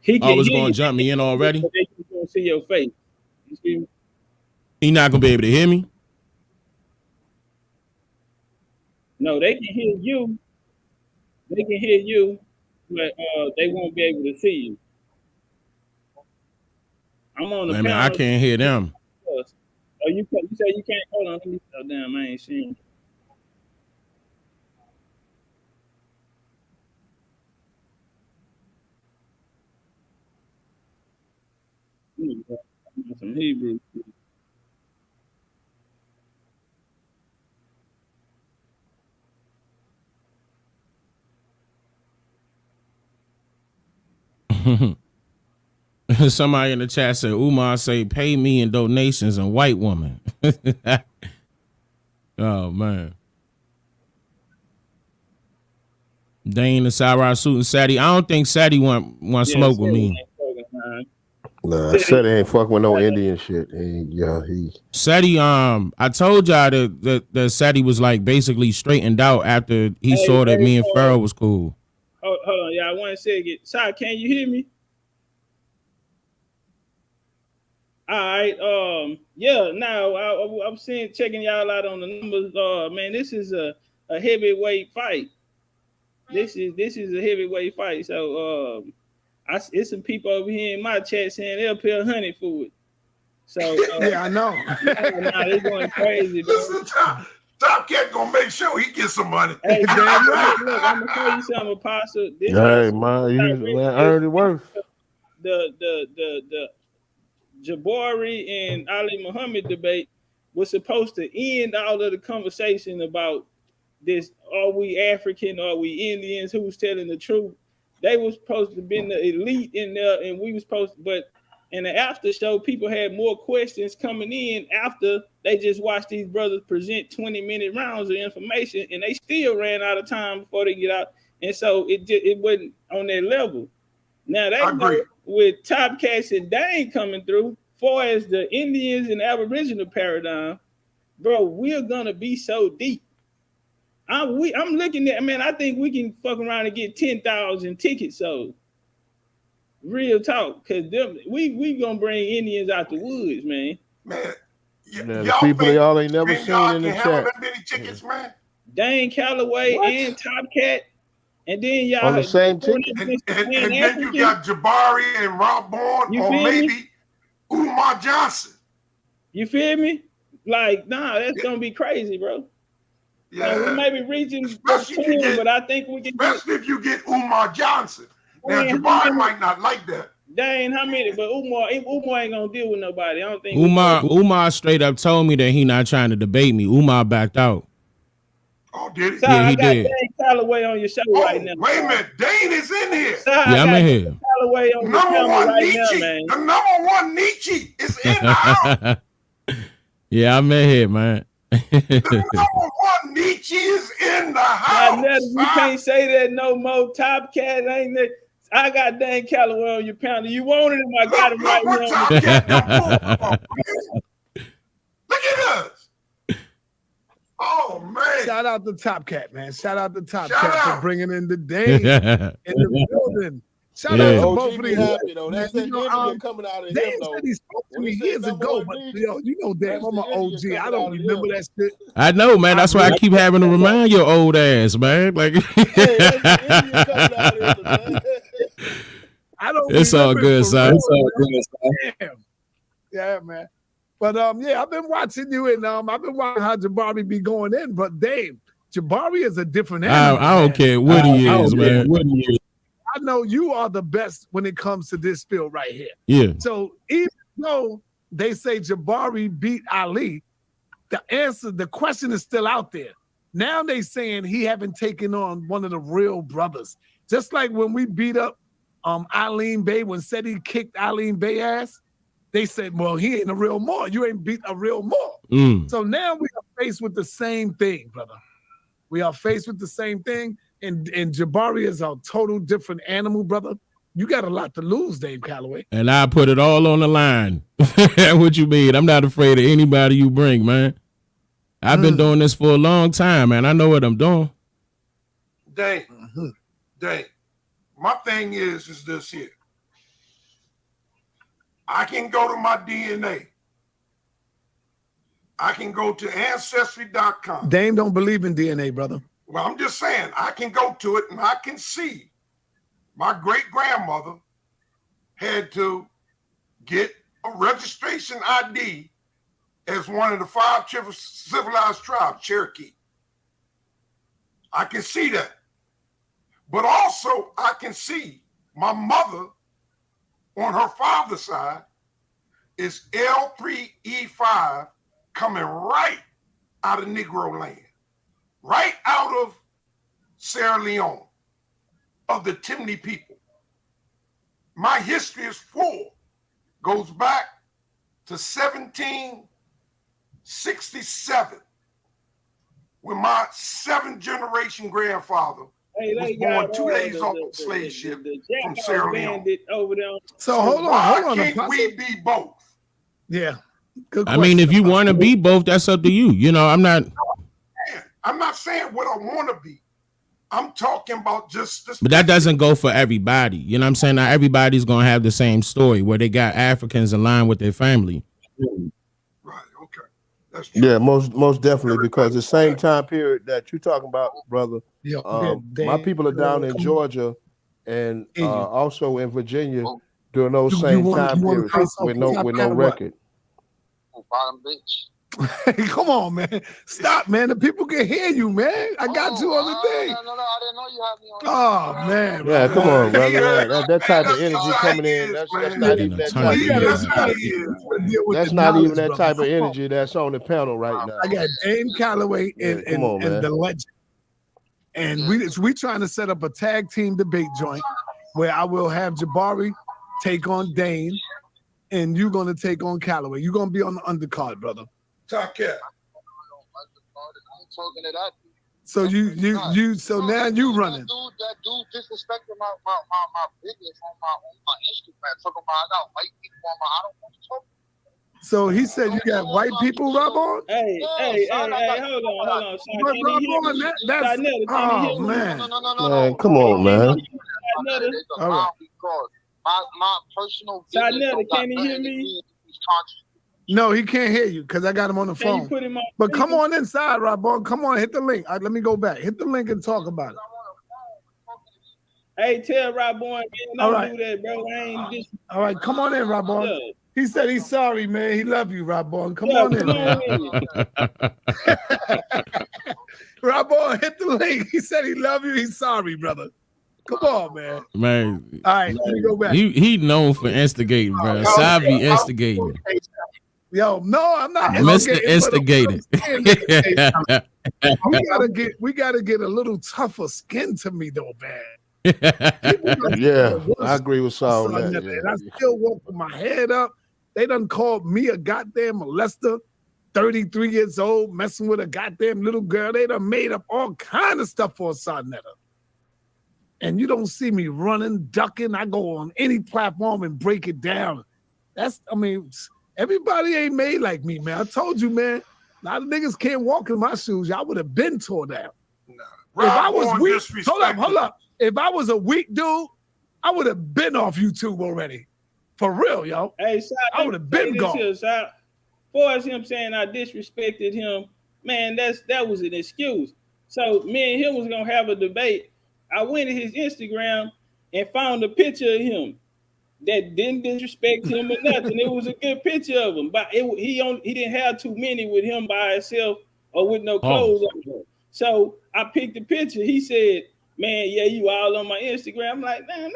It's gonna jump me in already. They gonna see your face. You see me? He not gonna be able to hear me. No, they can hear you. They can hear you, but they won't be able to see you. I'm on the panel. I can't hear them. Oh, you say you can't. Hold on. Let me. Oh, damn, I ain't seeing. Some Hebrew. Somebody in the chat said Umar say pay me in donations and white woman. Oh man. Dane, the Sarah suit and Sadie. I don't think Sadie want smoke with me. Nah, Sadie ain't fucking with no Indian shit. Sadie, I told y'all that Sadie was like basically straightened out after he saw that me and Pharaoh was cool. Hold on, y'all. 1 second. Sorry, can you hear me? All right. Yeah. Now I'm checking y'all out on the numbers. Man, this is a heavyweight fight. This is a heavyweight fight. So it's some people over here in my chat saying they'll pay 100 for it. So yeah, I know. Nah, they're going crazy. Top Cat gonna make sure he gets some money. Hey, look, I'm gonna tell you something, Apostle. Hey, man, you earned it worth. The Jabari and Ali Muhammad debate was supposed to end all of the conversation about this: are we African? Are we Indians? Who's telling the truth? They were supposed to be the elite in there, and we were supposed to, but And the after show, people had more questions coming in after they just watched these brothers present 20-minute rounds of information, and they still ran out of time before they get out. And so it wasn't on their level. Now that go with Top Cats and Dane coming through, far as the Indians and Aboriginal paradigm, bro, we're gonna be so deep. I'm looking at, man, I think we can fuck around and get 10,000 tickets sold. Real talk, cause we gonna bring Indians out the woods, man. Man, the people y'all ain't never seen in the chat. That many tickets, man. Dane Calloway and Top Cat, and then y'all on the same ticket. And then you got Jabari and Rob Bourne, or maybe Umar Johnson. You feel me? Like, nah, that's gonna be crazy, bro. Yeah, we may be reaching the 10, but I think we can. Especially if you get Umar Johnson. Now, Jabari might not like that. Dang, how many? But Umar ain't gonna deal with nobody. I don't think. Umar straight up told me that he not trying to debate me. Umar backed out. Oh, did he? So yeah, he I got did. Dane Calloway on your show right now. Wait a minute, Dane is in here. So yeah, I'm in here. Calloway on number one right Nietzsche. now, man. The number one Nietzsche is in the house. Yeah, I'm in here, man. The number one Nietzsche is in the house. You can't say that no more. Top Cat ain't that. I got Dane Calloway on your panel. You wanted him, I got him right now. Look at us. Oh, man. Shout out to Top Cat, man. Shout out to Top Cat for bringing in the Dane in the building. Shout out to both of these. Happy, though. That's that energy coming out of Dane him, though. said he spoke to me years ago, but you know, Dane, I'm an OG. I don't remember that shit. I know, man. That's why I keep having to remind your old ass, man. Like, I don't. It's all good, son. It's all good, son. Damn. Yeah, man. But yeah, I've been watching you, and I've been watching how Jabari be going in. But Dave, Jabari is a different animal. I don't care what he is, man. I know you are the best when it comes to this field right here. Yeah. So even though they say Jabari beat Ali, the question is still out there. Now they saying he haven't taken on one of the real brothers. Just like when we beat up Eileen Bay, when Seti kicked Eileen Bay ass, they said, well, he ain't a real Moor. You ain't beat a real Moor. So now we are faced with the same thing, brother. We are faced with the same thing. And Jabari is a total different animal, brother. You got a lot to lose, Dave Calloway. And I put it all on the line. What you mean? I'm not afraid of anybody you bring, man. I've been doing this for a long time, man. I know what I'm doing. Dang. My thing is this here. I can go to my DNA. I can go to Ancestry.com. Dame don't believe in DNA, brother. Well, I'm just saying, I can go to it and I can see my great-grandmother had to get a registration ID as one of the 5 civilized tribes, Cherokee. I can see that. But also, I can see my mother on her father's side is L3E5 coming right out of Negro land, right out of Sierra Leone, of the Timney people. My history is full, goes back to 1767, when my 7th-generation grandfather was born 2 days off the slave ship from Sierra Leone. So hold on. Why can't we be both? Yeah. Good I mean, if you want to be both, that's up to you. You know, I'm not saying what I want to be. I'm talking about just this. But that doesn't go for everybody. You know what I'm saying? Not everybody's going to have the same story where they got Africans in line with their family. Right, okay. That's true. Yeah, most definitely, because the same time period that you're talking about, brother, my people are down in Georgia and also in Virginia during those same time periods with no record. Bottom bitch. Come on, man. Stop, man. The people can hear you, man. I got you on the thing. No, I didn't know you had me on. Oh, man. Yeah, come on, brother. That type of energy coming in, that's not even that type of energy. That's not even that type of energy that's on the panel right now. I got Dane Calloway and the legend. And we trying to set up a tag team debate joint where I will have Jabari take on Dane, and you're gonna take on Calloway. You're gonna be on the undercard, brother. Top cat. So so now you running. That dude disrespecting my business on my Instagram. Talking about I got white people on my. I don't want to talk. So he said you got white people, Rob on? Hey, hold on. Oh man. Man, come on, man. All right. Because my personal business. Can he hear me? No, he can't hear you because I got him on the Can you phone. put him on But come speaker? on inside, Rob. Come on, hit the link. All right, let me go back. Hit the link and talk about it. Hey, tell Rob Boy, man, All don't right. do that, bro. I ain't this. All right, come on in, Rob. Yeah. He said he's sorry, man. He love you, Rob. Come Yeah, on in, come man. on in. Rob, hit the link. He said he love you. He's sorry, brother. Come on, man. Man, All right, let me go back. he known for instigating, bro. Sav be instigating. Yo, no, I'm not Mr. instigating. Instigator. we gotta get a little tougher skin to me, though, man. Yeah, I agree with Saul on that. And I still walk with my head up. They done called me a goddamn molester, 33 years old, messing with a goddamn little girl. They done made up all kind of stuff for Sarnetta. And you don't see me running, ducking. I go on any platform and break it down. Everybody ain't made like me, man. I told you, man. A lot of niggas can't walk in my shoes. Y'all would have been tore down. If I was weak, hold up. If I was a weak dude, I would have been off YouTube already. For real, yo. Hey, I would have been gone. For as him saying I disrespected him, man, that was an excuse. So me and him was gonna have a debate. I went to his Instagram and found a picture of him that didn't disrespect him or nothing. It was a good picture of him, but he didn't have too many with him by himself or with no clothes on. So I picked the picture. He said, "Man, yeah, you all on my Instagram." I'm like, man,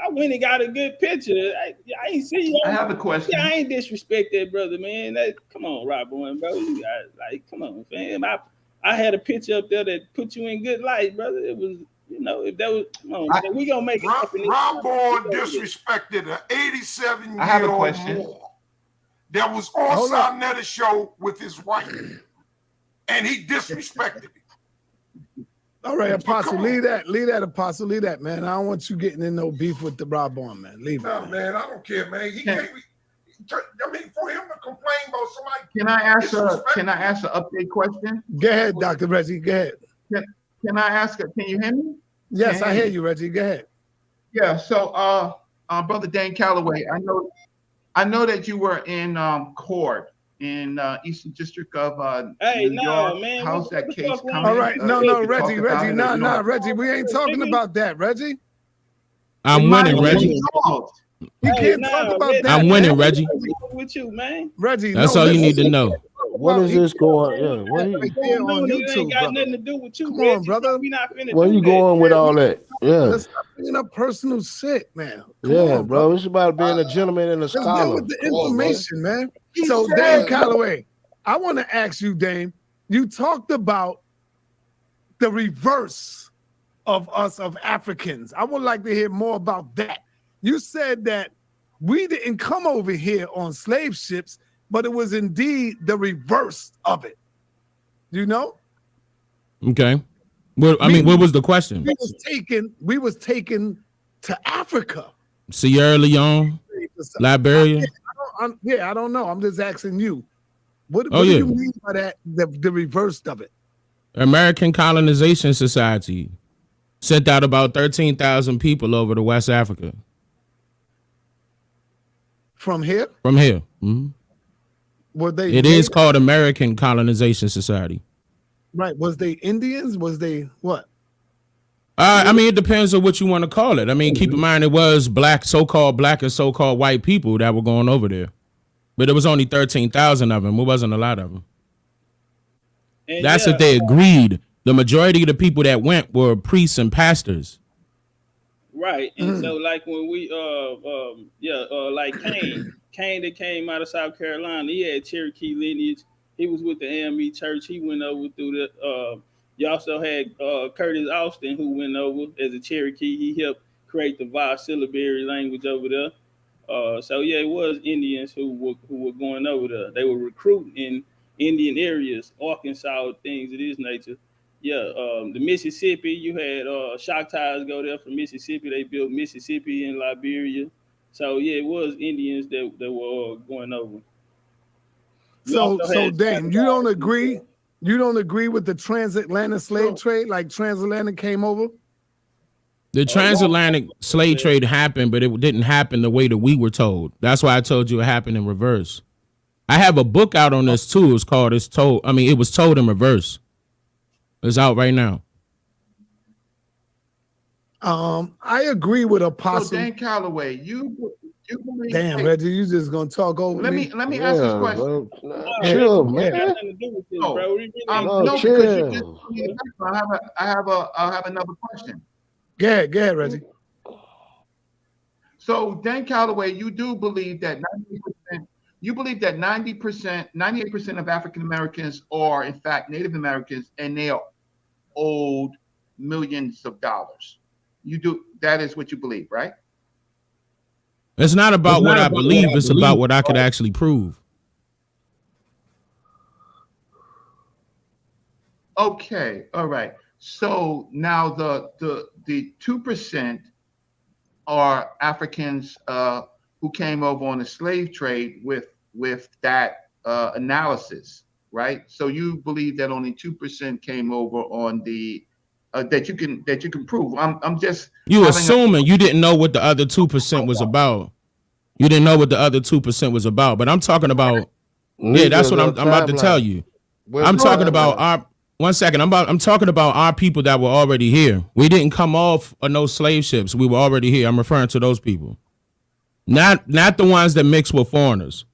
I went and got a good picture. I ain't see you. I have a question. Yeah, I ain't disrespect that brother, man. Come on, Rob Boy, bro. Come on, fam. I had a picture up there that put you in good light, brother. It was, if that was, come on, we gonna make it happen. Rob Boy disrespected an 87-year-old I have a question. Moor that was on Sarnetta's show with his wife, and he disrespected him. All right, Apostle, leave that, Apostle, leave that, man. I don't want you getting in no beef with the Rob Boy, man. Leave it. No, man, I don't care, man. He can't. For him to complain about somebody. Can I ask an update question? Go ahead, Dr. Reggie. Go ahead. Can I ask it? Can you hear me? Yes, I hear you, Reggie. Go ahead. Yeah. So, Brother Dane Calloway, I know that you were in court in Eastern District of New York. Man, how's that case coming? All right, no, Reggie, Reggie, we ain't talking about that, Reggie. I'm winning, Reggie. You can't talk about that. I'm winning, Reggie. With you, man. Reggie, that's all you need to know. What is this going? Yeah, what on YouTube, ain't got nothing to do with you. Come on, brother. We not finna where you going with all that? Yeah. Let's stop bringing up personal shit, man. Come on, bro. It's about being a gentleman and a scholar. Let's deal with the information, man. So, Dane Calloway, I want to ask you, Dane. You talked about the reverse of us, of Africans. I would like to hear more about that. You said that we didn't come over here on slave ships, but it was indeed the reverse of it. You know? Okay. Well, what was the question? We was taken to Africa. Sierra Leone, Liberia. I don't know. I'm just asking you. What do you mean by that? The reverse of it? American Colonization Society sent out about 13,000 people over to West Africa. From here? From here. Mm-hmm. Were they? It is called American Colonization Society. Right. Was they Indians? Was they what? It depends on what you want to call it. Keep in mind it was so-called black and so-called white people that were going over there. But it was only 13,000 of them. It wasn't a lot of them. And that's if they agreed. The majority of the people that went were priests and pastors. Right. And so like when we like Kane that came out of South Carolina, he had Cherokee lineage. He was with the AME church. He went over through the you also had Curtis Austin, who went over as a Cherokee. He helped create the vowel syllabary language over there. So yeah, it was Indians who were going over there. They were recruiting in Indian areas, Arkansas, things of this nature. Yeah, the Mississippi, you had Choctaws go there from Mississippi. They built Mississippi in Liberia. So yeah, it was Indians that were going over. So Dane, you don't agree? You don't agree with the transatlantic slave trade, like transatlantic came over? The transatlantic slave trade happened, but it didn't happen the way that we were told. That's why I told you it happened in reverse. I have a book out on this too. It's called It Was Told in Reverse. It's out right now. I agree with Apostle. So Dan Calloway, you believe? Damn, Reggie, you just gonna talk over Let me ask this question. Chill, man. No, because you just I have another question. Go ahead, Reggie. So Dan Calloway, you do believe that 98% of African Americans are in fact Native Americans, and they are owed millions of dollars. You do, that is what you believe, right? It's not about what I believe, it's about what I could actually prove. Okay, all right. So now the 2% are Africans who came over on the slave trade with that analysis, right? So you believe that only 2% came over on the that you can prove. I'm just assuming you didn't know what the other 2% was about. You didn't know what the other 2% was about, but I'm talking about. Yeah, that's what I'm about to tell you. I'm talking about our. One second, I'm talking about our people that were already here. We didn't come off of no slave ships. We were already here. I'm referring to those people, not the ones that mix with foreigners,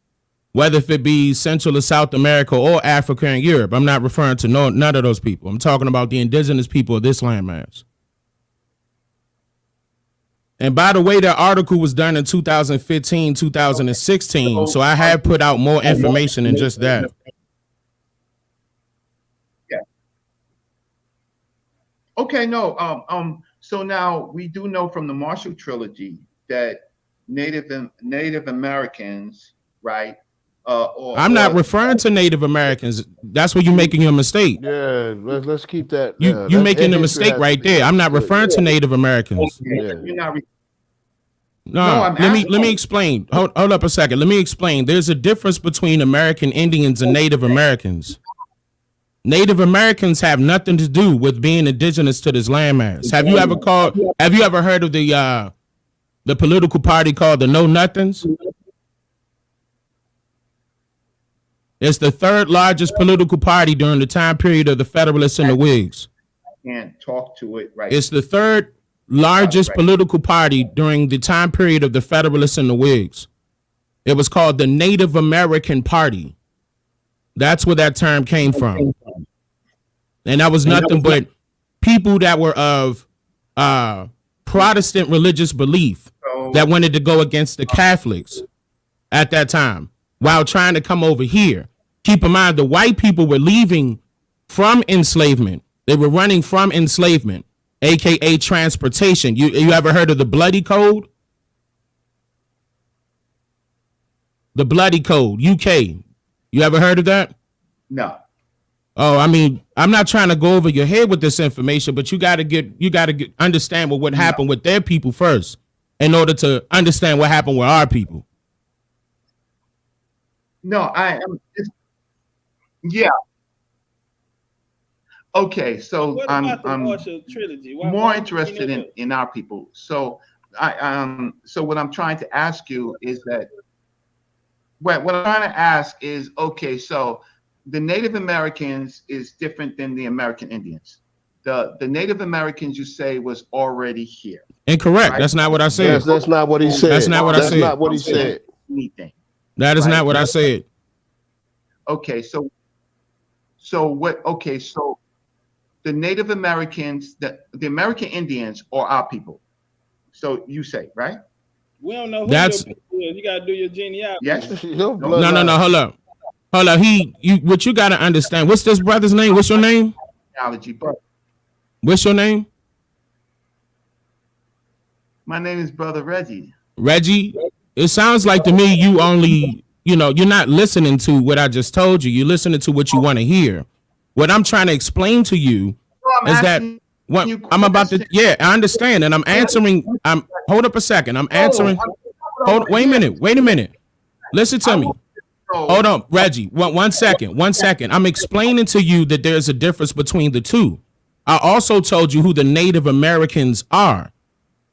whether if it be Central or South America or Africa and Europe. I'm not referring to none of those people. I'm talking about the indigenous people of this landmass. And by the way, that article was done in 2015, 2016. So I have put out more information than just that. Okay, no. So now we do know from the Marshall Trilogy that Native Americans, right? I'm not referring to Native Americans. That's where you're making a mistake. Yeah, let's keep that. You're making a mistake right there. I'm not referring to Native Americans. You're not. No, let me explain. Hold up a second. Let me explain. There's a difference between American Indians and Native Americans. Native Americans have nothing to do with being indigenous to this landmass. Have you ever heard of the political party called the Know Nothings? It's the third largest political party during the time period of the Federalists and the Whigs. Can't talk to it right. It's the third largest political party during the time period of the Federalists and the Whigs. It was called the Native American Party. That's where that term came from. And that was nothing but people that were of Protestant religious belief that wanted to go against the Catholics at that time while trying to come over here. Keep in mind, the white people were leaving from enslavement. They were running from enslavement, aka transportation. You ever heard of the Bloody Code? The Bloody Code, UK. You ever heard of that? No. Oh, I mean, I'm not trying to go over your head with this information, but you got to understand what happened with their people first in order to understand what happened with our people. No, I am. Yeah. Okay, so I'm trilogy? more interested in our people. So so what I'm trying to ask you is that what I'm trying to ask is, okay, so the Native Americans is different than the American Indians. The Native Americans, you say, was already here. Incorrect. Right? That's not what I said. That's not what he said. That's not what I said. That's not what he said. Anything. That is not what I said. Okay, so what? Okay, so the Native Americans, the American Indians, are our people. So you say, right? We don't know who that's. You gotta do your genealogy. Yes. No. Hold up. What you gotta understand. What's this brother's name? What's your name? Genealogy, but what's your name? My name is Brother Reggie. Reggie. It sounds like to me you only, you're not listening to what I just told you. You're listening to what you want to hear. What I'm trying to explain to you is that what I'm about to. Yeah, I understand, and I'm answering. Hold up a second. I'm answering. Wait a minute. Listen to me. Hold on, Reggie. One second. I'm explaining to you that there's a difference between the two. I also told you who the Native Americans are.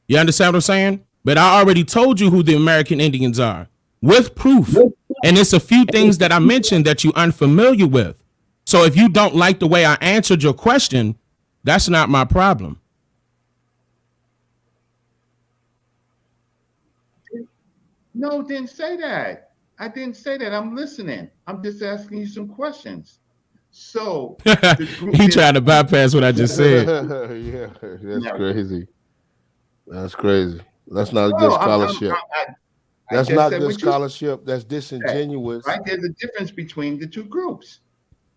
You understand what I'm saying? But I already told you who the American Indians are with proof. And it's a few things that I mentioned that you're unfamiliar with. So if you don't like the way I answered your question, that's not my problem. No, didn't say that. I didn't say that. I'm listening. I'm just asking you some questions. So he tried to bypass what I just said. Yeah, that's crazy. That's crazy. That's not a good scholarship. That's not good scholarship. That's disingenuous. Right? There's a difference between the two groups,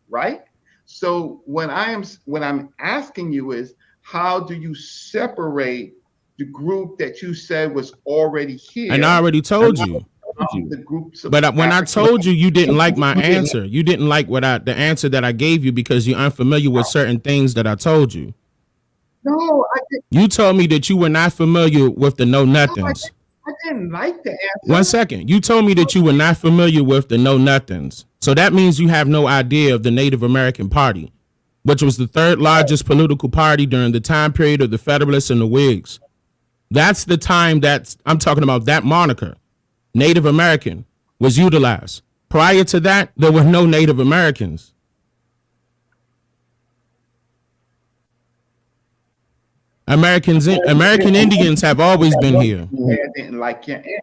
right? So what I'm asking you is, how do you separate the group that you said was already here? And I already told you. The groups but when I told you, you didn't like my answer. You didn't like the answer that I gave you because you're unfamiliar with certain things that I told you. No, you told me that you were not familiar with the know nothings. I didn't like the answer. 1 second. You told me that you were not familiar with the know nothings. So that means you have no idea of the Native American Party, which was the third largest political party during the time period of the Federalists and the Whigs. That's the time that I'm talking about. That moniker, Native American, was utilized. Prior to that, there were no Native Americans. American Indians have always been here. I didn't like your answer.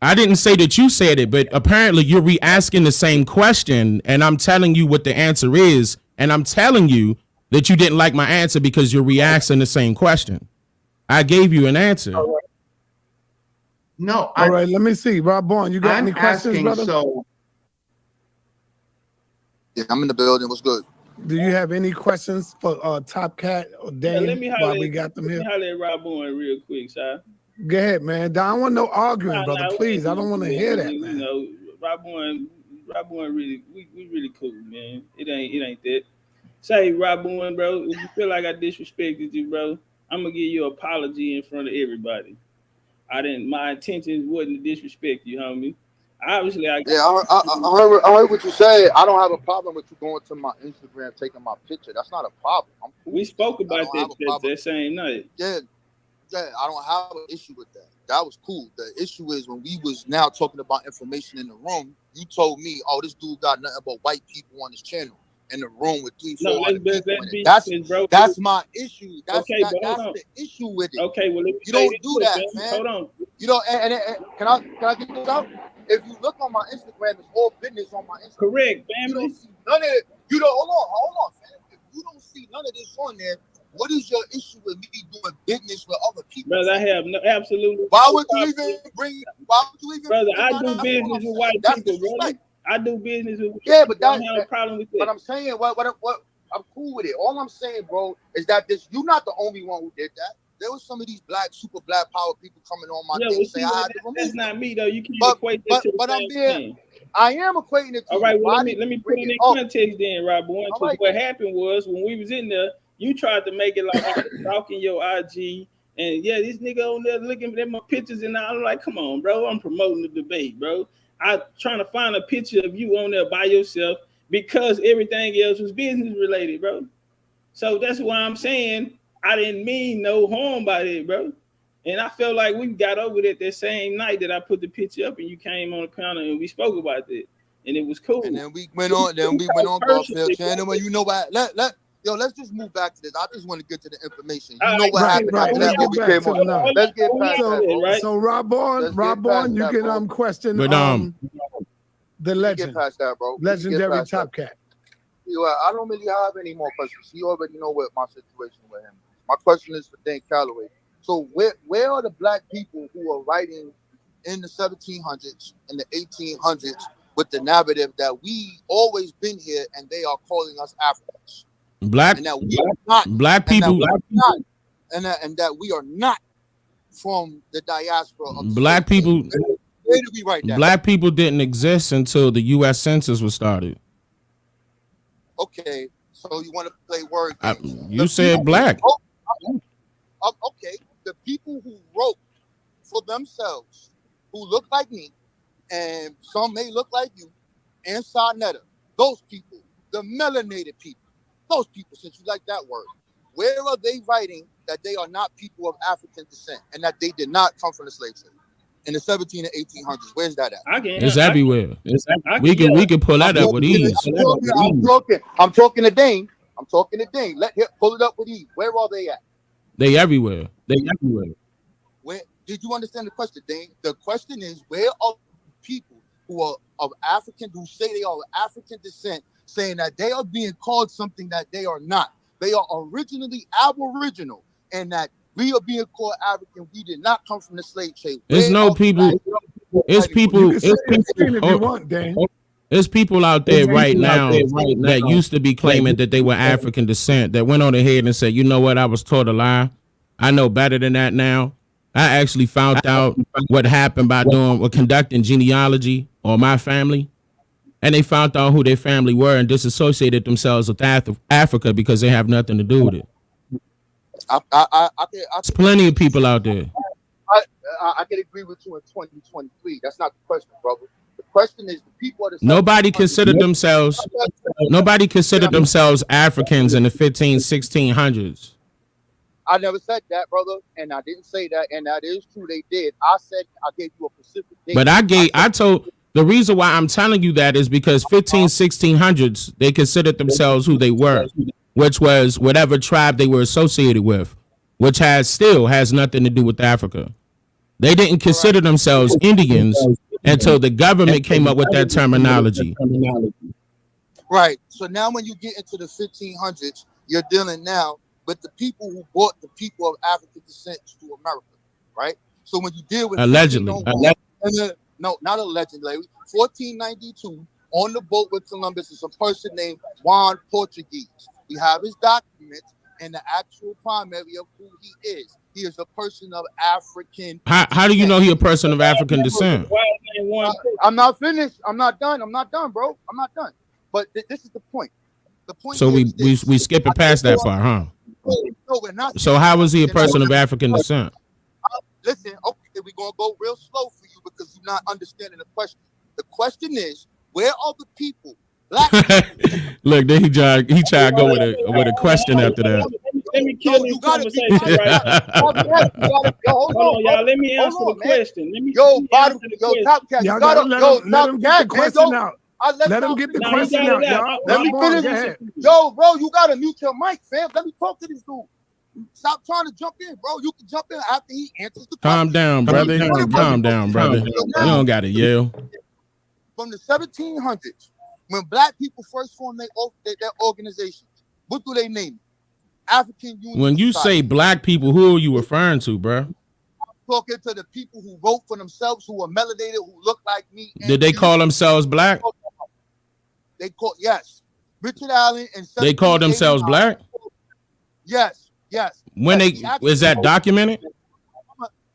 I didn't say that you said it, but apparently you're re-asking the same question, and I'm telling you what the answer is, and I'm telling you that you didn't like my answer because you're re-asking the same question. I gave you an answer. No. All right, let me see. Rob Bourne, you got any questions, brother? Yeah, I'm in the building. What's good? Do you have any questions for Top Cat or Dane? Let me while we got them here. holler at Rob Bourne real quick, sir. Go ahead, man. I don't want no arguing, brother. Please, I don't want to hear that, man. You know, Rob Bourne really, we really cool, man. It ain't that. Say, Rob Bourne, bro, if you feel like I disrespected you, bro, I'm gonna give you an apology in front of everybody. My intentions wasn't to disrespect you, homie. Obviously, I heard what you said. I don't have a problem with you going to my Instagram, taking my picture. That's not a problem. I'm cool. We spoke about that same night. Yeah, I don't have an issue with that. That was cool. The issue is when we was now talking about information in the room, you told me, oh, this dude got nothing but white people on his channel in the room with 300-400 people. That's my issue. That's the issue with it. Okay, well, you don't do that, man. Hold on. You know, and can I get this out? If you look on my Instagram, it's all business on my Instagram. Correct, family. You don't see none of it. You don't hold on, fam. If you don't see none of this on there, what is your issue with me doing business with other people? Brother, I have absolutely. Why would you even bring? Brother, I do business with white people, brother. I do business with. Yeah, but I don't have a problem with that. But I'm saying, what I'm cool with it. All I'm saying, bro, is that you're not the only one who did that. There was some of these super black power people coming on my thing saying I had to remove. That's not me though. You can't equate that to the same thing. I am equating it to all right, well, let me put it in context then, Rob Bourne. What happened was when we was in there, you tried to make it like I was stalking your IG, and yeah, this nigga on there looking at my pictures, and I'm like, come on, bro, I'm promoting the debate, bro. I'm trying to find a picture of you on there by yourself because everything else was business related, bro. So that's why I'm saying I didn't mean no harm by it, bro. And I felt like we got over it that same night that I put the picture up and you came on the panel and we spoke about that. And it was cool. And then we went on Garfield channel. Well, you know what? Let's just move back to this. I just want to get to the information. You know what happened after that when we came on. Let's get past that, right? So Rob Bourne, you can question the legend. Get past that, bro. Legendary Top Cat. I don't really have any more questions. You already know what my situation with him is. My question is for Dane Calloway. So where are the black people who are writing in the 1700s and the 1800s with the narrative that we always been here and they are calling us Africans? Black people, and that we are not from the diaspora of the Black slave people. trade. Where do we write that? Black people didn't exist until the U.S. Census was started. Okay, so you want to play word games? You said black. Okay, the people who wrote for themselves, who look like me, and some may look like you, and Sarnetta, those people, the melanated people, those people, since you like that word, where are they writing that they are not people of African descent and that they did not come from the slave trade in the 17 and 1800s? Where's that at? It's everywhere. We can pull that up with ease. I'm talking to Dane. I'm talking to Dane. Let him pull it up with ease. Where are they at? They everywhere. Where did you understand the question, Dane? The question is, where are people who are of African, who say they are of African descent, saying that they are being called something that they are not? They are originally Aboriginal, and that we are being called African. We did not come from the slave trade. It's no people. It's people. It's people out there right now that used to be claiming that they were African descent that went on ahead and said, you know what, I was taught a lie. I know better than that now. I actually found out what happened by conducting genealogy on my family. And they found out who their family were and disassociated themselves with Africa because they have nothing to do with it. There's plenty of people out there. I can agree with you in 2023. That's not the question, brother. The question is the people are the Nobody considered themselves Africans in the 1600s. I never said that, brother, and I didn't say that, and that is true. They did. I said I gave you a specific date. But I told the reason why I'm telling you that is because 1600s they considered themselves who they were, which was whatever tribe they were associated with, which still has nothing to do with Africa. They didn't consider themselves Indians until the government came up with that terminology. Right. So now when you get into the 1500s, you're dealing now with the people who brought the people of African descent to America, right? So when you deal with Allegedly. No, not allegedly. 1492 on the boat with Columbus is a person named Juan Portuguese. We have his documents and the actual primary of who he is. He is a person of African. How do you know he a person of African descent? I'm not finished. I'm not done, bro. I'm not done. But this is the point. The point. So we skipping past that part, huh? No, we're not. So how was he a person of African descent? Listen, okay, we're gonna go real slow for you because you're not understanding the question. The question is, where are the people? Black people. Look, then he tried to go with a question after that. Let me kill this conversation right now. Hold on, y'all. Let me answer the question. Top cat. Y'all gotta let him get the question out. Let him get the question out, y'all. Let me finish. Yo, bro, you gotta mute your mic, fam. Let me talk to this dude. Stop trying to jump in, bro. You can jump in after he answers the question. Calm down, brother. Calm down, brother. You don't gotta yell. From the 1700s, when black people first formed their organizations, what do they name it? African Union When you Society. say black people, who are you referring to, bro? I'm talking to the people who wrote for themselves, who are melanated, who look like me. Did they call themselves black? They call yes. Richard Allen and they called themselves black. Yes. When is that documented?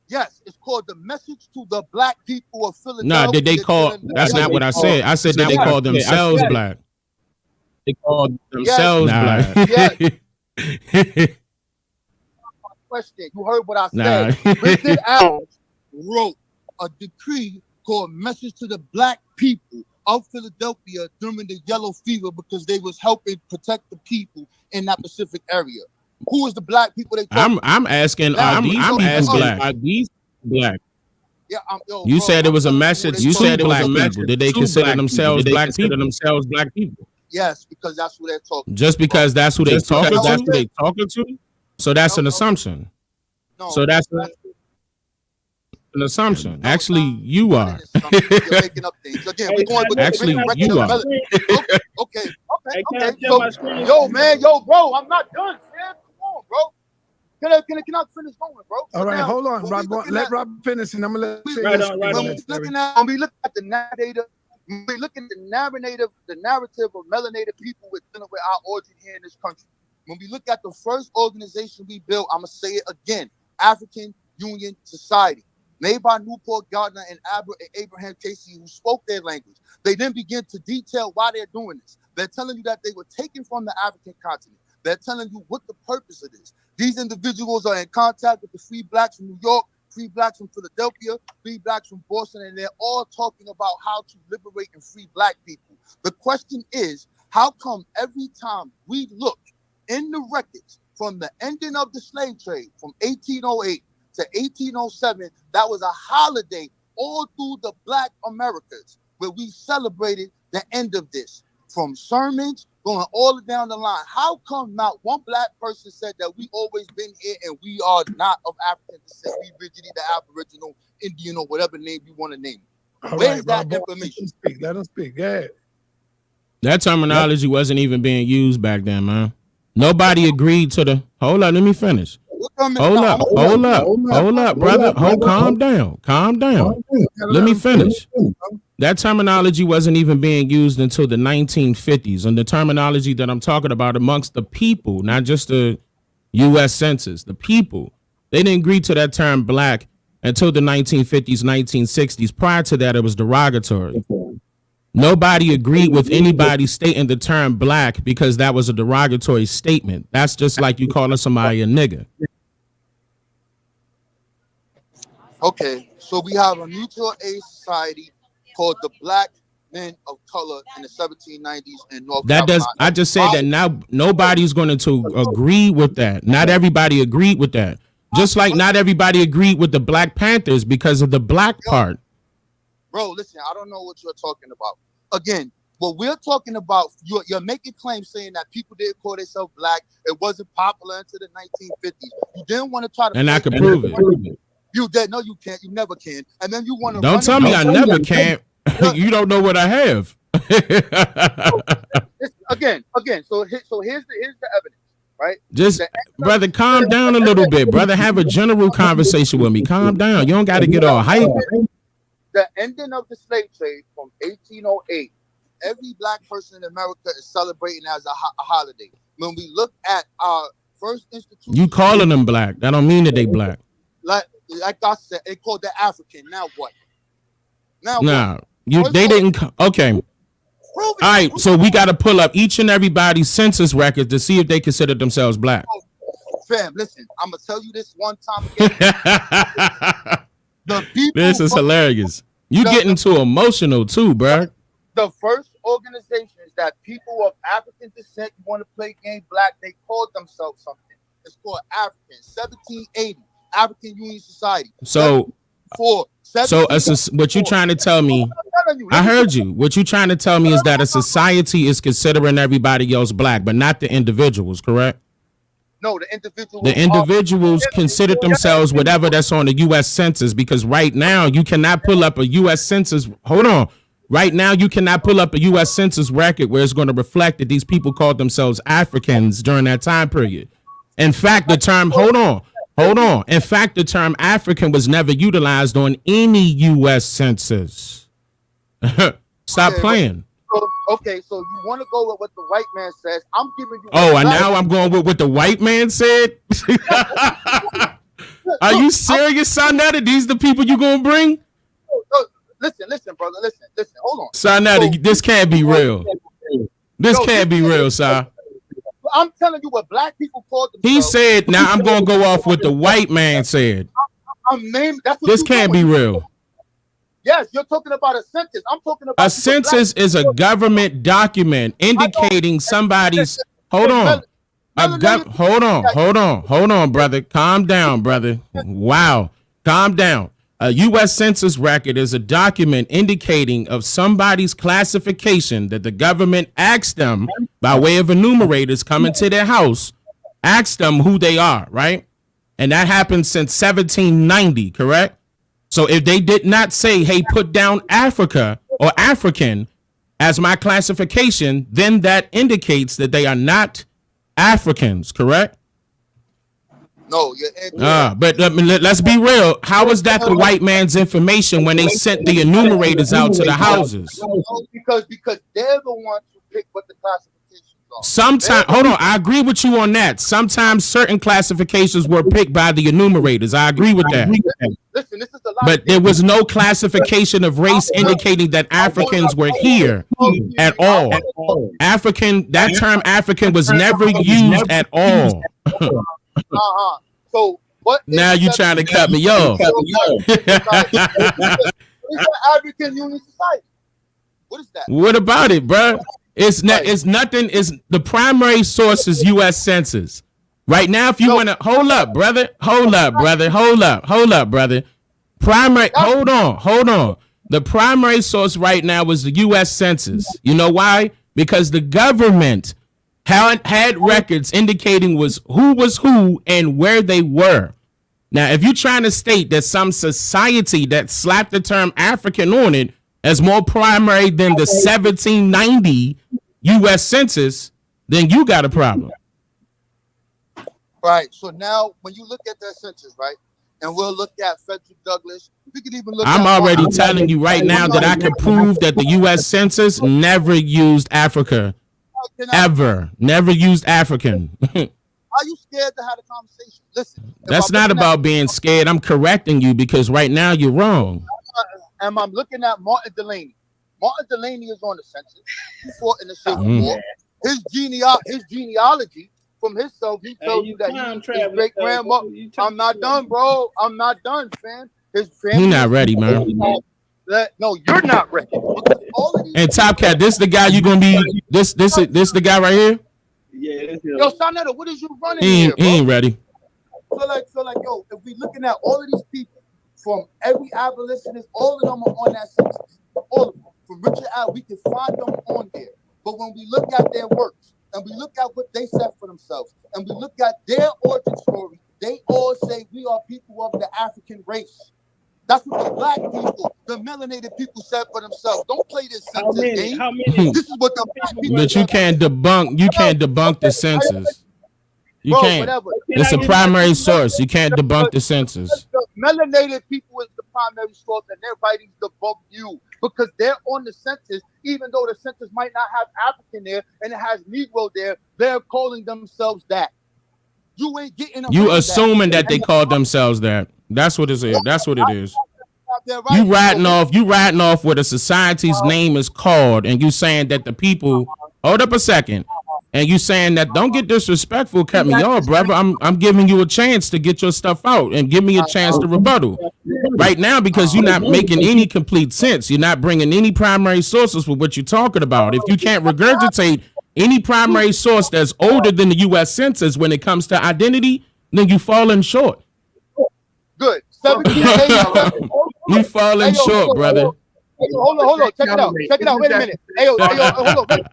Yes, it's called The Message to the Black People of Philadelphia. No, did they call? That's not what I said. I said did they call themselves black? They called themselves black. Question. You heard what I said. Richard Allen wrote a decree called Message to the Black People of Philadelphia during the Yellow Fever because they was helping protect the people in that Pacific area. Who is the black people they talking about? I'm asking, are these black? Yeah, you said it was a message. You said it was a message. Did they consider themselves black people? Yes, because that's who they're talking about. Just because that's who they talking to? That's who they talking to? So that's an assumption. So that's an assumption. Actually, you are. You're making up things. Again, we're going with actually, you are. Okay. So, yo, bro, I'm not done, man. Come on, bro. Can I finish going, bro? All right, hold on, Rob. Let Rob finish, and I'm gonna let you. When we look at the narrative, when we look at the narrative of melanated people with our origin here in this country. When we look at the first organization we built, I'm gonna say it again: African Union Society, made by Newport Gardner and Abraham Casey, who spoke their language. They then begin to detail why they're doing this. They're telling you that they were taken from the African continent. They're telling you what the purpose of this. These individuals are in contact with the free blacks from New York, free blacks from Philadelphia, free blacks from Boston, and they're all talking about how to liberate and free black people. The question is, how come every time we look in the records from the ending of the slave trade from 1808 to 1807, that was a holiday all through the Black Americas where we celebrated the end of this, from sermons going all down the line? How come not one black person said that we always been here and we are not of African descent? We originally the Aboriginal, Indian, or whatever name you want to name it. Where's that information? Let them speak. Go ahead. That terminology wasn't even being used back then, man. Nobody agreed to the. Hold up, let me finish. Hold up, brother. Calm down. Let me finish. That terminology wasn't even being used until the 1950s. And the terminology that I'm talking about amongst the people, not just the U.S. Census, the people, they didn't agree to that term black until the 1950s, 1960s. Prior to that, it was derogatory. Nobody agreed with anybody stating the term black because that was a derogatory statement. That's just like you calling somebody a nigga. Okay, so we have a mutual aid society called the Black Men of Color in the 1790s in North Carolina. I just said that now nobody's going to agree with that. Not everybody agreed with that. Just like not everybody agreed with the Black Panthers because of the black part. Bro, listen, I don't know what you're talking about. Again, what we're talking about, you're making claims saying that people didn't call themselves black. It wasn't popular until the 1950s. You didn't want to try to... And I can prove it. You did. No, you can't. You never can. And then you want to... Don't tell me I never can. You don't know what I have. Again. So here's the evidence, right? Just, brother, calm down a little bit. Brother, have a general conversation with me. Calm down. You don't got to get all hype. The ending of the slave trade from 1808, every black person in America is celebrating as a holiday. When we look at our first institution... You calling them black. That don't mean that they black. Like I said, they called the African. Now what? They didn't. Okay. All right. So we got to pull up each and everybody's census records to see if they consider themselves black. Fam, listen, I'm gonna tell you this one time again. This is hilarious. You getting too emotional too, bro. The first organizations that people of African descent want to play game black, they called themselves something. It's called African. 1780 African Union Society. What you trying to tell me? I heard you. What you trying to tell me is that a society is considering everybody else black, but not the individuals, correct? No, the individuals. The individuals considered themselves whatever that's on the U.S. Census, because right now you cannot pull up a U.S. Census. Hold on. Right now you cannot pull up a U.S. Census record where it's going to reflect that these people called themselves Africans during that time period. In fact, the term, hold on. In fact, the term African was never utilized on any U.S. census. Stop playing. Okay, so you want to go with what the white man says. I'm giving you... and now I'm going with what the white man said? Are you serious, Sonetta? These the people you going to bring? Listen, brother. Listen. Hold on. Sonetta, this can't be real. This can't be real, sir. I'm telling you what black people called themselves. He said, now I'm going to go off what the white man said. This can't be real. Yes, you're talking about a census. I'm talking about a census is a government document indicating somebody's. Hold on, brother. Calm down, brother. Wow, calm down. A U.S. Census record is a document indicating of somebody's classification that the government asked them by way of enumerators coming to their house, asked them who they are, right? And that happened since 1790, correct? So if they did not say, hey, put down Africa or African as my classification, then that indicates that they are not Africans, correct? No, but let's be real. How is that the white man's information when they sent the enumerators out to the houses? Because they're the ones who pick what the classifications Sometimes, hold on, I agree with you on that. Sometimes certain classifications were picked by the enumerators. I agree with that. Listen, this is a lot. But there was no classification of race indicating that Africans were here at all. That term African was never used at all. So what? Now you trying to cut me off. It's an African Union Society. What is that? What about it, bro? It's nothing. It's the primary source is U.S. Census. Right now, if you want to hold up, brother. Hold up, brother. Hold on. The primary source right now is the U.S. Census. You know why? Because the government had records indicating who was who and where they were. Now, if you're trying to state that some society that slapped the term African on it as more primary than the 1790 U.S. Census, then you got a problem. Right. So now, when you look at that census, right, and we'll look at Frederick Douglass, we can even look. I'm already telling you right now that I can prove that the U.S. Census never used Africa, ever, never used African. Are you scared to have a conversation? Listen. That's not about being scared. I'm correcting you because right now you're wrong. And I'm looking at Martin Delaney. Martin Delaney is on the census. He fought in the Civil War. His genealogy from himself, he tells you that his great grandmother. I'm not done, bro. I'm not done, fam. His family. He's not ready, man. No, you're not ready. And Top Cat, this the guy you gonna be. This the guy right here. Yeah. Yo, Sonetta, what is you running He here, bro? ain't ready. So like, yo, if we looking at all of these people, from every abolitionist, all of them are on that census. All of them. From Richard Allen, we can find them on there. But when we look at their works, and we look at what they said for themselves, and we look at their origin story, they all say we are people of the African race. That's what the black people, the melanated people said for themselves. Don't play this census game. This is what the black people But you can't debunk the census. You can't. Whatever. It's a primary source. You can't debunk the census. The melanated people is the primary source, and their writings debunk you because they're on the census, even though the census might not have African there and it has Negro there. They're calling themselves that. You ain't getting. You assuming that they called themselves that. That's what it is. That's what it is. You writing off what a society's name is called, and you saying that the people. Hold up a second. And you saying that don't get disrespectful, cut me off, brother. I'm giving you a chance to get your stuff out and give me a chance to rebuttal right now because you're not making any complete sense. You're not bringing any primary sources for what you're talking about. If you can't regurgitate any primary source that's older than the U.S. Census when it comes to identity, then you falling short. Good. 1787. You falling short, brother. Hold on. Check it out. Wait a minute. Hold on. Wait.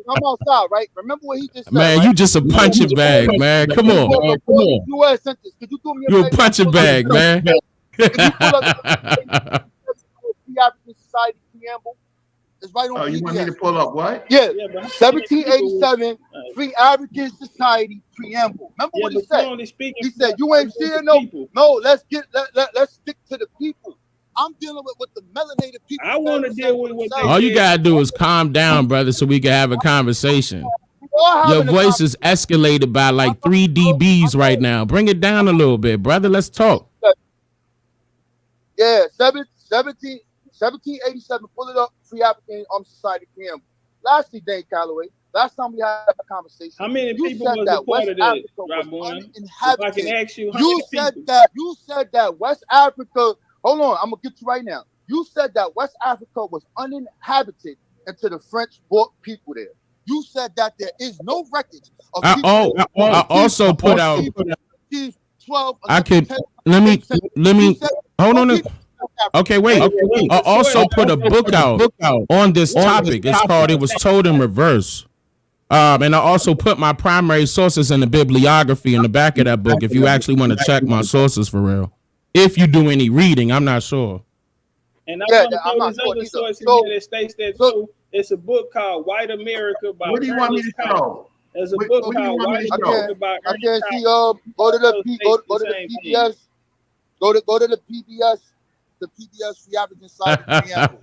I'm outside, right? Remember what he just said. Man, right? you just a punching bag, man. Come on. U.S. Census. Could you do me a You a punching bag, man. Could you pull up the African Society preamble? It's right on. Oh, you want me to pull up what? Yeah, 1787 Free African Society preamble. Remember what he said? He said, "You ain't seeing no. Let's stick to the people." I'm dealing with the melanated people. I want to deal with what they All you gotta do is calm down, brother, so we can have a conversation. Your voice is escalated by like 3 dBs right now. Bring it down a little bit, brother. Let's talk. Yeah, 1787. Pull it up. Free African Society preamble. Lastly, Dane Calloway. Last time we had a conversation. How many you people said was that a part West of Africa this, was If uninhabited. I can ask you, how You many said people? that West Africa. Hold on, I'm gonna get you right now. You said that West Africa was uninhabited until the French brought people there. You said that there is no records of I also put out. 12. I could let me hold on. Okay, wait. I also put a book out on this topic. It's called "It Was Told in Reverse." And I also put my primary sources in the bibliography in the back of that book. If you actually want to check my sources for real. If you do any reading, I'm not sure. And I'm not sure this other source that states that too. It's a book called White America by What do you want me to show? There's a book called White America by I can't see. Go to the PBS. Go to the PBS. the PBS Free African side of the preamble.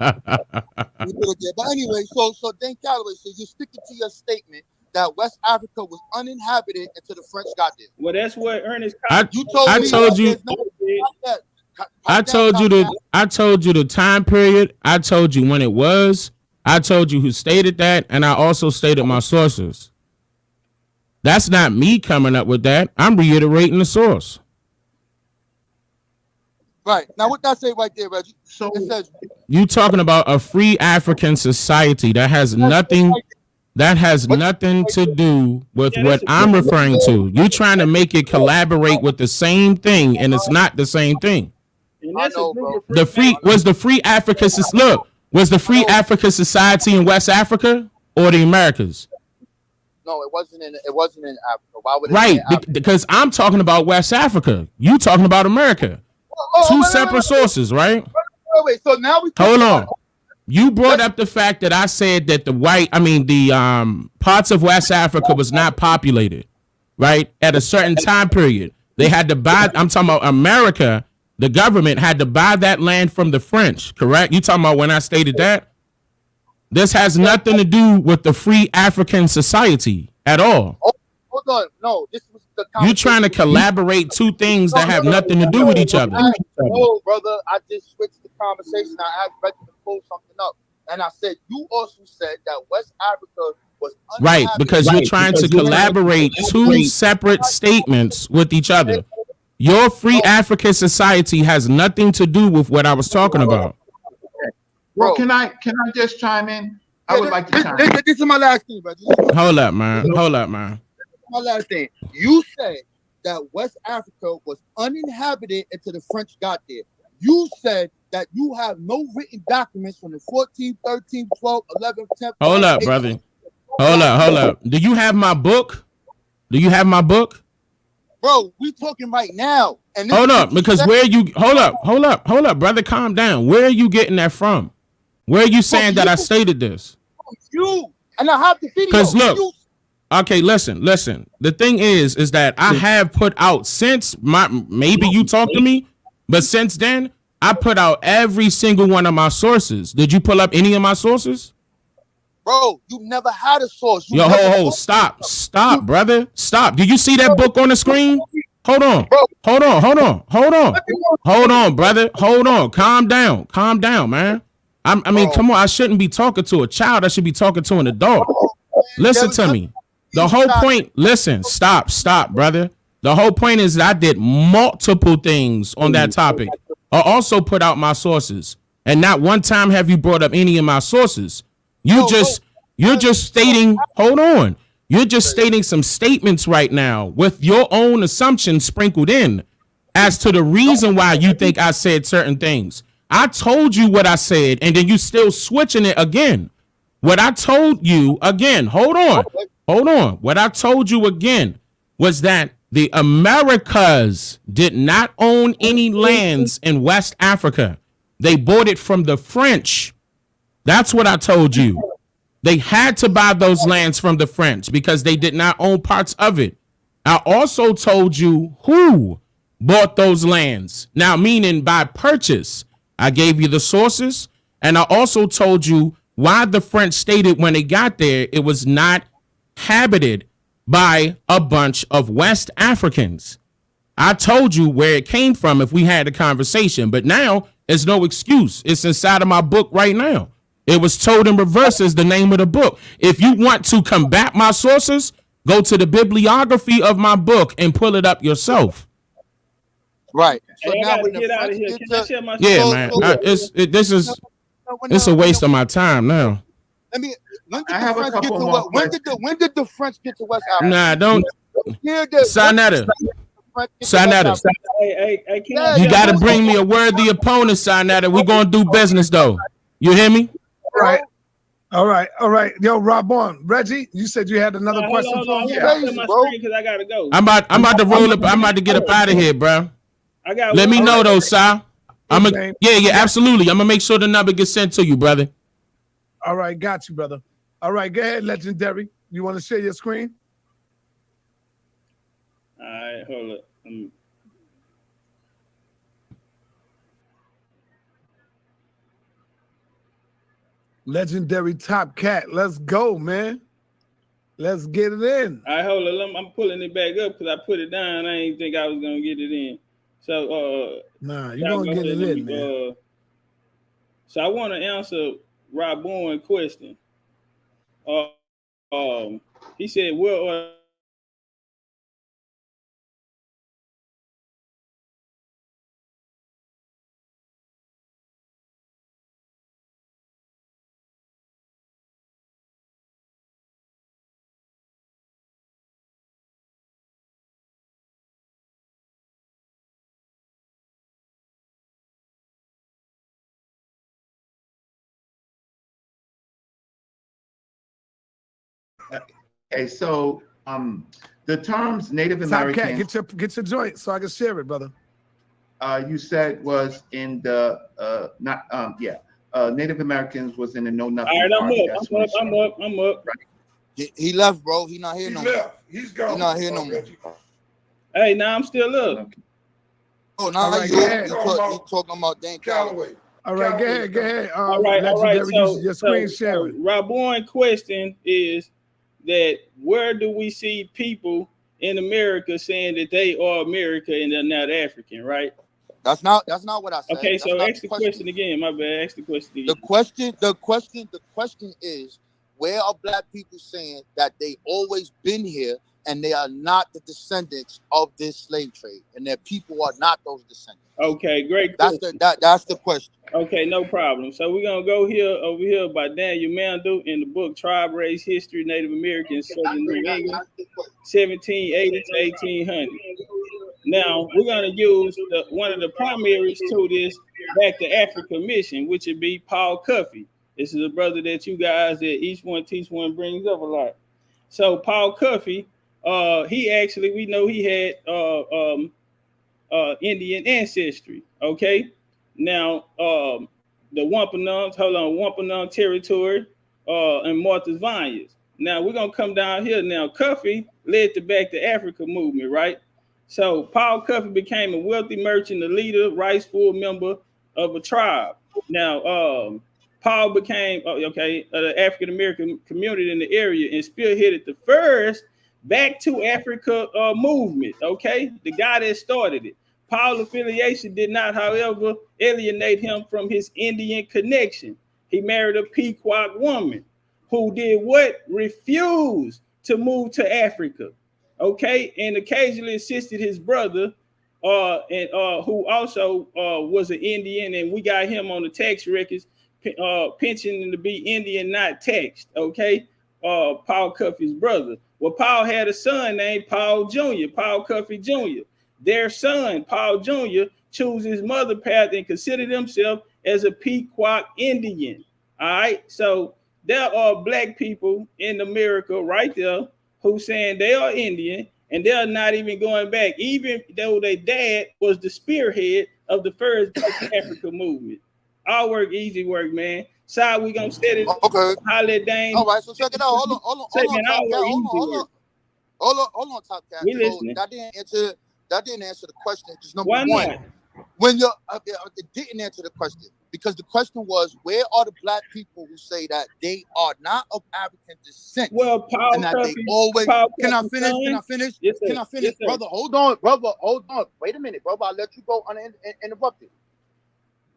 We put it there. But anyway, so then Calloway, so you're sticking to your statement that West Africa was uninhabited until the French got there. Well, that's what Ernest. You told me I told you the time period. I told you when it was. I told you who stated that, and I also stated my sources. That's not me coming up with that. I'm reiterating the source. Right. Now what that say right there, Reggie? So it says You talking about a free African society that has nothing to do with what I'm referring to. You trying to make it collaborate with the same thing, and it's not the same thing. I know, bro. The free African was the free African society in West Africa or the Americas? No, it wasn't in Africa. Why would it Right, be in Africa? because I'm talking about West Africa. You talking about America. Two separate sources, right? Wait, so now we Hold on. You brought up the fact that I said that the parts of West Africa was not populated, right? At a certain time period. They had to buy, I'm talking about America, the government had to buy that land from the French, correct? You talking about when I stated that? This has nothing to do with the free African society at all. Oh, hold on. No, this was the You trying to collaborate two things that have nothing to do with each other. No, brother, I just switched the conversation. I asked Reggie to pull something up. And I said, you also said that West Africa was right, because you're trying to collaborate two separate statements with each other. Your free African society has nothing to do with what I was talking about. Well, can I just chime in? I would like to chime in. This is my last thing, Reggie. Hold up, man. My last thing. You said that West Africa was uninhabited until the French got there. You said that you have no written documents from the 14th, 13th, 12th, 11th, 10th. Hold up, brother. Hold up. Do you have my book? Bro, we talking right now. And hold up, because hold up, brother, calm down. Where are you getting that from? Where are you saying that I stated this? You and I have the video. Because look, okay, listen. The thing is that I have put out since maybe you talked to me, but since then I put out every single one of my sources. Did you pull up any of my sources? Bro, you never had a source. Yo, stop, brother. Stop. Do you see that book on the screen? Hold on, brother. Hold on. Calm down, man. I mean, come on. I shouldn't be talking to a child. I should be talking to an adult. Listen to me. The whole point, stop, brother. The whole point is that I did multiple things on that topic. I also put out my sources. And not one time have you brought up any of my sources. You're just stating, hold on. You're just stating some statements right now with your own assumptions sprinkled in as to the reason why you think I said certain things. I told you what I said, and then you still switching it again. What I told you again, hold on. What I told you again was that the Americas did not own any lands in West Africa. They bought it from the French. That's what I told you. They had to buy those lands from the French because they did not own parts of it. I also told you who bought those lands. Now, meaning by purchase. I gave you the sources, and I also told you why the French stated when they got there it was not habited by a bunch of West Africans. I told you where it came from if we had a conversation, but now it's no excuse. It's inside of my book right now. It was told in reverse is the name of the book. If you want to combat my sources, go to the bibliography of my book and pull it up yourself. Right. So hey, now when the French get to, man, it's a waste of my time now. When did the French get to West Africa? Nah, don't. Sinetta. You got to bring me a worthy opponent, Sinetta. We're going to do business, though. You hear me? All right. Yo, Rob on. Reggie, you said you had another question for me. Because I gotta go. I'm about to roll up. I'm about to get up out of here, bro. Let me know though, Si. Yeah, absolutely. I'm gonna make sure the number gets sent to you, brother. All right, got you, brother. All right, go ahead, Legendary. You want to share your screen? All right, hold up. Legendary Top Cat. Let's go, man. Let's get it in. All right, hold on. I'm pulling it back up because I put it down. I didn't think I was gonna get it in. So nah, you're gonna get it in, man. So I want to answer Rob Bourne's question. He said, "Well, Okay, so the terms Native Top Cat, Americans, get your joint so I can share it, brother. You said was in the Native Americans was in the Know Nothing all right, Party. I'm up. Right. He left, bro. He not here no more. He's gone. He not here no more. Hey, now I'm still up. Oh, now right, you talking about Dane Calloway. All right, go ahead. All right. Your screen sharing. Rob Bourne's question is that where do we see people in America saying that they are America and they're not African, right? That's not what I said. Okay, That's so not ask the question again. My bad. Ask the question again. The question is, where are black people saying that they always been here and they are not the descendants of this slave trade, and their people are not those descendants? Okay, great. That's the question. Okay, no problem. So we're gonna go over here by Daniel Mandu in the book Tribe, Race, History, Native Americans, Southern New England, 1780 to 1800. Now we're gonna use one of the primaries to this Back to Africa mission, which would be Paul Cuffey. This is a brother that you guys that each one teach one brings up a lot. So Paul Cuffey, he actually, we know he had Indian ancestry. Okay, now the Wampanoag territory and Martha's Vineyards. Now we're gonna come down here. Now Cuffey led the Back to Africa movement, right? So Paul Cuffey became a wealthy merchant, a leader, rightful member of a tribe. Now Paul became the African American community in the area and spearheaded the first Back to Africa movement. Okay, the guy that started it. Paul's affiliation did not, however, alienate him from his Indian connection. He married a Pequot woman who did what? Refused to move to Africa. Okay, and occasionally assisted his brother, who also was an Indian, and we got him on the tax records, pensioning to be Indian, not taxed. Okay, Paul Cuffey's brother. Well, Paul had a son named Paul Jr., Paul Cuffey Jr. Their son, Paul Jr., chose his mother path and considered himself as a Pequot Indian. All right, so there are black people in America right there who saying they are Indian and they're not even going back, even though their dad was the spearhead of the first Africa movement. All work, easy work, man. So we gonna set it. Okay. Holla at Dane. All right, so check it out. Hold on, Top Cat. We listening. So that didn't answer the question. Because number Why one, not? when it didn't answer the question, because the question was, where are the black people who say that they are not of African descent? Well, Paul and that Cuffey, they always can I finish? son? Can I finish? Yes, Can I finish? Yes, brother, hold on. Wait a minute, brother. I'll let you go uninterrupted.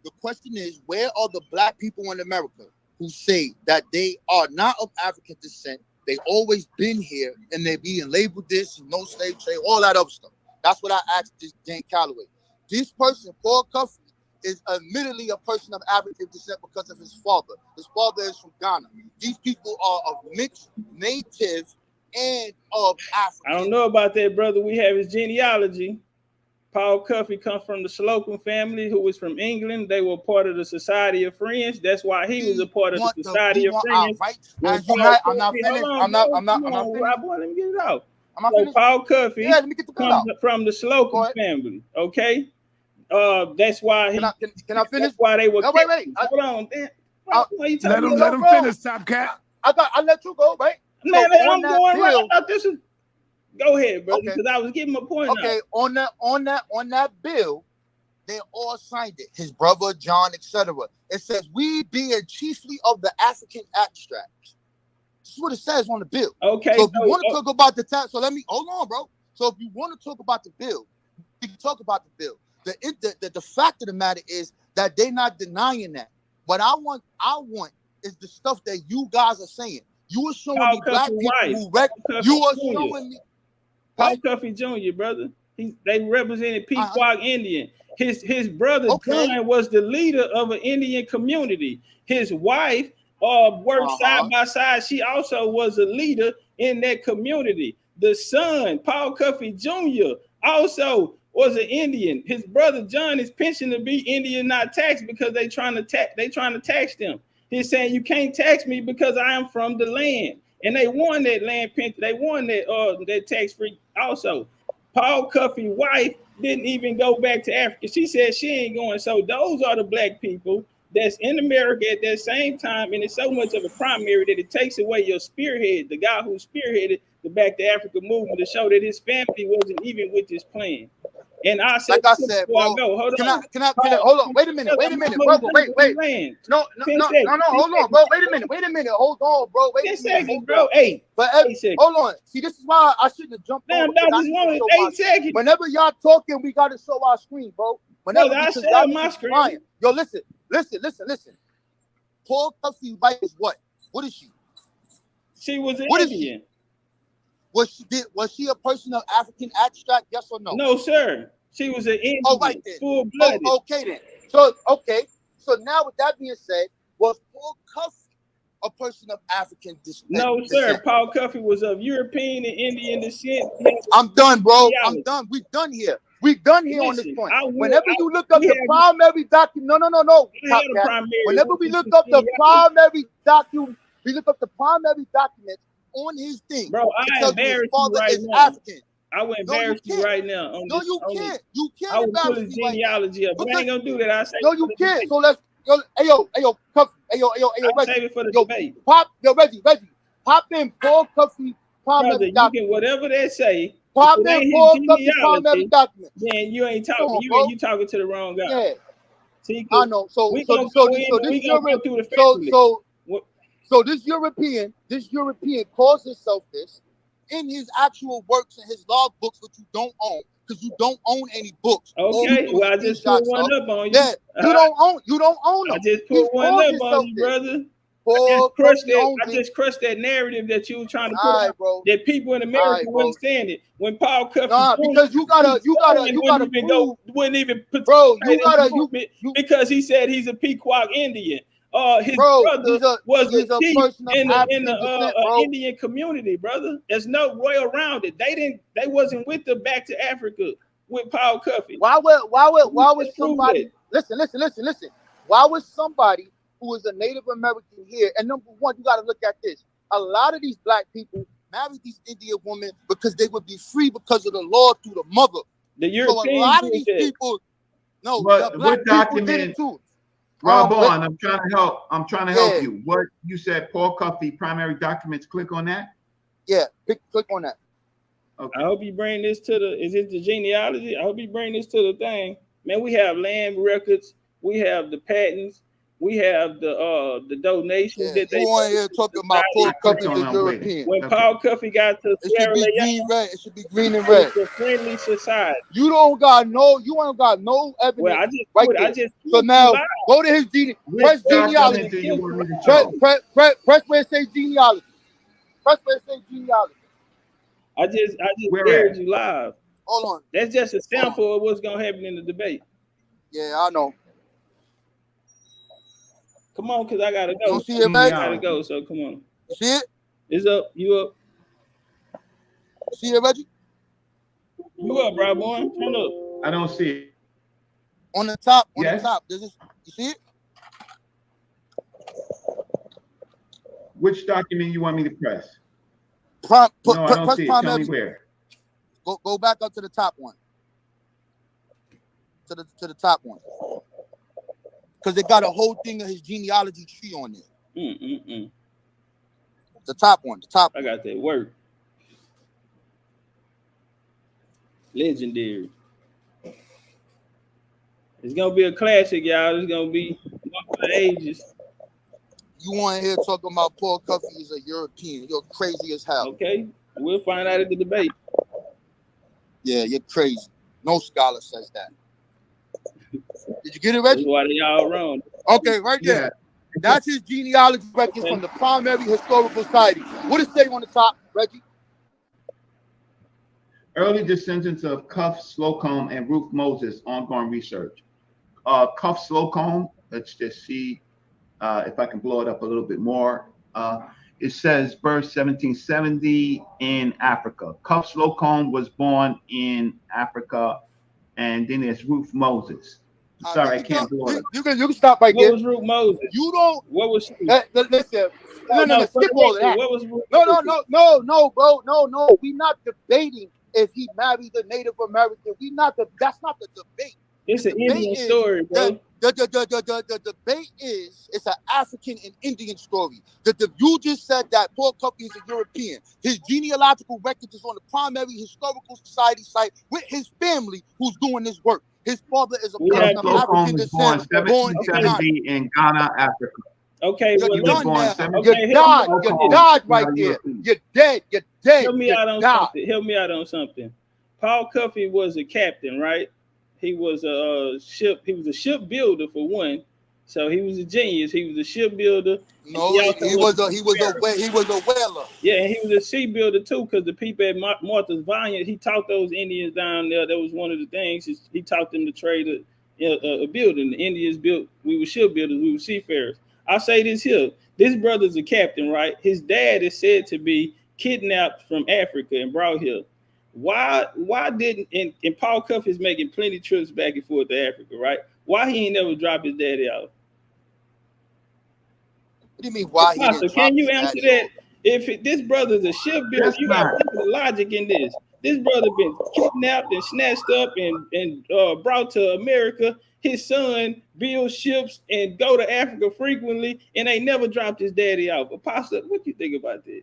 The question is, where are the black people in America who say that they are not of African descent? They always been here and they're being labeled this, no slave trade, all that other stuff. That's what I asked this Dane Calloway. This person, Paul Cuffey, is admittedly a person of African descent because of his father. His father is from Ghana. These people are of mixed native and of African. I don't know about that, brother. We have his genealogy. Paul Cuffey comes from the Slocum family, who was from England. They were part of the Society of Friends. That's why he was a part of the Society of Friends. I'm not finished. I'm not finished. Let me get it out. I'm not so finished. Paul Cuffey let me get the comes from the Slocum family. Okay, that's why he. Can I finish? That's why they were. No, wait. Hold on, man. Let him finish, Top Cat. I let you go, right? Man, I'm going right about this. Go ahead, brother, because I was getting my point. Okay, on that bill, They all signed it. His brother, John, etc. It says, we being chiefly of the African extracts. This is what it says on the bill. Okay. So if you want to talk about the tax, so let me, hold on, bro. So if you want to talk about the bill, we can talk about the bill. The fact of the matter is that they're not denying that. What I want is the stuff that you guys are saying. You are showing me black people you are showing me. Paul Cuffey Jr., brother. They represented Pequot Indian. His brother John was the leader of an Indian community. His wife worked side by side. She also was a leader in that community. The son, Paul Cuffey Jr., also was an Indian. His brother John is pensioned to be Indian, not taxed, because they trying to tax them. He's saying you can't tax me because I am from the land. And they won that land pension. They won that tax free also. Paul Cuffey's wife didn't even go back to Africa. She said she ain't going. So those are the black people that's in America at that same time. And it's so much of a primary that it takes away your spearhead, the guy who spearheaded the Back to Africa movement, to show that his family wasn't even with this plan. And I said, like I said, bro, hold on, wait a minute, brother, wait. No, hold on, bro, wait a minute, hold on, bro, wait a second, bro, hold on. See, this is why I shouldn't have jumped on. Whenever y'all talking, we gotta show our screen, bro. Whenever I show my screen. Yo, listen. Paul Cuffey's wife is what? What is she? She was an Indian. Was she a person of African extract? Yes or no? No, sir. She was an Indian. Oh, right then. Full-blooded. Okay then. So now with that being said, was Paul Cuffey a person of African descent? No, sir. Paul Cuffey was of European and Indian descent. I'm done, bro. I'm done. We've done here. On this point. Whenever you look up the primary document, no. Whenever we look up the primary document, on his thing. Bro, I embarrass you right now. African. I would embarrass you right now. You can't. You can't. I would pull his genealogy up. But I ain't gonna do that. I say no, you can't. So let's. Yo, Cuffey. Reggie. Save it for the debate. Reggie. Pop in Paul Cuffey primary document. Whatever they say. Pop in Paul Cuffey primary document. Then you ain't talking. You talking to the wrong guy. Yeah. See, I know. So this European calls himself this in his actual works and his log books, which you don't own because you don't own any books. Okay, well I just put one up on you. Yeah, you don't own them. I just put one up on you, brother. I just crushed that narrative that you were trying to put out, that people in America wouldn't stand it. When Paul Cuffey, because you gotta wouldn't even put because he said he's a Pequot Indian. His brother was a chief in the Indian community, brother. There's no way around it. They wasn't with the Back to Africa with Paul Cuffey. Why was somebody listen? Why was somebody who is a Native American here? And number one, you got to look at this. A lot of these black people married these Indian women because they would be free because of the law through the mother. The Europeans, so a lot of these people, but what document? Rob on, I'm trying to help you. What you said, Paul Cuffey, primary documents, click on that? Yeah, click on that. Okay. I hope you bring this to is it the genealogy? I hope you bring this to the thing. Man, we have land records, we have the patents, we have the donations that they want here talking about Paul Cuffey the European. When Paul Cuffey got to Sierra Leone, it should be green and red. It's a friendly society. You ain't got no evidence. Well, I just so now go to his genealogy. Press where it says genealogy. I just aired you live. Hold on. That's just a sample of what's gonna happen in the debate. Yeah, I know. Come on, cause I gotta go. You see it, man? I gotta go, so come on. You see it? It's up. You up? See it, Reggie? You up, bro, boy? Turn up. I don't see it. On the top. On the top. You see it? Which document you want me to press? I don't see it. Tell me where. Go back up to the top one. To the top one. Because they got a whole thing of his genealogy tree on there. The top one. I got that word. Legendary. It's gonna be a classic, y'all. It's gonna be one for the ages. You want to hear talking about Paul Cuffey is a European? You're crazy as hell. Okay, we'll find out at the debate. Yeah, you're crazy. No scholar says that. Did you get it, Reggie? That's why they all wrong. Okay, right there. That's his genealogy records from the Primary Historical Society. What does it say on the top, Reggie? Early descendants of Cuff, Slocum, and Ruth Moses, ongoing research. Cuff, Slocum, let's just see if I can blow it up a little bit more. It says birth 1770 in Africa. Cuff, Slocum was born in Africa, and then there's Ruth Moses. Sorry, I can't blow it up. You can stop right there. What was Ruth Moses? You don't. What was she? Listen. No, skip all of that. What was Ruth No, bro. No. We're not debating if he married a Native American. That's not the debate. It's an Indian story, bro. The debate is it's an African and Indian story. You just said that Paul Cuffey is a European. His genealogical records is on the Primary Historical Society site with his family who's doing this work. His father is a person of African descent, born in Ghana. In Ghana, Africa. Okay, you're done now. Okay, you died right there. You're dead. Help me out on something. Help me out on something. Paul Cuffey was a captain, right? He was a shipbuilder for one. So he was a genius. He was a shipbuilder. No, he was a whaler. Yeah, and he was a shipbuilder too, because the people at Martha's Vineyard, he taught those Indians down there. That was one of the things. He taught them to trade a building. The Indians built. We were shipbuilders. We were seafarers. I'll say this here. This brother's a captain, right? His dad is said to be kidnapped from Africa and brought here. Why didn't and Paul Cuffey is making plenty of trips back and forth to Africa, right? Why he ain't never dropped his daddy out? What do you mean why he didn't can you answer that? If this brother's a shipbuilder, you got to think of the logic in this. This brother been kidnapped and snatched up and brought to America. His son builds ships and go to Africa frequently, and they never dropped his daddy out. Apostle, what do you think about that?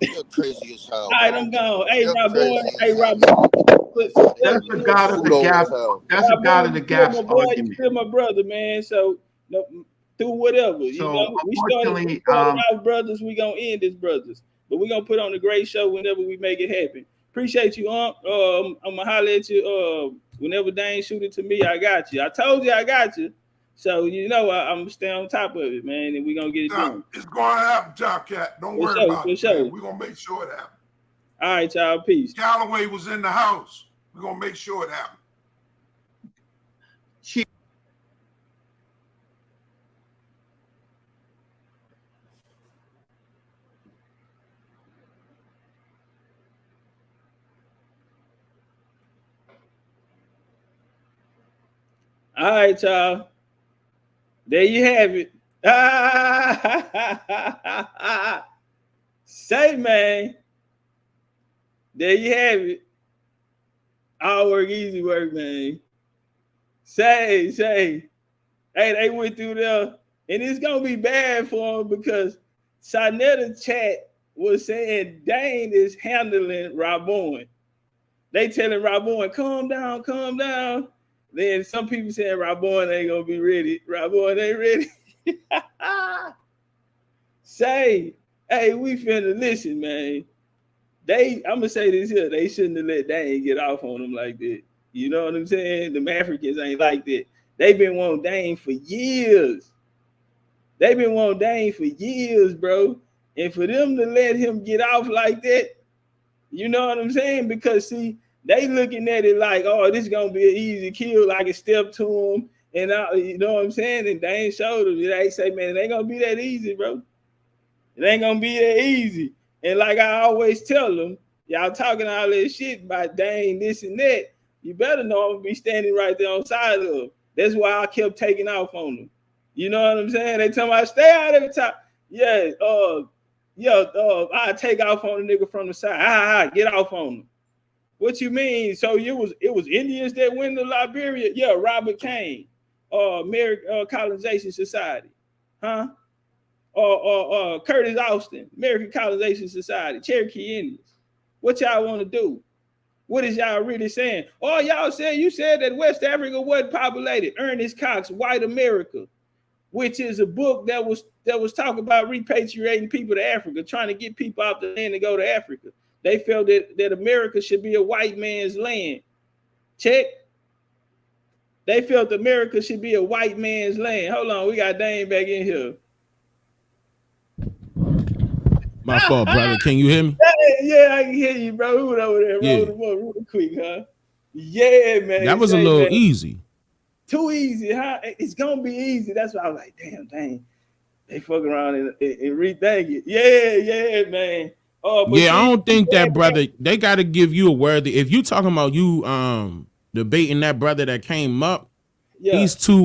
You're crazy as hell. All right, I'm gone. Hey, Rob. That's the God of the gap. That's the God of the gaps argument. He's still my brother, man. So through whatever. We started out brothers. We gonna end as brothers, but we gonna put on a great show whenever we make it happen. Appreciate you, I'm gonna holler at you. Whenever Dane shoot it to me, I got you. I told you I got you. So I'm gonna stay on top of it, man, and we're gonna get it done. It's gonna happen, Top Cat. Don't worry about it. We're gonna make sure it happens. All right, y'all. Peace. Calloway was in the house. We're gonna make sure it happens. All right, y'all. There you have it. Say, man. There you have it. All work, easy work, man. Say. Hey, they went through there, and it's gonna be bad for them because Sarnetta chat was saying Dane is handling Rabon. They telling Rabon, calm down. Then some people saying Rabon ain't gonna be ready. Rabon ain't ready. Say, hey, we finna listen, man. I'm gonna say this here. They shouldn't have let Dane get off on them like that. You know what I'm saying? Them Africans ain't like that. They've been wanting Dane for years. Bro. And for them to let him get off like that, you know what I'm saying? Because see, they looking at it like, oh, this is gonna be an easy kill. I can step to him, and you know what I'm saying? And Dane showed him. They say, man, it ain't gonna be that easy, bro. It ain't gonna be that easy. And like I always tell them, y'all talking all this shit about Dane, this and that. You better know I'm gonna be standing right there on the side of them. That's why I kept taking off on them. You know what I'm saying? They tell me I stay out every time. Yeah, I take off on the nigga from the side. Get off on him. What you mean? So it was Indians that went to Liberia? Yeah, Robert Kane, American Colonization Society, huh? Or Curtis Austin, American Colonization Society, Cherokee Indians. What y'all want to do? What is y'all really saying? Oh, y'all said you said that West Africa wasn't populated. Ernest Cox, White America, which is a book that was talking about repatriating people to Africa, trying to get people off the land and go to Africa. They felt that America should be a white man's land. Check. They felt America should be a white man's land. Hold on, we got Dane back in here. My fault, brother. Can you hear me? Yeah, I can hear you, bro. Who went over there? Yeah. Roll them up real quick, huh? Yeah, man. That was a little easy. Too easy, huh? It's gonna be easy. That's why I was like, damn, they fuck around and rethink it. Yeah, man. Oh, but yeah, I don't think that, brother. They got to give you a word. If you talking about you debating that brother that came up, he's too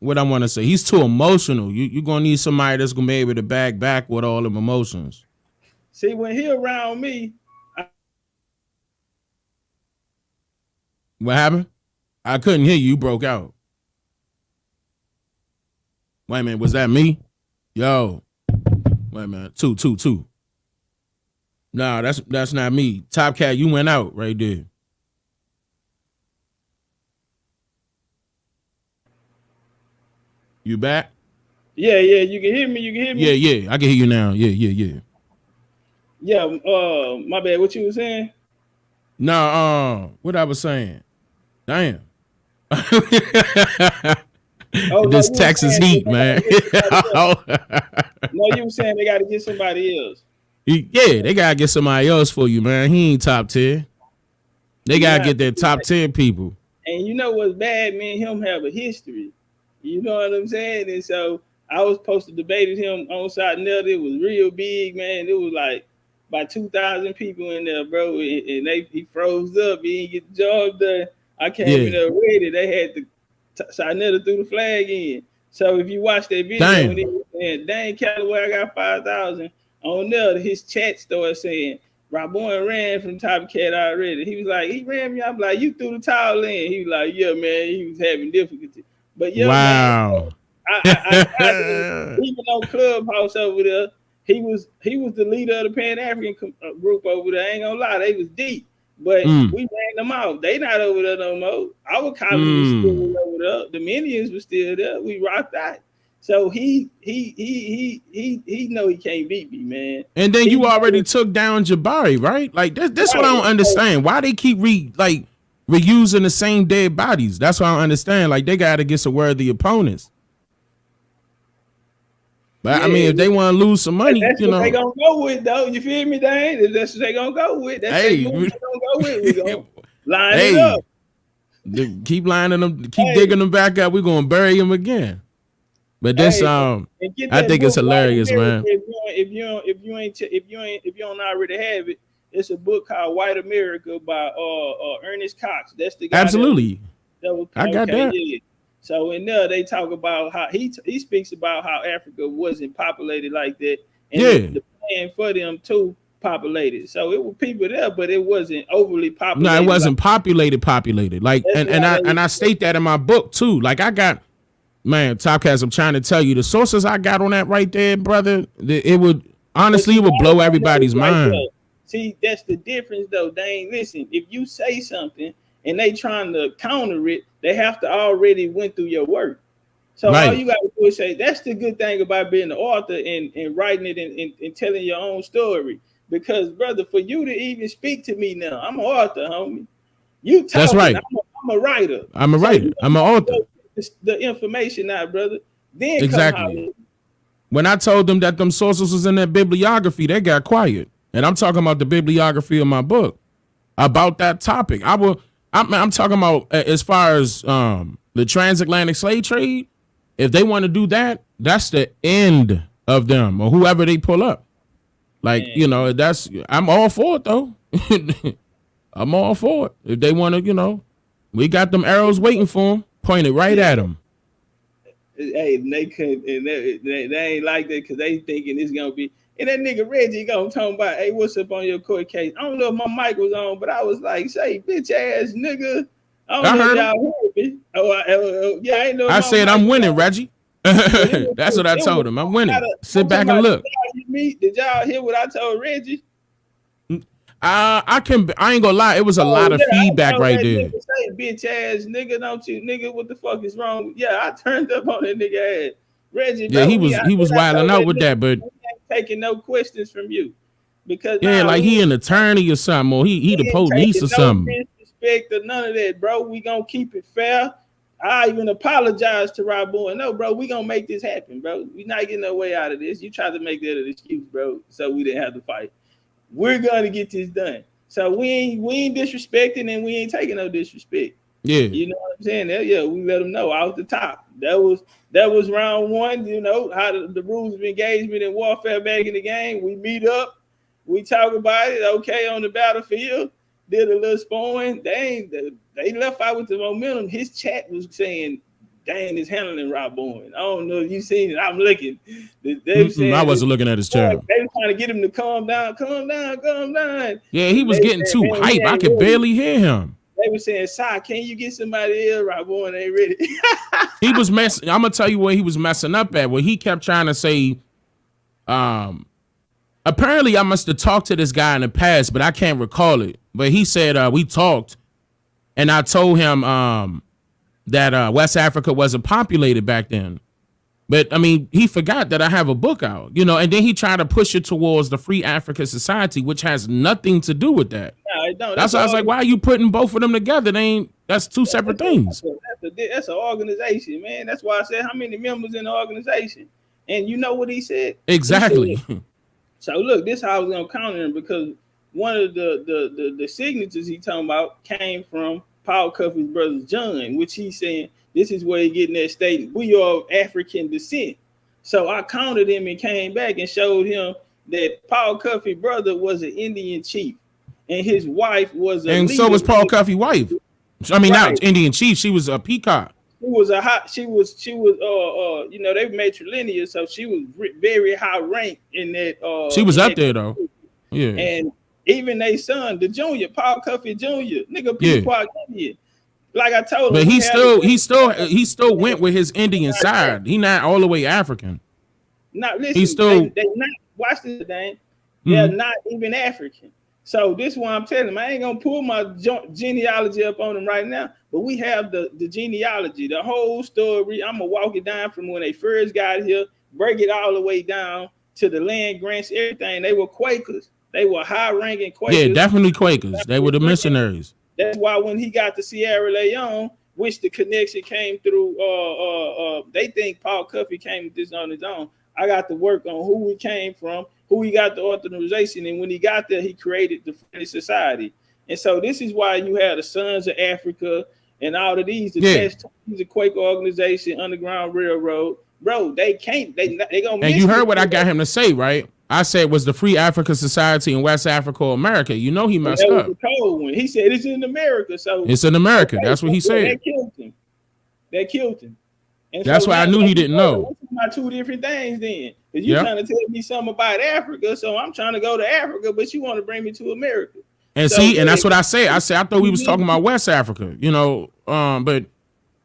what I want to say. He's too emotional. You're gonna need somebody that's gonna be able to back with all them emotions. See, when he around me, what happened? I couldn't hear you. You broke out. Wait a minute, was that me? Yo, wait a minute. Two. Nah, that's not me. Top Cat, you went out right there. You back? Yeah, you can hear me. You can hear me. Yeah, I can hear you now. Yeah. Yeah, my bad. What you was saying? No, what I was saying. Damn. This Texas heat, man. No, you were saying they got to get somebody else. Yeah, they gotta get somebody else for you, man. He ain't top 10. They gotta get their top 10 people. And you know what's bad? Me and him have a history. You know what I'm saying? And so I was supposed to debate him on side Nelda. It was real big, man. It was like about 2,000 people in there, bro. And he froze up. He didn't get the job done. I came in there ready. They had to Sinetta threw the flag in. So if you watch that video, when he was saying, Dane Calloway, I got 5,000. On there, his chat started saying, Rabon ran from Top Cat already. He was like, he ran me. I'm like, you threw the towel in. He was like, yeah, man, he was having difficulty. But yeah, wow. Man, I even on Clubhouse over there, he was the leader of the Pan African group over there. I ain't gonna lie, they was deep. But we ran them out. They not over there no more. Our colony was still over there. The Minions were still there. We rocked out. So he know he can't beat me, man. And then you already took down Jabari, right? Like that's what I don't understand. Why they keep reusing the same dead bodies? That's what I don't understand. Like they gotta get some worthy opponents. But I mean, if they want to lose some money, that's what they gonna go with, though. You feel me, Dane? That's what they gonna go with. That's what they gonna go with. We gonna line it up. Keep lining them, keep digging them back up. We're gonna bury them again. But this, I think it's hilarious, man. If you don't already have it, it's a book called White America by Ernest Cox. That's the guy. Absolutely. I got that. Yeah. So in there, they talk about how he speaks about how Africa wasn't populated like that, and the plan for them to populate it. So it was people there, but it wasn't overly populated. No, it wasn't populated. Like, and I state that in my book too. Like I got. Man, Topcast, I'm trying to tell you, the sources I got on that right there, brother, it would blow everybody's mind. See, that's the difference, though, Dane. Listen, if you say something and they trying to counter it, they have to already went through your work. So all you got to do is say, that's the good thing about being an author and writing it and telling your own story. Because, brother, for you to even speak to me now, I'm an author, homie. You talking, that's right. I'm a writer. I'm an author. The information out, brother. Then exactly. When I told them that them sources was in their bibliography, they got quiet. And I'm talking about the bibliography of my book about that topic. I'm talking about as far as the transatlantic slave trade. If they want to do that, that's the end of them or whoever they pull up. Like, I'm all for it though. I'm all for it. If they want to, we got them arrows waiting for them. Pointed right at them. Hey, they couldn't, and they ain't like that because they thinking it's gonna be. And that nigga Reggie gonna talk about, hey, what's up on your court case? I don't know if my mic was on, but I was like, say, bitch ass nigga. I don't know if y'all heard me. Yeah, I ain't know. I said I'm winning, Reggie. That's what I told him. I'm winning. Sit back and look. Did y'all hear what I told Reggie? I ain't gonna lie. It was a lot of Yeah, I feedback know right that there. nigga say, bitch ass nigga, don't you, nigga? What the fuck is wrong? Yeah, I turned up on that nigga ass. Reggie Yeah, told me, I he was wilding told out that with that, nigga, but we ain't taking no questions from you. Because yeah, now like we he an attorney or something, or he the ain't police taking or no something. disrespect or none of that, bro. We gonna keep it fair. I even apologize to Rob Boy. No, bro, we gonna make this happen, bro. We not getting no way out of this. You tried to make that an excuse, bro, so we didn't have to fight. We're gonna get this done. So we ain't disrespecting and we ain't taking no disrespect. Yeah. You know what I'm saying? Yeah, we let them know off the top. That was round one. You know how the rules of engagement and warfare back in the game. We meet up, we talk about it. Okay, on the battlefield, did a little sparring. They left out with the momentum. His chat was saying Dane is handling Rob Bowen. I don't know if you seen it. I'm looking. They were saying I wasn't looking at his chat. they were trying to get him to calm down. Yeah, he was getting too hype. I could barely hear him. They were saying, "Si, can you get somebody else? Rob Bowen ain't ready." He was messing. I'm gonna tell you where he was messing up at. Where he kept trying to say, apparently I must have talked to this guy in the past, but I can't recall it. But he said we talked, and I told him that West Africa wasn't populated back then. But I mean, he forgot that I have a book out, you know, and then he tried to push it towards the Free African Society, which has nothing to do with that. No, it don't. That's why I was like, why are you putting both of them together? That's two separate things. That's an organization, man. That's why I said how many members in the organization. And you know what he said? Exactly. He said, so look, this is how I was gonna counter him, because one of the signatures he talking about came from Paul Cuffey's brother John, which he's saying this is where he getting that statement. We are of African descent. So I countered him and came back and showed him that Paul Cuffey's brother was an Indian chief, and his wife was a and leader. So was Paul Cuffey's wife. I mean, not Indian chief. She was a peacock. She was you know, they matrilineal, so she was very high ranked in that. She was up there though. Yeah. And even their son, the junior, Paul Cuffey Jr., nigga, Pequot Indian. Like I told him, but he still went with his Indian side. He not all the way African. Not listen. He's still they not watch this thing. They're not even African. So this one I'm telling him, I ain't gonna pull my genealogy up on them right now, but we have the genealogy, the whole story. I'm gonna walk it down from when they first got here, break it all the way down to the land grants, everything. They were Quakers. They were high-ranking Quakers. Yeah, definitely Quakers. They were the missionaries. That's why when he got to Sierra Leone, which the connection came through, they think Paul Cuffey came with this on his own. I got to work on who he came from, who he got the authorization, and when he got there, he created the Friendly Society. And so this is why you have the Sons of Africa and all of these. The Quaker organization, Underground Railroad, bro. They can't. They gonna. And you heard what I got him to say, right? I said was the Free African Society in West Africa or America. You know he messed up. The cold one. He said it's in America. So it's in America. Okay, that's what he said. They killed him. And that's why I knew he didn't know. About two different things then. Because you're trying to tell me something about Africa, so I'm trying to go to Africa, but you want to bring me to America. And so, and that's what I said. I said I thought we was talking about West Africa, you know, but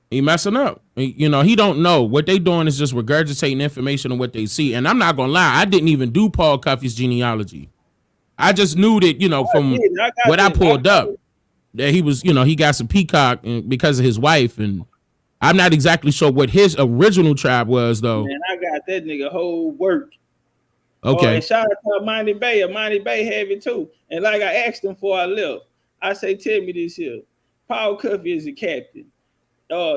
he messing up. You know, he don't know. What they doing is just regurgitating information on what they see. And I'm not gonna lie, I didn't even do Paul Cuffey's genealogy. I just knew that, you know, from what I pulled up, that he was, you know, he got some peacock because of his wife, and I'm not exactly sure what his original tribe was, though. Man, I got that nigga whole work. Okay. And shout out to Amani Bay. Amani Bay have it too. And like I asked him before I left, I say, tell me this here. Paul Cuffey is a captain.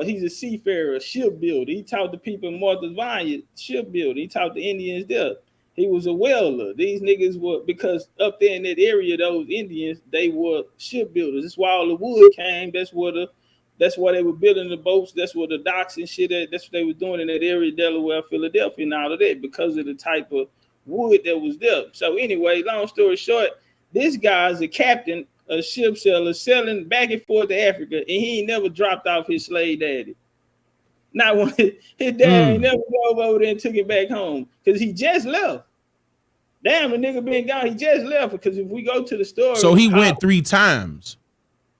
He's a seafarer, shipbuilder. He taught the people in Martha's Vineyard shipbuilding. He taught the Indians there. He was a welder. These niggas were, because up there in that area, those Indians, they were shipbuilders. That's why all the wood came. That's why they were building the boats. That's where the docks and shit. That's what they were doing in that area, Delaware, Philadelphia, and all of that, because of the type of wood that was there. So anyway, long story short, this guy's a captain, a ship seller, selling back and forth to Africa, and he ain't never dropped off his slave daddy. Not when his dad ain't never drove over there and took him back home, because he just left. Damn, the nigga been gone. He just left, because if we go to the story, so he went 3 times.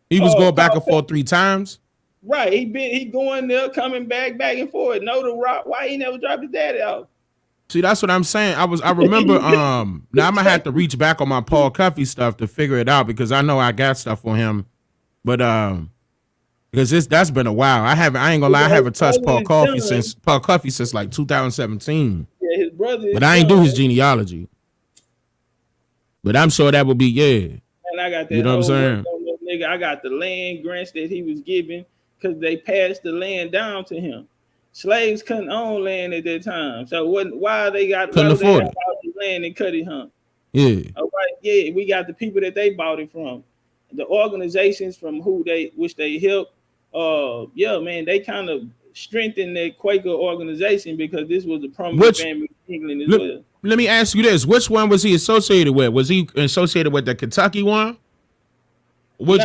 He was going back and forth 3 times. Right, he going there, coming back and forth. No, the rock. Why he never dropped his daddy off? See, that's what I'm saying. I remember now I'm gonna have to reach back on my Paul Cuffey stuff to figure it out because I know I got stuff on him. But because that's been a while. I ain't gonna lie, I haven't touched Paul Cuffey since like 2017. Yeah, his brother. But I ain't do his genealogy. But I'm sure that would be And I got that. You know what I'm saying? Nigga, I got the land grants that he was given because they passed the land down to him. Slaves couldn't own land at that time, so why they couldn't afford it. The land in Cuddy Hunt? Yeah. All right, yeah, we got the people that they bought it from, the organizations from which they helped. Yeah, man, they kind of strengthened that Quaker organization because this was a prominent family in England as well. Let me ask you this: which one was he associated with? Was he associated with the Kentucky one? Which?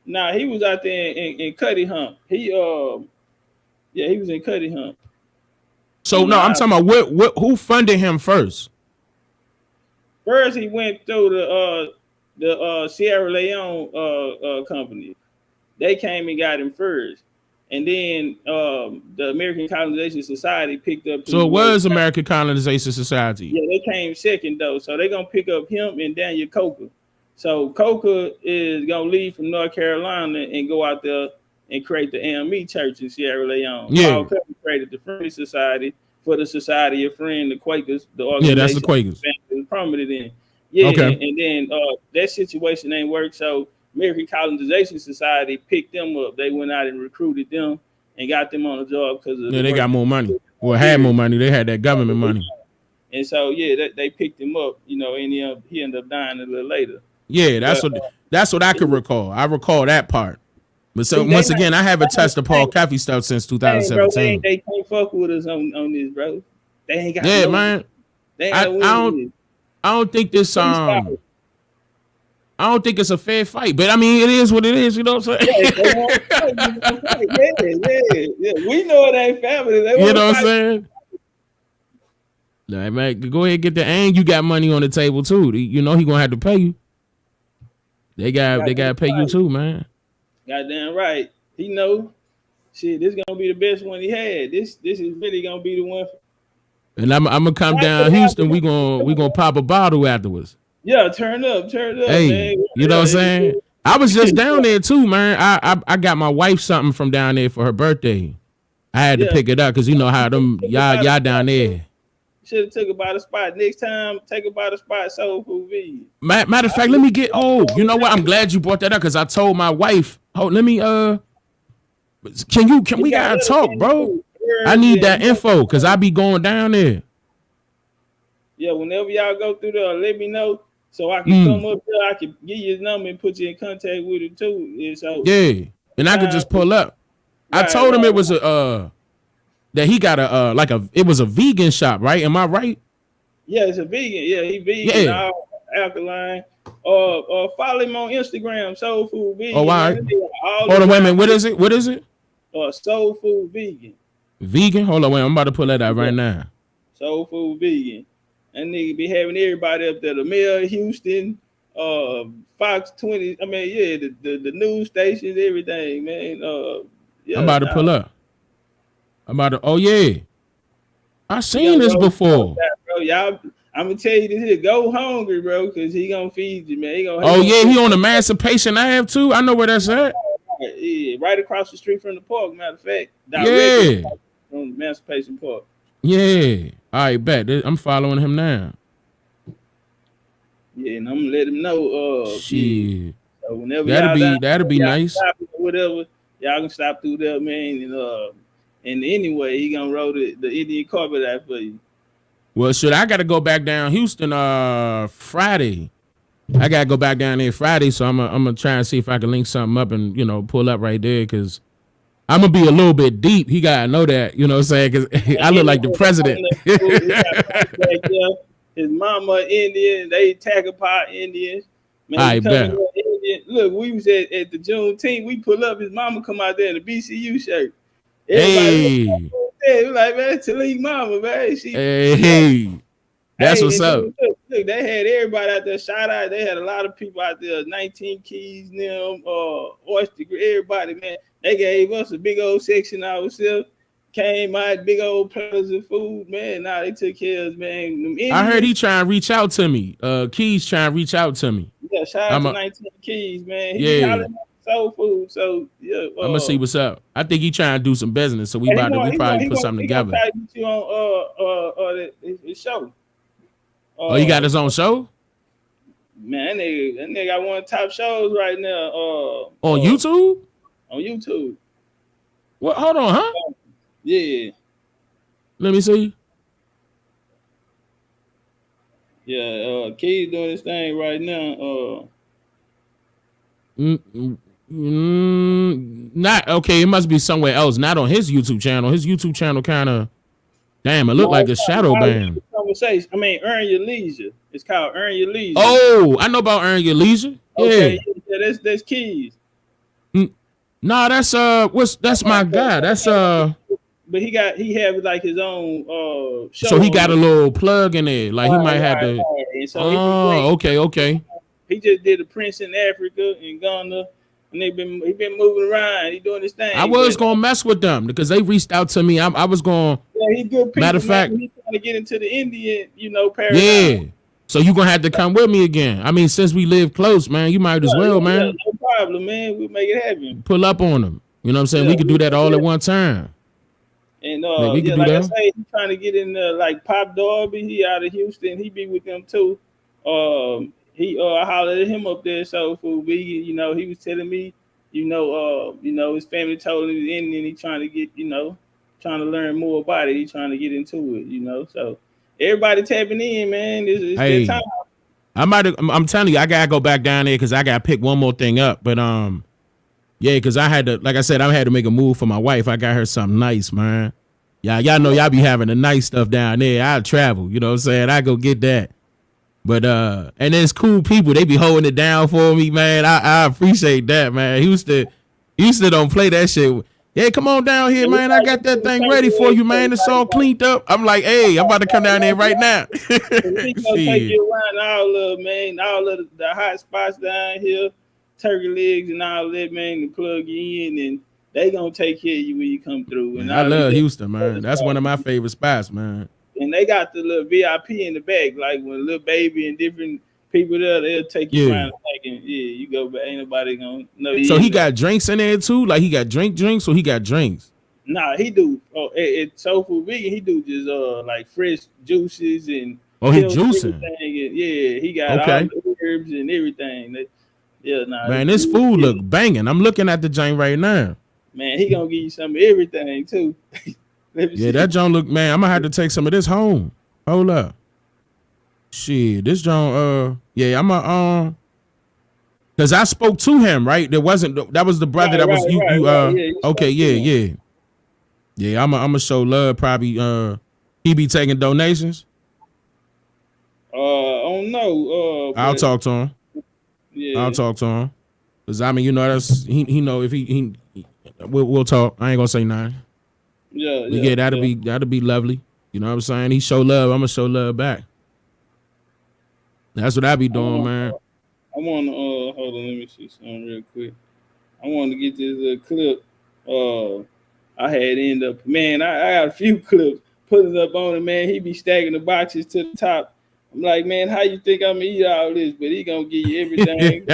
Nah, he was out there in Cuddy Hunt. He was in Cuddy Hunt. So no, I'm talking about who funded him first? First, he went through the Sierra Leone company. They came and got him first, and then the American Colonization Society picked up. So it was American Colonization Society. Yeah, they came second though, so they're gonna pick up him and Daniel Coker. So Coker is gonna leave from North Carolina and go out there and create the AME Church in Sierra Leone. Yeah. Paul Coker created the Friendly Society for the Society of Friends, the Quakers, the organization. Yeah, that's the Quakers. Was prominent in. Yeah, okay. and then that situation ain't worked. So American Colonization Society picked them up. They went out and recruited them and got them on the job because of they got more money. Well, had more money. They had that government money. And so they picked him up. You know, and he ended up dying a little later. Yeah, that's what I could recall. I recall that part. But so once again, I haven't touched the Paul Cuffey stuff since 2017. Bro, they can't fuck with us on this, bro. They ain't got man. I don't think this I don't think it's a fair fight, but I mean it is what it is. You know what I'm saying? Yeah. We know it ain't family. You know what I'm saying? Nah, man, go ahead and get the and you got money on the table too. You know he gonna have to pay you. They gotta pay you too, man. Goddamn right. He know. Shit, this gonna be the best one he had. This is really gonna be the one. And I'm gonna come down Houston. We gonna pop a bottle afterwards. Yeah, turn up, hey, man. You know what I'm saying? I was just down there too, man. I got my wife something from down there for her birthday. I had to pick it up because you know how them y'all down there. Should have took about a spot. Next time, take about a spot. Soul Food vegan. Matter of fact, let me get. Oh, you know what? I'm glad you brought that up because I told my wife. Oh, let me. Can we gotta talk, bro? I need that info because I be going down there. Yeah, whenever y'all go through there, let me know so I can come up there. I can give you his number and put you in contact with him too. And so, yeah, and I could just pull up. I told him it was that he got it was a vegan shop, right? Am I right? Yeah, it's a vegan. Yeah, he vegan. Yeah. All alkaline. Follow him on Instagram, Soul Food Vegan. Oh, why? Hold on, wait a minute. What is it? What is it? Soul Food Vegan. Vegan? Hold on, wait. I'm about to pull that out right now. Soul Food Vegan. And nigga be having everybody up there. The Mayor of Houston, Fox 20. I mean, yeah, the news stations, everything, man. I'm about to pull up. Oh yeah. I seen this before. Bro, y'all, I'm gonna tell you this here. Go hungry, bro, because he gonna feed you, man. He on Emancipation Ave too. I know where that's at. Yeah, right across the street from the park. Matter of fact, yeah, on Emancipation Park. Yeah. All right, bet. I'm following him now. Yeah, and I'm gonna let him know. Shit. So whenever that'll be nice. Whatever, y'all can stop through there, man. And anyway, he gonna roll the Indian carpet out for you. Well, I gotta go back down Houston Friday. I gotta go back down there Friday, so I'm gonna try and see if I can link something up and pull up right there because I'm gonna be a little bit deep. He gotta know that, you know what I'm saying? Because I look like the president. His mama Indian, they Tagapot Indians. Man, I bet. Look, we was at the Juneteenth. We pull up. His mama come out there in a BCU shirt. Everybody like, man, Talik mama, man. That's what's up. Look, they had everybody out there. Shout out. They had a lot of people out there. 19 Keys, them, Oyster, everybody, man. They gave us a big old section ourselves. came out, big old platters of food, man. Nah, they took care of us, man. Them I heard he Indians, trying to reach out to me. Keys trying to reach out to me. yeah, shout out I'm to a 19 Keys, man. He be yeah. hollering at soul food. So yeah, I'm gonna see what's up. I think he trying to do some business, so we and we probably put something he gonna together. try to get you on his show. Oh, he got his own show Man, that nigga got one of the top shows right now. on YouTube. On YouTube. What? Hold on, huh? Yeah. Let me see. Yeah, Key's doing his thing right now. Not okay. It must be somewhere else. Not on his YouTube channel. His YouTube channel kind of. Damn, it looked like a shadow band. Conversation. I mean, Earn Your Leisure. It's called Earn Your Leisure. Oh, I know about Earn Your Leisure. Okay, Yeah. that's Keys. Nah, that's my guy. That's But he have like his own show. So he got a little plug in there. Like he might have to. And so okay. He just did a Prince in Africa and Ghana, and he been moving around. He doing his thing. I was gonna mess with them because they reached out to me. I was going. Yeah, he good people. Matter of fact, he's trying to get into the Indian, paradigm. Yeah. So you gonna have to come with me again. I mean, since we live close, man, you might as well, man. Yeah, no problem, man. We'll make it happen. Pull up on them. You know what I'm saying? We could do that all at one time. And we could do like that. I say, he's trying to get in like Pop Darby. He out of Houston. He be with them too. I hollered at him up there, Soul Food Vegan. He was telling me, his family told him he's Indian. He trying to get, trying to learn more about it. He trying to get into it, So everybody tapping in, man. It's Hey, that time. I'm telling you, I gotta go back down there because I gotta pick one more thing up. But yeah, because I had to, like I said, I had to make a move for my wife. I got her something nice, man. Y'all know y'all be having the nice stuff down there. I travel, you know what I'm saying? I go get that. But and there's cool people. They be holding it down for me, man. I appreciate that, man. Houston don't play that shit. Yeah, come on down here, man. I got that thing ready for you, man. It's all cleaned up. I'm like, hey, I'm about to come down there right now. We gonna take you around all of the hot spots down here, turkey legs and all that, man, to plug you in, and they gonna take care of you when you come through. And I love Houston, man. That's one of my favorite spots, man. And they got the little VIP in the back, like when little baby and different people there, they'll take you around. You go, but ain't nobody gonna know. So he got drinks in there too? Like he got drinks, or he got drinks? Nah, he do. At Soul Food Vegan, he do just like fresh juices and. Oh, he juicing. Yeah, he got all the herbs and everything. Man, this food look banging. I'm looking at the joint right now. Man, he gonna give you some of everything too. Yeah, that joint look, man. I'm gonna have to take some of this home. Hold up. Shit, this joint, yeah, I'm because I spoke to him, right? That was the brother that was Yeah, I'm gonna show love. Probably he be taking donations. I don't know. I'll talk to him. Yeah. I'll talk to him. Cause I mean, that's he know if he we'll talk. I ain't gonna say nothing. Yeah, that'll be lovely. You know what I'm saying? He show love, I'm gonna show love back. That's what I be doing, man. I want to hold on, let me see something real quick. I want to get this clip. I had end up, man. I got a few clips, put it up on it, man. He be stacking the boxes to the top. I'm like, man, how you think I'm gonna eat all this? But he gonna give you everything.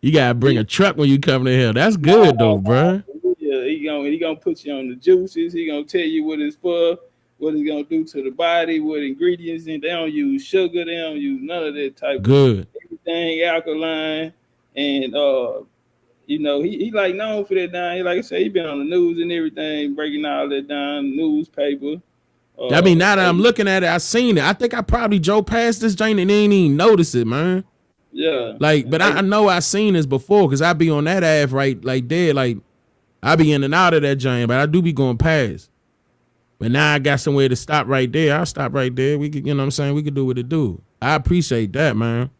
You gotta bring a truck when you come to here. That's good though, bro. Yeah, he gonna put you on the juices. He gonna tell you what it's for, what it's gonna do to the body, what ingredients in. They don't use sugar. They don't use none of that type. Good. Everything alkaline, and he like known for that down. Like I said, he been on the news and everything, breaking all that down, newspaper. I mean, now that I'm looking at it, I seen it. I think I probably drove past this joint and didn't even notice it, man. Yeah. Like, but I know I seen this before because I be on that app right like there. Like, I be in and out of that joint, but I do be going past. But now I got somewhere to stop right there. I'll stop right there. We could, you know what I'm saying? We could do what it do. I appreciate that, man.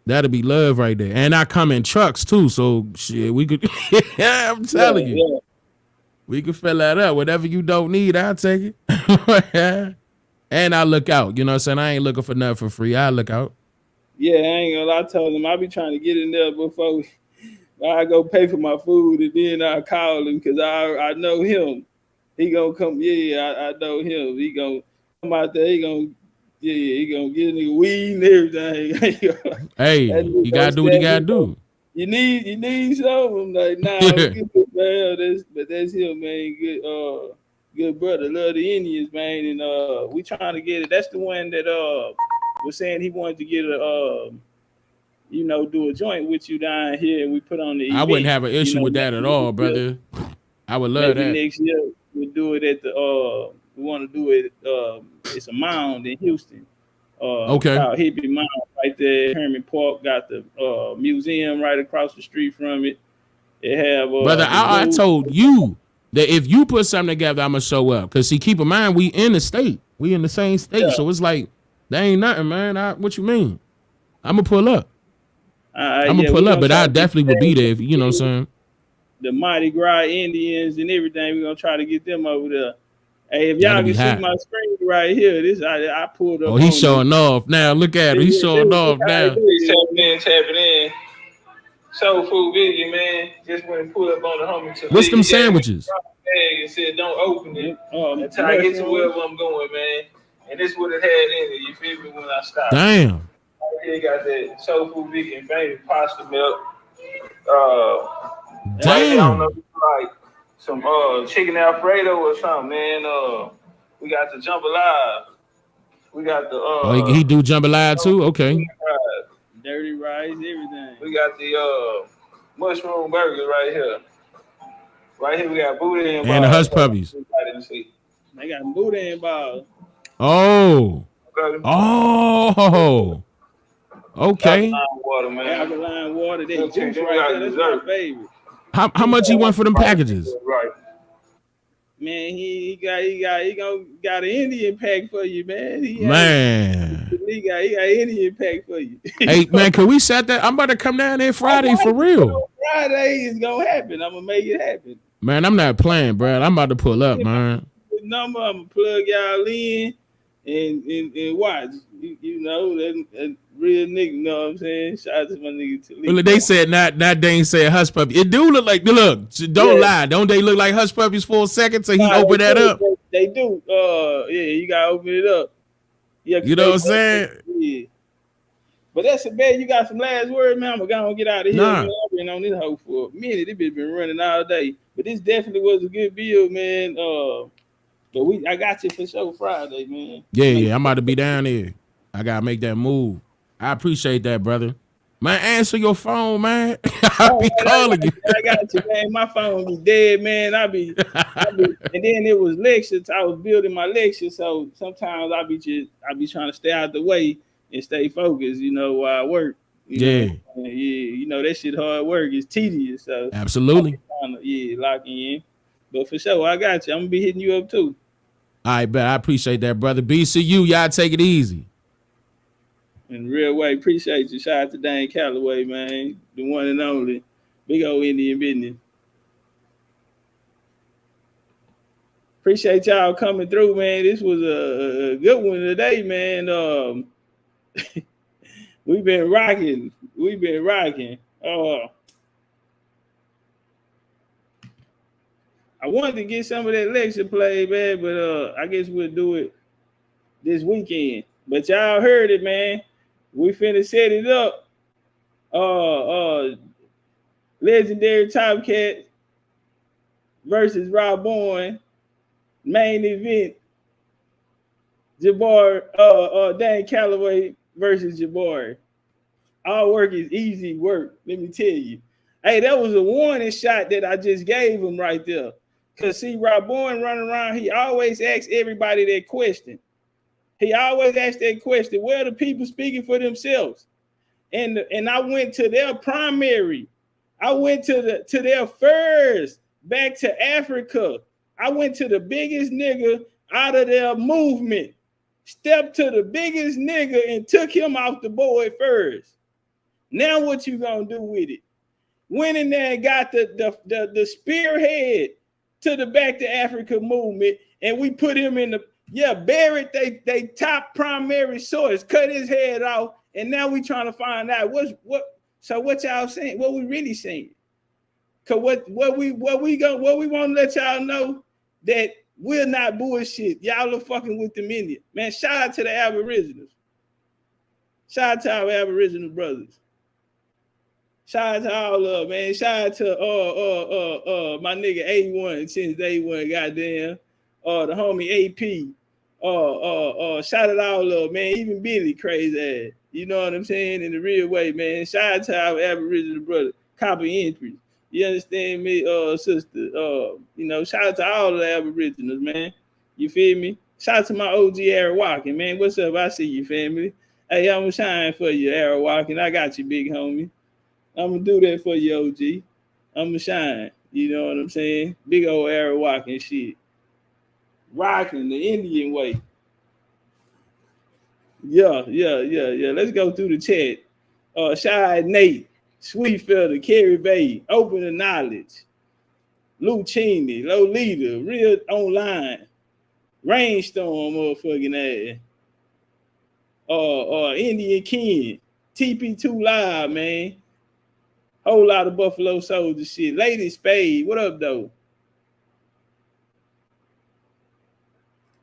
That'll be love right there. And I come in trucks too, so shit, we could yeah, I'm telling you. Yeah. We can fill that up. Whatever you don't need, I'll take it. And I look out. You know what I'm saying? I ain't looking for nothing for free. I look out. Yeah, I ain't gonna lie. I told him I be trying to get in there before I go pay for my food, and then I call him because I know him. He gonna come. Yeah, I know him. He gonna come out there. He gonna get a nigga weed and everything. Hey, you gotta do what you gotta do. You need some. I'm like, nah, I'm good, man. That's him, man. Good brother. Love the Indians, man. And we trying to get it. That's the one that was saying he wanted to get a do a joint with you down here, and we put on the event. I wouldn't have an issue with that at all, brother. I would love maybe that. next year we'll do it at the we want to do it it's a mound in Houston. Okay. Called Hippie Mound right there. Herman Park got the museum right across the street from it. It have brother, I told you that if you put something together, I'm gonna show up. Cause see, keep in mind, we in the state. We in the same state. Yeah. So it's like, that ain't nothing, man. What you mean? I'm gonna pull up. I'm gonna pull up, but I definitely would be there if you know what I'm saying. The Mardi Gras Indians and everything, we're gonna try to get them over there. Hey, if y'all can see my screen right here, this I pulled up. Oh, he's showing off now. Look at him. He's showing off now. Tapping in. Soul Food Vision, man. Just went and pulled up on the homie. What's them sandwiches? And said, don't open it until I get to wherever I'm going, man. And this what it had in it. You feel me? When I stopped. Damn. Here got that Soul Food Vegan famous pasta milk. Damn. I don't know if it's like some chicken Alfredo or something, man. We got the jambalaya. We got the he do jambalaya too? Okay. Dirty rice, everything. We got the mushroom burgers right here. Right here we got boudin and the hush puppies. They got boudin balls. Oh. Oh. Okay. Alkaline water, man. Alkaline water. That juice right there. That's my favorite. How much he want for them packages? Right. Man, he got an Indian pack for you, man. He got Indian pack for you. Hey man, can we set that? I'm about to come down there Friday for real. Friday is gonna happen. I'm gonna make it happen. Man, I'm not playing, bro. I'm about to pull up, man. Number, I'm gonna plug y'all in and watch. You know that real nigga. You know what I'm saying? Shout out to my nigga. Well, they said not Dane said hush puppy. It do look like don't lie. Don't they look like hush puppies for a second? So he opened that up. They do. Yeah, you gotta open it up. Yeah, you know what I'm saying? Yeah. But that's a bad. You got some last word, man. I'm gonna get out of here. Nah. Man. I've been on this hoe for a minute. It been running all day. But this definitely was a good build, man. But I got you for sure Friday, man. Yeah. I'm about to be down there. I gotta make that move. I appreciate that, brother. Man, answer your phone, man. I'll be calling you. I got you, man. My phone be dead, man. I be, and then it was lectures. I was building my lecture, so sometimes I be trying to stay out the way and stay focused, you know, while I work. You know, you know that shit hard work. It's tedious, so absolutely. Lock in. But for sure, I got you. I'm gonna be hitting you up too. All right, bet. I appreciate that, brother. BCU, y'all take it easy. In real way, appreciate you. Shout out to Dane Calloway, man. The one and only. Big old Indian business. Appreciate y'all coming through, man. This was a good one today, man. We've been rocking. I wanted to get some of that lecture played, man, but I guess we'll do it this weekend. But y'all heard it, man. We finna set it up. Legendary Top Cat versus Rob Bourne. Main event. Dane Calloway versus Jabari. All work is easy work, let me tell you. Hey, that was a warning shot that I just gave him right there. Because see, Rob Bourne running around, he always asks everybody that question. He always asks that question, where are the people speaking for themselves? And I went to their primary. I went to their first, back to Africa. I went to the biggest nigga out of their movement. Stepped to the biggest nigga and took him off the board first. Now what you gonna do with it? Went in there and got the spearhead to the Back to Africa movement, and we put him in the buried they top primary source, cut his head off, and now we trying to find out what y'all saying, what we really saying. Cause what we want to let y'all know that We're not bullshit. Y'all are fucking with them Indians. Man, shout out to the Aboriginals. Shout out to our Aboriginal brothers. Shout out to all of them, man. Shout out to my nigga A1 since day one, goddamn. The homie AP. Shout out all of them, man. Even Billy, crazy ass. You know what I'm saying? In the real way, man. Shout out to our Aboriginal brother, copy entries. You understand me, sister? You know, shout out to all the Aboriginals, man. You feel me? Shout out to my OG Arawaki, man. What's up? I see you, family. Hey, I'm shine for you, Arawaki. I got you, big homie. I'm gonna do that for you, OG. I'm gonna shine. You know what I'm saying? Big old Arawaki and shit. Rocking the Indian way. Yeah. Let's go through the chat. Shy Nate, Sweetfeather, Carrie Bay, Open the Knowledge, Lucini, Lolita, Real Online, Rainstorm, motherfucking ass. Indian King, TP2 Live, man. Whole lot of Buffalo Soldier shit. Lady Spade, what up, though?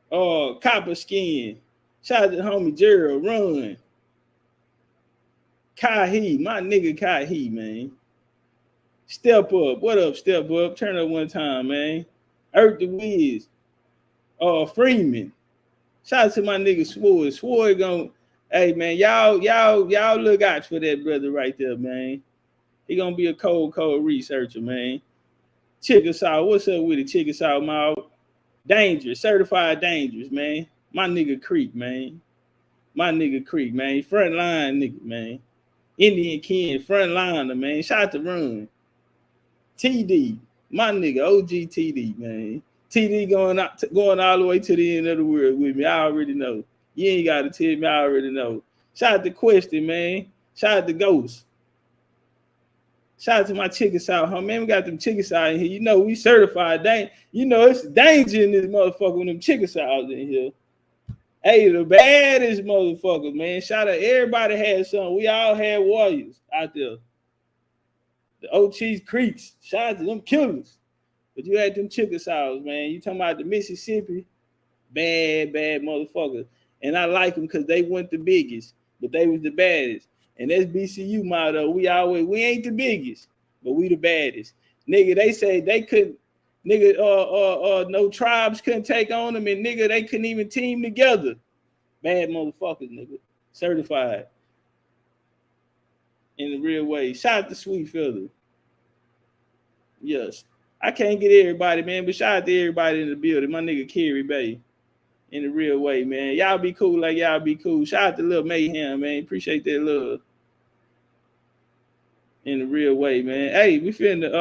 Copper Skin. Shout out to the homie Gerald, Run. Kahi, my nigga Kahi, man. Step Up, what up, Step Up? Turn up one time, man. Earth the Wiz. Freeman. Shout out to my nigga Sword. Sword gon', hey man, y'all look out for that brother right there, man. He gonna be a cold researcher, man. Chickasaw, what's up with it, Chickasaw mouth? Dangerous, certified dangerous, man. My nigga Creek, man. My nigga Creek, man. Front line nigga, man. Indian King, front liner, man. Shout out to Run. TD, my nigga, OG TD, man. TD going all the way to the end of the world with me. I already know. You ain't got to tell me. I already know. Shout out to Question, man. Shout out to Ghost. Shout out to my Chickasaw, huh? Man, we got them Chickasaw in here. You know, we certified. You know, it's danger in this motherfucker when them Chickasaws in here. Hey, the baddest motherfuckers, man. Shout out, everybody had some. We all had warriors out there. The Ochies Creeks. Shout out to them killers. But you had them Chickasaws, man. You talking about the Mississippi? Bad motherfuckers. And I like them because they weren't the biggest, but they was the baddest. And that's BCU motto. We ain't the biggest, but we the baddest. Nigga, they say they couldn't, nigga, no tribes couldn't take on them, and nigga, they couldn't even team together. Bad motherfuckers, nigga. Certified. In the real way. Shout out to Sweetfeather. Yes. I can't get everybody, man, but shout out to everybody in the building. My nigga Carrie Bay. In the real way, man. Y'all be cool like y'all be cool. Shout out to Lil Mayhem, man. Appreciate that love. In the real way, man. Hey, we finna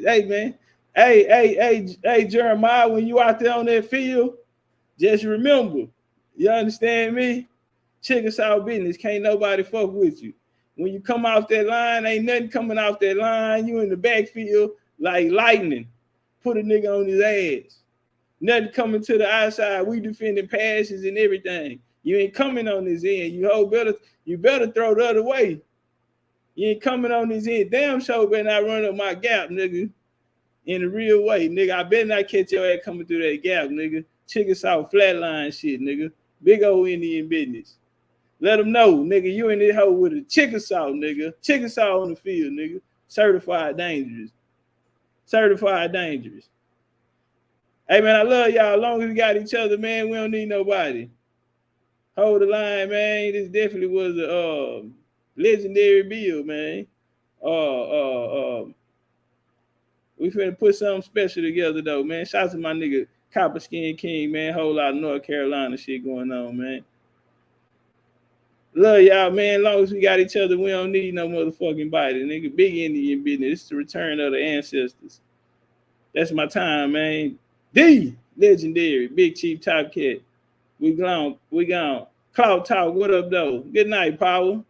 hey man. Hey, Jeremiah, when you out there on that field, just remember, you understand me? Chickasaw business. Can't nobody fuck with you. When you come off that line, ain't nothing coming off that line. You in the backfield like lightning. Put a nigga on his ass. Nothing coming to the outside. We defending passes and everything. You ain't coming on this end. You better throw the other way. You ain't coming on this end. Damn sure better not run up my gap, nigga. In the real way, nigga. I better not catch your ass coming through that gap, nigga. Chickasaw flatline shit, nigga. Big old Indian business. Let them know, nigga, you in this hole with a Chickasaw, nigga. Chickasaw on the field, nigga. Certified dangerous. Certified dangerous. Hey, man, I love y'all. As long as we got each other, man, we don't need nobody. Hold the line, man. This definitely was a legendary build, man. We finna put something special together, though, man. Shout out to my nigga Copper Skin King, man. Whole lot of North Carolina shit going on, man. Love y'all, man. As long as we got each other, we don't need no motherfucking body, nigga. Big Indian business. It's the return of the ancestors. That's my time, man. The legendary Big Chief Top Cat. We gone. Cloud Talk, what up, though? Good night, Power.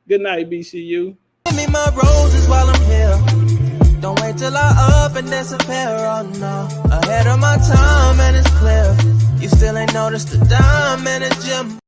Good night, BCU. Give me my roses while I'm here. Don't wait till I up and disappear. Oh no, ahead of my time and it's clear. You still ain't noticed the dime in the gym.